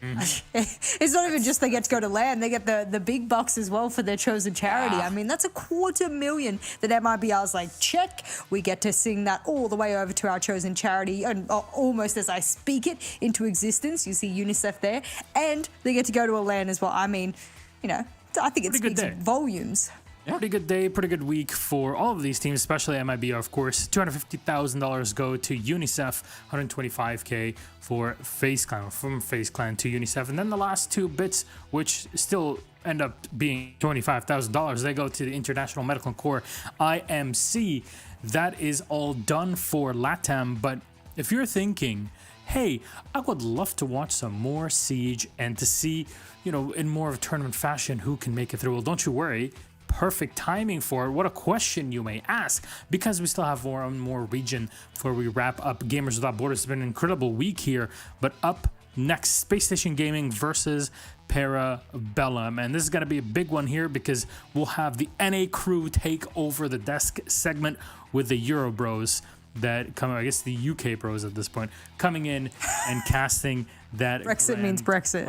It's not even just they get to go to LAN, they get the big bucks as well for their chosen charity. I mean, that's $250,000 that MIBR's like, check. We get to sing that all the way over to our chosen charity, and almost as I speak it into existence. You see UNICEF there, and they get to go to a LAN as well. I mean, I think it speaks volumes. Yeah. Pretty good day, pretty good week for all of these teams, especially MIBR, of course. $250,000 go to UNICEF, $125K for FaZe Clan, from FaZe Clan to UNICEF. And then the last 2 bits, which still end up being $25,000, they go to the International Medical Corps, IMC. That is all done for LATAM. But if you're thinking, hey, I would love to watch some more Siege and to see, in more of a tournament fashion, who can make it through. Well, don't you worry. Perfect timing for it. What a question you may ask, because we still have one more region before we wrap up Gamers Without Borders. It's been an incredible week here, but up next, Spacestation Gaming versus Parabellum, and this is going to be a big one here because we'll have the NA crew take over the desk segment with the Euro Bros that come, I guess the UK Bros at this point, coming in and casting that Brexit means Brexit.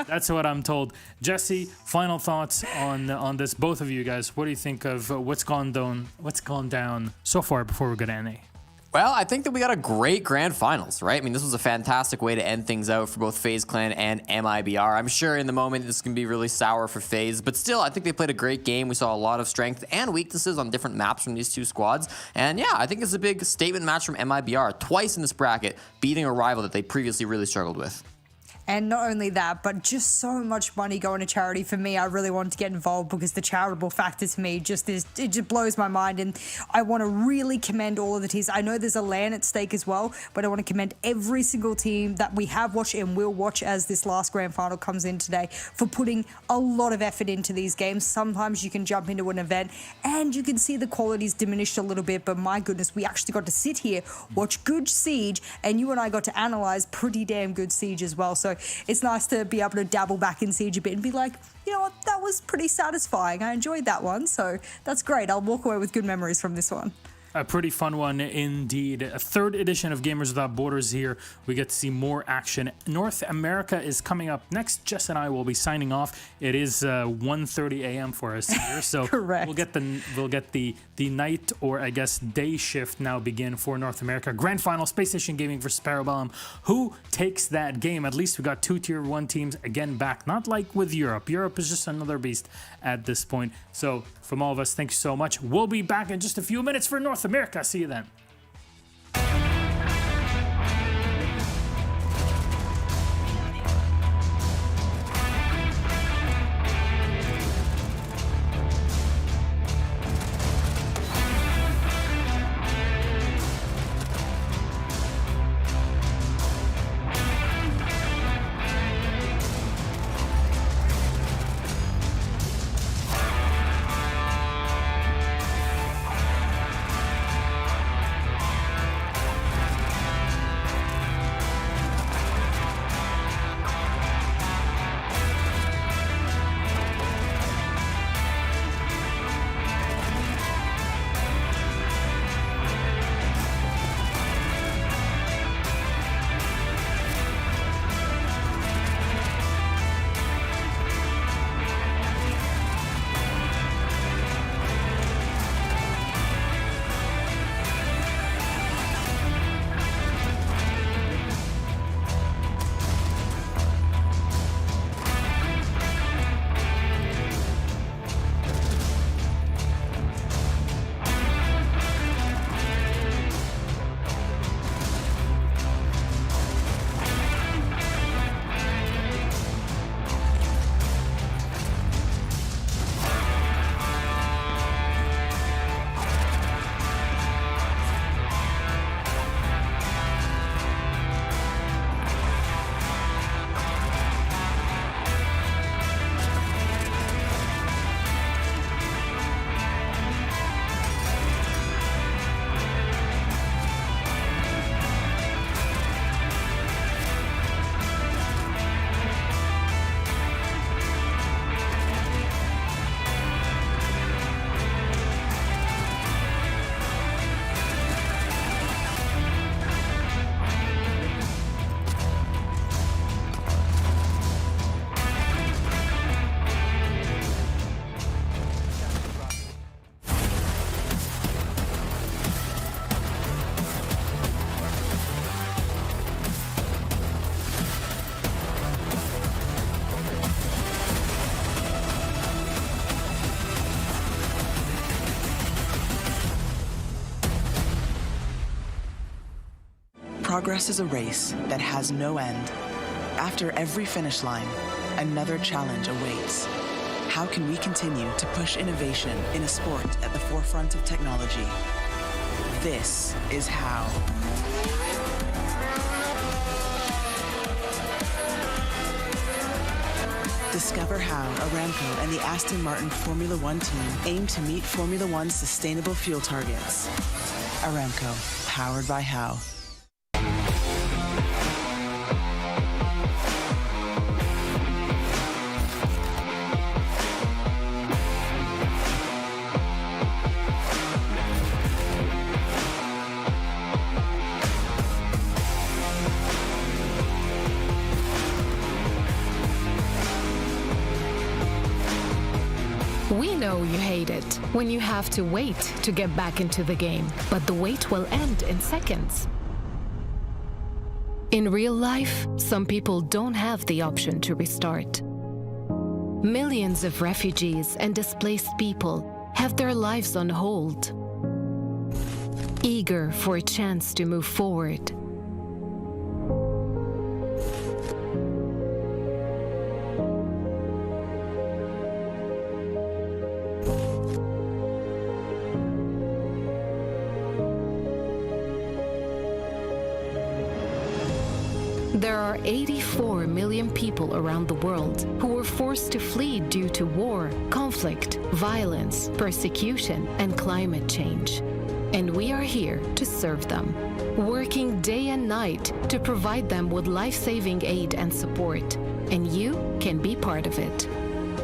That's what I'm told. Jesse, final thoughts on this, both of you guys. What do you think of what's gone down so far before we go to NA? Well, I think that we got a great grand finals, right? I mean, this was a fantastic way to end things out for both FaZe Clan and MIBR. I'm sure in the moment this can be really sour for FaZe, but still, I think they played a great game. We saw a lot of strength and weaknesses on different maps from these 2 squads. And yeah, I think it's a big statement match from MIBR, twice in this bracket, beating a rival that they previously really struggled with. And not only that, but just so much money going to charity. For me, I really wanted to get involved because the charitable factor to me just blows my mind. And I want to really commend all of the teams. I know there's a LAN at stake as well, but I want to commend every single team that we have watched and will watch as this last grand final comes in today for putting a lot of effort into these games. Sometimes you can jump into an event and you can see the quality's diminished a little bit, but my goodness, we actually got to sit here, watch good Siege, and you and I got to analyze pretty damn good Siege as well. So it's nice to be able to dabble back in Siege a bit and be like, you know what, that was pretty satisfying. I enjoyed that one. So that's great. I'll walk away with good memories from this one. A pretty fun one indeed. A third edition of Gamers Without Borders here. We get to see more action. North America is coming up next. Jess and I will be signing off. It is 1:30 a.m. for us here, so Correct. we'll get the night, or I guess day shift now begin for North America. Grand Final, Spacestation Gaming versus Parabellum. Who takes that game? At least we got 2 Tier 1 teams again back. Not like with Europe. Europe is just another beast at this point. So from all of us, thank you so much. We'll be back in just a few minutes for North America. See you then. Progress is a race that has no end. After every finish line, another challenge awaits. How can we continue to push innovation in a sport at the forefront of technology? This is how. Discover how Aramco and the Aston Martin Formula One team aim to meet Formula One's sustainable fuel targets. Aramco, powered by How. We know you hate it when you have to wait to get back into the game, but the wait will end in seconds. In real life, some people don't have the option to restart. Millions of refugees and displaced people have their lives on hold, eager for a chance to move forward. There are 84 million people around the world who were forced to flee due to war, conflict, violence, persecution, and climate change. And we are here to serve them. working day and night to provide them with life-saving aid and support. And you can be part of it.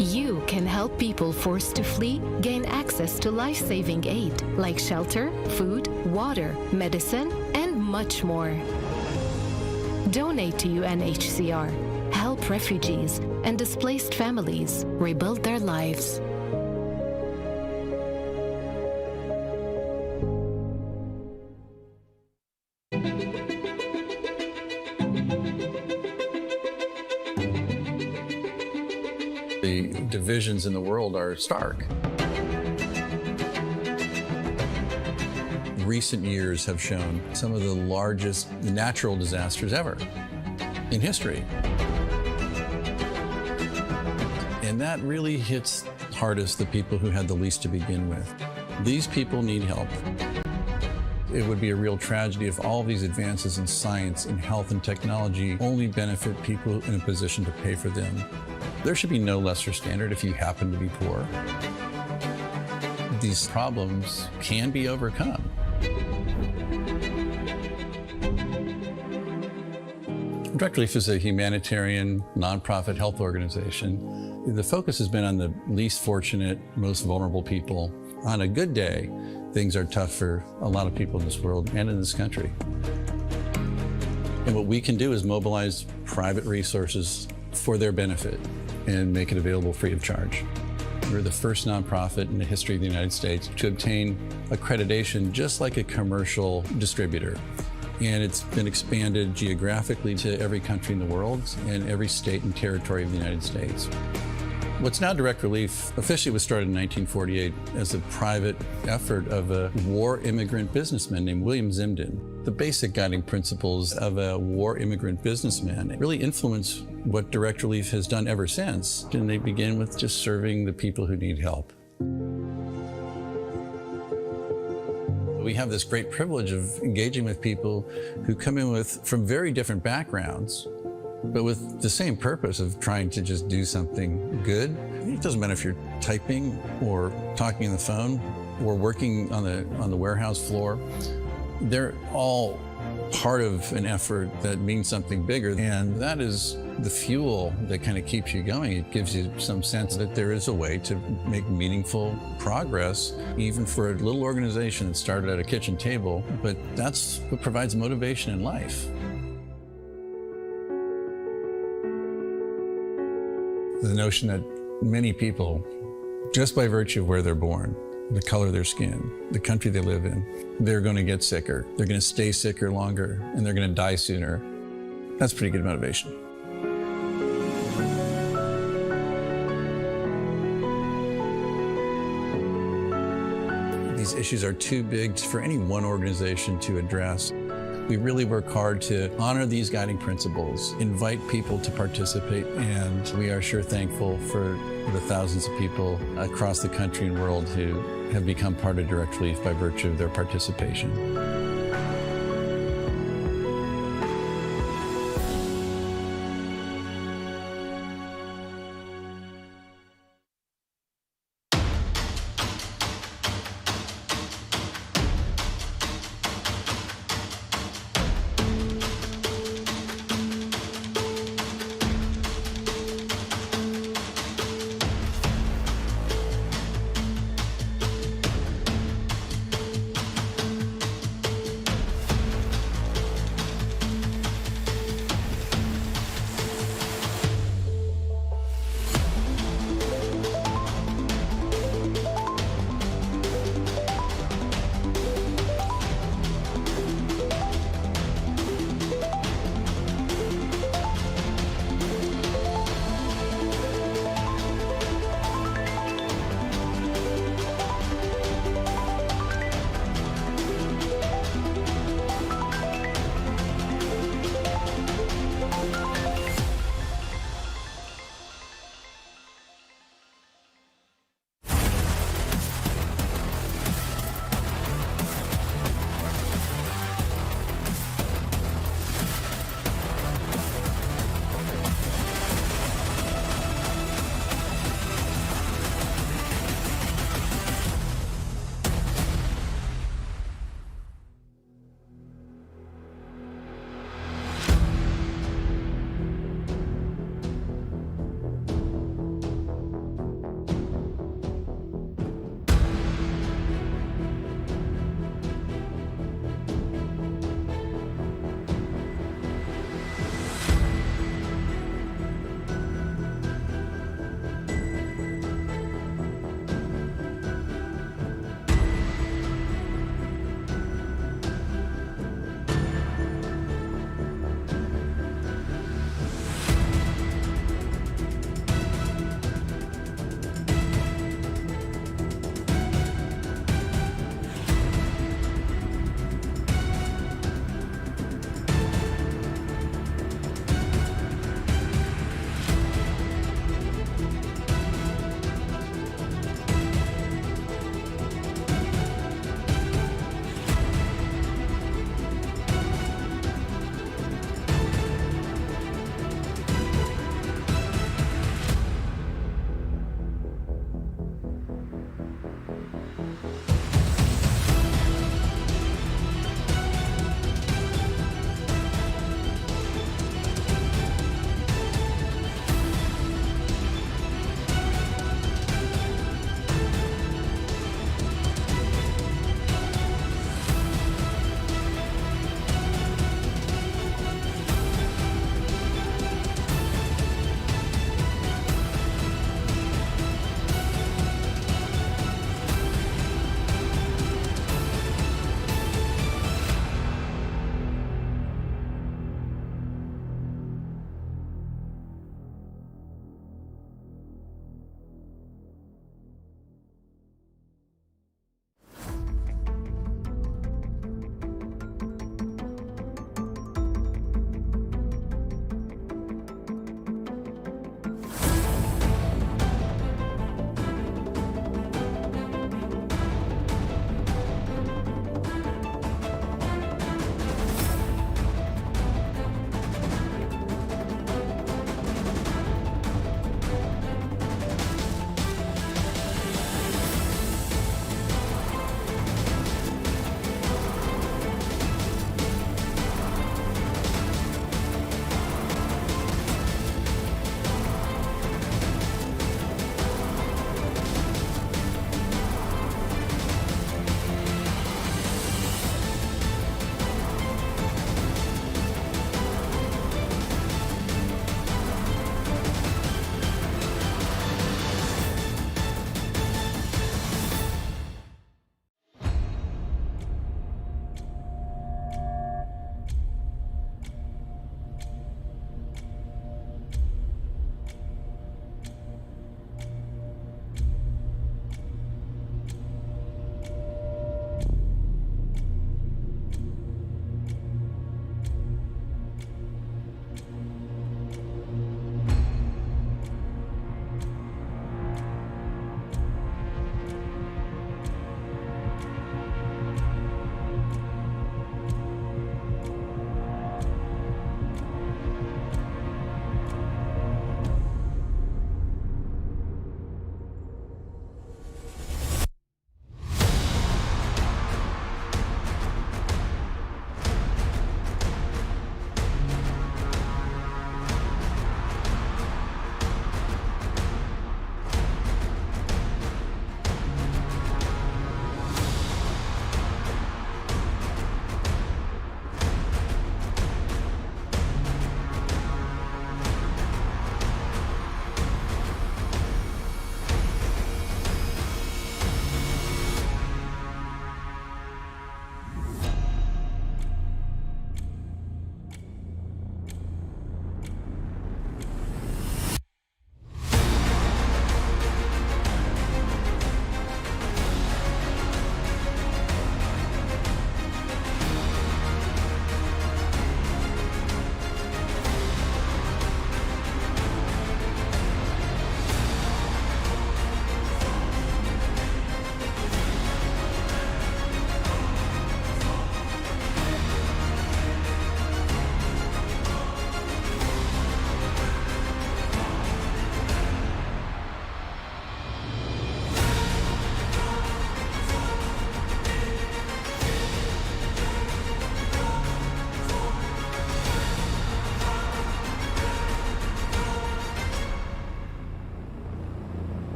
You can help people forced to flee gain access to life-saving aid like shelter, food, water, medicine, and much more. Donate to UNHCR. Help refugees and displaced families rebuild their lives. The divisions in the world are stark. Recent years have shown some of the largest natural disasters ever in history. And that really hits hardest the people who had the least to begin with. These people need help. It would be a real tragedy if all these advances in science and health and technology only benefit people in a position to pay for them. There should be no lesser standard if you happen to be poor. These problems can be overcome. Direct Relief is a humanitarian, nonprofit health organization. The focus has been on the least fortunate, most vulnerable people. On a good day, things are tough for a lot of people in this world and in this country. And what we can do is mobilize private resources for their benefit and make it available free of charge. We're the first nonprofit in the history of the United States to obtain accreditation just like a commercial distributor. And it's been expanded geographically to every country in the world and every state and territory of the United States. What's now Direct Relief officially was started in 1948 as a private effort of a war immigrant businessman named William Zimden. The basic guiding principles of a war immigrant businessman really influence what Direct Relief has done ever since. And they begin with just serving the people who need help. We have this great privilege of engaging with people who come in from very different backgrounds, but with the same purpose of trying to just do something good. It doesn't matter if you're typing or talking on the phone or working on the warehouse floor. They're all part of an effort that means something bigger, and that is the fuel that kind of keeps you going. It gives you some sense that there is a way to make meaningful progress, even for a little organization that started at a kitchen table, but that's what provides motivation in life. The notion that many people, just by virtue of where they're born, the color of their skin, the country they live in, they're going to get sicker, they're going to stay sicker longer, and they're going to die sooner. That's pretty good motivation. These issues are too big for any one organization to address. We really work hard to honor these guiding principles, invite people to participate, and we are sure thankful for the thousands of people across the country and world who have become part of Direct Relief by virtue of their participation.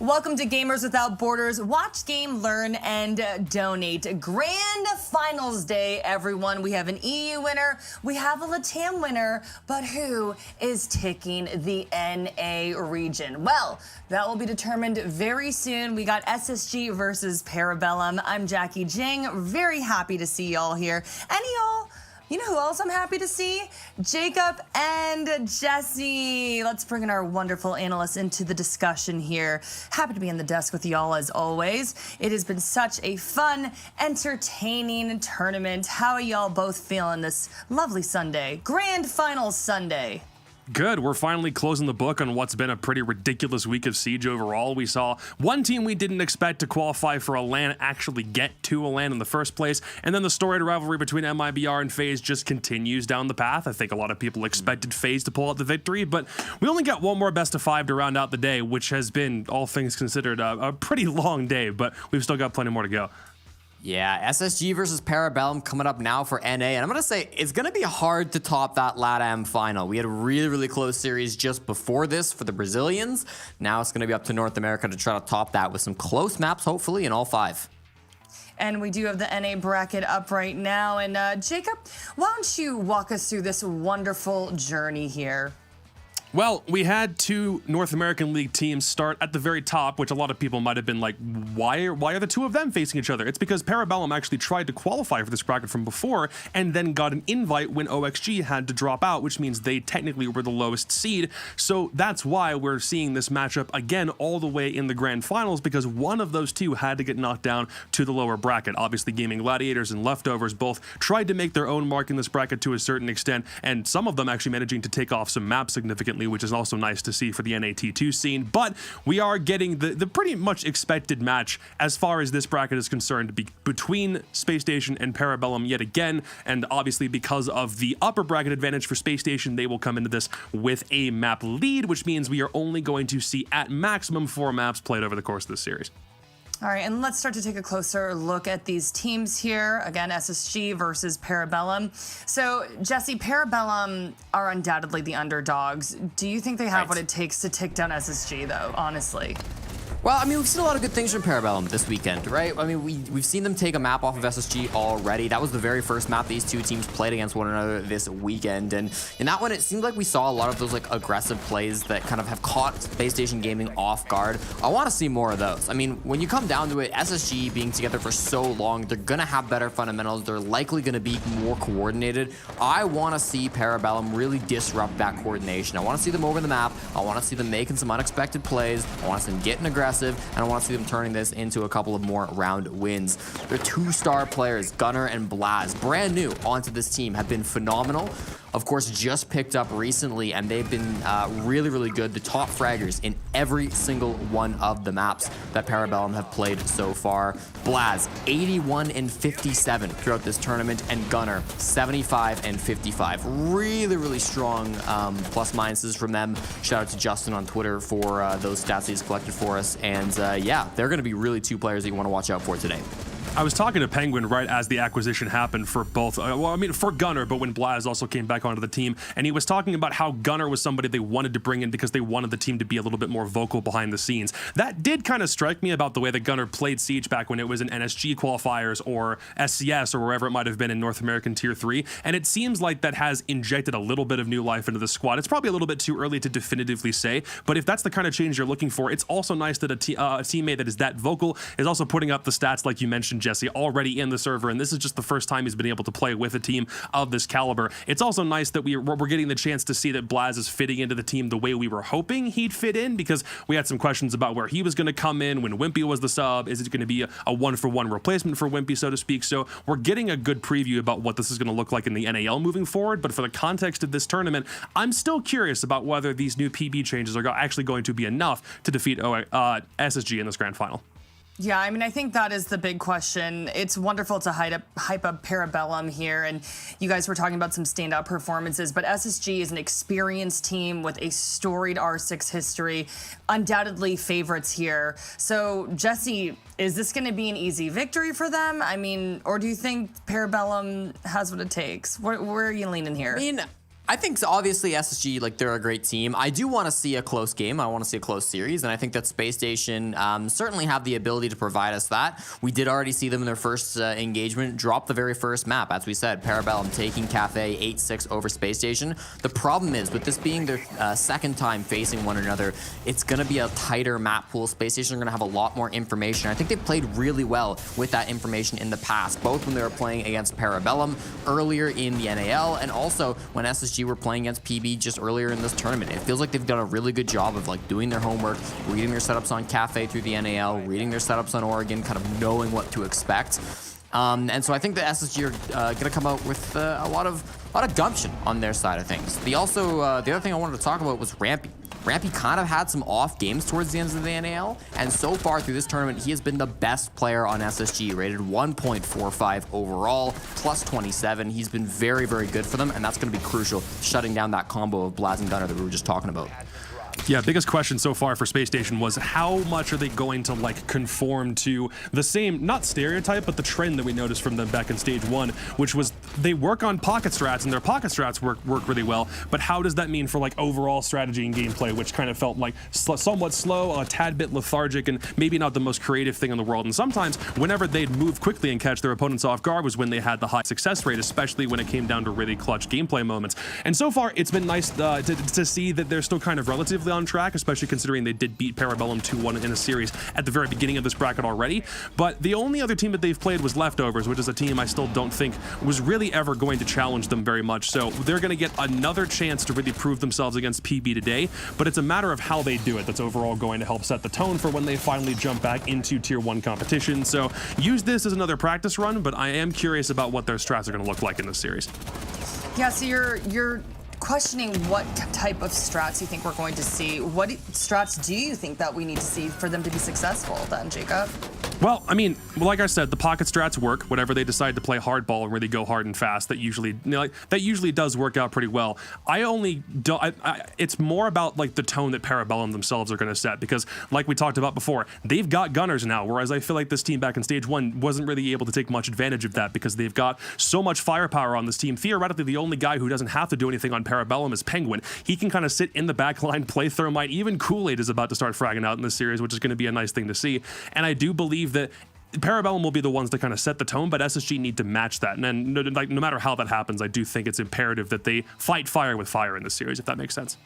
Welcome to Gamers Without Borders. Watch, game, learn, and donate. Grand Finals Day, everyone. We have an EU winner, we have a LATAM winner, but who is taking the NA region? Well, that will be determined very soon. We got SSG versus Parabellum. I'm Jackie Jing. Very happy to see y'all here. And y'all, you know who else I'm happy to see? Jacob and Jesse. Let's bring in our wonderful analysts into the discussion here. Happy to be on the desk with y'all as always. It has been such a fun, entertaining tournament. How are y'all both feeling this lovely Sunday? Grand Finals Sunday. Good. We're finally closing the book on what's been a pretty ridiculous week of Siege overall. We saw one team we didn't expect to qualify for a LAN actually get to a LAN in the first place, and then the storied rivalry between MIBR and FaZe just continues down the path. I think a lot of people expected FaZe to pull out the victory, but we only got one more best of 5 to round out the day, which has been, all things considered, a pretty long day, but we've still got plenty more to go. Yeah, SSG versus Parabellum coming up now for NA, and I'm going to say it's going to be hard to top that LATAM final. We had a really, really close series just before this for the Brazilians. Now it's going to be up to North America to try to top that with some close maps, hopefully, in all 5. And we do have the NA bracket up right now. And Jacob, why don't you walk us through this wonderful journey here? Well, we had 2 North American League teams start at the very top, which a lot of people might have been like, why are the 2 of them facing each other? It's because Parabellum actually tried to qualify for this bracket from before and then got an invite when OXG had to drop out, which means they technically were the lowest seed. So that's why we're seeing this matchup again all the way in the grand finals, because one of those 2 had to get knocked down to the lower bracket. Obviously, Gaming Gladiators and Leftovers both tried to make their own mark in this bracket to a certain extent, and some of them actually managing to take off some maps significantly, which is also nice to see for the NAT2 scene. But we are getting the pretty much expected match as far as this bracket is concerned between Spacestation and Parabellum yet again, and obviously because of the upper bracket advantage for Spacestation, they will come into this with a map lead, which means we are only going to see at maximum 4 maps played over the course of this series. All right, and let's start to take a closer look at these teams here. Again, SSG versus Parabellum. So, Jesse, Parabellum are undoubtedly the underdogs. Do you think they have what it takes to take down SSG, though, honestly? Well, I mean, we've seen a lot of good things from Parabellum this weekend, right? I mean, we've seen them take a map off of SSG already. That was the very first map these 2 teams played against one another this weekend. And in that one, it seemed like we saw a lot of those like aggressive plays that kind of have caught Spacestation Gaming off guard. I want to see more of those. I mean, when you come down to it, SSG being together for so long, they're going to have better fundamentals. They're likely going to be more coordinated. I want to see Parabellum really disrupt that coordination. I want to see them over the map. I want to see them making some unexpected plays. I want to see them getting aggressive. And I want to see them turning this into a couple of more round wins. Their 2-star players, Gunnar and Blaz, brand new onto this team, have been phenomenal. Of course, just picked up recently, and they've been really, really good. The top fraggers in every single one of the maps that Parabellum have played so far. Blaz, 81 and 57 throughout this tournament, and Gunnar, 75 and 55. Really, really strong plus minuses from them. Shout out to Justin on Twitter for those stats he's collected for us. And yeah, they're going to be really 2 players that you want to watch out for today. I was talking to Penguin right as the acquisition happened for both, well, I mean, for Gunnar, but when Blaz also came back onto the team, and he was talking about how Gunnar was somebody they wanted to bring in because they wanted the team to be a little bit more vocal behind the scenes. That did kind of strike me about the way that Gunnar played Siege back when it was in NSG qualifiers or SCS or wherever it might have been in North American Tier 3, and it seems like that has injected a little bit of new life into the squad. It's probably a little bit too early to definitively say, but if that's the kind of change you're looking for, it's also nice that a teammate that is that vocal is also putting up the stats, like you mentioned, Jesse, already in the server, and this is just the first time he's been able to play with a team of this caliber. It's also nice that we're getting the chance to see that Blaz is fitting into the team the way we were hoping he'd fit in, because we had some questions about where he was going to come in when Wimpy was the sub. Is it going to be a 1-for-1 replacement for Wimpy, so to speak? So we're getting a good preview about what this is going to look like in the NAL moving forward, but for the context of this tournament, I'm still curious about whether these new PB changes are actually going to be enough to defeat SSG in this grand final. Yeah, I mean, I think that is the big question. It's wonderful to hype up Parabellum here, and you guys were talking about some standout performances, but SSG is an experienced team with a storied R6 history, undoubtedly favorites here. So, Jesse, is this going to be an easy victory for them? I mean, or do you think Parabellum has what it takes? Where are you leaning here? I mean, I think so. Obviously SSG, like, they're a great team. I do want to see a close game. I want to see a close series, and I think that Spacestation certainly have the ability to provide us that. We did already see them in their first engagement drop the very first map, as we said, Parabellum taking Cafe 8-6 over Spacestation. The problem is, with this being their second time facing one another, it's going to be a tighter map pool. Spacestation are going to have a lot more information. I think they've played really well with that information in the past, both when they were playing against Parabellum earlier in the NAL, and also when SSG were playing against PB just earlier in this tournament. It feels like they've done a really good job of, like, doing their homework, reading their setups on Cafe through the NAL, reading their setups on Oregon, kind of knowing what to expect. And so I think the SSG are going to come out with a lot of gumption on their side of things. The other thing I wanted to talk about was Rampy. Rampy kind of had some off games towards the end of the NAL, and so far through this tournament, he has been the best player on SSG, rated 1.45 overall, plus 27. He's been very, very good for them, and that's going to be crucial, shutting down that combo of Blaz and Gunner that we were just talking about. Yeah, biggest question so far for Spacestation was how much are they going to, like, conform to the same, not stereotype, but the trend that we noticed from them back in stage 1, which was they work on pocket strats, and their pocket strats work really well, but how does that mean for, like, overall strategy and gameplay, which kind of felt like somewhat slow, a tad bit lethargic, and maybe not the most creative thing in the world. And sometimes whenever they'd move quickly and catch their opponents off guard was when they had the high success rate, especially when it came down to really clutch gameplay moments. And so far, it's been nice to see that they're still kind of relatively on track, especially considering they did beat Parabellum 2-1 in a series at the very beginning of this bracket already. But the only other team that they've played was Leftovers, which is a team I still don't think was really ever going to challenge them very much. So they're going to get another chance to really prove themselves against PB today, but it's a matter of how they do it that's overall going to help set the tone for when they finally jump back into Tier 1 competition. So use this as another practice run, but I am curious about what their strats are going to look like in this series. Yeah, so you're questioning what type of strats you think we're going to see. What strats do you think that we need to see for them to be successful then, Jacob? Well, I mean, like I said, the pocket strats work. Whatever they decide to play hardball and really go hard and fast, that usually, that usually does work out pretty well. It's more about, like, the tone that Parabellum themselves are going to set, because like we talked about before, they've got gunners now, whereas I feel like this team back in stage 1 wasn't really able to take much advantage of that because they've got so much firepower on this team. Theoretically, the only guy who doesn't have to do anything on Parabellum is Penguin. He can kind of sit in the back line, play Thermite. Even Kool-Aid is about to start fragging out in this series, which is going to be a nice thing to see. And I do believe that Parabellum will be the ones to kind of set the tone, but SSG need to match that. And then, like, no matter how that happens, I do think it's imperative that they fight fire with fire in this series, if that makes sense.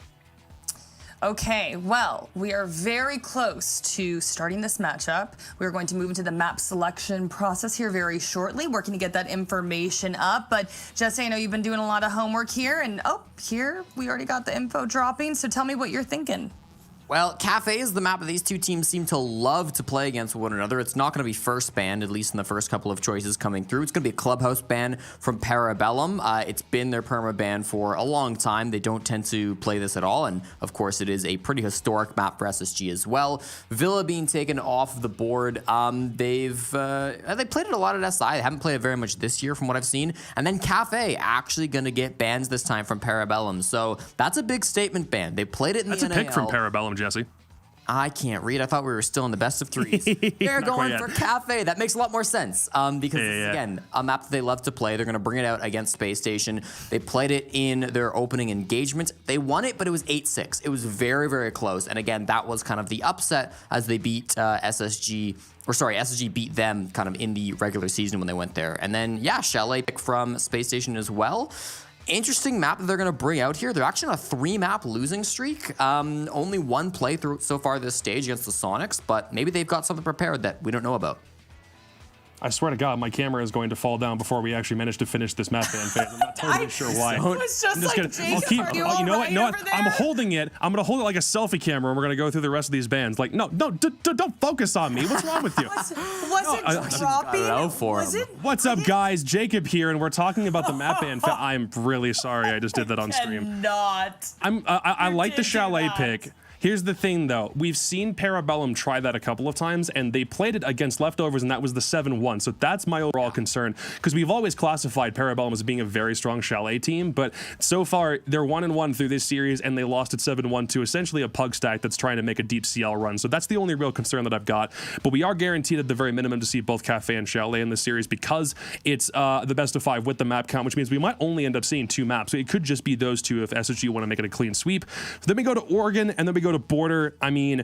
Okay, well, we are very close to starting this matchup. We're going to move into the map selection process here very shortly, working to get that information up. But Jesse, I know you've been doing a lot of homework here, and here we already got the info dropping. So tell me what you're thinking. Well, Cafe is the map that these two teams seem to love to play against one another. It's not going to be first banned, at least in the first couple of choices coming through. It's going to be a clubhouse ban from Parabellum. It's been their perma ban for a long time. They don't tend to play this at all, and of course it is a pretty historic map for SSG as well. Villa being taken off the board. They played it a lot at SI. They haven't played it very much this year from what I've seen. And then Cafe actually going to get bans this time from Parabellum. So that's a big statement ban. They played it in the NAL. That's a pick from Parabellum, Jesse. I can't read. I thought we were still in the best of threes. They're going for Cafe. That makes a lot more sense because this is, again, a map that they love to play. They're going to bring it out against Spacestation. They played it in their opening engagement. They won it, but it was 8-6. It was very, very close. And again, that was kind of the upset as they beat SSG. SSG beat them kind of in the regular season when they went there. And then, yeah, Chalet pick from Spacestation as well. Interesting map that they're going to bring out here. They're actually on a 3-map losing streak. Only one playthrough so far this stage against the Sonics, but maybe they've got something prepared that we don't know about. I swear to God, my camera is going to fall down before we actually manage to finish this map ban phase. I'm not totally sure why. It was just like, Jacob, you know what? I'm holding it. I'm going to hold it like a selfie camera, and we're going to go through the rest of these bands. Like, no, don't focus on me. What's wrong with you? Was it dropping? What's up, guys? Jacob here, and we're talking about the map ban. I'm really sorry. I just did that on stream. Not. I like the Chalet pick. Here's the thing, though. We've seen Parabellum try that a couple of times, and they played it against Leftovers, and that was the 7-1. So that's my overall concern, because we've always classified Parabellum as being a very strong Chalet team, but so far they're 1-1 through this series, and they lost at 7-1 to essentially a pug stack that's trying to make a deep CL run. So that's the only real concern that I've got. But we are guaranteed at the very minimum to see both Cafe and Chalet in this series because it's the best of 5 with the map count, which means we might only end up seeing 2 maps. So it could just be those 2 if SSG want to make it a clean sweep. So then we go to Oregon, and then we go to Border. I mean,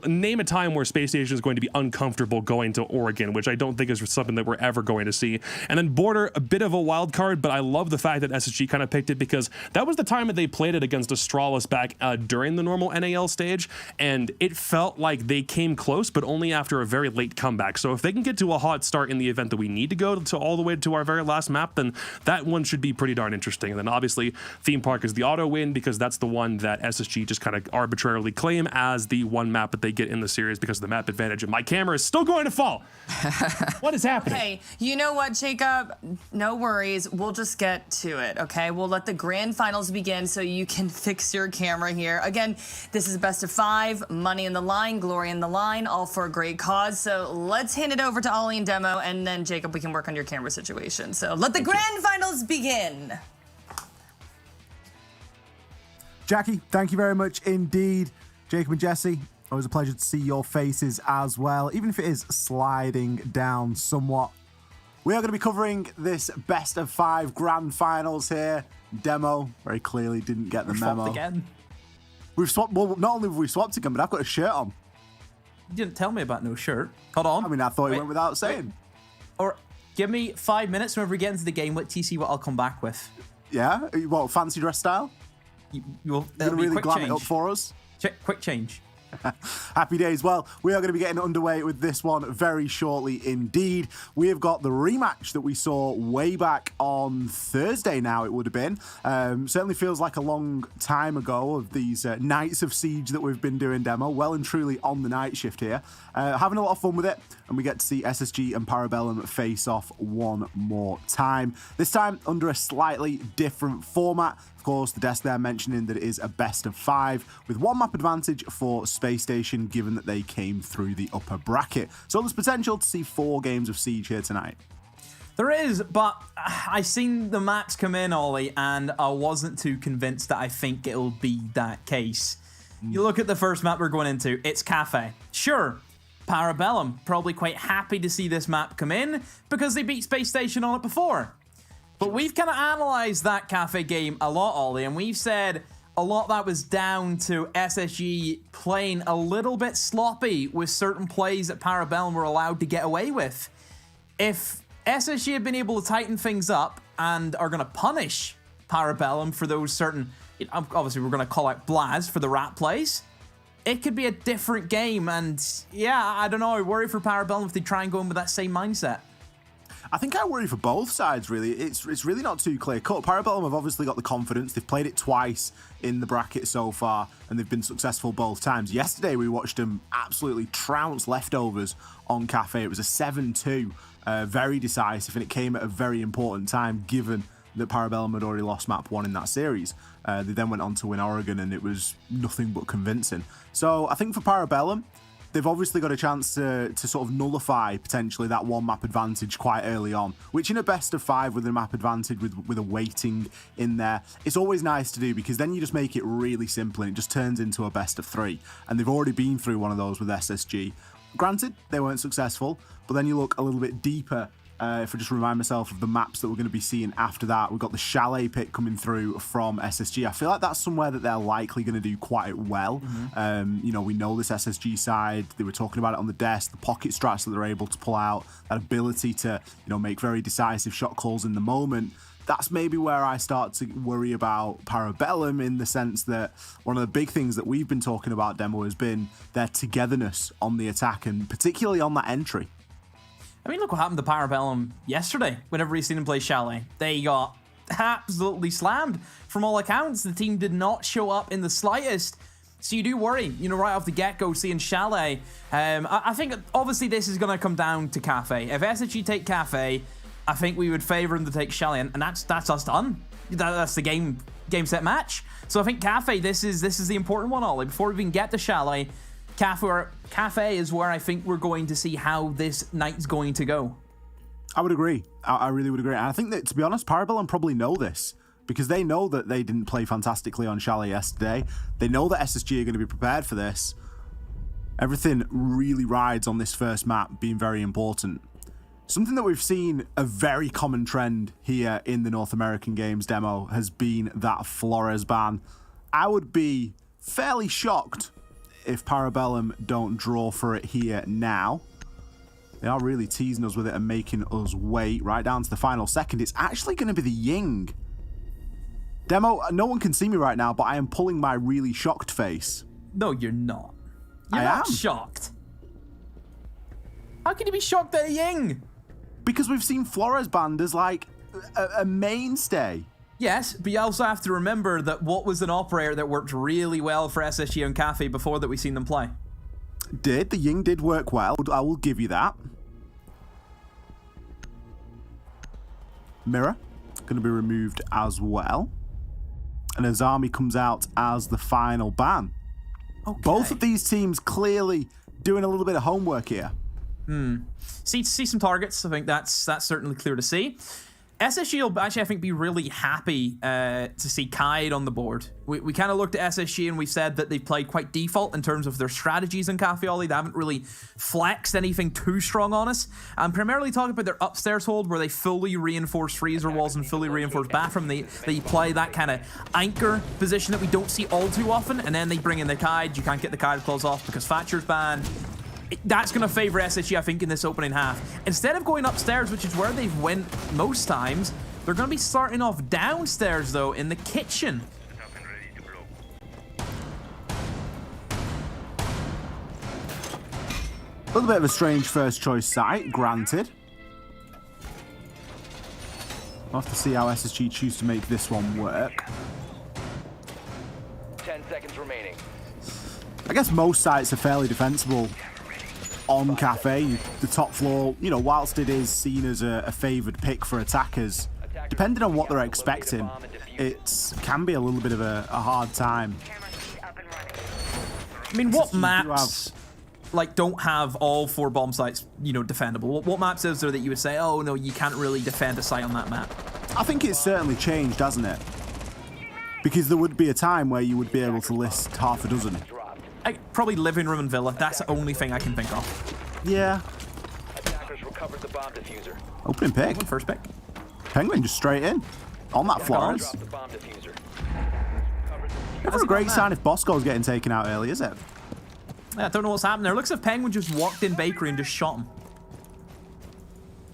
name a time where Space Station is going to be uncomfortable going to Oregon, which I don't think is something that we're ever going to see. And then Border, a bit of a wild card, but I love the fact that SSG kind of picked it because that was the time that they played it against Astralis back during the normal NAL stage, and it felt like they came close, but only after a very late comeback. So if they can get to a hot start in the event that we need to go to all the way to our very last map, then that one should be pretty darn interesting. And then obviously Theme Park is the auto win because that's the one that SSG just kind of arbitrarily claim as the one map that they get in the series because of the map advantage, and my camera is still going to fall. What is happening? Hey, you know what, Jacob? No worries. We'll just get to it, okay? We'll let the grand finals begin so you can fix your camera here. Again, this is best of 5, money in the line, glory in the line, all for a great cause. So let's hand it over to Ollie and Demo, and then, Jacob, we can work on your camera situation. So let the grand finals begin. Jackie, thank you very much indeed. Jacob and Jesse, always a pleasure to see your faces as well, even if it is sliding down somewhat. We are going to be covering this best of 5 grand finals here. Demo very clearly didn't get the memo. Swapped again. We've swapped. Well, not only have we swapped again, but I've got a shirt on. You didn't tell me about no shirt. Hold on. I mean, I thought it went without saying. Or give me 5 minutes whenever we get into the game. Let TC what I'll come back with. Yeah? What, fancy dress style? You're going to really glam it up for us? Quick change. Happy days. Well, we are going to be getting underway with this one very shortly indeed. We have got the rematch that we saw way back on Thursday now, it would have been. Certainly feels like a long time ago of these nights of Siege that we've been doing, Demo. Well and truly on the night shift here. Having a lot of fun with it, and we get to see SSG and Parabellum face off one more time. This time under a slightly different format. Of course, the desk there mentioning that it is a best of 5 with 1 map advantage for Space Station, given that they came through the upper bracket. So there's potential to see 4 games of Siege here tonight. There is, but I seen the maps come in, Ollie, and I wasn't too convinced that I think it'll be that case. You look at the first map we're going into, it's Cafe. Sure, Parabellum, probably quite happy to see this map come in because they beat Space Station on it before. But we've kind of analysed that Cafe game a lot, Ollie, and we've said a lot of that was down to SSG playing a little bit sloppy with certain plays that Parabellum were allowed to get away with. If SSG had been able to tighten things up and are going to punish Parabellum for those certain, obviously we're going to call out Blaz for the rat plays, it could be a different game. And yeah, I don't know, I worry for Parabellum if they try and go in with that same mindset. I think I worry for both sides, really. It's really not too clear-cut. Parabellum have obviously got the confidence. They've played it twice in the bracket so far, and they've been successful both times. Yesterday, we watched them absolutely trounce Leftovers on Cafe. It was a 7-2, very decisive, and it came at a very important time, given that Parabellum had already lost map 1 in that series. They then went on to win Oregon, and it was nothing but convincing. So I think for Parabellum, they've obviously got a chance to sort of nullify potentially that 1 map advantage quite early on, which in a best of 5 with a map advantage with a weighting in there, it's always nice to do because then you just make it really simple and it just turns into a best of 3. And they've already been through one of those with SSG. Granted, they weren't successful, but then you look a little bit deeper. If I just remind myself of the maps that we're going to be seeing after that, we've got the Chalet pick coming through from SSG. I feel like that's somewhere that they're likely going to do quite well. You know, we know this SSG side. They were talking about it on the desk, the pocket strats that they're able to pull out, that ability to, you know, make very decisive shot calls in the moment. That's maybe where I start to worry about Parabellum, in the sense that one of the big things that we've been talking about, Demo, has been their togetherness on the attack, and particularly on that entry. I mean, look what happened to Parabellum yesterday whenever we seen them play Chalet. They got absolutely slammed. From all accounts, the team did not show up in the slightest. So you do worry, you know, right off the get-go, seeing Chalet. I think, obviously, this is going to come down to Cafe. If SSG take Cafe, I think we would favour them to take Chalet, and that's us done. That's the game game set match. So I think Cafe, this is the important one, Ollie. Before we even get to Chalet, Cafe is where I think we're going to see how this night's going to go. I would agree. I really would agree. And I think that, to be honest, Parabellum probably know this because they know that they didn't play fantastically on Chalet yesterday. They know that SSG are going to be prepared for this. Everything really rides on this first map being very important. Something that we've seen a very common trend here in the North American Games demo has been that Flores ban. I would be fairly shocked if Parabellum don't draw for it here now. They are really teasing us with it and making us wait right down to the final second. It's actually going to be the Ying. Demo, no one can see me right now, but I am pulling my really shocked face. No, you're not. You're I not am. shocked. How can you be shocked at a Ying? Because we've seen Flores banned as like a mainstay. Yes, but you also have to remember that what was an operator that worked really well for SSG and Cafe before that we've seen them play? The Ying did work well. I will give you that. Mirror, going to be removed as well. And Azami comes out as the final ban. Okay. Both of these teams clearly doing a little bit of homework here. See some targets. I think that's certainly clear to see. SSG will actually, I think, be really happy to see Kaid on the board. We kind of looked at SSG and we've said that they've played quite default in terms of their strategies in Cafe Ollie. They haven't really flexed anything too strong on us. I'm primarily talking about their upstairs hold where they fully reinforce freezer walls and fully reinforce bathroom. They play that kind of anchor position that we don't see all too often, and then they bring in the Kaid. You can't get the Kaid claws off because Thatcher's banned. That's going to favor SSG, I think, in this opening half. Instead of going upstairs, which is where they've went most times, they're going to be starting off downstairs, though, in the kitchen. A little bit of a strange first choice site, granted. We'll have to see how SSG choose to make this one work. 10 seconds remaining. I guess most sites are fairly defensible on Cafe. The top floor, you know, whilst it is seen as a favoured pick for attackers, depending on what they're expecting, it can be a little bit of a hard time. I mean, what maps like don't have all 4 bomb sites, you know, defendable? What maps is there that you would say, oh no, you can't really defend a site on that map? I think it's certainly changed, hasn't it? Because there would be a time where you would be able to list half a dozen. Probably living room and villa. That's the only thing I can think of. Yeah. Attackers recovered the bomb diffuser. Opening pick. First pick. Penguin just straight in. On that Florence. Never a great sign if Bosco's getting taken out early, is it? Yeah, I don't know what's happened there. Looks like Penguin just walked in Bakery and just shot him.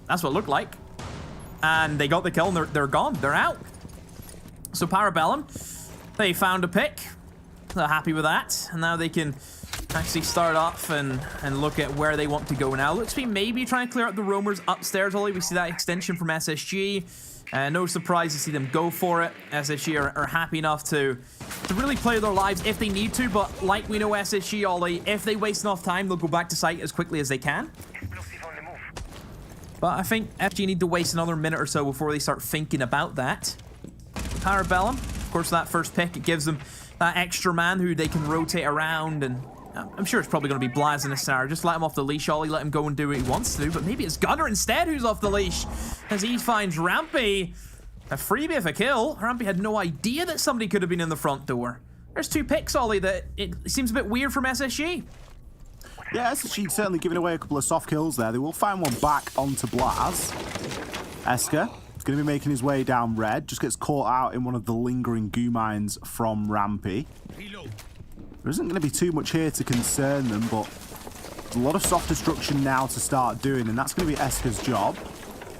That's what it looked like. And they got the kill and they're gone. They're out. So Parabellum, they found a pick. They're happy with that, and now they can actually start off and look at where they want to go now. Looks to be maybe trying to clear out the roamers upstairs, Ollie. We see that extension from SSG. No surprise to see them go for it. SSG are happy enough to really play their lives if they need to, but like we know SSG, Ollie, if they waste enough time, they'll go back to site as quickly as they can. But I think FG need to waste another minute or so before they start thinking about that. Parabellum, of course, that first pick, it gives them that extra man who they can rotate around, and I'm sure it's probably going to be Blaz in this scenario. Just let him off the leash, Ollie, let him go and do what he wants to do, but maybe it's Gunner instead who's off the leash, as he finds Rampy. A freebie for kill. Rampy had no idea that somebody could have been in the front door. There's 2 picks, Ollie, that it seems a bit weird from SSG. Yeah, SSG certainly giving away a couple of soft kills there. They will find one back onto Blaz. Esker going to be making his way down red, just gets caught out in one of the lingering goo mines from Rampy. There isn't going to be too much here to concern them, but a lot of soft destruction now to start doing, and that's going to be Esker's job.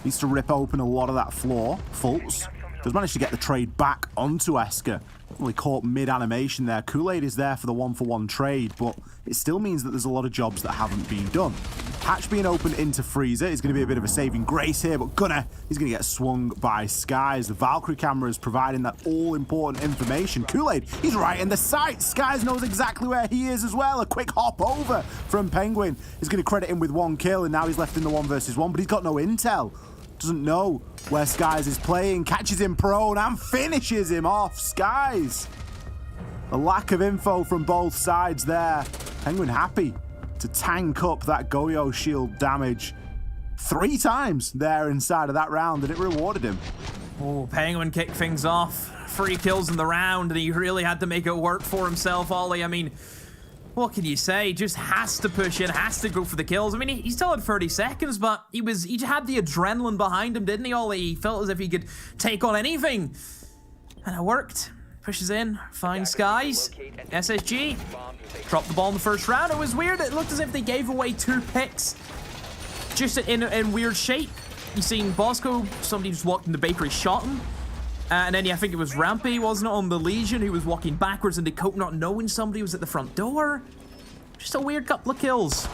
Needs to rip open a lot of that floor. Fultz does manage to get the trade back onto Esker. Only caught mid-animation there. Kool-Aid is there for the 1-for-1 trade, but it still means that there's a lot of jobs that haven't been done. Hatch being opened into Freezer is going to be a bit of a saving grace here, but Gunner, he's going to get swung by Skies. The Valkyrie camera is providing that all-important information. Kool-Aid, he's right in the sight. Skies knows exactly where he is as well. A quick hop over from Penguin is going to credit him with 1 kill, and now he's left in the 1 versus 1, but he's got no intel. doesn't know where Skies is playing, catches him prone and finishes him off. Skies. A lack of info from both sides there. Penguin happy to tank up that Goyo shield damage 3 times there inside of that round, and it rewarded him. Oh, Penguin kicked things off. 3 kills in the round, and he really had to make it work for himself, Ollie. I mean, what can you say? Just has to push in, has to go for the kills. I mean, he still had 30 seconds, but he had the adrenaline behind him, didn't he, Ollie? He felt as if he could take on anything. And it worked. Pushes in, finds Skies. SSG dropped the ball in the first round. It was weird. It looked as if they gave away 2 picks just in weird shape. You seen Bosco, somebody just walked in the bakery, shot him. And then, yeah, I think it was Rampy, wasn't it, on the Legion, who was walking backwards into Cope, not knowing somebody was at the front door. Just a weird couple of kills.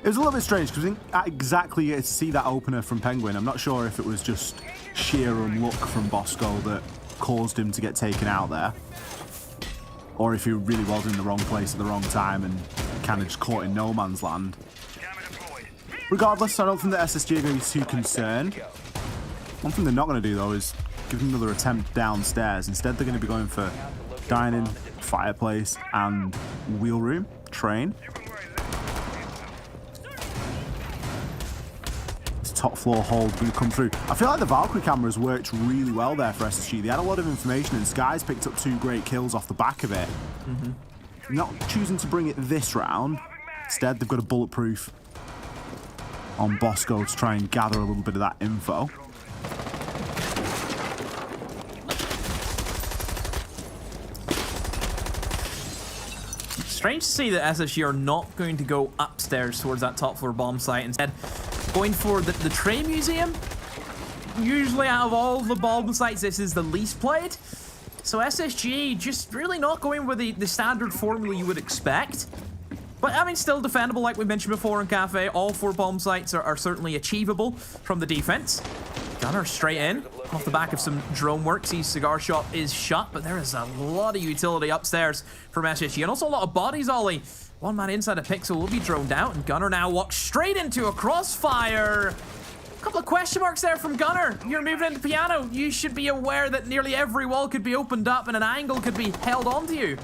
It was a little bit strange because we didn't exactly get to see that opener from Penguin. I'm not sure if it was just sheer unluck from Bosco that caused him to get taken out there, or if he really was in the wrong place at the wrong time and kind of just caught in no man's land. Regardless, I don't think the SSG are going to be too concerned. One thing they're not going to do, though, is give them another attempt downstairs. Instead, they're going to be going for dining, fireplace, and wheel room, train. This top floor hold going to come through. I feel like the Valkyrie cameras worked really well there for SSG. They had a lot of information, and Skies picked up 2 great kills off the back of it. Not choosing to bring it this round. Instead, they've got a bulletproof on Bosco to try and gather a little bit of that info. Strange to see that SSG are not going to go upstairs towards that top floor bomb site. Instead, going for the train museum. Usually out of all the bomb sites, this is the least played. So SSG just really not going with the standard formula you would expect. But, I mean, still defendable, like we mentioned before in Cafe. All 4 bomb sites are certainly achievable from the defense. Gunner straight in, off the back of some drone work. See, Cigar Shop is shut, but there is a lot of utility upstairs from SSG. And also a lot of bodies, Ollie. 1 man inside a pixel will be droned out, and Gunner now walks straight into a crossfire. A couple of question marks there from Gunner. You're moving into piano. You should be aware that nearly every wall could be opened up and an angle could be held onto you.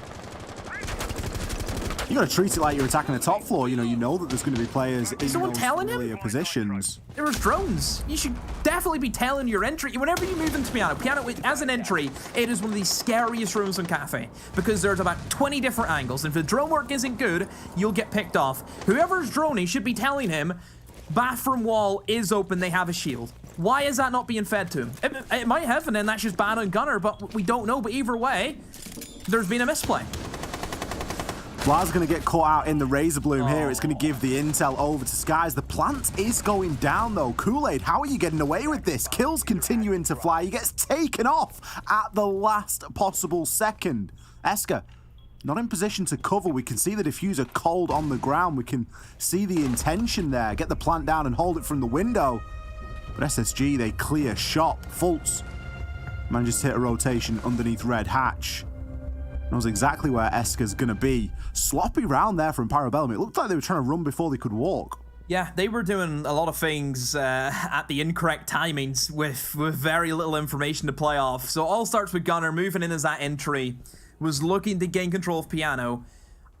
You got to treat it like you're attacking the top floor. You know that there's going to be players in those familiar positions. There was drones. You should definitely be telling your entry. Whenever you move into piano as an entry, it is one of the scariest rooms in Cafe because there's about 20 different angles. And if the drone work isn't good, you'll get picked off. Whoever's droning should be telling him, bathroom wall is open, they have a shield. Why is that not being fed to him? It might have, and then that's just bad on Gunner, but we don't know. But either way, there's been a misplay. Blaz going to get caught out in the Razor Bloom here. It's going to give the intel over to Skies. The plant is going down, though. Kool-Aid, how are you getting away with this? Kills continuing to fly. He gets taken off at the last possible second. Esker, not in position to cover. We can see the diffuser cold on the ground. We can see the intention there. Get the plant down and hold it from the window. But SSG, they clear shop. Fultz manages to hit a rotation underneath Red Hatch. Knows exactly where Esker's going to be. Sloppy round there from Parabellum. It looked like they were trying to run before they could walk. Yeah, they were doing a lot of things at the incorrect timings with very little information to play off. So all starts with Gunner moving in as that entry, was looking to gain control of piano.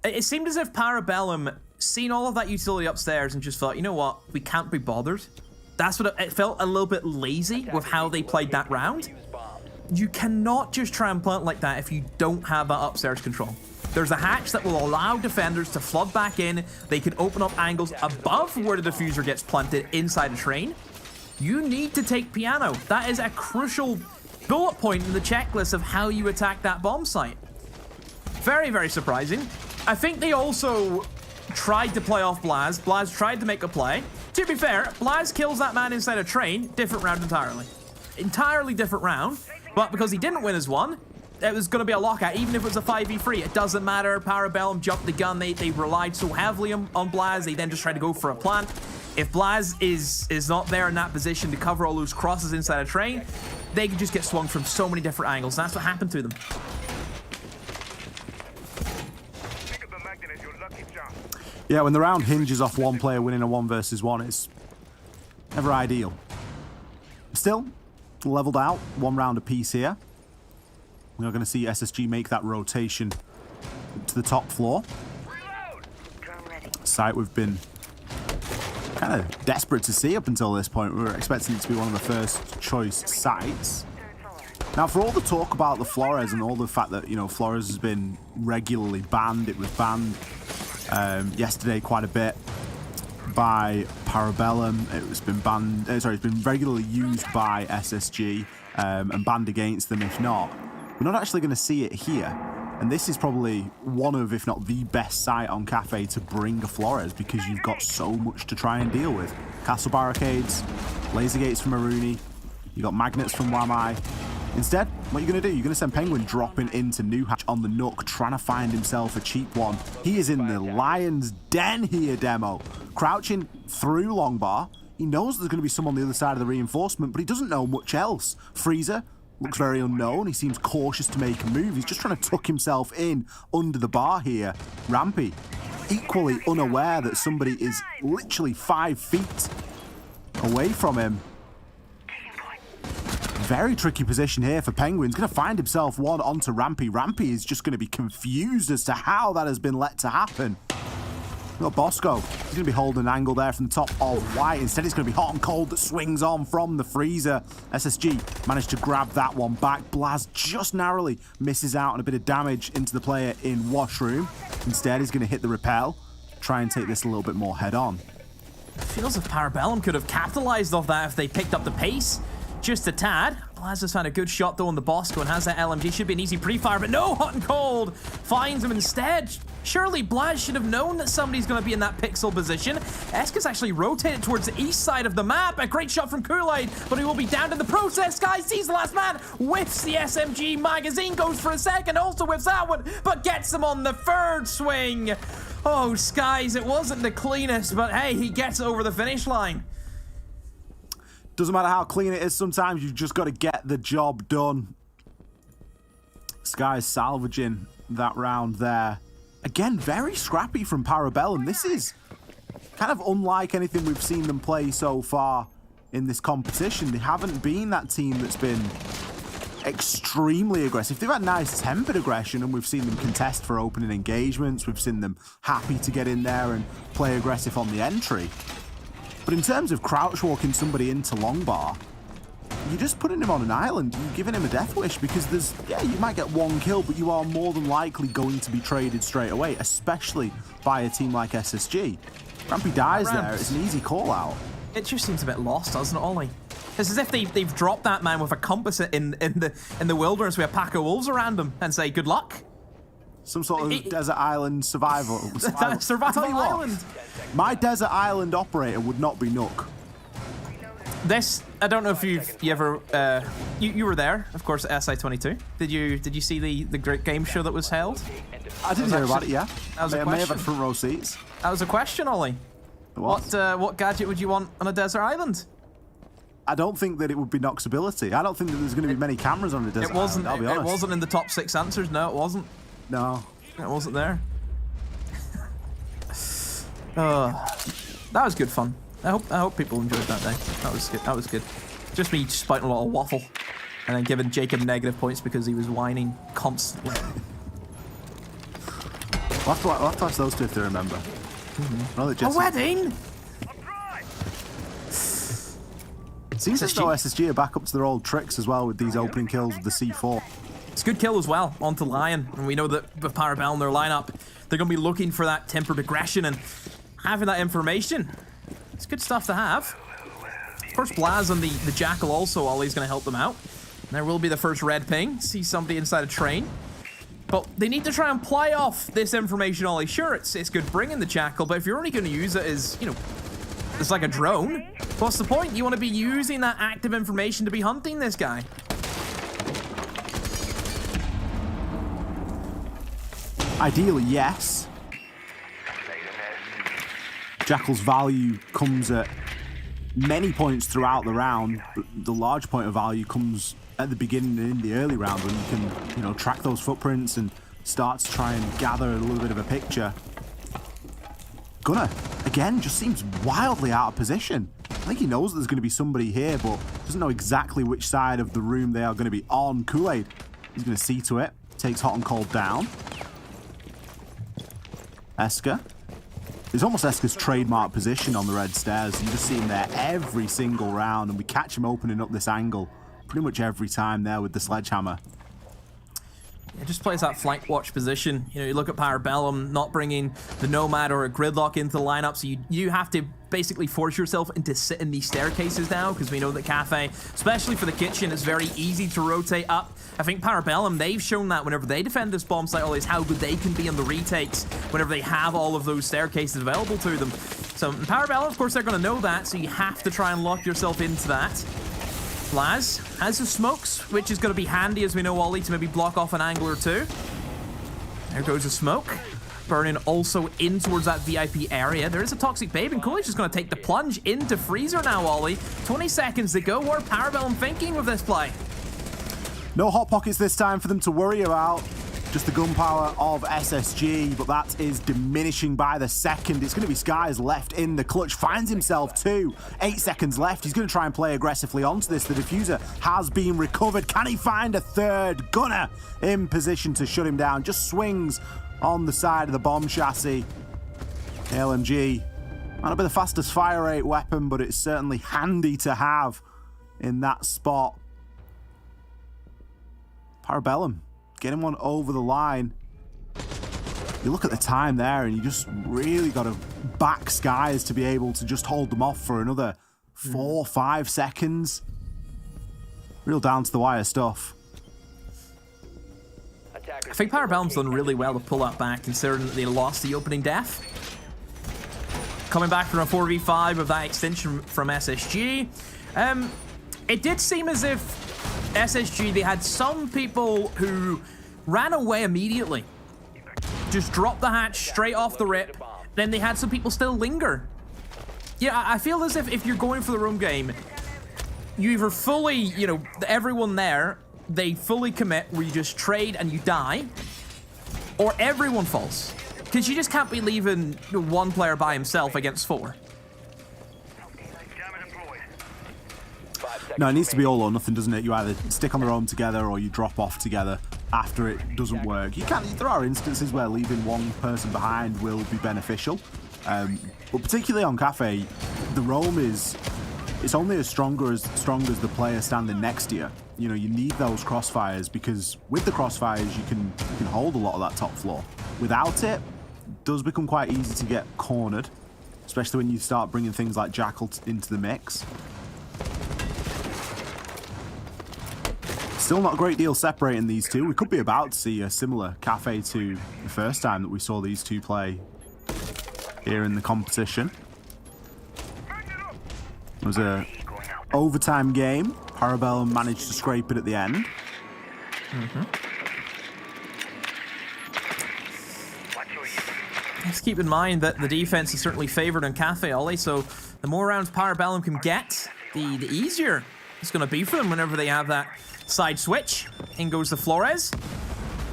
It seemed as if Parabellum seen all of that utility upstairs and just thought, you know what, we can't be bothered. That's what it felt a little bit lazy with how they played that round. You cannot just try and plant like that if you don't have that upstairs control. There's a hatch that will allow defenders to flood back in. They can open up angles above where the diffuser gets planted inside a train. You need to take piano. That is a crucial bullet point in the checklist of how you attack that bomb site. Very, very surprising. I think they also tried to play off Blaz. Blaz tried to make a play. To be fair, Blaz kills that man inside a train. Different round entirely. Entirely different round. But because he didn't win as one, it was going to be a lockout. Even if it was a 5v3, it doesn't matter. Parabellum jumped the gun. They relied so heavily on Blaz. They then just tried to go for a plant. If Blaz is not there in that position to cover all those crosses inside a train, they could just get swung from so many different angles. That's what happened to them. Yeah, when the round hinges off one player winning a 1 versus 1, Never ideal. Still, leveled out, 1 round apiece here. We are going to see SSG make that rotation to the top floor. Site we've been kind of desperate to see up until this point. We were expecting it to be one of the first choice sites. Now, for all the talk about the Flores and all the fact that, you know, Flores has been regularly banned, it was banned yesterday quite a bit by Parabellum. It's been banned, it's been regularly used by SSG and banned against them if not. We're not actually going to see it here. And this is probably one of, if not the best site on Cafe to bring a Flores because you've got so much to try and deal with. Castle barricades, laser gates from Aruni, you got magnets from Wamai. Instead, what you're going to do, you're going to send Penguin dropping into New Hatch on the Nook, trying to find himself a cheap one. He is in the Lion's Den here, Demo. Crouching through Longbar. He knows there's going to be someone on the other side of the reinforcement, but he doesn't know much else. Freezer looks very unknown. He seems cautious to make a move. He's just trying to tuck himself in under the bar here. Rampy, equally unaware that somebody is literally 5 feet away from him. Very tricky position here for Penguin. He's going to find himself one onto Rampy. Rampy is just going to be confused as to how that has been let to happen. Got Bosco. He's going to be holding an angle there from the top of White. Instead, it's going to be Hot and Cold that swings on from the freezer. SSG managed to grab that one back. Blaz just narrowly misses out on a bit of damage into the player in Washroom. Instead, he's going to hit the repel. Try and take this a little bit more head on. It feels if Parabellum could have capitalized off that if they picked up the pace just a tad. Blaz has found a good shot though on the Bosco and has that LMG. Should be an easy pre-fire, but no, Hot and Cold finds him instead. Surely Blaz should have known that somebody's going to be in that pixel position. Eska's actually rotated towards the east side of the map. A great shot from Kool-Aid, but he will be down in the process. Guys, sees the last man, whiffs the SMG magazine, goes for a second, also whiffs that one, but gets him on the third swing. Oh, Skies, it wasn't the cleanest, but hey, he gets over the finish line. Doesn't matter how clean it is, sometimes you've just got to get the job done. Sky's salvaging that round there. Again, very scrappy from Parabellum. This is kind of unlike anything we've seen them play so far in this competition. They haven't been that team that's been extremely aggressive. They've had nice tempered aggression, and we've seen them contest for opening engagements. We've seen them happy to get in there and play aggressive on the entry. But in terms of crouch walking somebody into Longbar, you're just putting him on an island. You're giving him a death wish because there's, yeah, you might get one kill, but you are more than likely going to be traded straight away, especially by a team like SSG. Rampy dies there. It's an easy call out. It just seems a bit lost, doesn't it, Ollie? It's as if they've dropped that man with a compass in the wilderness with a pack of wolves around them and say good luck. Some sort of desert island survival. Survival island. My desert island operator would not be Nook. This, I don't know if you ever you were there, of course, at SI22. Did you see the great game show that was held? I didn't hear about it. Yeah, that was a question. May have had front row seats. That was a question, Ollie. What gadget would you want on a desert island? I don't think that it would be Nook's ability. I don't think that there's going to be many cameras on a desert island. I'll be honest. It wasn't in the top 6 answers. No, it wasn't. No, it wasn't there. That was good fun. I hope people enjoyed that day. That was good. That was good. Just me spouting a lot of waffle and then giving Jacob negative points because he was whining constantly. We'll have to ask those two if they remember. Mm-hmm. A wedding? Seems as though SSG are back up to their old tricks as well with these opening kills with the C4. It's a good kill as well onto Lion, and we know that with Parabellum in their lineup, they're going to be looking for that tempered aggression and having that information. It's good stuff to have. Of course, Blaz and the Jackal also, Ollie's going to help them out. And there will be the first red ping. See somebody inside a train. But they need to try and play off this information, Ollie. Sure, it's good bringing the Jackal, but if you're only going to use it as, you know, it's like a drone, what's the point? You want to be using that active information to be hunting this guy. Ideally, yes. Jackal's value comes at many points throughout the round, but the large point of value comes at the beginning and in the early round when you can, you know, track those footprints and start to try and gather a little bit of a picture. Gunner, again, just seems wildly out of position. think he knows that there's going to be somebody here, but doesn't know exactly which side of the room they are going to be on. Kool-Aid, he's going to see to it. Takes hot and cold down. Esker. It's almost Esker's trademark position on the red stairs. You just see him there every single round, and we catch him opening up this angle pretty much every time there with the sledgehammer. It just plays that flank watch position. You know, you look at Parabellum not bringing the Nomad or a Gridlock into the lineup, so you have to basically force yourself into sitting these staircases now, because we know that Cafe, especially for the kitchen, is very easy to rotate up. I think Parabellum, they've shown that whenever they defend this bomb site, always how good they can be on the retakes whenever they have all of those staircases available to them. So Parabellum, of course, they're going to know that, so you have to try and lock yourself into that. Blaz has the smokes, which is going to be handy, as we know, Ollie, to maybe block off an angle or two. There goes a smoke. Burning also in towards that VIP area. There is a Toxic Babe, and Cooley's just going to take the plunge into Freezer now, Ollie. 20 seconds to go. What are Parabellum thinking with this play? No Hot Pockets this time for them to worry about. Just the gunpowder of SSG, but that is diminishing by the second. It's going to be Skies left in the clutch. Finds himself 2. 8 seconds left. He's going to try and play aggressively onto this. The diffuser has been recovered. Can he find a third? Gunner in position to shut him down. Just swings on the side of the bomb chassis. LMG might not be the fastest fire rate weapon, but it's certainly handy to have in that spot. Parabellum getting one over the line. You look at the time there, and you just really got to back Skies to be able to just hold them off for another 4 or 5 seconds. Real down to the wire stuff. I think Parabellum's done really well to pull that back, considering that they lost the opening death. Coming back from a 4v5 of that extension from SSG. It did seem as if SSG, they had some people who ran away immediately. Just dropped the hatch straight off the rip. Then they had some people still linger. Yeah, I feel as if you're going for the room game, you either fully, you know, everyone there, they fully commit where you just trade and you die, or everyone falls. Because you just can't be leaving one player by himself against 4. No, it needs to be all or nothing, doesn't it? You either stick on the roam together or you drop off together after it doesn't work. There are instances where leaving one person behind will be beneficial. But particularly on Cafe, the roam it's only as strong as the player standing next to you. You know, you need those crossfires, because with the crossfires you can hold a lot of that top floor. Without it, it does become quite easy to get cornered, especially when you start bringing things like Jackal into the mix. Still not a great deal separating these two. We could be about to see a similar Cafe to the first time that we saw these two play here in the competition. It was a overtime game. Parabellum managed to scrape it at the end. Let's keep in mind that the defense is certainly favored on Cafe, Ollie, so the more rounds Parabellum can get, the easier it's going to be for them whenever they have that side switch. In goes the Flores.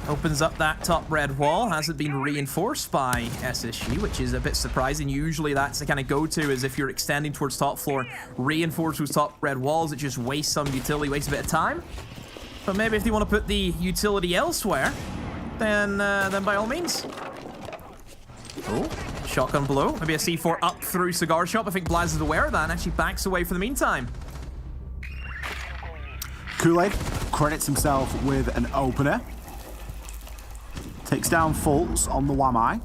Opens up that top red wall. Hasn't been reinforced by SSG, which is a bit surprising. Usually that's the kind of go-to, is if you're extending towards top floor, reinforce those top red walls. It just wastes some utility, wastes a bit of time. But maybe if they want to put the utility elsewhere, then by all means. Oh, shotgun blow. Maybe a C4 up through Cigar Shop. I think Blaz is aware of that and actually backs away for the meantime. Kool-Aid credits himself with an opener. Takes down Fultz on the Wamai.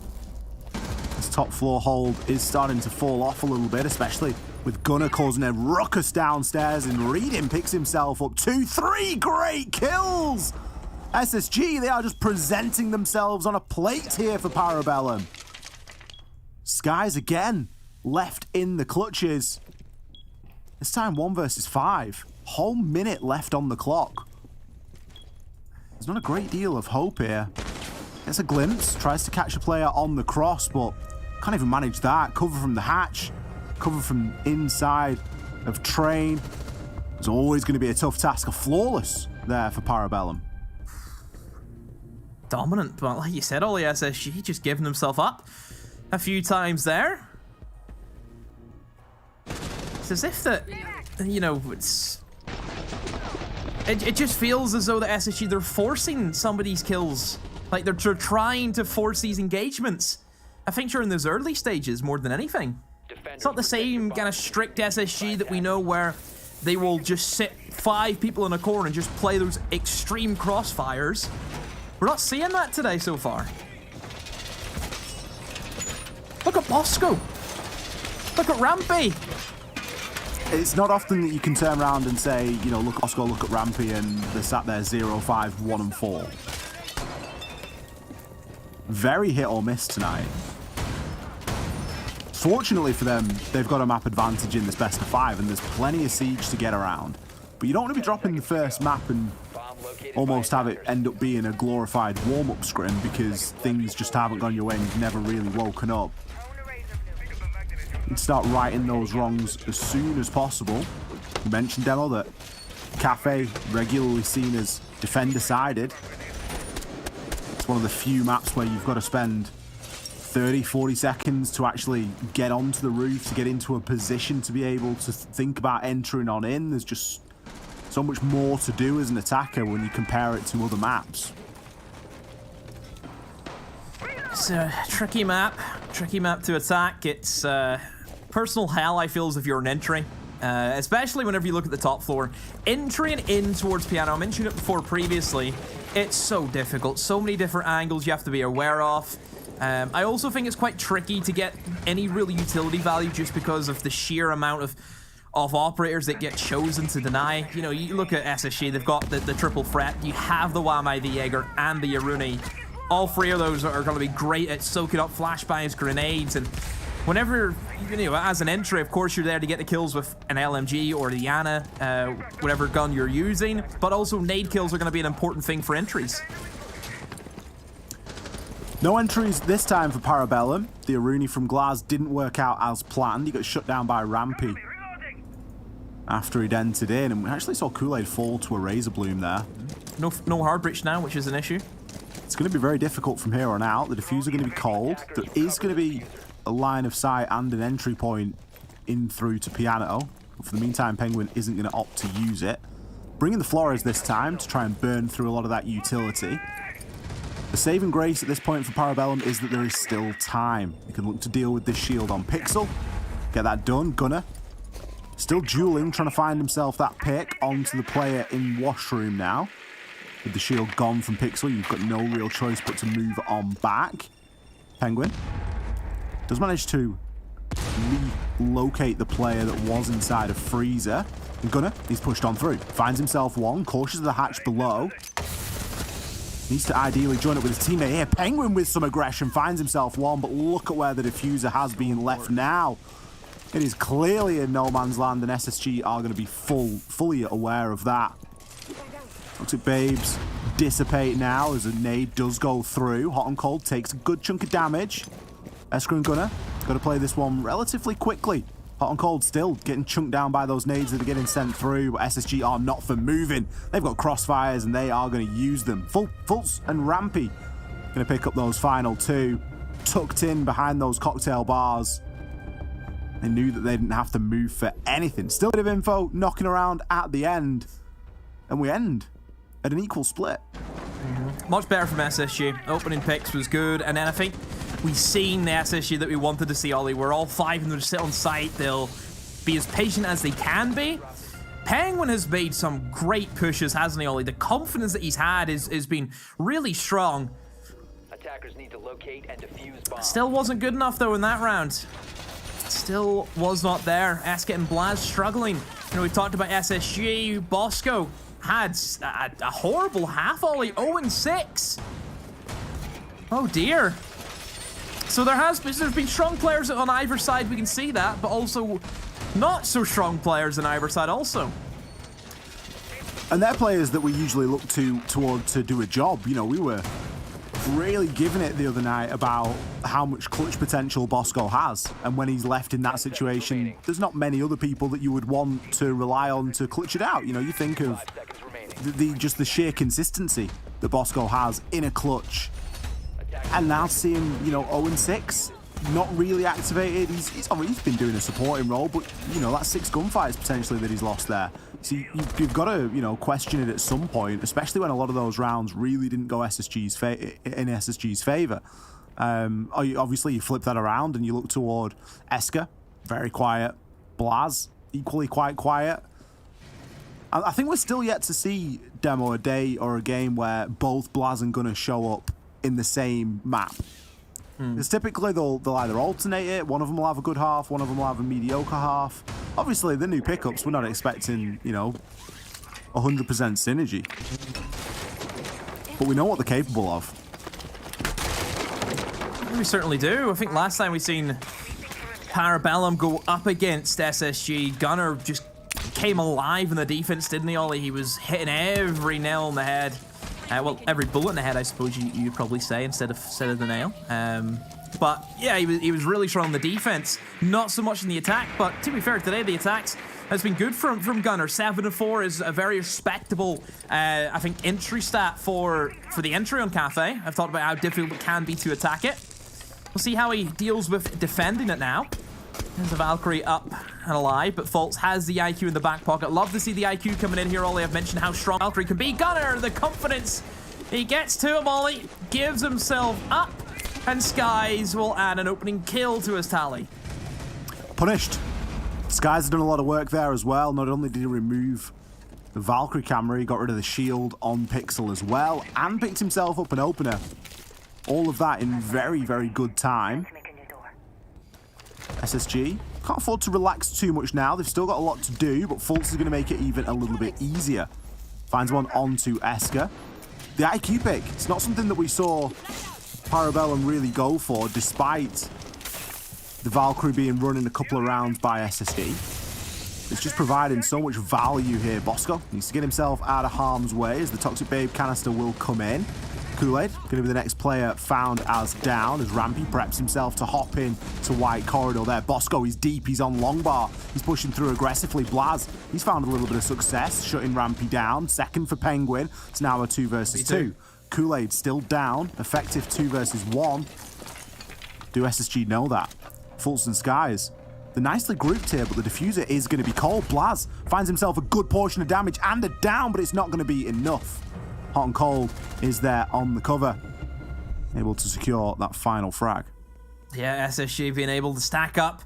This top floor hold is starting to fall off a little bit, especially with Gunner causing a ruckus downstairs, and Reading picks himself up. 2-3 great kills! SSG, they are just presenting themselves on a plate here for Parabellum. Skies again, left in the clutches. This time 1 versus 5. Whole minute left on the clock. There's not a great deal of hope here. Gets a glimpse, tries to catch a player on the cross, but can't even manage that. Cover from the hatch, cover from inside of train. It's always going to be a tough task. A flawless there for Parabellum. Dominant, but like you said, Ollie, SSG just giving himself up a few times there. It's as if that, you know, it just feels as though the SSG, they're forcing some of these kills. Like, they're trying to force these engagements. I think during those early stages more than anything. It's not the same kind of strict SSG that we know where they will just sit 5 people in a corner and just play those extreme crossfires. We're not seeing that today so far. Look at Bosco. Look at Rampy. It's not often that you can turn around and say, you know, look at Bosco, look at Rampy, and they're sat there 0-5, 1-4. Very hit or miss tonight. Fortunately for them, they've got a map advantage in this best of 5, and there's plenty of siege to get around. But you don't want to be dropping the first map and almost have it end up being a glorified warm-up scrim because things just haven't gone your way and you've never really woken up. And start righting those wrongs as soon as possible. You mentioned, Demo, that Cafe regularly seen as defender-sided. It's one of the few maps where you've got to spend 30, 40 seconds to actually get onto the roof, to get into a position to be able to think about entering on in. There's just so much more to do as an attacker when you compare it to other maps. It's a tricky map to attack. It's personal hell, I feel, as if you're an entry. Especially whenever you look at the top floor. Entering in towards Piano, I mentioned it before previously, it's so difficult. So many different angles you have to be aware of. I also think it's quite tricky to get any real utility value just because of the sheer amount of operators that get chosen to deny. You know, you look at SSG, they've got the triple threat. You have the Wamai, the Jaeger, and the Aruni. All 3 of those are going to be great at soaking up flashbangs, grenades, and whenever, you know, as an entry, of course, you're there to get the kills with an LMG or the Ana, whatever gun you're using, but also nade kills are going to be an important thing for entries. No entries this time for Parabellum. The Aruni from Glaz didn't work out as planned. He got shut down by Rampy after he'd entered in, and we actually saw Kool-Aid fall to a Razor Bloom there. No hard breach now, which is an issue. It's going to be very difficult from here on out. The diffuser are going to be cold. There is going to be a line of sight and an entry point in through to Piano. But for the meantime, Penguin isn't going to opt to use it. Bringing the Flores this time to try and burn through a lot of that utility. The saving grace at this point for Parabellum is that there is still time. You can look to deal with this shield on Pixel. Get that done. Gunner still dueling, trying to find himself that pick onto the player in Washroom now. With the shield gone from Pixel, you've got no real choice but to move on back. Penguin does manage to relocate the player that was inside of Freezer. And Gunner, he's pushed on through. Finds himself one, cautious of the hatch below. Needs to ideally join up with his teammate here. Penguin with some aggression finds himself one, but look at where the diffuser has been left now. It is clearly in no man's land, and SSG are going to be fully aware of that. Looks at Babes dissipate now as a nade does go through. Hot and Cold takes a good chunk of damage. Esker and Gunner got to play this one relatively quickly. Hot and Cold still getting chunked down by those nades that are getting sent through, but SSG are not for moving. They've got crossfires and they are going to use them. Fultz and Rampy going to pick up those final 2, tucked in behind those cocktail bars. They knew that they didn't have to move for anything. Still a bit of info knocking around at the end, and we end at an equal split. Much better from SSG. Opening picks was good, and then I think we've seen the SSG that we wanted to see, Ollie, where all 5 of them sit on site. They'll be as patient as they can be. Penguin has made some great pushes, hasn't he, Ollie? The confidence that he's had has been really strong. Attackers need to locate and defuse bombs. Still wasn't good enough, though, in that round. Still was not there. Esket and Blaz struggling. You know, we talked about SSG. Bosco had a horrible half, Ollie. 0-6. Oh, dear. So there's been strong players on either side, we can see that, but also not so strong players on either side also. And they're players that we usually look toward to do a job. You know, we were really giving it the other night about how much clutch potential Bosco has, and when he's left in that situation, there's not many other people that you would want to rely on to clutch it out. You know, you think of just the sheer consistency that Bosco has in a clutch. And now seeing, you know, 0-6, not really activated. He's been doing a supporting role, but you know, that's 6 gunfights potentially that he's lost there. So you've got to, you know, question it at some point, especially when a lot of those rounds really didn't go SSG's favor. Obviously, you flip that around and you look toward Esker, very quiet. Blaz, equally quite quiet. I think we're still yet to see, Demo, a day or a game where both Blaz and Gunnar show up in the same map. Because typically they'll either alternate it, one of them will have a good half, one of them will have a mediocre half. Obviously, the new pickups, we're not expecting, you know, 100% synergy. But we know what they're capable of. We certainly do. I think last time we seen Parabellum go up against SSG, Gunnar just came alive in the defense, didn't he, Ollie? He was hitting every nail on the head. Well, every bullet in the head, I suppose you'd probably say, instead of the nail. But yeah, he was really strong in the defense. Not so much in the attack, but to be fair, today the attacks has been good from Gunnar. 7-4 is a very respectable, I think, entry stat for the entry on Cafe. I've thought about how difficult it can be to attack it. We'll see how he deals with defending it now. There's a Valkyrie up and alive, but Fultz has the IQ in the back pocket. Love to see the IQ coming in here, Ollie. I've mentioned how strong Valkyrie can be. Gunnar, the confidence. He gets to him, Ollie. Gives himself up. And Skies will add an opening kill to his tally. Punished. Skies has done a lot of work there as well. Not only did he remove the Valkyrie camera, he got rid of the shield on Pixel as well, and picked himself up an opener. All of that in very, very good time. SSG can't afford to relax too much now. They've still got a lot to do, but Fultz is going to make it even a little bit easier. Finds one onto Esker. The IQ pick, it's not something that we saw Parabellum really go for, despite the Valkyrie being run in a couple of rounds by SSG. It's just providing so much value here. Bosco needs to get himself out of harm's way as the Toxic Babe canister will come in. Kool-Aid going to be the next player found as down as Rampy preps himself to hop in to White Corridor there. Bosco is deep, he's on long bar, he's pushing through aggressively. Blaz, he's found a little bit of success, shutting Rampy down. Second for Penguin, it's now a 2 versus 2. Kool-Aid still down, effective 2 versus 1. Do SSG know that? Fultz and Skies, they're nicely grouped here, but the diffuser is going to be cold. Blaz finds himself a good portion of damage and a down, but it's not going to be enough. Hot and Cold is there on the cover, able to secure that final frag. Yeah, SSG being able to stack up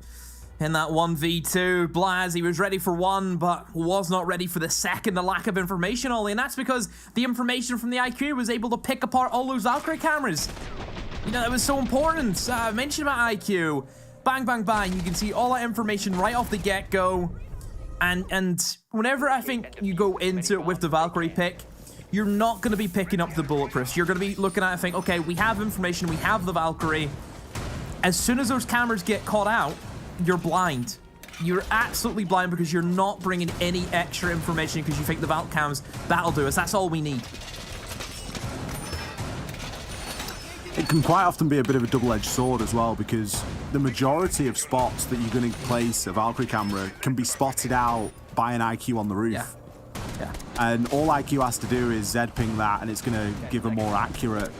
in that 1v2. Blaz, he was ready for one, but was not ready for the second. The lack of information, Ollie, and that's because the information from the IQ was able to pick apart all those Valkyrie cameras. You know, that was so important. I mentioned about IQ. Bang, bang, bang. You can see all that information right off the get-go. And whenever I think you go into it with the Valkyrie pick, you're not going to be picking up the bulletproofs. You're going to be looking at it and think, okay, we have information, we have the Valkyrie. As soon as those cameras get caught out, you're blind. You're absolutely blind because you're not bringing any extra information because you think the Valk cams, that'll do us. That's all we need. It can quite often be a bit of a double-edged sword as well, because the majority of spots that you're going to place a Valkyrie camera can be spotted out by an IQ on the roof. Yeah. And all IQ has to do is Z-ping that, and it's going to give a more accurate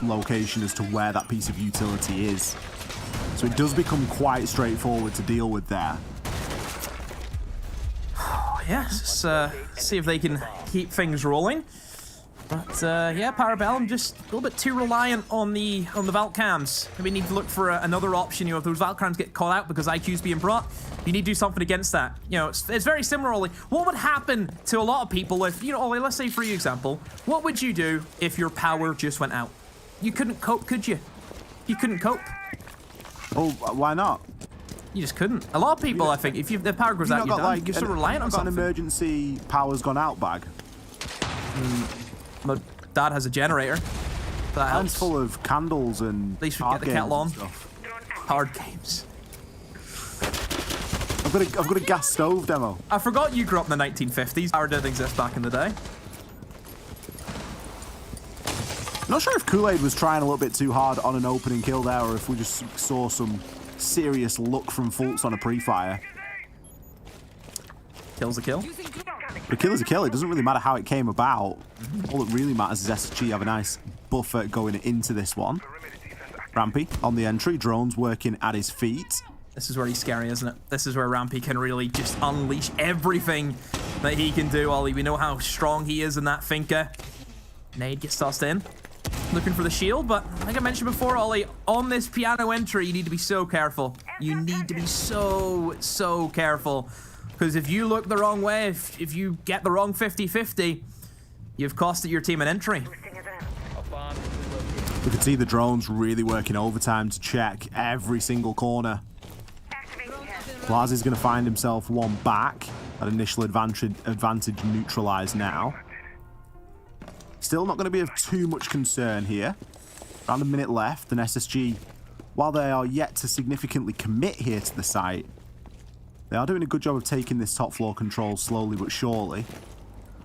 location as to where that piece of utility is. So it does become quite straightforward to deal with there. Yes, see if they can keep things rolling. But yeah, Parabellum just a little bit too reliant on the Valk cams. We need to look for another option. You know, if those Valk cams get caught out because IQ's being brought, you need to do something against that. You know, it's very similar, Ollie. What would happen to a lot of people if, you know, Ollie, let's say for example, what would you do if your power just went out? You couldn't cope, could you? You couldn't cope. Oh, why not? You just couldn't. A lot of people, I think, if the power goes out, you're done. You're so reliant on something. An emergency power's gone out bag. My dad has a generator. That helps. It's full of candles and at least we get the kettle on. Hard games. I've got a gas stove demo. I forgot you grew up in the 1950s. Power didn't exist back in the day. Not sure if Kool-Aid was trying a little bit too hard on an opening kill there, or if we just saw some serious luck from Fultz on a pre-fire. Kill's a kill. The kill is a kill. It doesn't really matter how it came about. All that really matters is SSG have a nice buffer going into this one. Rampy on the entry, drones working at his feet. This is where he's scary, isn't it? This is where Rampy can really just unleash everything that he can do, Ollie. We know how strong he is in that Finca. Nade gets tossed in. Looking for the shield, but like I mentioned before, Ollie, on this piano entry, you need to be so careful. You need to be so careful. Because if you look the wrong way, if you get the wrong 50-50, you've costed your team an entry. We can see the drones really working overtime to check every single corner. Blaz is going to find himself one back. That initial advantage neutralized now. Still not going to be of too much concern here. Around a minute left, and SSG, while they are yet to significantly commit here to the site, they are doing a good job of taking this top floor control slowly but surely.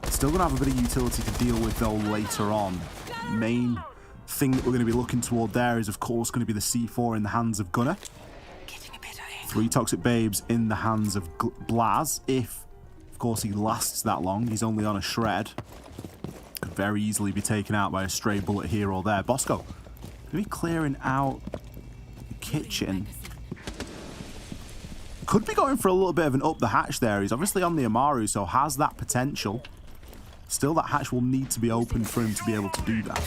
Still going to have a bit of utility to deal with though later on. Main thing that we're going to be looking toward there is of course going to be the C4 in the hands of Gunnar. 3 toxic babes in the hands of Blaz. If, of course, he lasts that long, he's only on a shred. Could very easily be taken out by a stray bullet here or there. Bosco, going to be clearing out the kitchen. Could be going for a little bit of an up the hatch there. He's obviously on the Amaru, so has that potential. Still, that hatch will need to be opened for him to be able to do that.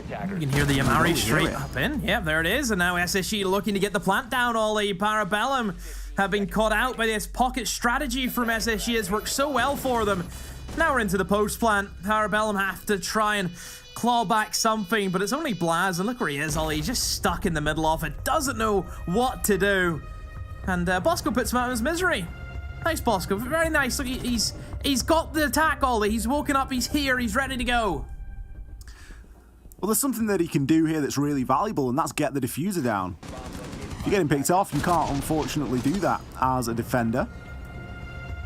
You can hear the Amari straight up in. Yep, there it is. And now SSG looking to get the plant down. Ollie, Parabellum have been caught out by this pocket strategy from SSG. It's worked so well for them. Now we're into the post plant. Parabellum have to try and claw back something, but it's only Blaz. And look where he is, Ollie. He's just stuck in the middle of it. Doesn't know what to do. And Bosco puts him out of his misery. Nice, Bosco. Very nice. Look, he's got the attack, Ollie. He's woken up. He's here. He's ready to go. Well, there's something that he can do here that's really valuable, and that's get the diffuser down. If you're getting picked off, you can't unfortunately do that as a defender.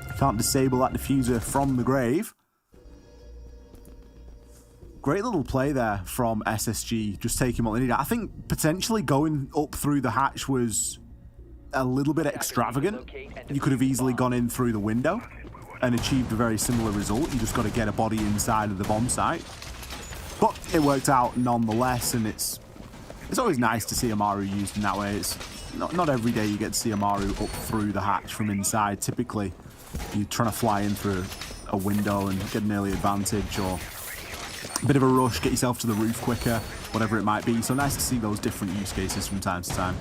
You can't disable that diffuser from the grave. Great little play there from SSG, just taking what they needed. I think potentially going up through the hatch was a little bit extravagant. You could have easily gone in through the window and achieved a very similar result. You just got to get a body inside of the bomb site. But it worked out nonetheless, and it's always nice to see Amaru used in that way. It's not every day you get to see Amaru up through the hatch from inside. Typically, you're trying to fly in through a window and get an early advantage, or a bit of a rush, get yourself to the roof quicker, whatever it might be. So nice to see those different use cases from time to time.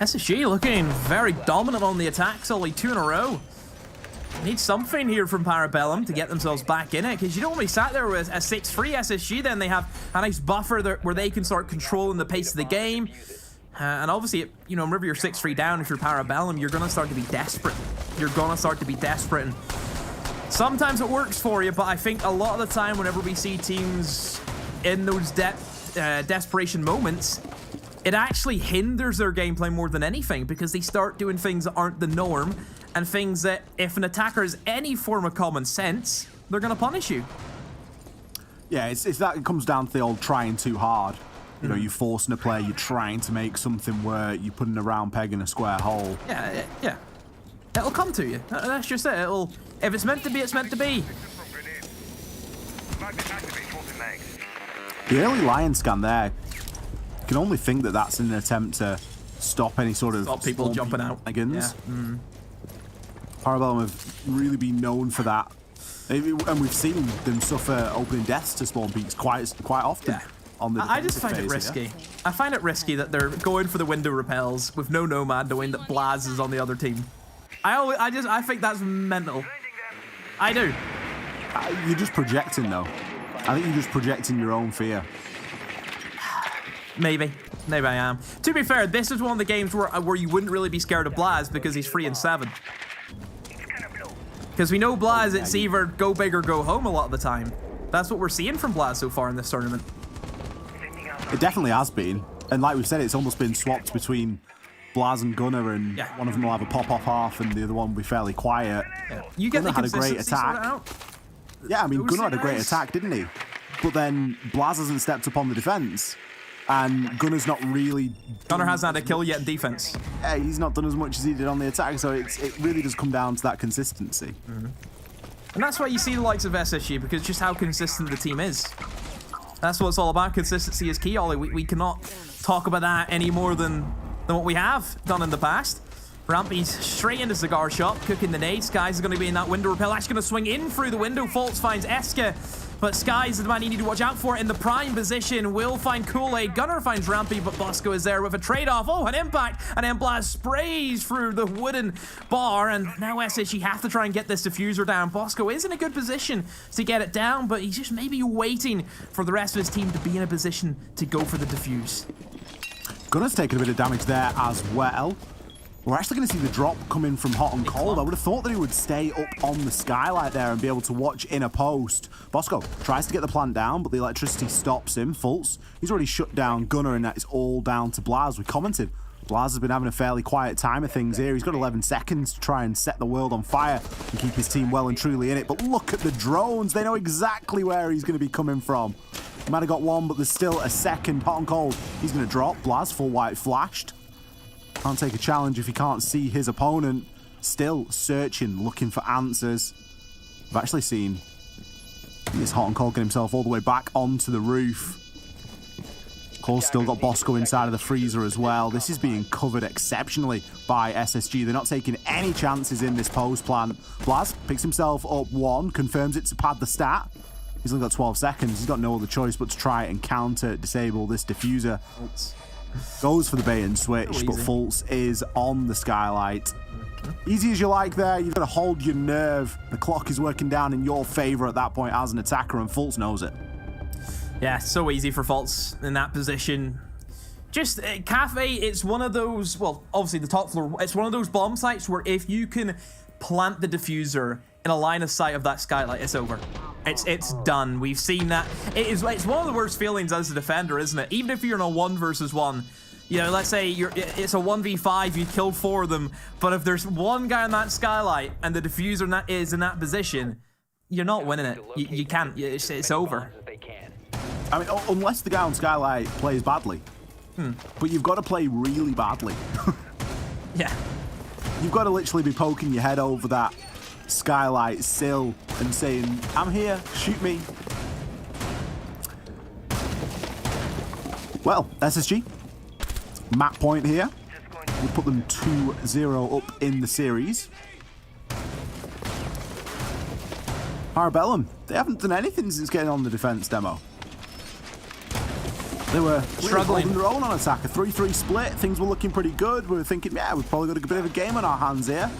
SSG looking very dominant on the attacks, only 2 in a row. Need something here from Parabellum to get themselves back in it, because you don't want to be sat there with a 6-3 SSG, then they have a nice buffer where they can start controlling the pace of the game. And obviously, you know, whenever you're 6-3 down, if you're Parabellum, you're going to start to be desperate. You're going to start to be desperate. And sometimes it works for you, but I think a lot of the time, whenever we see teams in those desperation moments, it actually hinders their gameplay more than anything, because they start doing things that aren't the norm, and things that, if an attacker has any form of common sense, they're going to punish you. Yeah, it's that it comes down to the old trying too hard. You know, you're forcing a play, you're trying to make something work, you're putting a round peg in a square hole. Yeah. It'll come to you. That's just it. If it's meant to be, it's meant to be. The early lion scan there, you can only think that that's in an attempt to stop any sort of... Stop people jumping out. Yeah. Parabellum have really been known for that. And we've seen them suffer opening deaths to spawn peaks quite often. Yeah. On the I just find it risky. Yeah. I find it risky that they're going for the window repels with no Nomad, knowing that Blaz is on the other team. I think that's mental. I do. You're just projecting, though. I think you're just projecting your own fear. Maybe I am. To be fair, this is one of the games where you wouldn't really be scared of Blaz because he's 3 and 7. Because we know Blaz, it's either go big or go home a lot of the time. That's what we're seeing from Blaz so far in this tournament. It definitely has been. And like we said, it's almost been swapped between Blaz and Gunnar, and one of them will have a pop-off half and the other one will be fairly quiet. Yeah. You get Gunnar the had a great consistency sorted attack. out. Yeah, I mean, Those Gunnar had a great guys. attack, didn't he? But then Blaz hasn't stepped up on the defense. And Gunner's not really... Gunner hasn't had a kill yet in defense. Yeah, he's not done as much as he did on the attack, so it really does come down to that consistency. And that's why you see the likes of SSG, because just how consistent the team is. That's what it's all about. Consistency is key, Ollie. We cannot talk about that any more than what we have done in the past. Rampy's straight into Cigar Shop, cooking the nade. Skies is going to be in that window repel. Actually going to swing in through the window. Faults finds Eska, but Skies is the man you need to watch out for in the prime position. Will find Kool-Aid. Gunner finds Rampy, but Bosco is there with a trade-off. Oh, an impact, and then Blast sprays through the wooden bar, and now SSG have to try and get this diffuser down. Bosco is in a good position to get it down, but he's just maybe waiting for the rest of his team to be in a position to go for the diffuse. Gunner's taken a bit of damage there as well. We're actually going to see the drop coming from Hot and Cold. I would have thought that he would stay up on the skylight there and be able to watch in a post. Bosco tries to get the plant down, but the electricity stops him. Fultz, he's already shut down Gunner, and that is all down to Blaz. We commented, Blaz has been having a fairly quiet time of things here. He's got 11 seconds to try and set the world on fire and keep his team well and truly in it. But look at the drones. They know exactly where he's going to be coming from. He might have got one, but there's still a second. Hot and Cold, he's going to drop. Blaz, full white flashed. Can't take a challenge if he can't see his opponent. Still searching, looking for answers. I've actually seen this Hot and Cold get himself all the way back onto the roof. Cole's still got Bosco inside of the freezer as well. This is being covered exceptionally by SSG. They're not taking any chances in this post plant. Blaz picks himself up one, confirms it to pad the stat. He's only got 12 seconds. He's got no other choice but to try and counter disable this diffuser. Goes for the bait and switch, but Fultz is on the skylight. Easy as you like there. You've got to hold your nerve. The clock is working down in your favor at that point as an attacker, and Fultz knows it. Yeah, so easy for Fultz in that position. Just, Cafe, it's one of those, well, obviously the top floor, it's one of those bomb sites where if you can plant the diffuser in a line of sight of that skylight, it's over. It's done. We've seen that. It's one of the worst feelings as a defender, isn't it? Even if you're in a 1 versus 1, you know, let's say it's a 1v5, you killed 4 of them, but if there's one guy on that skylight and the diffuser is in that position, you're not winning it. You can't. It's over. I mean, unless the guy on skylight plays badly. But you've got to play really badly. Yeah. You've got to literally be poking your head over that skylight sill and saying, I'm here, shoot me. Well, SSG, map point here. We'll put them 2-0 up in the series. Parabellum, they haven't done anything since getting on the defense demo. They were struggling on their own on attack. A 3-3 split. Things were looking pretty good. We were thinking, yeah, we've probably got a bit of a game on our hands here.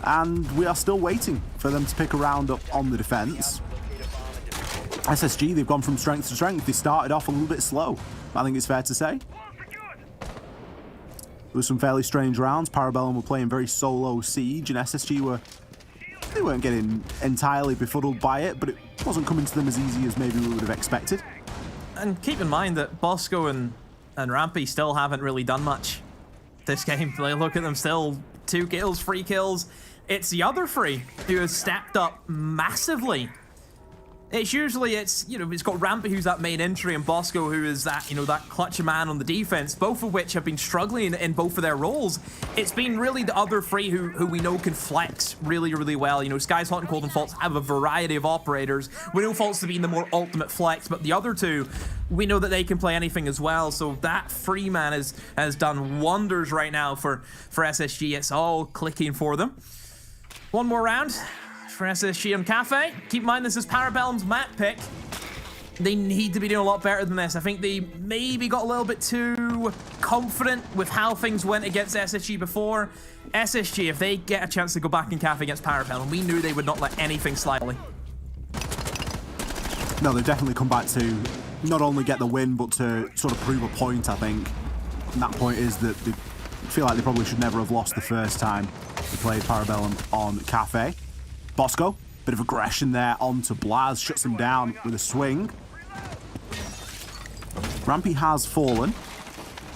And we are still waiting for them to pick a round up on the defense. SSG, they've gone from strength to strength. They started off a little bit slow, I think it's fair to say. There were some fairly strange rounds. Parabellum were playing very solo siege, and SSG they weren't getting entirely befuddled by it, but it wasn't coming to them as easy as maybe we would have expected. And keep in mind that Bosco and Rampy still haven't really done much this game. Look at them still. 2 kills, 3 kills. It's the other 3 who has stepped up massively. It's usually, it's got Rampy who's that main entry and Bosco who is that, that clutch man on the defense, both of which have been struggling in both of their roles. It's been really the other 3 who we know can flex really, really well. Skies, Hot and Cold, and Fultz have a variety of operators. We know Fultz to be in the more ultimate flex, but the other 2, we know that they can play anything as well. So that 3-man has done wonders right now for SSG. It's all clicking for them. One more round for SSG and Cafe. Keep in mind, this is Parabellum's map pick. They need to be doing a lot better than this. I think they maybe got a little bit too confident with how things went against SSG before. SSG, if they get a chance to go back in Cafe against Parabellum, we knew they would not let anything slide. No, they definitely come back to not only get the win, but to sort of prove a point, I think. And that point is that they feel like they probably should never have lost the first time they played Parabellum on Cafe. Bosco, bit of aggression there onto Blaz, shuts him down with a swing. Rampy has fallen,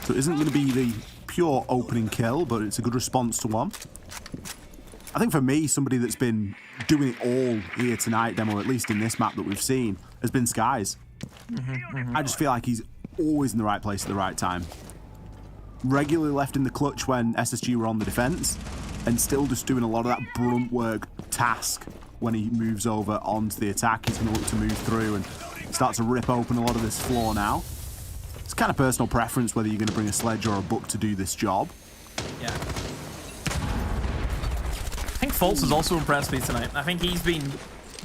so it isn't going to be the pure opening kill, but it's a good response to one. I think for me, somebody that's been doing it all here tonight, Demo, at least in this map that we've seen, has been Skies. I just feel like he's always in the right place at the right time. Regularly left in the clutch when SSG were on the defense, and still just doing a lot of that brunt work task when he moves over onto the attack. He's going to look to move through and start to rip open a lot of this floor now. It's kind of personal preference whether you're going to bring a sledge or a book to do this job. Yeah. I think Fultz has also impressed me tonight. I think he's been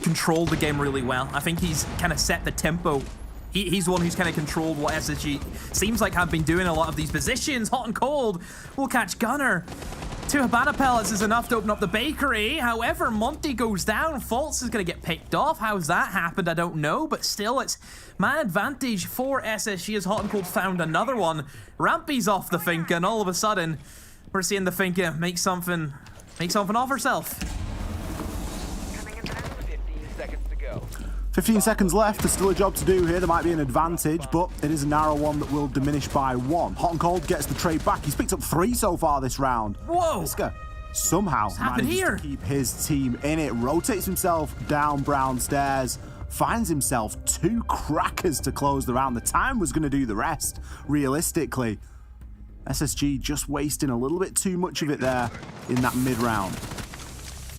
controlled the game really well. I think he's kind of set the tempo. He's the one who's kind of controlled what SSG seems like have been doing a lot of these positions. Hot and cold will catch Gunner. 2 Habana pellets is enough to open up the bakery. However, Monty goes down. Fultz is going to get picked off. How's that happened? I don't know. But still, it's man advantage for SSG as Hot and Cold found another one. Rampy's off the Finca, and all of a sudden, we're seeing the Finca make something of herself. 15 seconds left. There's still a job to do here. There might be an advantage, but it is a narrow one that will diminish by 1. Hot and Cold gets the trade back. He's picked up 3 so far this round. Whoa! Iska somehow manages to keep his team in it. Rotates himself down brown stairs. Finds himself 2 crackers to close the round. The time was going to do the rest, realistically. SSG just wasting a little bit too much of it there in that mid-round.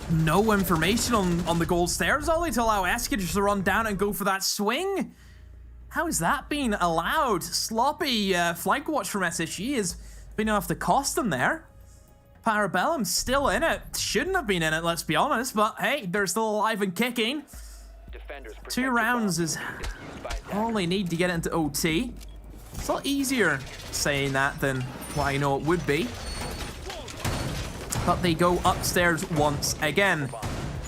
No information on the gold stairs, Ollie, to allow Eska just to run down and go for that swing. How is that being allowed? Sloppy flank watch from SSG has been enough to cost them there. Parabellum still in it. Shouldn't have been in it, let's be honest, but hey, they're still alive and kicking. 2 rounds is all they need to get into OT. It's a lot easier saying that than what I know it would be. But they go upstairs once again.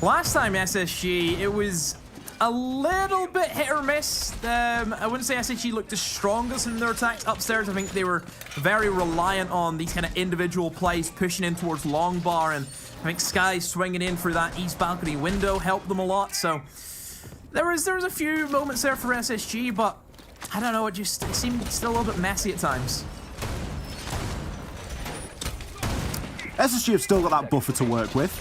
Last time SSG, it was a little bit hit or miss. I wouldn't say SSG looked the strongest in their attacks upstairs. I think they were very reliant on these kind of individual plays, pushing in towards long bar, and I think Sky swinging in through that east balcony window helped them a lot. So there was a few moments there for SSG, but I don't know, it seemed still a little bit messy at times. SSG have still got that buffer to work with.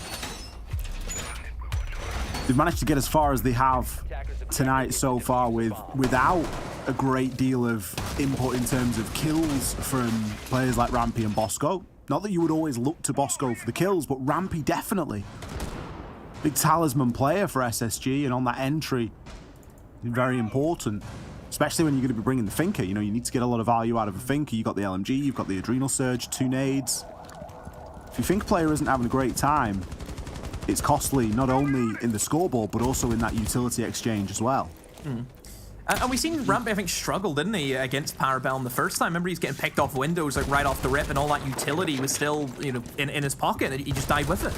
They've managed to get as far as they have tonight so far without a great deal of input in terms of kills from players like Rampy and Bosco. Not that you would always look to Bosco for the kills, but Rampy definitely. Big talisman player for SSG, and on that entry, very important. Especially when you're going to be bringing the Finca. You know, you need to get a lot of value out of a Finca. You've got the LMG, you've got the Adrenal Surge, 2 nades. If your Finca player isn't having a great time, it's costly not only in the scoreboard, but also in that utility exchange as well. And we've seen Rampy, I think, struggle, didn't he, against Parabellum the first time. Remember, he's getting picked off windows like right off the rip, and all that utility was still, you know, in his pocket, and he just died with it.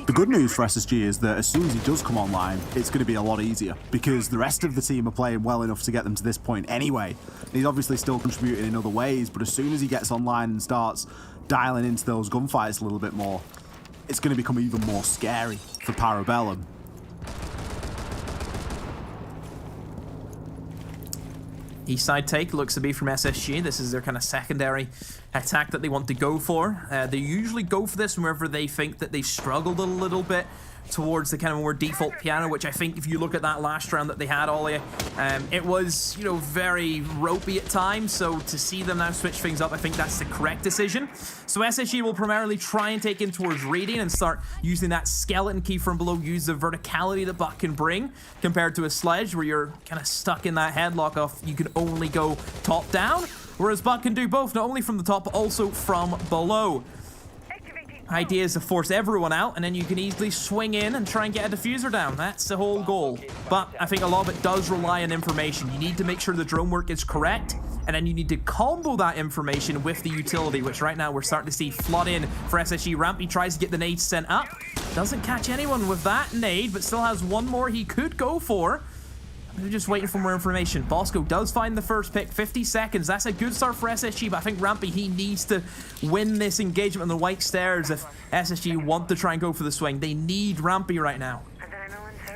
The good news for SSG is that as soon as he does come online, it's going to be a lot easier because the rest of the team are playing well enough to get them to this point anyway. He's obviously still contributing in other ways, but as soon as he gets online and starts dialing into those gunfights a little bit more, it's going to become even more scary for Parabellum. East side take looks to be from SSG. This is their kind of secondary attack that they want to go for. They usually go for this whenever they think that they've struggled a little bit towards the kind of more default piano, which I think if you look at that last round that they had, Ollie, it was, you know, very ropey at times. So to see them now switch things up, I think that's the correct decision. So SSG will primarily try and take in towards raiding and start using that skeleton key from below, use the verticality that Buck can bring compared to a sledge where you're kind of stuck in that headlock of you can only go top down, whereas Buck can do both, not only from the top but also from below. Idea is to force everyone out, and then you can easily swing in and try and get a diffuser down. That's the whole goal. But I think a lot of it does rely on information. You need to make sure the drone work is correct, and then you need to combo that information with the utility, which right now we're starting to see flood in for SSG. Rampy tries to get the nade sent up. Doesn't catch anyone with that nade, but still has one more he could go for. They're just waiting for more information. Bosco does find the first pick. 50 seconds. That's a good start for SSG, but I think Rampy, he needs to win this engagement on the white stairs if SSG want to try and go for the swing. They need Rampy right now.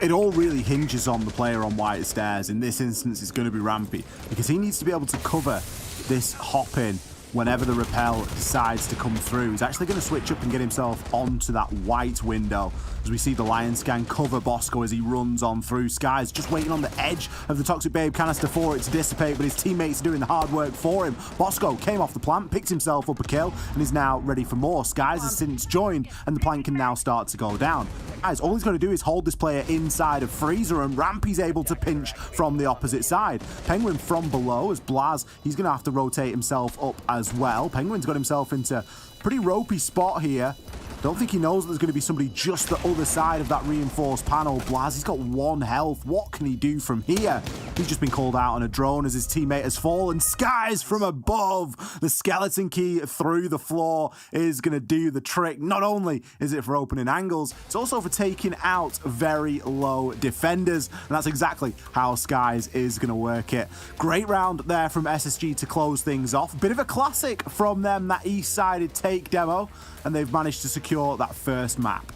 It all really hinges on the player on white stairs. In this instance, it's going to be Rampy because he needs to be able to cover this hop in whenever the repel decides to come through. He's actually going to switch up and get himself onto that white window as we see the Lion Scan cover Bosco as he runs on through. Sky's just waiting on the edge of the Toxic Babe canister for it to dissipate, but his teammates are doing the hard work for him. Bosco came off the plant, picked himself up a kill, and is now ready for more. Skies has since joined, and the plant can now start to go down. Guys, all he's got to do is hold this player inside of Freezer, and Rampy's able to pinch from the opposite side. Penguin from below, as Blaz, he's going to have to rotate himself up as well. Penguin's got himself into a pretty ropey spot here. Don't think he knows that there's going to be somebody just the other side of that reinforced panel. Blaz, he's got 1 health. What can he do from here? He's just been called out on a drone as his teammate has fallen. Skies from above. The skeleton key through the floor is going to do the trick. Not only is it for opening angles, it's also for taking out very low defenders. And that's exactly how Skies is going to work it. Great round there from SSG to close things off. Bit of a classic from them, that east-sided take demo. And they've managed to secure that first map.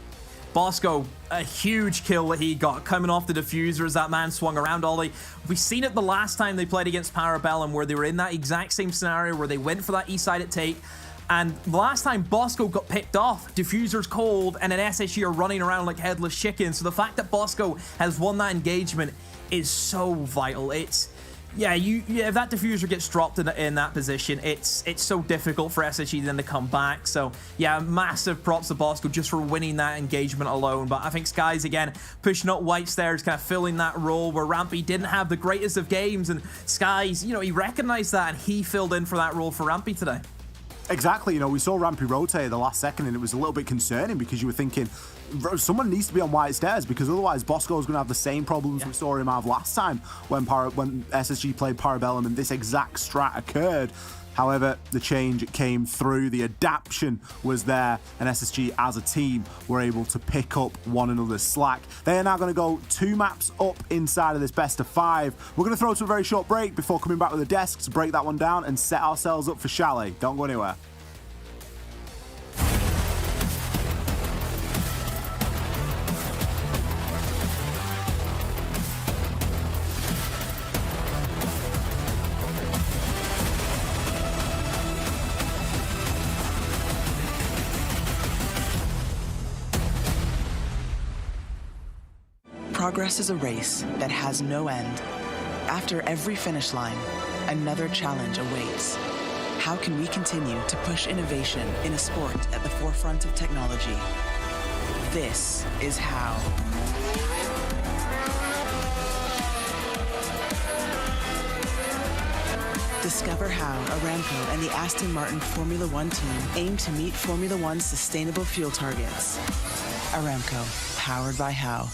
Bosco, a huge kill that he got coming off the diffuser as that man swung around Ollie. We've seen it the last time they played against Parabellum, where they were in that exact same scenario where they went for that east side at take. And the last time Bosco got picked off, diffuser's cold, and then SSG are running around like headless chickens. So the fact that Bosco has won that engagement is so vital. Yeah, if that diffuser gets dropped in that position, it's so difficult for SSG then to come back. So yeah, massive props to Bosco just for winning that engagement alone. But I think Skies, again, pushing up white stairs, kind of filling that role where Rampy didn't have the greatest of games. And Skies, he recognized that and he filled in for that role for Rampy today. Exactly, we saw Rampy rotate at the last second and it was a little bit concerning because you were thinking, someone needs to be on white stairs because otherwise Bosco is going to have the same problems we saw him have last time when SSG played Parabellum and this exact strat occurred. However, the change came through, the adaptation was there, and SSG as a team were able to pick up one another's slack. They are now going to go 2 maps up inside of this best of 5. We're going to throw to a very short break before coming back with a desk to break that one down and set ourselves up for Chalet. Don't go anywhere. Progress is a race that has no end. After every finish line, another challenge awaits. How can we continue to push innovation in a sport at the forefront of technology? This is how. Discover how Aramco and the Aston Martin Formula One team aim to meet Formula One's sustainable fuel targets. Aramco, powered by How.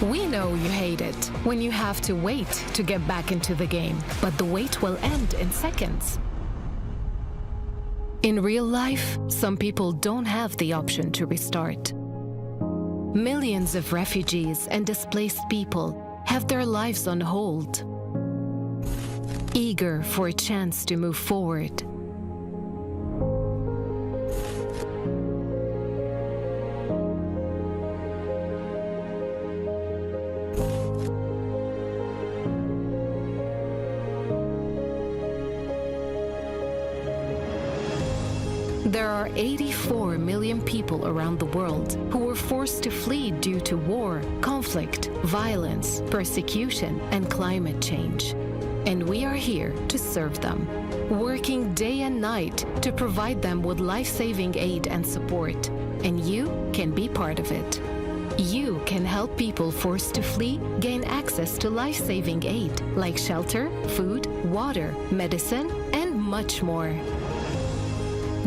We know you hate it when you have to wait to get back into the game, but the wait will end in seconds. In real life, some people don't have the option to restart. Millions of refugees and displaced people have their lives on hold, eager for a chance to move forward. There are 84 million people around the world who were forced to flee due to war, conflict, violence, persecution, and climate change. And we are here to serve them, working day and night to provide them with life-saving aid and support. And you can be part of it. You can help people forced to flee gain access to life-saving aid like shelter, food, water, medicine, and much more.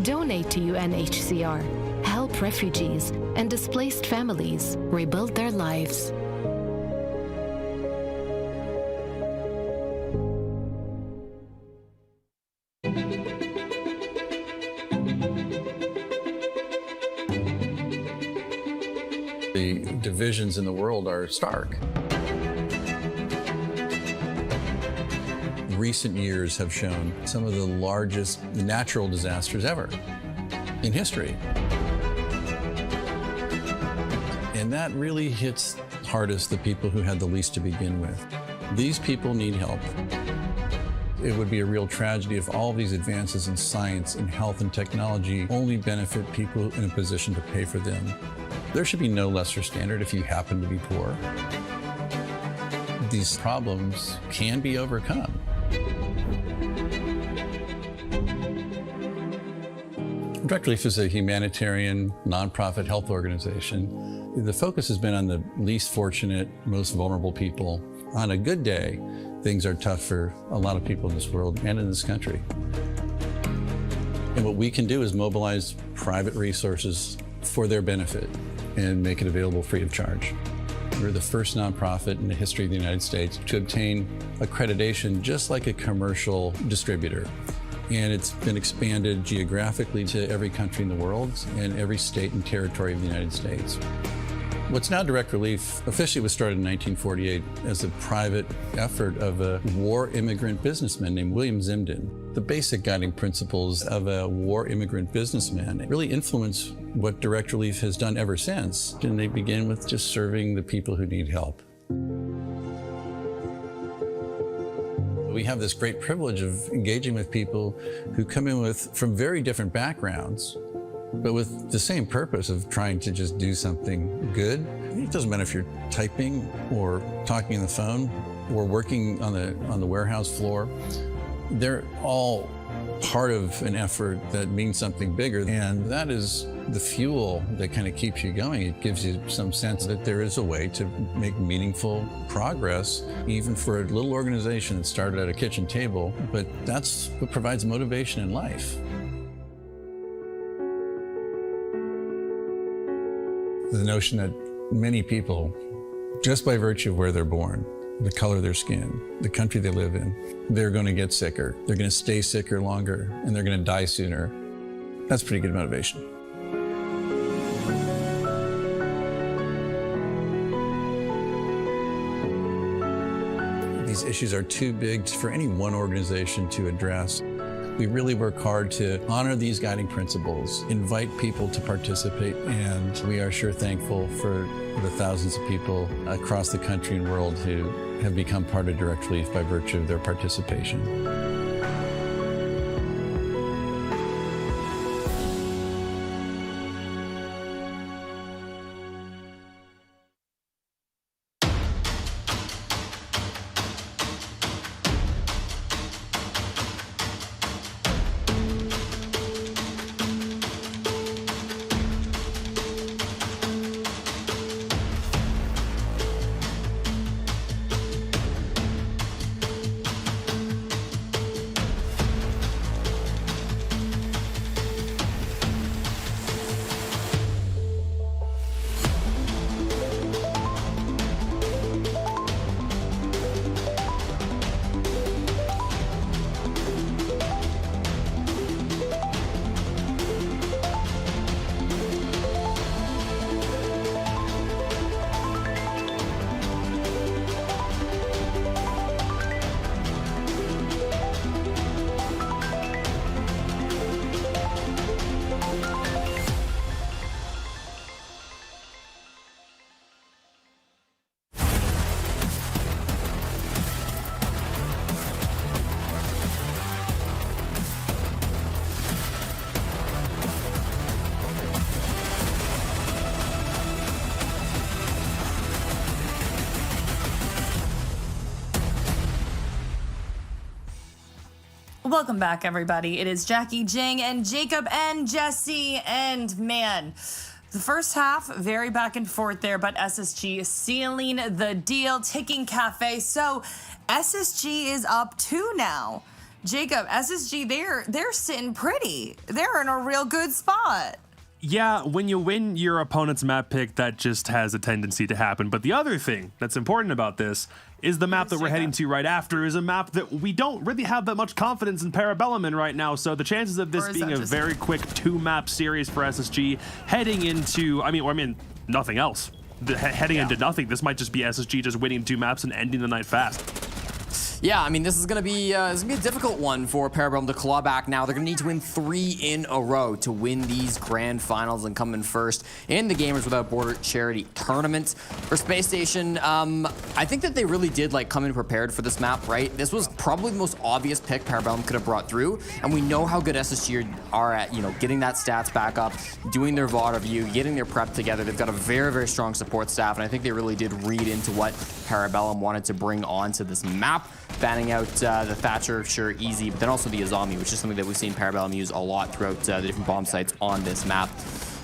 Donate to UNHCR. Help refugees and displaced families rebuild their lives. The divisions in the world are stark. Recent years have shown some of the largest natural disasters ever in history. And that really hits hardest the people who had the least to begin with. These people need help. It would be a real tragedy if all of these advances in science and health and technology only benefit people in a position to pay for them. There should be no lesser standard if you happen to be poor. These problems can be overcome. Direct Relief is a humanitarian, nonprofit health organization. The focus has been on the least fortunate, most vulnerable people. On a good day, things are tough for a lot of people in this world and in this country. And what we can do is mobilize private resources for their benefit and make it available free of charge. We're the first nonprofit in the history of the United States to obtain accreditation just like a commercial distributor. And it's been expanded geographically to every country in the world and every state and territory of the United States. What's now Direct Relief officially was started in 1948 as a private effort of a war immigrant businessman named William Zimden. The basic guiding principles of a war immigrant businessman really influence what Direct Relief has done ever since. And they begin with just serving the people who need help. We have this great privilege of engaging with people who come in from very different backgrounds, but with the same purpose of trying to just do something good. It doesn't matter if you're typing or talking on the phone or working on the warehouse floor. They're all part of an effort that means something bigger, and that is the fuel that kind of keeps you going. It gives you some sense that there is a way to make meaningful progress, even for a little organization that started at a kitchen table, but that's what provides motivation in life. The notion that many people, just by virtue of where they're born, the color of their skin, the country they live in, they're going to get sicker, they're going to stay sicker longer, and they're going to die sooner. That's pretty good motivation. These issues are too big for any one organization to address. We really work hard to honor these guiding principles, invite people to participate, and we are sure thankful for the thousands of people across the country and world who have become part of Direct Relief by virtue of their participation. Welcome back, everybody. It is Jackie, Jing, and Jacob, and Jesse, and man, the first half, very back and forth there, but SSG sealing the deal, taking Cafe. So SSG is up 2 now. Jacob, SSG, they're sitting pretty. They're in a real good spot. Yeah, when you win your opponent's map pick, that just has a tendency to happen. But the other thing that's important about this is the map that we're heading to right after is a map that we don't really have that much confidence in Parabellum in right now. So the chances of this being a very quick 2-map series for SSG heading into, I mean, nothing else. heading into nothing. This might just be SSG just winning 2 maps and ending the night fast. Yeah, I mean, this is gonna be a difficult one for Parabellum to claw back now. They're gonna need to win 3 in a row to win these grand finals and come in first in the Gamers Without Border charity tournament. For Spacestation, I think that they really did like come in prepared for this map, right? This was probably the most obvious pick Parabellum could have brought through, and we know how good SSG are at, you know, getting that stats back up, doing their VOD review, getting their prep together. They've got a very, very strong support staff, and I think they really did read into what Parabellum wanted to bring onto this map. Banning out the Thatcher, sure, easy, but then also the Azami, which is something that we've seen Parabellum use a lot throughout the different bomb sites on this map.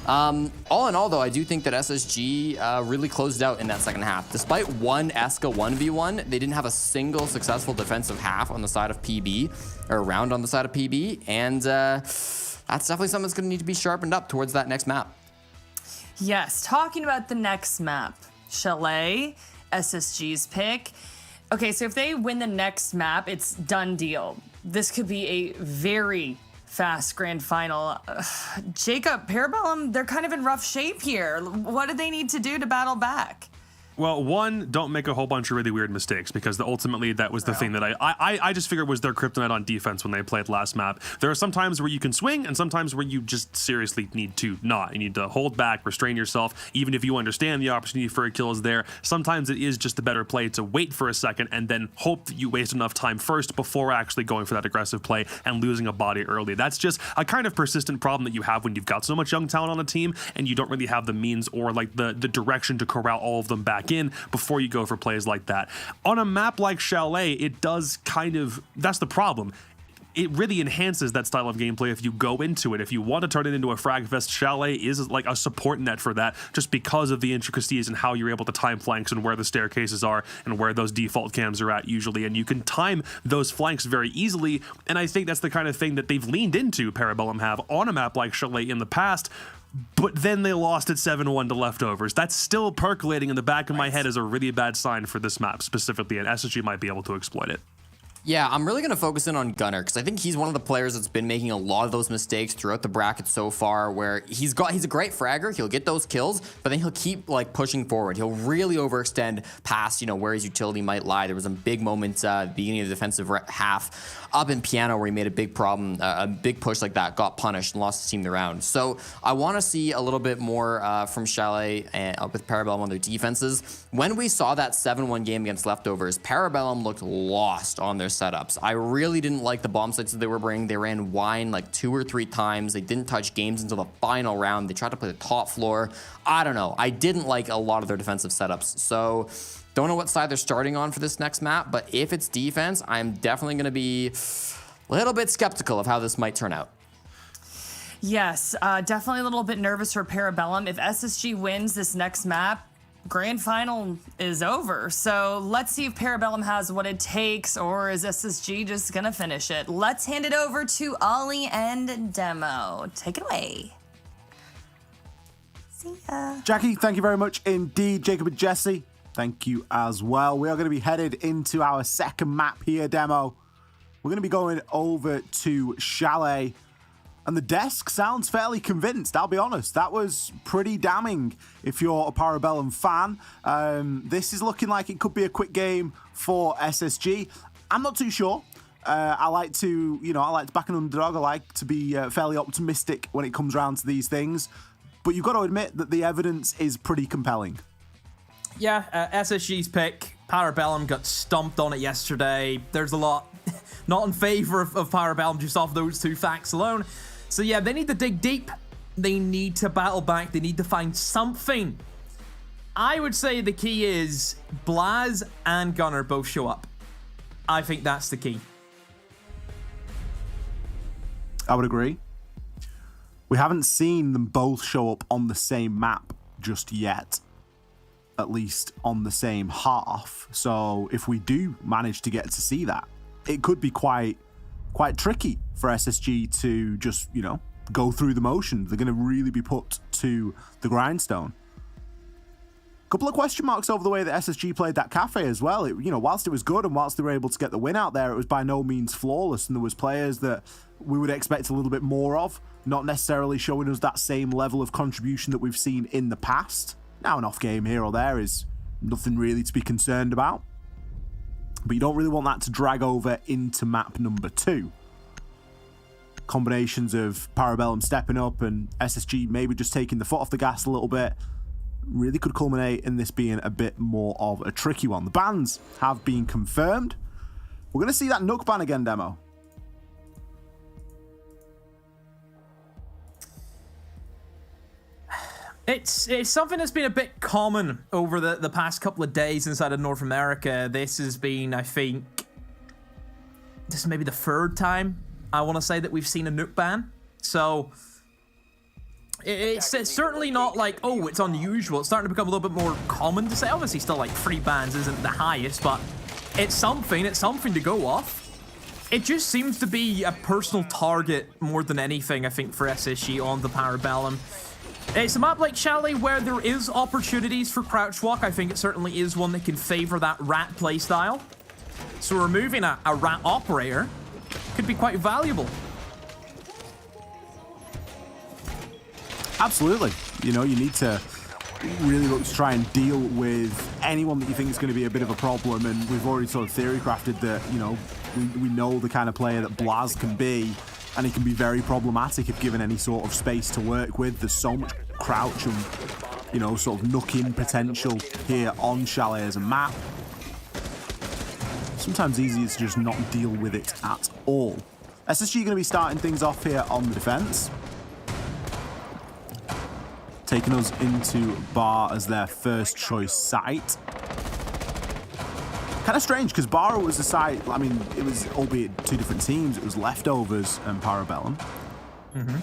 All in all, though, I do think that SSG really closed out in that second half. Despite one Eska 1v1, they didn't have a single successful defensive half on the side of PB, or round on the side of PB, and that's definitely something that's going to need to be sharpened up towards that next map. Yes, talking about the next map, Chalet, SSG's pick. Okay, so if they win the next map, it's done deal. This could be a very fast grand final. Jacob, Parabellum, they're kind of in rough shape here. What do they need to do to battle back? Well, one, don't make a whole bunch of really weird mistakes, because ultimately that was the thing that I just figured was their kryptonite on defense when they played last map. There are some times where you can swing and sometimes where you just seriously need to not. You need to hold back, restrain yourself, even if you understand the opportunity for a kill is there. Sometimes it is just a better play to wait for a second and then hope that you waste enough time first before actually going for that aggressive play and losing a body early. That's just a kind of persistent problem that you have when you've got so much young talent on a team and you don't really have the means or like the direction to corral all of them back in before you go for plays like that. On a map like Chalet, it does kind of, that's the problem. It really enhances that style of gameplay if you go into it. If you want to turn it into a frag fest, Chalet is like a support net for that, just because of the intricacies and how you're able to time flanks and where the staircases are and where those default cams are at usually. And you can time those flanks very easily. And I think that's the kind of thing that they've leaned into, Parabellum have, on a map like Chalet in the past. But then they lost at 7-1 to Leftovers. That's still percolating in the back of my head as a really bad sign for this map specifically, and SSG might be able to exploit it. Yeah, I'm really going to focus in on Gunner, because I think he's one of the players that's been making a lot of those mistakes throughout the bracket so far, where he's a great fragger, he'll get those kills, but then he'll keep like pushing forward. He'll really overextend past, you know, where his utility might lie. There was a big moment at the beginning of the defensive half up in Piano where he made a big problem, a big push like that, got punished and lost his team the round. So I want to see a little bit more from Chalet with Parabellum on their defenses. When we saw that 7-1 game against Leftovers, Parabellum looked lost on their setups. I really didn't like the bomb sites that they were bringing. They ran wine like 2 or 3 times. They didn't touch games until the final round. They tried to play the top floor. I don't know. I didn't like a lot of their defensive setups. So don't know what side they're starting on for this next map, but if it's defense, I'm definitely going to be a little bit skeptical of how this might turn out. Yes, definitely a little bit nervous for Parabellum. If SSG wins this next map, grand final is over. So let's see if Parabellum has what it takes, or is SSG just gonna finish it? Let's hand it over to Ollie and Demo. Take it away. See ya. Jackie, thank you very much indeed. Jacob and Jesse, thank you as well. We are going to be headed into our second map here, Demo. We're going to be going over to Chalet. And the desk sounds fairly convinced, I'll be honest. That was pretty damning if you're a Parabellum fan. This is looking like it could be a quick game for SSG. I'm not too sure. I like to back an underdog. I like to be fairly optimistic when it comes around to these things. But you've got to admit that the evidence is pretty compelling. Yeah, SSG's pick. Parabellum got stomped on it yesterday. There's a lot not in favor of Parabellum just off those 2 facts alone. So yeah, they need to dig deep. They need to battle back. They need to find something. I would say the key is Blaz and Gunner both show up. I think that's the key. I would agree. We haven't seen them both show up on the same map just yet. At least on the same half. So if we do manage to get to see that, it could be quite tricky for SSG to just, go through the motions. They're going to really be put to the grindstone. Couple of question marks over the way that SSG played that cafe as well. Whilst it was good and whilst they were able to get the win out there, it was by no means flawless, and there was players that we would expect a little bit more of, not necessarily showing us that same level of contribution that we've seen in the past. Now, an off game here or there is nothing really to be concerned about. But you don't really want that to drag over into map number 2. Combinations of Parabellum stepping up and SSG maybe just taking the foot off the gas a little bit really could culminate in this being a bit more of a tricky one. The bans have been confirmed. We're going to see that Nook ban again, Demo. It's something that's been a bit common over the past couple of days inside of North America. This has been, I think, this is maybe the 3rd time, I want to say, that we've seen a Nook ban. So it's certainly not like, oh, it's unusual. It's starting to become a little bit more common to say. Obviously, still like 3 bans isn't the highest, but it's something to go off. It just seems to be a personal target more than anything, I think, for SSG on the Parabellum. It's a map like Chalet where there is opportunities for crouch walk. I think it certainly is one that can favor that rat playstyle. So removing a rat operator could be quite valuable. Absolutely. You know, you need to really look to try and deal with anyone that you think is going to be a bit of a problem. And we've already sort of theory crafted that, you know, we know the kind of player that Blaz can be. And he can be very problematic if given any sort of space to work with. There's so much crouch and, you know, sort of nooking potential here on Chalet as a map. Sometimes easier to just not deal with it at all. SSG going to be starting things off here on the defense. Taking us into Bar as their first choice site. Kind of strange, because Bar was a site, I mean, it was, albeit 2 different teams, it was Leftovers and Parabellum.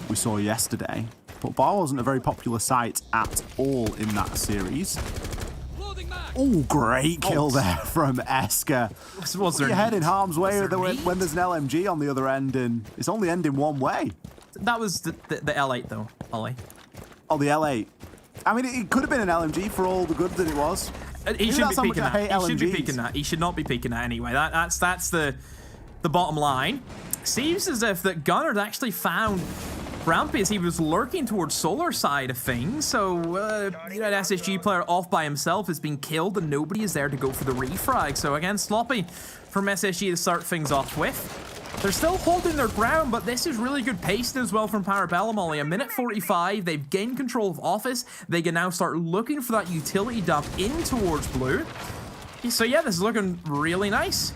We saw yesterday. But Bar wasn't a very popular site at all in that series. Oh, great kill there from Esker. Put your head in harm's way when there's an LMG on the other end, and it's only ending one way. That was the L8, though, Ollie. Oh, the L8. I mean, it could have been an LMG for all the good that it was. He should be peeking that. He should be peeking that. He should not be peeking that anyway. That's the bottom line. Seems as if that Gunnar had actually found Rampy as he was lurking towards Solar side of things. So, you know, an SSG player off by himself has been killed and nobody is there to go for the refrag. So again, sloppy from SSG to start things off with. They're still holding their ground, but this is really good pacing as well from Parabellum. Only 1:45. They've gained control of Office. They can now start looking for that utility dump in towards Blue. So yeah, this is looking really nice.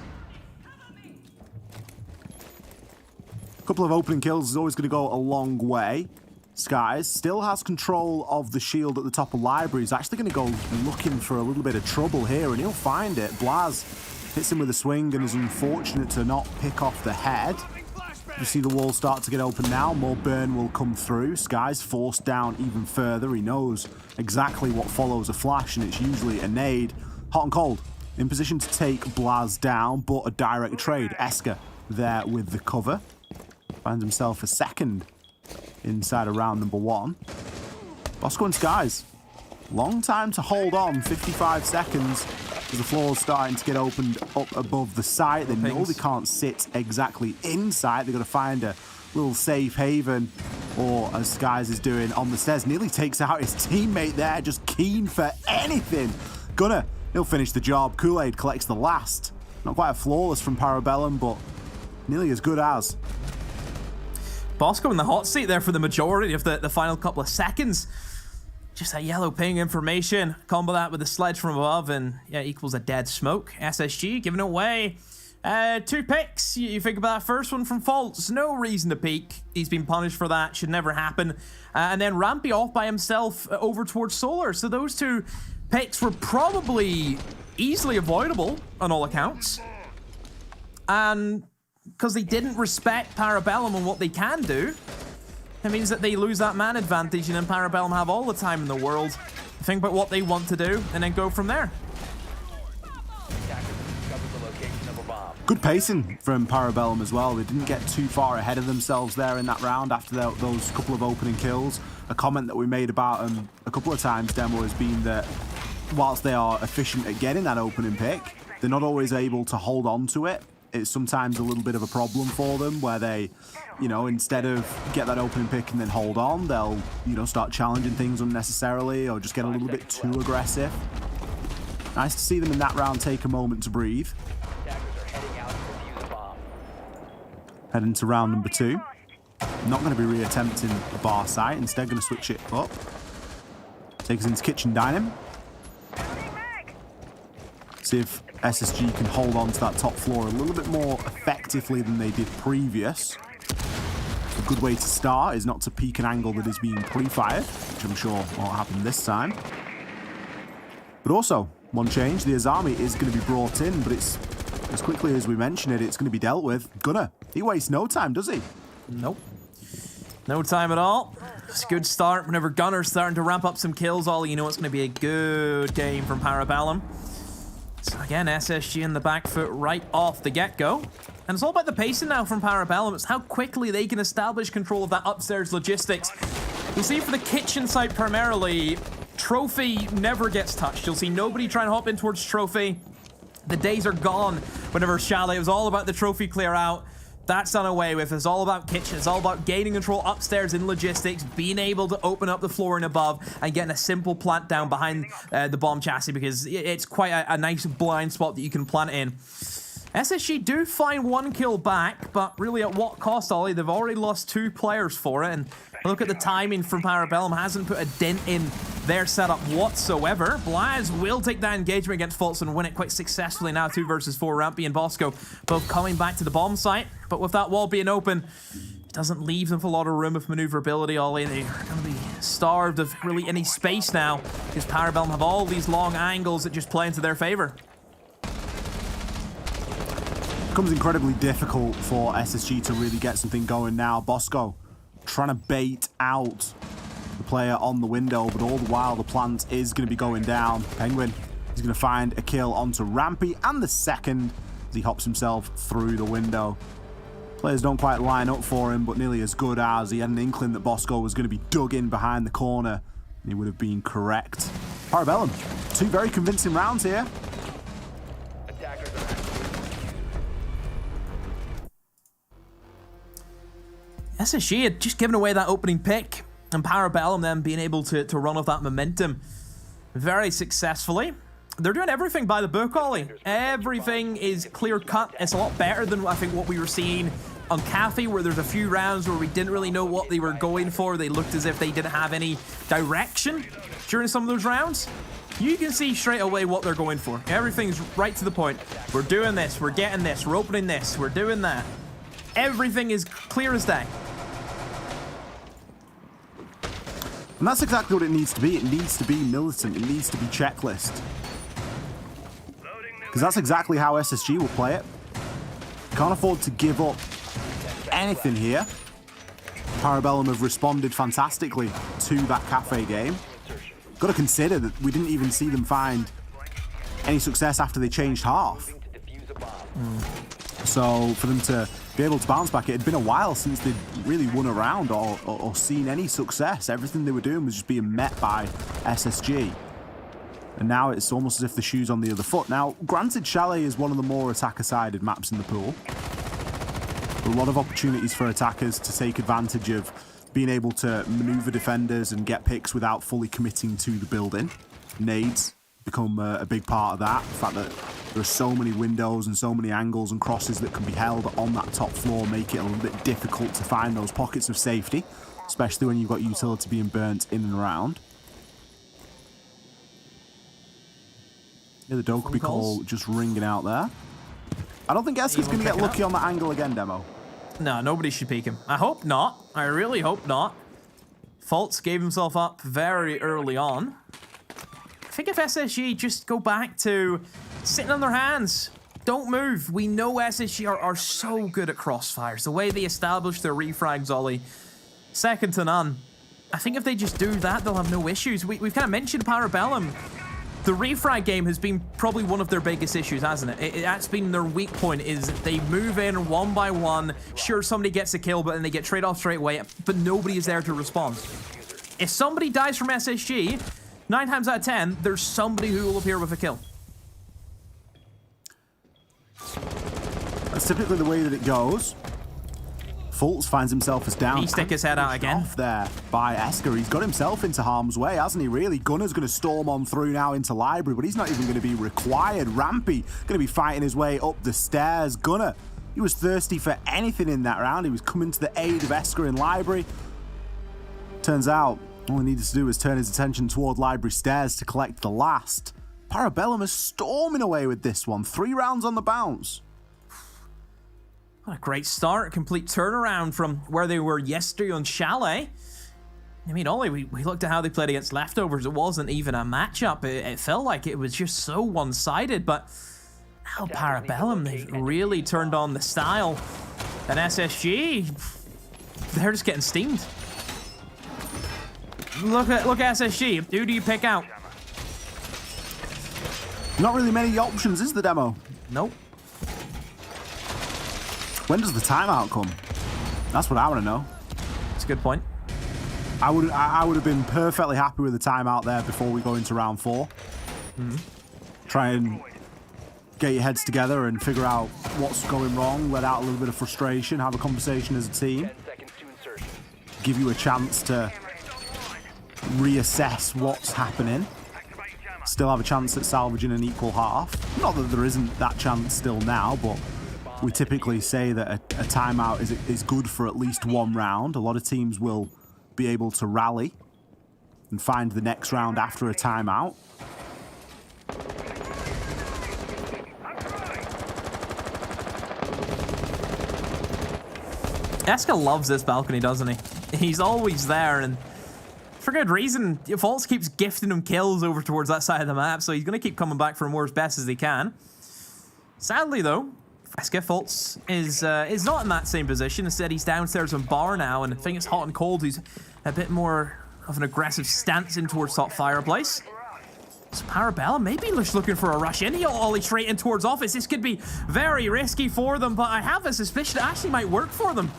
A couple of opening kills is always going to go a long way. Skies still has control of the shield at the top of Library. He's actually going to go looking for a little bit of trouble here, and he'll find it. Blaz hits him with a swing and is unfortunate to not pick off the head. You see the wall start to get open now. More burn will come through. Sky's forced down even further. He knows exactly what follows a flash, and it's usually a nade. Hot and cold. In position to take Blaz down, but a direct trade. Esker there with the cover. Finds himself a second inside of round number 1. Bosco and Skies. Long time to hold on. 55 seconds. As the floor's starting to get opened up above the site. They know they can't sit exactly inside. They've got to find a little safe haven. Or, as Skies is doing on the stairs, nearly takes out his teammate there, just keen for anything. Gunnar, he'll finish the job. Kool-Aid collects the last. Not quite a flawless from Parabellum, but nearly as good as. Bosco in the hot seat there for the majority of the final couple of seconds. Just that yellow ping information. Combo that with the sledge from above and yeah, equals a dead smoke. SSG giving away 2 picks. You think about that first one from Faults. No reason to peek. He's been punished for that. Should never happen. And then Rampy off by himself over towards Solar. So those 2 picks were probably easily avoidable on all accounts. And because they didn't respect Parabellum and what they can do, it means that they lose that man advantage, and then Parabellum have all the time in the world to think about what they want to do and then go from there. Good pacing from Parabellum as well. They didn't get too far ahead of themselves there in that round after those couple of opening kills. A comment that we made about them a couple of times, Demo, has been that whilst they are efficient at getting that opening pick, they're not always able to hold on to it it's sometimes a little bit of a problem for them where they, you know, instead of get that opening pick and then hold on, they'll, you know, start challenging things unnecessarily or just get a little bit too aggressive. Nice to see them in that round take a moment to breathe. Head into round number 2. Not going to be re-attempting a bar site, instead going to switch it up. Take us into kitchen dining. See if SSG can hold on to that top floor a little bit more effectively than they did previous. A good way to start is not to peek an angle that is being pre-fired, which I'm sure won't happen this time. But also, one change, the Azami is going to be brought in, but it's, as quickly as we mention it, it's going to be dealt with. Gunner, he wastes no time, does he? Nope. No time at all. It's a good start. Whenever Gunner's starting to ramp up some kills, all you know it's going to be a good game from Parabellum. So again, SSG in the back foot right off the get-go. And it's all about the pacing now from Parabellum. It's how quickly they can establish control of that upstairs logistics. You see for the kitchen site primarily, Trophy never gets touched. You'll see nobody try and hop in towards Trophy. The days are gone whenever Chalet was all about the Trophy clear out. That's done away with. It's all about kitchen. It's all about gaining control upstairs in logistics, being able to open up the floor and above, and getting a simple plant down behind the bomb chassis because it's quite a nice blind spot that you can plant in. SSG do find 1 kill back, but really at what cost, Ollie? They've already lost 2 players for it, and look at the timing from Parabellum. Hasn't put a dent in their setup whatsoever. Blaz will take that engagement against Fultz and win it quite successfully now, 2 versus 4. Rampy and Bosco both coming back to the bomb site, but with that wall being open, it doesn't leave them with a lot of room of maneuverability, Ollie. They are going to be starved of really any space now because Parabellum have all these long angles that just play into their favor. Becomes incredibly difficult for SSG to really get something going now. Bosco trying to bait out the player on the window, but all the while the plant is going to be going down. Penguin is going to find a kill onto Rampy, and the second as he hops himself through the window. Players don't quite line up for him, but nearly as good as. He had an inkling that Bosco was going to be dug in behind the corner, and he would have been correct. Parabellum, 2 very convincing rounds here. SSG had just given away that opening pick, and Parabellum then being able to run off that momentum very successfully. They're doing everything by the book, Ollie. Everything is clear-cut. It's a lot better than I think what we were seeing on Cafe, where there's a few rounds where we didn't really know what they were going for. They looked as if they didn't have any direction during some of those rounds. You can see straight away what they're going for. Everything's right to the point. We're doing this, we're getting this, we're opening this, we're doing that. Everything is clear as day. And that's exactly what it needs to be. It needs to be militant. It needs to be checklist. Because that's exactly how SSG will play it. Can't afford to give up anything here. Parabellum have responded fantastically to that Cafe game. Got to consider that we didn't even see them find any success after they changed half. So for them to be able to bounce back, it had been a while since they'd really won a round or seen any success. Everything they were doing was just being met by SSG. And now it's almost as if the shoe's on the other foot. Now, granted, Chalet is one of the more attacker-sided maps in the pool. A lot of opportunities for attackers to take advantage of being able to maneuver defenders and get picks without fully committing to the building. Nades become a big part of that. The fact that there are so many windows and so many angles and crosses that can be held on that top floor make it a little bit difficult to find those pockets of safety, especially when you've got utility being burnt in and around. Yeah, the Dokubi call just ringing out there. I don't think Eska's going to get lucky on that angle again, Demo. No, nobody should peek him. I hope not. I really hope not. Fultz gave himself up very early on. I think if SSG just go back to sitting on their hands, don't move. We know SSG are so good at crossfires. The way they establish their refrags, Ollie, second to none. I think if they just do that, they'll have no issues. We've kind of mentioned Parabellum. The refrag game has been probably one of their biggest issues, hasn't it? That's been their weak point, is they move in one by one. Sure, somebody gets a kill, but then they get trade off straight away, but nobody is there to respond. If somebody dies from SSG, 9 times out of 10, there's somebody who will appear with a kill. Let's typically the way that it goes. Fultz finds himself as down. He stick his head out again. Off there by Esker. He's got himself into harm's way, hasn't he, really? Gunner's going to storm on through now into Library, but he's not even going to be required. Rampy going to be fighting his way up the stairs. Gunner, he was thirsty for anything in that round. He was coming to the aid of Esker in Library. Turns out, all he needed to do was turn his attention toward Library stairs to collect the last. Parabellum is storming away with this one. 3 rounds on the bounce. What a great start, a complete turnaround from where they were yesterday on Chalet. I mean, Ollie, we looked at how they played against Leftovers. It wasn't even a matchup. It felt like it was just so one-sided, but now Parabellum, they've really turned on the style. And SSG, they're just getting steamed. Look at SSG. Who do you pick out? Not really many options, is the demo? Nope. When does the timeout come? That's what I want to know. That's a good point. I would have been perfectly happy with the timeout there before we go into round 4. Try and get your heads together and figure out what's going wrong, let out a little bit of frustration, have a conversation as a team. Give you a chance to reassess what's happening. Still have a chance at salvaging an equal half. Not that there isn't that chance still now, but we typically say that a timeout is good for at least 1 round. A lot of teams will be able to rally and find the next round after a timeout. Esker loves this balcony, doesn't he? He's always there, and for good reason. Fultz keeps gifting him kills over towards that side of the map, so he's going to keep coming back for more as best as he can. Sadly, though, Esker Fultz is not in that same position. Instead, he's downstairs on bar now, and I think it's hot and cold. He's a bit more of an aggressive stance in towards top fireplace. So Parabellum maybe just looking for a rush in. He'll ollie straight in towards office. This could be very risky for them, but I have a suspicion it actually might work for them.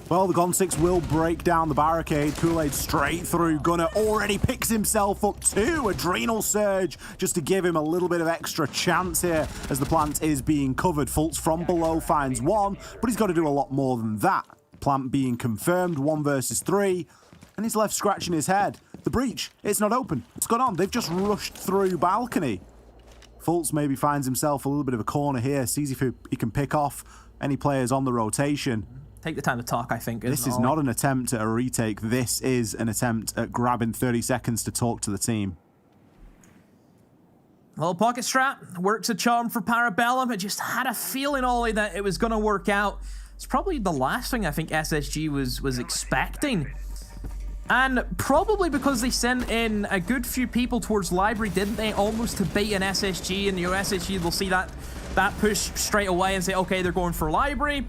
Well, the Gon6 will break down the barricade. Kool-Aid straight through. Gunner already picks himself up too. Adrenal Surge just to give him a little bit of extra chance here as the plant is being covered. Fultz from below finds 1, but he's got to do a lot more than that. Plant being confirmed, 1 versus 3, and he's left scratching his head. The breach, it's not open. What's gone on? They've just rushed through balcony. Fultz maybe finds himself a little bit of a corner here, sees if he can pick off any players on the rotation. Take the time to talk, I think. This is not an attempt at a retake. This is an attempt at grabbing 30 seconds to talk to the team. Little pocket strat works a charm for Parabellum. I just had a feeling, Ollie, that it was going to work out. It's probably the last thing I think SSG was expecting. And probably because they sent in a good few people towards Library, didn't they? Almost to bait an SSG, and your SSG will see that push straight away and say, okay, they're going for Library.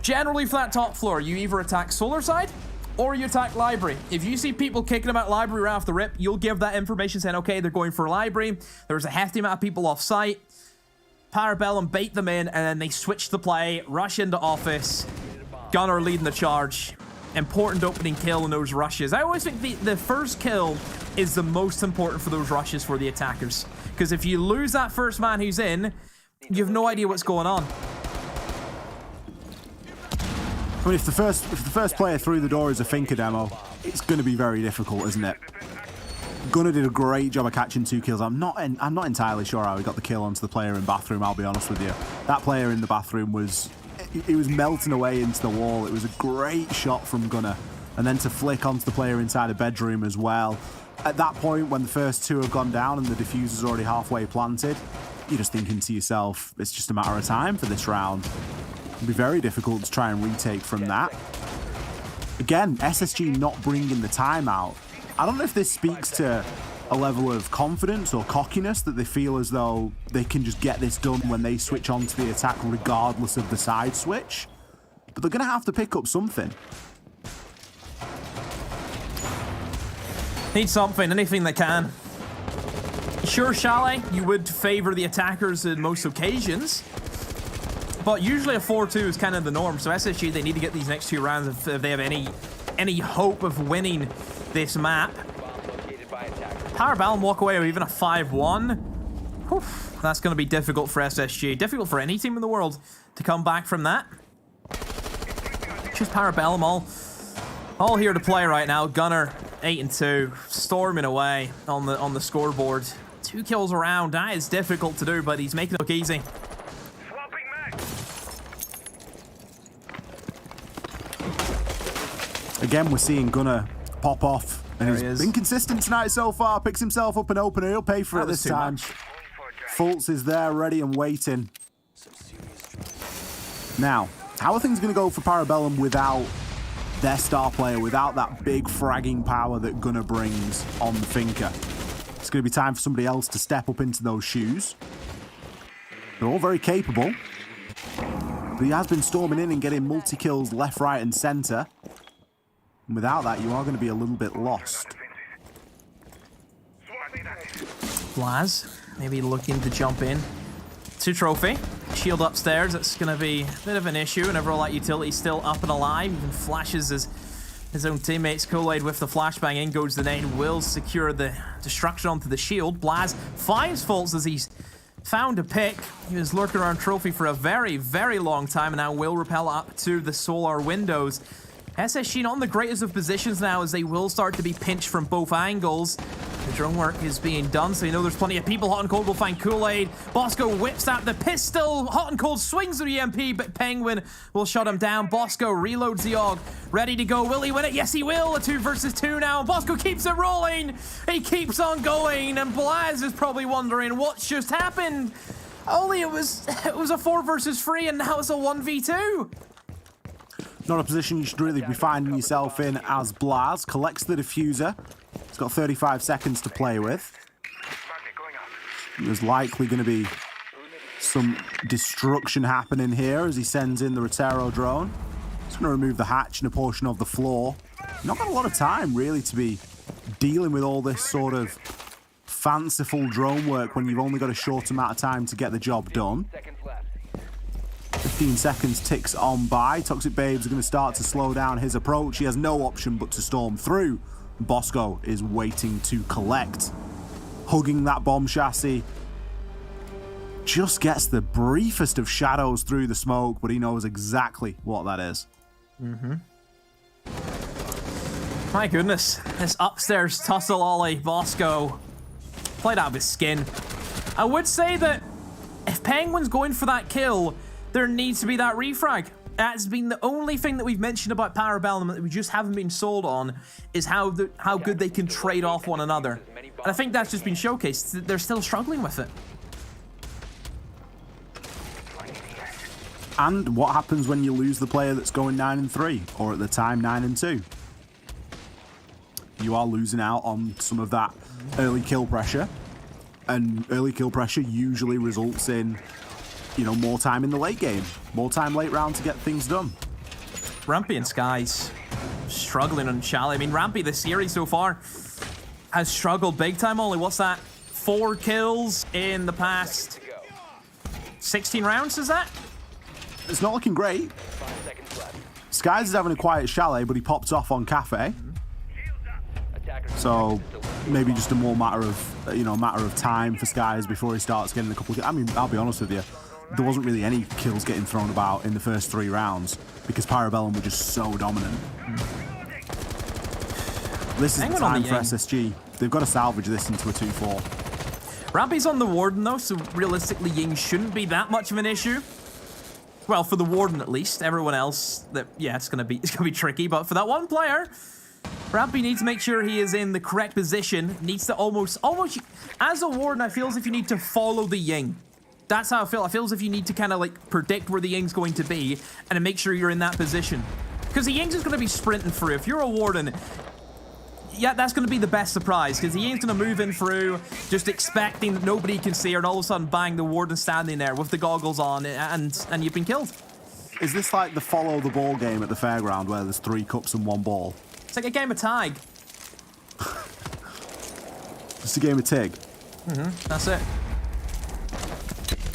Generally, for that top floor, you either attack Solar Side or you attack Library. If you see people kicking about Library right off the rip, you'll give that information saying, okay, they're going for Library. There's a hefty amount of people off site. Parabellum bait them in, and then they switch the play, rush into office. Gunner leading the charge. Important opening kill in those rushes. I always think the first kill is the most important for those rushes for the attackers. Because if you lose that first man who's in, you have no idea what's going on. I mean, if the first player through the door is a Finker demo, it's going to be very difficult, isn't it? Gunner did a great job of catching 2 kills. I'm not entirely sure how he got the kill onto the player in bathroom, I'll be honest with you. That player in the bathroom was melting away into the wall. It was a great shot from Gunner. And then to flick onto the player inside a bedroom as well. At that point, when the first 2 have gone down and the diffuser's already halfway planted, you're just thinking to yourself, it's just a matter of time for this round. It'll be very difficult to try and retake from that. Again, SSG not bringing the timeout. I don't know if this speaks to a level of confidence or cockiness that they feel as though they can just get this done when they switch on to the attack regardless of the side switch. But they're going to have to pick up something. Need something, anything they can. Sure, Chalet, you would favor the attackers in most occasions. But usually a 4-2 is kind of the norm. So SSG, they need to get these next 2 rounds if they have any hope of winning this map. Parabellum walk away with even a 5-1. That's going to be difficult for SSG. Difficult for any team in the world, to come back from that. Just Parabellum all here to play right now. Gunner 8 and 2, storming away on the scoreboard. 2 kills around. That is difficult to do, but he's making it look easy. Again, we're seeing Gunner pop off, and he's been consistent tonight so far. Picks himself up an opener. He'll pay for it this time. Fultz is there, ready and waiting. Now, how are things going to go for Parabellum without their star player, without that big fragging power that Gunner brings on the Finker? It's going to be time for somebody else to step up into those shoes. They're all very capable, but he has been storming in and getting multi-kills left, right, and center. And without that, you are going to be a little bit lost. Blaz, maybe looking to jump in to Trophy. Shield upstairs, that's going to be a bit of an issue. And overall, that utility's still up and alive. Even flashes his own teammates. Kool-Aid with the flashbang in goes the nade. Will secure the destruction onto the shield. Blaz finds Fultz as he's found a pick. He was lurking around Trophy for a very, very long time. And now will repel up to the solar windows. SSG not in the greatest of positions now as they will start to be pinched from both angles. The drone work is being done, so you know there's plenty of people. Hot and Cold will find Kool-Aid. Bosco whips out the pistol. Hot and Cold swings the EMP, but Penguin will shut him down. Bosco reloads the AUG. Ready to go. Will he win it? Yes, he will. A 2 versus 2 now. Bosco keeps it rolling. He keeps on going, and Blaz is probably wondering what's just happened. Only it was a 4 versus 3, and now it's a 1v2. Not a position you should really be finding yourself in as Blaz collects the diffuser. He's got 35 seconds to play with. There's likely going to be some destruction happening here as he sends in the Rotero drone. He's going to remove the hatch and a portion of the floor. Not got a lot of time, really, to be dealing with all this sort of fanciful drone work when you've only got a short amount of time to get the job done. 15 seconds ticks on by. Toxic Babes are going to start to slow down his approach. He has no option but to storm through. Bosco is waiting to collect. Hugging that bomb chassis. Just gets the briefest of shadows through the smoke, but he knows exactly what that is. My goodness. This upstairs tussle ollie, Bosco played out of his skin. I would say that if Penguin's going for that kill, there needs to be that refrag. That's been the only thing that we've mentioned about Parabellum that we just haven't been sold on, is how good they can trade off one another. And I think that's just been showcased. They're still struggling with it. And what happens when you lose the player that's going 9 and 3, or at the time 9 and 2? You are losing out on some of that early kill pressure, and early kill pressure usually results in, you know, more time in the late game, more time late round to get things done. Rampy and Skies struggling on Chalet. I mean, Rampy this series so far has struggled big time. Only, what's that? 4 kills in the past 16 rounds, is that? It's not looking great. Skies is having a quiet Chalet, but he popped off on Cafe. So maybe just a more matter of time for Skies before he starts getting a couple of... I mean, I'll be honest with you. There wasn't really any kills getting thrown about in the first 3 rounds because Parabellum were just so dominant. This is the time for SSG. They've got to salvage this into a 2-4. Rampy's on the Warden though, so realistically Ying shouldn't be that much of an issue. Well, for the Warden at least. Everyone else, it's gonna be tricky. But for that one player, Rampy needs to make sure he is in the correct position. Needs to almost as a Warden, I feel as if you need to follow the Ying. That's how I feel. I feel as if you need to kind of like predict where the Ying's going to be and make sure you're in that position. Because the Ying's is going to be sprinting through. If you're a Warden, yeah, that's going to be the best surprise. Because the Ying's going to move in through, just expecting that nobody can see her, and all of a sudden, bang, the Warden standing there with the goggles on, and you've been killed. Is this like the follow the ball game at the fairground where there's 3 cups and 1 ball? It's like a game of tag. Just a game of tig. That's it.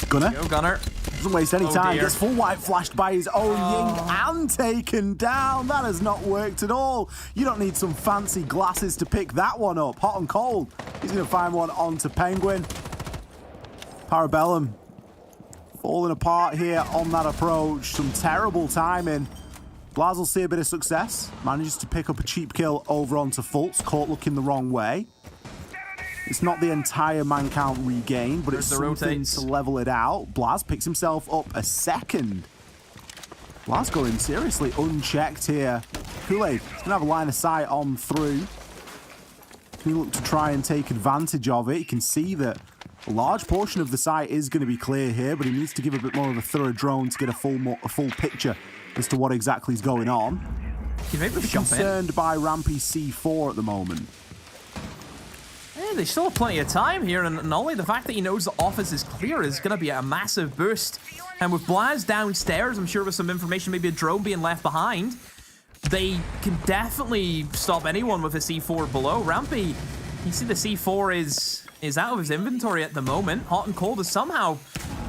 Gunner. Go, Gunner. Doesn't waste any time. Dear. Gets full white flashed by his own Ying and taken down. That has not worked at all. You don't need some fancy glasses to pick that one up. Hot and Cold. He's going to find one onto Penguin. Parabellum falling apart here on that approach. Some terrible timing. Blaz will see a bit of success. Manages to pick up a cheap kill over onto Fultz. Caught looking the wrong way. It's not the entire man count regained, but it's something to level it out. Blaz picks himself up a second. Blaz going seriously unchecked here. Kool-Aid is going to have a line of sight on through. He look to try and take advantage of it. You can see that a large portion of the site is going to be clear here, but he needs to give a bit more of a thorough drone to get a full picture as to what exactly is going on. He's concerned by Rampy C4 at the moment. Yeah, they still have plenty of time here, and not only the fact that he knows the office is clear is going to be a massive boost. And with Blaz downstairs, I'm sure with some information, maybe a drone being left behind, they can definitely stop anyone with a C4 below. Rampy, you see the C4 is out of his inventory at the moment. Hot and Cold has somehow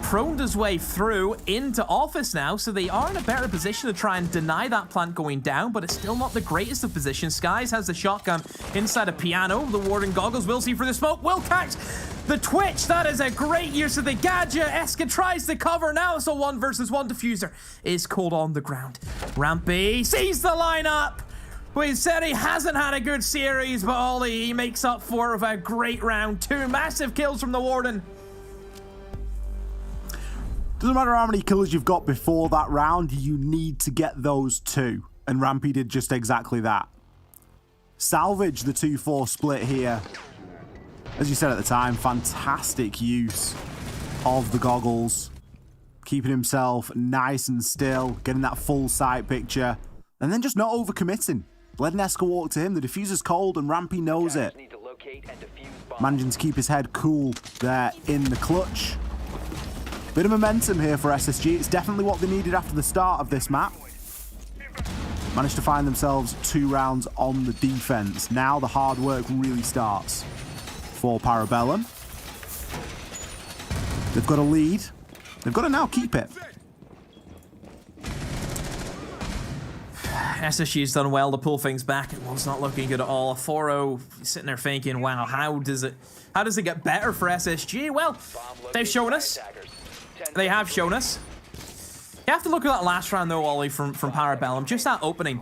proned his way through into office now, so they are in a better position to try and deny that plant going down, but it's still not the greatest of positions. Skies has the shotgun inside a piano. The Warden goggles will see for the smoke, will catch the Twitch. That is a great use of the gadget. Eska tries to cover now. It's a 1 versus 1 diffuser. Is Cold on the ground. Rampy sees the lineup. We said he hasn't had a good series, but Ollie, he makes up for it with a great round. 2 massive kills from the Warden. Doesn't matter how many kills you've got before that round, you need to get those 2. And Rampy did just exactly that. Salvage the 2-4 split here. As you said at the time, fantastic use of the goggles. Keeping himself nice and still, getting that full sight picture, and then just not overcommitting. Letting Eska walk to him, the diffuser's cold and Rampy knows it. Managing to keep his head cool there in the clutch. Bit of momentum here for SSG. It's definitely what they needed after the start of this map. Managed to find themselves 2 rounds on the defense. Now the hard work really starts for Parabellum. They've got a lead. They've got to now keep it. SSG's done well to pull things back. It was not looking good at all. 4-0 sitting there thinking, wow, how does it get better for SSG? Well, they've shown us. They have shown us. You have to look at that last round though, Ollie, from Parabellum. Just that opening.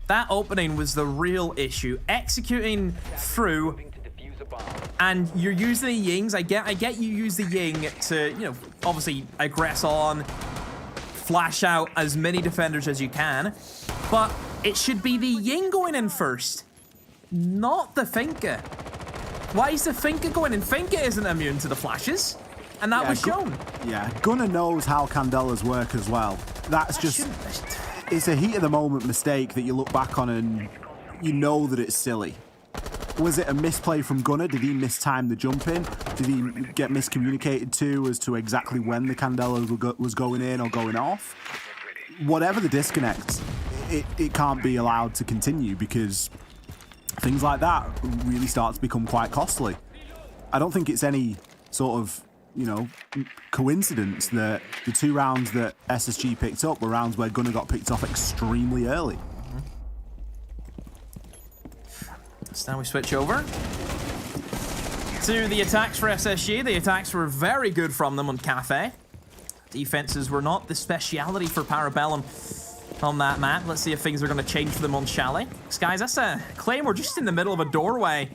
That opening was the real issue. Executing through, and you're using the Yings. I get you use the Ying to, you know, obviously aggress on, flash out as many defenders as you can, but it should be the Ying going in first, not the Finka. Why is the Finka going in? Finka isn't immune to the flashes. And that was shown. Yeah, Gunnar knows how Candelas work as well. That's just, it's a heat of the moment mistake that you look back on and you know that it's silly. Was it a misplay from Gunnar? Did he mistime the jump in? Did he get miscommunicated to as to exactly when the Candelas was going in or going off? Whatever the disconnect, it can't be allowed to continue because things like that really start to become quite costly. I don't think it's any sort of, you know, coincidence that the 2 rounds that SSG picked up were rounds where Gunnar got picked off extremely early. So now we switch over to the attacks for SSG. The attacks were very good from them on Cafe. Defenses were not the speciality for Parabellum on that map. Let's see if things are going to change for them on Chalet. Guys, that's a Claymore just in the middle of a doorway.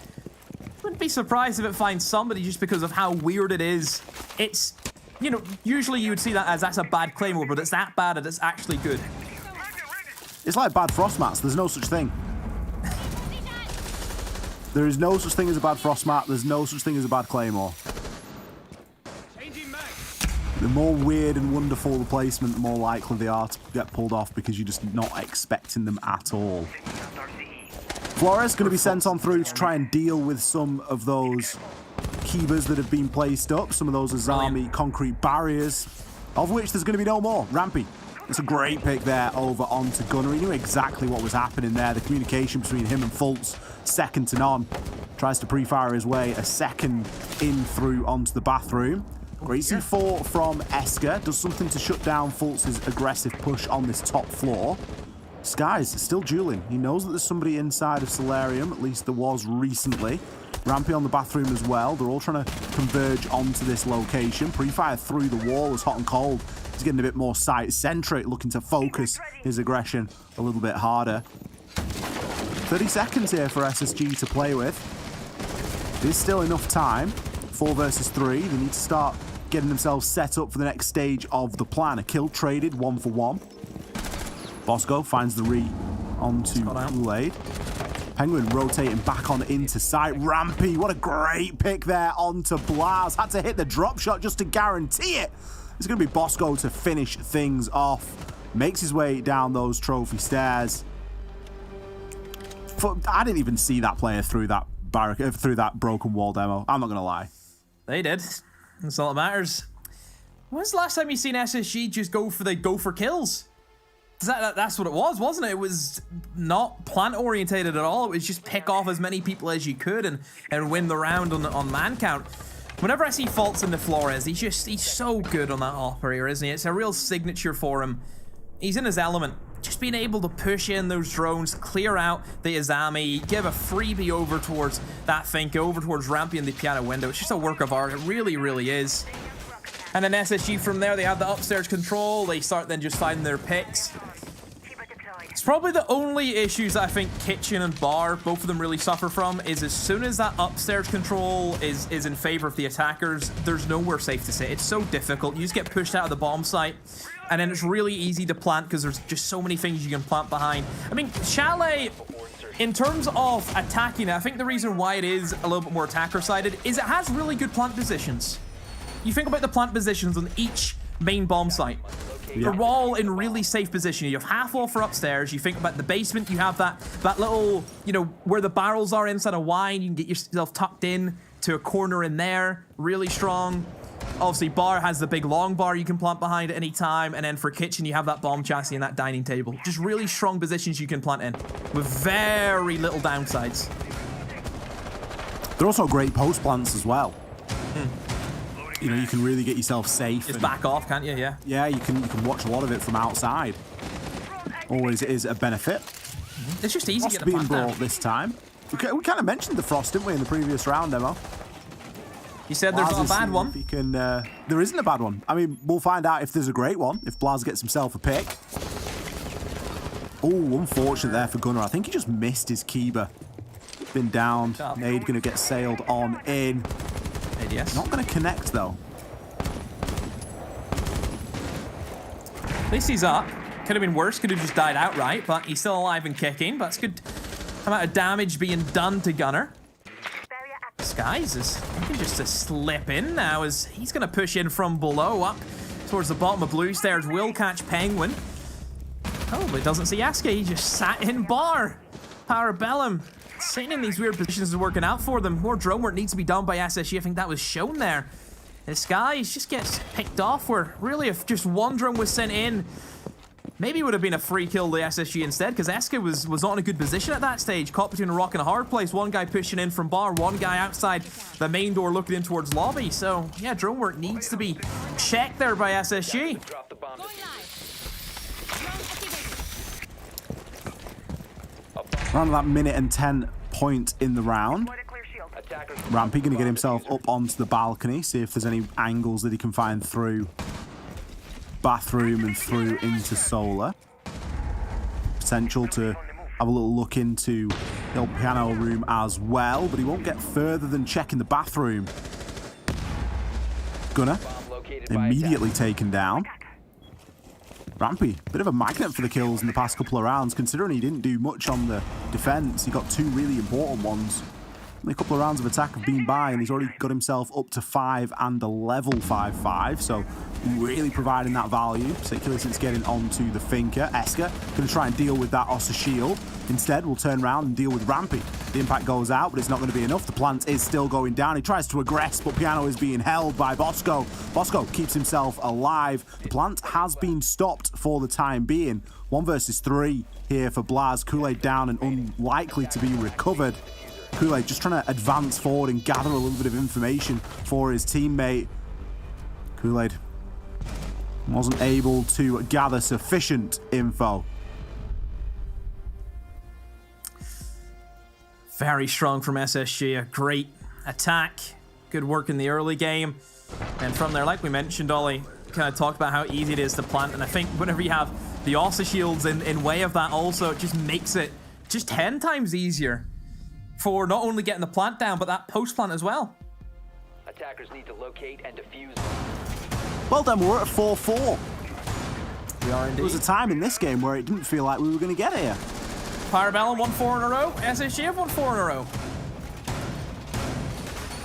Wouldn't be surprised if it finds somebody just because of how weird it is. It's, you know, usually you would see that as that's a bad Claymore, but it's that bad that it's actually good. It's like bad frost mats. There's no such thing. There is no such thing as a bad frost mat. There's no such thing as a bad Claymore. The more weird and wonderful the placement, the more likely they are to get pulled off because you're just not expecting them at all. Flores going to be sent on through to try and deal with some of those Kibas that have been placed up, some of those Azami concrete barriers, of which there's going to be no more. Rampy, it's a great pick there over onto Gunnar. He knew exactly what was happening there. The communication between him and Fultz, second to none. Tries to pre-fire his way a second in through onto the bathroom. Great C4 from Eska. Does something to shut down Fultz's aggressive push on this top floor. Skies still dueling. He knows that there's somebody inside of Solarium, at least there was recently. Rampy on the bathroom as well. They're all trying to converge onto this location. Pre-fire through the wall is hot and cold. He's getting a bit more sight-centric, looking to focus his aggression a little bit harder. 30 seconds here for SSG to play with. There's still enough time. 4 versus 3. They need to start getting themselves set up for the next stage of the plan. A kill traded 1 for 1. Bosco finds the re onto Kool-Aid. Penguin rotating back on into sight. Rampy, what a great pick there onto Blaz. Had to hit the drop shot just to guarantee it. It's going to be Bosco to finish things off. Makes his way down those trophy stairs. I didn't even see that player through that through that broken wall demo. I'm not going to lie. They did. That's all that matters. When's the last time you seen SSG just go for kills? That's what it was, wasn't it? It was not plant orientated at all. It was just pick off as many people as you could and win the round on man count. Whenever I see faults into Flores, he's so good on that operator, isn't he? It's a real signature for him. He's in his element. Just being able to push in those drones, clear out the Izami, give a freebie over towards that Finka, over towards Rampy and the piano window. It's just a work of art. It really, really is. And then SSG from there, they have the upstairs control. They start then just finding their picks. It's probably the only issues that I think Kitchen and Bar, both of them really suffer from, is as soon as that upstairs control is in favor of the attackers, there's nowhere safe to sit. It's so difficult. You just get pushed out of the bomb site, and then it's really easy to plant because there's just so many things you can plant behind. I mean, Chalet, in terms of attacking it, I think the reason why it is a little bit more attacker-sided is it has really good plant positions. You think about the plant positions on each main bomb site. Yeah. They're all in really safe position. You have half wall for upstairs. You think about the basement. You have that little, you know, where the barrels are inside a wine. You can get yourself tucked in to a corner in there. Really strong. Obviously, Bar has the big long bar you can plant behind at any time. And then for Kitchen, you have that bomb chassis and that dining table. Just really strong positions you can plant in with very little downsides. They're also great post plants as well. You know, you can really get yourself safe. It's back off, can't you? Yeah. Yeah, you can watch a lot of it from outside. Always is a benefit. It's just easy to get a being plant brought down. this time. We kind of mentioned the Frost, didn't we, in the previous round demo? You said there's not a bad one. He can, there isn't a bad one. I mean, we'll find out if there's a great one, if Blaz gets himself a pick. Oh, unfortunate there for Gunnar. I think he just missed his Kiba. Been downed. Nade going to get sailed on in. ADS. Not going to connect, though. At least he's up. Could have been worse. Could have just died outright, but he's still alive and kicking. But that's good amount of damage being done to Gunnar. Skies is looking just to slip in now as he's going to push in from below up towards the bottom of blue stairs. Will catch Penguin. Oh, but doesn't see Aska. He just sat in Bar. Parabellum. Sitting in these weird positions is working out for them. More drone work needs to be done by SSG. I think that was shown there. This guy just gets picked off where really if just one drone was sent in, maybe it would have been a free kill to SSG instead because Eska was not in a good position at that stage. Caught between a rock and a hard place. One guy pushing in from Bar, one guy outside the main door looking in towards lobby. So yeah, drone work needs to be checked there by SSG. Around that minute and 10 point in the round. Rampy going to get himself up onto the balcony, see if there's any angles that he can find through bathroom and through into solar. Potential to have a little look into the old piano room as well, but he won't get further than checking the bathroom. Gunnar immediately taken down. Rampy, bit of a magnet for the kills in the past couple of rounds, considering he didn't do much on the defense. He got two really important ones. Only a couple of rounds of attack have been by, and he's already got himself up to 5 and a level 5-5, so really providing that value, particularly since getting onto the Finka. Eska going to try and deal with that Ossa shield. Instead, we'll turn around and deal with Rampy. The impact goes out, but it's not going to be enough. The plant is still going down. He tries to aggress, but Piano is being held by Bosco. Bosco keeps himself alive. The plant has been stopped for the time being. 1 versus 3 here for Blaz. Kool-Aid down and unlikely to be recovered. Kool-Aid just trying to advance forward and gather a little bit of information for his teammate. Kool-Aid wasn't able to gather sufficient info. Very strong from SSG. A great attack. Good work in the early game. And from there, like we mentioned, Ollie kind of talked about how easy it is to plant. And I think whenever you have the Ossa shields in way of that also, it just makes it just 10 times easier for not only getting the plant down, but that post plant as well. Attackers need to locate and defuse. Well done, we're at 4-4. We are indeed. There was a time in this game where it didn't feel like we were going to get here. Parabellum won 4 in a row. SSG have won 4 in a row.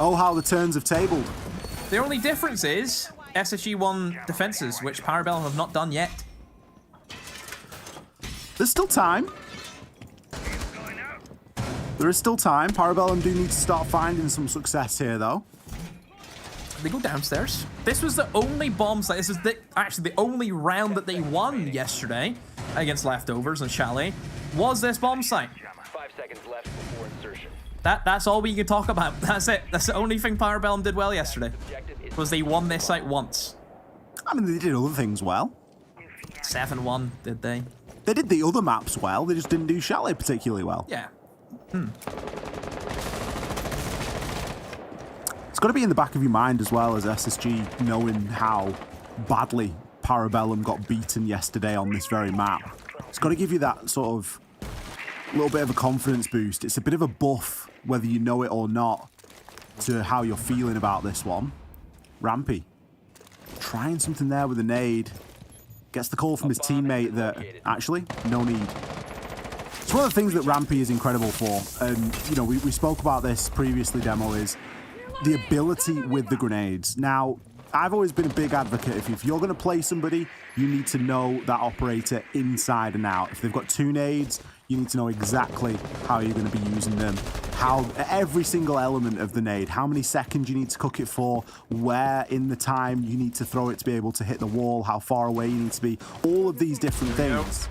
Oh, how the turns have tabled. The only difference is SSG won defenses, which Parabellum have not done yet. There's still time. There is still time. Parabellum do need to start finding some success here, though. They go downstairs. This was the only bomb site. This is actually the only round that they won yesterday against Leftovers and Chalet. Was this bomb site? 5 seconds left before insertion. That's all we can talk about. That's it. That's the only thing Parabellum did well yesterday. Was they won this site once. I mean, they did other things well. 7-1, did they? They did the other maps well. They just didn't do Chalet particularly well. Yeah. It's got to be in the back of your mind as well as SSG knowing how badly Parabellum got beaten yesterday on this very map. It's got to give you that sort of little bit of a confidence boost. It's a bit of a buff, whether you know it or not, to how you're feeling about this one. Rampy trying something there with a nade. Gets the call from his teammate that, actually, no need. It's one of the things that Rampy is incredible for. And, you know, we spoke about this previously, Demo, is the ability with the grenades. Now, I've always been a big advocate. If you're going to play somebody, you need to know that operator inside and out. If they've got 2 nades, you need to know exactly how you're going to be using them, how every single element of the nade, how many seconds you need to cook it for, where in the time you need to throw it to be able to hit the wall, how far away you need to be, all of these different things.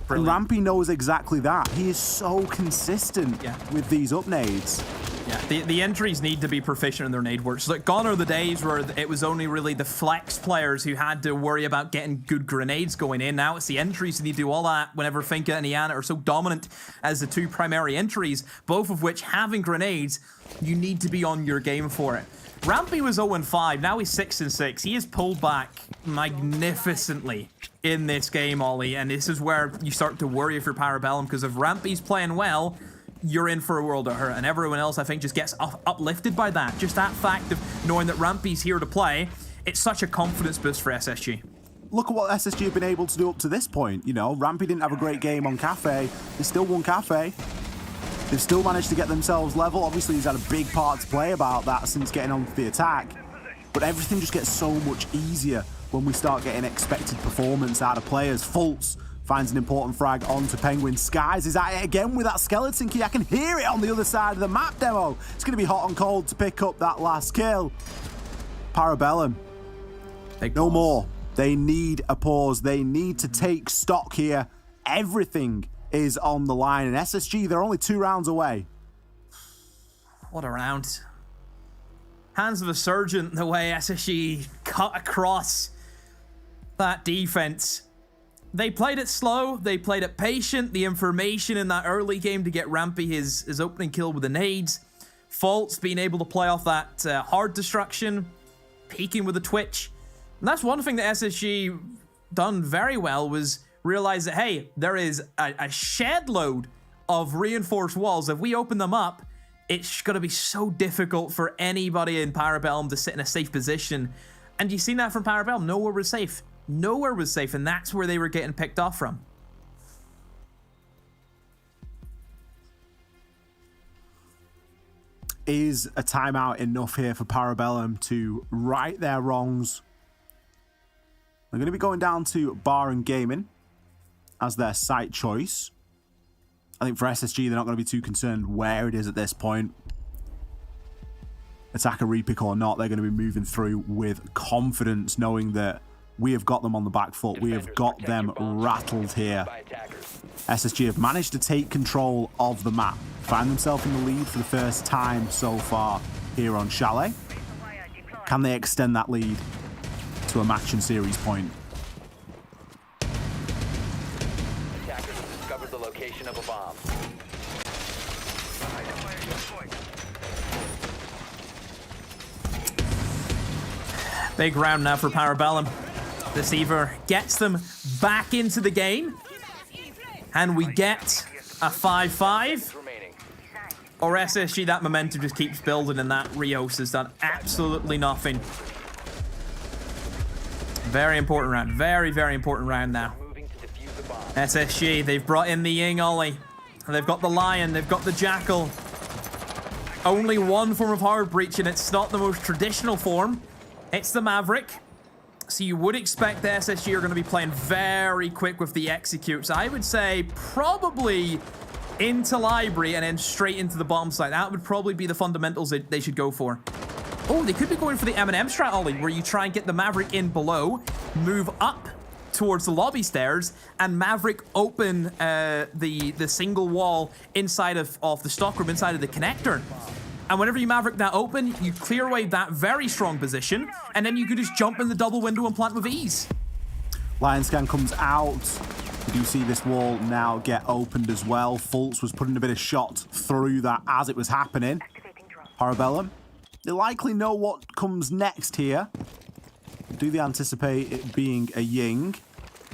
And Rampy knows exactly that. He is so consistent with these up nades. Yeah, the entries need to be proficient in their nade work. So like, gone are the days where it was only really the flex players who had to worry about getting good grenades going in. Now it's the entries who need to do all that whenever Finka and Iana are so dominant as the 2 primary entries, both of which having grenades, you need to be on your game for it. Rampy was 0-5, now he's 6-6. He has pulled back magnificently in this game, Ollie, and this is where you start to worry if you're Parabellum, because if Rampy's playing well, you're in for a world of hurt, and everyone else, I think, just gets uplifted by that. Just that fact of knowing that Rampy's here to play, it's such a confidence boost for SSG. Look at what SSG have been able to do up to this point. You know, Rampy didn't have a great game on Cafe. They still won Cafe. They've still managed to get themselves level. Obviously, he's had a big part to play about that since getting onto the attack. But everything just gets so much easier when we start getting expected performance out of players. Fultz finds an important frag onto Penguin. Skies is at it again with that skeleton key. I can hear it on the other side of the map, Demo. It's going to be hot and cold to pick up that last kill. Parabellum. No more. They need a pause. They need to take stock here. Everything is on the line. And SSG, they're only 2 rounds away. What a round. Hands of a surgeon, the way SSG cut across that defense. They played it slow, they played it patient. The information in that early game to get Rampy his opening kill with the nades. Fultz being able to play off that hard destruction, peeking with the twitch. And that's one thing that SSG done very well, was realize that, hey, there is a shed load of reinforced walls. If we open them up, it's going to be so difficult for anybody in Parabellum to sit in a safe position. And you've seen that from Parabellum. Nowhere was safe. Nowhere was safe, and that's where they were getting picked off from. Is a timeout enough here for Parabellum to right their wrongs? They're going to be going down to Bar and Gaming as their site choice. I think for SSG, they're not going to be too concerned where it is at this point. Attacker repick or not, they're going to be moving through with confidence, knowing that we have got them on the back foot. We have got them rattled here. SSG have managed to take control of the map, find themselves in the lead for the first time so far here on Chalet. Can they extend that lead to a match and series point? Attackers have discovered the location of a bomb. Big round now for Parabellum. This either gets them back into the game, and we get a 5-5, or SSG, that momentum just keeps building, and that Rios has done absolutely nothing. Very important round. Very, very important round now. SSG, they've brought in the Ying Ollie. They've got the Lion. They've got the Jackal. Only one form of hard breach, and it's not the most traditional form. It's the Maverick. So you would expect the SSG are going to be playing very quick with the executes. I would say probably into library and then straight into the bomb site. That would probably be the fundamentals that they should go for. Oh, they could be going for the M&M strat, Ollie, where you try and get the Maverick in below, move up towards the lobby stairs, and Maverick open the single wall inside of the stockroom, inside of the connector. And whenever you Maverick that open, you clear away that very strong position, and then you could just jump in the double window and plant with ease. Lion Scan comes out. We do see this wall now get opened as well. Fultz was putting a bit of shot through that as it was happening. Parabellum, they likely know what comes next here. Do they anticipate it being a Ying?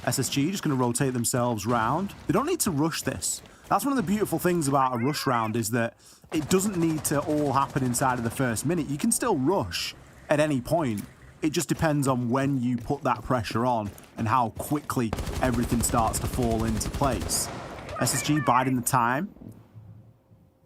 SSG just going to rotate themselves round. They don't need to rush this. That's one of the beautiful things about a rush round, is that it doesn't need to all happen inside of the first minute. You can still rush at any point. It just depends on when you put that pressure on and how quickly everything starts to fall into place. SSG biding the time.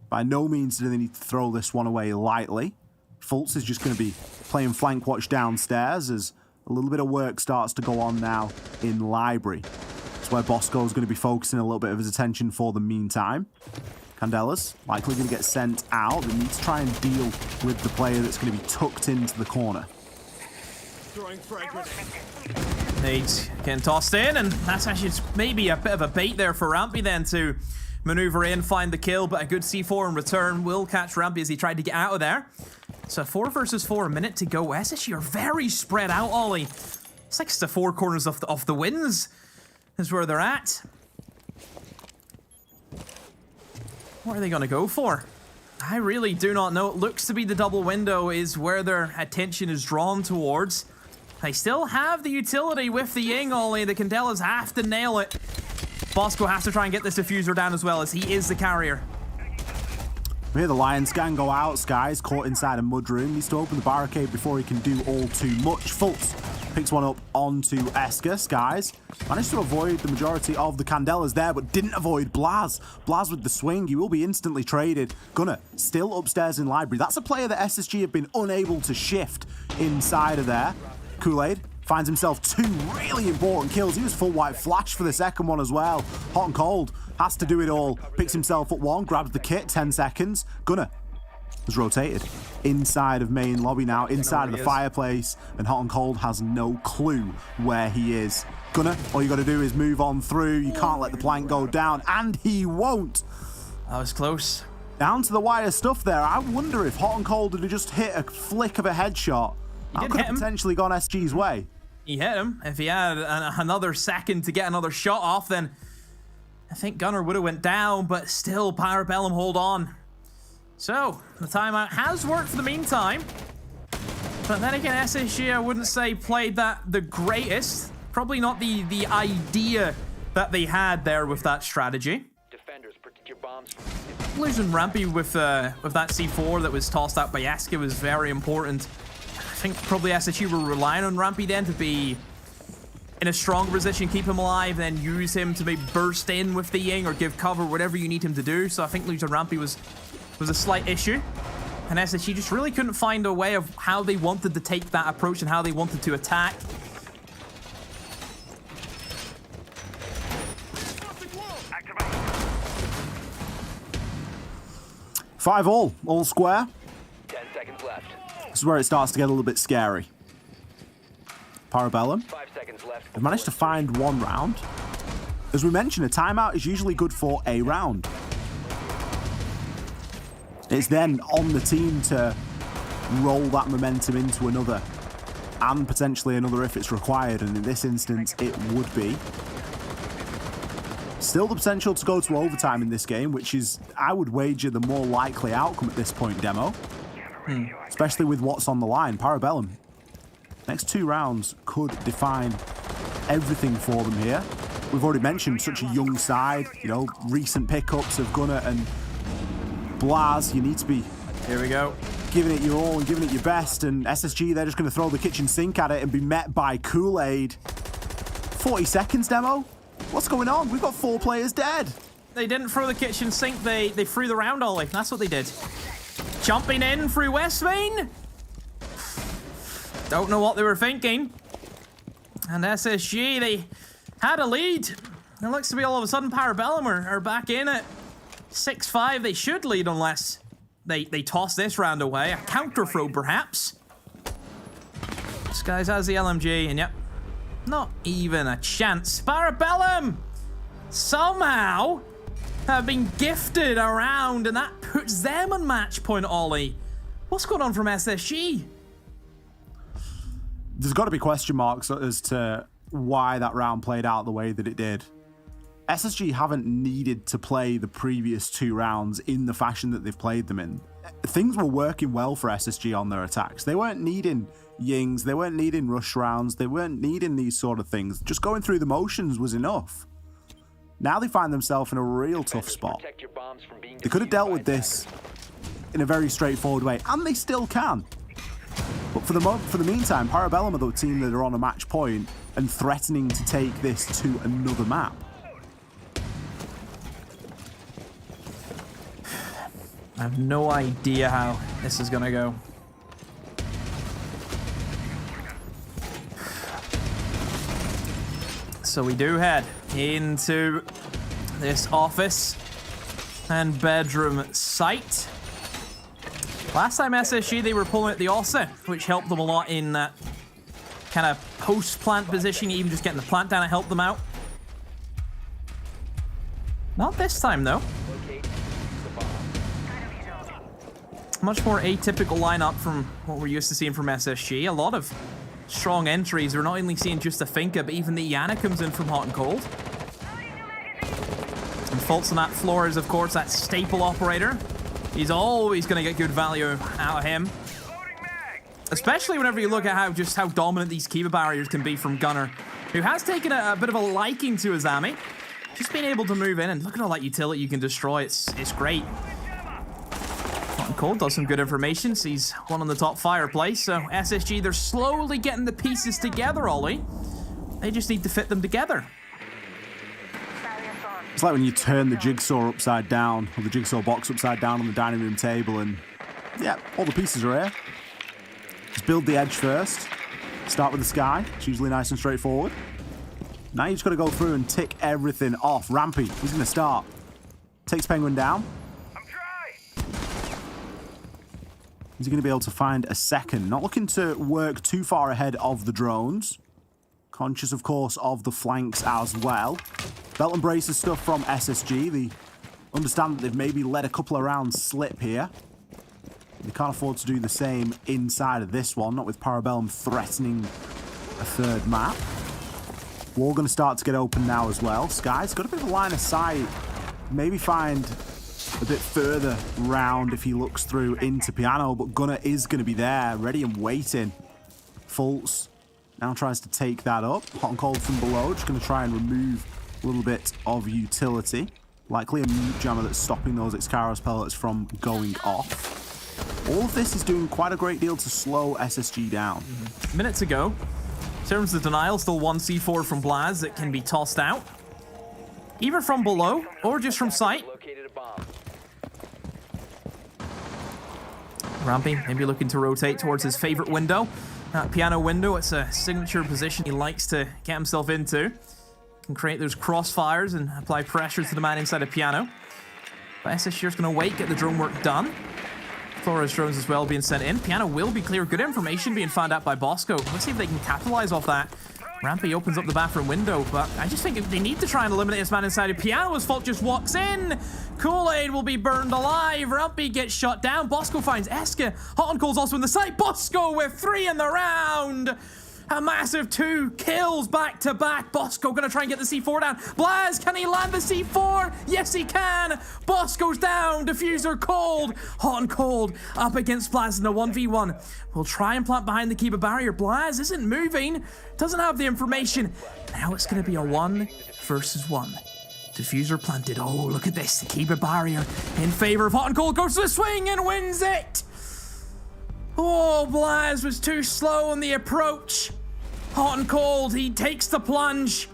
By no means do they need to throw this one away lightly. Fultz is just going to be playing flank watch downstairs as a little bit of work starts to go on now in library. That's where Bosco is going to be focusing a little bit of his attention for the meantime. Candelas likely going to get sent out. They need to try and deal with the player that's going to be tucked into the corner. Nades getting tossed in, and that's actually maybe a bit of a bait there for Rampy then to maneuver in, find the kill, but a good C4 in return will catch Rampy as he tried to get out of there. So 4 versus 4, a minute to go. SSG are very spread out, Ollie. It's like it's the four corners of the wins is where they're at. What are they going to go for? I really do not know. It looks to be the double window is where their attention is drawn towards. They still have the utility with the Ying Ollie. The Candelas have to nail it. Bosco has to try and get this diffuser down as well, as he is the carrier. We hear the Lion Scan go out. Sky's caught inside a mudroom. Needs to open the barricade before he can do all too much. Fultz picks one up onto Esker. Skies managed to avoid the majority of the Candelas there, but didn't avoid Blaz. Blaz with the swing. He will be instantly traded. Gunner still upstairs in library. That's a player that SSG have been unable to shift inside of there. Kool-Aid finds himself 2 really important kills. He was full white flash for the second one as well. Hot and Cold has to do it all. Picks himself up 1, grabs the kit, 10 seconds. Gunner was rotated inside of main lobby now, inside of the fireplace, and Hot and Cold has no clue where he is. Gunner, all you got to do is move on through. You can't let the plank go down, and he won't. That was close. Down to the wire stuff there. I wonder if Hot and Cold had just hit a flick of a headshot. That could have potentially gone SG's way. He hit him. If he had another second to get another shot off, then I think Gunner would have went down, but still Parabellum hold on. So, the timeout has worked for the meantime. But then again, SSG, I wouldn't say played that the greatest. Probably not the idea that they had there with that strategy. Defenders, protect your bombs. Losing Rampy with that C4 that was tossed out by Esker was very important. I think probably SSG were relying on Rampy then to be in a strong position, keep him alive, then use him to maybe burst in with the Ying or give cover, whatever you need him to do. So I think losing Rampy was a slight issue. And SSG just really couldn't find a way of how they wanted to take that approach and how they wanted to attack. Five all square. 10 seconds left. This is where it starts to get a little bit scary. Parabellum. 5 seconds left. They've managed to find 1 round. As we mentioned, a timeout is usually good for a round. It's then on the team to roll that momentum into another, and potentially another if it's required, and in this instance it would be. Still the potential to go to overtime in this game, which is, I would wager, the more likely outcome at this point, Demo. Especially with what's on the line. Parabellum Next 2 rounds could define everything for them here. We've already mentioned such a young side, you know, recent pickups of Gunnar and Blaz. You need to be here we go, giving it your all and giving it your best, and SSG, they're just going to throw the kitchen sink at it and be met by Kool-Aid. 40 seconds, Demo. What's going on? We've got 4 players dead. They didn't throw the kitchen sink, they threw the round ollie. That's what they did. Jumping in through West Main. Don't know what they were thinking. And SSG, they had a lead. It looks to be all of a sudden Parabellum are back in at 6-5. They should lead unless they toss this round away. A counter throw, perhaps. This guy has the LMG, and yep, not even a chance. Parabellum somehow have been gifted around, and that puts them on match point, Ollie. What's going on from SSG? There's got to be question marks as to why that round played out the way that it did. SSG haven't needed to play the previous 2 rounds in the fashion that they've played them in. Things were working well for SSG on their attacks. They weren't needing yings, they weren't needing rush rounds, they weren't needing these sort of things. Just going through the motions was enough. Now they find themselves in a real tough spot. They could have dealt with this in a very straightforward way, and they still can. But for the meantime, Parabellum are the team that are on a match point and threatening to take this to another map. I have no idea how this is gonna go. So we do head into this office and bedroom site. Last time SSG, they were pulling at the Ossa, which helped them a lot in that kind of post-plant position, even just getting the plant down to help them out. Not this time, though. Much more atypical lineup from what we're used to seeing from SSG. A lot of strong entries. We're not only seeing just a Finka, but even the Yana comes in from hot and cold. And faults on that floor is, of course, that staple operator. He's always going to get good value out of him. Especially whenever you look at how dominant these Kiva barriers can be from Gunnar, who has taken a bit of a liking to Azami. Just being able to move in, and look at all that utility you can destroy. It's great. Hot and cold does some good information. Sees one on the top fireplace. So SSG, they're slowly getting the pieces together, Ollie. They just need to fit them together. It's like when you turn the jigsaw upside down, or the jigsaw box upside down on the dining room table, and yeah, all the pieces are here. Just build the edge first. Start with the sky. It's usually nice and straightforward. Now you just got to go through and tick everything off. Rampy, he's going to start. Takes Penguin down. Is he going to be able to find a second? Not looking to work too far ahead of the drones. Conscious, of course, of the flanks as well. Belt and braces stuff from SSG. They understand that they've maybe let a couple of rounds slip here. They can't afford to do the same inside of this one, not with Parabellum threatening a third map. Wall going to start to get open now as well. Sky's got a bit of a line of sight. Maybe find a bit further round if he looks through into Piano, but Gunnar is going to be there, ready and waiting. Fultz now tries to take that up. Hot and cold from below, just going to try and remove a little bit of utility. Likely a mute jammer that's stopping those Xcaros pellets from going off. All of this is doing quite a great deal to slow SSG down. Minutes ago, in terms of denial, still one C4 from Blaz that can be tossed out. Either from below or just from sight. Rampy maybe looking to rotate towards his favorite window. That Piano window, it's a signature position he likes to get himself into. Can create those crossfires and apply pressure to the man inside of Piano. But SSG is going to wait, get the drone work done. Flores drones as well being sent in. Piano will be clear. Good information being found out by Bosco. Let's see if they can capitalize off that. Rampy opens up the bathroom window, but I just think they need to try and eliminate this man inside of Piano's fault. Just walks in. Kool-Aid will be burned alive. Rampy gets shot down. Bosco finds Eska. Hot and Cold's also in the site. Bosco with 3 in the round. A massive 2 kills back to back. Bosco gonna try and get the C4 down. Blaz, can he land the C4? Yes, he can. Bosco's down. Diffuser cold. Hot and cold up against Blaz in a 1v1. We'll try and plant behind the Kiba barrier. Blaz isn't moving. Doesn't have the information. Now it's gonna be a 1 versus 1. Diffuser planted. Oh, look at this. The Kiba barrier in favor of Hot and Cold goes to the swing and wins it. Oh, Blaz was too slow on the approach. Hot and Cold, he takes the plunge.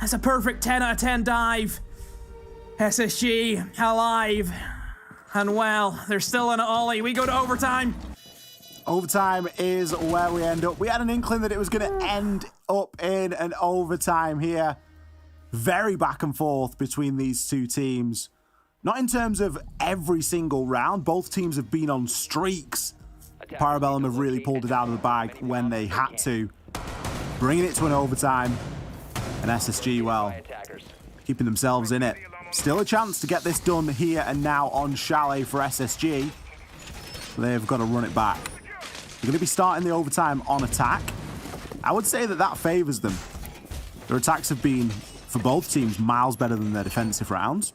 That's a perfect 10 out of 10 dive. SSG alive. And well, they're still in it, Ollie. We go to overtime. Overtime is where we end up. We had an inkling that it was going to end up in an overtime here. Very back and forth between these two teams. Not in terms of every single round. Both teams have been on streaks. Parabellum have really pulled it out of the bag when they had to. Bringing it to an overtime. And SSG, well, keeping themselves in it. Still a chance to get this done here and now on Chalet for SSG. They've got to run it back. They're going to be starting the overtime on attack. I would say that that favors them. Their attacks have been, for both teams, miles better than their defensive rounds.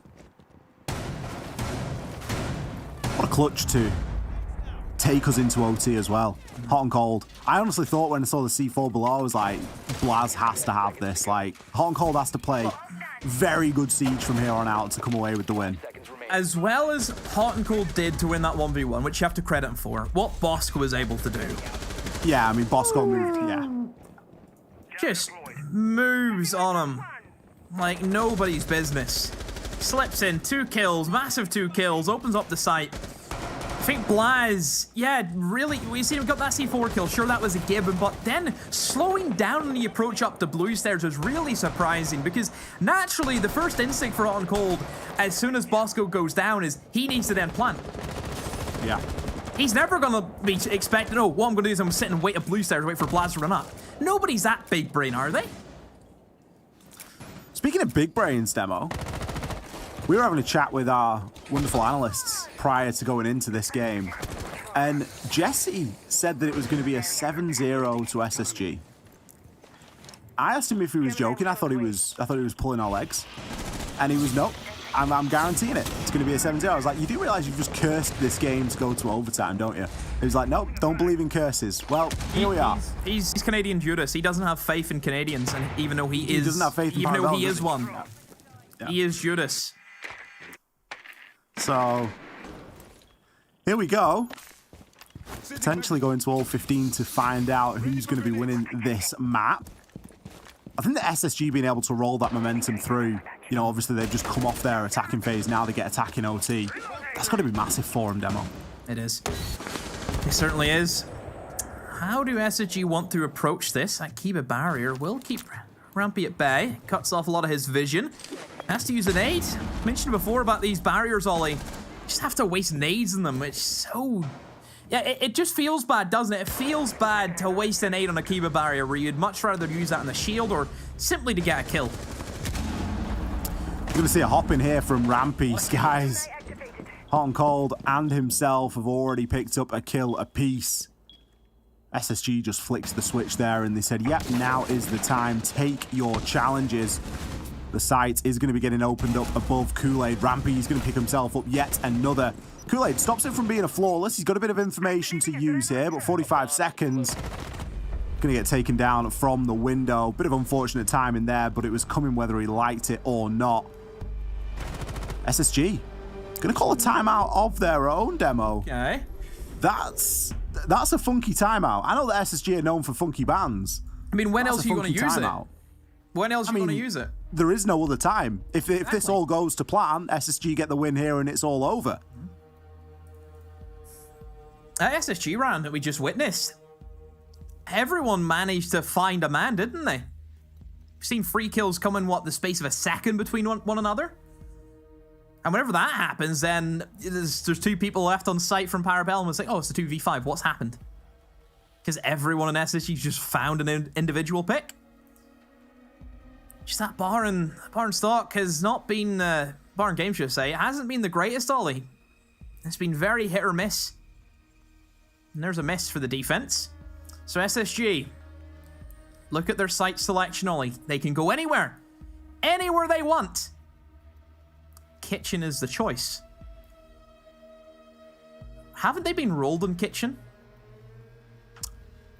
What a clutch to take us into OT as well. Hot and Cold. I honestly thought when I saw the C4 below, I was like, Blaz has to have this. Like, Hot and Cold has to play very good siege from here on out to come away with the win. As well as Hot and Cold did to win that 1v1, which you have to credit him for, what Bosco was able to do. Yeah, I mean, Bosco moved, yeah. Just moves on him like nobody's business. Slips in, 2 kills, massive 2 kills, opens up the site. I think Blaz, yeah, really, we see him got that C4 kill. Sure, that was a given, but then slowing down on the approach up the blue stairs was really surprising because naturally the first instinct for Hot and Cold, as soon as Bosco goes down, is he needs to then plant. Yeah. He's never gonna be expecting, oh, what I'm gonna do is I'm gonna sit and wait at blue stairs, wait for Blaz to run up. Nobody's that big brain, are they? Speaking of big brains, Demo, we were having a chat with our wonderful analysts prior to going into this game, and Jesse said that it was going to be a 7-0 to SSG. I asked him if he was joking. I thought he was pulling our legs, and he was no. I'm guaranteeing it. It's going to be a 7-0. I was like, you do realize you've just cursed this game to go to overtime, don't you? He was like, nope, don't believe in curses. Well, here we are. He's Canadian Judas. He doesn't have faith in Canadians, and even though he doesn't have faith in even though Parabellum, he is does he? one, Yeah. he is Judas. So, here we go. Potentially going to all 15 to find out who's going to be winning this map. I think the SSG being able to roll that momentum through, you know, obviously they've just come off their attacking phase, now they get attacking OT. That's got to be massive for them, Demo. It is. It certainly is. How do SSG want to approach this? That Kiba barrier will keep Rampy at bay. Cuts off a lot of his vision. Has to use a nade. Mentioned before about these barriers, Ollie. Just have to waste nades in them. It's so... Yeah, it just feels bad, doesn't it? It feels bad to waste a nade on a Kiba barrier where you'd much rather use that on the shield or simply to get a kill. You're going to see a hop in here from Rampy, guys. Hot and Cold and himself have already picked up a kill apiece. SSG just flicks the switch there and they said, yep, now is the time. Take your challenges. The site is going to be getting opened up above Kool-Aid. Rampy is going to pick himself up yet another. Kool-Aid stops it from being a flawless. He's got a bit of information to use here, but 45 seconds. Going to get taken down from the window. Bit of unfortunate timing there, but it was coming whether he liked it or not. SSG going to call a timeout of their own, Demo. Okay. That's a funky timeout. I know that SSG are known for funky bans. I mean, when That's else a are you going to funky use timeout. it? When else are you going to use it? There is no other time. If this all goes to plan, SSG get the win here and it's all over. That SSG round that we just witnessed, everyone managed to find a man, didn't they? We've seen free kills come in, what, the space of a second between one another? And whenever that happens, then there's 2 people left on site from Parabellum. It's like, oh, it's a 2v5. What's happened? Because everyone in SSG just found an individual pick. Just that bar and stock has not been, bar and game should say, it hasn't been the greatest, Ollie. It's been very hit or miss. And there's a miss for the defense. So SSG Look at their site selection, Ollie. They can go anywhere. Anywhere they want. Kitchen is the choice. Haven't they been rolled in Kitchen?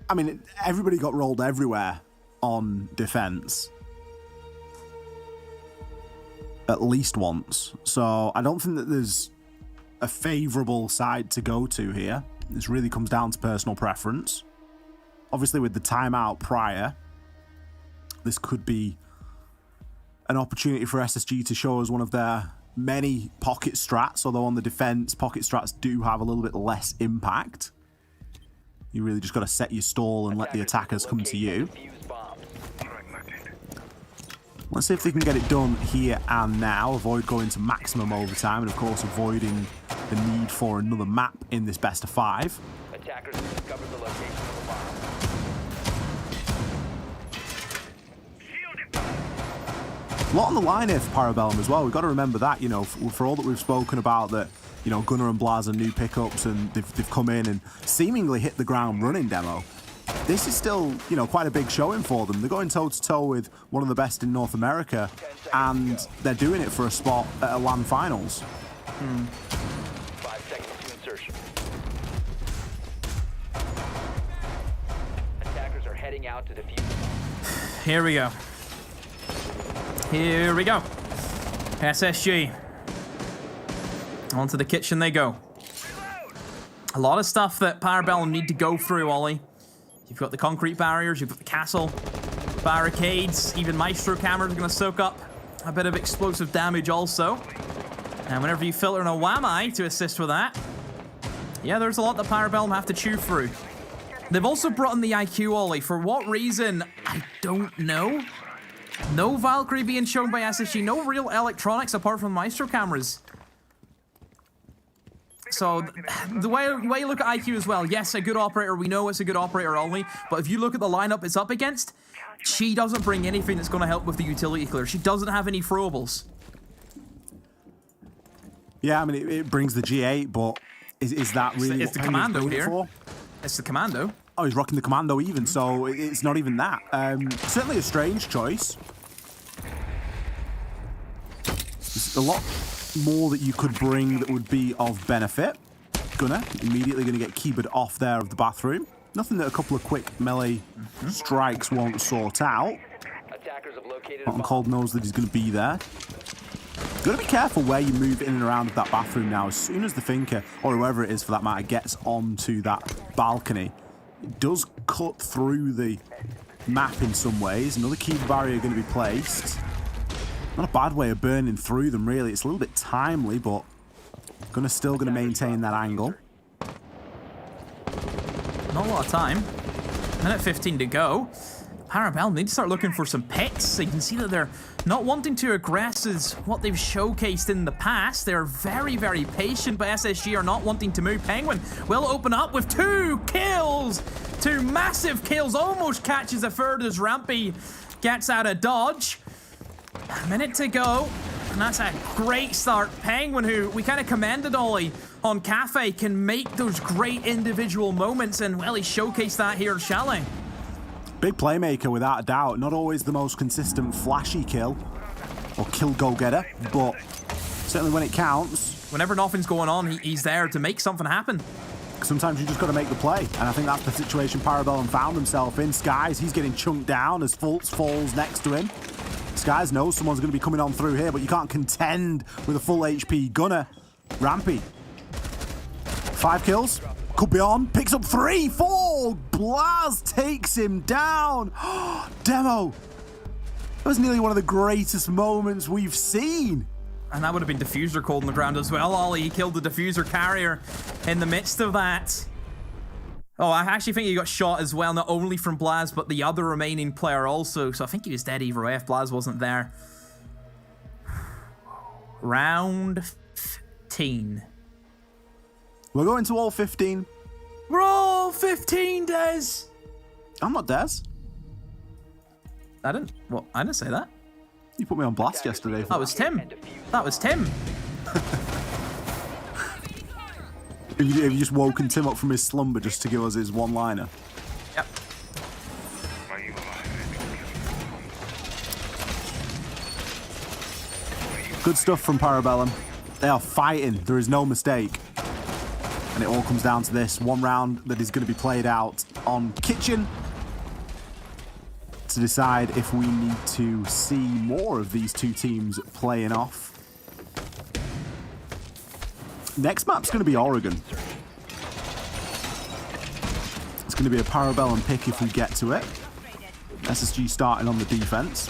I mean, everybody got rolled everywhere on defense. At least once. So I don't think that there's a favorable side to go to here. This really comes down to personal preference. Obviously, with the timeout prior, this could be an opportunity for SSG to show us one of their many pocket strats, although on the defense, pocket strats do have a little bit less impact. You really just got to set your stall and let the attackers come to you. Let's see if they can get it done here and now, avoid going to maximum overtime, and of course avoiding the need for another map in this best of 5. Attackers discovered the location of the bomb. A lot on the line here for Parabellum as well. We've got to remember that, you know, for all that we've spoken about, that, you know, Gunnar and Blaz are new pickups and they've come in and seemingly hit the ground running, Demo. This is still, you know, quite a big showing for them. They're going toe-to-toe with one of the best in North America, and they're doing it for a spot at a LAN Finals. 5 seconds to insertion. Attackers are heading out to defuse. Here we go. Here we go. SSG. Onto the kitchen they go. A lot of stuff that Parabellum need to go through, Ollie. You've got the concrete barriers, you've got the castle, barricades, even Maestro cameras are going to soak up a bit of explosive damage also. And whenever you filter in a Wamai to assist with that, yeah, there's a lot that Parabellum have to chew through. They've also brought in the IQ, Ollie. For what reason, I don't know. No Valkyrie being shown by SSG, no real electronics apart from Maestro cameras. So, the way you look at IQ as well, yes, a good operator, we know it's a good operator only, but if you look at the lineup it's up against, she doesn't bring anything that's going to help with the utility clear. She doesn't have any throwables. Yeah, I mean, it brings the G8, but is that really it's the commando here? It's the commando. Oh, he's rocking the commando even, so it's not even that. Certainly a strange choice. There's a lot more that you could bring that would be of benefit. Gunnar immediately going to get keyboard off there of the bathroom. Nothing that a couple of quick melee strikes won't sort out. Hot and Cold knows that he's going to be there. Got to be careful where you move in and around of that bathroom now. As soon as the Thinker, or whoever it is for that matter, gets onto that balcony, it does cut through the map in some ways. Another keyboard barrier going to be placed. Not a bad way of burning through them, really. It's a little bit timely, but still going to maintain that angle. Not a lot of time. Minute 15 to go. Parabellum need to start looking for some picks. So you can see that they're not wanting to aggress as what they've showcased in the past. They're very, very patient, but SSG are not wanting to move. Penguin will open up with 2 kills. 2 massive kills. Almost catches a third as Rampy gets out of dodge. A minute to go, and that's a great start. Penguin, who we kind of commended, Ollie, on Cafe, can make those great individual moments, and, well, he showcased that here in Chalet. Big playmaker, without a doubt. Not always the most consistent flashy kill, or kill go-getter, but certainly when it counts. Whenever nothing's going on, he's there to make something happen. Sometimes you just got to make the play, and I think that's the situation Parabellum found himself in. Skies, he's getting chunked down as Fultz falls next to him. Skies knows someone's going to be coming on through here, but you can't contend with a full HP Gunnar. Rampy. 5 kills. Could be on. Picks up 3, 4. Blaz takes him down. Demo. That was nearly one of the greatest moments we've seen. And that would have been Diffuser cold on the ground as well, Ollie. He killed the Diffuser carrier in the midst of that. Oh, I actually think he got shot as well, not only from Blaz, but the other remaining player also. So I think he was dead either way if Blaz wasn't there. Round 15. We're going to all 15. We're all 15, Des. I'm not Des. I didn't say that. You put me on blast yesterday. That was Tim. That was Tim. Have you just woken Tim up from his slumber just to give us his one-liner? Yep. Good stuff from Parabellum. They are fighting. There is no mistake. And it all comes down to this one round that is going to be played out on Kitchen to decide if we need to see more of these two teams playing off. Next map's going to be Oregon. It's going to be a Parabellum pick if we get to it. SSG starting on the defense.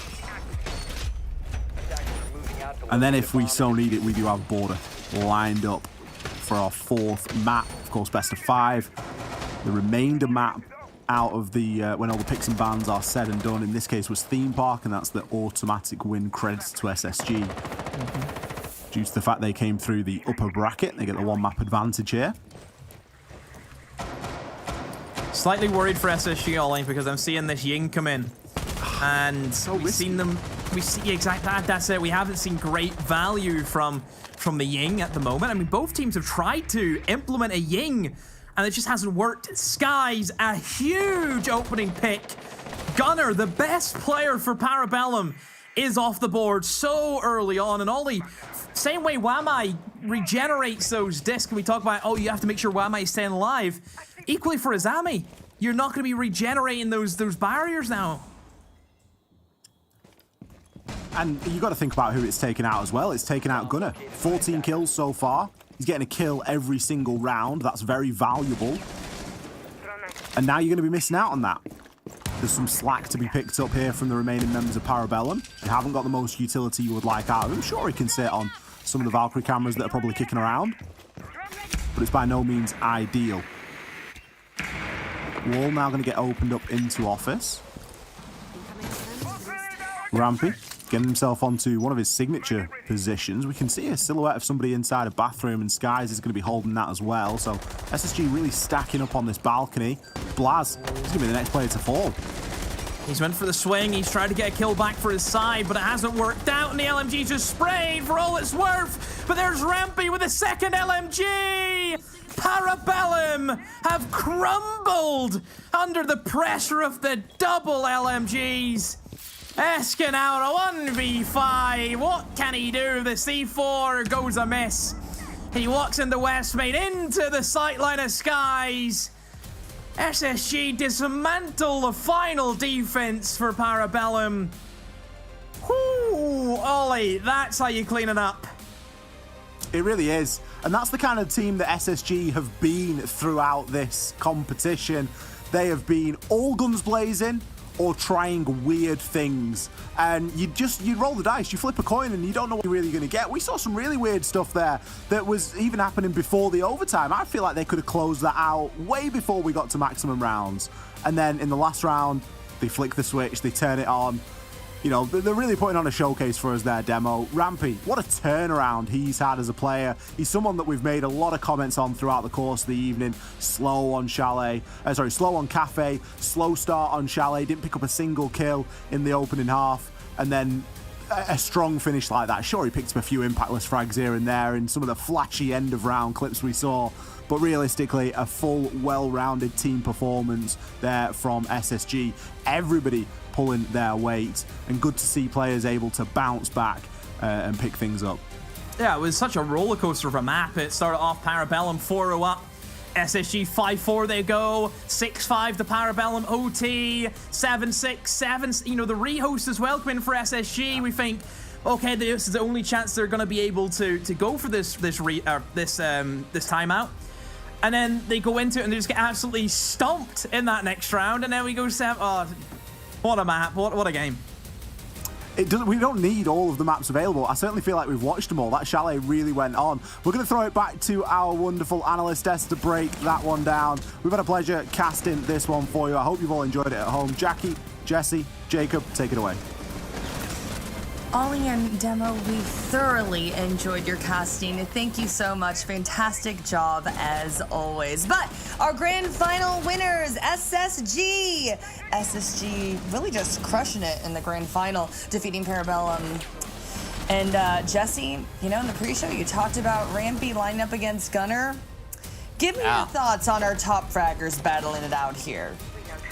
And then if we so need it, we do have Border lined up for our fourth map. Of course, best of 5. The remainder map out of the when all the picks and bans are said and done, in this case was Theme Park, and that's the automatic win credits to SSG. Due to the fact they came through the upper bracket, they get the 1 map advantage here. Slightly worried for SSG, Ollie, because I'm seeing this Ying come in. And we've seen them, we see exactly that's it. We haven't seen great value from the Ying at the moment. I mean, both teams have tried to implement a Ying, and it just hasn't worked. Sky's a huge opening pick. Gunner, the best player for Parabellum, is off the board so early on. And Ollie, same way Wamai regenerates those discs, we talk about, oh, you have to make sure Wamai is staying alive. Equally for Azami, you're not going to be regenerating those barriers now. And you got to think about who it's taken out as well. It's taken out Gunner. 14 kills so far. He's getting a kill every single round. That's very valuable. And now you're going to be missing out on that. There's some slack to be picked up here from the remaining members of Parabellum. They haven't got the most utility you would like out of him. Sure, he can sit on some of the Valkyrie cameras that are probably kicking around, but it's by no means ideal. Wall now going to get opened up into office. Rampy getting himself onto one of his signature positions. We can see a silhouette of somebody inside a bathroom, and Skies is going to be holding that as well. So SSG really stacking up on this balcony. Blaz, he's going to be the next player to fall. He's went for the swing. He's tried to get a kill back for his side, but it hasn't worked out, and the LMG just sprayed for all it's worth. But there's Rampy with a second LMG. Parabellum have crumbled under the pressure of the double LMGs. Eskin out a 1v5. What can he do? The C4 goes amiss. He walks into Westmate, into the sightline of Skies. SSG dismantle the final defense for Parabellum. Whoo, Ollie, that's how you clean it up. It really is. And that's the kind of team that SSG have been throughout this competition. They have been all guns blazing or trying weird things. And you roll the dice, you flip a coin, and you don't know what you're really going to get. We saw some really weird stuff there that was even happening before the overtime. I feel like they could have closed that out way before we got to maximum rounds. And then in the last round, they flick the switch, they turn it on. You know, they're really putting on a showcase for us there, Demo. Rampy, what a turnaround he's had as a player. He's someone that we've made a lot of comments on throughout the course of the evening. Slow on slow on Cafe, slow start on Chalet, didn't pick up a single kill in the opening half, and then a strong finish like that. Sure, he picked up a few impactless frags here and there in some of the flashy end of round clips we saw, but realistically, a full, well-rounded team performance there from SSG. Everybody pulling their weight, and good to see players able to bounce back and pick things up. Yeah, it was such a roller coaster of a map. It started off Parabellum 4-0 up, SSG 5-4 they go, 6-5 to Parabellum OT, 7-6, 7, you know, the rehost as well coming for SSG. We think, okay, this is the only chance they're going to be able to go for this timeout. And then they go into it and they just get absolutely stomped in that next round, and then we go 7. Oh, what a map, what a game. We don't need all of the maps available. I certainly feel like we've watched them all. That Chalet really went on. We're going to throw it back to our wonderful analyst desk to break that one down. We've had a pleasure casting this one for you. I hope you've all enjoyed it at home. Jackie, Jesse, Jacob, take it away. Ollie and Demo, we thoroughly enjoyed your casting. Thank you so much. Fantastic job as always. But our grand final winners, SSG. SSG really just crushing it in the grand final, defeating Parabellum. And Jesse, you know, in the pre-show, you talked about Rampy lining up against Gunner. Give me your thoughts on our top fraggers battling it out here.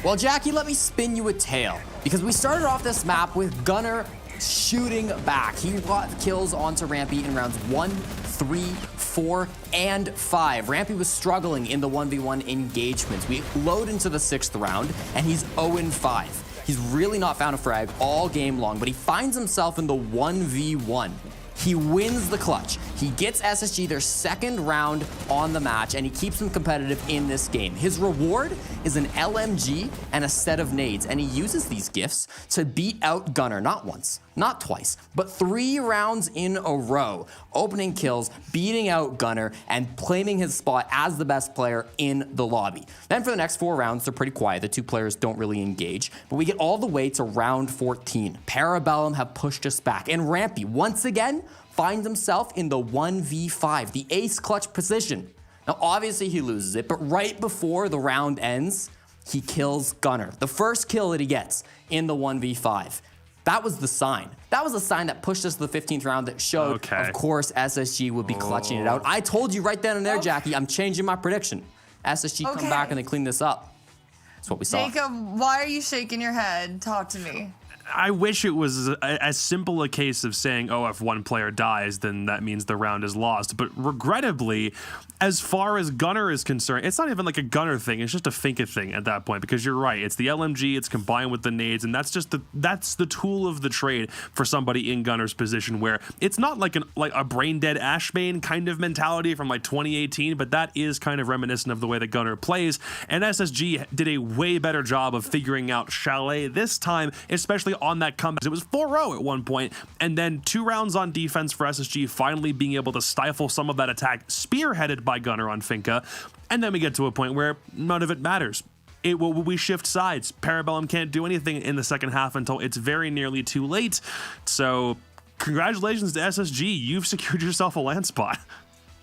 Well, Jackie, let me spin you a tale. Because we started off this map with Gunner shooting back. He got kills onto Rampy in rounds 1, 3, 4, and 5. Rampy was struggling in the 1v1 engagements. We load into the 6th round, and he's 0-5. He's really not found a frag all game long, but he finds himself in the 1v1. He wins the clutch. He gets SSG their 2nd round on the match, and he keeps them competitive in this game. His reward is an LMG and a set of nades, and he uses these gifts to beat out Gunner, not once, not twice, but 3 rounds in a row, opening kills, beating out Gunner, and claiming his spot as the best player in the lobby. Then for the next 4 rounds, they're pretty quiet. The 2 players don't really engage, but we get all the way to round 14. Parabellum have pushed us back, and Rampy, once again, finds himself in the 1v5, the ace clutch position. Now, obviously he loses it, but right before the round ends, he kills Gunner. The first kill that he gets in the 1v5. That was the sign. That was a sign that pushed us to the 15th round that showed, of course, SSG would be clutching it out. I told you right then and there, Jackie, I'm changing my prediction. SSG come back and they clean this up. That's what we saw. Jacob, why are you shaking your head? Talk to me. I wish it was as simple a case of saying, oh, if one player dies, then that means the round is lost. But regrettably, as far as Gunner is concerned, it's not even like a Gunner thing. It's just a Finka thing at that point, because you're right. It's the LMG. It's combined with the nades, and that's just that's the tool of the trade for somebody in Gunner's position, where it's not like a brain dead Ashbane kind of mentality from like 2018, but that is kind of reminiscent of the way that Gunner plays. And SSG did a way better job of figuring out Chalet this time, especially on that comeback. It was 4-0 at one point, and then 2 rounds on defense for SSG, finally being able to stifle some of that attack spearheaded by Gunner on Finka. And then we get to a point where none of it matters. We shift sides. Parabellum can't do anything in the second half until it's very nearly too late. So congratulations to SSG. You've secured yourself a land spot.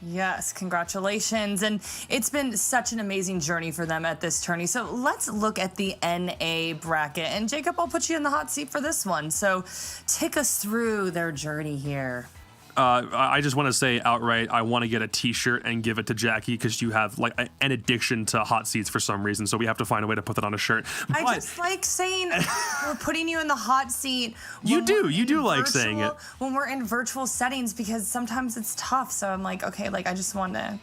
Yes, congratulations. And it's been such an amazing journey for them at this tourney. So let's look at the NA bracket. And Jacob, I'll put you in the hot seat for this one. So take us through their journey here. I just want to say outright, I want to get a t-shirt and give it to Jackie, because you have like an addiction to hot seats for some reason. So we have to find a way to put that on a shirt. But I just like saying we're putting you in the hot seat. You do like saying it. When we're in virtual settings, because sometimes it's tough. So I'm like, okay, like I just want to.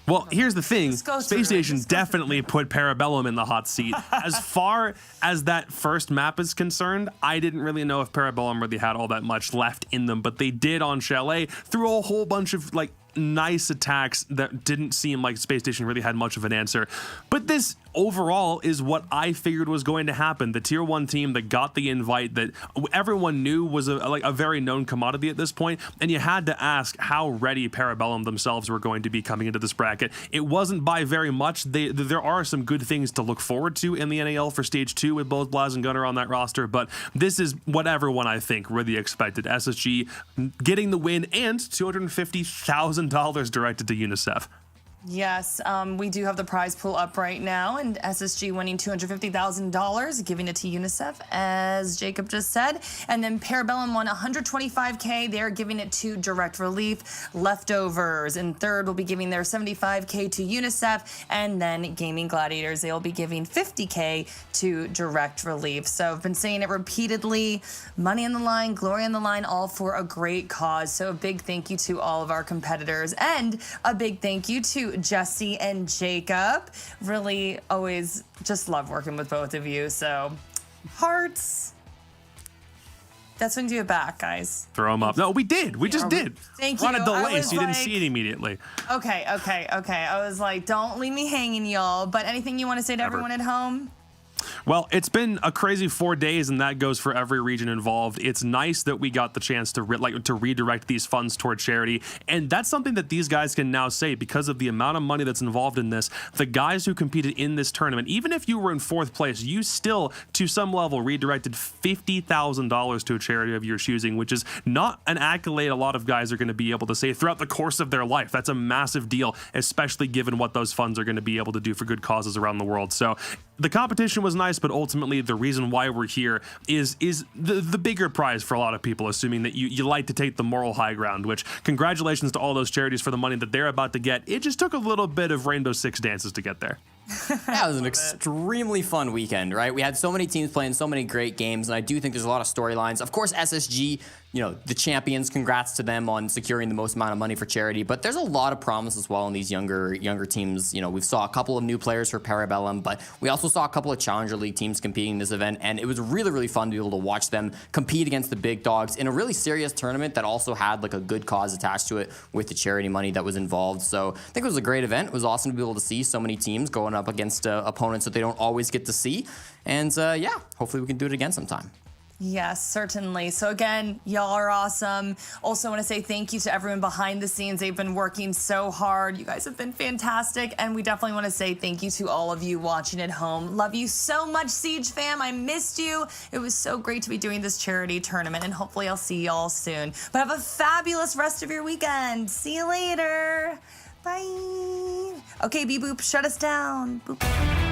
Well, here's the thing. Spacestation Just definitely put Parabellum in the hot seat. As far as that first map is concerned, I didn't really know if Parabellum really had all that much left in them, but they did on Chalet through a whole bunch of like nice attacks that didn't seem like Spacestation really had much of an answer. But this overall is what I figured was going to happen. The tier 1 team that got the invite, that everyone knew was a very known commodity at this point, and you had to ask how ready Parabellum themselves were going to be coming into this bracket. It wasn't by very much. There are some good things to look forward to in the NAL for stage 2 with both Blaz and Gunner on that roster, but this is what everyone, I think, really expected. SSG getting the win and $250,000 directed to UNICEF. Yes, we do have the prize pool up right now, and SSG winning $250,000, giving it to UNICEF, as Jacob just said. And then Parabellum won $125K. They're giving it to Direct Relief. Leftovers in third will be giving their $75K to UNICEF, and then Gaming Gladiators, they'll be giving $50K to Direct Relief. So I've been saying it repeatedly, money on the line, glory on the line, all for a great cause. So a big thank you to all of our competitors, and a big thank you to Jesse and Jacob. Really always just love working with both of you. So hearts. That's when you do it back, guys. Throw them up. No, we did. We just did. Thank We're on you. a delay, so you didn't like- see it immediately. Okay. I was like, don't leave me hanging, y'all. But anything you want to say to everyone at home? Well, it's been a crazy 4 days, and that goes for every region involved. It's nice that we got the chance to redirect these funds toward charity, and that's something that these guys can now say because of the amount of money that's involved in this. The guys who competed in this tournament, even if you were in 4th place, you still, to some level, redirected $50,000 to a charity of your choosing, which is not an accolade a lot of guys are going to be able to say throughout the course of their life. That's a massive deal, especially given what those funds are going to be able to do for good causes around the world. So the competition was nice, but ultimately the reason why we're here is the bigger prize for a lot of people, assuming that you like to take the moral high ground, which congratulations to all those charities for the money that they're about to get. It just took a little bit of Rainbow Six dances to get there. That was an extremely fun weekend, right? We had so many teams playing so many great games, and I do think there's a lot of storylines. Of course, SSG, you know, the champions, congrats to them on securing the most amount of money for charity, but there's a lot of promise as well in these younger teams. You know, we saw a couple of new players for Parabellum, but we also saw a couple of Challenger League teams competing in this event, and it was really, really fun to be able to watch them compete against the big dogs in a really serious tournament that also had like a good cause attached to it with the charity money that was involved. So I think it was a great event. It was awesome to be able to see so many teams going up against opponents that they don't always get to see. And yeah, hopefully we can do it again sometime. Yes, certainly. So again, y'all are awesome. Also want to say thank you to everyone behind the scenes. They've been working so hard. You guys have been fantastic. And we definitely want to say thank you to all of you watching at home. Love you so much, Siege fam. I missed you. It was so great to be doing this charity tournament, and hopefully I'll see y'all soon. But have a fabulous rest of your weekend. See you later. Bye. Okay, B-Boop, shut us down. Boop.